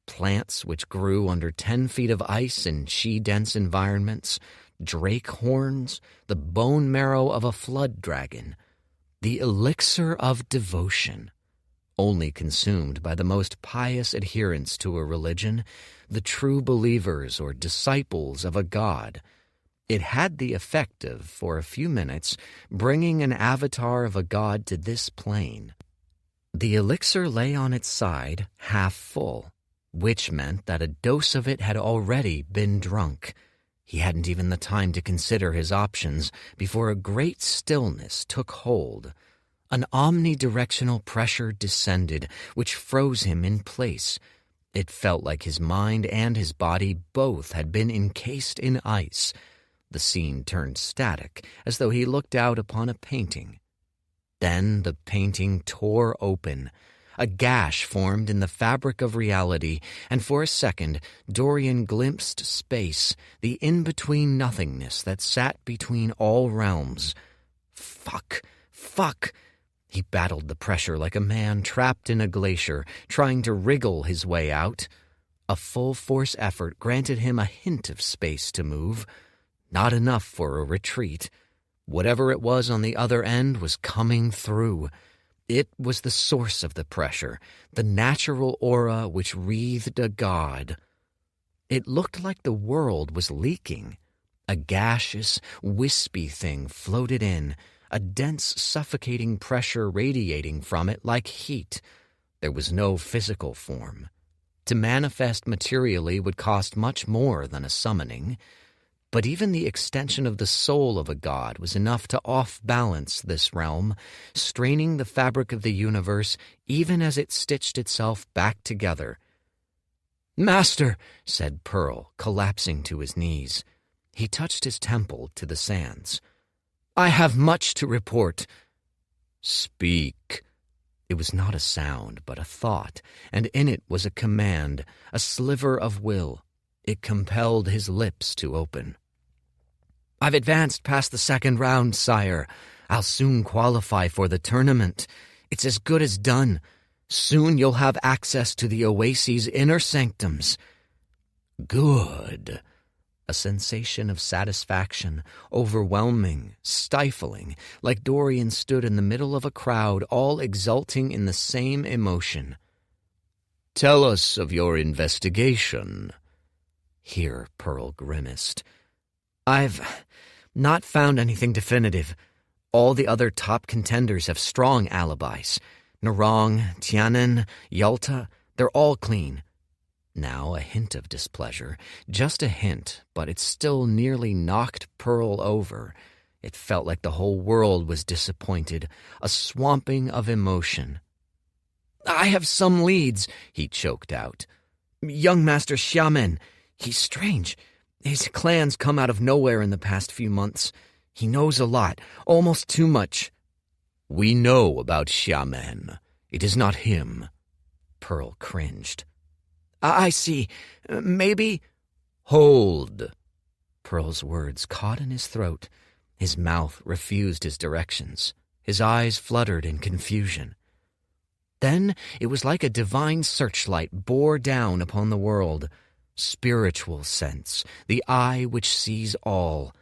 Plants which grew under 10 feet of ice in chi-dense environments, drake horns, the bone marrow of a flood dragon. The elixir of devotion. Only consumed by the most pious adherents to a religion, the true believers or disciples of a god. It had the effect of, for a few minutes, bringing an avatar of a god to this plane. The elixir lay on its side, half full, which meant that a dose of it had already been drunk. He hadn't even the time to consider his options before a great stillness took hold. An omnidirectional pressure descended, which froze him in place. It felt like his mind and his body both had been encased in ice. The scene turned static, as though he looked out upon a painting. Then the painting tore open. A gash formed in the fabric of reality, and for a second Dorian glimpsed space, the in-between nothingness that sat between all realms. Fuck! He battled the pressure like a man trapped in a glacier, trying to wriggle his way out. A full-force effort granted him a hint of space to move. Not enough for a retreat. Whatever it was on the other end was coming through. It was the source of the pressure, the natural aura which wreathed a god. It looked like the world was leaking. A gaseous, wispy thing floated in, a dense, suffocating pressure radiating from it like heat. There was no physical form. To manifest materially would cost much more than a summoning. But even the extension of the soul of a god was enough to off-balance this realm, straining the fabric of the universe even as it stitched itself back together. "Master," said Pearl, collapsing to his knees. He touched his temple to the sands. "I have much to report." "Speak." It was not a sound, but a thought, and in it was a command, a sliver of will. It compelled his lips to open. "I've advanced past the second round, sire. I'll soon qualify for the tournament. It's as good as done. Soon you'll have access to the Oasis' inner sanctums." "Good." A sensation of satisfaction, overwhelming, stifling, like Dorian stood in the middle of a crowd, all exulting in the same emotion. "Tell us of your investigation." Here Pearl grimaced. "I've not found anything definitive. All the other top contenders have strong alibis. Narong, Tianan, Yalta, they're all clean." Now a hint of displeasure, just a hint, but it still nearly knocked Pearl over. It felt like the whole world was disappointed, a swamping of emotion. "I have some leads," he choked out. "Young Master Xiamen, he's strange. His clan's come out of nowhere in the past few months. He knows a lot, almost too much." "We know about Xiamen. It is not him." Pearl cringed. "I see. Maybe—" "Hold!" Pearl's words caught in his throat. His mouth refused his directions. His eyes fluttered in confusion. Then it was like a divine searchlight bore down upon the world. Spiritual sense, the eye which sees all.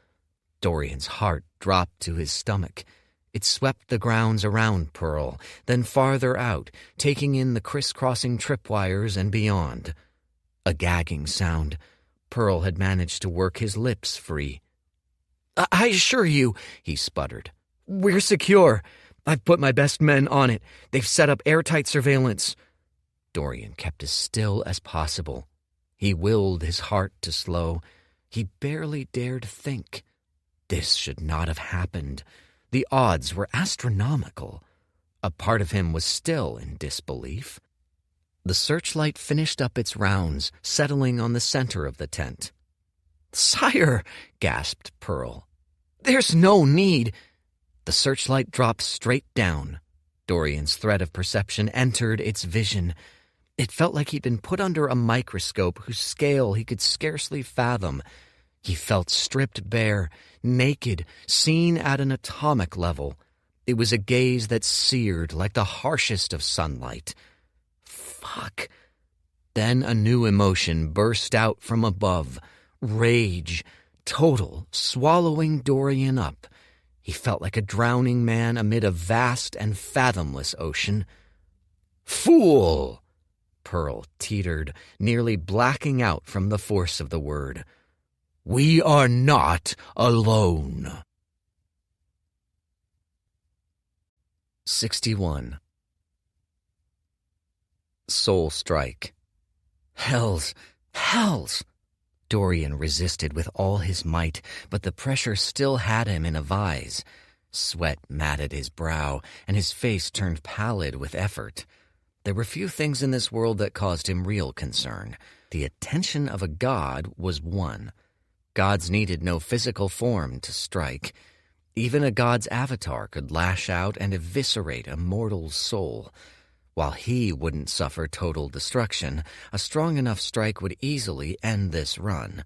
Dorian's heart dropped to his stomach. It swept the grounds around Pearl, then farther out, taking in the crisscrossing tripwires and beyond. A gagging sound. Pearl had managed to work his lips free. "I assure you," he sputtered, "we're secure. I've put my best men on it. They've set up airtight surveillance." Dorian kept as still as possible. He willed his heart to slow. He barely dared think. This should not have happened. The odds were astronomical. A part of him was still in disbelief. The searchlight finished up its rounds, settling on the center of the tent. "Sire," gasped Pearl, "there's no need." The searchlight dropped straight down. Dorian's thread of perception entered its vision. It felt like he'd been put under a microscope whose scale he could scarcely fathom. He felt stripped bare, naked, seen at an atomic level. It was a gaze that seared like the harshest of sunlight. Fuck. Then a new emotion burst out from above. Rage. Total, swallowing Dorian up. He felt like a drowning man amid a vast and fathomless ocean. "Fool!" Pearl teetered, nearly blacking out from the force of the word. "We are not alone." 61. Soul Strike. Hells! Dorian resisted with all his might, but the pressure still had him in a vise. Sweat matted his brow, and his face turned pallid with effort. There were few things in this world that caused him real concern. The attention of a god was one. Gods needed no physical form to strike. Even a god's avatar could lash out and eviscerate a mortal's soul. While he wouldn't suffer total destruction, a strong enough strike would easily end this run.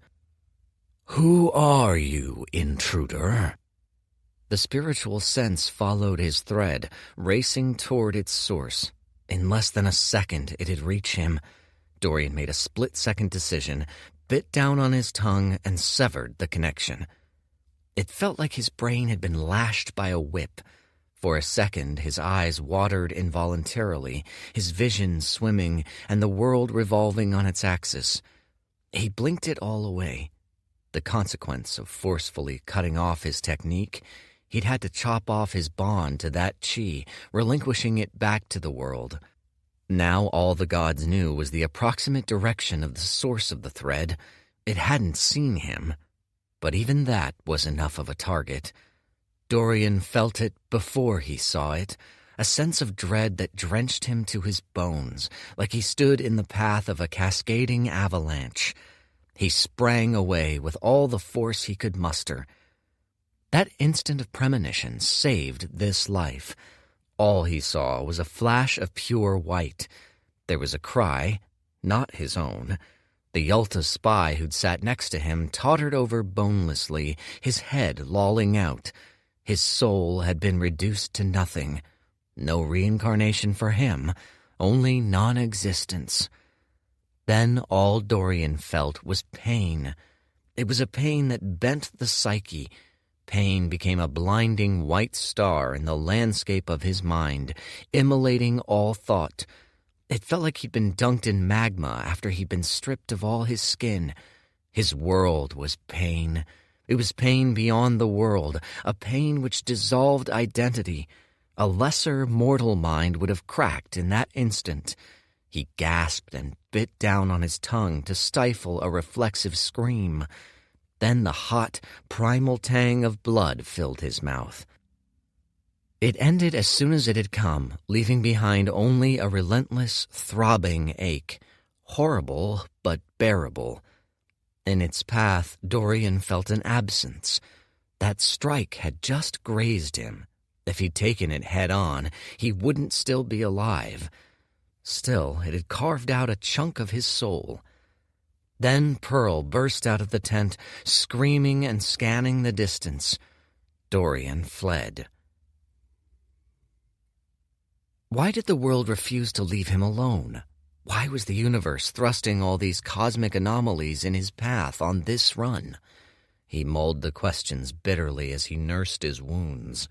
"Who are you, intruder?" The spiritual sense followed his thread, racing toward its source. In less than a second it'd reach him. Dorian made a split-second decision, bit down on his tongue, and severed the connection. It felt like his brain had been lashed by a whip. For a second, his eyes watered involuntarily, his vision swimming, and the world revolving on its axis. He blinked it all away. The consequence of forcefully cutting off his technique, he'd had to chop off his bond to that chi, relinquishing it back to the world. Now all the gods knew was the approximate direction of the source of the thread. It hadn't seen him. But even that was enough of a target. Dorian felt it before he saw it, a sense of dread that drenched him to his bones, like he stood in the path of a cascading avalanche. He sprang away with all the force he could muster. That instant of premonition saved this life. All he saw was a flash of pure white. There was a cry, not his own. The Yalta spy who'd sat next to him tottered over bonelessly, his head lolling out. His soul had been reduced to nothing. No reincarnation for him, only non-existence. Then all Dorian felt was pain. It was a pain that bent the psyche. Pain became a blinding white star in the landscape of his mind, immolating all thought. It felt like he'd been dunked in magma after he'd been stripped of all his skin. His world was pain. It was pain beyond the world, a pain which dissolved identity. A lesser mortal mind would have cracked in that instant. He gasped and bit down on his tongue to stifle a reflexive scream. Then the hot, primal tang of blood filled his mouth. It ended as soon as it had come, leaving behind only a relentless, throbbing ache. Horrible, but bearable. In its path, Dorian felt an absence. That strike had just grazed him. If he'd taken it head-on, he wouldn't still be alive. Still, it had carved out a chunk of his soul. Then Pearl burst out of the tent, screaming and scanning the distance. Dorian fled. Why did the world refuse to leave him alone? Why was the universe thrusting all these cosmic anomalies in his path on this run? He mulled the questions bitterly as he nursed his wounds.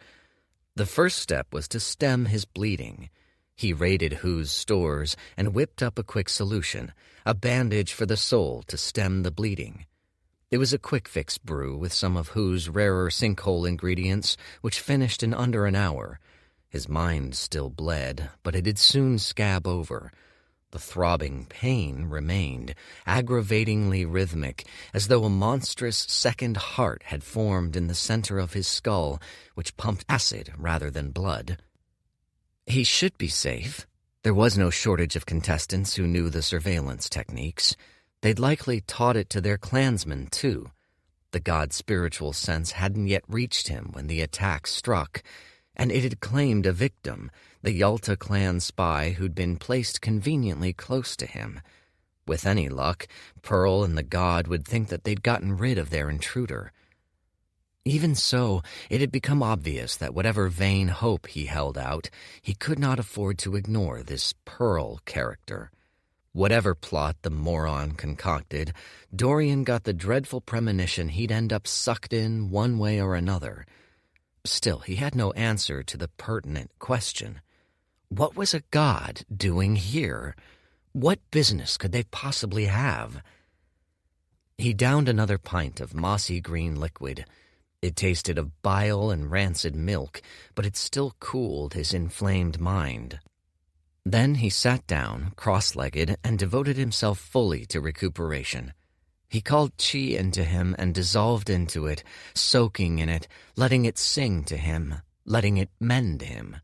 The first step was to stem his bleeding. He raided Who's stores and whipped up a quick solution, a bandage for the soul to stem the bleeding. It was a quick-fix brew with some of Who's rarer sinkhole ingredients, which finished in under an hour. His mind still bled, but it'd soon scab over. The throbbing pain remained, aggravatingly rhythmic, as though a monstrous second heart had formed in the center of his skull, which pumped acid rather than blood. He should be safe. There was no shortage of contestants who knew the surveillance techniques. They'd likely taught it to their clansmen, too. The god's spiritual sense hadn't yet reached him when the attack struck, and it had claimed a victim, the Yalta clan spy who'd been placed conveniently close to him. With any luck, Pearl and the god would think that they'd gotten rid of their intruder. Even so, it had become obvious that whatever vain hope he held out, he could not afford to ignore this Pearl character. Whatever plot the moron concocted, Dorian got the dreadful premonition he'd end up sucked in one way or another. Still, he had no answer to the pertinent question. What was a god doing here? What business could they possibly have? He downed another pint of mossy green liquid. It tasted of bile and rancid milk, but it still cooled his inflamed mind. Then he sat down, cross-legged, and devoted himself fully to recuperation. He called chi into him and dissolved into it, soaking in it, letting it sing to him, letting it mend him.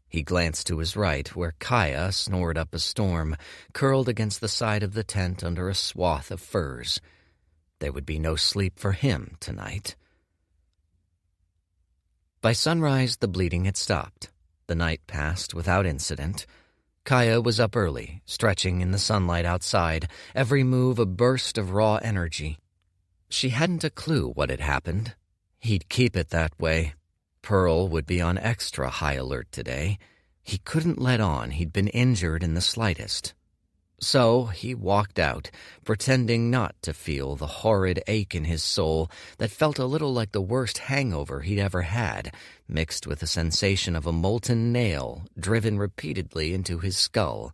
He glanced to his right, where Kaya snored up a storm, curled against the side of the tent under a swath of furs. There would be no sleep for him tonight. By sunrise, the bleeding had stopped. The night passed without incident. Kaya was up early, stretching in the sunlight outside, every move a burst of raw energy. She hadn't a clue what had happened. He'd keep it that way. Pearl would be on extra high alert today. He couldn't let on he'd been injured in the slightest. So he walked out, pretending not to feel the horrid ache in his soul that felt a little like the worst hangover he'd ever had, mixed with the sensation of a molten nail driven repeatedly into his skull.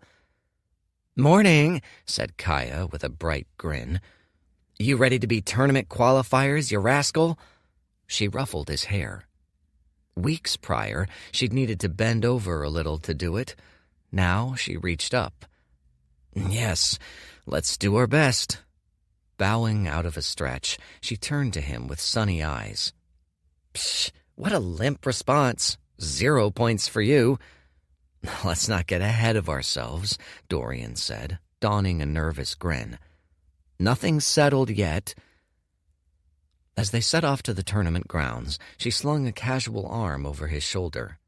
"Morning," said Kaya with a bright grin. "You ready to be tournament qualifiers, you rascal?" She ruffled his hair. Weeks prior, she'd needed to bend over a little to do it. Now she reached up. "Yes, let's do our best." Bowing out of a stretch, she turned to him with sunny eyes. "Psh, what a limp response. 0 points for you." "Let's not get ahead of ourselves," Dorian said, donning a nervous grin. "Nothing's settled yet." As they set off to the tournament grounds, she slung a casual arm over his shoulder.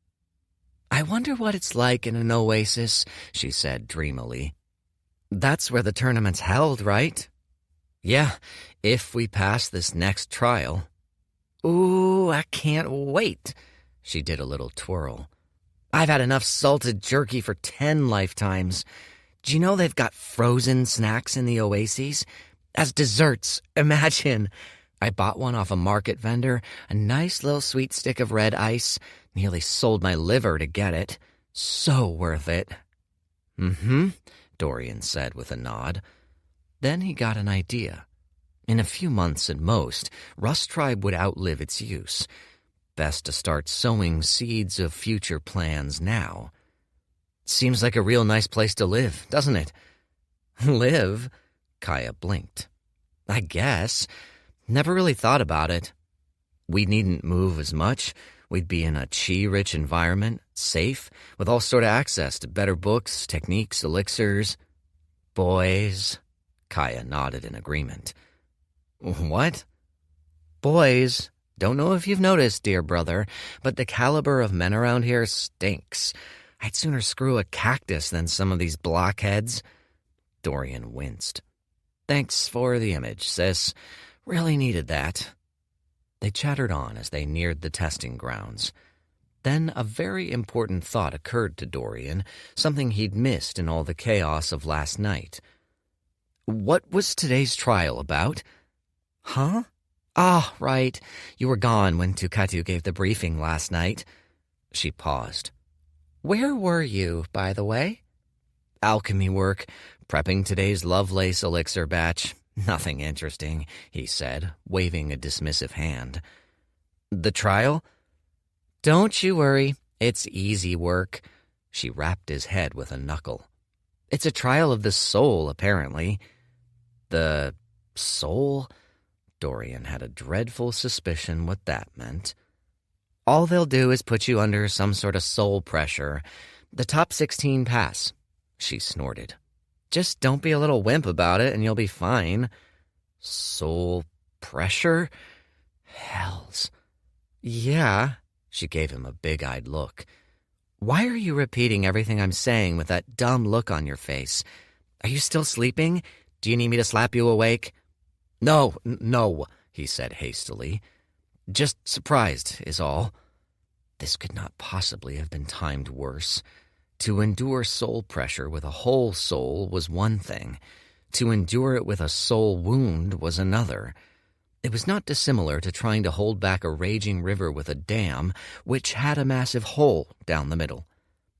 "I wonder what it's like in an oasis," she said dreamily. "That's where the tournament's held, right?" "Yeah, if we pass this next trial." "Ooh, I can't wait." She did a little twirl. "I've had enough salted jerky for 10 lifetimes. Do you know they've got frozen snacks in the oases? As desserts, imagine. I bought one off a market vendor, a nice little sweet stick of red ice. Nearly sold my liver to get it. So worth it." "Mm-hmm," Dorian said with a nod. Then he got an idea. In a few months at most, Rust Tribe would outlive its use. Best to start sowing seeds of future plans now. "Seems like a real nice place to live, doesn't it?" "Live?" Kaya blinked. "I guess. Never really thought about it. We needn't move as much. We'd be in a chi-rich environment, safe, with all sort of access to better books, techniques, elixirs." "Boys," Kaya nodded in agreement. "What?" "Boys. Don't know if you've noticed, dear brother, but the caliber of men around here stinks. I'd sooner screw a cactus than some of these blockheads." Dorian winced. "Thanks for the image, sis. Really needed that." They chattered on as they neared the testing grounds. Then a very important thought occurred to Dorian, something he'd missed in all the chaos of last night. "What was today's trial about?" "Huh? Ah, right. You were gone when Tukatu gave the briefing last night." She paused. "Where were you, by the way?" "Alchemy work, prepping today's Lovelace elixir batch. Nothing interesting," he said, waving a dismissive hand. "The trial?" "Don't you worry. It's easy work." She rapped his head with a knuckle. "It's a trial of the soul, apparently." "The soul?" Dorian had a dreadful suspicion what that meant. "All they'll do is put you under some sort of soul pressure. The top 16 pass." She snorted. "Just don't be a little wimp about it and you'll be fine." "Soul pressure? Hells." "Yeah." She gave him a big-eyed look. "Why are you repeating everything I'm saying with that dumb look on your face? Are you still sleeping? Do you need me to slap you awake?" No, he said hastily. "Just surprised is all." This could not possibly have been timed worse. To endure soul pressure with a whole soul was one thing. To endure it with a soul wound was another. It was not dissimilar to trying to hold back a raging river with a dam, which had a massive hole down the middle.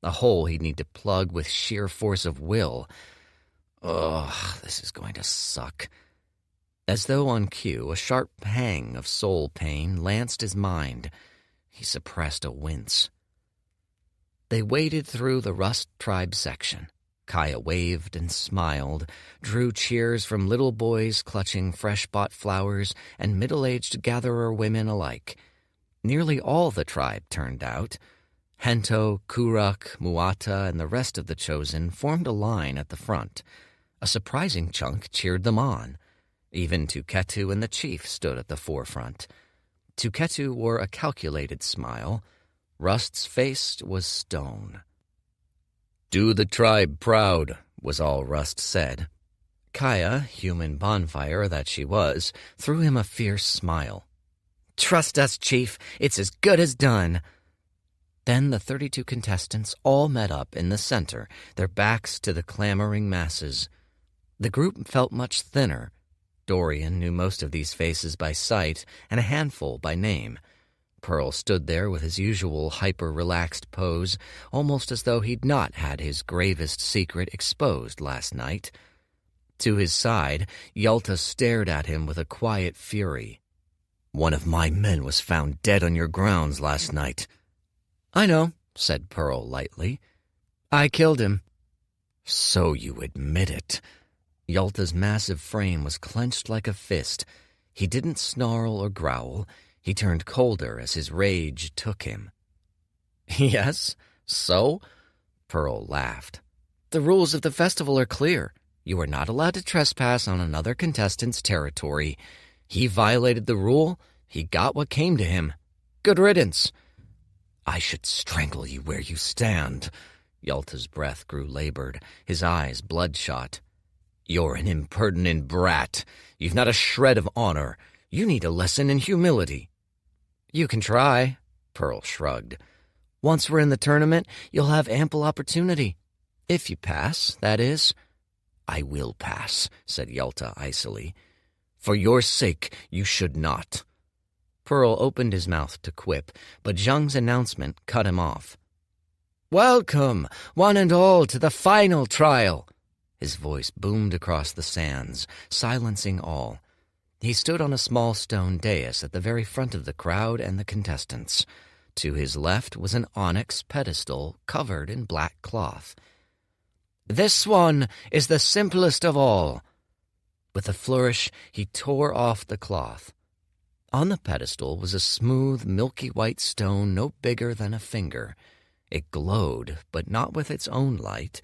A hole he'd need to plug with sheer force of will. Ugh, this is going to suck. As though on cue, a sharp pang of soul pain lanced his mind. He suppressed a wince. They waded through the Rust Tribe section. Kaya waved and smiled, drew cheers from little boys clutching fresh-bought flowers and middle-aged gatherer women alike. Nearly all the tribe turned out. Hento, Kuruk, Muata, and the rest of the Chosen formed a line at the front. A surprising chunk cheered them on. Even Tuketu and the chief stood at the forefront. Tuketu wore a calculated smile. Rust's face was stone. "Do the tribe proud," was all Rust said. Kaya, human bonfire that she was, threw him a fierce smile. "Trust us, Chief. It's as good as done." Then the 32 contestants all met up in the center, their backs to the clamoring masses. The group felt much thinner. Dorian knew most of these faces by sight and a handful by name. Pearl stood there with his usual hyper-relaxed pose, almost as though he'd not had his gravest secret exposed last night. To his side, Yalta stared at him with a quiet fury. "One of my men was found dead on your grounds last night." "I know," said Pearl lightly. "I killed him." "So you admit it." Yalta's massive frame was clenched like a fist. He didn't snarl or growl. He turned colder as his rage took him. "Yes, so?" Pearl laughed. "The rules of the festival are clear. You are not allowed to trespass on another contestant's territory. He violated the rule. He got what came to him. Good riddance." "I should strangle you where you stand." Yalta's breath grew labored, his eyes bloodshot. "You're an impertinent brat. You've not a shred of honor. You need a lesson in humility." "You can try," Pearl shrugged. "Once we're in the tournament, you'll have ample opportunity. If you pass, that is." "I will pass," said Yalta icily. "For your sake, you should not." Pearl opened his mouth to quip, but Zhang's announcement cut him off. "Welcome, one and all, to the final trial." His voice boomed across the sands, silencing all. He stood on a small stone dais at the very front of the crowd and the contestants. To his left was an onyx pedestal covered in black cloth. "This one is the simplest of all." With a flourish, he tore off the cloth. On the pedestal was a smooth, milky white stone no bigger than a finger. It glowed, but not with its own light.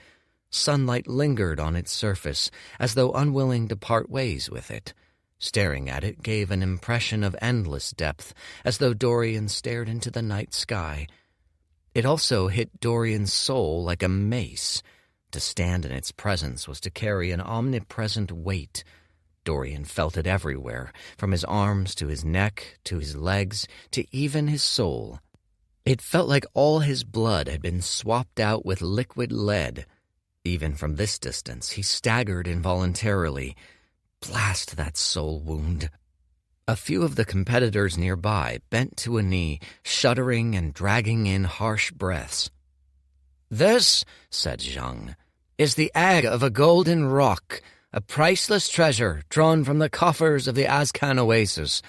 Sunlight lingered on its surface, as though unwilling to part ways with it. Staring at it gave an impression of endless depth, as though Dorian stared into the night sky. It also hit Dorian's soul like a mace. To stand in its presence was to carry an omnipresent weight. Dorian felt it everywhere, from his arms to his neck, to his legs, to even his soul. It felt like all his blood had been swapped out with liquid lead. Even from this distance, he staggered involuntarily. Blast that soul wound. A few of the competitors nearby bent to a knee, shuddering and dragging in harsh breaths. "This," said Zhang, "is the egg of a golden rock, a priceless treasure drawn from the coffers of the Azcan Oasis.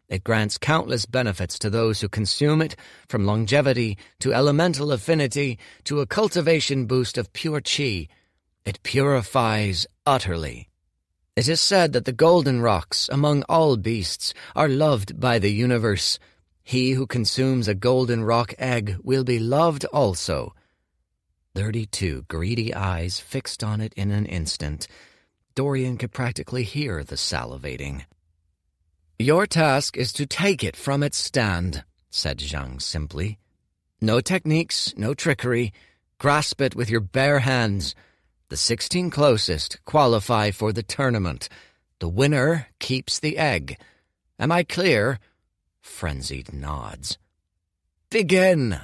It grants countless benefits to those who consume it, from longevity to elemental affinity to a cultivation boost of pure chi. It purifies utterly. It is said that the golden rocks, among all beasts, are loved by the universe. He who consumes a golden rock egg will be loved also." 32 greedy eyes fixed on it in an instant. Dorian could practically hear the salivating. "Your task is to take it from its stand," said Zhang simply. "No techniques, no trickery. Grasp it with your bare hands. The 16 closest qualify for the tournament. The winner keeps the egg. Am I clear?" Frenzied nods. "Begin!"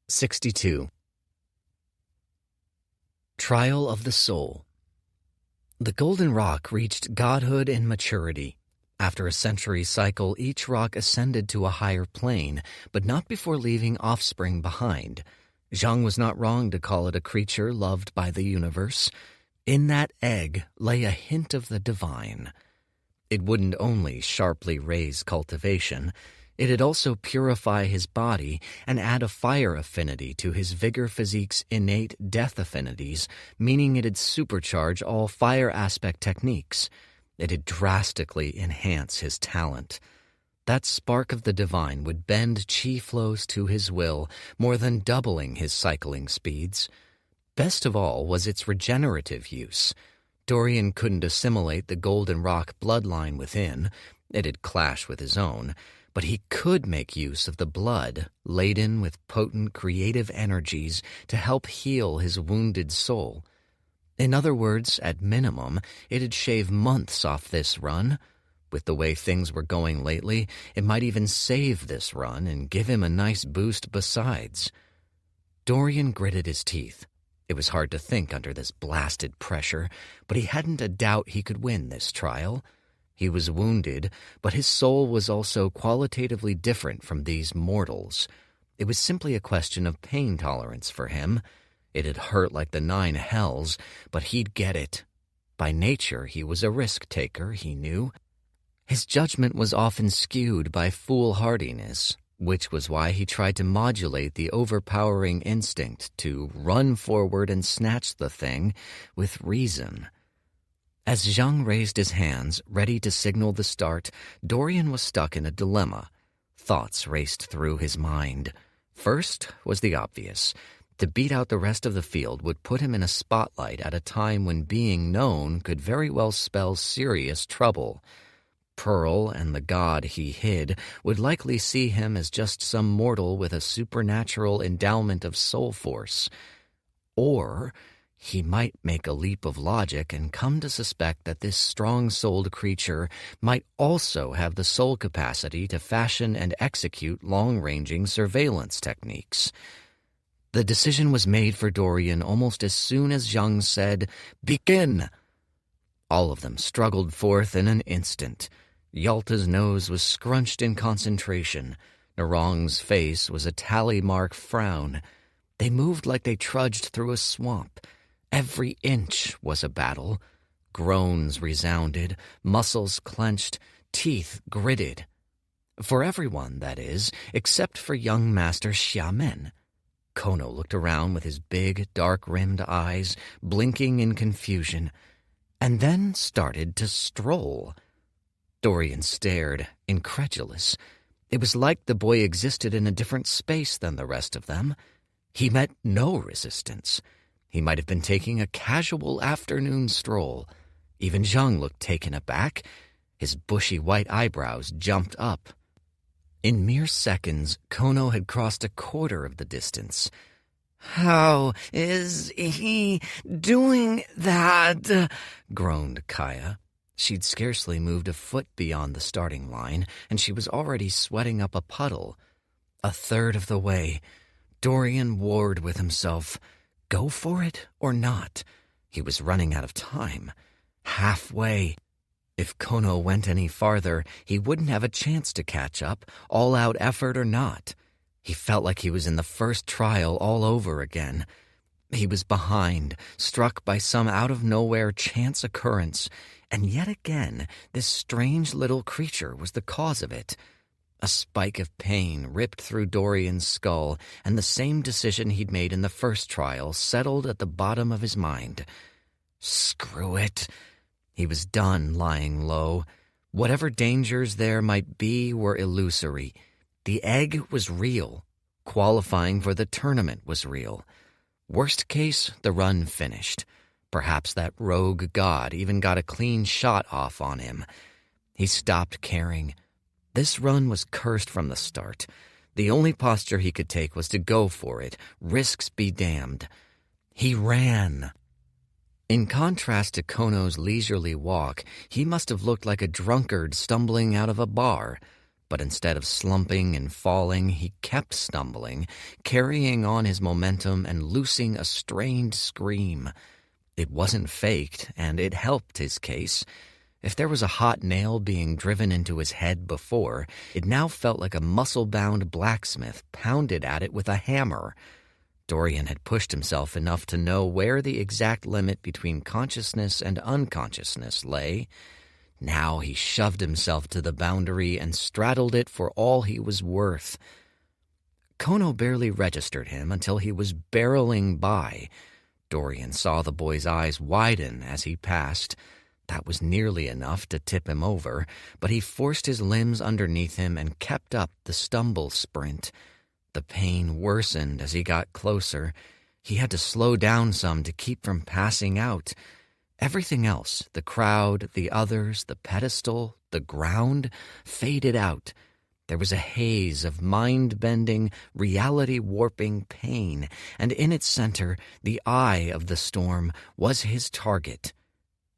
62. Trial of the Soul. The golden rock reached godhood in maturity. After a century cycle, each rock ascended to a higher plane, but not before leaving offspring behind. Zhang was not wrong to call it a creature loved by the universe. In that egg lay a hint of the divine. It wouldn't only sharply raise cultivation, it'd also purify his body and add a fire affinity to his vigor physique's innate death affinities, meaning it'd supercharge all fire aspect techniques. It'd drastically enhance his talent. That spark of the divine would bend chi flows to his will, more than doubling his cycling speeds. Best of all was its regenerative use. Dorian couldn't assimilate the golden rock bloodline within. It'd clash with his own. But he could make use of the blood, laden with potent creative energies, to help heal his wounded soul. In other words, at minimum, it'd shave months off this run. With the way things were going lately, it might even save this run and give him a nice boost besides. Dorian gritted his teeth. It was hard to think under this blasted pressure, but he hadn't a doubt he could win this trial. He was wounded, but his soul was also qualitatively different from these mortals. It was simply a question of pain tolerance for him. It had hurt like the 9 hells, but he'd get it. By nature, he was a risk-taker, he knew. His judgment was often skewed by foolhardiness, which was why he tried to modulate the overpowering instinct to run forward and snatch the thing with reason. As Zhang raised his hands, ready to signal the start, Dorian was stuck in a dilemma. Thoughts raced through his mind. First was the obvious. To beat out the rest of the field would put him in a spotlight at a time when being known could very well spell serious trouble. Pearl and the god he hid would likely see him as just some mortal with a supernatural endowment of soul force. Or he might make a leap of logic and come to suspect that this strong-souled creature might also have the soul capacity to fashion and execute long-ranging surveillance techniques. The decision was made for Dorian almost as soon as Zhang said, "Begin!" All of them struggled forth in an instant. Yalta's nose was scrunched in concentration. Narong's face was a tally-mark frown. They moved like they trudged through a swamp. Every inch was a battle. Groans resounded, muscles clenched, teeth gritted. For everyone, that is, except for young Master Xiamen. Kono looked around with his big, dark-rimmed eyes, blinking in confusion, and then started to stroll. Dorian stared, incredulous. It was like the boy existed in a different space than the rest of them. He met no resistance. He might have been taking a casual afternoon stroll. Even Zhang looked taken aback. His bushy white eyebrows jumped up. In mere seconds, Kono had crossed a quarter of the distance. "How is he doing that?" groaned Kaya. She'd scarcely moved a foot beyond the starting line, and she was already sweating up a puddle. A third of the way, Dorian warred with himself. Go for it or not? He was running out of time. Halfway. If Kono went any farther, he wouldn't have a chance to catch up, all-out effort or not. He felt like he was in the first trial all over again. He was behind, struck by some out-of-nowhere chance occurrence, and yet again, this strange little creature was the cause of it. A spike of pain ripped through Dorian's skull, and the same decision he'd made in the first trial settled at the bottom of his mind. Screw it. He was done lying low. Whatever dangers there might be were illusory. The egg was real. Qualifying for the tournament was real. Worst case, the run finished. Perhaps that rogue god even got a clean shot off on him. He stopped caring. This run was cursed from the start. The only posture he could take was to go for it, risks be damned. He ran. In contrast to Kono's leisurely walk, he must have looked like a drunkard stumbling out of a bar. But instead of slumping and falling, he kept stumbling, carrying on his momentum and loosing a strained scream. It wasn't faked, and it helped his case. If there was a hot nail being driven into his head before, it now felt like a muscle-bound blacksmith pounded at it with a hammer. Dorian had pushed himself enough to know where the exact limit between consciousness and unconsciousness lay. Now he shoved himself to the boundary and straddled it for all he was worth. Kono barely registered him until he was barreling by. Dorian saw the boy's eyes widen as he passed. That was nearly enough to tip him over, but he forced his limbs underneath him and kept up the stumble sprint. The pain worsened as he got closer. He had to slow down some to keep from passing out. Everything else, the crowd, the others, the pedestal, the ground, faded out. There was a haze of mind-bending, reality-warping pain, and in its center, the eye of the storm was his target.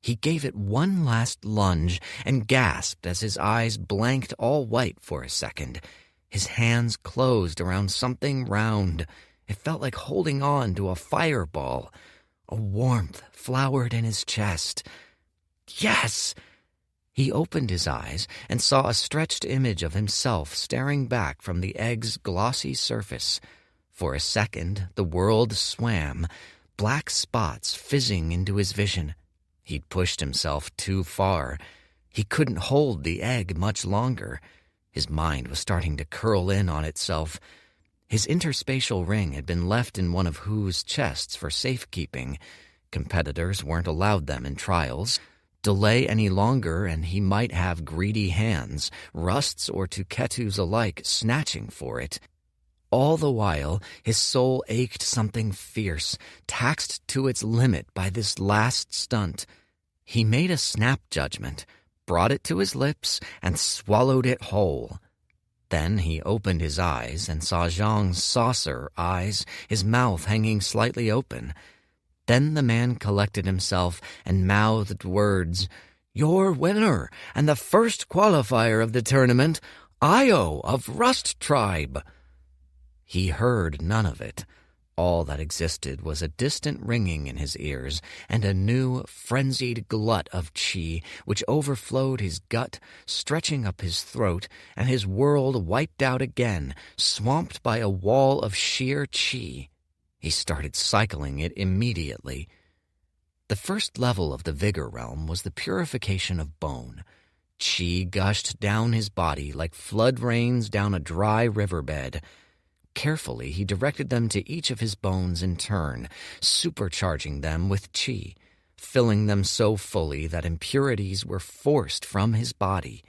He gave it one last lunge and gasped as his eyes blanked all white for a second. His hands closed around something round. It felt like holding on to a fireball. A warmth flowered in his chest. Yes! He opened his eyes and saw a stretched image of himself staring back from the egg's glossy surface. For a second, the world swam, black spots fizzing into his vision. He'd pushed himself too far. He couldn't hold the egg much longer. His mind was starting to curl in on itself. His interspatial ring had been left in one of Who's chests for safekeeping. Competitors weren't allowed them in trials. Delay any longer and he might have greedy hands, Rust's or Tuketu's alike, snatching for it. All the while, his soul ached something fierce, taxed to its limit by this last stunt. He made a snap judgment, brought it to his lips, and swallowed it whole. Then he opened his eyes and saw Zhang's saucer eyes, his mouth hanging slightly open. Then the man collected himself and mouthed words. "Your winner, and the first qualifier of the tournament, Io of Rust Tribe." He heard none of it. All that existed was a distant ringing in his ears and a new, frenzied glut of qi which overflowed his gut, stretching up his throat, and his world wiped out again, swamped by a wall of sheer qi. He started cycling it immediately. The first level of the vigor realm was the purification of bone. Qi gushed down his body like flood rains down a dry riverbed. Carefully, he directed them to each of his bones in turn, supercharging them with qi, filling them so fully that impurities were forced from his body.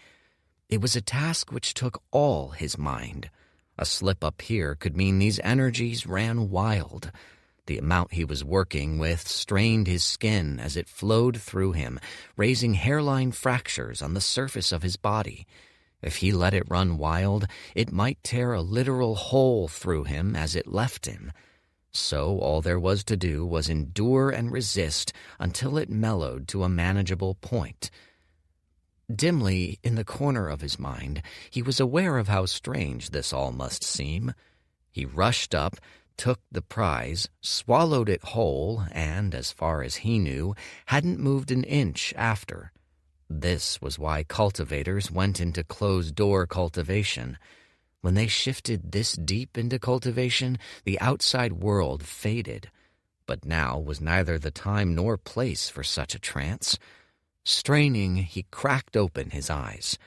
It was a task which took all his mind. A slip up here could mean these energies ran wild. The amount he was working with strained his skin as it flowed through him, raising hairline fractures on the surface of his body. If he let it run wild, it might tear a literal hole through him as it left him. So all there was to do was endure and resist until it mellowed to a manageable point. Dimly, in the corner of his mind, he was aware of how strange this all must seem. He rushed up, took the prize, swallowed it whole, and, as far as he knew, hadn't moved an inch after. This was why cultivators went into closed-door cultivation. When they shifted this deep into cultivation, the outside world faded. But now was neither the time nor place for such a trance. Straining, he cracked open his eyes.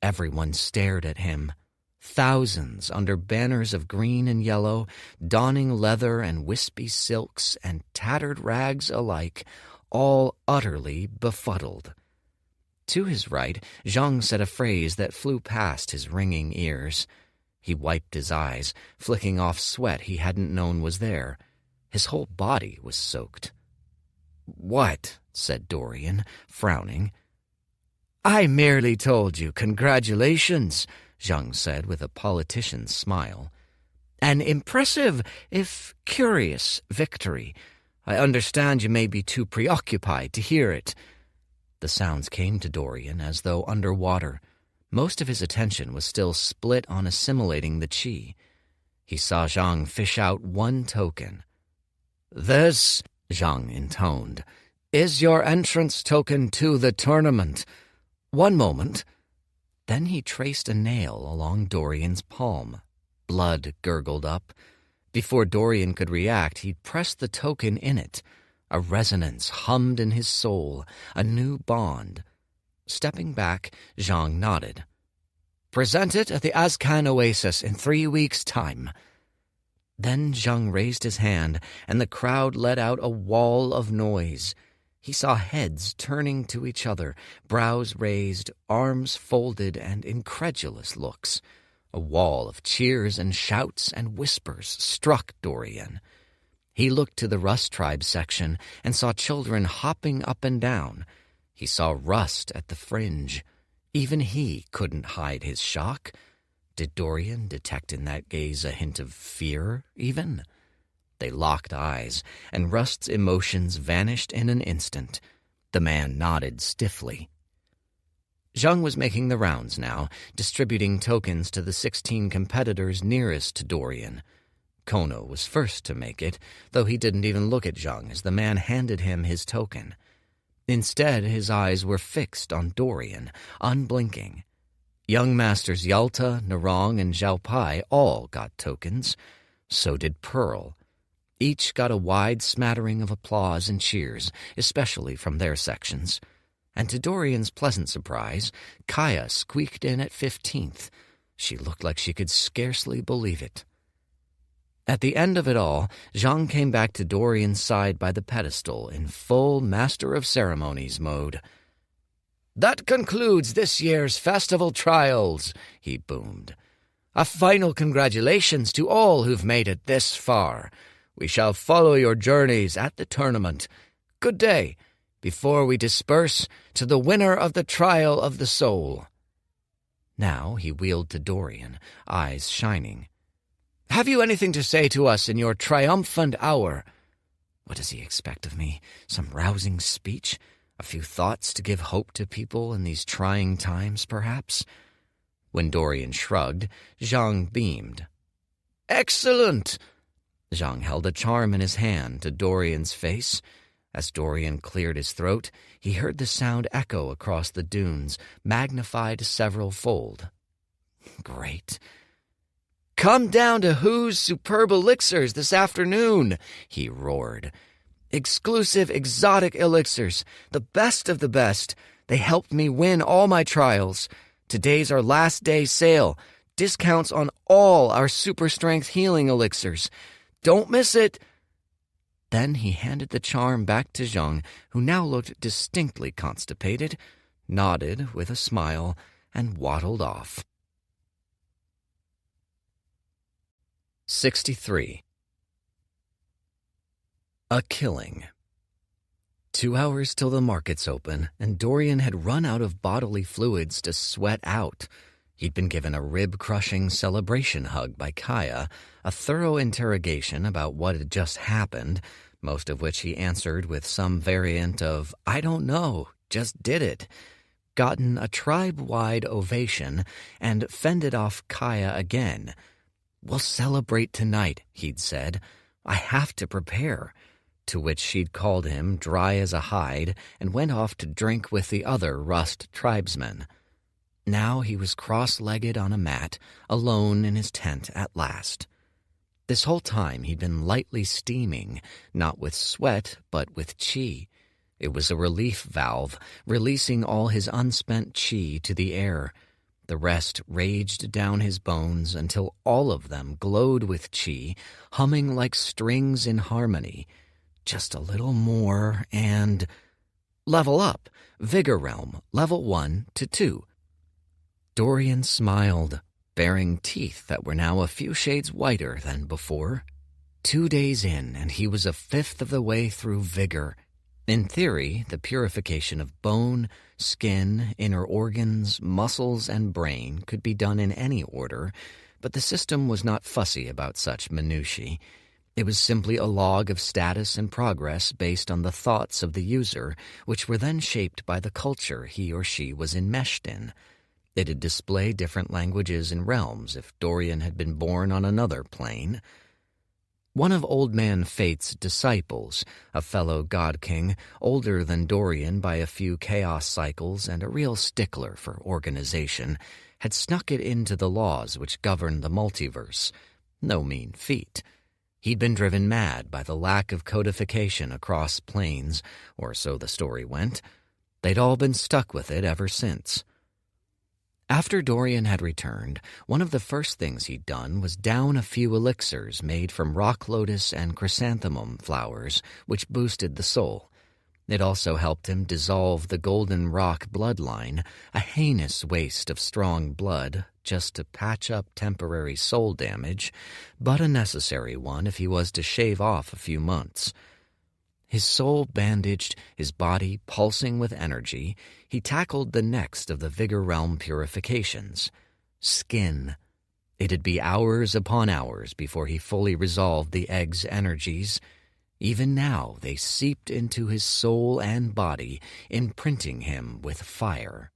Everyone stared at him. Thousands under banners of green and yellow, donning leather and wispy silks and tattered rags alike, all utterly befuddled. To his right, Zhang said a phrase that flew past his ringing ears. He wiped his eyes, flicking off sweat he hadn't known was there. His whole body was soaked. "What?" said Dorian, frowning. "I merely told you congratulations," Zhang said with a politician's smile. "An impressive, if curious, victory. I understand you may be too preoccupied to hear it." The sounds came to Dorian as though underwater. Most of his attention was still split on assimilating the qi. He saw Zhang fish out one token. "This," Zhang intoned, "is your entrance token to the tournament. One moment." Then he traced a nail along Dorian's palm. Blood gurgled up. Before Dorian could react, he'd pressed the token in it. A resonance hummed in his soul, a new bond. Stepping back, Zhang nodded. "Present it at the Azcan Oasis in 3 weeks' time." Then Zhang raised his hand, and the crowd let out a wall of noise. He saw heads turning to each other, brows raised, arms folded, and incredulous looks. A wall of cheers and shouts and whispers struck Dorian. He looked to the Rust Tribe section and saw children hopping up and down. He saw Rust at the fringe. Even he couldn't hide his shock. Did Dorian detect in that gaze a hint of fear, even? They locked eyes, and Rust's emotions vanished in an instant. The man nodded stiffly. Zhang was making the rounds now, distributing tokens to the 16 competitors nearest to Dorian. Kono was first to make it, though he didn't even look at Zhang as the man handed him his token. Instead, his eyes were fixed on Dorian, unblinking. Young Masters Yalta, Narong, and Zhao Pai all got tokens. So did Pearl. Each got a wide smattering of applause and cheers, especially from their sections. And to Dorian's pleasant surprise, Kaya squeaked in at 15th. She looked like she could scarcely believe it. At the end of it all, Zhang came back to Dorian's side by the pedestal in full Master of Ceremonies mode. "That concludes this year's festival trials," he boomed. "A final congratulations to all who've made it this far. We shall follow your journeys at the tournament. Good day, before we disperse, to the winner of the trial of the soul." Now he wheeled to Dorian, eyes shining. "Have you anything to say to us in your triumphant hour?" What does he expect of me? Some rousing speech? A few thoughts to give hope to people in these trying times, perhaps? When Dorian shrugged, Zhang beamed. "Excellent!" Zhang held a charm in his hand to Dorian's face. As Dorian cleared his throat, he heard the sound echo across the dunes, magnified several-fold. Great. "Come down to Who's Superb Elixirs this afternoon," he roared. "Exclusive exotic elixirs, the best of the best. They helped me win all my trials. Today's our last day sale. Discounts on all our super strength healing elixirs. Don't miss it." Then he handed the charm back to Zhang, who now looked distinctly constipated, nodded with a smile, and waddled off. 63. A killing. 2 hours till the markets open, and Dorian had run out of bodily fluids to sweat out. He'd been given a rib-crushing celebration hug by Kaya, a thorough interrogation about what had just happened, most of which he answered with some variant of, "I don't know, just did it," gotten a tribe-wide ovation, and fended off Kaya again. "We'll celebrate tonight," he'd said. "I have to prepare." To which she'd called him dry as a hide and went off to drink with the other Rust tribesmen. Now he was cross-legged on a mat, alone in his tent at last. This whole time he'd been lightly steaming, not with sweat, but with chi. It was a relief valve, releasing all his unspent chi to the air. The rest raged down his bones until all of them glowed with chi, humming like strings in harmony. Just a little more, and... Level up. Vigor Realm, level 1 to 2. Dorian smiled, baring teeth that were now a few shades whiter than before. 2 days in, and he was a fifth of the way through Vigor. In theory, the purification of bone, skin, inner organs, muscles, and brain could be done in any order, but the system was not fussy about such minutiae. It was simply a log of status and progress based on the thoughts of the user, which were then shaped by the culture he or she was enmeshed in. It'd display different languages and realms if Dorian had been born on another plane. One of Old Man Fate's disciples, a fellow god king, older than Dorian by a few chaos cycles and a real stickler for organization, had snuck it into the laws which governed the multiverse. No mean feat. He'd been driven mad by the lack of codification across planes, or so the story went. They'd all been stuck with it ever since. After Dorian had returned, one of the first things he'd done was down a few elixirs made from rock lotus and chrysanthemum flowers, which boosted the soul. It also helped him dissolve the golden rock bloodline, a heinous waste of strong blood, just to patch up temporary soul damage, but a necessary one if he was to shave off a few months. His soul bandaged, his body pulsing with energy, he tackled the next of the Vigor Realm purifications. Skin. It'd be hours upon hours before he fully resolved the egg's energies. Even now they seeped into his soul and body, imprinting him with fire.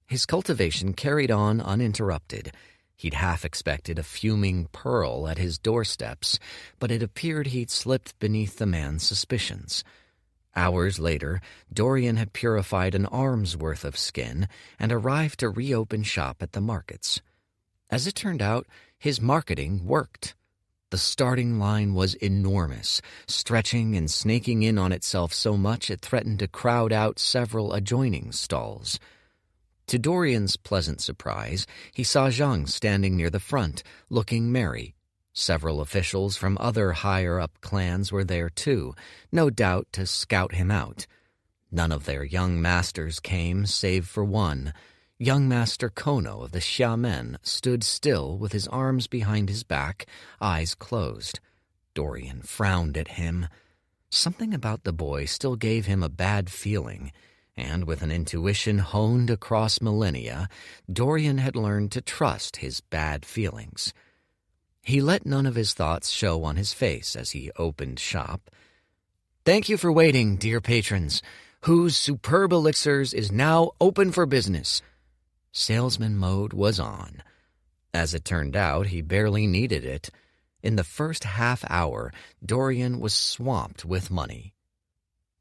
His cultivation carried on uninterrupted. He'd half expected a fuming Pearl at his doorsteps, but it appeared he'd slipped beneath the man's suspicions. Hours later, Dorian had purified an arm's worth of skin and arrived to reopen shop at the markets. As it turned out, his marketing worked. The starting line was enormous, stretching and snaking in on itself so much it threatened to crowd out several adjoining stalls. To Dorian's pleasant surprise, he saw Zhang standing near the front, looking merry. Several officials from other higher-up clans were there too, no doubt to scout him out. None of their young masters came, save for one. Young Master Kono of the Xiamen stood still with his arms behind his back, eyes closed. Dorian frowned at him. Something about the boy still gave him a bad feeling, and with an intuition honed across millennia, Dorian had learned to trust his bad feelings. He let none of his thoughts show on his face as he opened shop. "Thank you for waiting, dear patrons, whose superb elixirs is now open for business." Salesman mode was on. As it turned out, he barely needed it. In the first half hour, Dorian was swamped with money.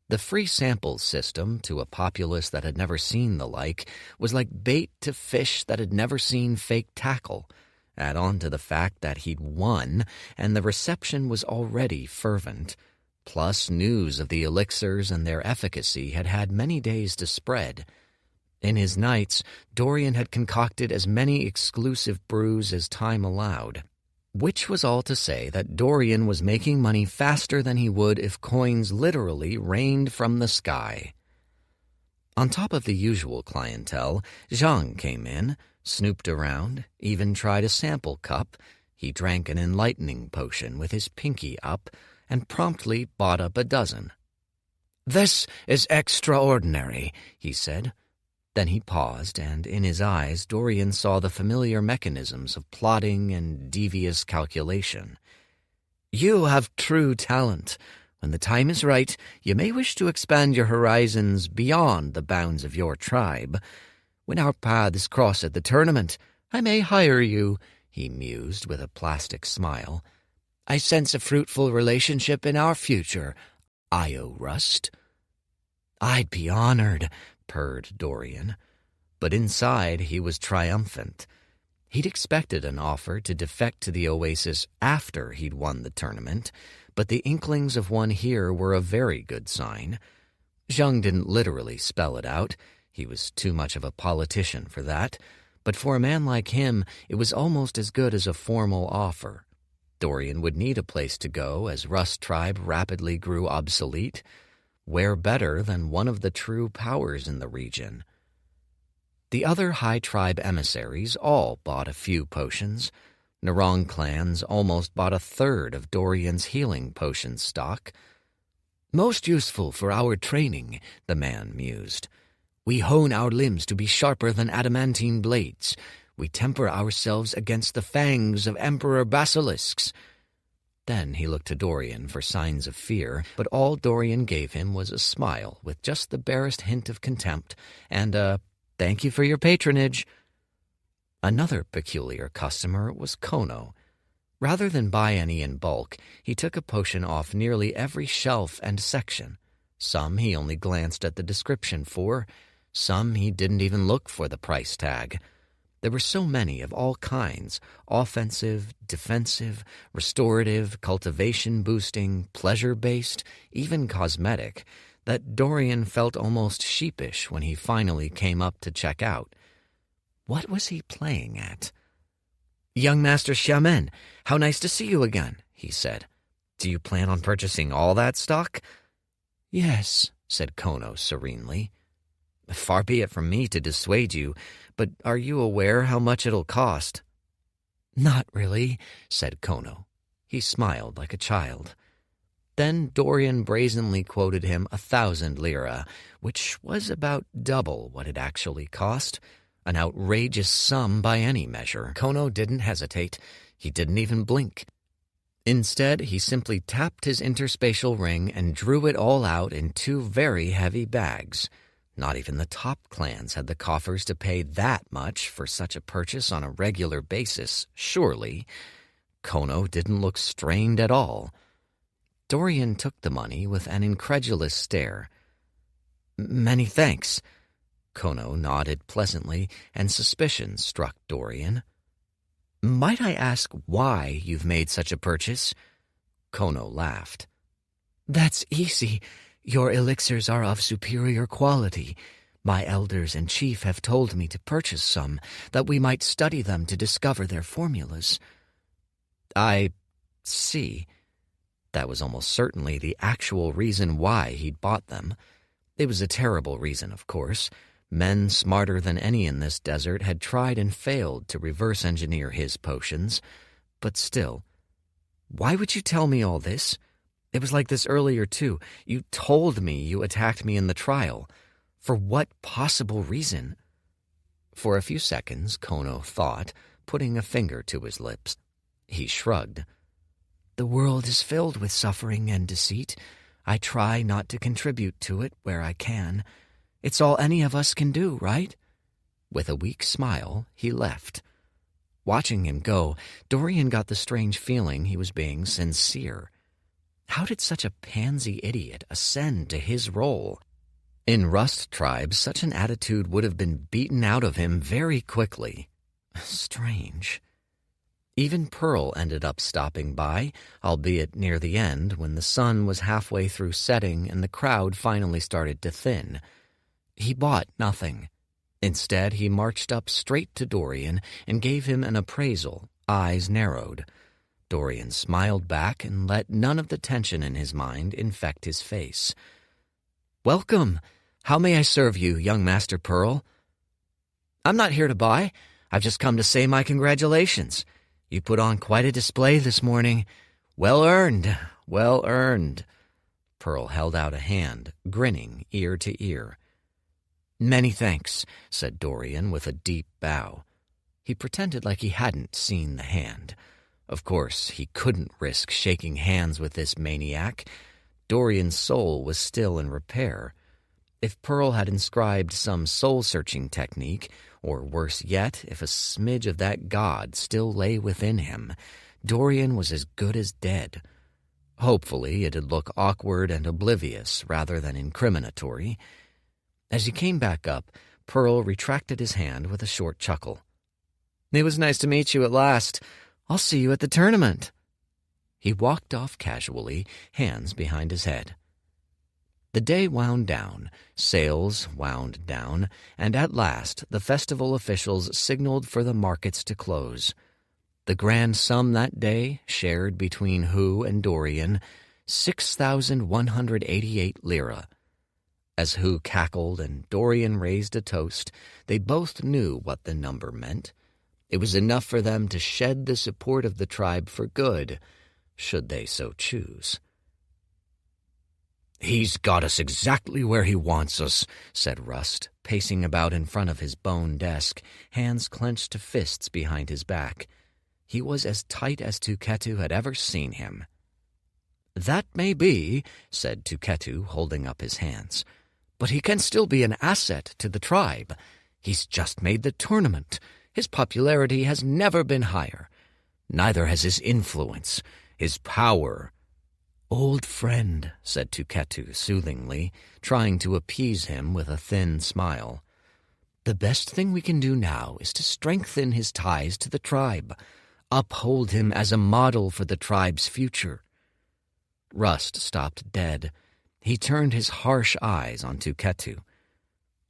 The free samples system, to a populace that had never seen the like, was like bait to fish that had never seen fake tackle. Add on to the fact that he'd won, and the reception was already fervent. Plus, news of the elixirs and their efficacy had had many days to spread. In his nights, Dorian had concocted as many exclusive brews as time allowed. Which was all to say that Dorian was making money faster than he would if coins literally rained from the sky. On top of the usual clientele, Zhang came in, snooped around, even tried a sample cup. He drank an enlightening potion with his pinky up and promptly bought up a dozen. "This is extraordinary," he said. Then he paused, and in his eyes Dorian saw the familiar mechanisms of plotting and devious calculation. "You have true talent. When the time is right, you may wish to expand your horizons beyond the bounds of your tribe. When our paths cross at the tournament, I may hire you," he mused with a plastic smile. "I sense a fruitful relationship in our future, Io Rust." "I'd be honored," purred Dorian. But inside he was triumphant. He'd expected an offer to defect to the Oasis after he'd won the tournament, but the inklings of one here were a very good sign. Zhang didn't literally spell it out. He was too much of a politician for that. But for a man like him, it was almost as good as a formal offer. Dorian would need a place to go as Rust Tribe rapidly grew obsolete. Where better than one of the true powers in the region? The other High Tribe emissaries all bought a few potions. Narong clans almost bought a third of Dorian's healing potion stock. "Most useful for our training," the man mused. "We hone our limbs to be sharper than adamantine blades. We temper ourselves against the fangs of Emperor basilisks." Then he looked to Dorian for signs of fear, but all Dorian gave him was a smile with just the barest hint of contempt and a "thank you for your patronage." Another peculiar customer was Kono. Rather than buy any in bulk, he took a potion off nearly every shelf and section. Some he only glanced at the description for, some he didn't even look for the price tag. There were so many of all kinds, offensive, defensive, restorative, cultivation-boosting, pleasure-based, even cosmetic, that Dorian felt almost sheepish when he finally came up to check out. What was he playing at? "Young Master Xiamen, how nice to see you again," he said. "Do you plan on purchasing all that stock?" "Yes," said Kono serenely. "Far be it from me to dissuade you, but are you aware how much it'll cost?" "Not really," said Kono. He smiled like a child. Then Dorian brazenly quoted him 1,000 lira, which was about double what it actually cost. An outrageous sum by any measure. Kono didn't hesitate. He didn't even blink. Instead, he simply tapped his interspatial ring and drew it all out in 2 very heavy bags. Not even the top clans had the coffers to pay that much for such a purchase on a regular basis, surely. Kono didn't look strained at all. Dorian took the money with an incredulous stare. "Many thanks." Kono nodded pleasantly, and suspicion struck Dorian. "Might I ask why you've made such a purchase?" Kono laughed. "That's easy. Your elixirs are of superior quality. My elders and chief have told me to purchase some, that we might study them to discover their formulas." "I see." That was almost certainly the actual reason why he'd bought them. It was a terrible reason, of course. Men smarter than any in this desert had tried and failed to reverse engineer his potions. But still, why would you tell me all this? It was like this earlier, too. You told me you attacked me in the trial. For what possible reason? For a few seconds, Kono thought, putting a finger to his lips. He shrugged. "The world is filled with suffering and deceit. I try not to contribute to it where I can. It's all any of us can do, right?" With a weak smile, he left. Watching him go, Dorian got the strange feeling he was being sincere. How did such a pansy idiot ascend to his role? In Rust tribes, such an attitude would have been beaten out of him very quickly. Strange. Even Pearl ended up stopping by, albeit near the end when the sun was halfway through setting and the crowd finally started to thin. He bought nothing. Instead, he marched up straight to Dorian and gave him an appraisal, eyes narrowed. Dorian smiled back and let none of the tension in his mind infect his face. "Welcome. How may I serve you, young Master Pearl?" "I'm not here to buy. I've just come to say my congratulations. You put on quite a display this morning. Well earned, well earned." Pearl held out a hand, grinning ear to ear. "Many thanks," said Dorian with a deep bow. He pretended like he hadn't seen the hand. Of course, he couldn't risk shaking hands with this maniac. Dorian's soul was still in repair. If Pearl had inscribed some soul-searching technique, or worse yet, if a smidge of that god still lay within him, Dorian was as good as dead. Hopefully, it'd look awkward and oblivious rather than incriminatory. As he came back up, Pearl retracted his hand with a short chuckle. "It was nice to meet you at last. I'll see you at the tournament." He walked off casually, hands behind his head. The day wound down, sales wound down, and at last the festival officials signaled for the markets to close. The grand sum that day, shared between Hu and Dorian, 6,188 lira. As Hu cackled and Dorian raised a toast, they both knew what the number meant. It was enough for them to shed the support of the tribe for good, should they so choose. "He's got us exactly where he wants us," said Rust, pacing about in front of his bone desk, hands clenched to fists behind his back. He was as tight as Tuketu had ever seen him. "That may be," said Tuketu, holding up his hands, "but he can still be an asset to the tribe. He's just made the tournament. His popularity has never been higher. Neither has his influence, his power." "Old friend," said Tuketu soothingly, trying to appease him with a thin smile. "The best thing we can do now is to strengthen his ties to the tribe, uphold him as a model for the tribe's future." Rust stopped dead. He turned his harsh eyes on Tuketu.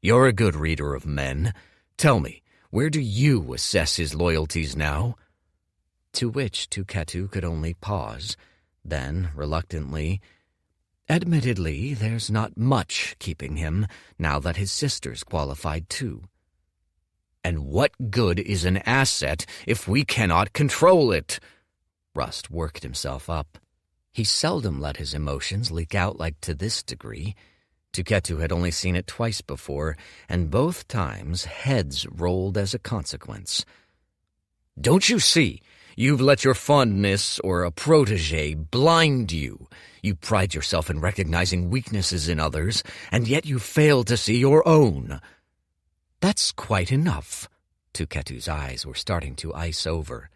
"You're a good reader of men. Tell me, where do you assess his loyalties now?" To which Tuketu could only pause. Then, reluctantly, "Admittedly, there's not much keeping him, now that his sister's qualified too." "And what good is an asset if we cannot control it?" Rust worked himself up. He seldom let his emotions leak out like to this degree. Tuketu had only seen it twice before, and both times heads rolled as a consequence. "Don't you see? You've let your fondness or a protege blind you. You pride yourself in recognizing weaknesses in others, and yet you fail to see your own." "That's quite enough." Tuketu's eyes were starting to ice over.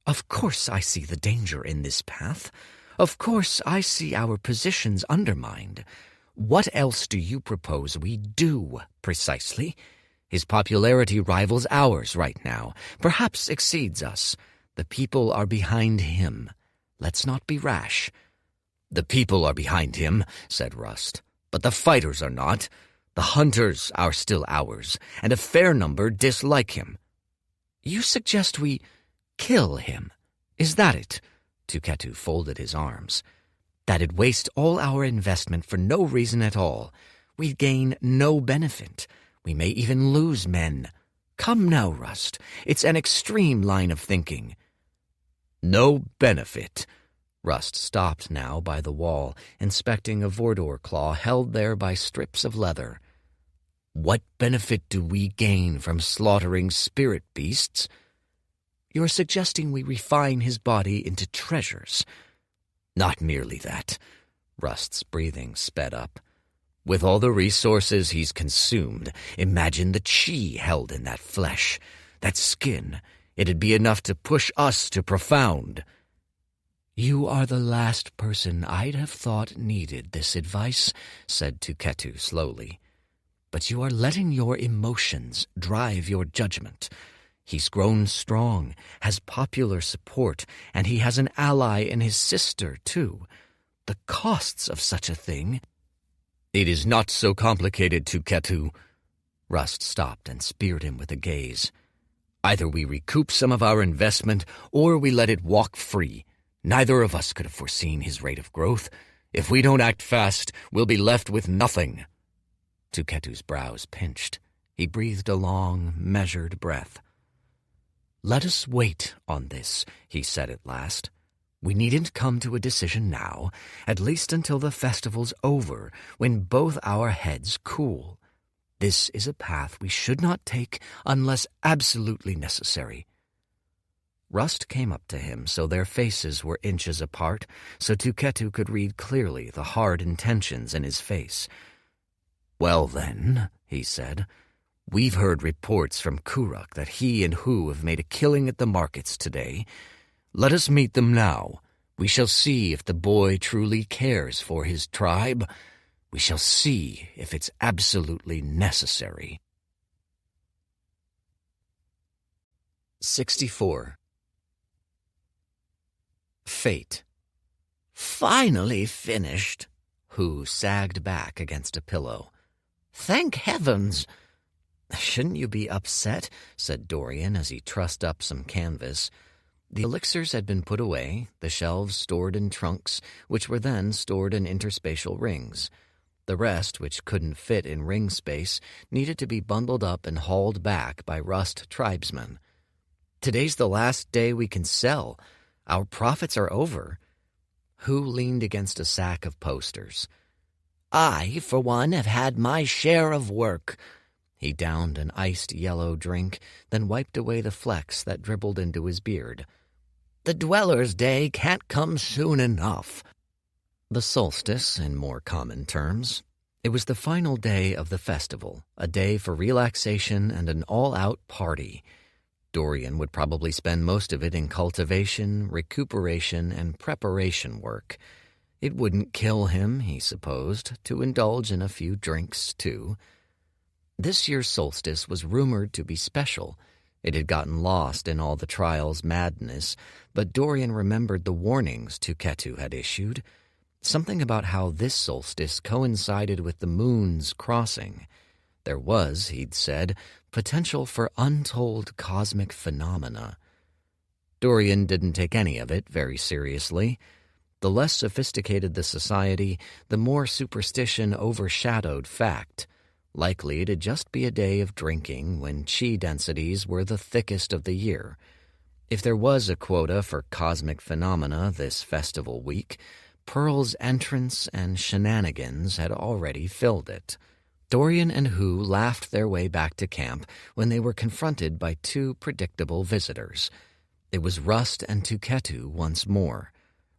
"Of course I see the danger in this path. Of course I see our positions undermined. What else do you propose we do, precisely? His popularity rivals ours right now, perhaps exceeds us. The people are behind him. Let's not be rash." "The people are behind him," said Rust, "but the fighters are not. The hunters are still ours, and a fair number dislike him." "You suggest we kill him? Is that it?" Tuketu folded his arms. "That'd waste all our investment for no reason at all. We'd gain no benefit. We may even lose men. Come now, Rust. It's an extreme line of thinking." "No benefit." Rust stopped now by the wall, inspecting a Vordor claw held there by strips of leather. "What benefit do we gain from slaughtering spirit beasts?" "You're suggesting we refine his body into treasures." "Not merely that." Rust's breathing sped up. "With all the resources he's consumed, imagine the chi held in that flesh, that skin. It'd be enough to push us to profound." "You are the last person I'd have thought needed this advice," said Tuketu slowly. "But you are letting your emotions drive your judgment. He's grown strong, has popular support, and he has an ally in his sister, too. The costs of such a thing—" "It is not so complicated, Tuketu." Rust stopped and speared him with a gaze. "Either we recoup some of our investment, or we let it walk free. Neither of us could have foreseen his rate of growth. If we don't act fast, we'll be left with nothing." Tuketu's brows pinched. He breathed a long, measured breath. "Let us wait on this," he said at last. "We needn't come to a decision now, at least until the festival's over, when both our heads cool. This is a path we should not take unless absolutely necessary." Rust came up to him so their faces were inches apart, so Tuketu could read clearly the hard intentions in his face. "Well then," he said, "we've heard reports from Kuruk that he and Hu have made a killing at the markets today. Let us meet them now. We shall see if the boy truly cares for his tribe. We shall see if it's absolutely necessary." 64. Fate. "Finally finished," Hu sagged back against a pillow. "Thank heavens." "Shouldn't you be upset?" said Dorian as he trussed up some canvas. The elixirs had been put away, the shelves stored in trunks, which were then stored in interspatial rings. The rest, which couldn't fit in ring space, needed to be bundled up and hauled back by Rust tribesmen. "Today's the last day we can sell. Our profits are over." Hu leaned against a sack of posters. "I, for one, have had my share of work." He downed an iced yellow drink, then wiped away the flecks that dribbled into his beard. "The Dweller's Day can't come soon enough." The solstice, in more common terms. It was the final day of the festival, a day for relaxation and an all-out party. Dorian would probably spend most of it in cultivation, recuperation, and preparation work. It wouldn't kill him, he supposed, to indulge in a few drinks, too. This year's solstice was rumored to be special. It had gotten lost in all the trial's madness, but Dorian remembered the warnings Tuketu had issued. Something about how this solstice coincided with the moon's crossing. There was, he'd said, potential for untold cosmic phenomena. Dorian didn't take any of it very seriously. The less sophisticated the society, the more superstition overshadowed fact. Likely it'd just be a day of drinking when chi densities were the thickest of the year. If there was a quota for cosmic phenomena this festival week, Pearl's entrance and shenanigans had already filled it. Dorian and Hu laughed their way back to camp when they were confronted by two predictable visitors. It was Rust and Tuketu once more.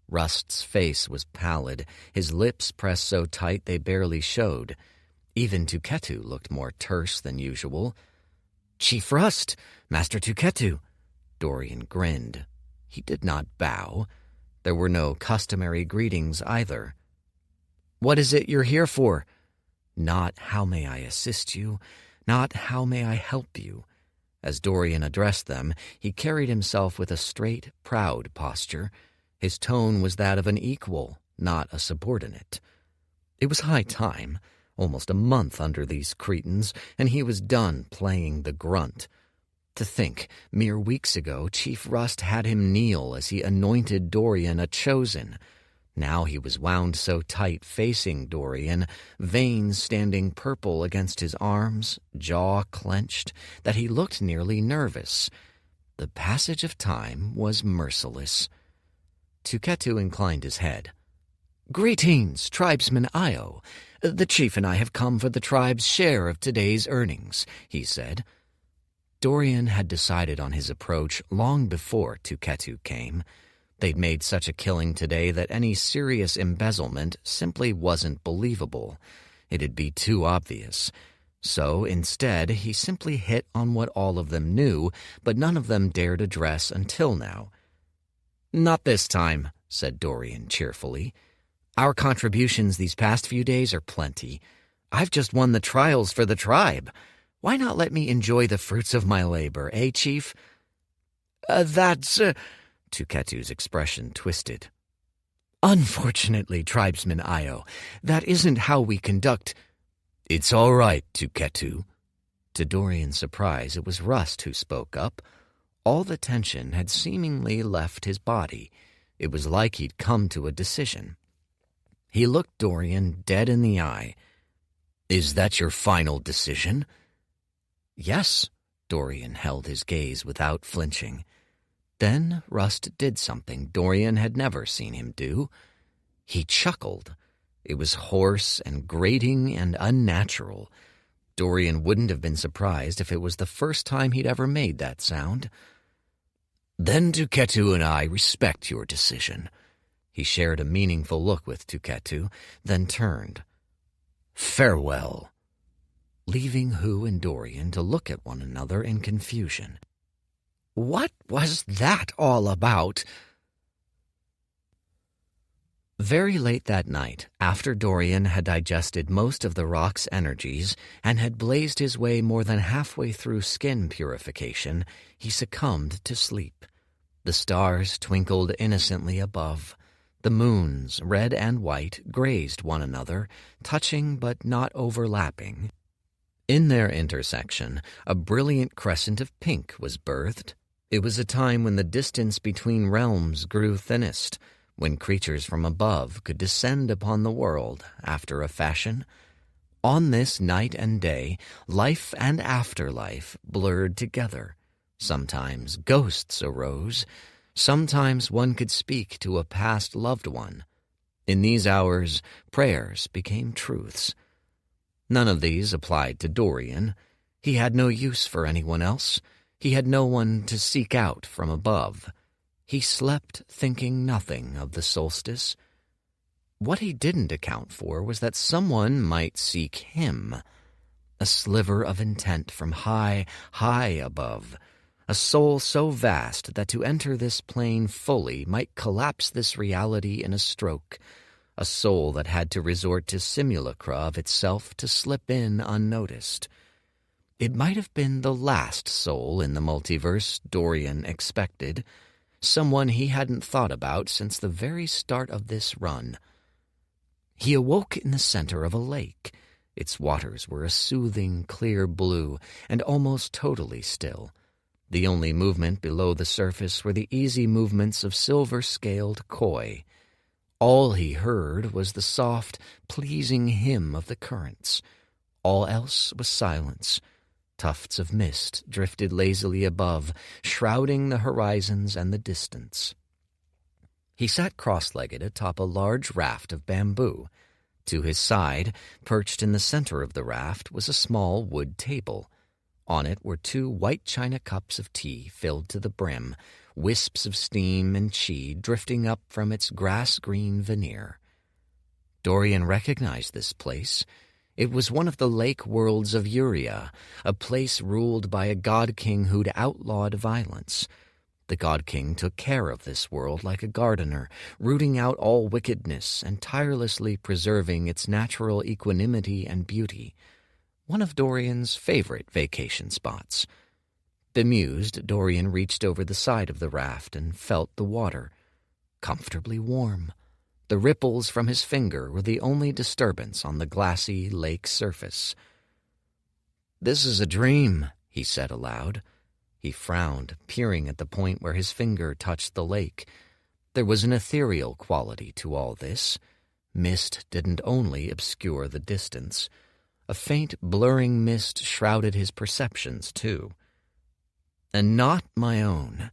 Rust's face was pallid, his lips pressed so tight they barely showed. Even Tuketu looked more terse than usual. "Chief Rust, Master Tuketu." Dorian grinned. He did not bow. There were no customary greetings either. "What is it you're here for?" Not "how may I assist you?" Not "how may I help you?" As Dorian addressed them, he carried himself with a straight, proud posture. His tone was that of an equal, not a subordinate. It was high time, almost a month under these Cretans, and he was done playing the grunt. To think, mere weeks ago, Chief Rust had him kneel as he anointed Dorian a chosen. Now he was wound so tight facing Dorian, veins standing purple against his arms, jaw clenched, that he looked nearly nervous. The passage of time was merciless. Tuketu inclined his head. "Greetings, tribesman Io. The chief and I have come for the tribe's share of today's earnings," he said. Dorian had decided on his approach long before Tuketu came. They'd made such a killing today that any serious embezzlement simply wasn't believable. It'd be too obvious. So instead, he simply hit on what all of them knew, but none of them dared address until now. "Not this time," said Dorian cheerfully. "Our contributions these past few days are plenty. I've just won the trials for the tribe. Why not let me enjoy the fruits of my labor, eh, Chief?" Tuketu's expression twisted. "Unfortunately, tribesman Io, that isn't how we conduct—" "It's all right, Tuketu." To Dorian's surprise, it was Rust who spoke up. All the tension had seemingly left his body. It was like he'd come to a decision. He looked Dorian dead in the eye. "Is that your final decision?" "Yes." Dorian held his gaze without flinching. Then Rust did something Dorian had never seen him do. He chuckled. It was hoarse and grating and unnatural. Dorian wouldn't have been surprised if it was the first time he'd ever made that sound. "Then Tuketu and I respect your decision." He shared a meaningful look with Tuketu, then turned. "Farewell," leaving Hu and Dorian to look at one another in confusion. What was that all about? Very late that night, after Dorian had digested most of the rock's energies and had blazed his way more than halfway through skin purification, he succumbed to sleep. The stars twinkled innocently above. The moons, red and white, grazed one another, touching but not overlapping. In their intersection, a brilliant crescent of pink was birthed. It was a time when the distance between realms grew thinnest, when creatures from above could descend upon the world after a fashion. On this night and day, life and afterlife blurred together. Sometimes ghosts arose. Sometimes one could speak to a past loved one. In these hours, prayers became truths. None of these applied to Dorian. He had no use for anyone else. He had no one to seek out from above. He slept thinking nothing of the solstice. What he didn't account for was that someone might seek him. A sliver of intent from high, high above. A soul so vast that to enter this plane fully might collapse this reality in a stroke. A soul that had to resort to simulacra of itself to slip in unnoticed. It might have been the last soul in the multiverse Dorian expected, someone he hadn't thought about since the very start of this run. He awoke in the center of a lake. Its waters were a soothing, clear blue and almost totally still. The only movement below the surface were the easy movements of silver-scaled koi. All he heard was the soft, pleasing hymn of the currents. All else was silence. Tufts of mist drifted lazily above, shrouding the horizons and the distance. He sat cross-legged atop a large raft of bamboo. To his side, perched in the center of the raft, was a small wood table. On it were 2 white china cups of tea filled to the brim, wisps of steam and chi drifting up from its grass-green veneer. Dorian recognized this place. It was one of the lake worlds of Uria, a place ruled by a god-king who'd outlawed violence. The god-king took care of this world like a gardener, rooting out all wickedness and tirelessly preserving its natural equanimity and beauty. One of Dorian's favorite vacation spots. Bemused, Dorian reached over the side of the raft and felt the water. Comfortably warm. The ripples from his finger were the only disturbance on the glassy lake surface. "This is a dream," he said aloud. He frowned, peering at the point where his finger touched the lake. There was an ethereal quality to all this. Mist didn't only obscure the distance. A faint, blurring mist shrouded his perceptions, too. And not my own.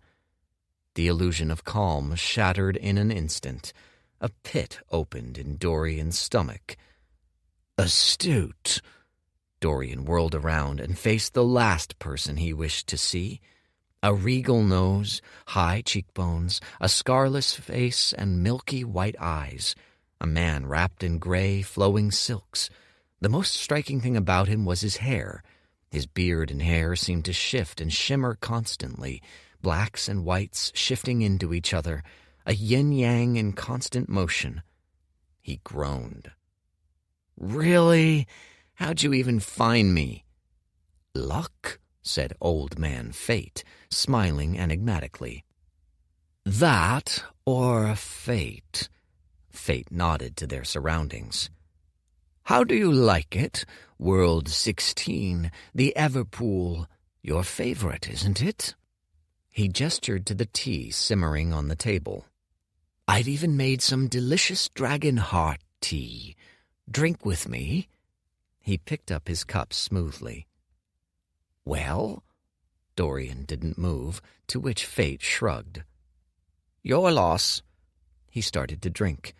The illusion of calm shattered in an instant. A pit opened in Dorian's stomach. "Astute." Dorian whirled around and faced the last person he wished to see. A regal nose, high cheekbones, a scarless face, and milky white eyes. A man wrapped in gray, flowing silks. The most striking thing about him was his hair. His beard and hair seemed to shift and shimmer constantly, blacks and whites shifting into each other, a yin-yang in constant motion. He groaned. "Really? How'd you even find me?" "Luck," said Old Man Fate, smiling enigmatically. "That or fate?" Fate nodded to their surroundings. "How do you like it? World 16, the Everpool. Your favorite, isn't it?" He gestured to the tea simmering on the table. "I've even made some delicious dragon heart tea. Drink with me." He picked up his cup smoothly. "Well?" Dorian didn't move, to which Fate shrugged. "Your loss." He started to drink.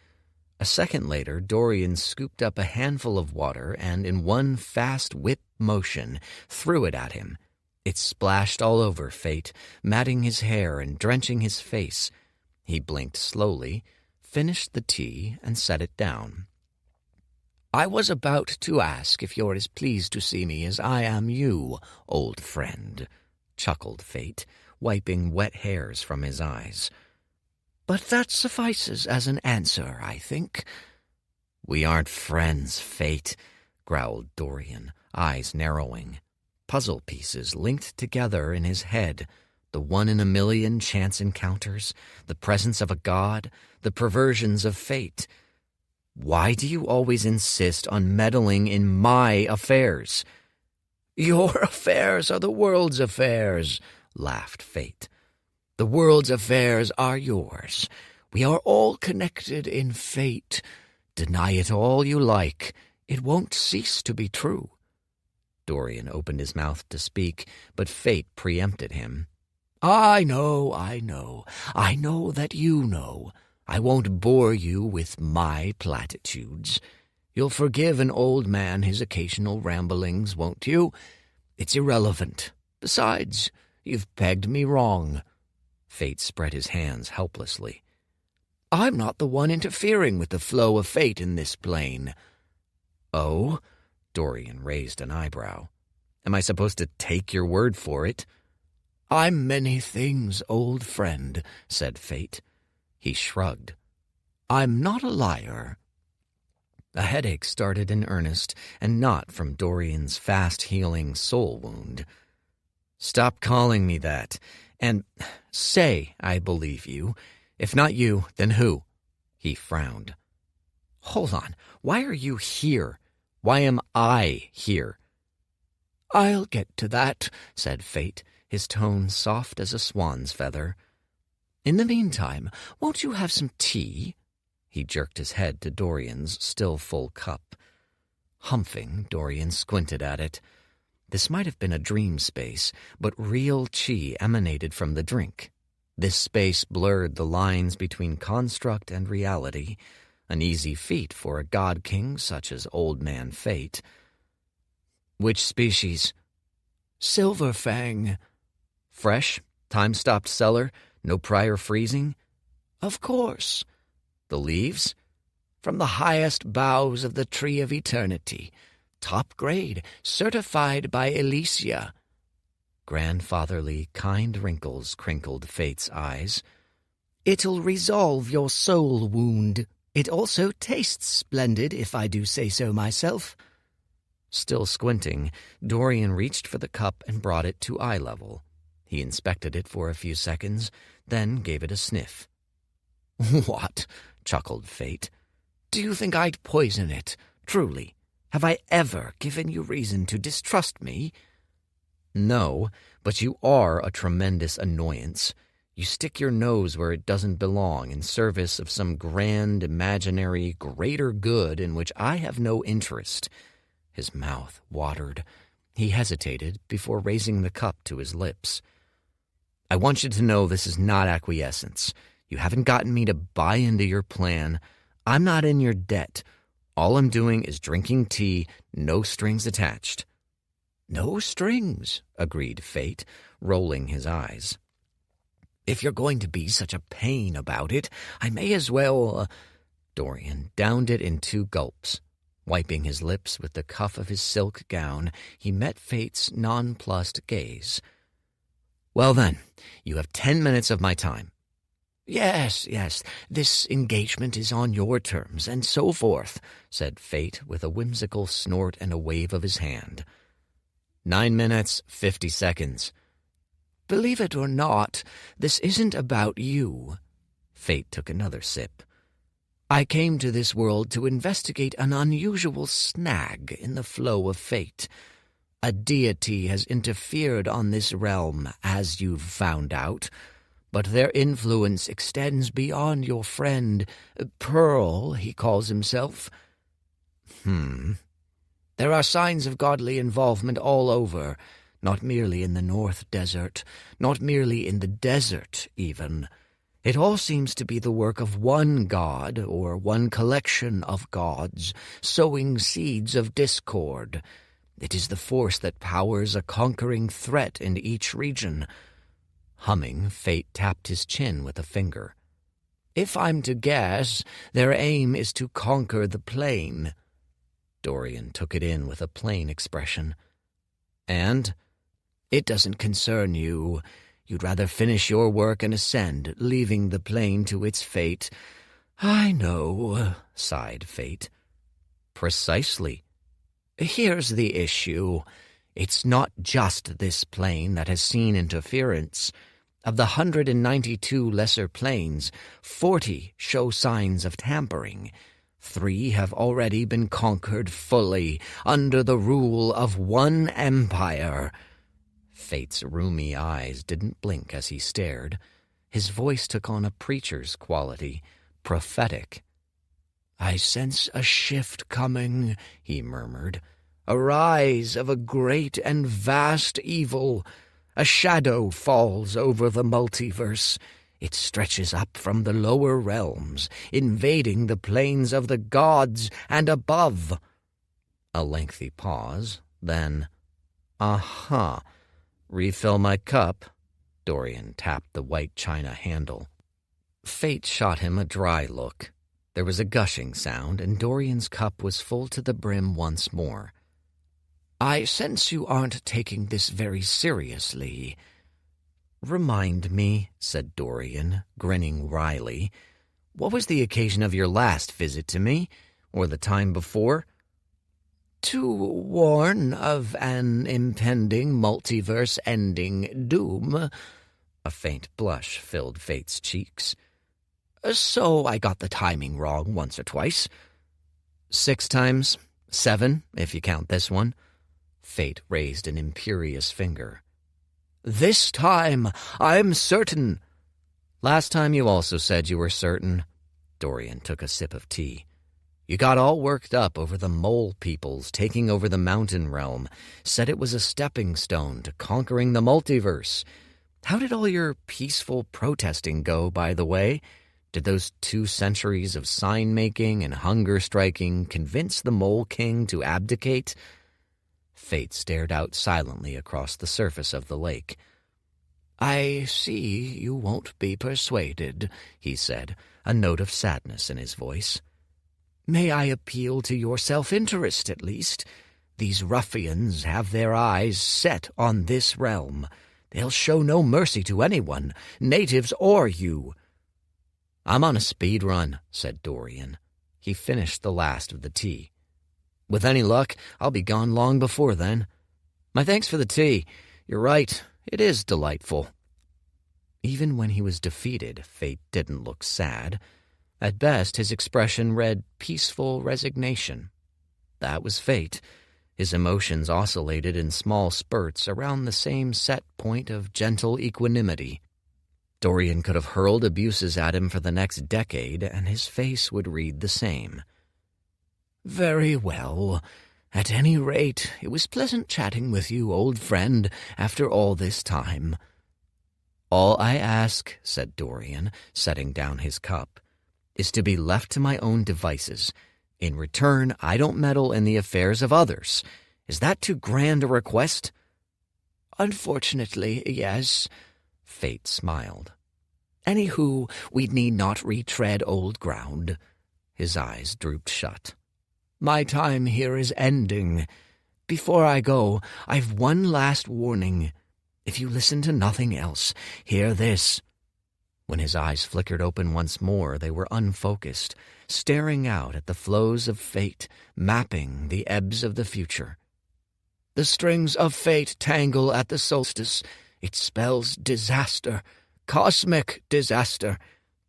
A second later, Dorian scooped up a handful of water and, in one fast whip motion, threw it at him. It splashed all over Fate, matting his hair and drenching his face. He blinked slowly, finished the tea, and set it down. "I was about to ask if you're as pleased to see me as I am you, old friend," chuckled Fate, wiping wet hairs from his eyes. "But that suffices as an answer, I think." "We aren't friends, Fate," growled Dorian, eyes narrowing. Puzzle pieces linked together in his head, the one-in-a-million chance encounters, the presence of a god, the perversions of fate. "Why do you always insist on meddling in my affairs?" "Your affairs are the world's affairs," laughed Fate. "The world's affairs are yours. We are all connected in fate. Deny it all you like. It won't cease to be true." Dorian opened his mouth to speak, but Fate preempted him. I know. I know that you know. I won't bore you with my platitudes. You'll forgive an old man his occasional ramblings, won't you? It's irrelevant. Besides, you've pegged me wrong." Fate spread his hands helplessly. "I'm not the one interfering with the flow of fate in this plane." "Oh?" Dorian raised an eyebrow. "Am I supposed to take your word for it?" "I'm many things, old friend," said Fate. He shrugged. "I'm not a liar." A headache started in earnest, and not from Dorian's fast-healing soul wound. "Stop calling me that, and say I believe you. If not you, then who?" He frowned. "Hold on. Why are you here? Why am I here?" "I'll get to that," said Fate, his tone soft as a swan's feather. "In the meantime, won't you have some tea?" He jerked his head to Dorian's still full cup. Humping, Dorian squinted at it. This might have been a dream space, but real chi emanated from the drink. This space blurred the lines between construct and reality, an easy feat for a god-king such as Old Man Fate. "Which species?" "Silverfang." "Fresh? Time-stopped cellar? No prior freezing? Of course. The leaves? From the highest boughs of the Tree of Eternity. Top grade, certified by Elysia. Grandfatherly, kind wrinkles crinkled Fate's eyes. It'll resolve your soul wound. It also tastes splendid, if I do say so myself. Still squinting, Dorian reached for the cup and brought it to eye level. He inspected it for a few seconds, then gave it a sniff. What? Chuckled Fate. Do you think I'd poison it? Truly. Have I ever given you reason to distrust me? No, but you are a tremendous annoyance. You stick your nose where it doesn't belong in service of some grand, imaginary, greater good in which I have no interest. His mouth watered. He hesitated before raising the cup to his lips. I want you to know this is not acquiescence. You haven't gotten me to buy into your plan. I'm not in your debt. All I'm doing is drinking tea, no strings attached. No strings, agreed Fate, rolling his eyes. If you're going to be such a pain about it, I may as well... Dorian downed it in 2 gulps. Wiping his lips with the cuff of his silk gown, he met Fate's nonplussed gaze. Well then, you have 10 minutes of my time. Yes, this engagement is on your terms, and so forth, said Fate with a whimsical snort and a wave of his hand. 9 minutes, 50 seconds. Believe it or not, this isn't about you. Fate took another sip. I came to this world to investigate an unusual snag in the flow of fate. A deity has interfered on this realm, as you've found out, but their influence extends beyond your friend, Pearl, he calls himself. There are signs of godly involvement all over, not merely in the North Desert, not merely in the desert, even. It all seems to be the work of one god, or one collection of gods, sowing seeds of discord. It is the force that powers a conquering threat in each region. Humming, Fate tapped his chin with a finger. If I'm to guess, their aim is to conquer the plane. Dorian took it in with a plain expression. And? It doesn't concern you. You'd rather finish your work and ascend, leaving the plane to its fate. I know, sighed Fate. Precisely. Here's the issue. It's not just this plane that has seen interference. Of the 192 lesser planes, 40 show signs of tampering. 3 have already been conquered fully, under the rule of one empire. Fate's rheumy eyes didn't blink as he stared. His voice took on a preacher's quality, prophetic. I sense a shift coming, he murmured. A rise of a great and vast evil. A shadow falls over the multiverse. It stretches up from the lower realms, invading the planes of the gods and above. A lengthy pause, then, aha. Refill my cup. Dorian tapped the white china handle. Fate shot him a dry look. There was a gushing sound, and Dorian's cup was full to the brim once more. I sense you aren't taking this very seriously. Remind me, said Dorian, grinning wryly. What was the occasion of your last visit to me, or the time before? To warn of an impending multiverse-ending doom. A faint blush filled Fate's cheeks. So I got the timing wrong once or twice. 6 times, 7, if you count this one. Fate raised an imperious finger. This time, I'm certain. Last time you also said you were certain. Dorian took a sip of tea. You got all worked up over the mole peoples taking over the mountain realm, said it was a stepping stone to conquering the multiverse. How did all your peaceful protesting go, by the way? Did those 2 centuries of sign-making and hunger striking convince the Mole King to abdicate? Fate stared out silently across the surface of the lake. "I see you won't be persuaded," he said, a note of sadness in his voice. "May I appeal to your self-interest, at least? These ruffians have their eyes set on this realm. They'll show no mercy to anyone, natives or you." "I'm on a speed run," said Dorian. He finished the last of the tea. "With any luck, I'll be gone long before then. My thanks for the tea. You're right, it is delightful." Even when he was defeated, Fate didn't look sad. At best, his expression read peaceful resignation. That was Fate. His emotions oscillated in small spurts around the same set point of gentle equanimity. Dorian could have hurled abuses at him for the next decade, and his face would read the same. "Very well. At any rate, it was pleasant chatting with you, old friend, after all this time." "All I ask," said Dorian, setting down his cup, "is to be left to my own devices. In return, I don't meddle in the affairs of others. Is that too grand a request?" "Unfortunately, yes." Fate smiled. "Anywho, we need not retread old ground." His eyes drooped shut. "My time here is ending. Before I go, I've one last warning. If you listen to nothing else, hear this." When his eyes flickered open once more, they were unfocused, staring out at the flows of fate, mapping the ebbs of the future. "The strings of fate tangle at the solstice. It spells disaster, cosmic disaster.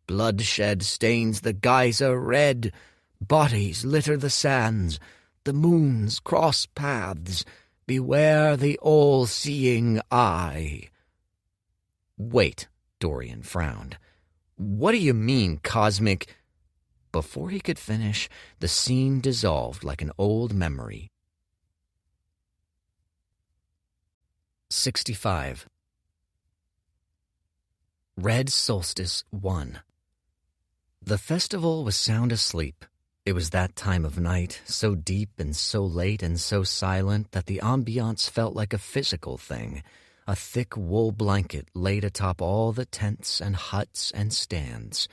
Bloodshed stains the geyser red. Bodies litter the sands. The moons cross paths. Beware the all-seeing eye." "Wait," Dorian frowned. "What do you mean, cosmic—" Before he could finish, the scene dissolved like an old memory. 65. Red Solstice 1. The festival was sound asleep. It was that time of night, so deep and so late and so silent that the ambiance felt like a physical thing, a thick wool blanket laid atop all the tents and huts and stands.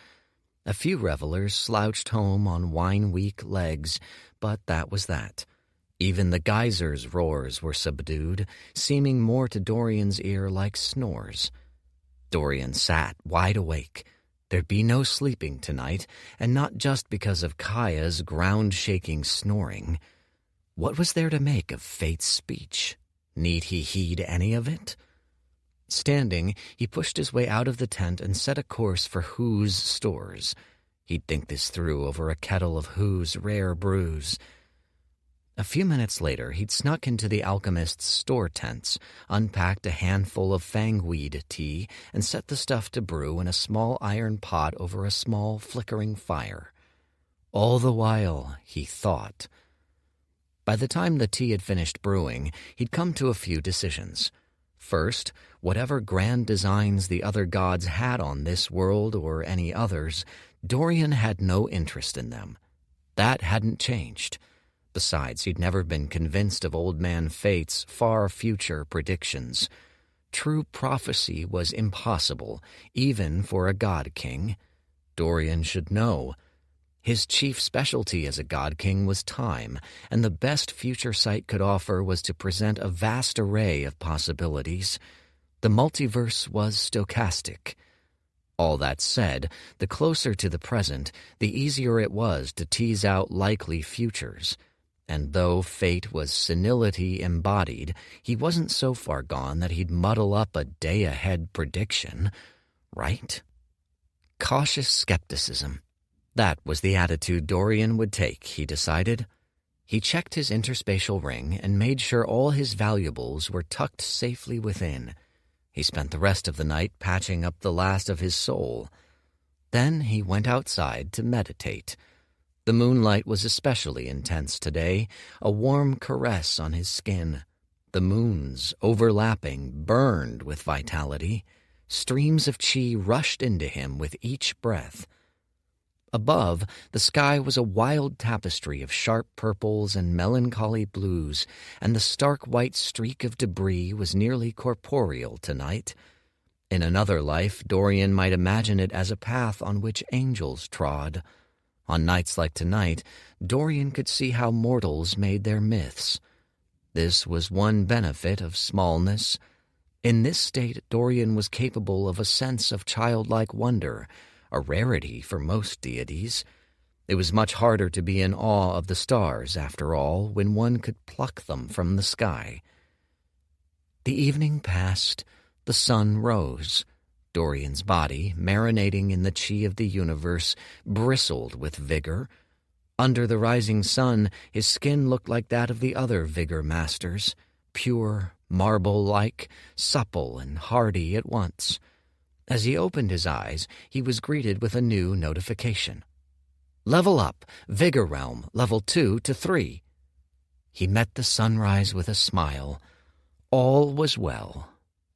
A few revelers slouched home on wine-weak legs, but that was that. Even the geysers' roars were subdued, seeming more to Dorian's ear like snores. Dorian sat wide awake. There'd be no sleeping tonight, and not just because of Kaya's ground-shaking snoring. What was there to make of Fate's speech? Need he heed any of it? Standing, he pushed his way out of the tent and set a course for Who's stores. He'd think this through over a kettle of Who's rare brews. A few minutes later, he'd snuck into the alchemist's store tents, unpacked a handful of fangweed tea, and set the stuff to brew in a small iron pot over a small, flickering fire. All the while, he thought. By the time the tea had finished brewing, he'd come to a few decisions. First, whatever grand designs the other gods had on this world or any others, Dorian had no interest in them. That hadn't changed. Besides, he'd never been convinced of Old Man Fate's far future predictions. True prophecy was impossible, even for a god-king. Dorian should know. His chief specialty as a god-king was time, and the best future sight could offer was to present a vast array of possibilities. The multiverse was stochastic. All that said, the closer to the present, the easier it was to tease out likely futures. And though fate was senility embodied, he wasn't so far gone that he'd muddle up a day-ahead prediction, right? Cautious skepticism. That was the attitude Dorian would take, he decided. He checked his interspatial ring and made sure all his valuables were tucked safely within. He spent the rest of the night patching up the last of his soul. Then he went outside to meditate. The moonlight was especially intense today, a warm caress on his skin. The moons, overlapping, burned with vitality. Streams of chi rushed into him with each breath. Above, the sky was a wild tapestry of sharp purples and melancholy blues, and the stark white streak of debris was nearly corporeal tonight. In another life, Dorian might imagine it as a path on which angels trod. On nights like tonight, Dorian could see how mortals made their myths. This was one benefit of smallness. In this state, Dorian was capable of a sense of childlike wonder, a rarity for most deities. It was much harder to be in awe of the stars, after all, when one could pluck them from the sky. The evening passed. The sun rose. Dorian's body, marinating in the chi of the universe, bristled with vigor. Under the rising sun, his skin looked like that of the other vigor masters, pure, marble-like, supple and hardy at once. As he opened his eyes, he was greeted with a new notification. Level up, Vigor Realm, level 2 to 3. He met the sunrise with a smile. All was well,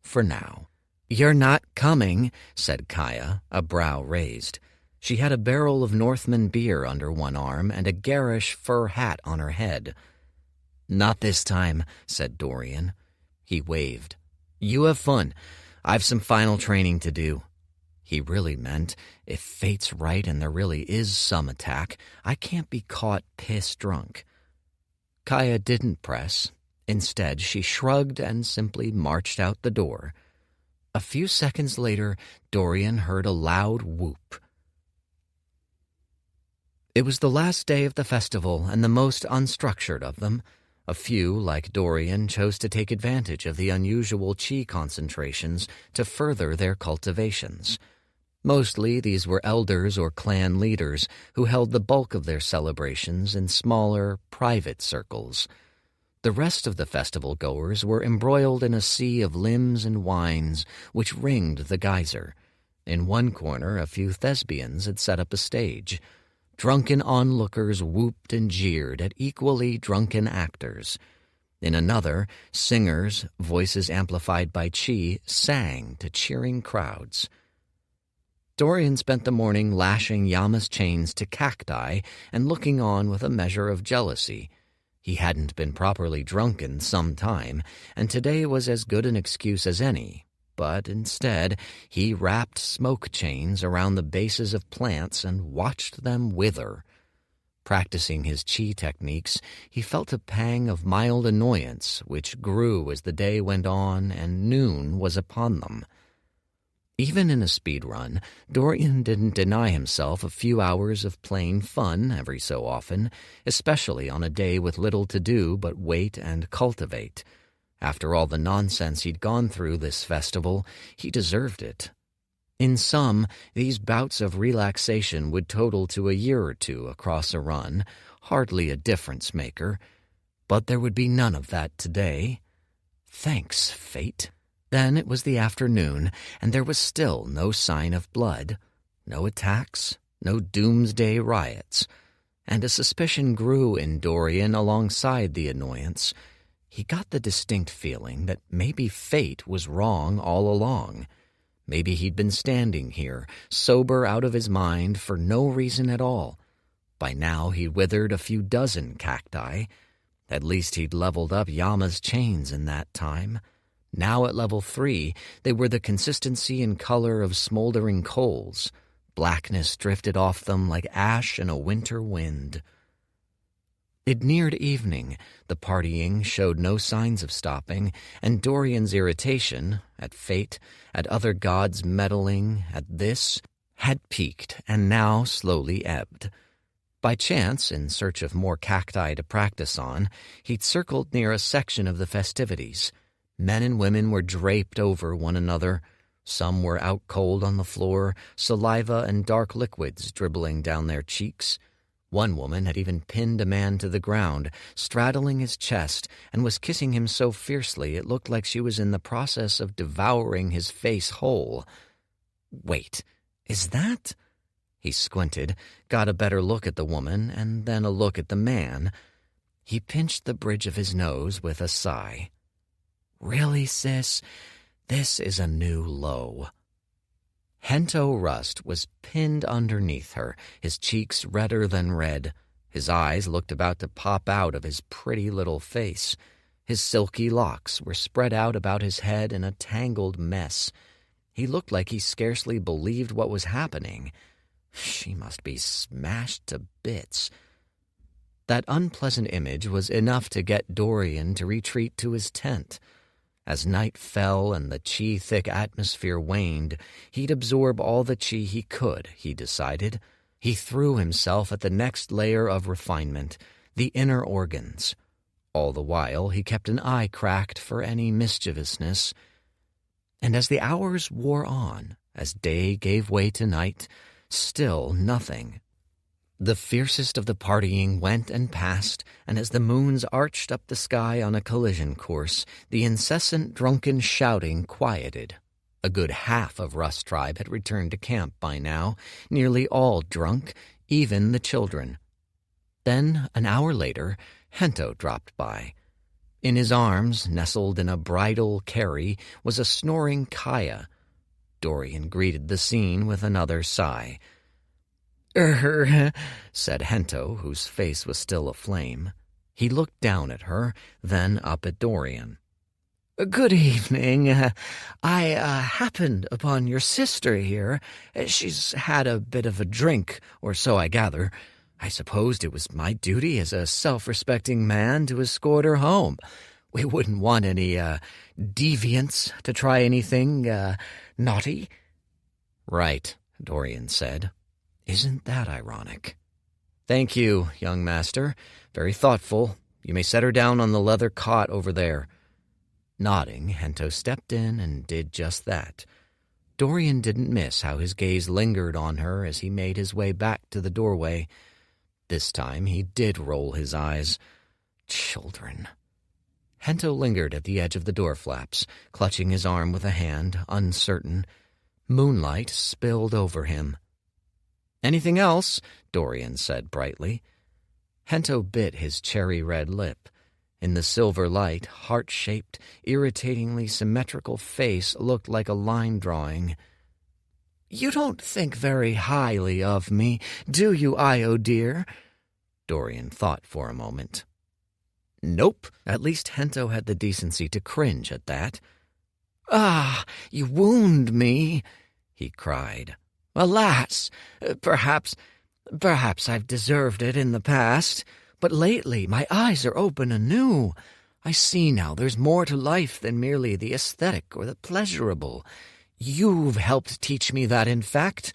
for now. "You're not coming," said Kaya, a brow raised. She had a barrel of Northman beer under one arm and a garish fur hat on her head. "Not this time," said Dorian. He waved. "You have fun. I've some final training to do." He really meant, if fate's right and there really is some attack, I can't be caught piss-drunk. Kaya didn't press. Instead, she shrugged and simply marched out the door. A few seconds later, Dorian heard a loud whoop. It was the last day of the festival and the most unstructured of them. A few, like Dorian, chose to take advantage of the unusual chi concentrations to further their cultivations. Mostly these were elders or clan leaders who held the bulk of their celebrations in smaller, private circles. The rest of the festival-goers were embroiled in a sea of limbs and wines which ringed the geyser. In one corner, a few thespians had set up a stage. Drunken onlookers whooped and jeered at equally drunken actors. In another, singers, voices amplified by chi, sang to cheering crowds. Dorian spent the morning lashing Yama's chains to cacti and looking on with a measure of jealousy. He hadn't been properly drunk in some time, and today was as good an excuse as any. But instead, he wrapped smoke chains around the bases of plants and watched them wither. Practicing his chi techniques, he felt a pang of mild annoyance, which grew as the day went on and noon was upon them. Even in a speed run, Dorian didn't deny himself a few hours of plain fun every so often, especially on a day with little to do but wait and cultivate. After all the nonsense he'd gone through this festival, he deserved it. In sum, these bouts of relaxation would total to a year or two across a run, hardly a difference-maker. But there would be none of that today. Thanks, fate. Then it was the afternoon, and there was still no sign of blood, no attacks, no doomsday riots, and a suspicion grew in Dorian alongside the annoyance. He got the distinct feeling that maybe fate was wrong all along. Maybe he'd been standing here, sober out of his mind for no reason at all. By now he'd withered a few dozen cacti. At least he'd leveled up Yama's chains in that time. Now at level 3, they were the consistency and color of smoldering coals. Blackness drifted off them like ash in a winter wind. It neared evening. The partying showed no signs of stopping, and Dorian's irritation, at fate, at other gods meddling, at this, had peaked and now slowly ebbed. By chance, in search of more cacti to practice on, he'd circled near a section of the festivities. Men and women were draped over one another. Some were out cold on the floor, saliva and dark liquids dribbling down their cheeks. One woman had even pinned a man to the ground, straddling his chest, and was kissing him so fiercely it looked like she was in the process of devouring his face whole. Wait, is that? He squinted, got a better look at the woman, and then a look at the man. He pinched the bridge of his nose with a sigh. Really, sis? This is a new low. Hento Rust was pinned underneath her, his cheeks redder than red. His eyes looked about to pop out of his pretty little face. His silky locks were spread out about his head in a tangled mess. He looked like he scarcely believed what was happening. She must be smashed to bits. That unpleasant image was enough to get Dorian to retreat to his tent. As night fell and the chi-thick atmosphere waned, he'd absorb all the chi he could, he decided. He threw himself at the next layer of refinement, the inner organs. All the while, he kept an eye cracked for any mischievousness. And as the hours wore on, as day gave way to night, still nothing. The fiercest of the partying went and passed, and as the moons arched up the sky on a collision course, the incessant drunken shouting quieted. A good half of Russ' tribe had returned to camp by now, nearly all drunk, even the children. Then, an hour later, Hento dropped by. In his arms, nestled in a bridal carry, was a snoring Kaya. Dorian greeted the scene with another sigh. Said Hento, whose face was still aflame. He looked down at her, then up at Dorian. Good evening. I happened upon your sister here. She's had a bit of a drink, or so I gather. I supposed it was my duty as a self-respecting man to escort her home. We wouldn't want any deviants to try anything naughty. Right, Dorian said. Isn't that ironic? Thank you, young master. Very thoughtful. You may set her down on the leather cot over there. Nodding, Hento stepped in and did just that. Dorian didn't miss how his gaze lingered on her as he made his way back to the doorway. This time he did roll his eyes. Children. Hento lingered at the edge of the door flaps, clutching his arm with a hand, uncertain. Moonlight spilled over him. Anything else? Dorian said brightly. Hento bit his cherry-red lip. In the silver light, heart-shaped, irritatingly symmetrical face looked like a line drawing. You don't think very highly of me, do you, Io dear? Dorian thought for a moment. Nope. At least Hento had the decency to cringe at that. Ah, you wound me, he cried. Alas, perhaps I've deserved it in the past, but lately my eyes are open anew. I see now there's more to life than merely the aesthetic or the pleasurable. You've helped teach me that, in fact.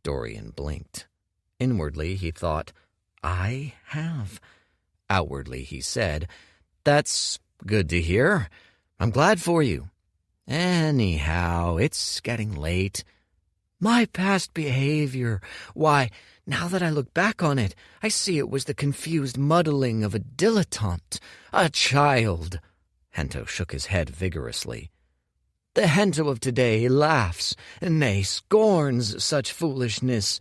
Dorian blinked. Inwardly, he thought, I have. Outwardly, he said, That's good to hear. I'm glad for you. Anyhow, it's getting late. My past behavior, why, now that I look back on it, I see it was the confused muddling of a dilettante, a child. Hento shook his head vigorously. The Hento of today laughs, nay, scorns such foolishness.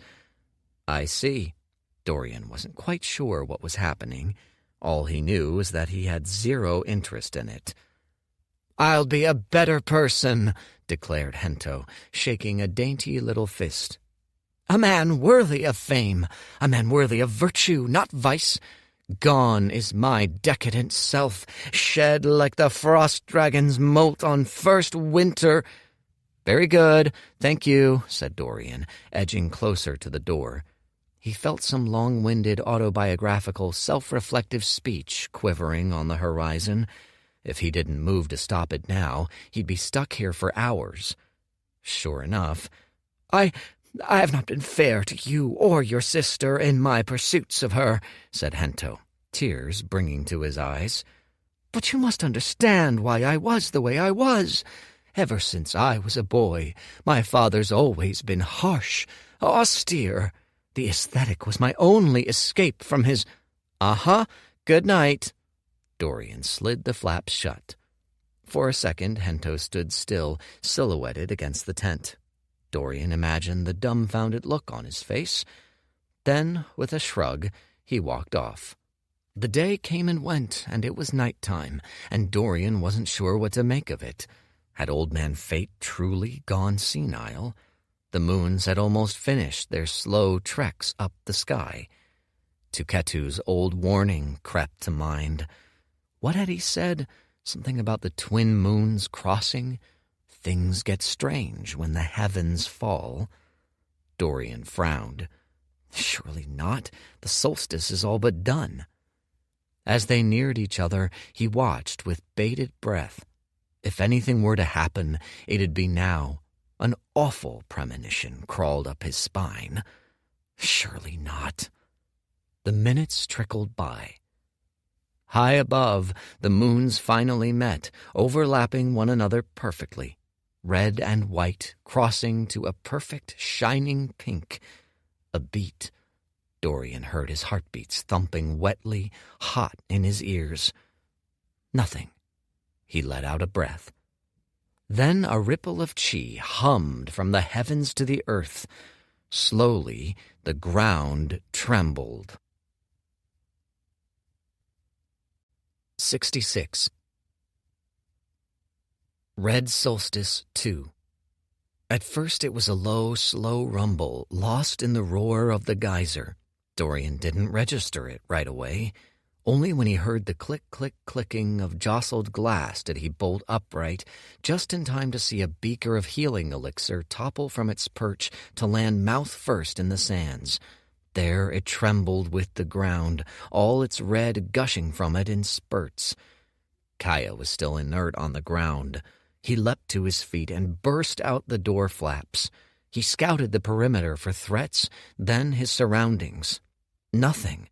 I see. Dorian wasn't quite sure what was happening. All he knew was that he had zero interest in it. I'll be a better person, declared Hento, shaking a dainty little fist. A man worthy of fame, a man worthy of virtue, not vice. Gone is my decadent self, shed like the frost dragon's moult on first winter. Very good, thank you, said Dorian, edging closer to the door. He felt some long-winded autobiographical, self-reflective speech quivering on the horizon. If he didn't move to stop it now, he'd be stuck here for hours. Sure enough, I have not been fair to you or your sister in my pursuits of her, said Hento, tears bringing to his eyes. But you must understand why I was the way I was. Ever since I was a boy, my father's always been harsh, austere. The aesthetic was my only escape from his— Good night. Dorian slid the flaps shut. For a second, Hento stood still, silhouetted against the tent. Dorian imagined the dumbfounded look on his face. Then, with a shrug, he walked off. The day came and went, and it was night-time, and Dorian wasn't sure what to make of it. Had Old Man Fate truly gone senile? The moons had almost finished their slow treks up the sky. Tuketu's old warning crept to mind. What had he said? Something about the twin moons crossing? Things get strange when the heavens fall. Dorian frowned. Surely not. The solstice is all but done. As they neared each other, he watched with bated breath. If anything were to happen, it'd be now. An awful premonition crawled up his spine. Surely not. The minutes trickled by. High above, the moons finally met, overlapping one another perfectly. Red and white crossing to a perfect shining pink. A beat. Dorian heard his heartbeats thumping wetly, hot in his ears. Nothing. He let out a breath. Then a ripple of chi hummed from the heavens to the earth. Slowly, the ground trembled. 66. Red Solstice 2. At first it was a low, slow rumble, lost in the roar of the geyser. Dorian didn't register it right away. Only when he heard the click-click-clicking of jostled glass did he bolt upright, just in time to see a beaker of healing elixir topple from its perch to land mouth first in the sands. There it trembled with the ground, all its red gushing from it in spurts. Kaya was still inert on the ground. He leapt to his feet and burst out the door flaps. He scouted the perimeter for threats, then his surroundings. Nothing.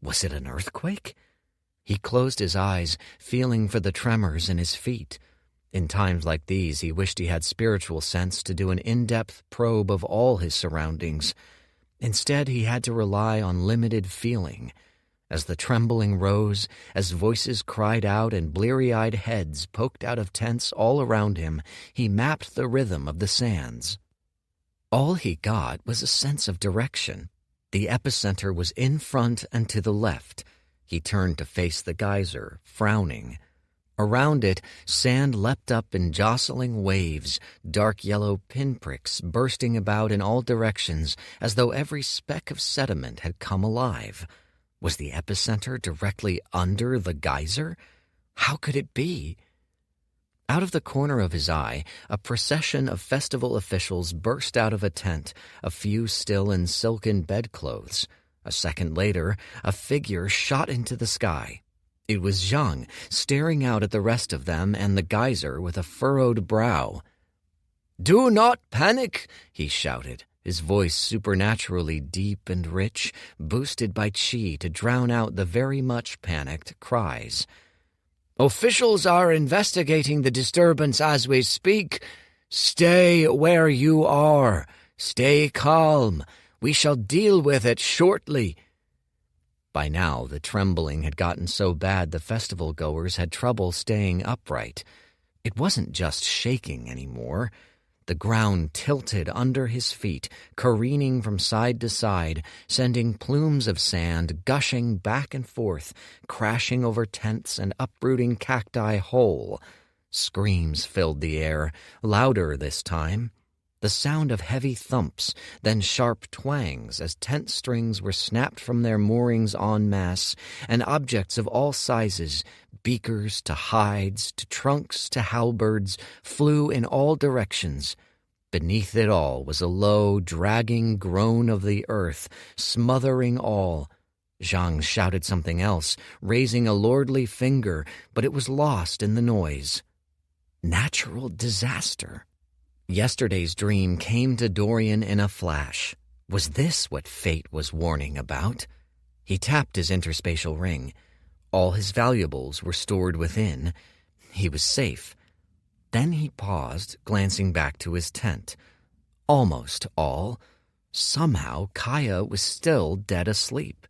Was it an earthquake? He closed his eyes, feeling for the tremors in his feet. In times like these, he wished he had spiritual sense to do an in-depth probe of all his surroundings. Instead, he had to rely on limited feeling. As the trembling rose, as voices cried out and bleary-eyed heads poked out of tents all around him, he mapped the rhythm of the sands. All he got was a sense of direction. The epicenter was in front and to the left. He turned to face the geyser, frowning. Around it, sand leapt up in jostling waves, dark yellow pinpricks bursting about in all directions as though every speck of sediment had come alive. Was the epicenter directly under the geyser? How could it be? Out of the corner of his eye, a procession of festival officials burst out of a tent, a few still in silken bedclothes. A second later, a figure shot into the sky. It was Zhang, staring out at the rest of them and the geyser with a furrowed brow. "Do not panic," he shouted, his voice supernaturally deep and rich, boosted by chi to drown out the very much panicked cries. "Officials are investigating the disturbance as we speak. Stay where you are. Stay calm. We shall deal with it shortly." By now, the trembling had gotten so bad the festival-goers had trouble staying upright. It wasn't just shaking anymore. The ground tilted under his feet, careening from side to side, sending plumes of sand gushing back and forth, crashing over tents and uprooting cacti whole. Screams filled the air, louder this time. The sound of heavy thumps, then sharp twangs as tent strings were snapped from their moorings en masse, and objects of all sizes, beakers to hides to trunks to halberds, flew in all directions. Beneath it all was a low, dragging groan of the earth, smothering all. Zhang shouted something else, raising a lordly finger, but it was lost in the noise. Natural disaster. Yesterday's dream came to Dorian in a flash. Was this what fate was warning about? He tapped his interspatial ring. All his valuables were stored within. He was safe. Then he paused, glancing back to his tent. Almost all. Somehow, Kaya was still dead asleep.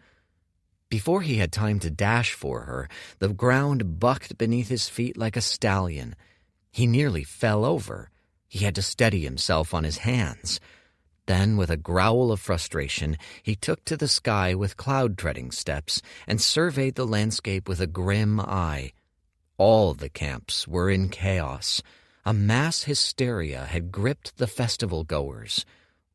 Before he had time to dash for her, the ground bucked beneath his feet like a stallion. He nearly fell over. He had to steady himself on his hands. Then, with a growl of frustration, he took to the sky with cloud-treading steps and surveyed the landscape with a grim eye. All the camps were in chaos. A mass hysteria had gripped the festival-goers.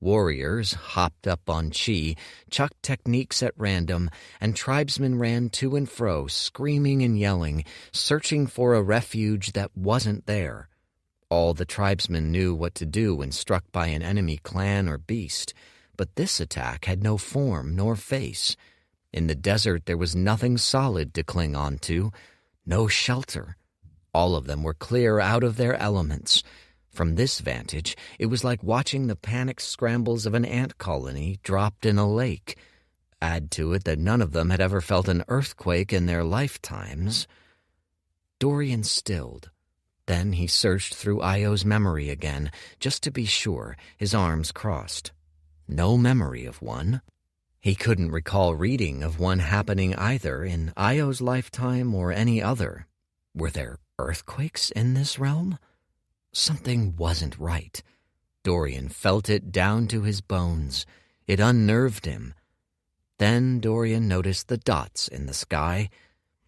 Warriors hopped up on chi, chucked techniques at random, and tribesmen ran to and fro, screaming and yelling, searching for a refuge that wasn't there. All the tribesmen knew what to do when struck by an enemy clan or beast, but this attack had no form nor face. In the desert there was nothing solid to cling on to, no shelter. All of them were clear out of their elements. From this vantage, it was like watching the panicked scrambles of an ant colony dropped in a lake. Add to it that none of them had ever felt an earthquake in their lifetimes. Dorian stilled. Then he searched through Io's memory again, just to be sure, his arms crossed. No memory of one. He couldn't recall reading of one happening either in Io's lifetime or any other. Were there earthquakes in this realm? Something wasn't right. Dorian felt it down to his bones. It unnerved him. Then Dorian noticed the dots in the sky.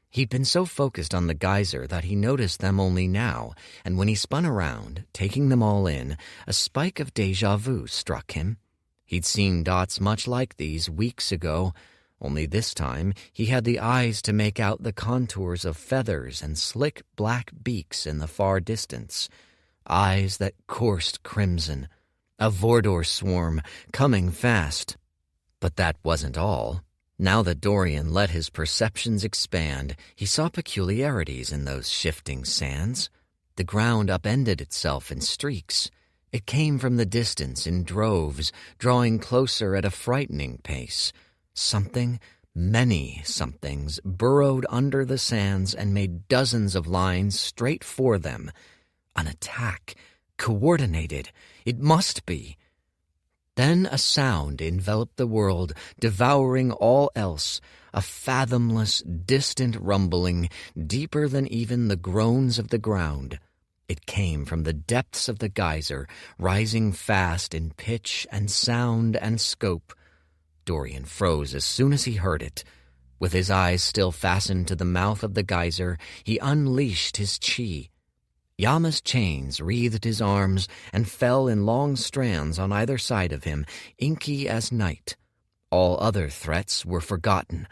He'd been so focused on the geyser that he noticed them only now, and when he spun around, taking them all in, a spike of déjà vu struck him. He'd seen dots much like these weeks ago, only this time he had the eyes to make out the contours of feathers and slick black beaks in the far distance. Eyes that coursed crimson. A Vordor swarm, coming fast. But that wasn't all. Now that Dorian let his perceptions expand, he saw peculiarities in those shifting sands. The ground upended itself in streaks. It came from the distance in droves, drawing closer at a frightening pace. Something, many somethings, burrowed under the sands and made dozens of lines straight for them. An attack, coordinated. It must be. Then a sound enveloped the world, devouring all else, a fathomless, distant rumbling, deeper than even the groans of the ground. It came from the depths of the geyser, rising fast in pitch and sound and scope. Dorian froze as soon as he heard it. With his eyes still fastened to the mouth of the geyser, he unleashed his chi. Yama's chains wreathed his arms and fell in long strands on either side of him, inky as night. All other threats were forgotten.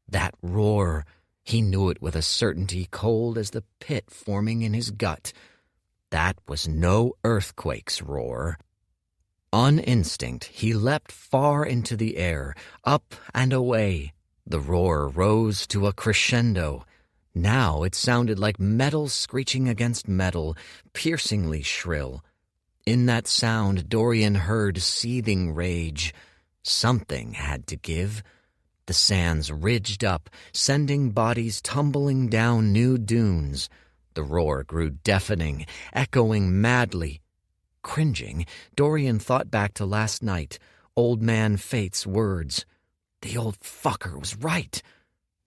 That roar, he knew it with a certainty cold as the pit forming in his gut. That was no earthquake's roar. On instinct, he leapt far into the air, up and away. The roar rose to a crescendo. Now it sounded like metal screeching against metal, piercingly shrill. In that sound, Dorian heard seething rage. Something had to give. The sands ridged up, sending bodies tumbling down new dunes. The roar grew deafening, echoing madly. Cringing, Dorian thought back to last night, Old Man Fate's words. The old fucker was right.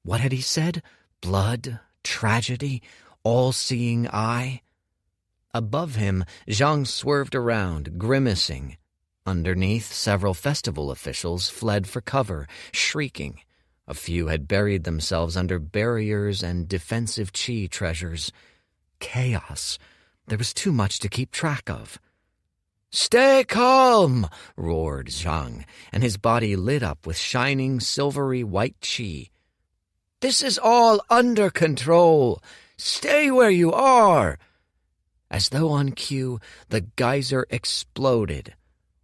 What had he said? Blood, tragedy, all-seeing eye. Above him, Zhang swerved around, grimacing. Underneath, several festival officials fled for cover, shrieking. A few had buried themselves under barriers and defensive chi treasures. Chaos. There was too much to keep track of. "Stay calm!" roared Zhang, and his body lit up with shining, silvery white chi. "This is all under control. Stay where you are." As though on cue, the geyser exploded.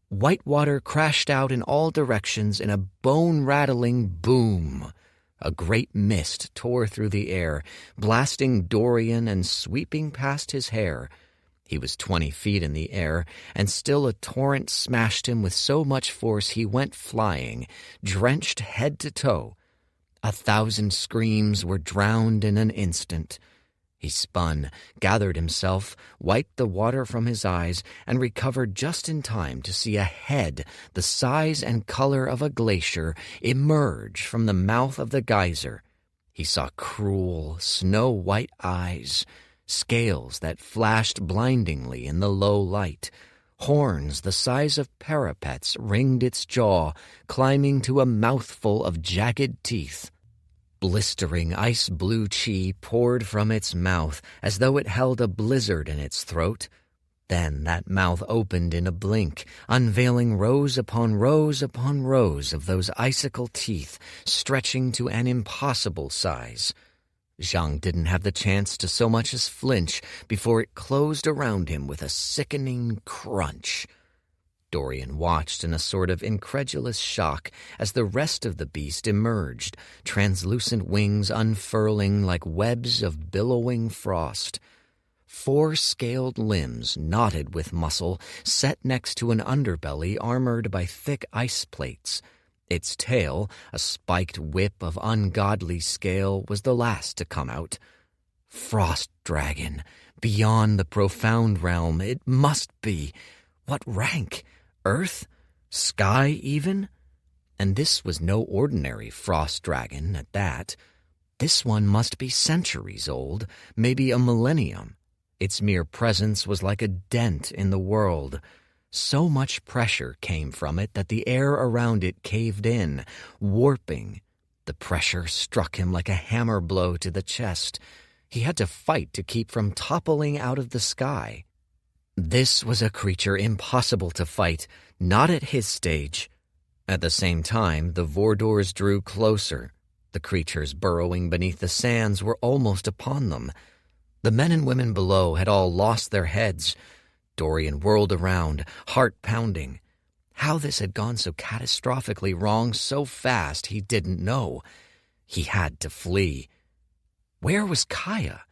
White water crashed out in all directions in a bone-rattling boom. A great mist tore through the air, blasting Dorian and sweeping past his hair. He was 20 feet in the air, and still a torrent smashed him with so much force he went flying, drenched head to toe. 1,000 screams were drowned in an instant. He spun, gathered himself, wiped the water from his eyes, and recovered just in time to see a head the size and color of a glacier emerge from the mouth of the geyser. He saw cruel, snow-white eyes, scales that flashed blindingly in the low light. Horns the size of parapets ringed its jaw, climbing to a mouthful of jagged teeth. Blistering ice-blue chi poured from its mouth as though it held a blizzard in its throat. Then that mouth opened in a blink, unveiling rows upon rows upon rows of those icicle teeth, stretching to an impossible size. Zhang didn't have the chance to so much as flinch before it closed around him with a sickening crunch. Dorian watched in a sort of incredulous shock as the rest of the beast emerged, translucent wings unfurling like webs of billowing frost. 4 scaled limbs, knotted with muscle, set next to an underbelly armored by thick ice plates. Its tail, a spiked whip of ungodly scale, was the last to come out. Frost dragon, beyond the profound realm, it must be. What rank? Earth? Sky, even? And this was no ordinary frost dragon, at that. This one must be centuries old, maybe a millennium. Its mere presence was like a dent in the world. So much pressure came from it that the air around it caved in, warping. The pressure struck him like a hammer blow to the chest. He had to fight to keep from toppling out of the sky. This was a creature impossible to fight, not at his stage. At the same time, the Vordors drew closer. The creatures burrowing beneath the sands were almost upon them. The men and women below had all lost their heads. Dorian whirled around, heart pounding. How this had gone so catastrophically wrong so fast he didn't know. He had to flee. Where was Kaya?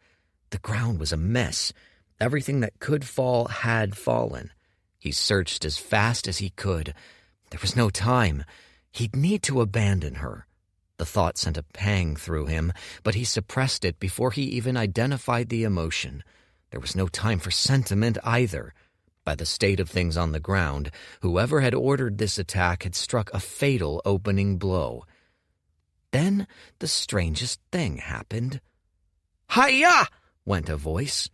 The ground was a mess. Everything that could fall had fallen. He searched as fast as he could. There was no time. He'd need to abandon her. The thought sent a pang through him, but he suppressed it before he even identified the emotion. There was no time for sentiment either. By the state of things on the ground, whoever had ordered this attack had struck a fatal opening blow. Then the strangest thing happened. "Hi-ya!" went a voice.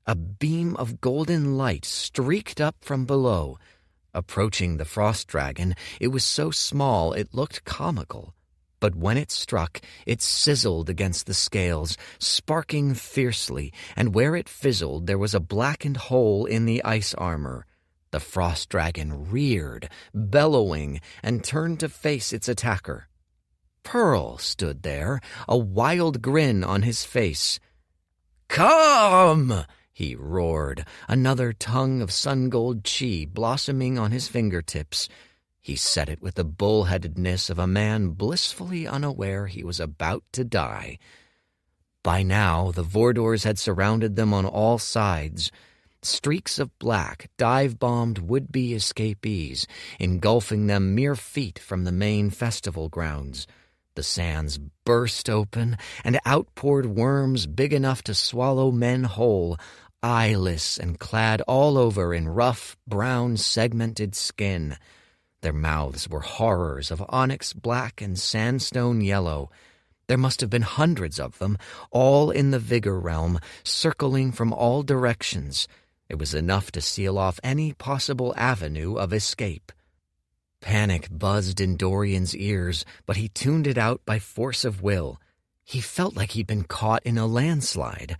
A beam of golden light streaked up from below. Approaching the frost dragon, it was so small it looked comical. But when it struck, it sizzled against the scales, sparking fiercely, and where it fizzled there was a blackened hole in the ice armor. The frost dragon reared, bellowing, and turned to face its attacker. Pearl stood there, a wild grin on his face. "Come!" he roared, another tongue of sun-gold chi blossoming on his fingertips. He said it with the bullheadedness of a man blissfully unaware he was about to die. By now, the Vordors had surrounded them on all sides. Streaks of black dive-bombed would-be escapees, engulfing them mere feet from the main festival grounds. The sands burst open, and out poured worms big enough to swallow men whole, eyeless and clad all over in rough, brown, segmented skin. Their mouths were horrors of onyx black and sandstone yellow. There must have been hundreds of them, all in the vigor realm, circling from all directions. It was enough to seal off any possible avenue of escape. Panic buzzed in Dorian's ears, but he tuned it out by force of will. He felt like he'd been caught in a landslide.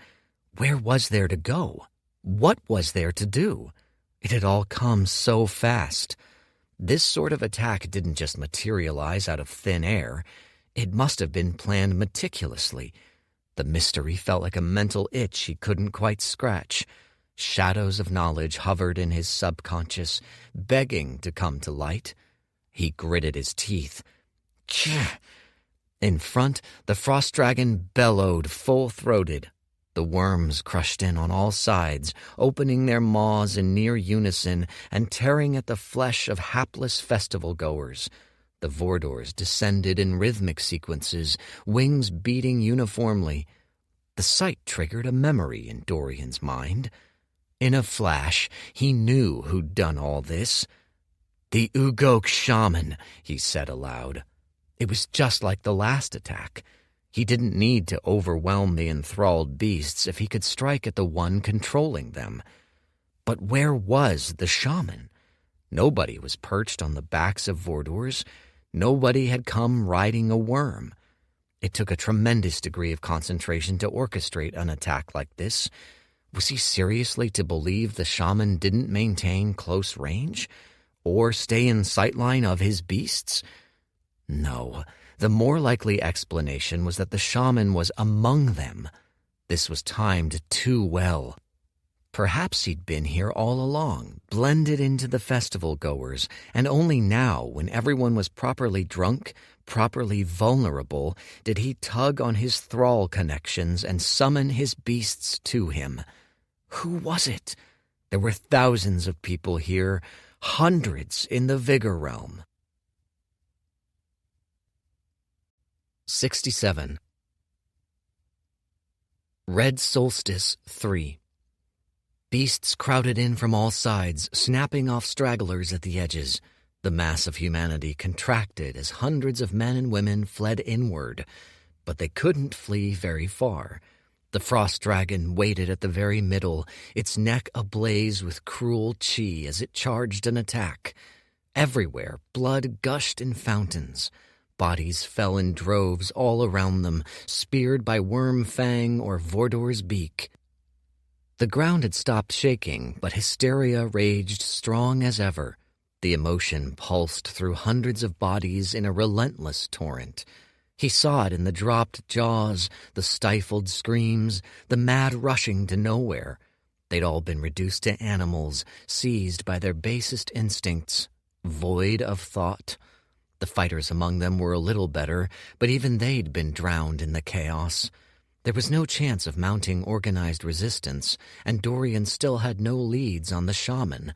Where was there to go? What was there to do? It had all come so fast. This sort of attack didn't just materialize out of thin air. It must have been planned meticulously. The mystery felt like a mental itch he couldn't quite scratch. Shadows of knowledge hovered in his subconscious, begging to come to light. He gritted his teeth. Tch! In front, the frost dragon bellowed full-throated. The worms crushed in on all sides, opening their maws in near unison and tearing at the flesh of hapless festival-goers. The Vordors descended in rhythmic sequences, wings beating uniformly. The sight triggered a memory in Dorian's mind. In a flash, he knew who'd done all this. "The Ugok shaman," he said aloud. It was just like the last attack. He didn't need to overwhelm the enthralled beasts if he could strike at the one controlling them. But where was the shaman? Nobody was perched on the backs of Vordors. Nobody had come riding a worm. It took a tremendous degree of concentration to orchestrate an attack like this. Was he seriously to believe the shaman didn't maintain close range? Or stay in sightline of his beasts? No, The more likely explanation was that the shaman was among them. This was timed too well. Perhaps he'd been here all along, blended into the festival goers, and only now, when everyone was properly drunk, properly vulnerable, did he tug on his thrall connections and summon his beasts to him. Who was it? There were thousands of people here, hundreds in the Vigor realm. 67. Red Solstice 3. Beasts crowded in from all sides, snapping off stragglers at the edges. The mass of humanity contracted as hundreds of men and women fled inward, but they couldn't flee very far. The frost dragon waited at the very middle, its neck ablaze with cruel chi as it charged an attack. Everywhere, blood gushed in fountains. Bodies fell in droves all around them, speared by worm fang or Vordor's beak. The ground had stopped shaking, but hysteria raged strong as ever. The emotion pulsed through hundreds of bodies in a relentless torrent. He saw it in the dropped jaws, the stifled screams, the mad rushing to nowhere. They'd all been reduced to animals, seized by their basest instincts, void of thought. The fighters among them were a little better, but even they'd been drowned in the chaos. There was no chance of mounting organized resistance, and Dorian still had no leads on the shaman.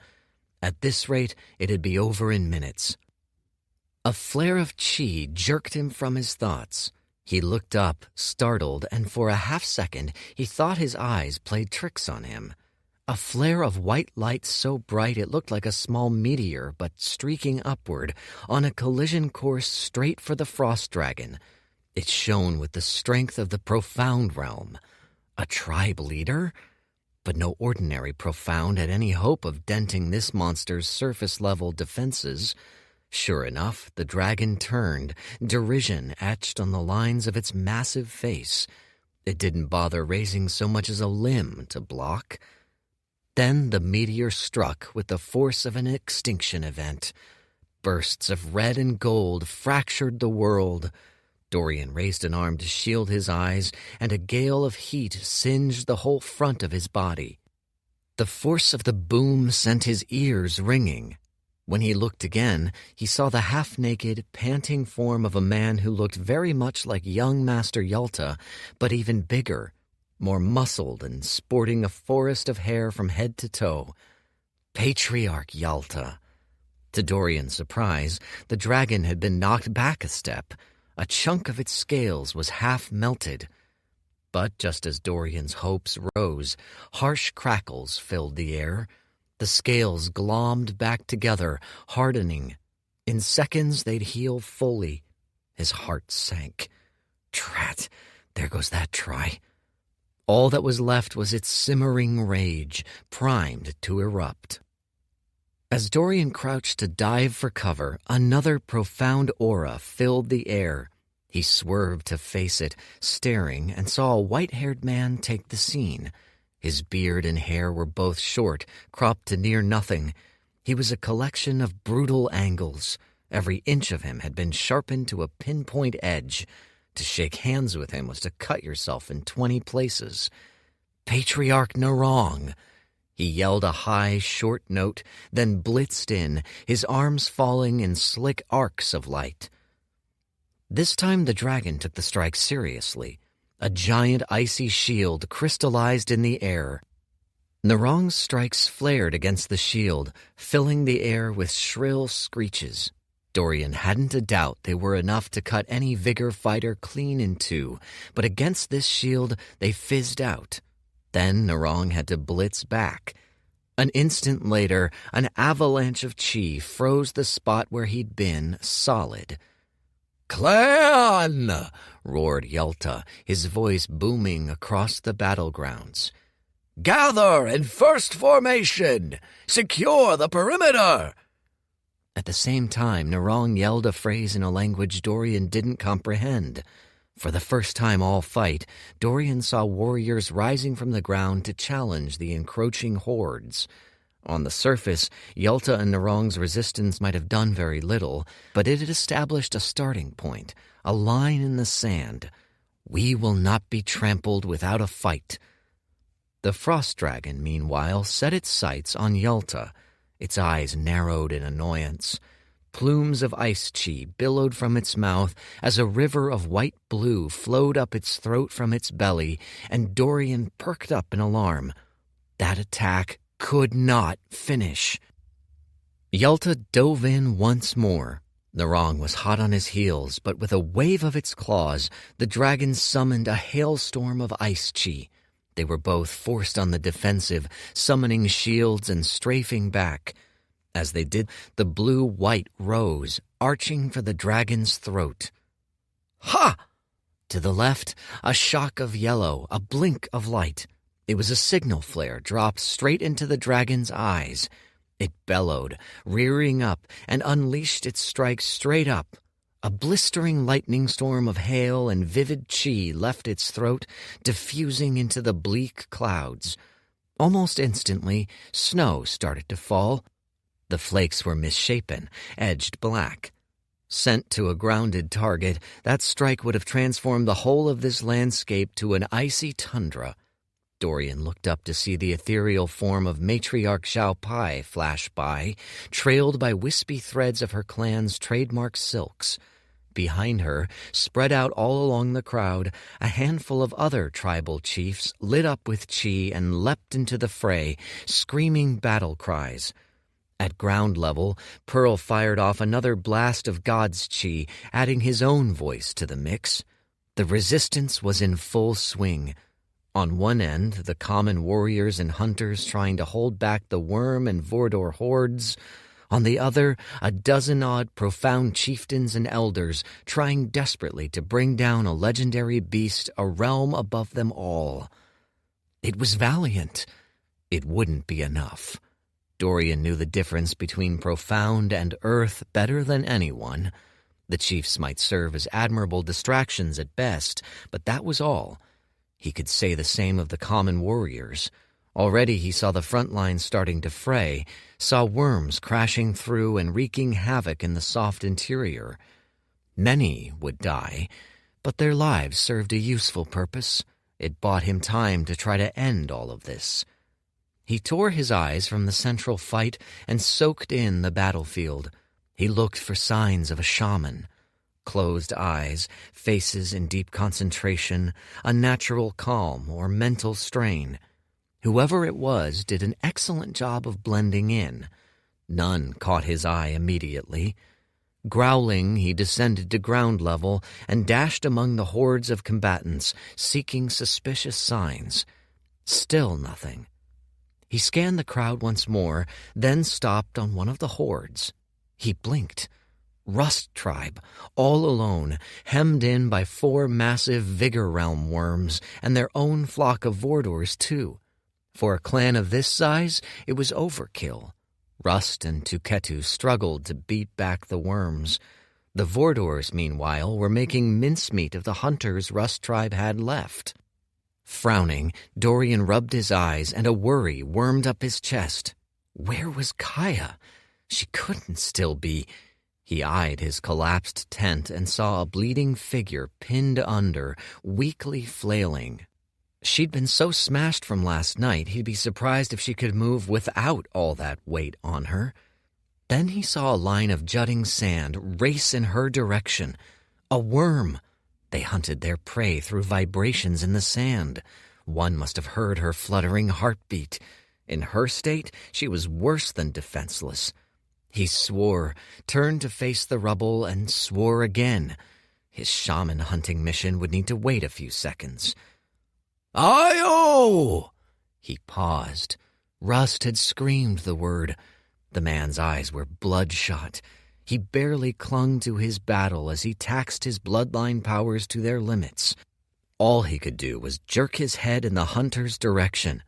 At this rate, it'd be over in minutes. A flare of chi jerked him from his thoughts. He looked up, startled, and for a half-second he thought his eyes played tricks on him. A flare of white light so bright it looked like a small meteor, but streaking upward, on a collision course straight for the frost dragon. It shone with the strength of the profound realm. A tribe leader? But no ordinary profound had any hope of denting this monster's surface-level defenses. Sure enough, the dragon turned, derision etched on the lines of its massive face. It didn't bother raising so much as a limb to block. Then the meteor struck with the force of an extinction event. Bursts of red and gold fractured the world. Dorian raised an arm to shield his eyes, and a gale of heat singed the whole front of his body. The force of the boom sent his ears ringing. When he looked again, he saw the half-naked, panting form of a man who looked very much like young Master Yalta, but even bigger, more muscled and sporting a forest of hair from head to toe. Patriarch Yalta. To Dorian's surprise, the dragon had been knocked back a step. A chunk of its scales was half melted. But just as Dorian's hopes rose, harsh crackles filled the air. The scales glommed back together, hardening. In seconds they'd heal fully. His heart sank. Drat, there goes that try. All that was left was its simmering rage, primed to erupt. As Dorian crouched to dive for cover, another profound aura filled the air. He swerved to face it, staring, and saw a white-haired man take the scene. His beard and hair were both short, cropped to near nothing. He was a collection of brutal angles. Every inch of him had been sharpened to a pinpoint edge. To shake hands with him was to cut yourself in 20 places. Patriarch Narong! He yelled a high, short note, then blitzed in, his arms falling in slick arcs of light. This time the dragon took the strike seriously. A giant icy shield crystallized in the air. Narong's strikes flared against the shield, filling the air with shrill screeches. Dorian hadn't a doubt they were enough to cut any Vigor fighter clean in two, but against this shield they fizzed out. Then Narong had to blitz back. An instant later, an avalanche of chi froze the spot where he'd been solid. "Clan!" roared Yalta, his voice booming across the battlegrounds. "Gather in first formation! Secure the perimeter!" At the same time, Narong yelled a phrase in a language Dorian didn't comprehend. For the first time all fight, Dorian saw warriors rising from the ground to challenge the encroaching hordes. On the surface, Yalta and Narong's resistance might have done very little, but it had established a starting point, a line in the sand. We will not be trampled without a fight. The frost dragon, meanwhile, set its sights on Yalta. Its eyes narrowed in annoyance. Plumes of ice chi billowed from its mouth as a river of white blue flowed up its throat from its belly, and Dorian perked up in alarm. That attack could not finish. Yalta dove in once more. Narang was hot on his heels, but with a wave of its claws, the dragon summoned a hailstorm of ice chi. They were both forced on the defensive, summoning shields and strafing back. As they did, the blue-white rose, arching for the dragon's throat. Ha! To the left, a shock of yellow, a blink of light. It was a signal flare dropped straight into the dragon's eyes. It bellowed, rearing up, and unleashed its strike straight up. A blistering lightning storm of hail and vivid chi left its throat, diffusing into the bleak clouds. Almost instantly, snow started to fall. The flakes were misshapen, edged black. Sent to a grounded target, that strike would have transformed the whole of this landscape to an icy tundra. Dorian looked up to see the ethereal form of matriarch Xiao Pai flash by, trailed by wispy threads of her clan's trademark silks. Behind her, spread out all along the crowd, a handful of other tribal chiefs lit up with chi and leapt into the fray, screaming battle cries. At ground level, Pearl fired off another blast of God's chi, adding his own voice to the mix. The resistance was in full swing. On one end, the common warriors and hunters trying to hold back the Worm and Vordor hordes. On the other, a dozen-odd profound chieftains and elders trying desperately to bring down a legendary beast a realm above them all. It was valiant. It wouldn't be enough. Dorian knew the difference between profound and earth better than anyone. The chiefs might serve as admirable distractions at best, but that was all. He could say the same of the common warriors. Already he saw the front lines starting to fray, saw worms crashing through and wreaking havoc in the soft interior. Many would die, but their lives served a useful purpose. It bought him time to try to end all of this. He tore his eyes from the central fight and soaked in the battlefield. He looked for signs of a shaman. Closed eyes, faces in deep concentration, a natural calm or mental strain. Whoever it was did an excellent job of blending in. None caught his eye immediately. Growling, he descended to ground level and dashed among the hordes of combatants, seeking suspicious signs. Still nothing. He scanned the crowd once more, then stopped on one of the hordes. He blinked. Rust Tribe, all alone, hemmed in by 4 massive Vigor Realm worms and their own flock of Vordors, too. For a clan of this size, it was overkill. Rust and Tuketu struggled to beat back the worms. The Vordors, meanwhile, were making mincemeat of the hunters Rust Tribe had left. Frowning, Dorian rubbed his eyes, and a worry wormed up his chest. Where was Kaya? She couldn't still be. He eyed his collapsed tent and saw a bleeding figure pinned under, weakly flailing. She'd been so smashed from last night, he'd be surprised if she could move without all that weight on her. Then he saw a line of jutting sand race in her direction. A worm! They hunted their prey through vibrations in the sand. One must have heard her fluttering heartbeat. In her state, she was worse than defenseless. He swore, turned to face the rubble, and swore again. His shaman hunting mission would need to wait a few seconds. "Ayo!" He paused. Rust had screamed the word. The man's eyes were bloodshot. He barely clung to his battle as he taxed his bloodline powers to their limits. All he could do was jerk his head in the hunter's direction.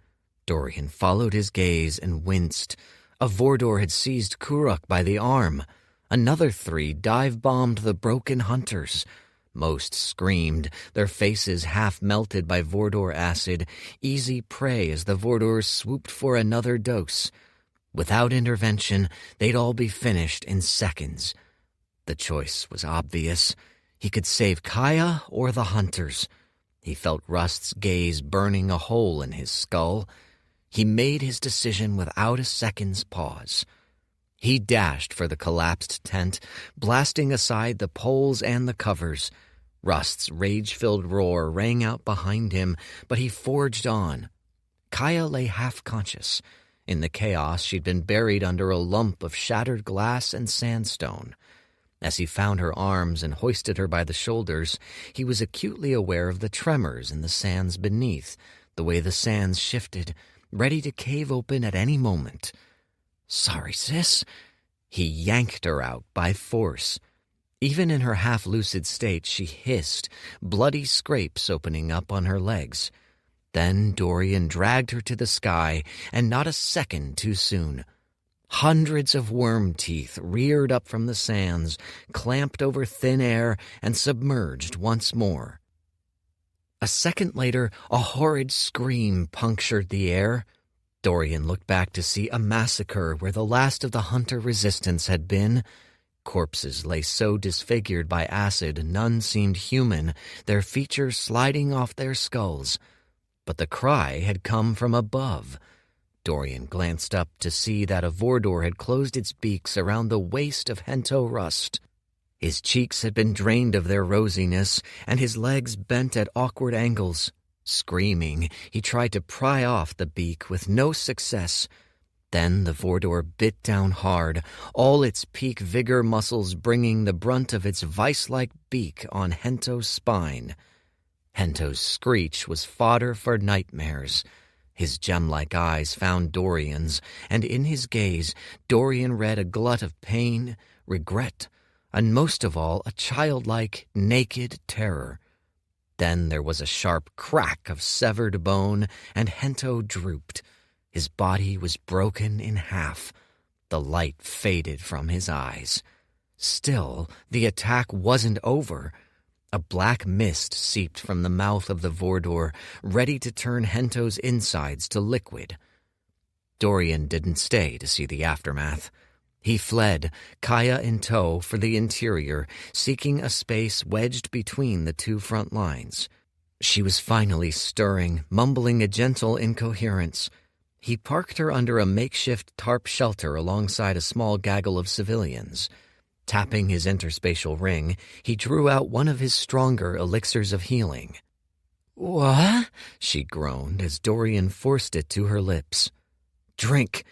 Dorian followed his gaze and winced. A Vordor had seized Kuruk by the arm. Another 3 dive-bombed the broken hunters. Most screamed, their faces half melted by Vordor acid, easy prey as the Vordors swooped for another dose. Without intervention, they'd all be finished in seconds. The choice was obvious. He could save Kaya or the hunters. He felt Rust's gaze burning a hole in his skull. He made his decision without a second's pause. He dashed for the collapsed tent, blasting aside the poles and the covers. Rust's rage-filled roar rang out behind him, but he forged on. Kaya lay half-conscious. In the chaos, she'd been buried under a lump of shattered glass and sandstone. As he found her arms and hoisted her by the shoulders, he was acutely aware of the tremors in the sands beneath, the way the sands shifted, ready to cave open at any moment. "Sorry, sis." He yanked her out by force. Even in her half-lucid state, she hissed, bloody scrapes opening up on her legs. Then Dorian dragged her to the sky, and not a second too soon. Hundreds of worm teeth reared up from the sands, clamped over thin air, and submerged once more. A second later, a horrid scream punctured the air. Dorian looked back to see a massacre where the last of the hunter resistance had been. Corpses lay so disfigured by acid none seemed human, their features sliding off their skulls. But the cry had come from above. Dorian glanced up to see that a Vordor had closed its beaks around the waist of Hento Rust. His cheeks had been drained of their rosiness, and his legs bent at awkward angles. Screaming, he tried to pry off the beak with no success. Then the Vordor bit down hard, all its peak vigor muscles bringing the brunt of its vice-like beak on Hento's spine. Hento's screech was fodder for nightmares. His gem-like eyes found Dorian's, and in his gaze, Dorian read a glut of pain, regret, and most of all, a childlike, naked terror. Then there was a sharp crack of severed bone, and Hento drooped. His body was broken in half. The light faded from his eyes. Still, the attack wasn't over. A black mist seeped from the mouth of the Vordor, ready to turn Hento's insides to liquid. Dorian didn't stay to see the aftermath. He fled, Kaya in tow, for the interior, seeking a space wedged between the two front lines. She was finally stirring, mumbling a gentle incoherence. He parked her under a makeshift tarp shelter alongside a small gaggle of civilians. Tapping his interspatial ring, he drew out one of his stronger elixirs of healing. "What?" she groaned as Dorian forced it to her lips. "Drink."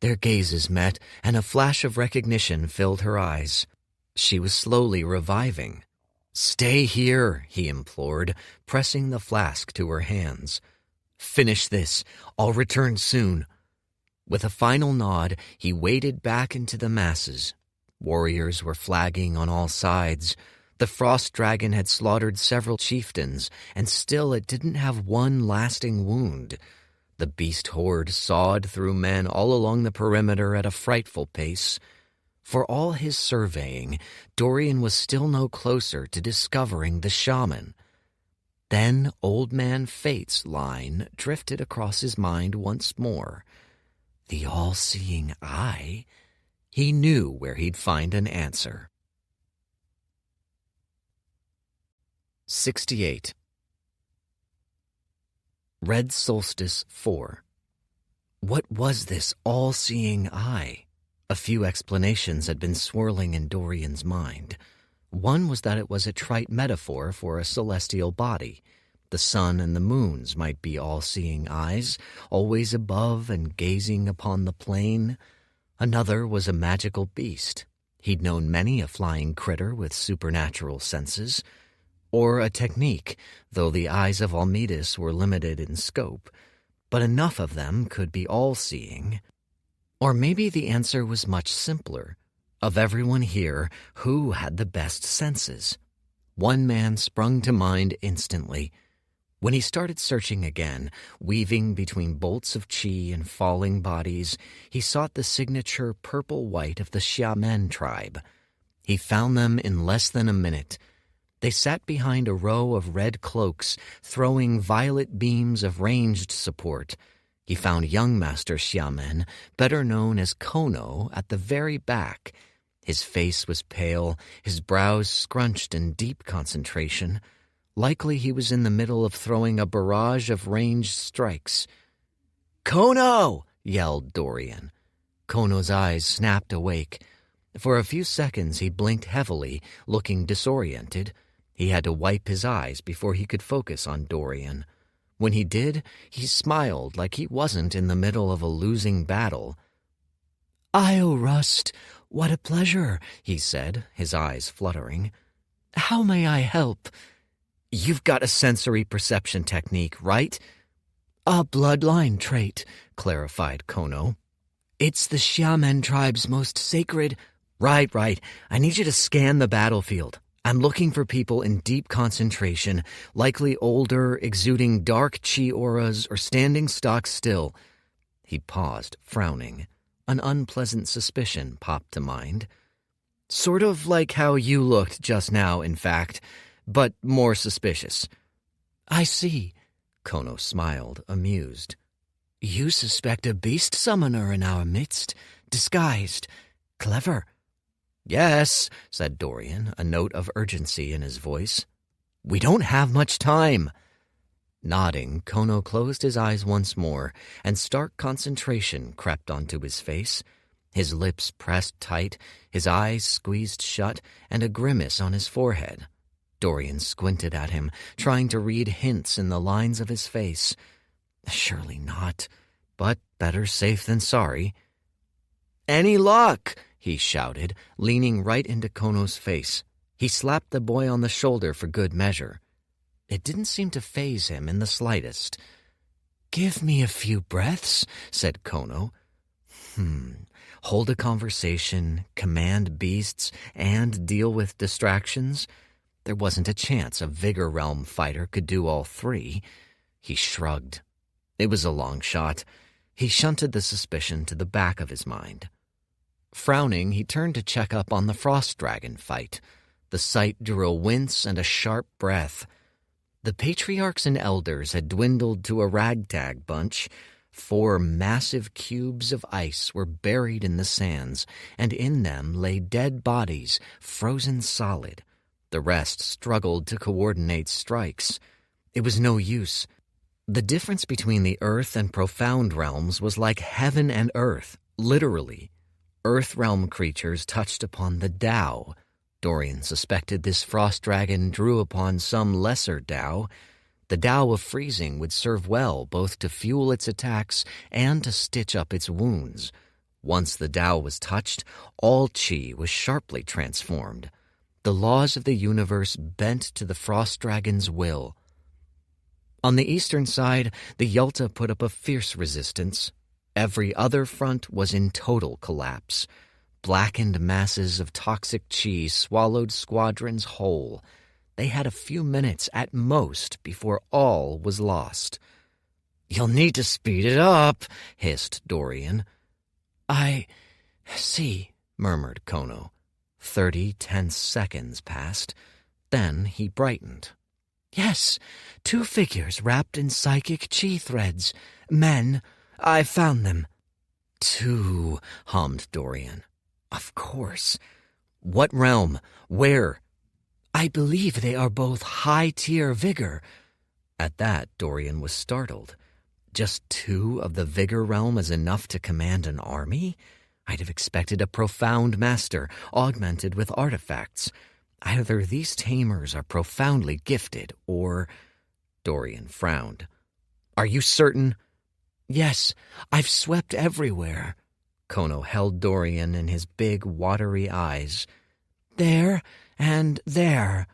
Their gazes met, and a flash of recognition filled her eyes. She was slowly reviving. "Stay here," he implored, pressing the flask to her hands. "Finish this. I'll return soon." With a final nod, he waded back into the masses. Warriors were flagging on all sides. The frost dragon had slaughtered several chieftains, and still it didn't have one lasting wound. The beast horde sawed through men all along the perimeter at a frightful pace. For all his surveying, Dorian was still no closer to discovering the shaman. Then Old Man Fate's line drifted across his mind once more. The all-seeing eye? He knew where he'd find an answer. 68. Red Solstice 4. What was this all-seeing eye? A few explanations had been swirling in Dorian's mind. One was that it was a trite metaphor for a celestial body. The sun and the moons might be all-seeing eyes, always above and gazing upon the plain. Another was a magical beast. He'd known many a flying critter with supernatural senses. Or a technique, though the eyes of Almedis were limited in scope. But enough of them could be all-seeing. Or maybe the answer was much simpler. Of everyone here, who had the best senses? One man sprung to mind instantly. When he started searching again, weaving between bolts of chi and falling bodies, he sought the signature purple-white of the Xiamen tribe. He found them in less than a minute. They sat behind a row of red cloaks, throwing violet beams of ranged support. He found young Master Xiamen, better known as Kono, at the very back. His face was pale, his brows scrunched in deep concentration. Likely he was in the middle of throwing a barrage of ranged strikes. "Kono!" yelled Dorian. Kono's eyes snapped awake. For a few seconds he blinked heavily, looking disoriented. He had to wipe his eyes before he could focus on Dorian. When he did, he smiled like he wasn't in the middle of a losing battle. "Io Rust, what a pleasure," he said, his eyes fluttering. "How may I help?" "You've got a sensory perception technique, right?" "A bloodline trait," clarified Kono. "It's the Xiamen tribe's most sacred—" Right. I need you to scan the battlefield. I'm looking for people in deep concentration, likely older, exuding dark chi auras, or standing stock still." He paused, frowning. An unpleasant suspicion popped to mind. "Sort of like how you looked just now, in fact, but more suspicious." "I see." Kono smiled, amused. "You suspect a beast summoner in our midst, disguised. Clever." "Yes," said Dorian, a note of urgency in his voice. "We don't have much time." Nodding, Kono closed his eyes once more, and stark concentration crept onto his face. His lips pressed tight, his eyes squeezed shut, and a grimace on his forehead. Dorian squinted at him, trying to read hints in the lines of his face. Surely not, but better safe than sorry. "Any luck?" he shouted, leaning right into Kono's face. He slapped the boy on the shoulder for good measure. It didn't seem to faze him in the slightest. "Give me a few breaths," said Kono. Hold a conversation, command beasts, and deal with distractions? There wasn't a chance a Vigor Realm fighter could do all three. He shrugged. It was a long shot. He shunted the suspicion to the back of his mind. Frowning, he turned to check up on the Frost Dragon fight. The sight drew a wince and a sharp breath. The patriarchs and elders had dwindled to a ragtag bunch. 4 massive cubes of ice were buried in the sands, and in them lay dead bodies, frozen solid. The rest struggled to coordinate strikes. It was no use. The difference between the Earth and Profound realms was like heaven and earth, literally. Earth realm creatures touched upon the Tao. Dorian suspected this frost dragon drew upon some lesser Tao. The Tao of freezing would serve well both to fuel its attacks and to stitch up its wounds. Once the Tao was touched, all chi was sharply transformed. The laws of the universe bent to the frost dragon's will. On the eastern side, the Yalta put up a fierce resistance. Every other front was in total collapse. Blackened masses of toxic chi swallowed squadrons whole. They had a few minutes at most before all was lost. "You'll need to speed it up," hissed Dorian. "I see," murmured Kono. 30 tense seconds passed. Then he brightened. "Yes, 2 figures wrapped in psychic chi threads. Men. I found them." 2, hummed Dorian. "Of course. What realm? Where?" "I believe they are both high-tier vigor." At that, Dorian was startled. Just 2 of the vigor realm is enough to command an army? I'd have expected a profound master, augmented with artifacts. Either these tamers are profoundly gifted, or... Dorian frowned. "Are you certain?" "Yes, I've swept everywhere." Kono held Dorian in his big, watery eyes. "There and there."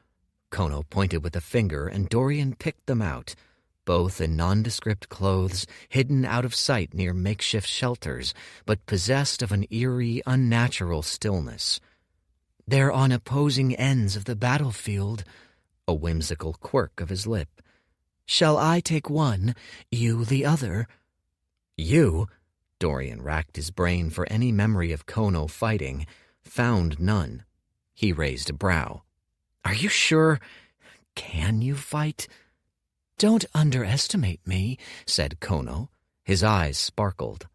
Kono pointed with a finger, and Dorian picked them out, both in nondescript clothes, hidden out of sight near makeshift shelters, but possessed of an eerie, unnatural stillness. "They're on opposing ends of the battlefield," a whimsical quirk of his lip. "Shall I take one, you the other?" "You?" Dorian racked his brain for any memory of Kono fighting, found none. He raised a brow. "Are you sure? Can you fight?" "Don't underestimate me," said Kono. His eyes sparkled.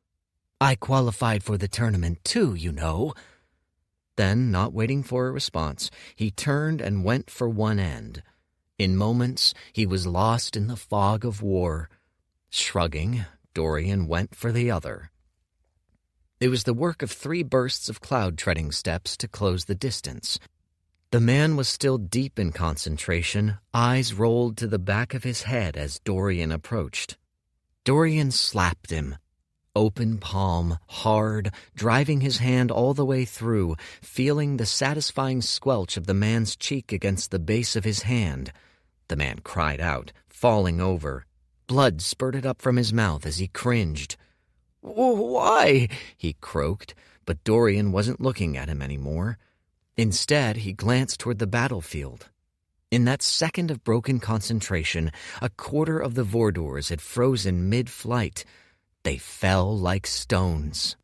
"I qualified for the tournament too, you know." Then, not waiting for a response, he turned and went for one end. In moments, he was lost in the fog of war. Shrugging, Dorian went for the other. It was the work of 3 bursts of cloud-treading steps to close the distance. The man was still deep in concentration, eyes rolled to the back of his head as Dorian approached. Dorian slapped him. Open palm, hard, driving his hand all the way through, feeling the satisfying squelch of the man's cheek against the base of his hand. The man cried out, falling over. Blood spurted up from his mouth as he cringed. "Why?" he croaked, but Dorian wasn't looking at him anymore. Instead, he glanced toward the battlefield. In that second of broken concentration, a quarter of the Vordors had frozen mid-flight. They fell like stones.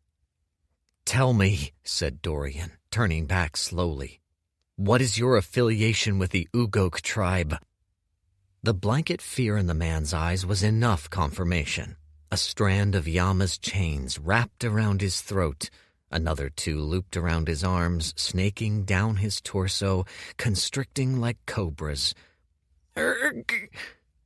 "Tell me," said Dorian, turning back slowly, "what is your affiliation with the Ugok tribe?" The blanket fear in the man's eyes was enough confirmation. A strand of Yama's chains wrapped around his throat, another 2 looped around his arms, snaking down his torso, constricting like cobras. "Urgh!"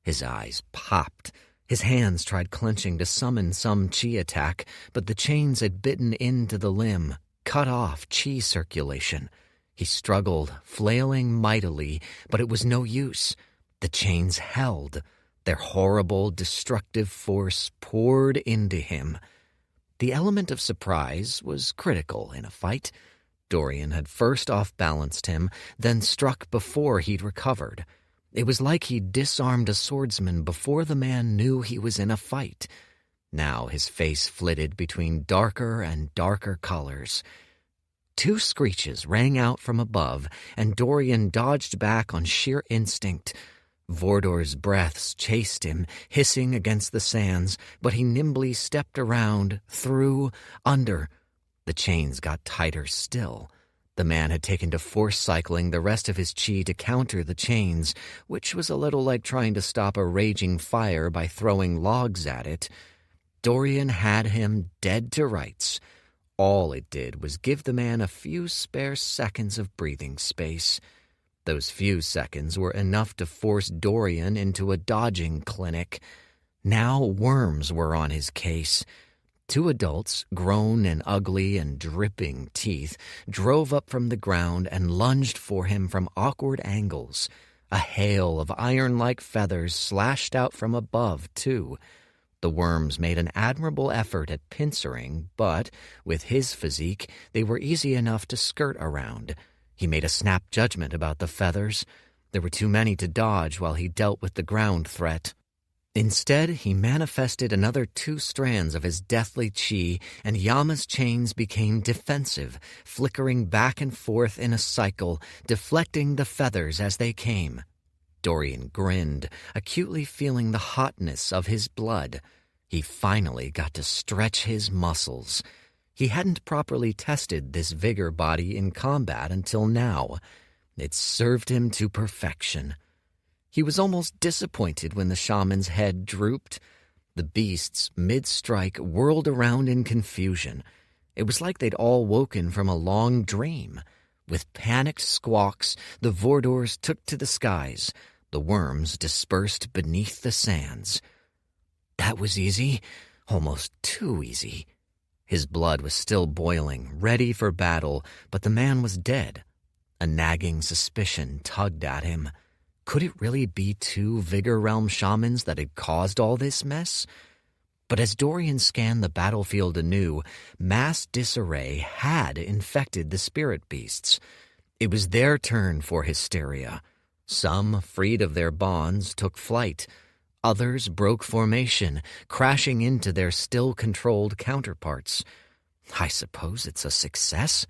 His eyes popped. His hands tried clenching to summon some chi attack, but the chains had bitten into the limb, cut off chi circulation. He struggled, flailing mightily, but it was no use. The chains held. Their horrible, destructive force poured into him. The element of surprise was critical in a fight. Dorian had first off-balanced him, then struck before he'd recovered. It was like he'd disarmed a swordsman before the man knew he was in a fight. Now his face flitted between darker and darker colors. 2 screeches rang out from above, and Dorian dodged back on sheer instinct. Vordor's breaths chased him, hissing against the sands, but he nimbly stepped around, through, under. The chains got tighter still. The man had taken to force cycling the rest of his chi to counter the chains, which was a little like trying to stop a raging fire by throwing logs at it. Dorian had him dead to rights. All it did was give the man a few spare seconds of breathing space. Those few seconds were enough to force Dorian into a dodging clinic. Now worms were on his case. 2 adults, grown and ugly and dripping teeth, drove up from the ground and lunged for him from awkward angles. A hail of iron-like feathers slashed out from above, too. The worms made an admirable effort at pincering, but, with his physique, they were easy enough to skirt around. He made a snap judgment about the feathers. There were too many to dodge while he dealt with the ground threat. Instead, he manifested another 2 strands of his deathly chi, and Yama's chains became defensive, flickering back and forth in a cycle, deflecting the feathers as they came. Dorian grinned, acutely feeling the hotness of his blood. He finally got to stretch his muscles. He hadn't properly tested this vigor body in combat until now. It served him to perfection. He was almost disappointed when the shaman's head drooped. The beasts, mid-strike, whirled around in confusion. It was like they'd all woken from a long dream. With panicked squawks, the Vordors took to the skies. The worms dispersed beneath the sands. That was easy, almost too easy. His blood was still boiling, ready for battle, but the man was dead. A nagging suspicion tugged at him. Could it really be 2 Vigor Realm shamans that had caused all this mess? But as Dorian scanned the battlefield anew, mass disarray had infected the spirit beasts. It was their turn for hysteria. Some, freed of their bonds, took flight. Others broke formation, crashing into their still-controlled counterparts. I suppose it's a success?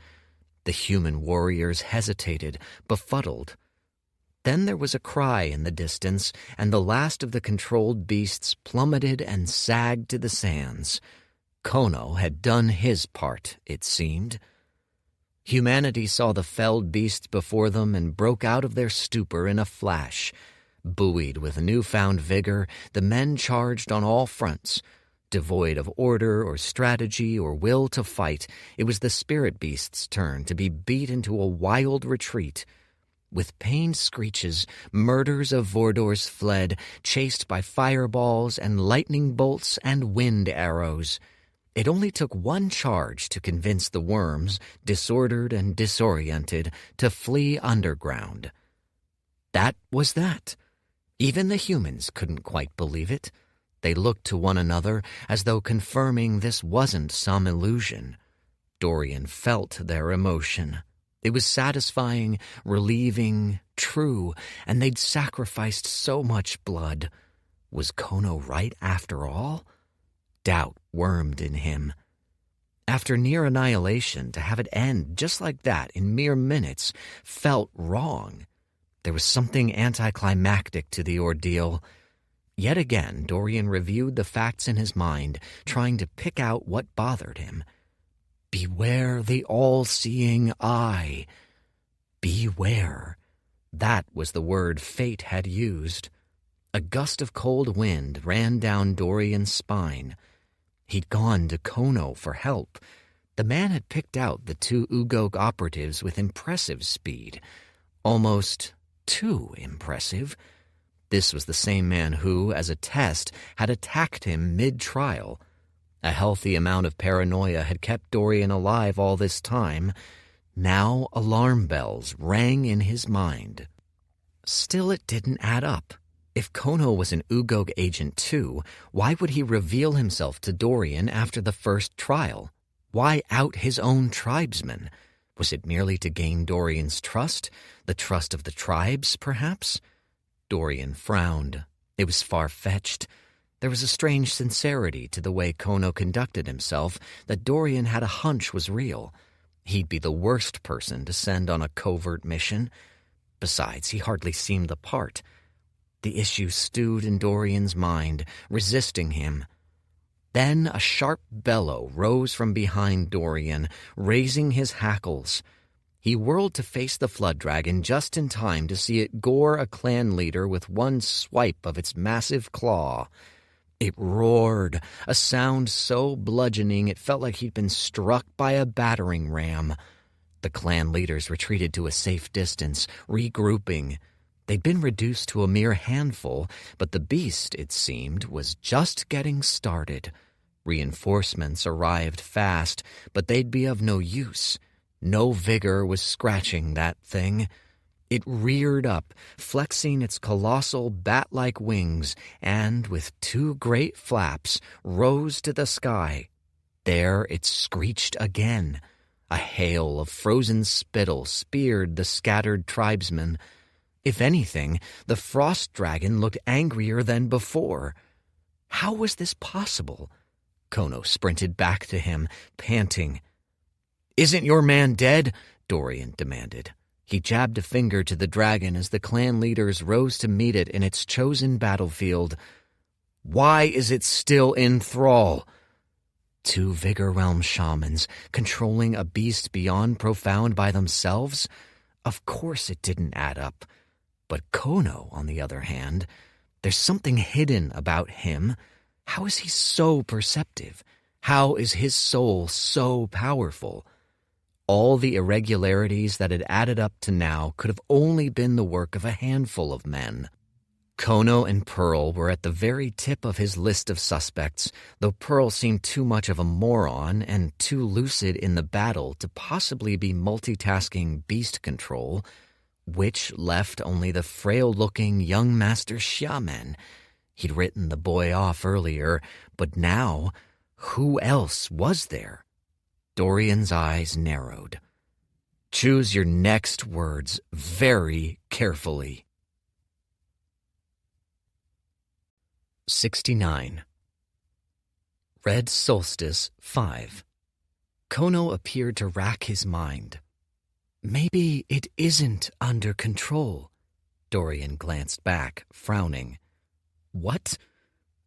The human warriors hesitated, befuddled. Then there was a cry in the distance, and the last of the controlled beasts plummeted and sagged to the sands. Kono had done his part, it seemed. Humanity saw the felled beasts before them and broke out of their stupor in a flash. Buoyed with newfound vigor, the men charged on all fronts. Devoid of order or strategy or will to fight, it was the spirit beast's turn to be beat into a wild retreat. With pained screeches, murders of Vordors fled, chased by fireballs and lightning bolts and wind arrows. It only took one charge to convince the worms, disordered and disoriented, to flee underground. That was that. Even the humans couldn't quite believe it. They looked to one another as though confirming this wasn't some illusion. Dorian felt their emotion. It was satisfying, relieving, true, and they'd sacrificed so much blood. Was Kono right after all? Doubt wormed in him. After near annihilation, to have it end just like that in mere minutes felt wrong. There was something anticlimactic to the ordeal. Yet again, Dorian reviewed the facts in his mind, trying to pick out what bothered him. Beware the all-seeing eye. Beware. That was the word fate had used. A gust of cold wind ran down Dorian's spine. He'd gone to Kono for help. The man had picked out the two Ugog operatives with impressive speed. Almost too impressive. This was the same man who, as a test, had attacked him mid-trial. A healthy amount of paranoia had kept Dorian alive all this time. Now alarm bells rang in his mind. Still, it didn't add up. If Kono was an Ugog agent too, why would he reveal himself to Dorian after the first trial? Why out his own tribesmen? Was it merely to gain Dorian's trust? The trust of the tribes, perhaps? Dorian frowned. It was far-fetched. There was a strange sincerity to the way Kono conducted himself that Dorian had a hunch was real. He'd be the worst person to send on a covert mission. Besides, he hardly seemed the part. The issue stewed in Dorian's mind, resisting him. Then a sharp bellow rose from behind Dorian, raising his hackles. He whirled to face the flood dragon just in time to see it gore a clan leader with one swipe of its massive claw. It roared, a sound so bludgeoning it felt like he'd been struck by a battering ram. The clan leaders retreated to a safe distance, regrouping. They'd been reduced to a mere handful, but the beast, it seemed, was just getting started. Reinforcements arrived fast, but they'd be of no use. No vigor was scratching that thing. It reared up, flexing its colossal bat-like wings, and, with two great flaps, rose to the sky. There it screeched again. A hail of frozen spittle speared the scattered tribesmen. If anything, the frost dragon looked angrier than before. How was this possible? Kono sprinted back to him, panting. "Isn't your man dead?" Dorian demanded. He jabbed a finger to the dragon as the clan leaders rose to meet it in its chosen battlefield. "Why is it still in thrall?" Two Vigor Realm shamans controlling a beast beyond profound by themselves? Of course it didn't add up. But Kono, on the other hand, there's something hidden about him. How is he so perceptive? How is his soul so powerful? All the irregularities that had added up to now could have only been the work of a handful of men. Kono and Pearl were at the very tip of his list of suspects, though Pearl seemed too much of a moron and too lucid in the battle to possibly be multitasking beast control, which left only the frail-looking young Master Xiamen. He'd written the boy off earlier, but now, who else was there? Dorian's eyes narrowed. Choose your next words very carefully. 69. Red Solstice 5. Kono appeared to rack his mind. Maybe it isn't under control. Dorian glanced back, frowning. What?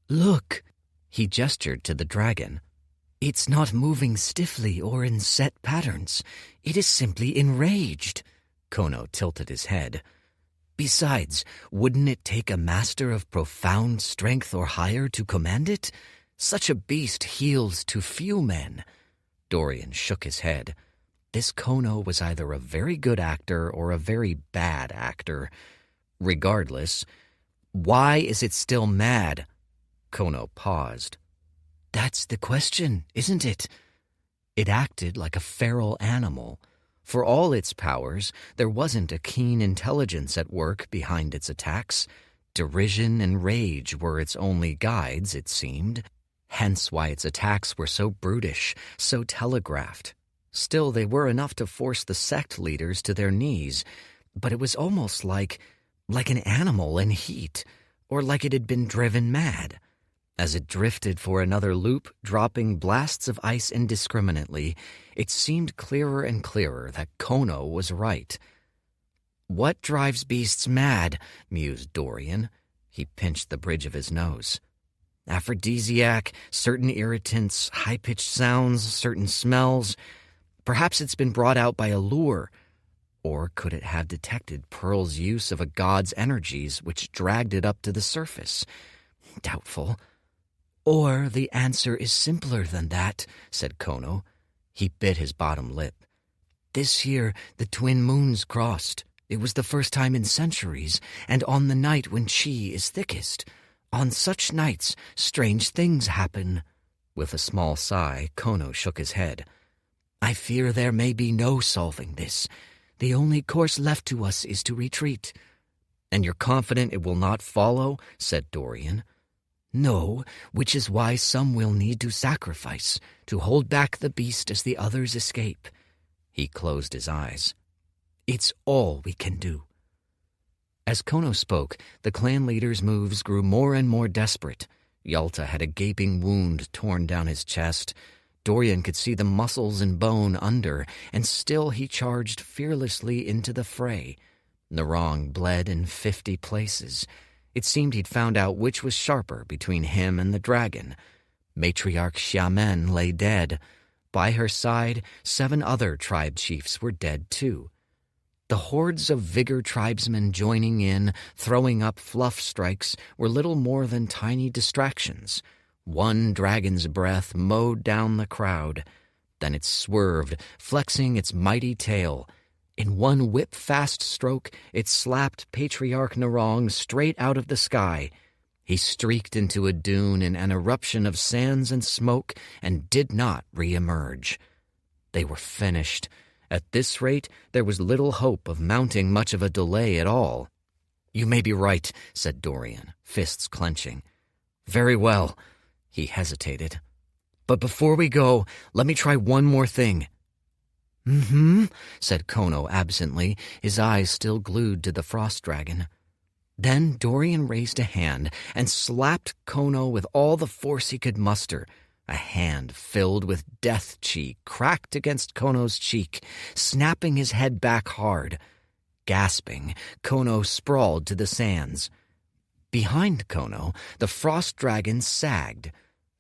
Look! He gestured to the dragon. It's not moving stiffly or in set patterns. It is simply enraged. Kono tilted his head. Besides, wouldn't it take a master of profound strength or higher to command it? Such a beast heals to few men. Dorian shook his head. This Kono was either a very good actor or a very bad actor. Regardless, why is it still mad? Kono paused. That's the question, isn't it? It acted like a feral animal. For all its powers, there wasn't a keen intelligence at work behind its attacks. Derision and rage were its only guides, it seemed. Hence why its attacks were so brutish, so telegraphed. Still, they were enough to force the sect leaders to their knees. But it was almost like an animal in heat, or like it had been driven mad. As it drifted for another loop, dropping blasts of ice indiscriminately, it seemed clearer and clearer that Kono was right. What drives beasts mad? Mused Dorian. He pinched the bridge of his nose. Aphrodisiac, certain irritants, high-pitched sounds, certain smells. Perhaps it's been brought out by a lure. Or could it have detected Pearl's use of a god's energies which dragged it up to the surface? Doubtful. Or the answer is simpler than that, said Kono. He bit his bottom lip. This year the twin moons crossed. It was the first time in centuries, and on the night when Chi is thickest. On such nights, strange things happen. With a small sigh, Kono shook his head. I fear there may be no solving this. The only course left to us is to retreat. And you're confident it will not follow? Said Dorian. No, which is why some will need to sacrifice, to hold back the beast as the others escape. He closed his eyes. It's all we can do. As Kono spoke, the clan leader's moves grew more and more desperate. Yalta had a gaping wound torn down his chest. Dorian could see the muscles and bone under, and still he charged fearlessly into the fray. Narong bled in 50 places. It seemed he'd found out which was sharper between him and the dragon. Matriarch Xiamen lay dead. By her side, 7 other tribe chiefs were dead too. The hordes of Vigor tribesmen joining in, throwing up fluff strikes, were little more than tiny distractions. One dragon's breath mowed down the crowd. Then it swerved, flexing its mighty tail. In one whip-fast stroke, it slapped Patriarch Narong straight out of the sky. He streaked into a dune in an eruption of sands and smoke and did not re-emerge. They were finished. At this rate, there was little hope of mounting much of a delay at all. You may be right, said Dorian, fists clenching. Very well. He hesitated. But before we go, let me try one more thing. Said Kono absently, his eyes still glued to the frost dragon. Then Dorian raised a hand and slapped Kono with all the force he could muster. A hand filled with death chi cracked against Kono's cheek, snapping his head back hard. Gasping, Kono sprawled to the sands. Behind Kono, the frost dragon sagged.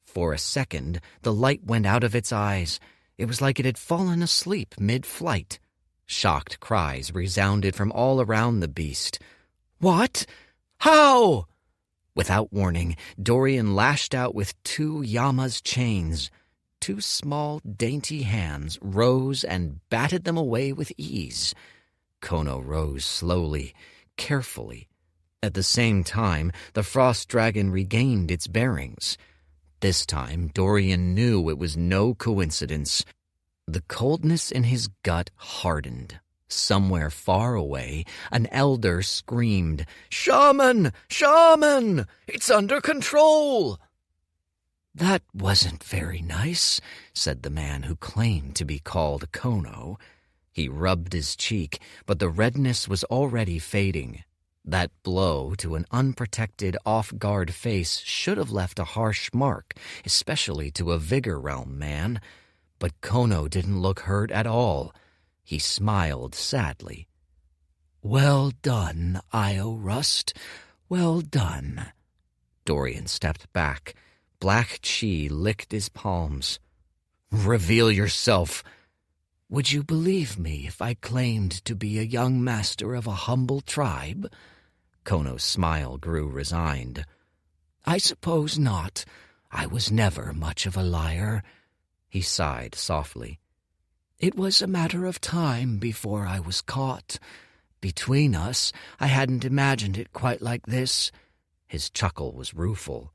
For a second, the light went out of its eyes. It was like it had fallen asleep mid-flight. Shocked cries resounded from all around the beast. What? How? Without warning, Dorian lashed out with 2 Yama's chains. 2 small, dainty hands rose and batted them away with ease. Kono rose slowly, carefully. At the same time, the frost dragon regained its bearings. This time, Dorian knew it was no coincidence. The coldness in his gut hardened. Somewhere far away, an elder screamed, "Shaman! Shaman! It's under control!" That wasn't very nice, said the man who claimed to be called Kono. He rubbed his cheek, but the redness was already fading. That blow to an unprotected, off-guard face should have left a harsh mark, especially to a Vigor Realm man. But Kono didn't look hurt at all. He smiled sadly. Well done, Io Rust. Well done. Dorian stepped back. Black chi licked his palms. Reveal yourself. Would you believe me if I claimed to be a young master of a humble tribe? Kono's smile grew resigned. I suppose not. I was never much of a liar." He sighed softly. "It was a matter of time before I was caught. Between us, I hadn't imagined it quite like this." His chuckle was rueful.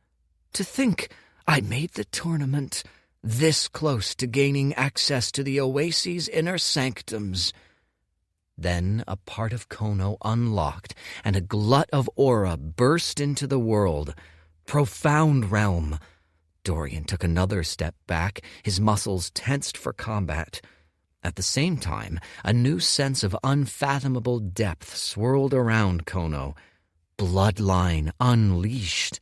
"To think I made the tournament this close to gaining access to the Oasis' inner sanctums." Then a part of Kono unlocked, and a glut of aura burst into the world. Profound realm. Dorian took another step back, his muscles tensed for combat. At the same time, a new sense of unfathomable depth swirled around Kono. Bloodline unleashed.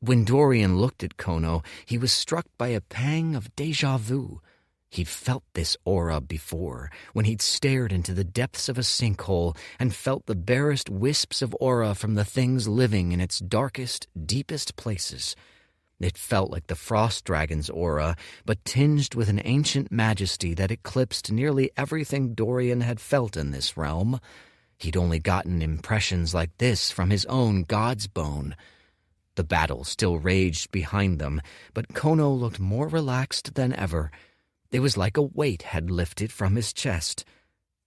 When Dorian looked at Kono, he was struck by a pang of déjà vu. He'd felt this aura before, when he'd stared into the depths of a sinkhole and felt the barest wisps of aura from the things living in its darkest, deepest places. It felt like the frost dragon's aura, but tinged with an ancient majesty that eclipsed nearly everything Dorian had felt in this realm. He'd only gotten impressions like this from his own god's bone. The battle still raged behind them, but Kono looked more relaxed than ever. It was like a weight had lifted from his chest.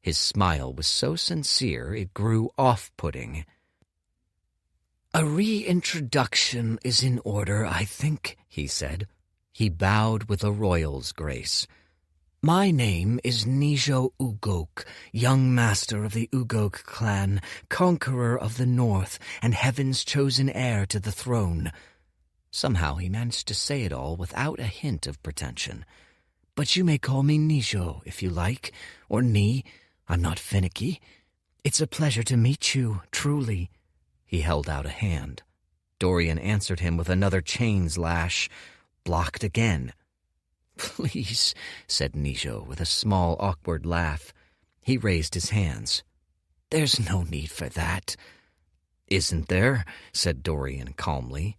His smile was so sincere it grew off-putting. "A reintroduction is in order, I think," he said. He bowed with a royal's grace. "My name is Nijo Ugok, young master of the Ugok clan, conqueror of the north, and heaven's chosen heir to the throne." Somehow he managed to say it all without a hint of pretension. "But you may call me Nijo, if you like, or Ni. I'm not finicky. It's a pleasure to meet you, truly." He held out a hand. Dorian answered him with another chain's lash. Blocked again. "Please," said Nijo with a small, awkward laugh. He raised his hands. "There's no need for that." "Isn't there?" said Dorian calmly.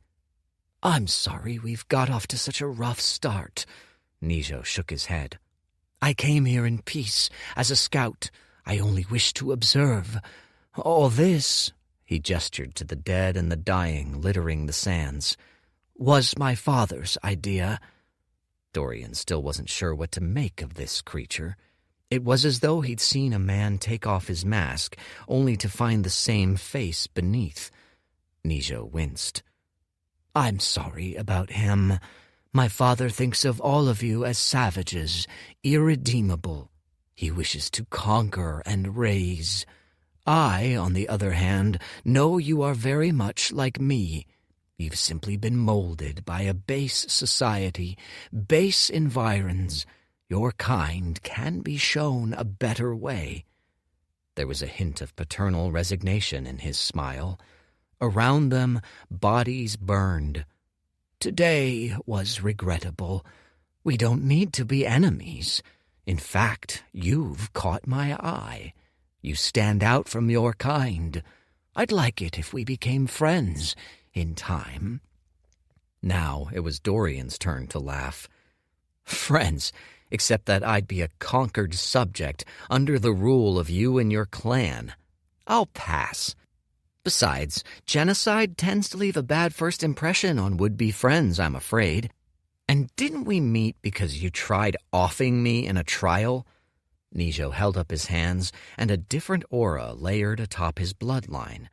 "I'm sorry we've got off to such a rough start." Nijo shook his head. "I came here in peace, as a scout. I only wish to observe. All this," he gestured to the dead and the dying littering the sands, "was my father's idea." Dorian still wasn't sure what to make of this creature. It was as though he'd seen a man take off his mask, only to find the same face beneath. Nijo winced. "I'm sorry about him. My father thinks of all of you as savages, irredeemable. He wishes to conquer and raise. I, on the other hand, know you are very much like me. You've simply been molded by a base society, base environs. Your kind can be shown a better way." There was a hint of paternal resignation in his smile. Around them, bodies burned. "Today was regrettable. We don't need to be enemies. In fact, you've caught my eye. You stand out from your kind. I'd like it if we became friends in time." Now it was Dorian's turn to laugh. "Friends, except that I'd be a conquered subject under the rule of you and your clan. I'll pass. Besides, genocide tends to leave a bad first impression on would-be friends, I'm afraid. And didn't we meet because you tried offing me in a trial?" Nijo held up his hands, and a different aura layered atop his bloodline.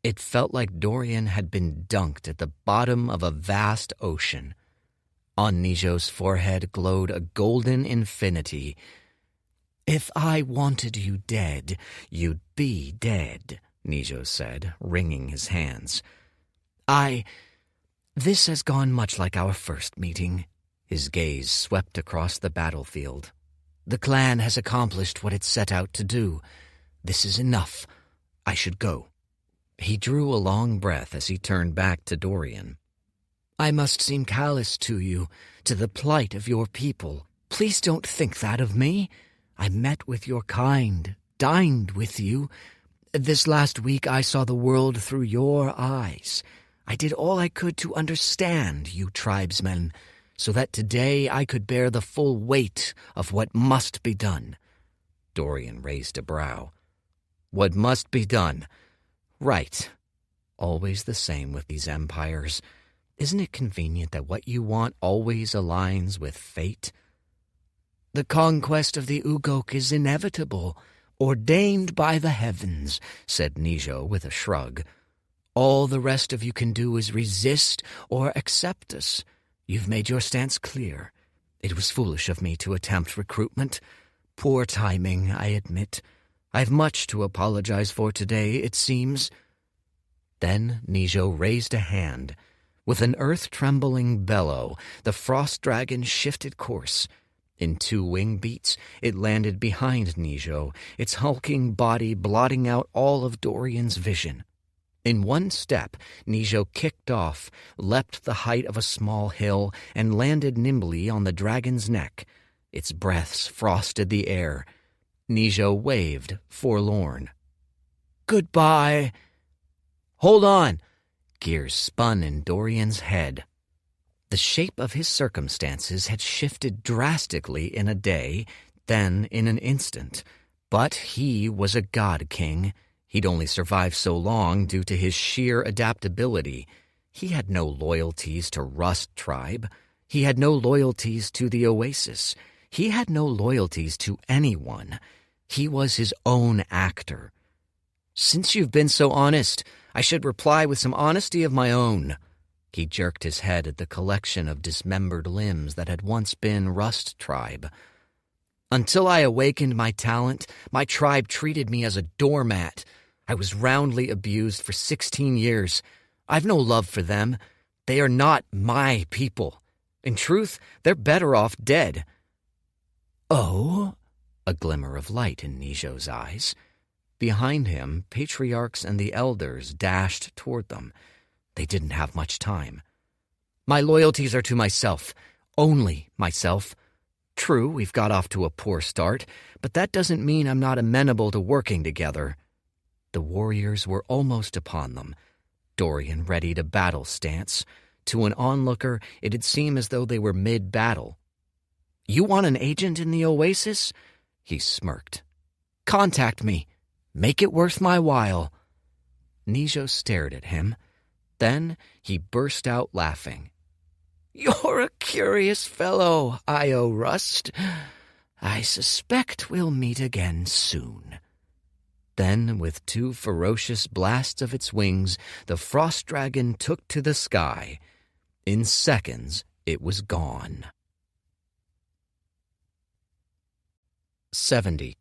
It felt like Dorian had been dunked at the bottom of a vast ocean. On Nijo's forehead glowed a golden infinity. "If I wanted you dead, you'd be dead," Nijo said, wringing his hands. This has gone much like our first meeting." His gaze swept across the battlefield. "The clan has accomplished what it set out to do. This is enough. I should go." He drew a long breath as he turned back to Dorian. "I must seem callous to you, to the plight of your people. Please don't think that of me. I met with your kind, dined with you. This last week I saw the world through your eyes. I did all I could to understand you tribesmen, so that today I could bear the full weight of what must be done." Dorian raised a brow. "What must be done? Right. Always the same with these empires. Isn't it convenient that what you want always aligns with fate? The conquest of the Ugok is inevitable, ordained by the heavens, said Nijo with a shrug. All the rest of you can do is resist or accept us. You've made your stance clear. It was foolish of me to attempt recruitment. Poor timing, I admit. I've much to apologize for today, it seems. Then Nijo raised a hand. With an earth-trembling bellow, the frost dragon shifted course. In 2 wing beats, it landed behind Nijo, its hulking body blotting out all of Dorian's vision. In 1 step, Nijo kicked off, leapt the height of a small hill, and landed nimbly on the dragon's neck. Its breaths frosted the air. Nijo waved, forlorn. Goodbye. Hold on! Gears spun in Dorian's head. The shape of his circumstances had shifted drastically in a day, then in an instant. But he was a god king. He'd only survived so long due to his sheer adaptability. He had no loyalties to Rust Tribe. He had no loyalties to the Oasis. He had no loyalties to anyone. He was his own actor. Since you've been so honest, I should reply with some honesty of my own. He jerked his head at the collection of dismembered limbs that had once been Rust Tribe. Until I awakened my talent, my tribe treated me as a doormat. I was roundly abused for 16 years. I've no love for them. They are not my people. In truth, they're better off dead. Oh? A glimmer of light in Nijo's eyes. Behind him, patriarchs and the elders dashed toward them. They didn't have much time. My loyalties are to myself. Only myself. True, we've got off to a poor start, but that doesn't mean I'm not amenable to working together. The warriors were almost upon them. Dorian readied a battle stance. To an onlooker, it'd seem as though they were mid-battle. You want an agent in the Oasis? He smirked. Contact me. Make it worth my while. Nijo stared at him. Then he burst out laughing. You're a curious fellow, Io Rust. I suspect we'll meet again soon. Then, with 2 ferocious blasts of its wings, the frost dragon took to the sky. In seconds, it was gone. 70.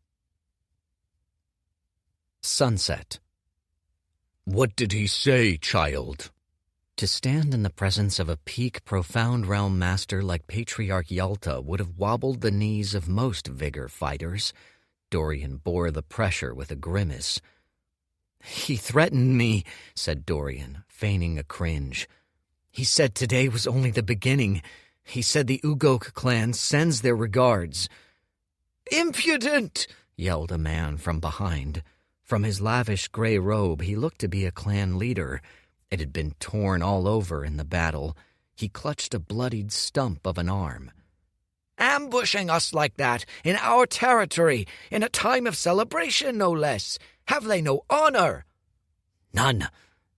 Sunset. What did he say, child? To stand in the presence of a peak, profound realm master like Patriarch Yalta would have wobbled the knees of most vigor fighters. Dorian bore the pressure with a grimace. He threatened me, said Dorian, feigning a cringe. He said today was only the beginning. He said the Ugok clan sends their regards. Impudent! Yelled a man from behind. From his lavish gray robe, he looked to be a clan leader. It had been torn all over in the battle. He clutched a bloodied stump of an arm. Ambushing us like that, in our territory, in a time of celebration, no less. Have they no honor? None.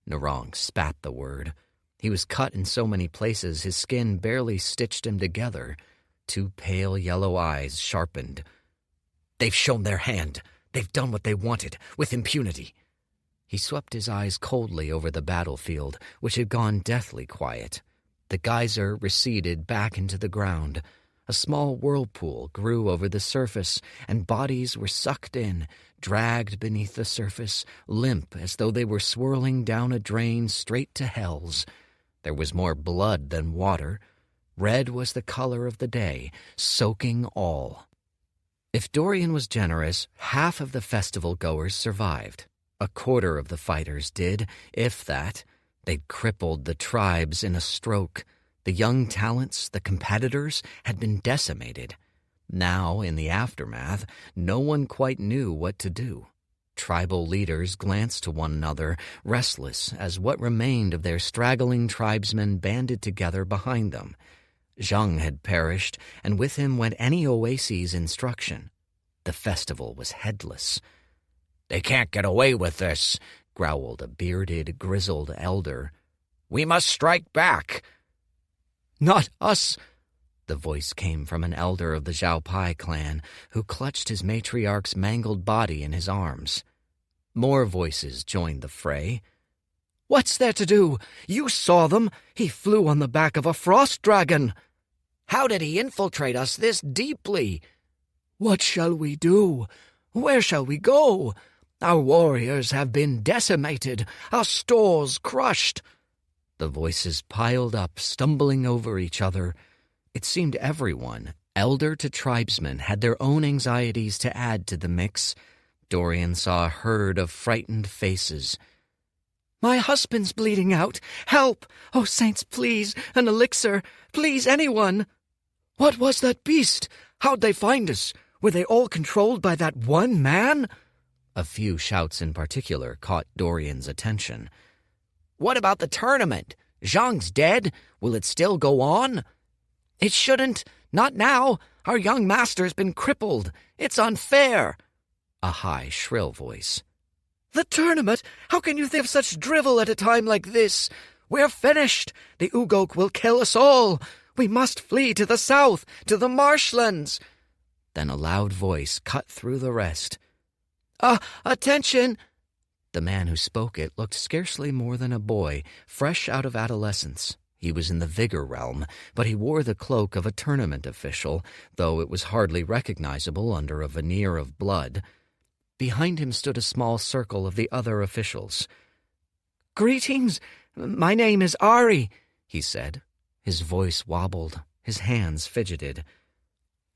Narong spat the word. He was cut in so many places his skin barely stitched him together. 2 pale yellow eyes sharpened. They've shown their hand. They've done what they wanted, with impunity. He swept his eyes coldly over the battlefield, which had gone deathly quiet. The geyser receded back into the ground. A small whirlpool grew over the surface, and bodies were sucked in, dragged beneath the surface, limp as though they were swirling down a drain straight to Hell's. There was more blood than water. Red was the color of the day, soaking all. If Dorian was generous, half of the festival goers survived. A quarter of the fighters did, if that. They'd crippled the tribes in a stroke. The young talents, the competitors, had been decimated. Now, in the aftermath, no one quite knew what to do. Tribal leaders glanced to one another, restless as what remained of their straggling tribesmen banded together behind them. Zhang had perished, and with him went any oasis instruction. The festival was headless. They can't get away with this, growled a bearded, grizzled elder. We must strike back." "Not us!" The voice came from an elder of the Zhao Pai clan, who clutched his matriarch's mangled body in his arms. More voices joined the fray. "What's there to do? You saw them. He flew on the back of a frost dragon." "How did he infiltrate us this deeply?" "What shall we do? Where shall we go? Our warriors have been decimated, our stores crushed." The voices piled up, stumbling over each other. It seemed everyone, elder to tribesman, had their own anxieties to add to the mix. Dorian saw a herd of frightened faces. "My husband's bleeding out! Help! Oh, saints, please! An elixir! Please, anyone!" "What was that beast? How'd they find us? Were they all controlled by that one man?" A few shouts in particular caught Dorian's attention. "What about the tournament? Zhang's dead. Will it still go on?" "It shouldn't. Not now. Our young master's been crippled. It's unfair." A high, shrill voice. "The tournament? How can you think of such drivel at a time like this? We're finished. The Ugok will kill us all. We must flee to the south, to the marshlands." Then a loud voice cut through the rest. Attention!" The man who spoke it looked scarcely more than a boy, fresh out of adolescence. He was in the vigor realm, but he wore the cloak of a tournament official, though it was hardly recognizable under a veneer of blood. Behind him stood a small circle of the other officials. "Greetings. My name is Ari," he said. His voice wobbled. His hands fidgeted.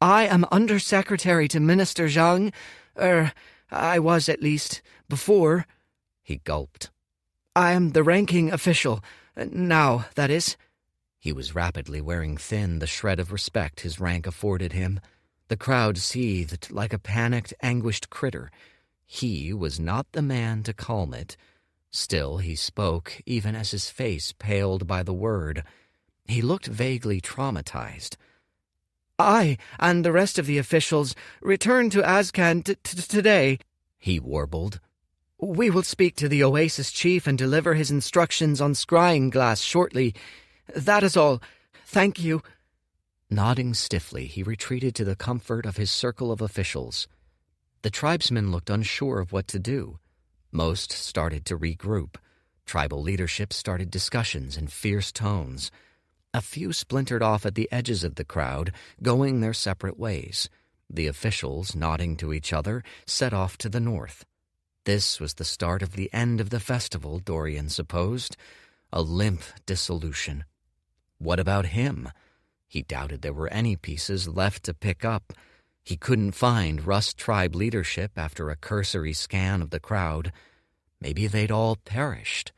"I am Undersecretary to Minister Zhang. I was at least, before." He gulped. "I am the ranking official. Now, that is." He was rapidly wearing thin the shred of respect his rank afforded him. The crowd seethed like a panicked, anguished critter. He was not the man to calm it. Still he spoke, even as his face paled by the word. He looked vaguely traumatized. "I and the rest of the officials return to Azcan today," he warbled. "We will speak to the Oasis chief and deliver his instructions on scrying glass shortly. That is all. Thank you." Nodding stiffly, he retreated to the comfort of his circle of officials. The tribesmen looked unsure of what to do. Most started to regroup. Tribal leadership started discussions in fierce tones. A few splintered off at the edges of the crowd, going their separate ways. The officials, nodding to each other, set off to the north. This was the start of the end of the festival, Dorian supposed. A limp dissolution. What about him? He doubted there were any pieces left to pick up. He couldn't find Rust Tribe leadership after a cursory scan of the crowd. Maybe they'd all perished.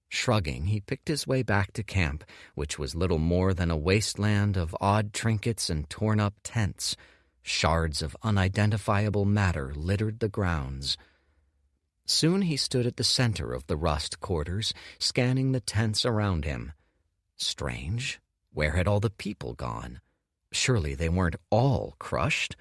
Shrugging, he picked his way back to camp, which was little more than a wasteland of odd trinkets and torn-up tents. Shards of unidentifiable matter littered the grounds. Soon he stood at the center of the Rust quarters, scanning the tents around him. Strange. Where had all the people gone? Surely they weren't all crushed.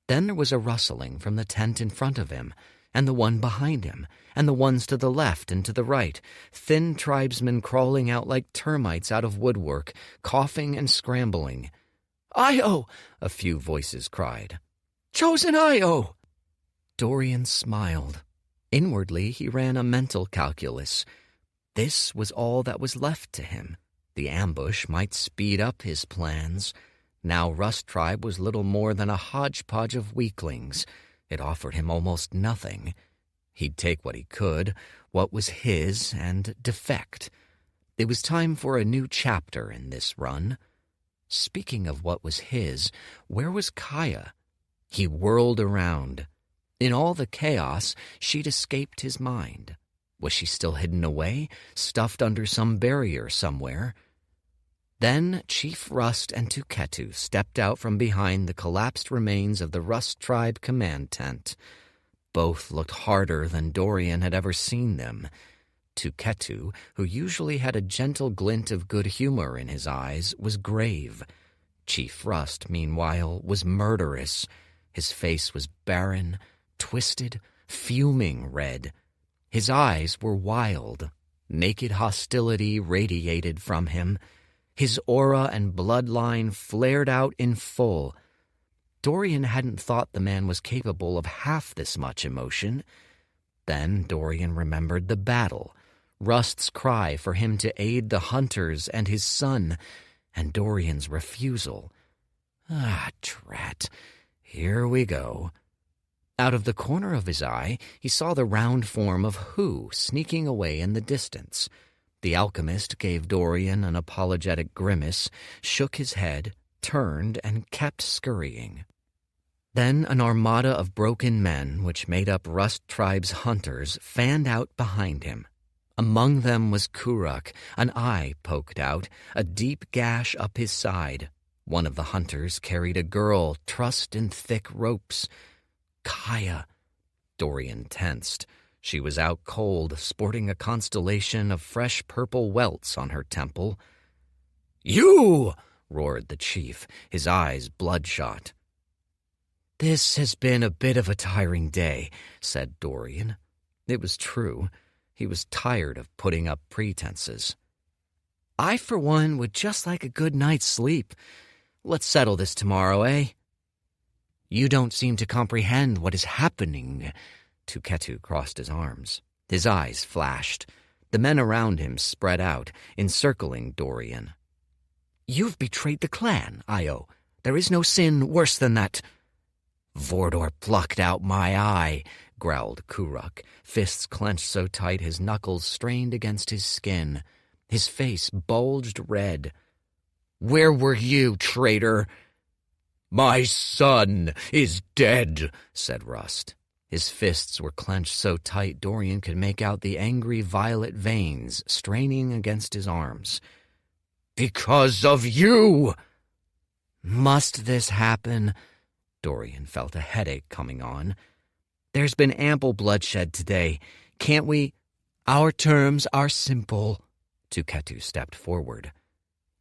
Then there was a rustling from the tent in front of him, and the one behind him, and the ones to the left and to the right, thin tribesmen crawling out like termites out of woodwork, coughing and scrambling. "Io!" a few voices cried. "Chosen Io!" Dorian smiled. Inwardly, he ran a mental calculus. This was all that was left to him. The ambush might speed up his plans. Now Rust Tribe was little more than a hodgepodge of weaklings. It offered him almost nothing. He'd take what he could, what was his, and defect. It was time for a new chapter in this run. Speaking of what was his, where was Kaya? He whirled around. In all the chaos, she'd escaped his mind. Was she still hidden away, stuffed under some barrier somewhere? Then Chief Rust and Tuketu stepped out from behind the collapsed remains of the Rust Tribe command tent. Both looked harder than Dorian had ever seen them. Tuketu, who usually had a gentle glint of good humor in his eyes, was grave. Chief Rust, meanwhile, was murderous. His face was barren, twisted, fuming red. His eyes were wild. Naked hostility radiated from him. His aura and bloodline flared out in full. Dorian hadn't thought the man was capable of half this much emotion. Then Dorian remembered the battle, Rust's cry for him to aid the hunters and his son, and Dorian's refusal. Ah, drat. Here we go. Out of the corner of his eye, he saw the round form of Who sneaking away in the distance. The alchemist gave Dorian an apologetic grimace, shook his head, turned, and kept scurrying. Then an armada of broken men, which made up Rust Tribe's hunters, fanned out behind him. Among them was Kuruk, an eye poked out, a deep gash up his side. One of the hunters carried a girl trussed in thick ropes. Kaya. Dorian tensed. She was out cold, sporting a constellation of fresh purple welts on her temple. "You!" roared the chief, his eyes bloodshot. "This has been a bit of a tiring day," said Dorian. It was true. He was tired of putting up pretenses. "I, for one, would just like a good night's sleep. Let's settle this tomorrow, eh?" "You don't seem to comprehend what is happening." Tuketu crossed his arms. His eyes flashed. The men around him spread out, encircling Dorian. "You've betrayed the clan, Io. There is no sin worse than that." "Vordor plucked out my eye," growled Kuruk, fists clenched so tight his knuckles strained against his skin. His face bulged red. "Where were you, traitor?" "My son is dead," said Rust. His fists were clenched so tight Dorian could make out the angry violet veins straining against his arms. "Because of you!" "Must this happen?" Dorian felt a headache coming on. "There's been ample bloodshed today. Can't we—" "Our terms are simple." Tuketu stepped forward.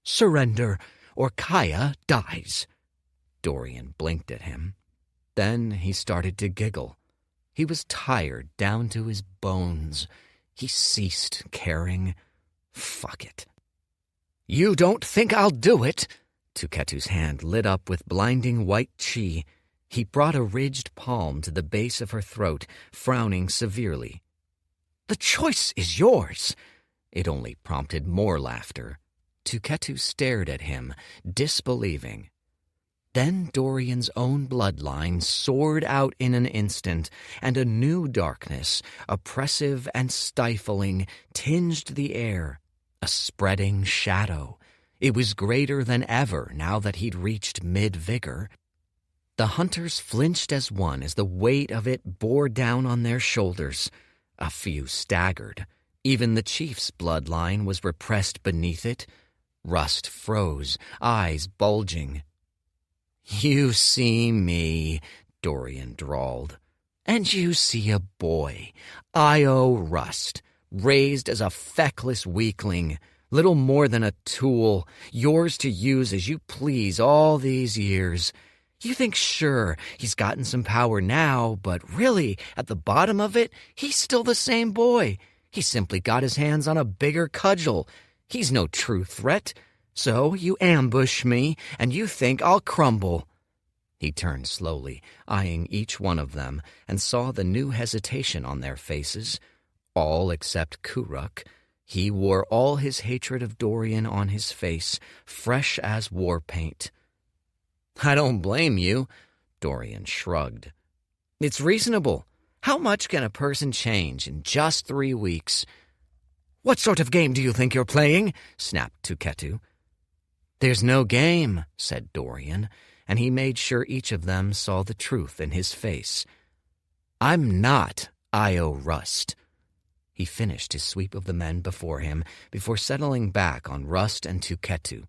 "Surrender, or Kaya dies." Dorian blinked at him. Then he started to giggle. He was tired down to his bones. He ceased caring. Fuck it. "You don't think I'll do it?" Tuketu's hand lit up with blinding white chi. He brought a ridged palm to the base of her throat, frowning severely. "The choice is yours." It only prompted more laughter. Tuketu stared at him, disbelieving. Then Dorian's own bloodline soared out in an instant, and a new darkness, oppressive and stifling, tinged the air. A spreading shadow. It was greater than ever now that he'd reached mid-vigor. The hunters flinched as one as the weight of it bore down on their shoulders. A few staggered. Even the chief's bloodline was repressed beneath it. Rust froze, eyes bulging. "You see me," Dorian drawled. "And you see a boy, Io Rust, raised as a feckless weakling, little more than a tool, yours to use as you please all these years. You think, sure, he's gotten some power now, but really, at the bottom of it, he's still the same boy. He simply got his hands on a bigger cudgel. He's no true threat. So you ambush me, and you think I'll crumble." He turned slowly, eyeing each one of them, and saw the new hesitation on their faces. All except Kuruk. He wore all his hatred of Dorian on his face, fresh as war paint. "I don't blame you," Dorian shrugged. "It's reasonable. How much can a person change in just 3 weeks?" "What sort of game do you think you're playing?" snapped Tuketu. "There's no game," said Dorian, and he made sure each of them saw the truth in his face. "I'm not Io Rust." He finished his sweep of the men before him before settling back on Rust and Tuketu.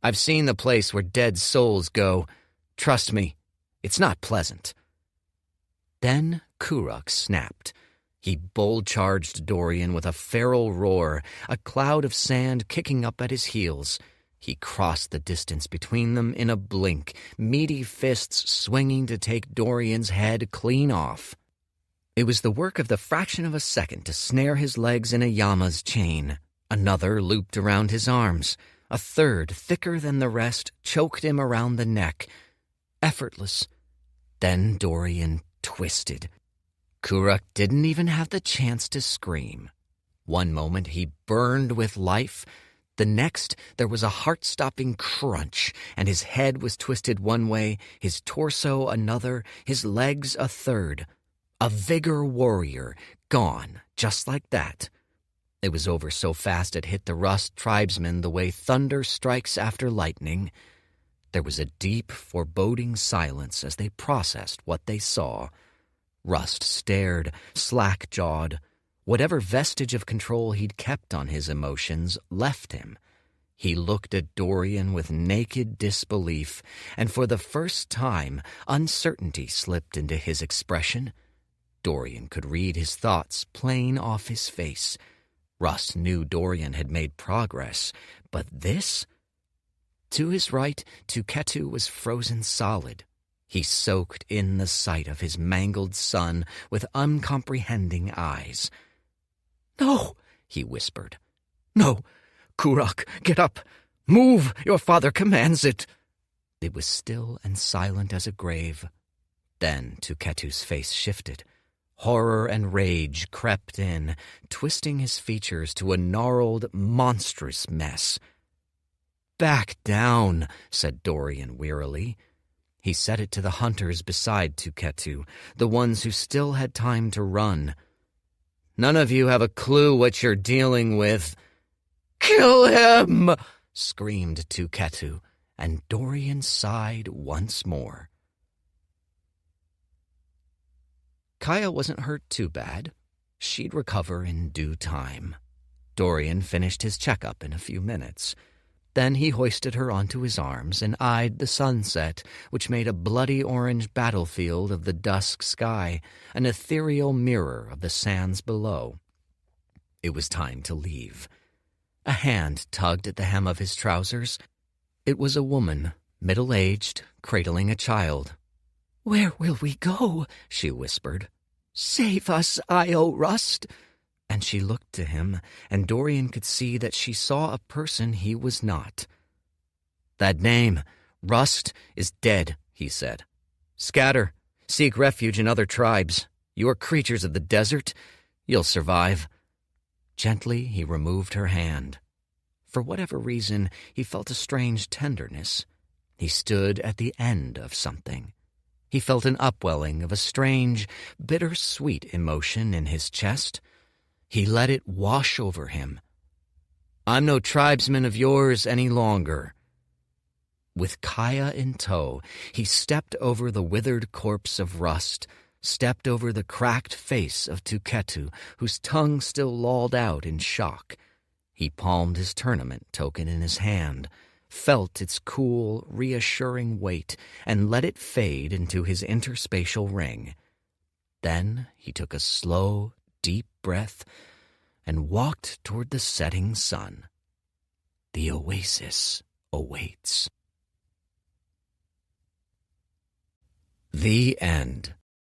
"I've seen the place where dead souls go. Trust me, it's not pleasant." Then Kuruk snapped. He bull-charged Dorian with a feral roar, a cloud of sand kicking up at his heels. He crossed the distance between them in a blink, meaty fists swinging to take Dorian's head clean off. It was the work of the fraction of a second to snare his legs in a llama's chain. Another looped around his arms. A third, thicker than the rest, choked him around the neck. Effortless. Then Dorian twisted. Kurak didn't even have the chance to scream. One moment he burned with life. The next, there was a heart-stopping crunch, and his head was twisted one way, his torso another, his legs a third. A vigor warrior, gone, just like that. It was over so fast it hit the Rust tribesmen the way thunder strikes after lightning. There was a deep, foreboding silence as they processed what they saw. Rust stared, slack-jawed. Whatever vestige of control he'd kept on his emotions left him. He looked at Dorian with naked disbelief, and for the first time, uncertainty slipped into his expression. Dorian could read his thoughts plain off his face. Rust knew Dorian had made progress, but this? To his right, Tuketu was frozen solid. He soaked in the sight of his mangled son with uncomprehending eyes. "No," he whispered. "No, Kurak, get up. Move, your father commands it." It was still and silent as a grave. Then Tuketu's face shifted. Horror and rage crept in, twisting his features to a gnarled, monstrous mess. "Back down," said Dorian wearily. He said it to the hunters beside Tuketu, the ones who still had time to run. "None of you have a clue what you're dealing with." "Kill him!" screamed Tuketu, and Dorian sighed once more. Kaya wasn't hurt too bad. She'd recover in due time. Dorian finished his checkup in a few minutes. Then he hoisted her onto his arms and eyed the sunset, which made a bloody orange battlefield of the dusk sky, an ethereal mirror of the sands below. It was time to leave. A hand tugged at the hem of his trousers. It was a woman, middle-aged, cradling a child. "Where will we go?" she whispered. "Save us, Io Rust." And she looked to him, and Dorian could see that she saw a person he was not. "That name, Rust, is dead," he said. "Scatter. Seek refuge in other tribes. You are creatures of the desert. You'll survive." Gently, he removed her hand. For whatever reason, he felt a strange tenderness. He stood at the end of something. He felt an upwelling of a strange, bitter-sweet emotion in his chest. He let it wash over him. "I'm no tribesman of yours any longer." With Kaya in tow, he stepped over the withered corpse of Rust, stepped over the cracked face of Tuketu, whose tongue still lolled out in shock. He palmed his tournament token in his hand, felt its cool, reassuring weight, and let it fade into his interspatial ring. Then he took a slow, deep breath and walked toward the setting sun. The oasis awaits. The end.